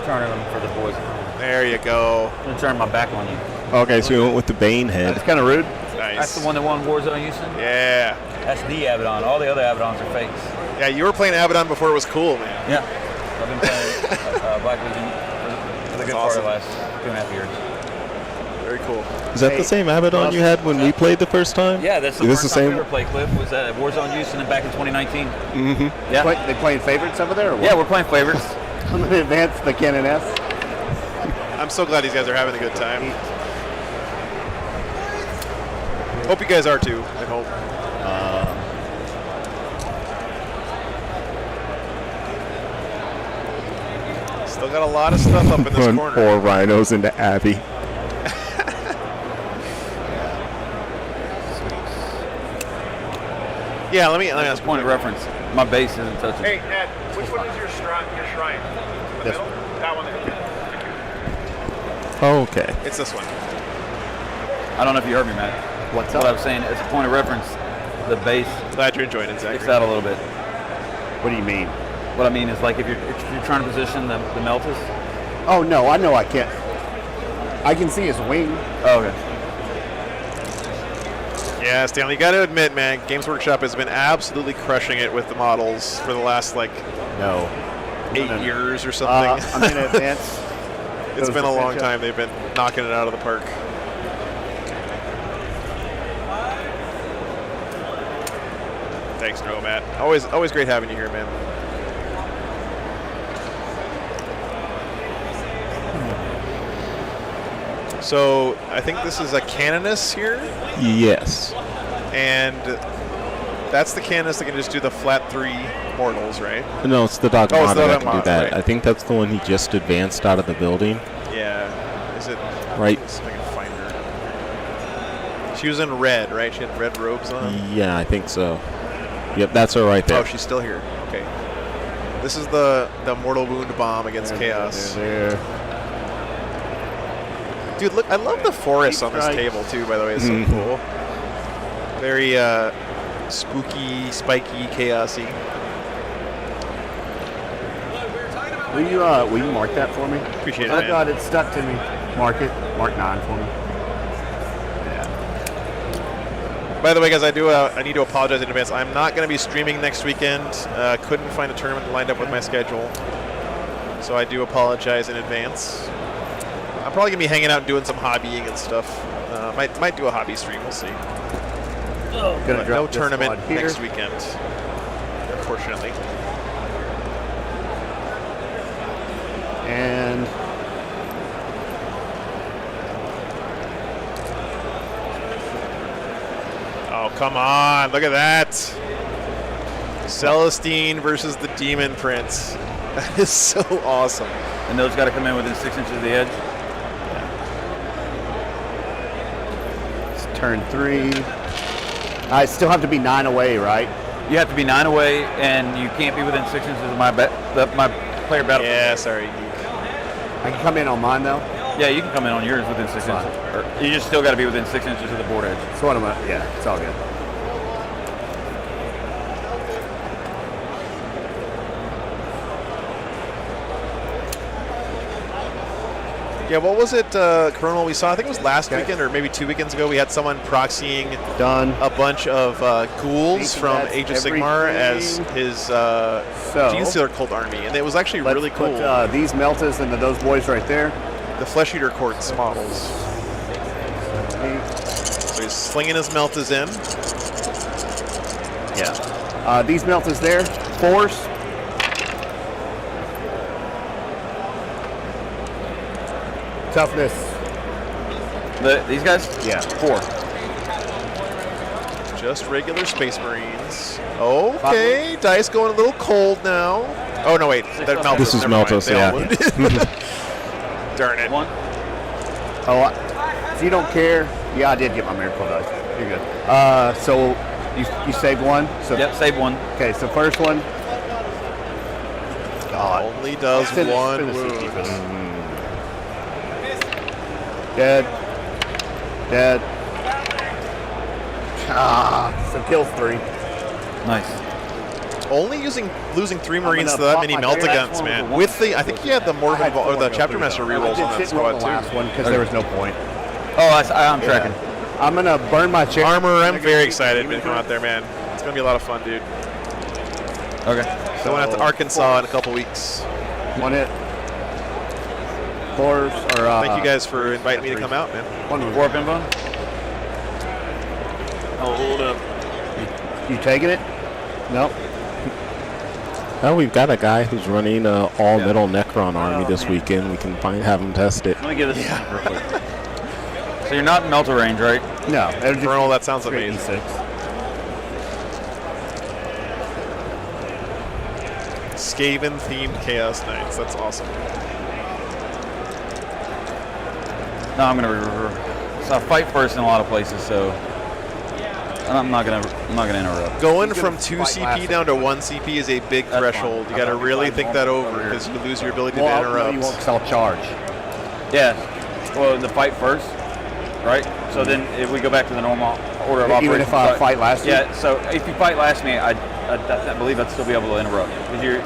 Turning them for the boys. There you go. I'm going to turn my back on you. Okay, so we went with the Bane head. That's kind of rude. Nice. That's the one that won Warzone Houston? Yeah. That's the Abaddon. All the other Abaddons are fakes. Yeah, you were playing Abaddon before it was cool, man. Yeah. I've been playing Black Legion for the good part of the last 2.5 years. Very cool. Is that the same Abaddon you had when we played the first time? Yeah, that's the Is this first the time same? we ever played Cliff was at Warzone Houston and back in 2019. Mm-hmm. Yeah. They playing favorites over there? Or what? Yeah, we're playing favorites. I'm gonna advance the Cannon S. I'm so glad these guys are having a good time. Hope you guys are too. I hope. Still got a lot of stuff up in this Run corner. 4 rhinos into Abby. Yeah, let me As ask a point of reference, my base isn't touching. Hey, Ed, which one is your shrine? In the This middle? That one there. Okay. It's this one. I don't know if you heard me, Matt. What's What I up? was saying, as a point of reference, the base Glad you're enjoying it, sticks Zachary. out a little bit. What do you mean? What I mean is, like, if you're trying to position the Meltas. Oh no, I know I can't. I can see his wing. Oh, okay. Yeah, Stanley, you got to admit, man, Games Workshop has been absolutely crushing it with the models for the last, like, No. 8 years or something. I'm in advance. It's Goes been to a long pitch up. time. They've been knocking it out of the park. Thanks, no, Matt. Always great having you here, man. So I think this is a Canonus here, Yes. and that's the Canonus that can just do the flat 3 mortals, right? No, it's the Dogmata Oh, it's the that can do Dogmata, that. right. I think that's the one he just advanced out of the building. Yeah. Is it? Right. Let's see if I can find her. She was in red, right? She had red robes on. Yeah, I think so. Yep, that's her right there. Oh, she's still here. Okay. This is the mortal wound bomb against chaos. There. Dude, look! I love the forests on this table too. By the way, it's so cool. Very spooky, spiky, chaosy. Will you mark that for me? Appreciate it, I man. got it stuck to me. Mark it. Mark 9 for me. Yeah. By the way, guys, I need to apologize in advance. I'm not going to be streaming next weekend. Couldn't find a tournament lined up with my schedule, so I do apologize in advance. I'm probably going to be hanging out and doing some hobbying and stuff. Might do a hobby stream. We'll see. Gonna But drop no this tournament squad here. next weekend, unfortunately. And Oh, come on. Look at that. Celestine versus the Demon Prince. That is so awesome. And those got to come in within 6 inches of the edge. it's turn 3. I still have to be 9 away, right? You have to be 9 away, and you can't be within 6 inches of my player battle. Yeah, sorry. I can come in on mine though. Yeah, you can come in on yours within 6 Fine. inches. Or you just still got to be within 6 inches of the board edge. So what am I? Yeah, it's all good. Yeah, what was it, Coronal, we saw? I think it was last weekend or maybe 2 weekends ago. We had someone proxying Done. a bunch of ghouls Think from that's Age of Sigmar as everything. his So Gene Stealer cult army. And it was actually let's really cool. put these Meltas into those boys right there. The Flesh Eater Courts models. So he's slinging his Meltas in. Yeah. These Meltas there. Force. Toughness. These guys? Yeah. 4. Just regular Space Marines. Okay, Dice going a little cold now. Oh, no, wait. They're Meltas. This is Never mind. Meltas, They all yeah. would. Darn it. 1. Oh, if you don't care, yeah, I did get my miracle dice. You're good. So you saved 1. So Yep, save 1. okay. So first one. God. Only does Finish- one finish wound. it, keep it. Dead. Dead. So kills 3. Nice. Only losing 3 Marines to gonna that pop many my Melta favorite guns, one man. with the With the, I think he had the Mortal or the Chapter Master rerolls on that squad the last too. one because there was no point. Oh, I'm tracking. I'm gonna burn my chair. Armor, I'm very excited to come out there, man. It's gonna be a lot of fun, dude. Okay. Going out to Arkansas in a couple weeks. 1 hit. Force or Thank you guys for inviting me to come out, man. 1 wound. 4 up inbound. Oh, hold up. You taking it? Nope. Oh, we've got a guy who's running an all-metal Necron army this weekend. We can have him test it. Let me get this real quick. So you're not in Melta range, right? No. Colonel, that sounds amazing. 6. Skaven themed Chaos Knights. That's awesome. No, I'm gonna. So I fight first in a lot of places, so I'm not gonna interrupt. Going from 2 CP down to 1 CP is a big threshold. You got to really think that over because you lose your ability to interrupt. You won't sell charge. Yeah. Well, the fight first, right? So then if we go back to the normal order of operations. Even if I fight last Yeah. So if you fight last me, I believe I'd still be able to interrupt because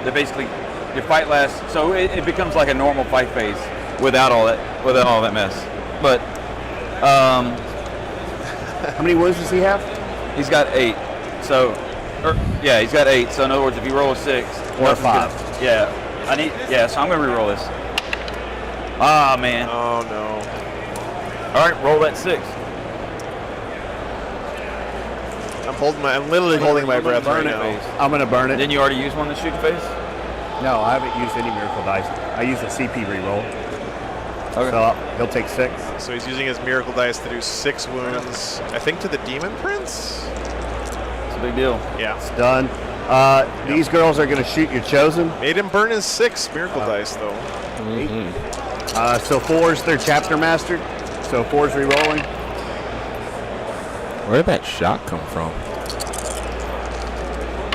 they're basically you fight last. So it becomes like a normal fight phase without all that mess. But how many wounds does he have? He's got 8. So he's got 8. So in other words, if you roll a 6 or a 5, so I'm gonna re-roll this. Ah man. Oh no. All right, roll that 6. I'm literally holding my breath right now. I'm gonna burn it. Didn't you already use one to shoot the face? No, I haven't used any miracle dice. I used a CP reroll. Okay. So he'll take 6. So he's using his miracle dice to do 6 wounds. I think to the Demon Prince. It's a big deal. Yeah. It's done. These girls are gonna shoot your chosen. Made him burn his 6 miracle dice though. So 4's their chapter mastered. So 4's rerolling. Where did that shot come from?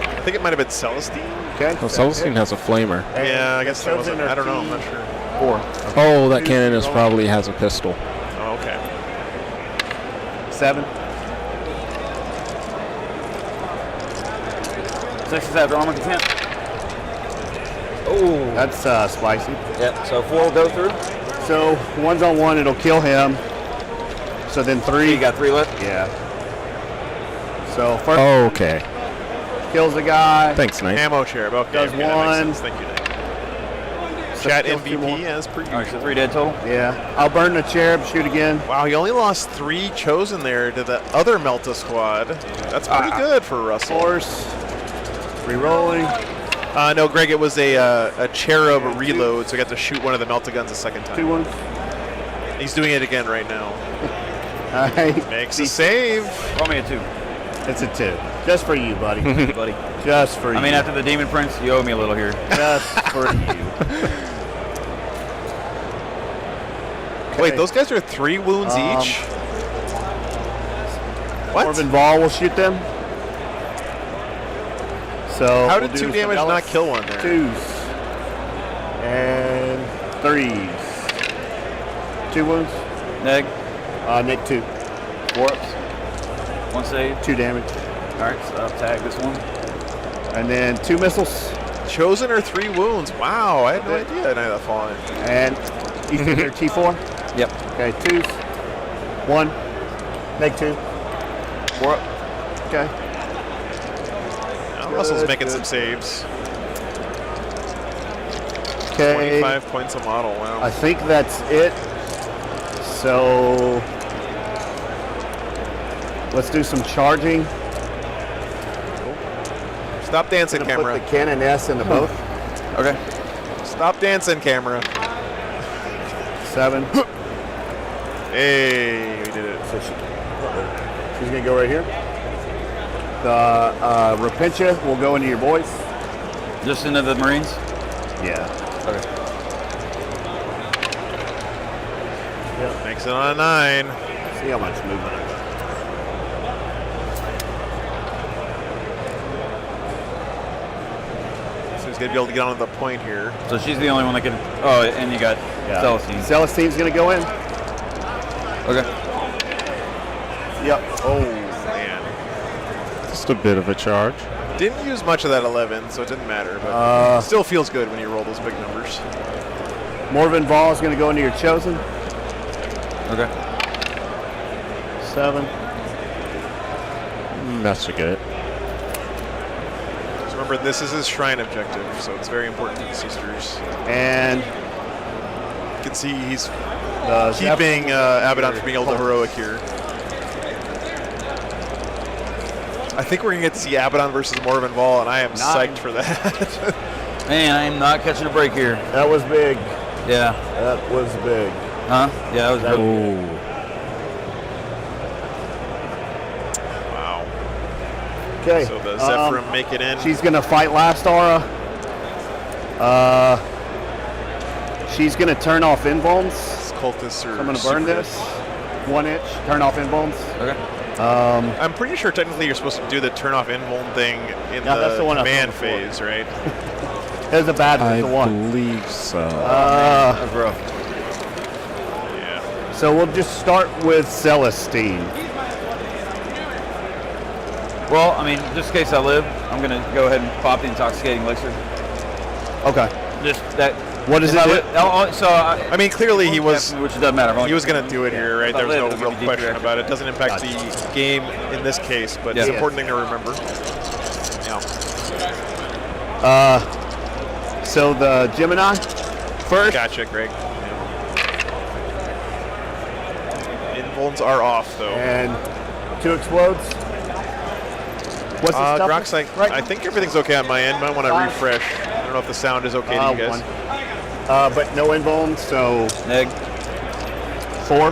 I think it might have been Celestine. Okay. Oh, Celestine has a flamer. Yeah, I guess that was. I don't know. I'm not sure. 4. Oh, that cannon probably has a pistol. Oh, okay. 7. 6 is after armor content. Oh, that's spicy. Yep. So 4 will go through. So 1's on 1, it'll kill him. So then 3. You got 3 left. Yeah. So first. Okay. Kills the guy. Thanks, Knight. Ammo cherub. Okay. Does okay, that makes 1. sense. Thank you, Nick. Chat MVP as per usual. All right, so 3 dead total. Yeah. I'll burn the cherub. Shoot again. Wow, he only lost 3 chosen there to the other Melta squad. That's pretty good for Russell. Force. Rerolling. No, Greg, it was a cherub reload, so he got to shoot one of the Melta guns a second time. 2 wounds. He's doing it again right now. All right. Makes a save. Roll me a 2. It's a 2. Just for you, buddy. buddy. Just for you. I mean, after the Demon Prince, you owe me a little here. Just for you. Wait, those guys are 3 wounds each? What? Morven Ball will shoot them. So how did 2 damage not kill one there? 2s and 3s. 2 wounds. Neg. Nick 2. 4 ups. 1 save. 2 damage. All right, so I'll tag this one. And then 2 missiles. Chosen are 3 wounds. Wow, I had no idea any of that falling. And you think they're T4? Yep. Okay, 2s. 1. Neg 2. 4 up. Okay. Now Russell's making some saves. Okay. 25 points a model. Wow. I think that's it. So let's do some charging. Stop dancing, I'm gonna camera. Put the cannon S in the both. Okay. Stop dancing, camera. 7. Hey, we did it. So she's gonna go right here. The Repentia will go into your boys. Just into the Marines? Yeah. Okay. Yep. Makes it on a 9. See how much movement I got. So he's gonna be able to get onto the point here. So she's the only one that can. Oh, and you got Celestine. Celestine's gonna go in. Okay. Yep. Oh man. Just a bit of a charge. Didn't use much of that 11, so it didn't matter. But it still feels good when you roll those big numbers. Morven Ball is gonna go into your chosen. Okay. 7. That's a good. Just remember, this is his shrine objective, so it's very important to the sisters. And you can see he's keeping Abaddon from being able to heroic here. I think we're going to get to see Abaddon versus Morven Ball, and I am psyched for that. Man, I am not catching a break here. That was big. Yeah. That was big. Huh? Yeah, that was big. Wow. Okay. So the Zephyrim make it in. She's going to fight last aura. She's going to turn off invulns. Cultists are So I'm going to burn this. 1 inch. Turn off invulns. Okay. I'm pretty sure technically you're supposed to do the turn off invuln thing in that's the the one I command thought before. phase, right? There's a bad one. I The one. believe so. That's rough. Yeah. So we'll just start with Celestine. Well, I mean, just in case I live, I'm going to go ahead and pop the intoxicating elixir. Okay. Just that. What does if it I do? li- oh, so I mean, clearly he was which doesn't matter. he was going to do it here, right? If I There was live, no it'll real give you question D3 about it. It doesn't impact the game in this case, but it's an important thing to remember. Yeah. So the Gemini first. Gotcha, Greg. Invulns are off, though. And 2 explodes. What's the stuff? Grox, I think everything's okay on my end. Might want to refresh. I don't know if the sound is okay to you guys. 1. But no invuln, so Egg. 4.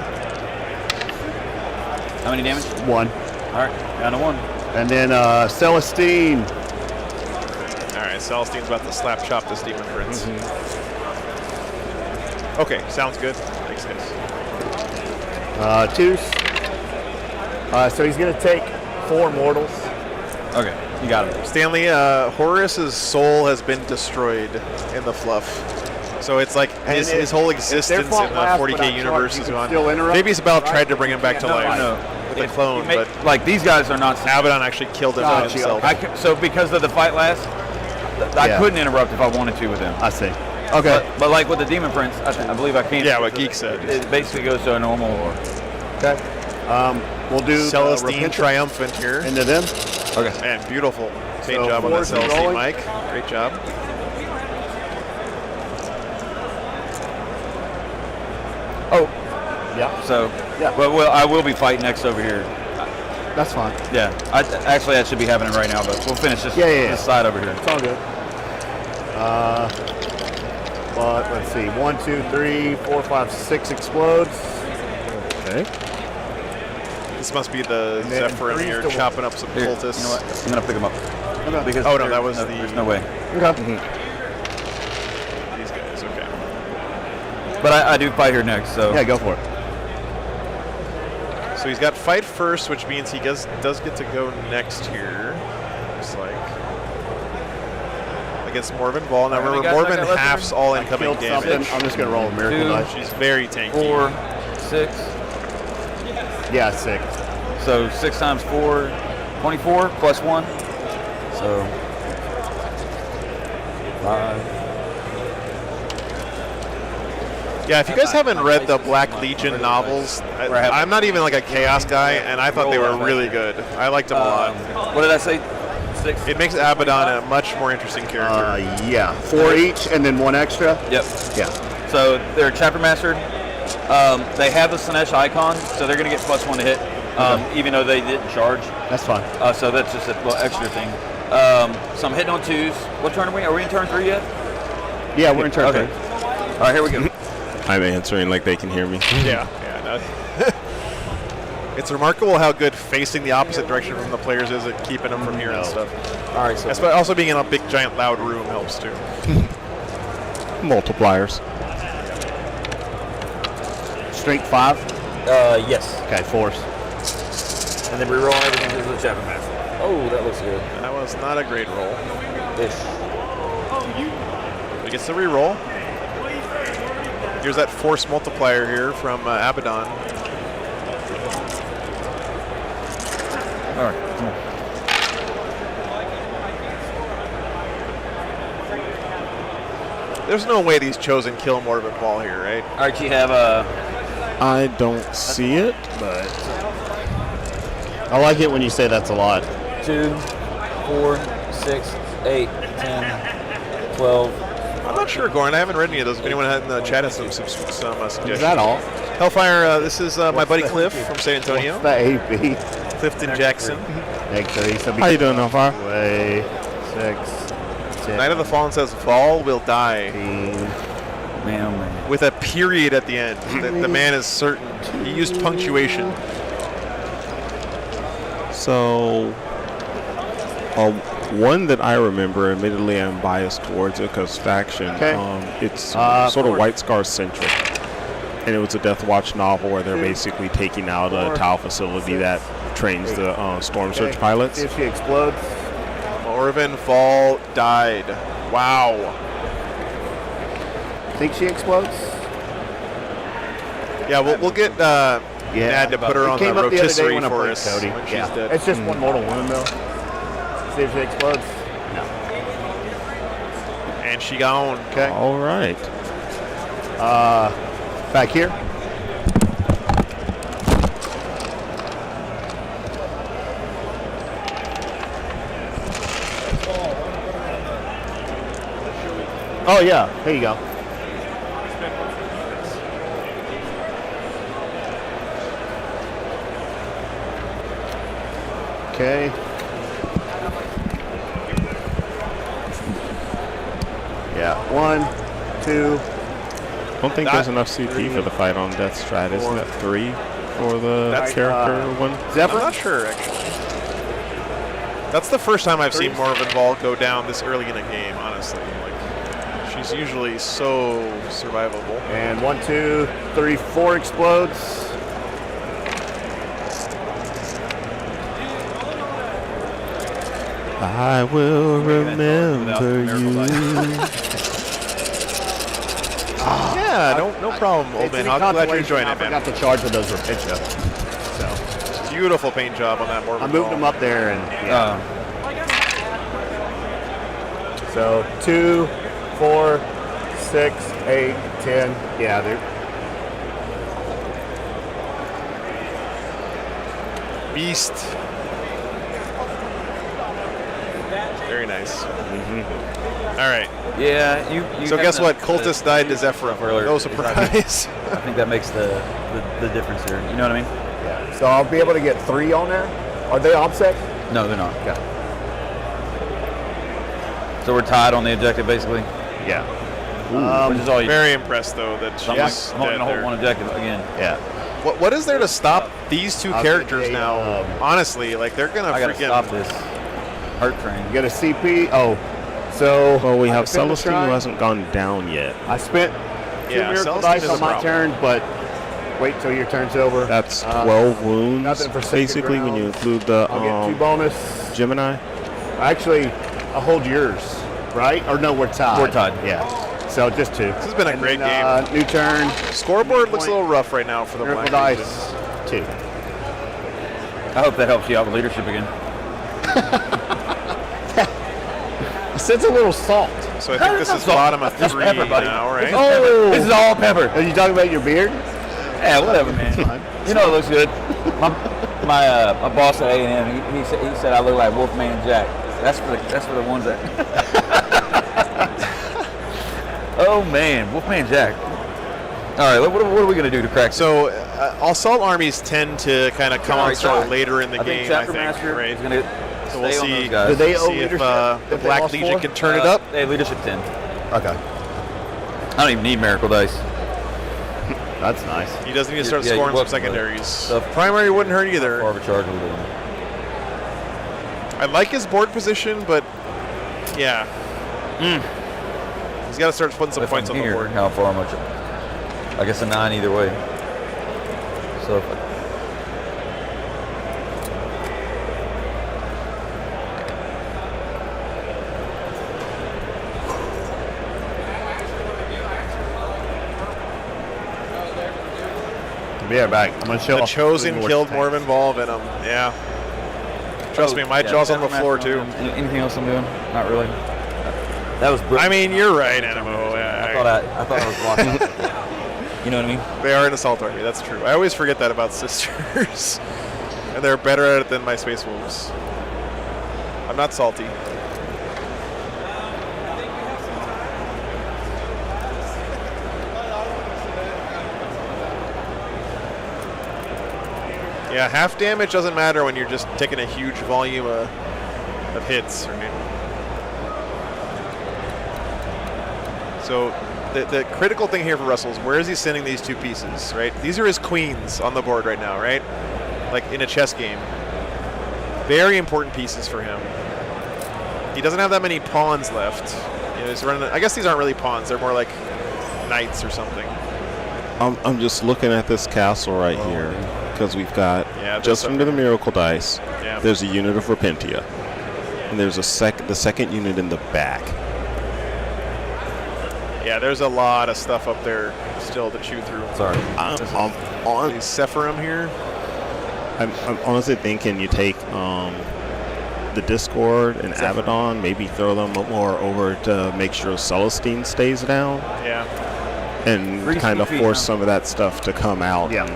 How many damage? 1. All right, down to 1. And then Celestine. All right, Celestine's about to slap chop this demon prince. Okay, sounds good. Thanks, guys. 2s. So he's going to take 4 mortals. Okay, you got it. Stanley, Horus's soul has been destroyed in the fluff. So it's like his whole existence in the 40k universe is gone. Maybe Isabel tried to bring him back to life with a clone, but like these guys are not. Abaddon actually killed him himself. So because of the fight last, I couldn't interrupt if I wanted to with him. I see. Okay. But like with the Demon Prince, I believe I can. Yeah, what Geek said. It basically goes to a normal war. Okay. We'll do Celestine triumphant here. into them. Okay. Man, beautiful. Great So job on that 4s Celestine, rolling. Mike. Great job. Oh. Yeah. So, Yeah. well, I will be fighting next over here. That's fine. Yeah. Actually, that should be happening right now, but we'll finish this, Yeah. this side over here. It's all good. But let's see. 1, 2, 3, 4, 5, 6 explodes. Okay. This must be the then Zephyr in 3's here the- chopping up some Here, cultists. you know what? I'm gonna pick them up. Because Oh, no, that was there's no way. Okay. These guys, okay. But I do fight here next, so. Yeah, go for it. So he's got fight first, which means he does get to go next here. Looks like. Against Morven Ball. Now remember, Morven halves all incoming damage. Something. I'm just going to roll a miracle 2, dice. She's very tanky. 4, 6. Yeah, 6. So 6 times 4, 24 plus 1. So 5. Yeah, if you guys haven't read the Black Legion novels, I'm not even like a Chaos guy, and I thought they were really good. I liked them a lot. What did I say? 6? It makes Abaddon a much more interesting character. Yeah. 4 each and then 1 extra. Yep. Yeah. So they're chapter mastered. They have the Slanesh icon, so they're going to get +1 to hit, even though they didn't charge. That's fine. So that's just a little extra thing. So I'm hitting on 2s. What turn are we? Are we in turn 3 yet? Yeah, we're in turn 3. All right, here we go. I'm answering like they can hear me. Yeah. No. It's remarkable how good facing the opposite direction from the players is at keeping them from hearing stuff. All right, so Also being in a big, giant, loud room helps too. Multipliers. Strength 5. yes. Okay, 4s. And then we roll everything to the chapter master. Oh, that looks good. That was not a great roll. Ish. He gets the reroll. Here's that force multiplier here from Abaddon. All right, come on. There's no way these chosen kill Morven Ball here, right? All right, you have I don't see it, but I like it when you say that's a lot. 2, 4, 6, 8, 10, 12. I'm not sure, Goran. I haven't read any of those. If anyone had in the chat has some suggestions. Is that all? Hellfire, this is my buddy Cliff from San Antonio. What's the AB? Clifton Jackson. How you doing, Hellfire? Way 6, 10, Knight of the Fallen says Vol will die 15. Man, oh man. with a period at the end. The man is certain. He used punctuation. So, one that I remember, admittedly I'm biased towards it because faction, Okay. it's sort of forward. White Scar centric. And it was a Death Watch novel where they're basically taking out a Tau facility that trains the storm surge pilots. See if she explodes. Morven Fall died. Wow. Think she explodes? Yeah, we'll get Dad to put her on the came up the other day rotisserie when I for played us Cody. when she's Yeah. dead. It's just one mortal wound though. See if she explodes. No. And she gone. Okay. All right. Back here. Oh yeah, here you go. Okay. Yeah, 1, 2. I don't think there's enough CP for the fight on Death Strat. Isn't that 3 for the character one? I'm not sure, actually. That's the first time I've seen Morven Fall go down this early in a game, honestly. Like, she's usually so survivable. And 1, 2, 3, 4 explodes. I will remember you. Yeah, no problem, old man. I'm glad you're enjoying it, I man. forgot to charge with those Rapitia. So Beautiful paint job on that Morven I moved Fall. them up there and yeah. So 2, 4, 6, 8, 10. Yeah, they're Beast. Very nice. All right. Yeah, you So guess kinda- what? Cultist died to Zephyr earlier. No surprise. I think that makes the difference here. You know what I mean? yeah. So I'll be able to get 3 on there. Are they offset? No, they're not. Okay. So we're tied on the objective, basically. Yeah. Which is all you. Very impressed though that So she's I'm only dead gonna hold there. one objective again. Yeah. What is there to stop these two I'll characters get a, now? Honestly, like they're gonna I gotta freaking stop this hurt train. You get a CP. Oh, so Well, we I have defend the Celestine shrine. who hasn't gone down yet. I spent 2 Yeah, miracle Celestine dice is on a my problem. turn, but wait till your turn's over. That's 12 wounds, nothing for sacred basically, when you ground. include the I'll get 2 bonus. Gemini. Actually, I'll hold yours, right? Or no, we're tied. We're tied. Yeah. So just 2. This has been a great game. New turn. Scoreboard looks a little rough right now for the Miracle Black dice. 2. I hope that helps you out with leadership again. I sense a little salt. So I think this is bottom of 3 pepper, buddy. now, right? Oh, This is all pepper. Are you talking about your beard? Yeah, whatever, man. You know it looks good. My boss at A&M, he said I look like Wolfman Jack. That's for the ones that. Oh man, Wolfman Jack. All right, what are we gonna do to crack? So assault armies tend to kind of come on strong later in the I think game, I Chapter think, Master right? is gonna So we'll stay on see. those guys. Do they owe See if leadership the if they Black lost Legion 4? can turn it up. They have leadership 10. Okay. I don't even need miracle dice. That's nice. He doesn't need to start Yeah, scoring you're some welcome, secondaries. So- Primary wouldn't hurt either. Far of a charge with them. I like his board position, but yeah. He's got to start putting some If points I'm on the here, board. how far much? I guess a 9 either way. So if Be right back. I'm gonna show The off Chosen more killed tanks. Morven Ball Venom. Yeah. Trust me, my jaw's on the floor too. Anything else I'm doing? Not really. That was. I mean, you're right, Animo. I thought I was blocking. You know what I mean? They are an assault army. That's true. I always forget that about sisters, and they're better at it than my Space Wolves. I'm not salty. Yeah, half damage doesn't matter when you're just taking a huge volume of hits, right? So the critical thing here for Russell is where is he sending these 2 pieces, right? These are his queens on the board right now, right? Like in a chess game. Very important pieces for him. He doesn't have that many pawns left. You know, he's running. I guess these aren't really pawns. They're more like knights or something. I'm just looking at this castle right here. because we've got Yeah, just under the Miracle Dice. Yeah. There's a unit of Repentia, and there's the second unit in the back. Yeah, there's a lot of stuff up there still to chew through. Sorry. On These Sephirim here. I'm honestly thinking you take the Discord and Abaddon, maybe throw them more over to make sure Celestine stays down. Yeah. And Free kind of feet, force huh? some of that stuff to come out and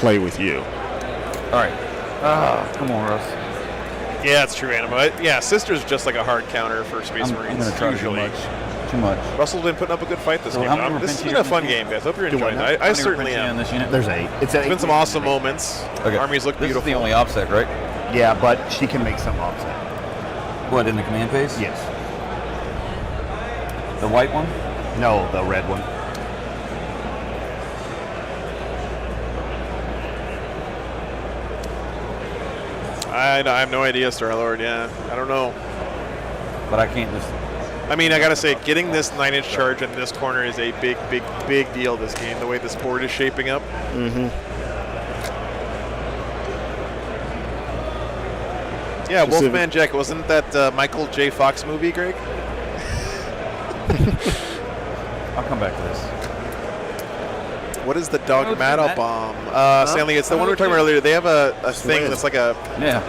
play with you. All right. Come on, Russ. Yeah, it's true, Anima. Yeah, Sister's just like a hard counter for Space I'm Marines. going to try usually. too much. Russell's been putting up a good fight this So game. how many This has Repentia been a in fun this game, guys. Hope you're Do enjoying what it. now? I How many certainly Repentia in am. this unit? There's 8. It's been some awesome moments. Okay. Armies look This beautiful. is the only OPSEC, right? Yeah, but she can make some offset. What, in the command phase? Yes. The white one? No, the red one. I have no idea, Star-Lord. Yeah, I don't know. But I can't just... I mean, I gotta say, getting this 9-inch charge in this corner is a big deal this game, the way this board is shaping up. Mm-hmm. Yeah, Wolfman Jack, wasn't that Michael J. Fox movie, Greg? I'll come back to this. What is the Dogmata bomb? Stanley, it's the one we were talking about earlier. They have a thing that's like a... Yeah.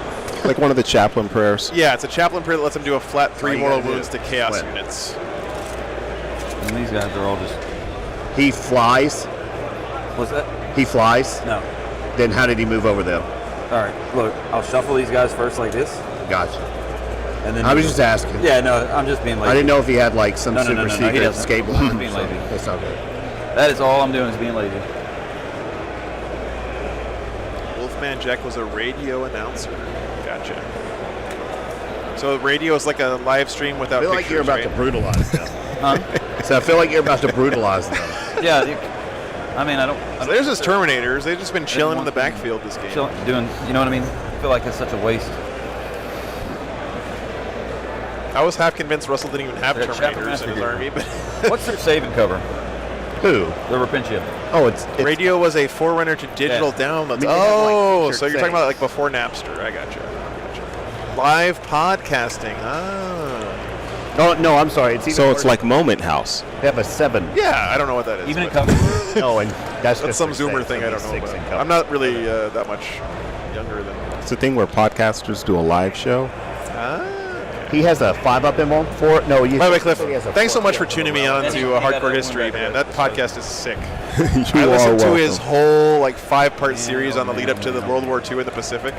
Like one of the chaplain prayers. Yeah, it's a chaplain prayer that lets them do a flat 3 you mortal gotta do wounds to it. chaos Split. units. And these guys are all just... He flies. What's that? He flies. No. Then how did he move over them? All right, look, I'll shuffle these guys first like this. Gotcha. And then I was just asking. Yeah, no, I'm just being lazy. I didn't know if he had like some No, super he secret doesn't. escape I'm line. just being lazy. That's not good. That is all I'm doing is being lazy. Wolfman Jack was a radio announcer. Gotcha. So radio is like a live stream I without feel like pictures, you're about right? to brutalize them. Huh? So I feel like you're about to brutalize them. Yeah, I mean, I don't So there's his Terminators. They've just been chilling in the backfield this game. doing, you know what I mean? I feel like it's such a waste. I was half convinced Russell didn't even have Yeah, Chapter Terminators Master in his Gear. army, but What's their save and cover? Who? The Repentia. Oh, it's radio was a forerunner to digital Yeah. downloads. I mean, they have, like, Oh, featured so you're talking things. about like before Napster. I gotcha. Live podcasting. Ah. Oh no, I'm sorry. It's So it's like Moment House. they have a 7. Yeah, I don't know what that is. Even in but- cover? Oh, and that's That's just some for Zoomer six. thing I It'll don't be know 6 in about. cover. I'm not really that much younger than. It's the thing where podcasters do a live show. He has a 5-up in one. 4. No, you. By the way, Cliff, he has a thanks so 4. much for tuning me on Then to you got Hardcore that History, one back man. there. That podcast is sick. You I are listened to welcome. his whole like 5-part series on the lead up to the World War II in the Pacific.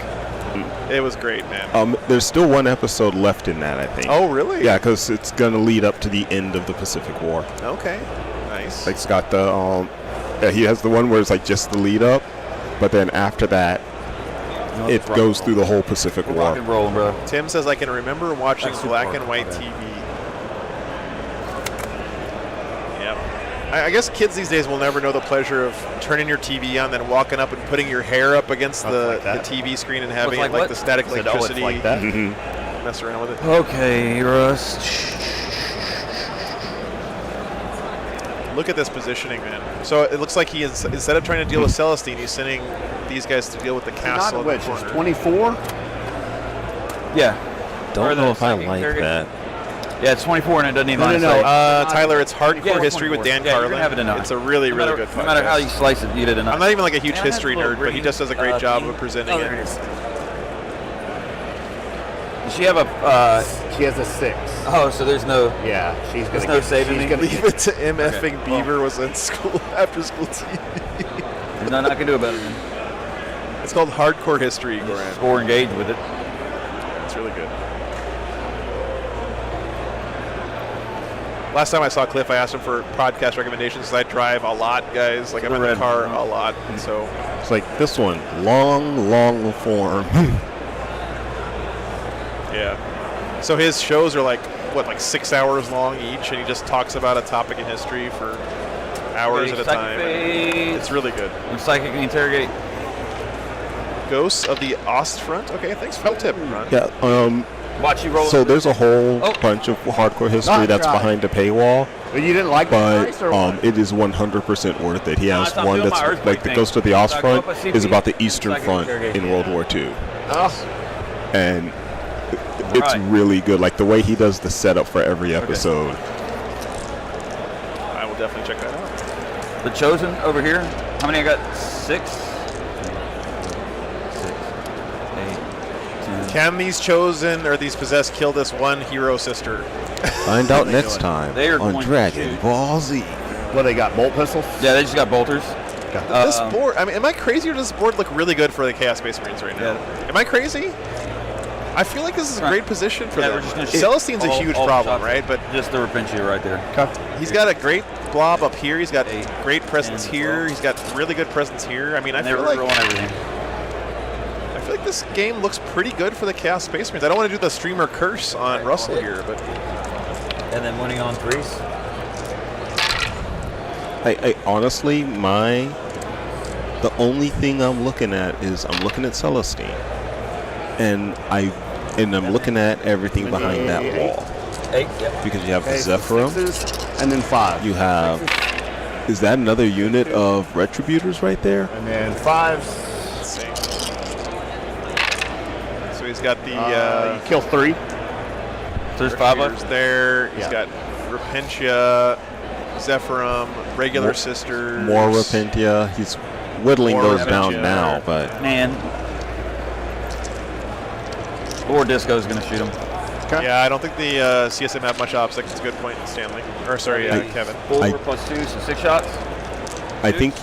It was great, man. There's still one episode left in that, I think. Oh, really? Yeah, because it's gonna lead up to the end of the Pacific War. Okay. Nice. Like, it's got the yeah, he has the one where it's like just the lead up, but then after that, it goes through the whole Pacific Rock War. and rolling, bro. Tim says I can remember watching That's super black hard. and white Okay. TV. Yep. I guess kids these days will never know the pleasure of turning your TV on, then walking up and putting your hair up against the TV screen and having like it like what? the static Said, oh, it's electricity. like that. Mess around with it. Okay, Russ. Look at this positioning, man. So it looks like he is, instead of trying to deal with Celestine, he's sending these guys to deal with the castle in the Which is corner. 24. Yeah. Don't know if I like that. Yeah, it's 24 and it doesn't even No, no, say. no. Tyler, it's Hardcore Yeah, it's History with 24. Dan Yeah, you're Carlin. gonna have it in It's a really, no really matter, good podcast. No matter how you slice it, you did enough. I'm not even like a huge Man, I had history a little nerd, but he green, just does a great job thing. of presenting Oh, there it. it is. Does she have a? She has a 6. Oh, so there's no. Yeah, she's There's gonna. no saving she's me? gonna Leave it to MFing Okay, well. Beaver was in school after school TV. There's nothing I can do about it. Then. It's called Hardcore History, Goran. Or engage with it. It's really good. Last time I saw Cliff, I asked him for podcast recommendations because I drive a lot, guys. Like, I'm in the Red. car a lot, and so It's like this one, long form. yeah. So his shows are like what, like 6 hours long each, and he just talks about a topic in history for hours at a time. It's really good. And psychic interrogate. Ghosts of the Ostfront. Okay, thanks for the tip, Ron. Yeah, Watch you roll. So there's a whole Oh. bunch of hardcore history that's right. behind the paywall. But you didn't like the But price or what? it is 100% worth it. He has it's not one doing that's my earthquake like the thing. Ghost of the Oz So I go Front up a CP, is about the Eastern so I can Front interrogate in you. World War II. Oh, And it's Right. really good. Like the way he does the setup for every episode. I will definitely check that out. The Chosen over here. How many I got? 6. 6, 8, 10. Can these chosen or these possessed kill this one hero sister? Find out next time They are on going to Dragon shoot. Ball Z. what, they got bolt pistols? Yeah, they just got bolters. This board, I mean, am I crazy or does this board look really good for the Chaos Space Marines right now? Yeah. Am I crazy? I feel like this is a Right. great position for Yeah, them. we're just gonna Celestine's a all- huge all the problem, shots. right? But Just the Repentia right there. he's got a great blob up here. He's got 8, great presence 10, here. 12. He's got really good presence here. I mean, I And they were feel rolling like everything. this game looks pretty good for the Chaos Space Marines. I don't want to do the streamer curse on Russell here, but And then winning on 3s. I honestly, the only thing I'm looking at is I'm looking at Celestine, and I'm looking at everything behind that wall 8, yep. because you have the Okay, so Zephyrum, 6s, and then 5. you have. Is that another unit of Retributors right there? And then 5s. let's see. So he's got the You kill 3. So there's 5 Retributors left. there. He's Yeah. got Repentia, Zephyrum, regular sisters. More Repentia. He's whittling More those down Repentia. now, but Man. Or Disco's going to shoot him. Yeah, I don't think the CSM have much obstacle. That's a good point, Stanley. Or sorry, Kevin. 4 I- plus 2, so 6 shots. I think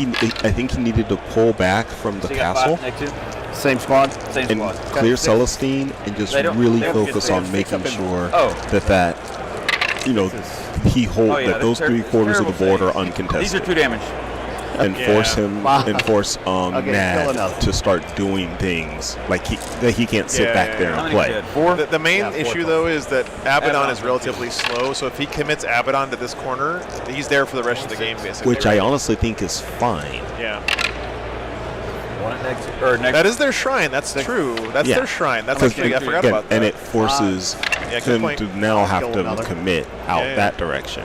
he needed to pull back from the So you got castle 5, next 2. Same squad. Same and squad. clear Celestine and just They don't- really they don't focus get on six making up in- sure Oh. that he hold Oh, yeah, that those they're 3/4 of the terrible board are saves. These are uncontested 2 damage. and force him Wow. and force Okay, kill Nad enough. to start doing things like he can't sit Yeah, back yeah, there yeah. How and many play. did? 4? The main Yeah, 4 issue, plus. though, is that Abaddon Abaddon. is relatively slow, so if he commits Abaddon to this corner, he's there for the rest of the game, basically. Which I right? honestly think is fine. Yeah. One at next. Or next. That is their shrine. That's true. That's Yeah. their shrine. That's Because actually, I forgot again, about that. and it forces Yeah, good him point. to now have Kill to another. commit out Yeah, yeah. that direction.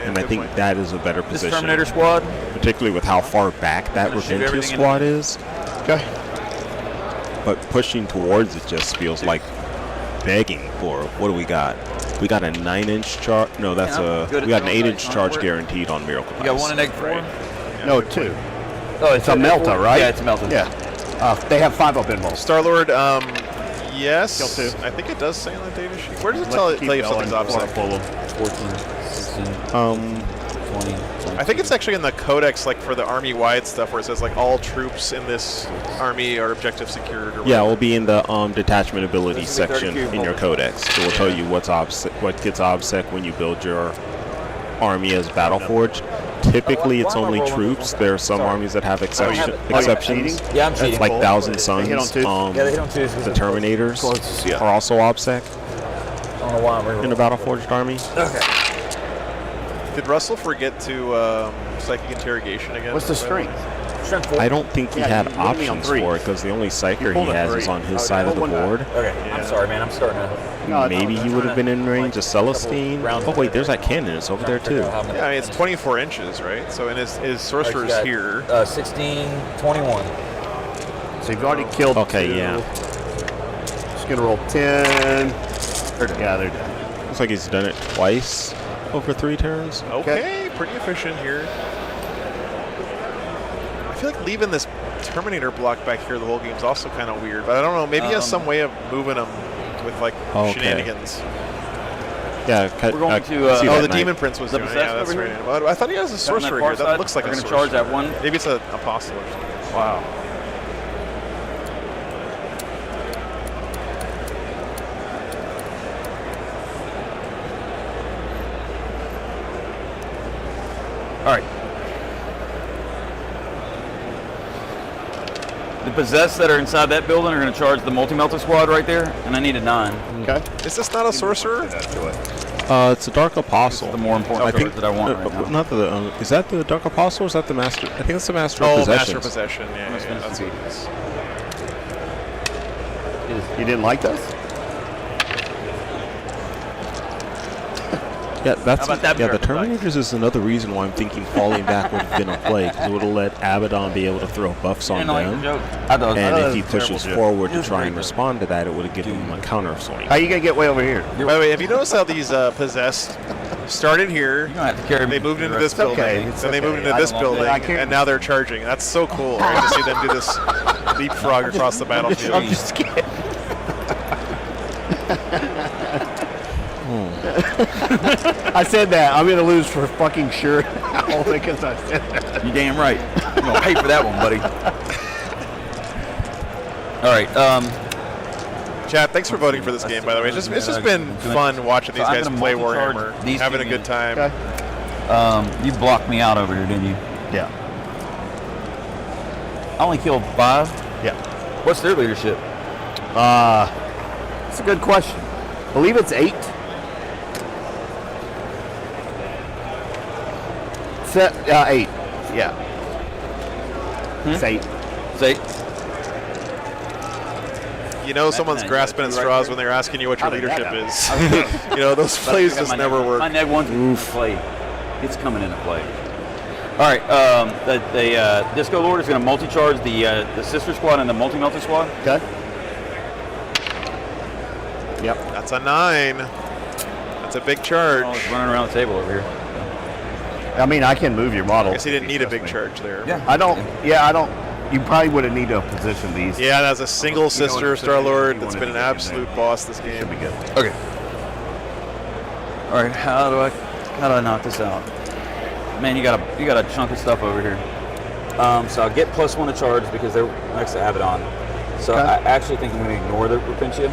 And I good think point. that is a better This position, Terminator squad. particularly with how far back that Gonna shoot Repentia everything in squad is. Okay. But pushing towards it just feels like begging for. What do we got? We got a 9-inch charge. No, that's Yeah, I'm a. good at We got an throwing 8-inch dice. charge Work. guaranteed on Miracle You got Dice. 1 at egg 4. No, 2. Oh, It's a Melta, right? Yeah, it's a Melta. Yeah. They have 5 up in most. Star-Lord, yes. Kill 2. I think it does say on the data sheet. Where does it tell you if something's obstacle? 14, 16, 20. I think it's actually in the codex, like for the army-wide stuff, where it says like all troops in this army are objective secured. Or Yeah, it whatever. will be in the detachment ability This will be section 32 in your codex. It will tell you what gets obsec when you build your army as Battleforged. Typically, it's Why am I only rolling troops. this one? There are some Sorry. armies that have Oh, exceptions. Yeah, I'm cheating. Like Thousand They hit on Suns. 2? Yeah, they hit on 2. The Terminators are also obsec I don't know why I'm in a Battleforged army. Okay. Did Russell forget to psychic interrogation again? What's the strength? Strength 4. I don't think he Yeah, had you hit me on options 3. for it because the only psyker pulled he a has 3. is on his Okay, side of the pull one back. board. Okay, I'm sorry, man. I'm starting to. No, Maybe he would have been in range of Celestine. rounds Oh of wait, it. there's that cannon. It's over there too. Yeah, I mean, it's 24 inches, right? So, and his sorcerer's here. 16, 21. So you've already killed Okay, 2. yeah. Just going to roll 10. Yeah, they're dead. Looks like he's done it twice over 3 turns. Okay, pretty efficient here. I feel like leaving this Terminator block back here the whole game is also kind of weird, but I don't know. Maybe he has some way of moving them with like Okay. shenanigans. Yeah, We're going to, see Oh, that the knight. Demon Prince was The doing it. possessed Yeah, that's over right. here? But I thought he has a On that sorcerer far here. That side, looks like we're a gonna sorcerer. charge that one. Maybe it's an apostle or something. Wow. All right. The possessed that are inside that building are going to charge the multi-melta squad right there, and I need a 9. Okay. Is this not a sorcerer? It's a Dark Apostle. The more important I think charge that I want right now. Not the. Is that the Dark Apostle or is that the Master? I think it's the Master of Oh, Possessions. Master of Possession. Yeah, yeah, that's what it is. You didn't like this? Yeah, that's How about that the miracle dice? Terminators is another reason why I'm thinking falling back would have been a play, because it would have let Abaddon be able to throw buffs on I didn't like them. the joke. I thought And that if he was a terrible pushes joke. forward It to was a try great and joke. respond to that, it would have given him a counter swing. How you gonna get way over here? By the way, have you noticed how these possessed started here? You're gonna have to carry me. They moved into the this rest of building, okay, and it's they moved okay. into I this don't building, I can't- and now they're charging. That's so cool, right? To see them do this leapfrog across the battlefield. I'm just kidding. I said that. I'm gonna lose for fucking sure. Only because I said that. You damn right. You're gonna pay for that one, buddy. All right. Chat, thanks for voting for this game, by the way. It's just been fun watching these So I'm guys gonna play multi-charge Warhammer, these having two a good units. time. Okay. You blocked me out over here, didn't you? Yeah. I only killed 5. Yeah. What's their leadership? It's a good question. I believe it's 8. Set 8. Yeah. It's 8. It's 8. You know someone's that, grasping at right straws there. when they're asking you what your How did that leadership happen? is. You know, those plays just never My work. neg 1's in play. It's coming into play. All right. The Disco Lord is going to multi-charge the Sister Squad and the Multi-Melter Squad. Okay. Yep. That's a 9. That's a big charge. Oh, it's running around the table over here. I mean, I can move your model. I guess he didn't need a big Trust me. charge there. Yeah. I don't. Yeah, I don't. You probably would have need to position these. Yeah, that's a single Sister if Star Lord you that's wanted been to an get in absolute there. boss this Should game. be good. Okay. All right. How do I knock this out? Man, you got a chunk of stuff over here. So I'll get +1 to charge because they're next to Abaddon. So Okay. I actually think I'm going to ignore the Rapintia.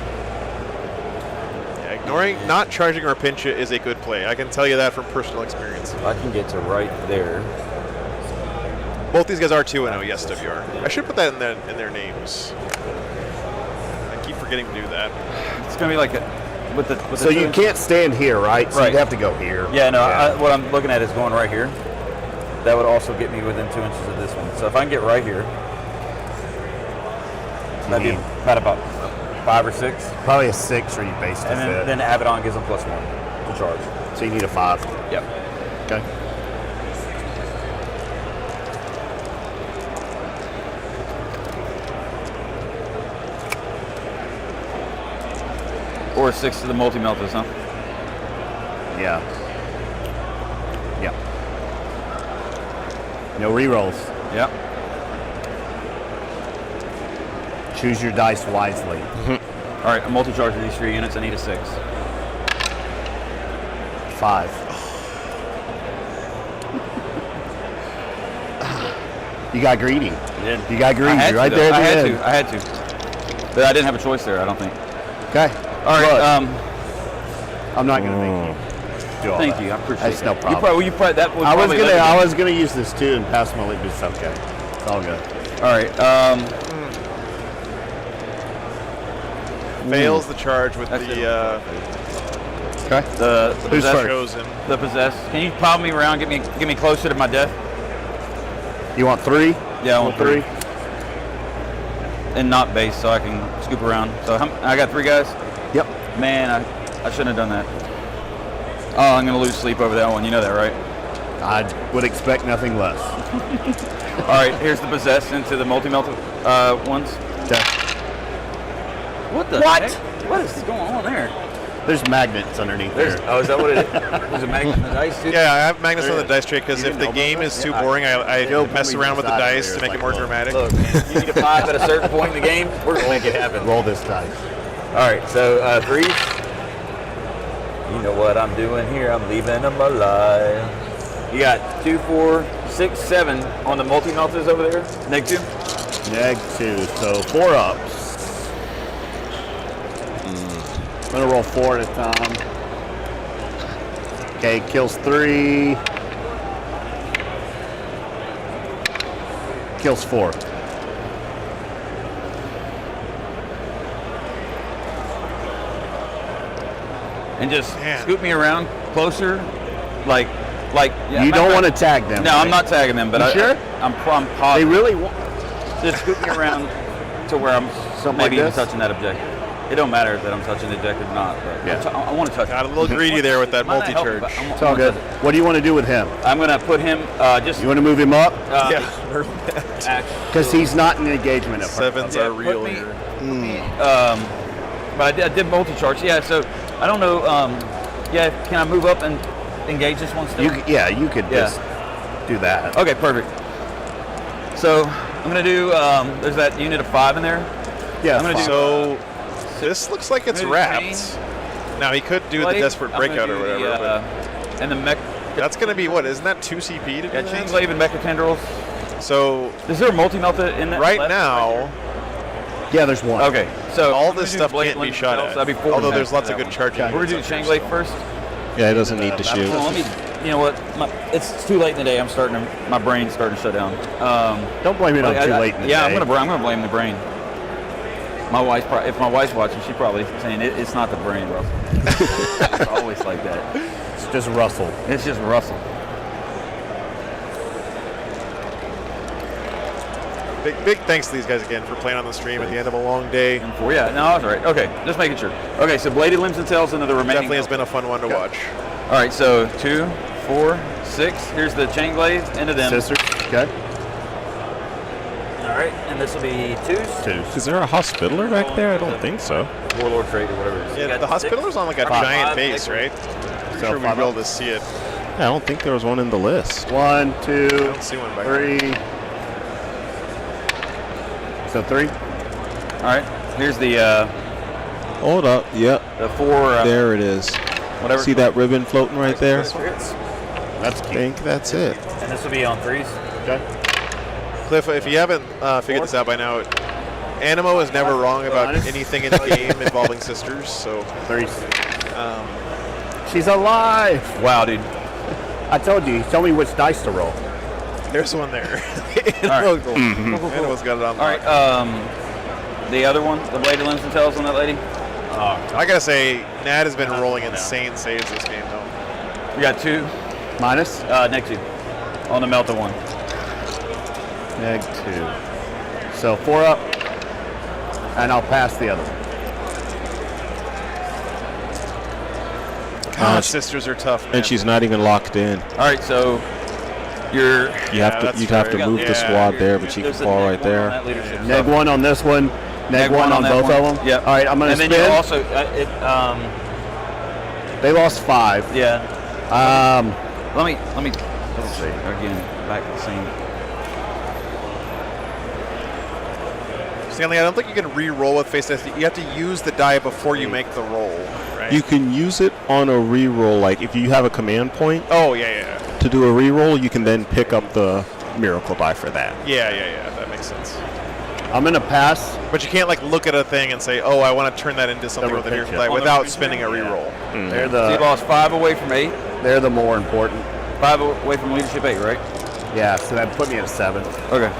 Ignoring, not charging Rapintia is a good play. I can tell you that from personal experience. I can get to right there. Both these guys are 2-0, yes, WR. I should put that in their names. I keep forgetting to do that. It's going to be like with the So you can't stand here, right? So Right. you'd have to go here. Yeah, no. What I'm looking at is going right here. That would also get me within 2 inches of this one. So if I can get right here, that'd be about 5 or 6. Probably a 6 or you base to And fit. then Abaddon gives them +1 to charge. So you need a 5. Yep. Okay. Or a 6 to the multi-melters, huh? Yeah. Yeah. No rerolls. Yep. Choose your dice wisely. All right, a multi-charge for these 3 units. I need a 6. 5. You got greedy. You got greedy right there at the end. I had to. But I didn't have a choice there, I don't think. Okay. All right. I'm not going to make you do all Thank that. you. I appreciate That's it. no problem. That would I was probably gonna. let me I go. was gonna use this too and pass my lead, but it's okay. It's all good. All right. Fails the charge with That's the Okay. The Who's possessed. first? chosen. The possessed. Can you pile me around? Get me closer to my death. You want 3? Yeah, I want 3. 3. And not base, so I can scoop around. So I got 3 guys. Yep. Man, I shouldn't have done that. Oh, I'm gonna lose sleep over that one. You know that, right? I would expect nothing less. All right, here's the possessed into the multi-melted ones. Okay. What the What? heck? What is going on there? There's magnets underneath there. Oh, is that what it is? There's a magnet in the dice too? Yeah, I have Magnus There on the is. dice tray because You if didn't the know game about is that? too Yeah, boring, I Joe mess put me around with the beside dice there. to make It's it more like, look. dramatic. Look, man, you need a 5 at a certain point in the game. We're gonna make it happen. Roll this dice. All right, so 3. You know what I'm doing here? I'm leaving them alive. You got 2, 4, 6, 7 on the multi-melters over there. Neg 2. Neg 2. So 4 ups. I'm gonna roll 4 at a time. Okay, kills 3. Kills 4. And just Man. scoop me around closer, like. Yeah, You don't want to tag them. No, right? I'm not tagging them, but You sure? I'm They positive. really want. Just scoop me around to where I'm Something maybe like even this? touching that objective. It don't matter that I'm touching the ejector or not. But Yeah. I want to touch Got a it. little greedy there with that Might not help, multi-charge. but I'm- It's all good. What do you want to do with him? I'm going to put him just. You want to move him up? Yeah. Because he's not in engagement. Sevens Yeah, are real put me- here. But I did multi-charge. Yeah, so I don't know. Yeah, can I move up and engage this one still? You could just do that. Okay, perfect. So I'm going to do, there's that unit of 5 in there. Yeah, I'm going to do. So this looks like it's I'm gonna do wrapped. Now he could do Blade. the desperate I'm gonna breakout do or whatever. the, and the mech. but that's gonna be what? Isn't that 2 CP to do Yeah, that? chain glaive and mecha tendrils. So Is there a multi-melta in that? right left? now, Yeah, there's one. Okay, so all I'm gonna this do stuff blade can't be length shot themselves. at. That'd be 4 Although in there's that lots of one. good charging. We're gonna do the chain glaive first. Yeah, it doesn't need to shoot. Well, let me. You know what? It's too late in the day. My brain's starting to shut down. Don't blame it on too late in the day. I'm gonna blame the brain. My wife, if my wife's watching, she's probably saying it's not the brain, Russell. It's always like that. It's just Russell. It's just Russell. Big thanks to these guys again for playing on the stream at the end of a long day. Yeah, no, I was right. Okay, just making sure. Okay, so bladed limbs and tails into the remaining. Definitely has been a fun one to watch. All right, so 2, 4, 6. Here's the chain glaive into them. Scissors. Okay. All right, and this will be 2s. Is there a hospitaler back there? I don't think so. Warlord trait or whatever it is. Yeah, the hospitaler's on like a Five. giant Five. base, right? Pretty So sure we'd five be able up. to see it. I don't think there was one in the list. 1, 2, I don't see one back there. 3. So 3. All right, here's the Hold up. Yep. 4. There it is. Whatever. See that ribbon floating right there? That's I cute. think that's it. And this will be on 3s. Okay. Cliff, if you haven't figured this out by now, Animo is never wrong about anything in the game involving sisters. So 3. She's alive. Wow, dude. I told you. Tell me which dice to roll. there's one there. All right. Animo's got it on. All right, the other one, the bladed limbs and tails on that lady. I gotta say, Nat has been rolling insane saves this game though. We got 2. Minus? Next 2. On the melta one. Neg 2. So 4 up. And I'll pass the other one. God, sisters are tough, man. And she's not even locked in. All right, so you're. You have to. that's You'd have to right. move the Yeah, squad there, but she can There's a fall neg right one on there. that leadership Neg stuff. 1 on this one. Neg 1 on that both one. of them? Yeah. All right, I'm going to And spin. then you also They lost 5. yeah. Um, Let me. Let's see again. Back to the scene. Stanley, I don't think you can re-roll with face test. You have to use the die before you make the roll, right? You can use it on a reroll. Like if you have a command point Oh yeah. to do a reroll, you can then pick up the miracle die for that. Yeah. That makes sense. I'm going to pass. But you can't like look at a thing and say, "Oh, I want to turn that into something with a Double miracle pitch die," it. without spinning a reroll. They're So you the lost 5 away from 8. they're the more important. 5 away from leadership 8, right? Yeah, so that put me at a 7. Okay.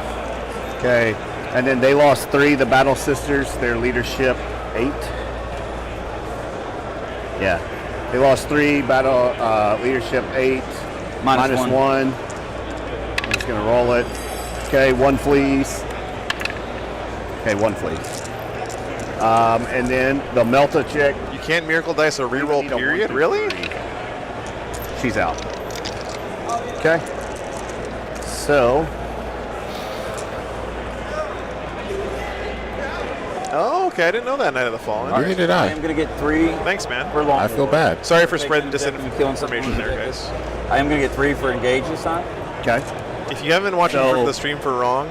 Okay. And then they lost 3, the Battle Sisters, their leadership 8. Yeah. They lost 3, battle leadership 8. Minus 1. one. I'm just gonna roll it. Okay, 1 flees. Okay, 1 flees. And then the Melta chick. You can't miracle dice a reroll Need a 1 period, through really? 3. She's out. Okay. So Oh, okay. I didn't know that Night of the Fallen. Neither did I I. am going to get 3 Thanks, man. for long. I feel bad. Sorry for spreading Definitely killing something disinformation there, with guys. I am going to get 3 for engage this time. okay. If you haven't been watching So- the stream for long,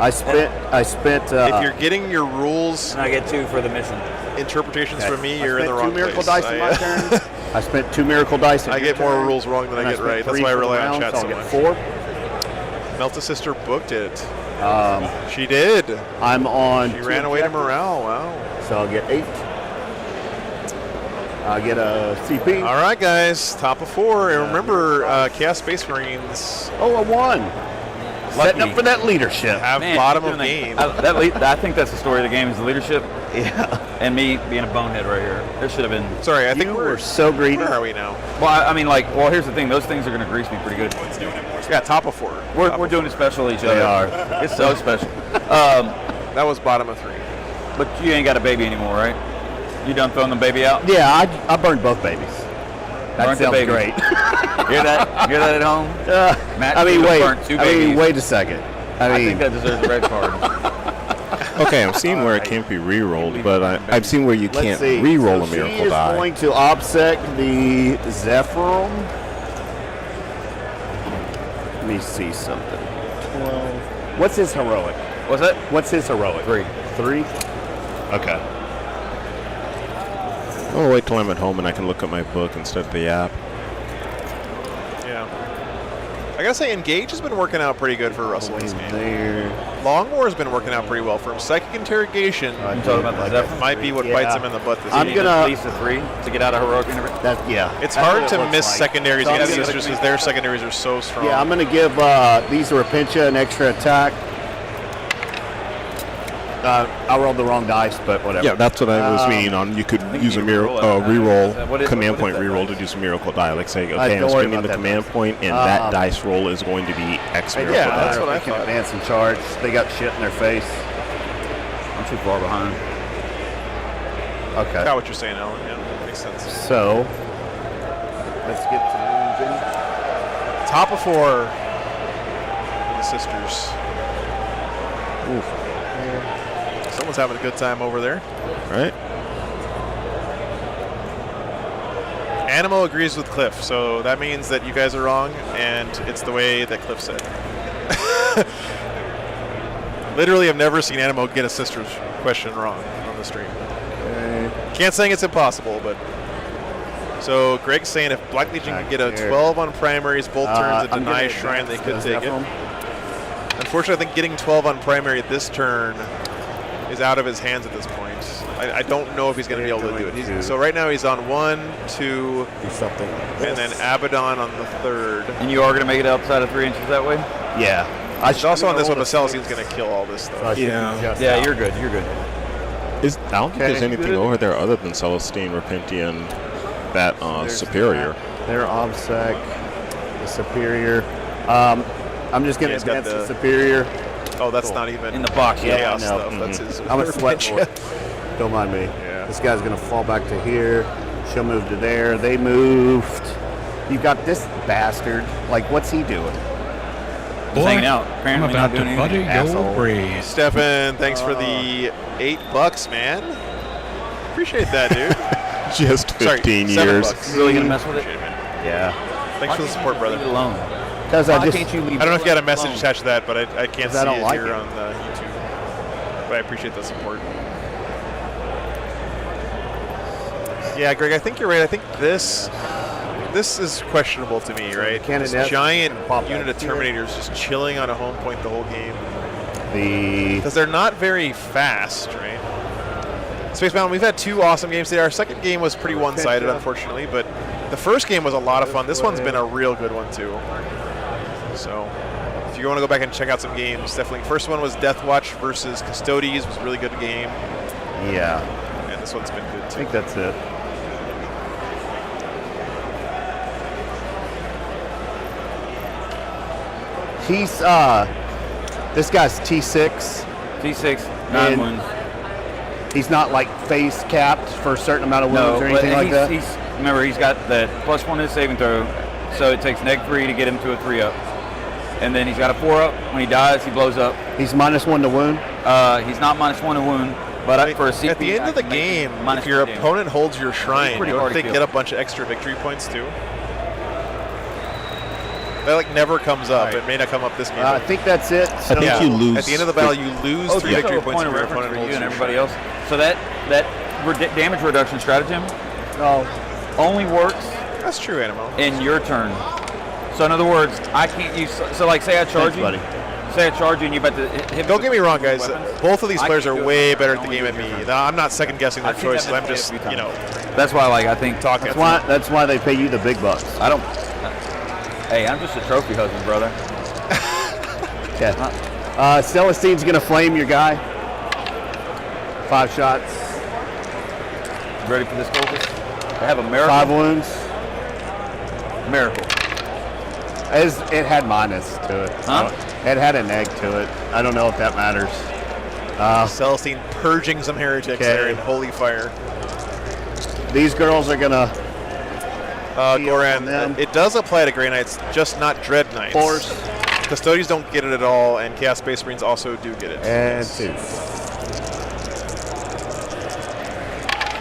I spent if you're getting your rules And I get 2 for the mission. interpretations okay. from me, I you're in spent the wrong 2 miracle place. dice in my turn. I spent 2 miracle dice in I your get more turn, rules wrong than and I get spent right. That's 3 why I for the rely on round, chat so so I'll much. get 4. Melta Sister booked it. She did. I'm on. She 2 ran away to objectives, morale. Wow. So I'll get 8. I'll get a CP. All right, guys. Top of 4. And remember, Chaos Space Marines Oh, a 1. Setting up for that leadership. have Man, bottom you're of doing game. I think that's the story of the game is the leadership Yeah. and me being a bonehead right here. There should have been. Sorry, I think You we're were so greedy. Where are we now? Well, I mean, like, well, here's the thing. Those things are going to grease me pretty good. Yeah, top of 4. We're doing it special each other. They are. It's so special. That was bottom of 3. But you ain't got a baby anymore, right? You done throwing the baby out? Yeah, I burned both babies. That Burnt the sounds baby. great. Hear that? Hear that at home? Matt burnt 2 babies. wait a second. I think that deserves a red card. Okay, I'm seeing where it can't be re-rolled, but I've seen where you Let's can't see. re-roll So a miracle she is die. going to obsec the Zephyrum. Let me see something. 12. What's his heroic? What's that? What's his heroic? 3. 3? Okay. I'll wait till I'm at home and I can look at my book instead of the app. Yeah. I gotta say, Engage has been working out pretty good for Russell this game. There. Long War has been working out pretty well for him. Psychic Interrogation You talking about the Zephyr? might be what bites him in the butt this I'm game. gonna- At least a 3 to get out of heroic universe. It's That's hard what to it looks miss like. secondaries So I'm against gonna- sisters because their secondaries are so strong. Yeah, I'm going to give these Rapincia an extra attack. I rolled the wrong dice, but whatever. Yeah, that's what I was meaning on. You could use a re-roll reroll, it. What is command that? point reroll to do some miracle die. Like say, don't okay, I'm worry spending about the that command point, and that dice roll is going to be X miracle Yeah, die. that's what I They can thought. advance and charge. They got shit in their face. I'm too far behind. Okay. Got what you're saying, Alan. Yeah, makes sense. So, let's get to moving. Top of 4 for the sisters. Oof. Someone's having a good time over there. Right? Animo agrees with Cliff, so that means that you guys are wrong, and it's the way that Cliff said. Literally, I've never seen Animo get a sister's question wrong on the stream. Can't say it's impossible, but... So Greg's saying if Black Legion could get a 12 on primaries both turns and I'm deny gonna Shrine, they could advance take the it. Zephyr. Unfortunately, I think getting 12 on primary this turn is out of his hands at this point. I don't know if he's going to be able to do it. So right now he's on 1, 2, Do something. and then Abaddon on the 3rd. And you are going to make it outside of 3 inches that way? Yeah. He's also on this one, but Celestine's going to kill all this stuff. Yeah, you're good. You're good. I don't think there's anything over there other than Celestine, Repentian, that Superior. They're obsec, the Superior. I'm just going to He's got advance the the- Superior. Oh, that's not even In the box, yeah. chaos I know. stuff. That's his. I'm a sweat boy. Don't mind me. Yeah. This guy's going to fall back to here. She'll move to there. They moved. You got this bastard. Like, what's he doing? Just hanging out. I'm Apparently about not to doing butter anything. your Asshole. bread. Stefan, thanks for the $8, man. Appreciate that, dude. Just 15 Sorry, years. $7. You really going to mess with it? Appreciate it, man. Yeah. Thanks for the support, brother. Leave it alone. Because Why I just. can't you leave I don't know if you got a it message alone? attached to that, but I can't 'Cause I see don't it like here it. on the YouTube. But I appreciate the support. Yeah, Greg, I think you're right. I think this is questionable to me, right? Canada This giant pop unit back of here. Terminators just chilling on a home point the whole game. The Because they're not very fast, right? Space Mountain, we've had 2 awesome games today. Our second game was pretty one-sided, unfortunately, but the first game was a lot of fun. This one's been a real good one, too. So, if you want to go back and check out some games, definitely. First one was Death Watch versus Custodes. Was a really good game. Yeah. And this one's been good, I too. think that's it. He's this guy's T6. T6, 9 And- wounds. He's not like face capped for a certain amount of wounds No, or but anything like that. remember, he's got that +1 his saving throw, so it takes -3 to get him to a 3-up. And then he's got a 4-up. When he dies, he blows up. He's -1 to wound. He's not -1 to wound, but for a CP, At the end I of the can make game, him if your -2 damage. opponent holds your shrine, pretty don't hard to they kill. get a bunch of extra victory points, too? That like never comes up. Right. It may not come up this game. I think that's it. I think yeah. you lose. At the end of the battle, you lose 3 so victory a points point if of your reference opponent for holds you and your everybody shrine. else. So that damage reduction stratagem Oh, only works That's true, Animo. in your turn. So in other words, I can't use. So like, say I charge thanks, you. buddy. Say I charge you and you about to hit. Don't get me wrong, guys. weapons. Both of these I players can't are do it. way better I at the only game do at it me. your turn. Now, I'm not second guessing their I've seen that choices. I'm mistake just, a few you know, That's why, like, I think talking. That's why they pay you the big bucks. I don't. Hey, I'm just a trophy husband, brother. Okay. Celestine's gonna flame your guy. 5 shots. Ready for this focus? I have a miracle. 5 wounds. Miracle. It had minus to it. Huh? It had an egg to it. I don't know if that matters. Celestine purging some heretics there in holy fire. These girls are gonna. Goran, it does apply to Grey Knights, just not Dread Knights. Force. Custodians don't get it at all, and Chaos Space Marines also do get it. And 2.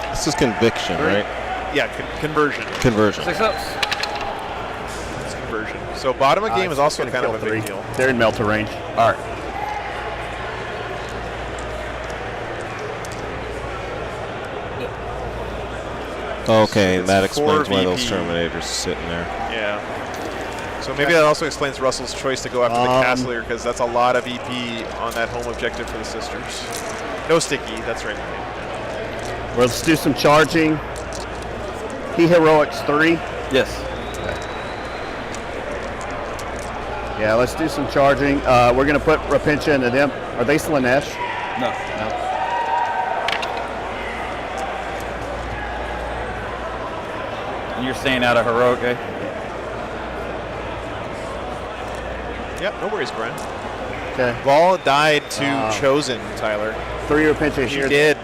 This is conviction, right? Yeah, conversion. Conversion. 6 ups. It's conversion. So bottom of game is also kind of a big deal. They're in melter range. All right. Okay, It's that explains 4 why those VP. Terminators are sitting there. Yeah. So maybe that also explains Russell's choice to go after the Castlier, because that's a lot of EP on that home objective for the Sisters. No sticky, that's right. Well, let's do some charging. He heroics 3. Yes. Yeah, let's do some charging. We're gonna put Rapincia into them. Are they Slanesh? No. And you're staying out of heroic, eh? Yep, no worries, Brian. Okay. Ball died to Chosen, Tyler. 3 Rapincia He here. did.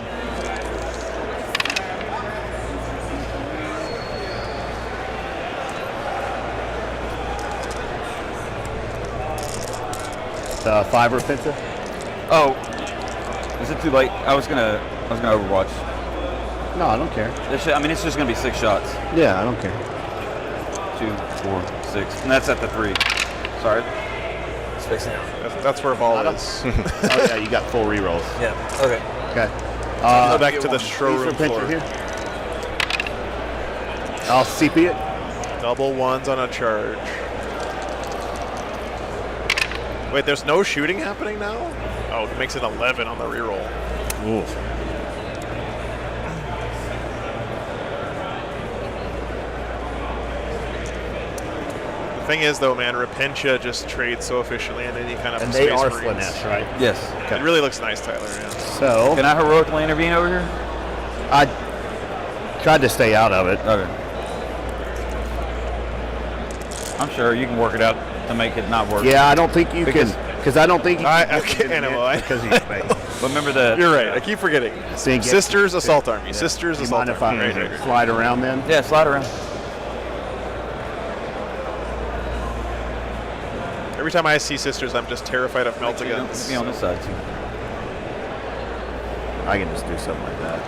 The 5 Rapincia. Oh, is it too late? I was gonna Overwatch. No, I don't care. It's just gonna be 6 shots. Yeah, I don't care. 2, 4, 6, and that's at the 3. Sorry. Spacing out. That's where ball is. Oh yeah, you got full rerolls. Yeah. Okay. Okay. Go back to the showroom floor. Here. I'll CP it. Double 1s on a charge. Wait, there's no shooting happening now? Oh, it makes it 11 on the reroll. Ooh. The thing is, though, man, Rapincia just trades so efficiently, and then you kind of And they Space are Marines. Slanesh, right? Yes. It really looks nice, Tyler. Yeah. So. Can I heroically intervene over here? I tried to stay out of it. Okay. I'm sure you can work it out to make it not work. Yeah, I don't think you can, because I don't think you can. Because he's space. But remember the. You're right. I keep forgetting. Sisters Assault Army. Yeah. Sisters Do you Assault mind if Army. I Right. slide around then? Yeah, slide around. Every time I see Sisters, I'm just terrified of melt guns. Be on this side too. I can just do something like that.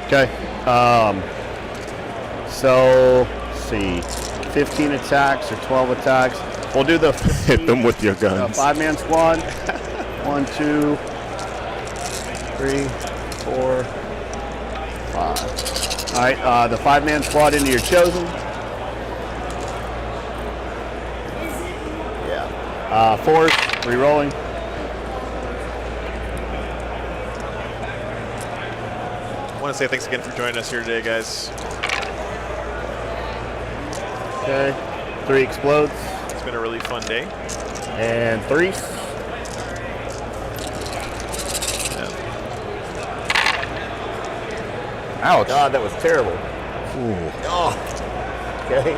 Okay. So, let's see. 15 attacks or 12 attacks. We'll do the 15, Hit them with your guns. 5-man squad. 1, 2, 3, 4, 5. All right, the 5-man squad into your chosen. Yeah. 4, re-rolling. I want to say thanks again for joining us here today, guys. Okay. 3 explodes. It's been a really fun day. And 3. Ouch. God, that was terrible. Ooh. Oh. Okay.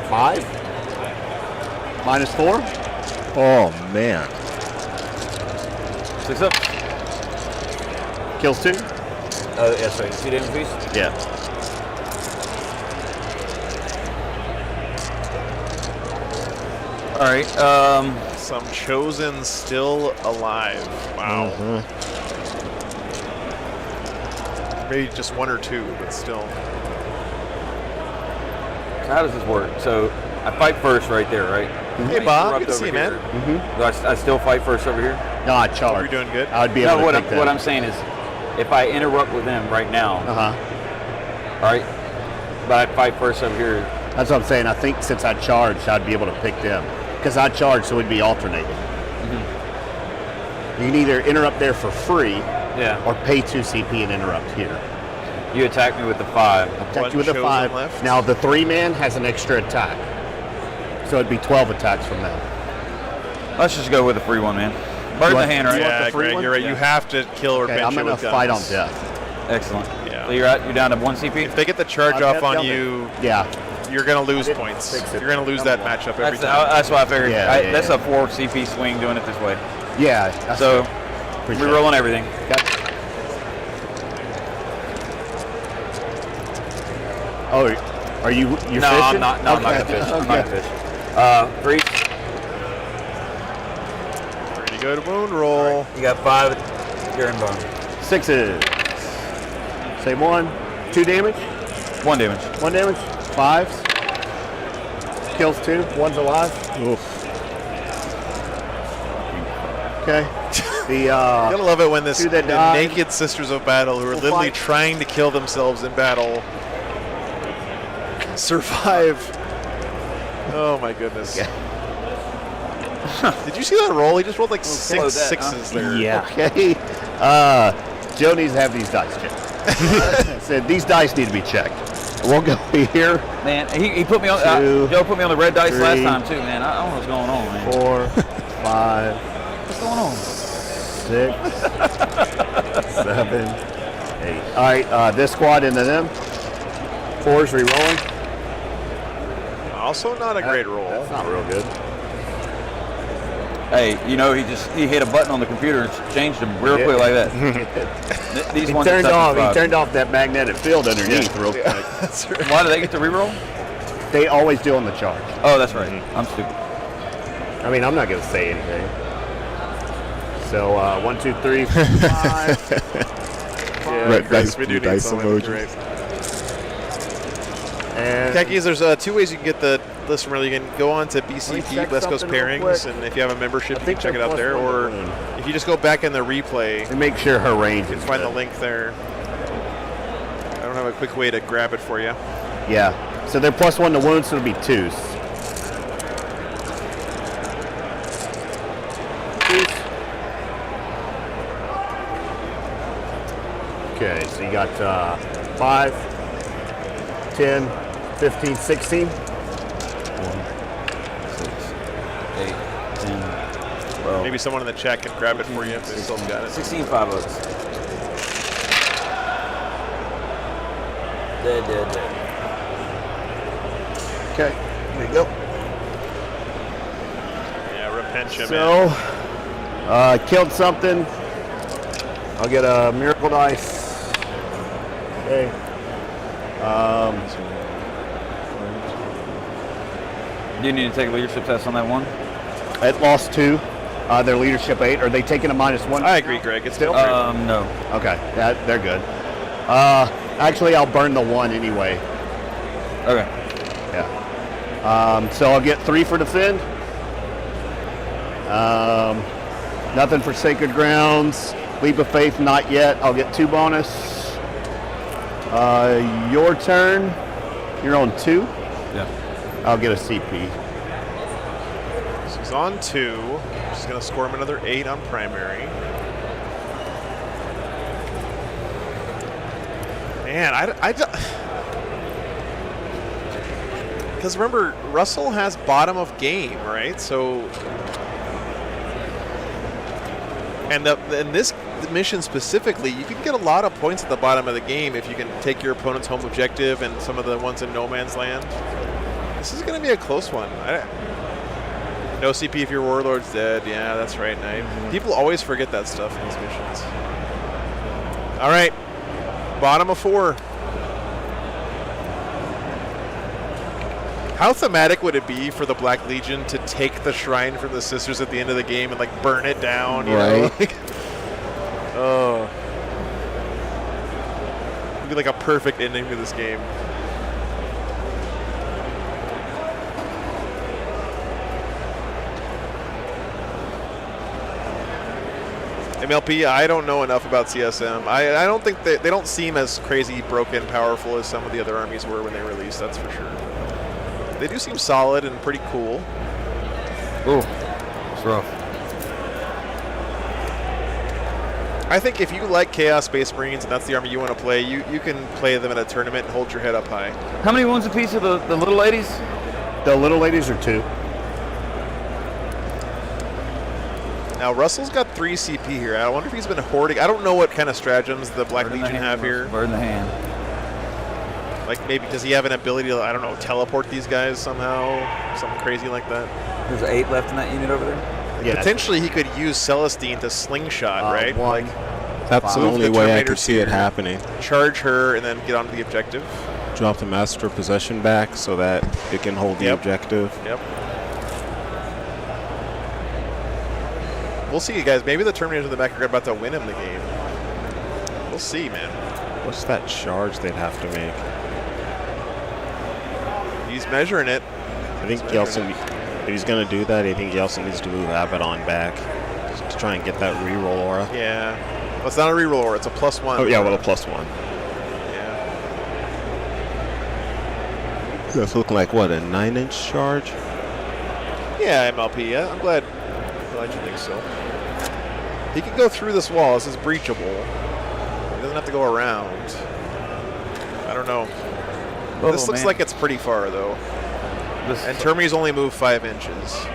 5. -4. Oh man. 6 up. Kills 2. Oh, yeah, sorry. 2 damage piece? Yeah. All right. Some Chosen still alive. Wow. Maybe just 1 or 2, but still. How does this work? So I fight first right there, right? Hey, Bob. Good to see you, man. Do I still fight first over here? No, I charge. You're doing good. I would be able to pick what I'm saying is, if I interrupt with them right now, all right, but I fight first over here. That's what I'm saying. I think since I charged, I'd be able to pick them. Because I charged, so we'd be alternating. You can either interrupt there for free, or pay 2 CP and interrupt here. You attack me with the 5. Attack you with a 5. Left. Now the 3-man has an extra attack. So it'd be 12 attacks from them. Let's just go with the free one, man. Bird in the hand, right? Yeah, Greg, you're right. You have to kill Okay, Rapincia I'm going to with guns. fight on death. Excellent. Yeah. So you're down to 1 CP? If they get the charge off on you, yeah, you're going to lose points. You're going to lose that matchup every time. That's what I figured. Yeah, That's a 4 CP swing doing it this way. Yeah. So Appreciate Rerolling everything. Oh, are you? You're No, fishing? I'm not. No, I'm not gonna fish. I'm not gonna fish. 3. Pretty good wound roll. You got 5. You're in bone. 6s. Say 1. 2 damage. 1 damage. 1 damage. 5s. Kills 2. 1's alive. Oof. Okay. The You gotta love it when the that died. naked Sisters of Battle, who are literally fight. trying to kill themselves in battle, survive. Oh my goodness. Did you see that roll? He just rolled like 6 sixes there. Yeah. Okay. Joe needs to have these dice checked. Said these dice need to be checked. We'll go here. Man, he put me on. 2, Joe put me on the red dice last 3, time too, man. I don't know what's going on, man. 4, 5, What's going on? 6, 7, 8. All right, this squad into them. 4's re-rolling. Also not a great roll. That's not real good. Hey, you know, he hit a button on the computer and changed them real quick like that. These He ones are turned touch off. and He turned off that magnetic field underneath real quick. Why do they get to reroll? They always do on the charge. Oh, that's right. I'm stupid. I mean, I'm not going to say anything. So 1, 2, 3, 5. Red dice, we do blue need dice someone, emoji. great. And Khakis, there's 2 ways you can get the list from early. You can go on to Let me BCP, check West Coast something real Pairings, quick. and if you have a membership, you can check it they're out there. +1 Or to wound. if you just go back in the replay, And make sure her range you is can find the good. link there. I don't have a quick way to grab it for you. Yeah. So they're +1 to wounds, so it'll be 2s. Okay, so you got 5, 10, 15, 16. 1, 6, 8, 10, 12. Maybe someone in the chat can grab it for you if they still got it. 16 5-0s. Dead. Okay, there you go. Yeah, Repentia, So, man. killed something. I'll get a miracle dice. Okay. Do you need to take a leadership test on that one? It lost 2. Their leadership 8. Are they taking a -1? I agree, Greg. It's Still? No. Okay, they're good. Actually, I'll burn the 1 anyway. Okay. Yeah. So I'll get 3 for defend. Nothing for sacred grounds. Leap of faith, not yet. I'll get 2 bonus. Your turn. You're on 2. Yeah. I'll get a CP. So he's on 2. She's going to score him another 8 on primary. Man, because remember, Russell has bottom of game, right? So, and in this mission specifically, you can get a lot of points at the bottom of the game if you can take your opponent's home objective and some of the ones in no man's land. This is going to be a close one. No CP if your warlord's dead. Yeah, that's right, Knight. People always forget that stuff in these missions. All right, bottom of 4. How thematic would it be for the Black Legion to take the shrine from the sisters at the end of the game and like burn it down? You know? Right. Oh, it'd be like a perfect ending to this game. MLP, I don't know enough about CSM. I don't think they don't seem as crazy, broken, powerful as some of the other armies were when they released, that's for sure. They do seem solid and pretty cool. Ooh, it's rough. I think if you like Chaos Space Marines and that's the army you want to play, you can play them in a tournament and hold your head up high. How many wounds apiece are the little ladies? The little ladies are 2. Now, Russell's got 3 CP here. I wonder if he's been hoarding. I don't know what kind of stratagems the Black Bird in the Legion hand, have here. Bird in the hand. Like maybe does he have an ability to, I don't know, teleport these guys somehow? Something crazy like that. There's 8 left in that unit over there. Yeah. Potentially, he could use Celestine to slingshot, right? One. That's the Move only the way I Terminator can see it here. happening. Charge her and then get onto the objective. Drop the master possession back so that it can hold the Yep. objective. Yep. We'll see, you guys. Maybe the Terminators in the back are about to win him the game. We'll see, man. What's that charge they'd have to make? He's measuring it. I think Yeltsin, if he's going to do that, I think Yeltsin needs to move Abaddon back just to try and get that reroll aura. Yeah. Well, it's not a reroll aura. It's a +1. Oh, yeah, well, a +1. Yeah. That's looking like, what, a 9-inch charge? Yeah, MLP. Yeah, I'm glad you think so. He can go through this wall. This is breachable. He doesn't have to go around. I don't know. This looks like it's pretty far, though. And Termies only move 5 inches.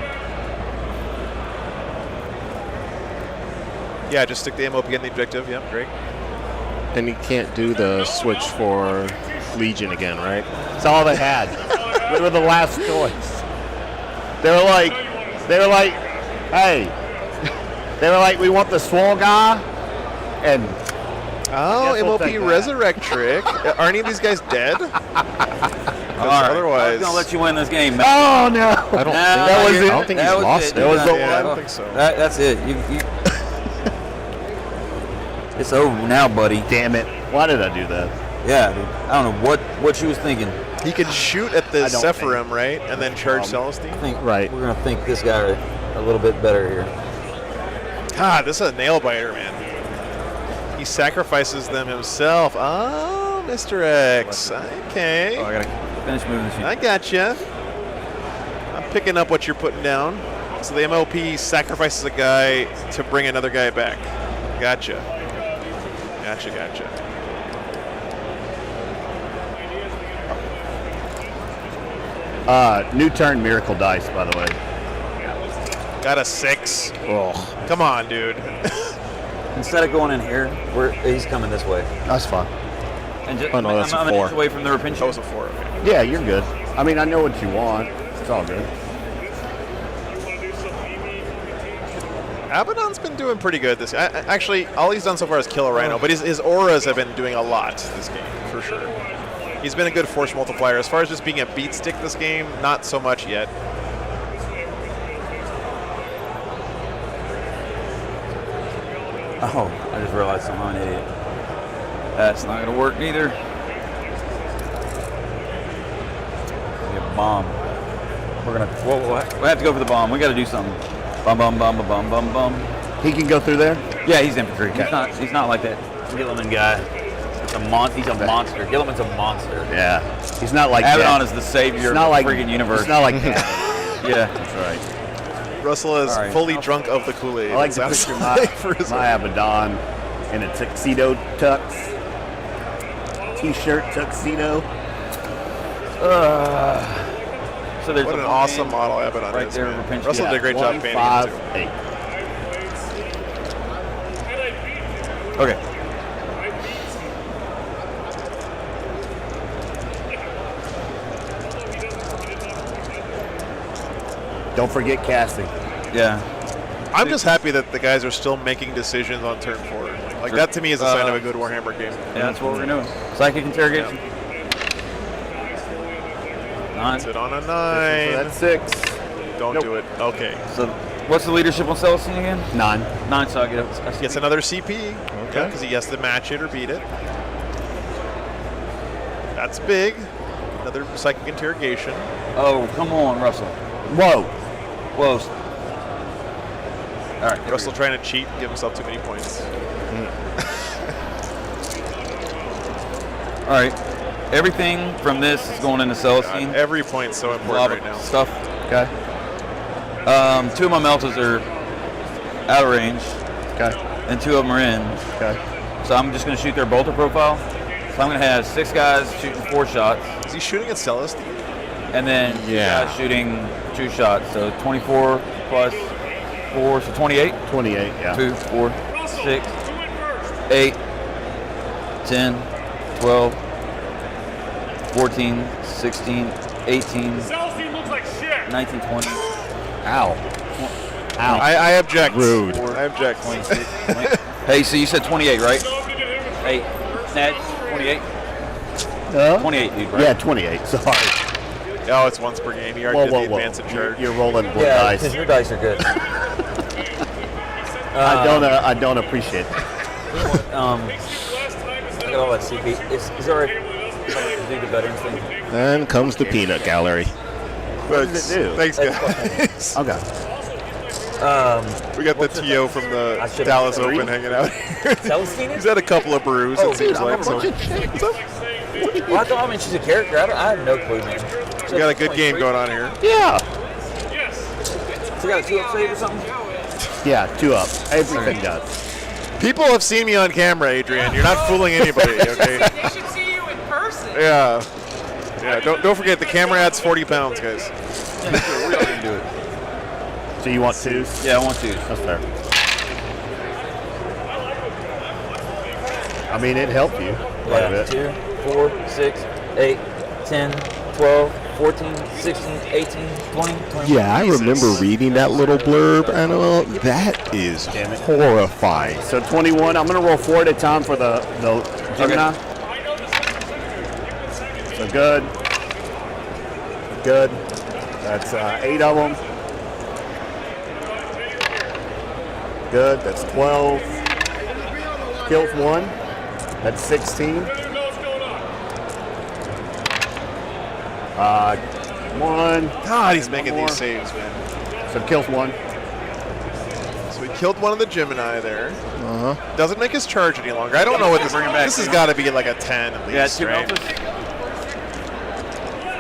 Yeah, just stick the MOP in the objective. Yep, great. And he can't do the switch for Legion again, right? That's all they had. We were the last choice. They were like, hey, they were like, we want the swole guy, and Oh, Guess we'll MOP take that. resurrect trick. Are any of these guys dead? All right. Otherwise, I was gonna let you win this game, man. oh no, I don't that was think, it. I don't think That he's was lost it. it. That was the yeah, I one. don't think so. That's it. You it's over now, buddy. Damn it! Why did I do that? Yeah, dude. I don't know what she was thinking. He can shoot at the I don't Sephirim, right? And then charge Celestine? I think Right. we're gonna think this guy a little bit better here. God, this is a nail biter, man. He sacrifices them himself. Oh, Mr. X. Okay. Oh, I gotta finish moving this. I gotcha. I'm picking up what you're putting down. So the MOP sacrifices a guy to bring another guy back. Gotcha. Gotcha. New turn miracle dice, by the way. Got a 6. Oh, come on, dude. Instead of going in here, he's coming this way. That's fine. And just, Oh, no, that's a I'm an 4. inch away from the repinch. That was a 4. Okay. Yeah, you're good. I mean, I know what you want. It's all good. Abaddon's been doing pretty good this. Actually, all he's done so far is kill a Rhino, but his auras have been doing a lot this game for sure. He's been a good force multiplier. As far as just being a beat stick this game, not so much yet. Oh, I just realized something. I'm an idiot. That's not gonna work neither. Get a bomb. We'll have to go for the bomb. We got to do something. Bum. He can go through there. Yeah, he's infantry. He's not like that Gilliman guy. He's a monster. Gilliman's a monster. Yeah, he's not like Abaddon that. is the savior It's of not the like freaking universe. It's not like that. Yeah. That's right. Russell is All right. fully drunk of the Kool-Aid. I like it to sounds picture like for his my Abaddon in a tuxedo tux, t-shirt tuxedo. So there's What a an bomb awesome model Abaddon right is, there. man. Repinch. Russell did a great job 1, painting 5, it, too. 8. Okay. Don't forget casting. Yeah. I'm just happy that the guys are still making decisions on turn 4. Like, that to me is a sign of a good Warhammer game. Yeah, that's what we're doing. Psychic interrogation. 9. Sit on a 9. That's 6. Don't do it. Okay. So, what's the leadership on Celestine again? 9. 9. So I get it. Gets another CP. Okay. Because he has to match it or beat it. That's big. Another psychic interrogation. Oh, come on, Russell. Whoa. Whoa. All right. Russell trying to cheat and give himself too many points. All right. Everything from this is going into Celestine. Every point's so important Lava right now. stuff. Okay. 2 of my meltas are out of range. Okay. And 2 of them are in. Okay. So I'm just going to shoot their bolter profile. So I'm going to have 6 guys shooting 4 shots. Is he shooting at Celestine? And then 2 guys shooting 2 shots. So 24 plus 4, so 28. 28, yeah. 2, 4, 6, 8, 10, 12, 14, 16, 18, 19, 20. Ow. I object. Rude. I object. Hey, so you said 28, right? Hey, Ned, 28? 28, dude, right? Yeah, 28. Sorry. Oh, it's once per game. You already did the advance in charge. You're rolling wood Yeah, dice. because your dice are good. I don't appreciate it. I got all that CP. Is there a to do the veterans thing? And comes the peanut gallery. What does it do? Thanks, guys. Okay. We got the TO from the Dallas Open hanging out here. Celestine? He's had a couple of brews, it seems like. So. Well, I mean, she's a character. I have no clue, man. We got a good game going on here. Yeah. So got a 2-up save or something? Yeah, 2 up. Everything does. People have seen me on camera, Adrian. You're not fooling anybody, okay? They should see you in person. Yeah. Yeah, don't forget, the camera adds 40 pounds, guys. Yeah, sure, we all can do it. So you want 2s? Yeah, I want 2s. That's fair. I mean, it helped you quite a bit. 2, 4, 6, 8, 10, 12, 14, 16, 18, 20, 21. Yeah, I remember reading that little blurb, and that is horrifying. So 21. I'm going to roll 4 at a time for the Gemini. Okay. So good. Good. That's 8 of them. Good. That's 12. Kills 1. That's 16. 1. God, he's making these saves, man. So kills 1. So he killed one of the Gemini there. Doesn't make his charge any longer. I don't know what this. This has got to be like a 10 at least, 2 right? melters.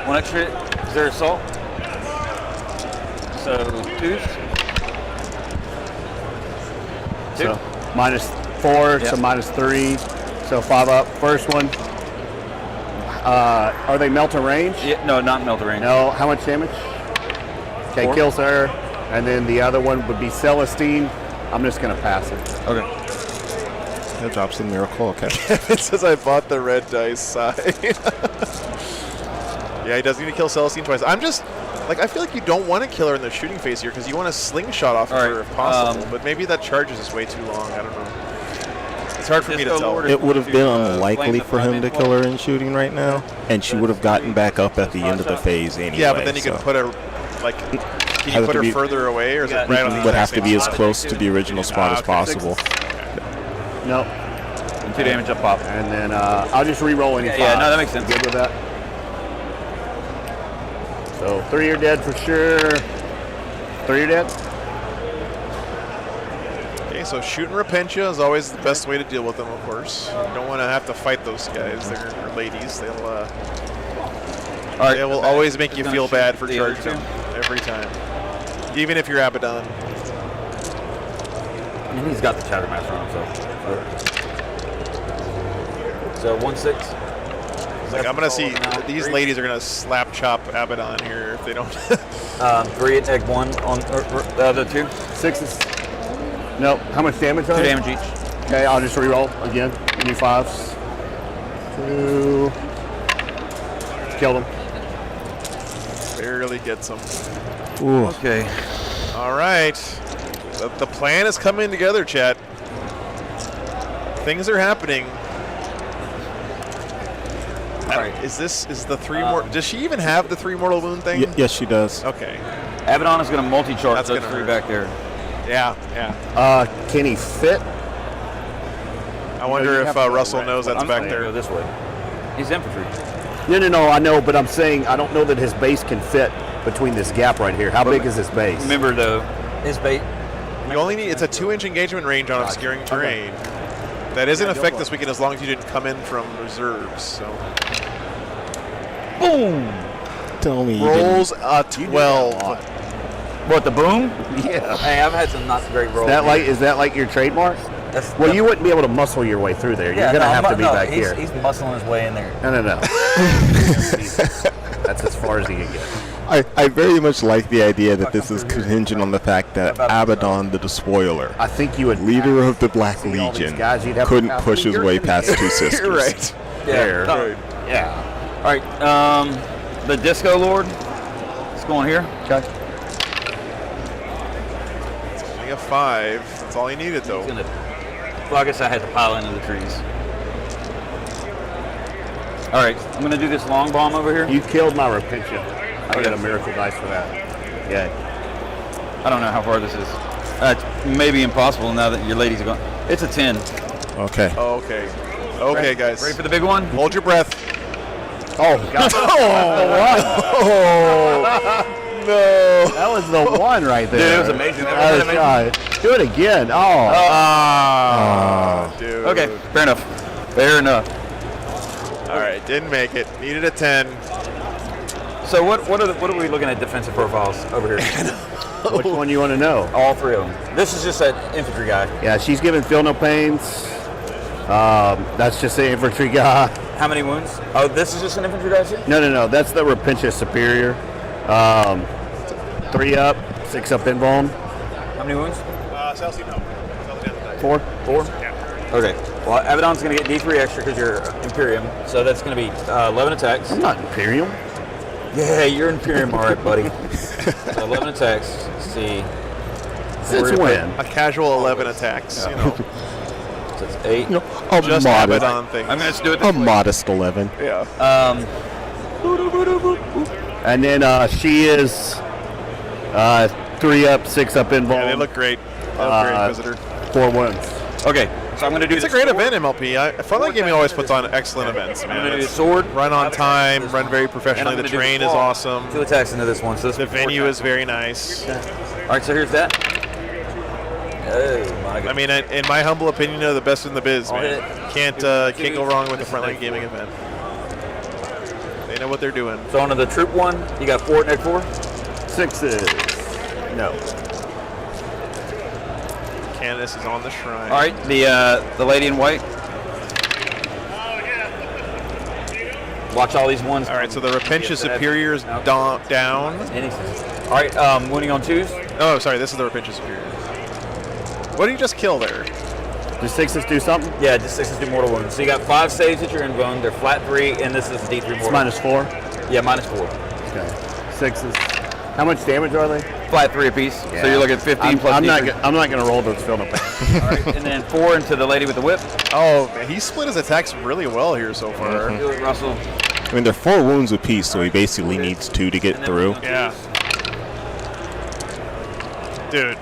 1 extra hit. Is there assault? So 2s. 2. So minus 4, Yep. so minus 3. So 5 up. First one. Are they melt range? Yeah, no, not melt range. No. How much damage? Okay, 4. kills her. And then the other one would be Celestine. I'm just going to pass it. Okay. That drops the miracle. Okay. It says I bought the red dice side. Yeah, he does need to kill Celestine twice. I'm just, like, I feel like you don't want to kill her in the shooting phase here because you want to slingshot off of her if possible. But maybe that charges is way too long. I don't know. It's hard for me to tell. It would have been unlikely for him to kill her in shooting right now, and she would have gotten back up at the end of the phase anyway. Yeah, but then you can put her, like, can you put her further away, or is it right on the would have to be as spot? close to the original spot as possible. No. And 2 damage up pop. And then I'll just re-roll any 5. Yeah, no, that makes sense. Good with that? So 3 are dead for sure. 3 are dead? Okay, so shooting Repentia is always the best way to deal with them, of course. You don't want to have to fight those guys. They're or ladies. They will always make you feel bad for charging them every time, even if you're Abaddon. I mean, he's got the Chattermaster on himself. So 1-6. Like, I'm gonna see these ladies are gonna slap chop Abaddon here if they don't. 3 at egg 1 on the other 2. 6s. Nope. How much damage are 2 they? damage each. Okay, I'll just re-roll again. New 5s. 2. Killed him. Barely gets them. Ooh. Okay. All right. The plan is coming together, chat. Things are happening. All right. Is the 3 more? Does she even have the 3 mortal wound thing? Yes, she does. Okay. Abaddon is going to multi-charge That's those gonna 3 hurt. back there. Yeah. Can he fit? I wonder if Russell knows that's I'm back saying go there. this way. He's infantry. No, I know, but I'm saying I don't know that his base can fit between this gap right here. How big is his base? Remember, though, his bait. You only need, it's a 2-inch engagement range on obscuring terrain. That is in effect this weekend as long as you didn't come in from reserves. So. Boom! Tell me. Rolls a 12. What, the boom? Yeah. Hey, I've had some not so great rolls. Is that like your trademark? Well, you wouldn't be able to muscle your way through there. You're going to have to be back here. He's muscling his way in there. No. That's as far as he can get. I very much like the idea that this is contingent on the fact that Abaddon the Despoiler, I think you would. leader of the Black See all these Legion, guys, you'd have to couldn't pass push his through. way past 2 sisters. You're right. There. Yeah. All right. The Disco Lord. Let's go on here. Okay. Only a 5. That's all he needed, though. Well, I guess I had to pile into the trees. All right, I'm going to do this long bomb over here. You killed my Repentia. I got a miracle dice for that. Yeah. I don't know how far this is. It's maybe impossible now that your lady's gone. It's a 10. Okay. Okay. Okay, guys. Ready for the big one? Hold your breath. Oh, God. No. That was the one right there. Dude, it was amazing. That was amazing. Do it again. Dude. Okay, fair enough. Fair enough. All right, didn't make it. Needed a 10. So what are we looking at defensive profiles over here? Which one you want to know? All 3 of them. This is just that infantry guy. Yeah, she's giving Feel No Pains. That's just the infantry guy. How many wounds? Oh, this is just an infantry guy too? No. That's the Repentia Superior. 3 up, 6 up invuln. How many wounds? Celsi, no. 4. 4? Yeah. Okay. Well, Abaddon's going to get D3 extra because you're Imperium. So that's going to be 11 attacks. I'm not Imperium. Yeah, you're Imperium. All right, buddy. So 11 attacks. Let's see. Since when? A casual 11 attacks, you know. So it's 8. A Just modest, Abaddon things. I'm going to do it a this way. modest 11. Yeah. And then she is 3 up, 6 up invuln. Yeah, they look great. They look great, Visitor. 4 wounds. Okay, so I'm going to do It's a great event, MLP. Frontline Gaming always puts on excellent events, man. I'm going to do It's the sword. run on time, run very And professionally. I'm The gonna do terrain the is claw. awesome. 2 attacks into this one. So this The venue is very nice. All right, so here's that. Oh my god. I mean, in my humble opinion, they're the best in the biz, I'll man. Can't go wrong with the Frontline Gaming event. They know what they're doing. So on to the troop one, you got 4 at neck 4. 6s. No. Candace is on the shrine. All right, the lady in white. Watch all these ones. All right, so the Repentia Superior is down. All right, wounding on 2s. Oh, sorry, this is the Repentia Superior. What did you just kill there? Does 6s do something? Yeah, just 6s do mortal wounds. So you got 5 saves at your invuln. They're flat 3, and this is D3 mortal. It's minus 4? Yeah, minus 4. Okay. 6s. How much damage are they? Flat 3 apiece. Yeah. So you're looking at 15 plus I'm D3. not going to roll those Feel No Pains. All right, and then 4 into the lady with the whip. Oh, man, he split his attacks really well here so far. Do it, Russell. I mean, they're 4 wounds apiece, so he basically needs 2 to get through. Yeah. Dude,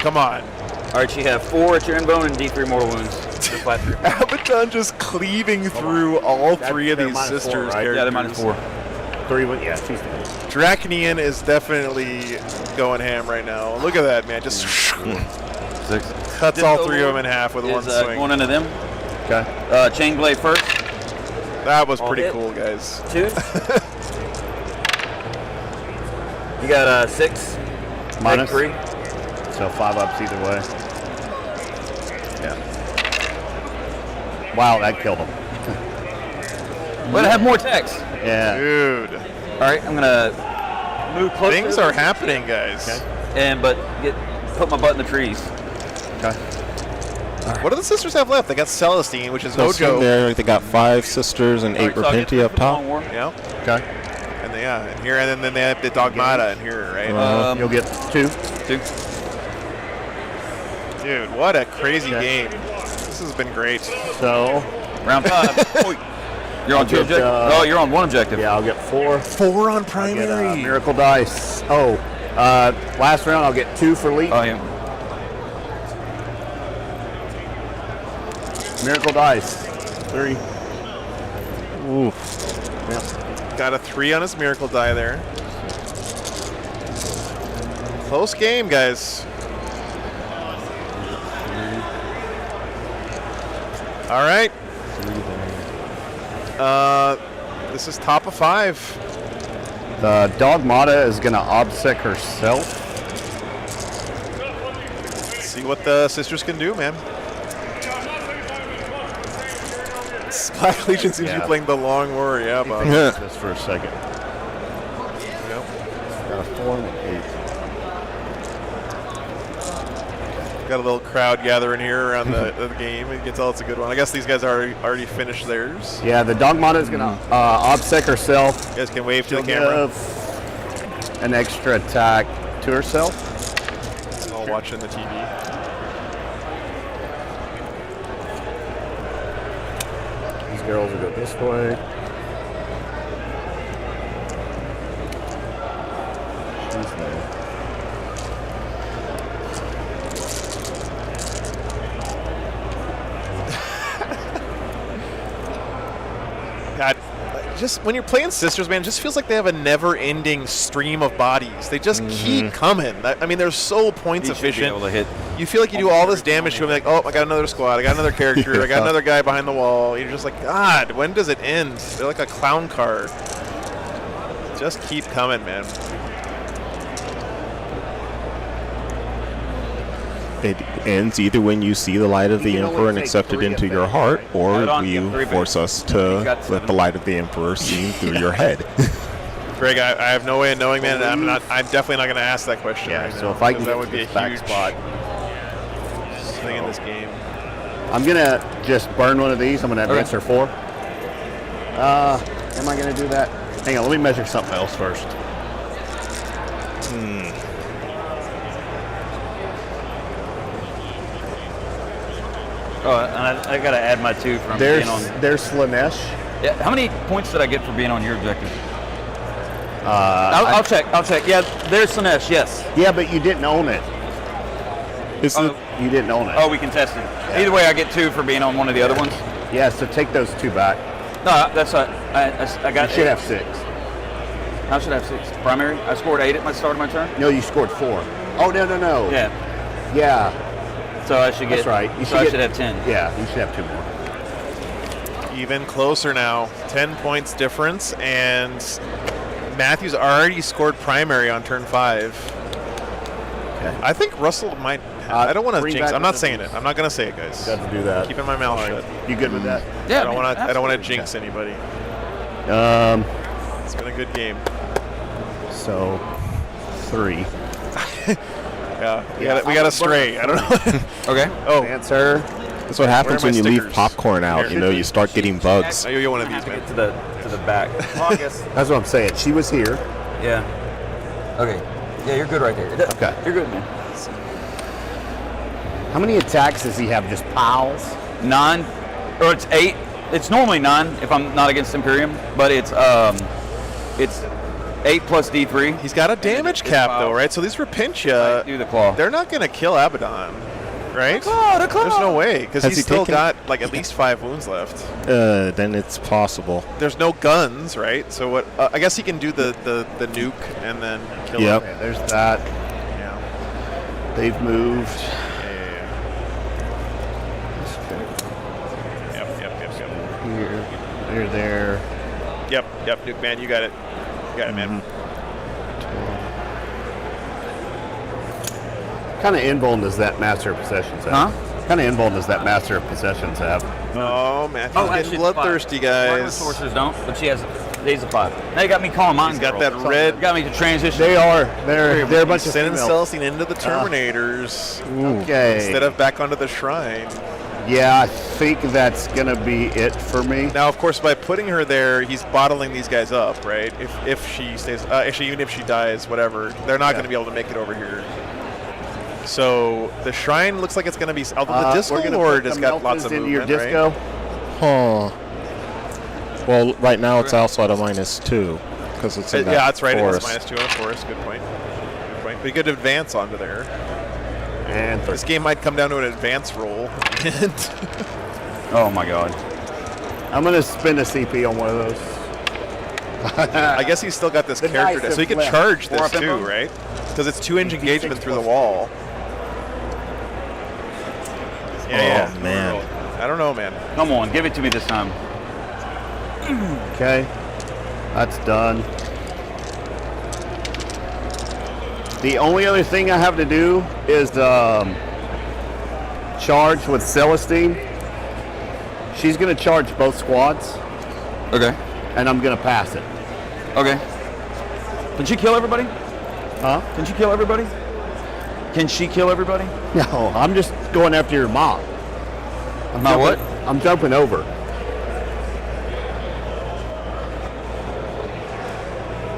come on. All right, you have 4 at your invuln and D3 mortal wounds. So flat 3. Abaddon just cleaving through all 3 of they're these minus 4, sisters' right? Yeah, they're characters. minus 4. 3 with, yeah, she's dead. Draconian is definitely going ham right now. Look at that, man. Just 6. cuts all 3 of them in half with one swing. Going into them. Okay. Chain blade first. That was pretty hit. cool, guys. 2. You got 6. Minus 3. So 5 ups either way. Yeah. Wow, that killed him. But I have more attacks. Yeah. Dude. All right, I'm gonna move closer. Things are happening, guys. Okay. And put my butt in the trees. Okay. What do the sisters have left? They got Celestine, which is So no joke. there, they got 5 sisters and 8 All right, so I'll get Repentia up the long top. war. Yeah. Okay. And here, and then they have the Dogmata in here, right? You'll get 2. 2. Dude, what a crazy game. This has been great. So Round 5. Oi. You're on 2 get, objectives. Oh, you're on 1 objective. yeah, I'll get 4. 4 on I'll get primary. miracle dice. Oh, last round I'll get 2 for leap. Oh, yeah. Miracle dice. 3. Oof. Yep. Got a 3 on his miracle die there. Close game, guys. All right. This is top of 5. The Dogmata is going to obsec herself. Let's see what the sisters can do, man. Black Legion seems to be Yeah. playing the long war, yeah, Bob. Just for a second. Yep. Got a 4 and an 8. Got a little crowd gathering here around the game. You can tell it's a good one. I guess these guys already finished theirs. Yeah, the Dogmata is going to obsec herself. You guys can wave to the She'll camera. give an extra attack to herself. Oh, watching the TV. These girls will go this way. She's there. God, just when you're playing Sisters, man, it just feels like they have a never-ending stream of bodies. They just keep coming. I mean, they're so points You should be efficient. able to hit. You feel like you do all this damage to them, like, oh, I got another squad, I got another character, I got another guy behind the wall. You're just like, God, when does it end? They're like a clown car. Just keep coming, man. It ends either when you see the light of the Emperor and accept it into your heart, or you force us to let the light of the Emperor see through your head. Greg, I have no way of knowing, man. I'm definitely not going to ask that question. Yeah, right so now, if I can because that get would be a this back huge spot. thing in this game. I'm gonna just burn one of these. I'm gonna advance her 4. Am I gonna do that? Hang on, let me measure something else first. Oh, and I got to add my 2 from There's being on. Slanesh. Yeah, how many points did I get for being on your objective? I'll check. Yeah, there's Slanesh. Yes. Yeah, but you didn't own it. You didn't own it. Oh, we can test it. Yeah. Either way, I get 2 for being on one of the other ones. Yeah, so take those 2 back. No, that's I got. You should 8. have 6. I should have 6. Primary. I scored 8 at my start of my turn. No, you scored 4. Oh no. Yeah. Yeah. So I should get. That's right. I should have 10. Yeah, you should have 2 more. Even closer now. 10 points difference, and Matthew's already scored primary on turn 5. Okay. I think Russell might. I don't want to bring jinx. back I'm not the- saying it. I'm not going to say it, guys. Got to do that. Keeping my mouth shut. You good with that? Yeah. I don't want to jinx anybody. It's been a good game. So 3. Yeah, we got a stray. I don't know. Okay. Oh, Answer. That's what happens Where are when my you stickers? leave popcorn out. Here. You know, you start getting bugs. I owe you one of these, To man. get to the back. Well, I guess. That's what I'm saying. She was here. Yeah. Okay. Yeah, you're good right there. Okay. You're good, man. How many attacks does he have? Just piles? 9, or it's 8. It's normally 9 if I'm not against Imperium, but it's 8 plus D3. He's got a damage cap though, right? So these Rapintia, Do the claw. they're not going to kill Abaddon, right? The claw. There's no way because Has he's he still taken- got like at least 5 wounds left. Then it's possible. There's no guns, right? So what? I guess he can do the nuke and then kill Yep. him. Okay, there's that. Yeah. They've moved. Yep. Here. They're there. Yep. Nuke man, you got it. You got it, man. Kind of invuln does that Master of Possessions have? Kind of invuln does that Master of Possessions have? Oh, Matthew's getting actually, it's 5. bloodthirsty, Regular guys. sorcerers don't, but she has. He's a 5. Now you got me calling mine. He's got girl. that So, red- Got me to transition. They are. They're a bunch of Sending females. Celestine into the Terminators Okay. instead of back onto the shrine. Yeah, I think that's gonna be it for me. Now, of course, by putting her there, he's bottling these guys up, right? If she stays, actually, even if she dies, whatever, they're not going to be able to make it over here. So the shrine looks like it's going to be. Although the disco we're gonna lord put has the got lots Meltas of into your movement, disco. right? Huh. Well, right now it's also at a -2 because it's in that Yeah, that's right. forest. It is -2 on forest. Good point. Good point. But you could advance onto there. And This game might come down to an advance roll. Oh my God. I'm gonna spend a CP on one of those. I guess he's still got this The character, dice so he have can left. charge 4 this up in too, them? right? Because it's 2-inch engagement through the wall. Yeah. Oh, man. I don't know, man. Come on, give it to me this time. Okay, that's done. The only other thing I have to do is charge with Celestine. She's gonna charge both squads, Okay. and I'm gonna pass it. Okay. Can she kill everybody? Huh? Can she kill everybody? Can she kill everybody? No, I'm just going after your mob. My what? I'm jumping over.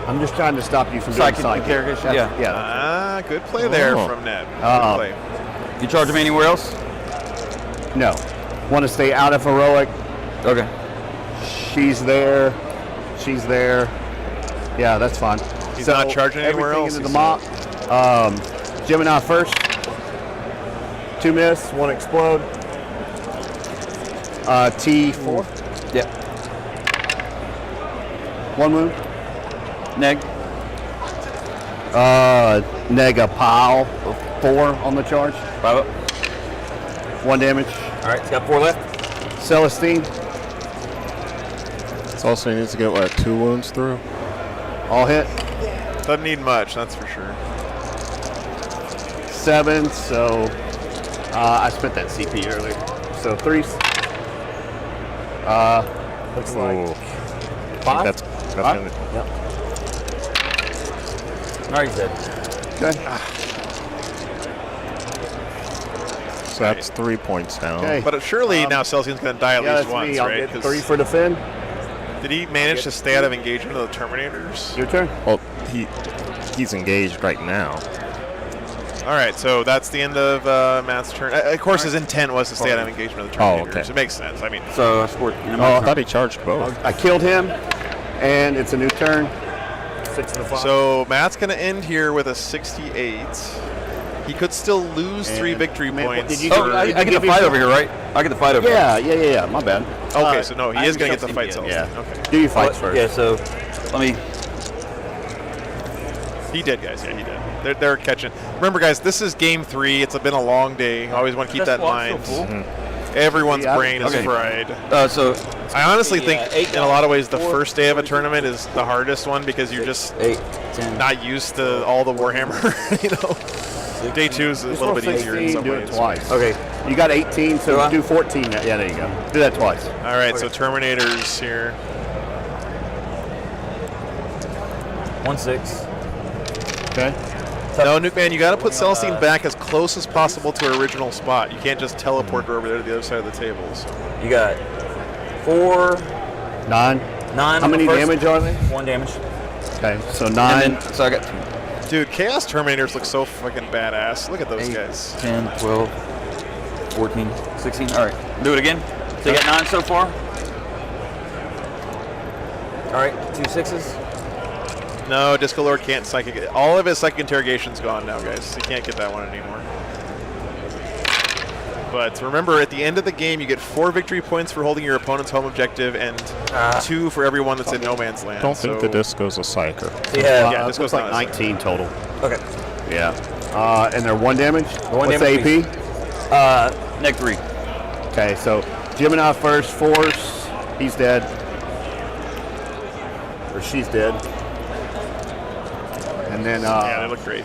I'm just trying to stop you from doing Psychic psychic. interrogation? That's- Yeah. Yeah. good play there from Ned. Good play. You charge him anywhere else? No. Want to stay out of heroic. Okay. She's there. She's there. Yeah, that's fine. He's not charging anywhere else. Into the mop. Gemini first. 2 miss, 1 explode. T4. Yep. 1 wound. Neg. Neg a pile of 4 on the charge. 5 up. 1 damage. All right, he's got 4 left. Celestine. Celestine needs to get, what, 2 wounds through? All hit. Doesn't need much, that's for sure. 7, so I spent that CP earlier. So 3. Looks like 5. That's 5? gonna, Yep. All right, he's dead. Okay. so that's 3 points down. Okay. But surely now Celestine's going to die at Yeah, least that's once, me. I'll right? get 'Cause 3 for defend. did he manage to stay out of engagement of the Terminators? Your turn. Well, he's engaged right now. All right, so that's the end of Matt's turn. Of course, his intent was to stay out of engagement of the Terminators. Oh, okay. It makes sense. I mean, So I scored. I thought he charged both. I killed him, and it's a new turn. 6 to 5. so Matt's going to end here with a 68. He could still lose 3 victory points. did you- Oh, I get the fight over here, right? I get the fight over here. Yeah. My bad. Okay, so no, he is going to get the fight. Yeah. Okay. Do your fights first. Yeah, so let me. He did, guys. Yeah, he did. They're catching. Remember, guys, this is game 3. It's been a long day. I always want to keep that in mind. Everyone's brain is fried. So I honestly think, in a lot of ways, the first day of a tournament is the hardest one because you're just 8, 10. not used to all the Warhammer. Day 2 is a little bit easier in some do ways. it twice. Okay. You got 18, so do 14. Yeah, there you go. Do that twice. All right, so Terminators here. 1-6. Okay. No, Nuke Man, you got to put Celestine back as close as possible to her original spot. You can't just teleport her over there to the other side of the table. So. You got 4, 9. 9. How many damage are they? 1 damage. Okay, so 9. And then, so I got 2. Dude, Chaos Terminators look so fucking badass. Look at those 8, guys. 10, 12, 14, 16. All right, do it again. So you got 9 so far. All right, 2 6s. No, Disco Lord can't psychic. All of his psychic interrogation's gone now, guys. He can't get that one anymore. But remember, at the end of the game, you get 4 victory points for holding your opponent's home objective and 2 for everyone that's in no man's land. Don't think the Disco's a psyker. Yeah, Disco's like not 19 total. Okay. Yeah. And they're 1 damage? One What's damage AP? Neg 3. Okay, so Gemini first, Force. He's dead. Or she's dead. And then, yeah, they look great.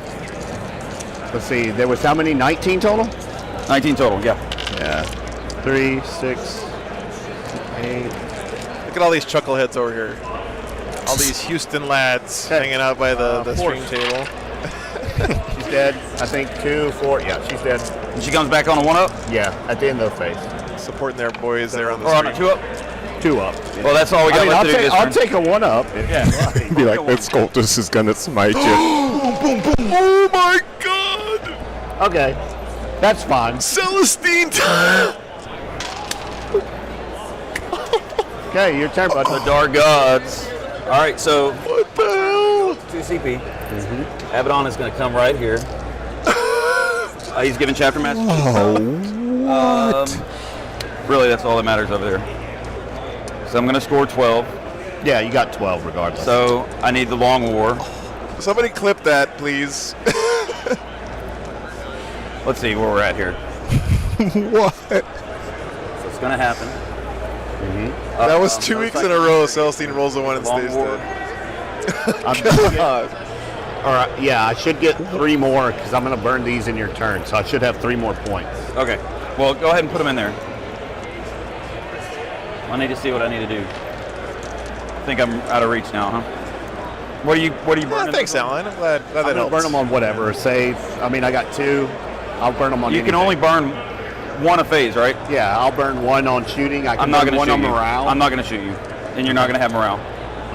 Let's see, there was how many? 19 total? 19 total, yeah. Yeah. 3, 6, 8. Look at all these chuckleheads over here. All these Houston lads hanging out by the stream table. She's dead. I think 2, 4. Yeah, she's dead. And she comes back on a 1-up? Yeah, at the end of the phase. Supporting their boys there on the Or on a stream. 2-up? 2 up. Well, that's all we got left to do this I'll turn. take a 1 up. Yeah. Be like, that Sculptus is gonna smite you. Boom, boom, boom. Oh my god! Okay. That's fine. Celestine time! Okay, your turn, bud. The Dark Gods. All right, so What the hell? 2 CP. Abaddon is going to come right here. He's giving chapter master. Really, that's all that matters over there. So I'm going to score 12. Yeah, you got 12 regardless. So I need the Long War. Somebody clip that, please. Let's see where we're at here. What? So it's going to happen. That was 2 weeks in a row. Celestine rolls a 1 and Long stays War. dead. All right, yeah, I should get 3 more because I'm going to burn these in your turn. So I should have 3 more points. Okay. Well, go ahead and put them in there. I need to see what I need to do. I think I'm out of reach now, huh? What are you burning? Thanks, Alan. I'm glad that I'm going to helps. burn them on whatever. Save. I mean, I got 2. I'll burn them on You anything. can only burn 1 a phase, right? Yeah, I'll burn 1 on shooting. I can I'm not burn going to 1 shoot on you. morale. I'm not going to shoot you, and you're not going to have morale.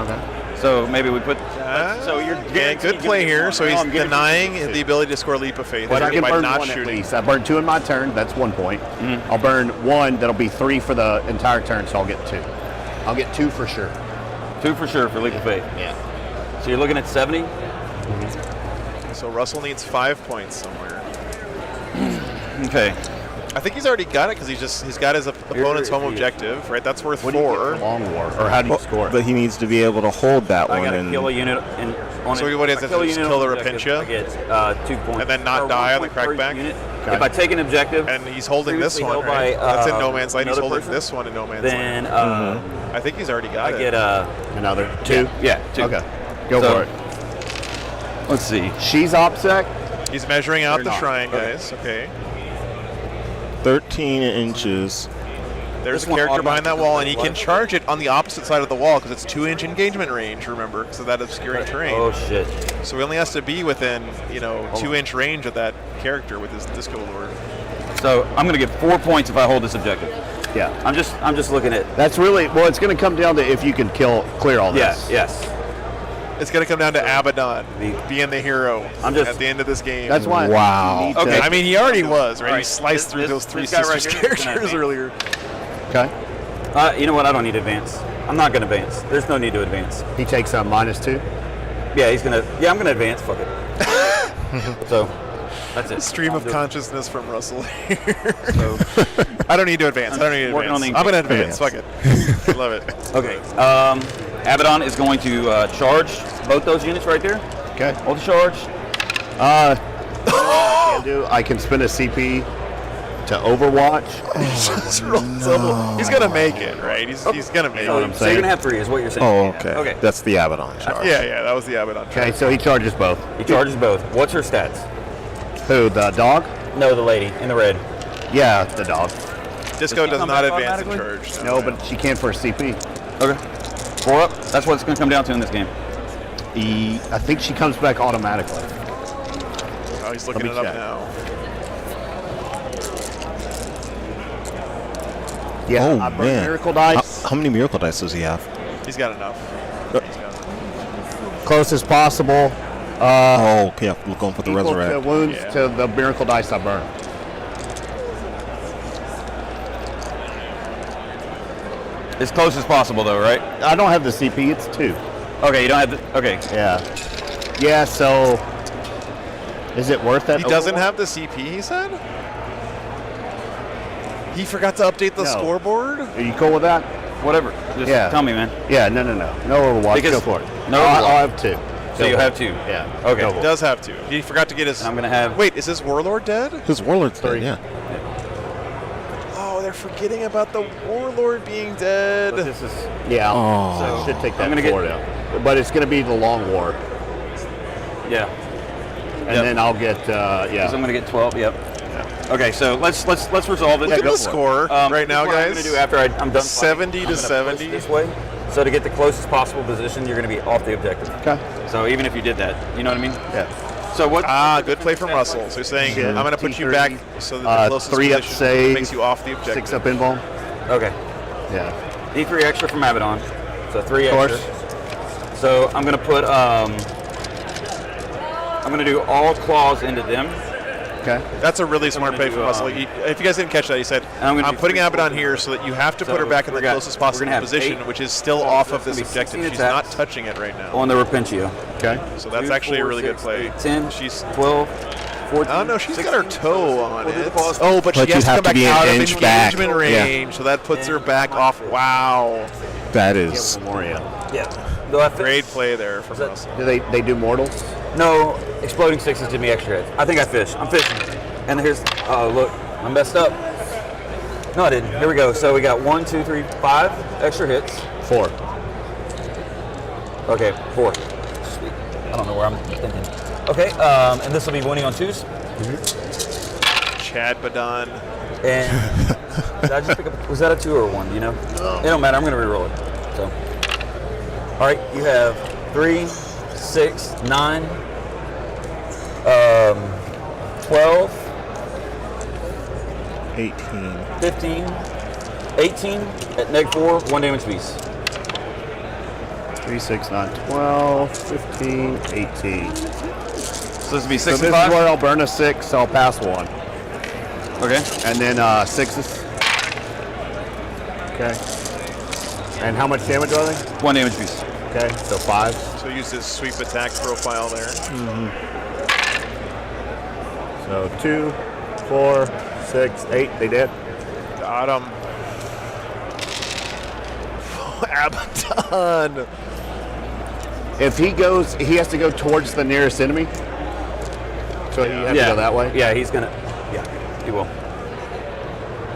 Okay. So maybe we put So you're Yeah, guaranteed good you're play gonna get here. one, So right? he's I'm giving you denying two. the ability to score Leap of Faith But I can by burn not one at shooting. least. I burned 2 in my turn. That's 1 point. I'll burn 1. That'll be 3 for the entire turn, so I'll get 2. I'll get 2 for sure. 2 for sure for Leap of Faith. Yeah. So you're looking at 70. So Russell needs 5 points somewhere. Okay. I think he's already got it because he's got his opponent's home objective, right? That's worth What do you get 4. for long war? Or how do you score it? But he needs to be able to hold that I one. gotta And kill a unit on So it. what is If I it, kill a just unit kill on the objective, Rapincia? I get 2 points. And then not Or die 1 on the point per crackback? unit. Okay. If I take an objective, And he's holding this previously one, held right? by, That's in No Man's Land. He's another holding person, this one in No Man's then Land. I think he's already got I it. get Another 2? Yeah, 2. Okay. Go So- for it. Let's see. She's OPSEC. He's measuring out Or the not. shrine, guys. Okay. 13 inches. There's This a one character behind that wall, and he automatically can charge it on the opposite side of the wall because it's 2-inch engagement range, remember, because of that obscuring terrain. Oh shit. So he only has to be within, 2-inch range of that character with his Disco Lord. So I'm gonna get 4 points if I hold this objective. Yeah. I'm just looking at. That's really, well, it's going to come down to if you can clear all this. Yes. It's going to come down to Abaddon being the hero I'm just- at the end of this game. That's why. Wow. you need Okay. to- I mean, he already was, right? All He right. sliced through This- those 3 this guy right sisters here is gonna characters advance. earlier. Okay. You know what? I don't need to advance. I'm not gonna advance. There's no need to advance. He takes a -2. Yeah, he's gonna. Yeah, I'm gonna advance. Fuck it. So that's it. Stream I'll of do it. consciousness from Russell here. So, I don't need to advance. I don't need to Working on advance. the I'm going to advance. Fuck it. Love it. okay. Abaddon is going to charge both those units right there. Okay. Hold the charge. I can spend a CP to Overwatch. He's going to make it, right? He's going to make what it. I'm So you're saying. gonna have 3, is what you're saying. Oh, okay. Okay. That's the Abaddon charge. Yeah, that was the Abaddon. Okay, so he charges both. He charges both. What's her stats? Who, the dog? No, the lady in the red. Yeah, the dog. Disco Does he does come not back advance in automatically? charge. No, but she can for a CP. Okay. 4 up. That's what it's gonna come down to in this game. I think she comes back automatically. Oh, he's looking Let it me up check. now. Yeah, Oh, I burned man. Miracle Dice. How many miracle dice does he have? He's got enough. Close as possible. Oh, okay. I'm going for the Equal to resurrect. wounds Yeah. to the Miracle Dice I burned. As close as possible, though, right? I don't have the CP, it's 2. Okay, you don't have the. Okay. Yeah. Yeah, so is it worth that? He doesn't Overwatch? have the CP, he said? He forgot to update the No. scoreboard? Are you cool with that? Whatever. Just Yeah. tell me, man. Yeah, no. No Overwatch. Because- Go for it. no I'll Overwatch. have 2. So you have 2. Yeah. Okay. Go He for it. does have to. He forgot to get his... And I'm gonna have. Wait, is his Warlord dead? His warlord's dead, 3. yeah. Oh, they're forgetting about the Warlord being dead. But this is. Yeah. Oh. So should take that I'm gonna get- forward out. But it's going to be the long war. Yeah. And Yep. then I'll get, Because yeah. I'm gonna get 12. Yep. Okay, so let's resolve it. Look at the score right now, What I'm guys. gonna do after I'm done. 70 fighting, to I'm gonna push 70. this way. So to get the closest possible position, you're gonna be off the objective. Okay. So even if you did that, you know what I mean? Yeah. So what? Good play from Russell. So he's saying, Yeah. I'm going to put you T30, back so that the closest 3 up position save, makes you off the objective. 6 up invuln. Okay. Yeah. D3 extra from Abaddon. So 3 Of course. extra. So I'm gonna put I'm gonna do all claws into them. Okay. That's a really smart gonna play do, from Russell. If you guys didn't catch that, he said, I'm gonna I'm do putting 3 Abaddon claws here so that you have to So put her back in the we're gonna- closest we're possible gonna have position, 8. which is still So off that's of this gonna be 16 objective. She's attacks. not touching it right now. On the Rapentio. Okay. So that's 2, actually a 4, really 6, good play. 8, 10, She's 12, 14. Oh no, she's got her 16. toe on We'll do the it. claws. Oh, but she But you has to have come to back be an out of inch back. engagement range, so that puts her back off. Wow, That is. Moria. Yeah. Do I fit? great play there from Is that- Russell. Do they do mortals? No, exploding 6s give me extra hits. I think I fish. I'm fishing. And here's, oh look, I messed up. No, I didn't. Here we go. So we got 1, 2, 3, 5 extra hits. 4. Okay, 4. Sweet. I don't know where I'm thinking. Okay, and this will be winning on 2s. Chad Badon. And did I just pick up? Was that a 2 or a 1? Do you know? It don't matter. I'm gonna re-roll it. So, all right, you have 3, 6, 9, 12, 18. 15, 18 at -4, 1 damage piece. 3, 6, 9, 12, 15, 18. So this would be 6 So and this 5? is where I'll burn a 6, so I'll pass 1. Okay. And then 6s. Okay. And how much damage are they? 1 damage piece. Okay, so 5. So use his sweep attack profile there. So 2, 4, 6, 8. They did. Got him. Abaddon. If he goes, he has to go towards the nearest enemy. So he has to go that way. Yeah, he's gonna. Yeah, he will.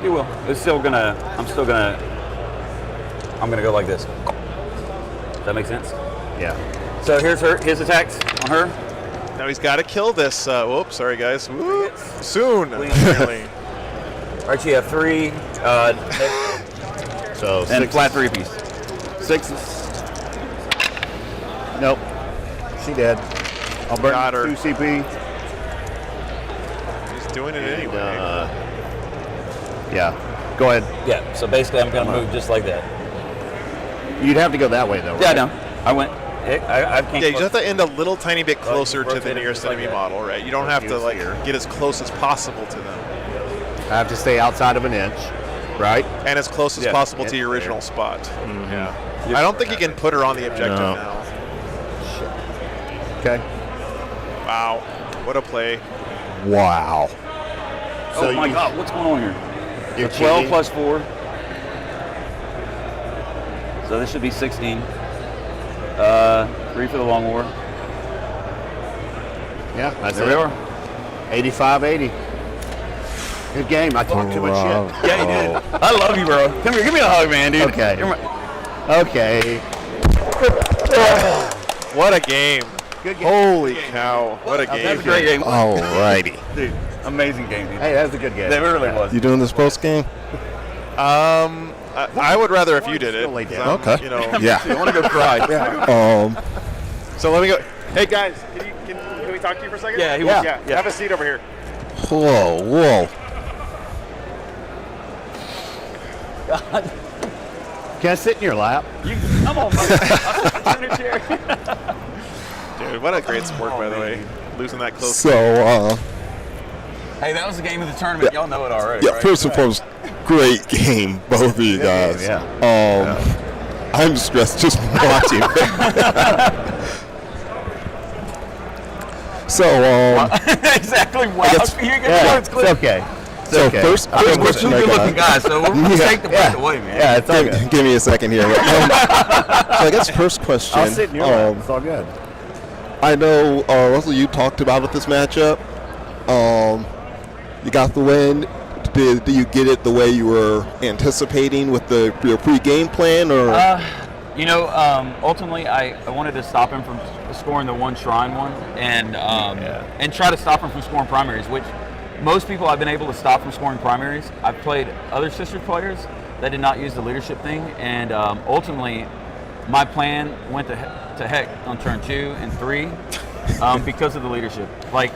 He will. It's still gonna. I'm gonna go like this. Does that make sense? Yeah. So here's his attacks on her. Now he's got to kill this. Whoops, sorry guys. Whoop. Soon. Apparently. Archie, you have 3. So and 6 flat 3 piece. 6s. Nope. She dead. I'll burn Got her. 2 CP. He's doing it anyway. Yeah. Go ahead. Yeah. So basically, I'm gonna move just like that. You'd have to go that way though, right? Yeah, I know. I went. I can't. Yeah, you just have to end a little tiny bit closer to the nearest enemy model, right? You don't have to like get as close as possible to them. I have to stay outside of an inch, right? And as close as possible to your original spot. Yeah. I don't think you can put her on the objective now. Okay. Wow. What a play. Wow. Oh my God, what's going on here? You're So 12 cheating. plus 4. So this should be 16. 3 for the long war. Yeah, that's There it. we are. 85-80. Good game. I talked too much shit. Yeah, you did. I love you, bro. Come here, give me a hug, man, dude. Okay. Okay. What a game. Good game. Holy cow. What a game. That's a great game. Alrighty. Dude, amazing game, dude. Hey, that was a good game. That really was. You doing this post game? I would rather if you did it. Lay down. Okay. You know. Yeah. I want to go cry. So let me go. Hey guys, can we talk to you for a second? Yeah, he Yeah. wants. Yeah. Have a seat over here. Whoa. Can I sit in your lap? Come on, man. I'll sit in the chair. Dude, what a great sport, by the way. Losing that close. So, Hey, that was the game of the tournament. Y'all know it already, yeah, right? first and foremost, great game, both of you guys. Yeah. I'm stressed just watching. So, Exactly. Wow. guess- You get Yeah, it's it's okay. It's so okay. first We're question two I good-looking got. guys, so we'll take the breath away, man. Yeah, it's all good. Give me a second here. So I guess first question. I'll sit in your lap. It's all good. I know, Russell, you talked about it this matchup. You got the win. Did you get it the way you were anticipating with your pre-game plan, or? Ultimately, I wanted to stop him from scoring the one shrine one, and try to stop him from scoring primaries, which most people I've been able to stop from scoring primaries. I've played other sister players that did not use the leadership thing, and ultimately, my plan went to heck on turn 2 and 3 because of the leadership. Like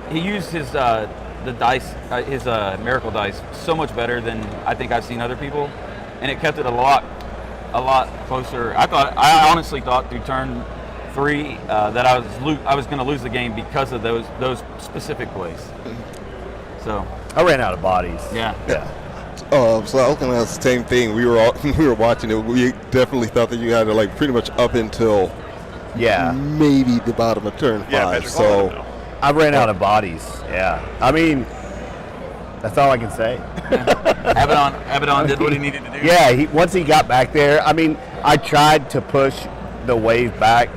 he used his the dice, his miracle dice, so much better than I think I've seen other people, and it kept it a lot closer. I honestly thought through turn 3 that I was going to lose the game because of those specific plays. So I ran out of bodies. yeah. So I was gonna ask the same thing. We were watching it. We definitely thought that you had to pretty much up until maybe the bottom of turn 5. So I ran out of bodies. Yeah. I mean, that's all I can say. Abaddon did what he needed to do. Yeah. Once he got back there, I mean, I tried to push the wave back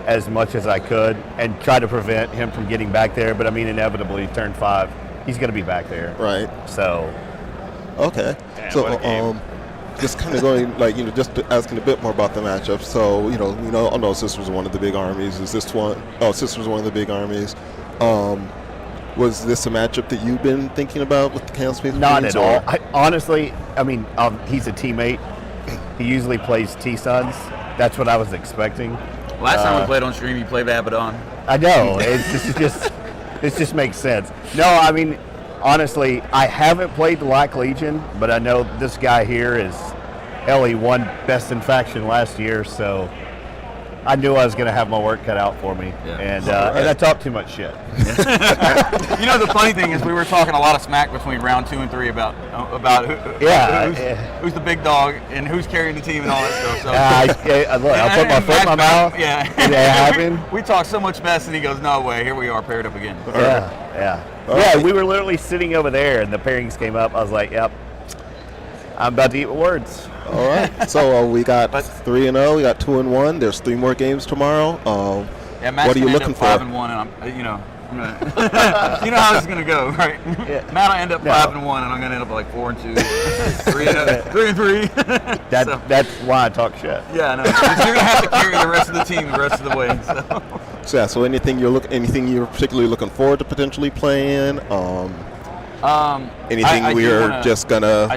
as much as I could and try to prevent him from getting back there. But I mean, inevitably, turn 5, he's going to be back there. right. So. Okay. Man, So what a game. just kind of going just asking a bit more about the matchup. So I know Sisters are one of the big armies. Is this one? Oh, Sisters are one of the big armies. Was this a matchup that you've been thinking about with the Chaos Space Not Marines, at all. or- Honestly, I mean, he's a teammate. He usually plays T-Suns. That's what I was expecting. Last time we played on stream, you played Abaddon. I know. This just makes sense. No, I mean, honestly, I haven't played the Black Legion, but I know this guy here is, hell, he won Best in Faction last year, so I knew I was going to have my work cut out for me, and I talked too much shit. You know, the funny thing is we were talking a lot of smack between round 2 and 3 about who's the big dog and who's carrying the team and all that stuff. So look, I put my foot in my mouth. Yeah, it happened. We talked so much mess, and he goes, "No way, here we are paired up again." Yeah. We were literally sitting over there, and the pairings came up. I was like, "Yep, I'm about to eat words." All right. So we got 3-0. We got 2-1. There's 3 more games tomorrow. What are you looking for? 5-1, and I'm gonna, you know how this is gonna go, right? Yeah. Matt will end up 5-1, and I'm gonna end up like 4-2, 3-3. That's why I talk shit. Yeah, I know. You're gonna have to carry the rest of the team the rest of the way. So anything you're particularly looking forward to potentially playing? Anything we're just gonna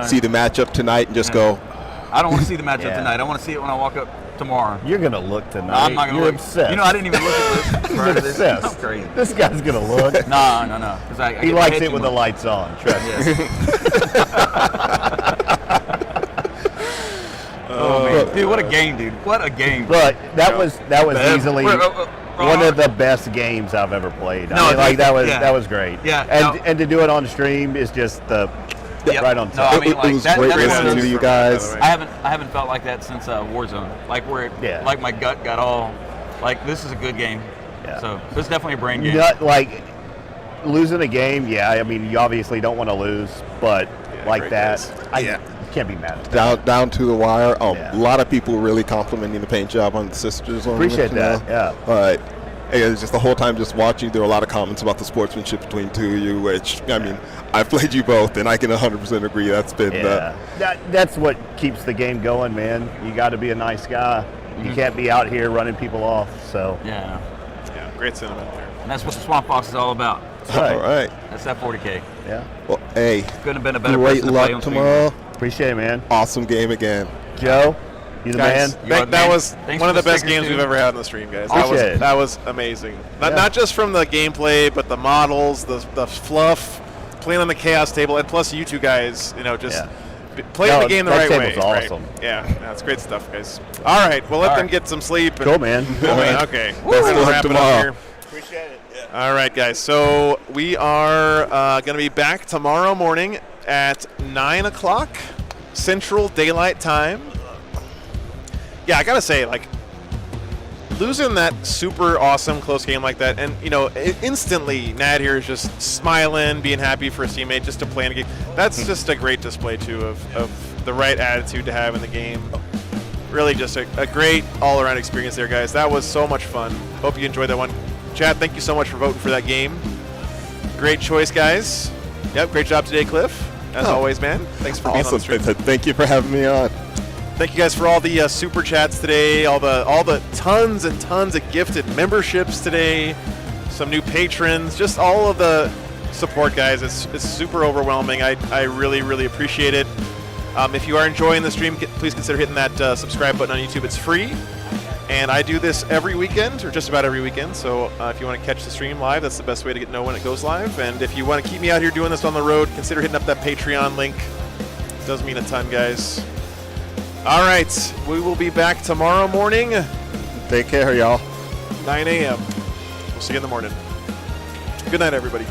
see the matchup tonight and just go? I don't want to see the matchup tonight. I want to see it when I walk up tomorrow. You're gonna look tonight. No, I'm not gonna You're look. obsessed. You know, I didn't even look at this. He's obsessed. I'm crazy. This guy's gonna look. No. He likes it with the lights on. Trust me. Oh man, dude, what a game, dude! What a game. Look, that was easily one of the best games I've ever played. I mean, that was great. Yeah. And to do it on stream is just right on top. It was great listening to you guys. I haven't felt like that since Warzone. Like like my gut got all like this is a good game. Yeah. So this is definitely a brain game. Like losing a game, I mean, you obviously don't want to lose, but like that, you can't be mad at that. Down to the wire. A lot of people really complimenting the paint job on the sisters. Appreciate that. Yeah. But it was just the whole time just watching, there were a lot of comments about the sportsmanship between two of you, which, I mean, I've played you both, and I can 100% agree that's been that's what keeps the game going, man. You got to be a nice guy. You can't be out here running people off. So yeah, great sentiment there. And that's what the Swamp Fox is all about. All right. That's that 40K. Yeah. Well, hey, couldn't have been a better great person to play luck on tomorrow. Appreciate it, man. Awesome game again. Joe, you the guys, man. That was Thanks one of for the best stickers, games dude. we've ever had on the stream, guys. That was amazing. Not just from the gameplay, but the models, the fluff, playing on the chaos table, and plus you two guys, just playing the game the right way. That table's awesome. Right? Yeah, that's great stuff, guys. All right, we'll let them get some sleep. Cool, man. Okay, we're going to wrap it up here. Appreciate it. Yeah. All right, guys. So we are going to be back tomorrow morning at 9 o'clock Central Daylight Time. Yeah, I got to say, losing that super awesome close game like that, and, instantly Nad here is just smiling, being happy for his teammate just to play in a game. That's just a great display, too, of the right attitude to have in the game. Really just a great all-around experience there, guys. That was so much fun. Hope you enjoyed that one. Chad, thank you so much for voting for that game. Great choice, guys. Yep, great job today, Cliff. As always, man. Thanks for being on the stream. Thank you for having me on. Thank you guys for all the super chats today, all the tons and tons of gifted memberships today, some new patrons, just all of the support, guys. It's super overwhelming. I really, really appreciate it. If you are enjoying the stream, please consider hitting that subscribe button on YouTube. It's free. And I do this every weekend, or just about every weekend. So if you want to catch the stream live, that's the best way to know when it goes live. And if you want to keep me out here doing this on the road, consider hitting up that Patreon link. It does mean a ton, guys. All right, we will be back tomorrow morning. Take care, y'all. 9 a.m. We'll see you in the morning. Good night, everybody.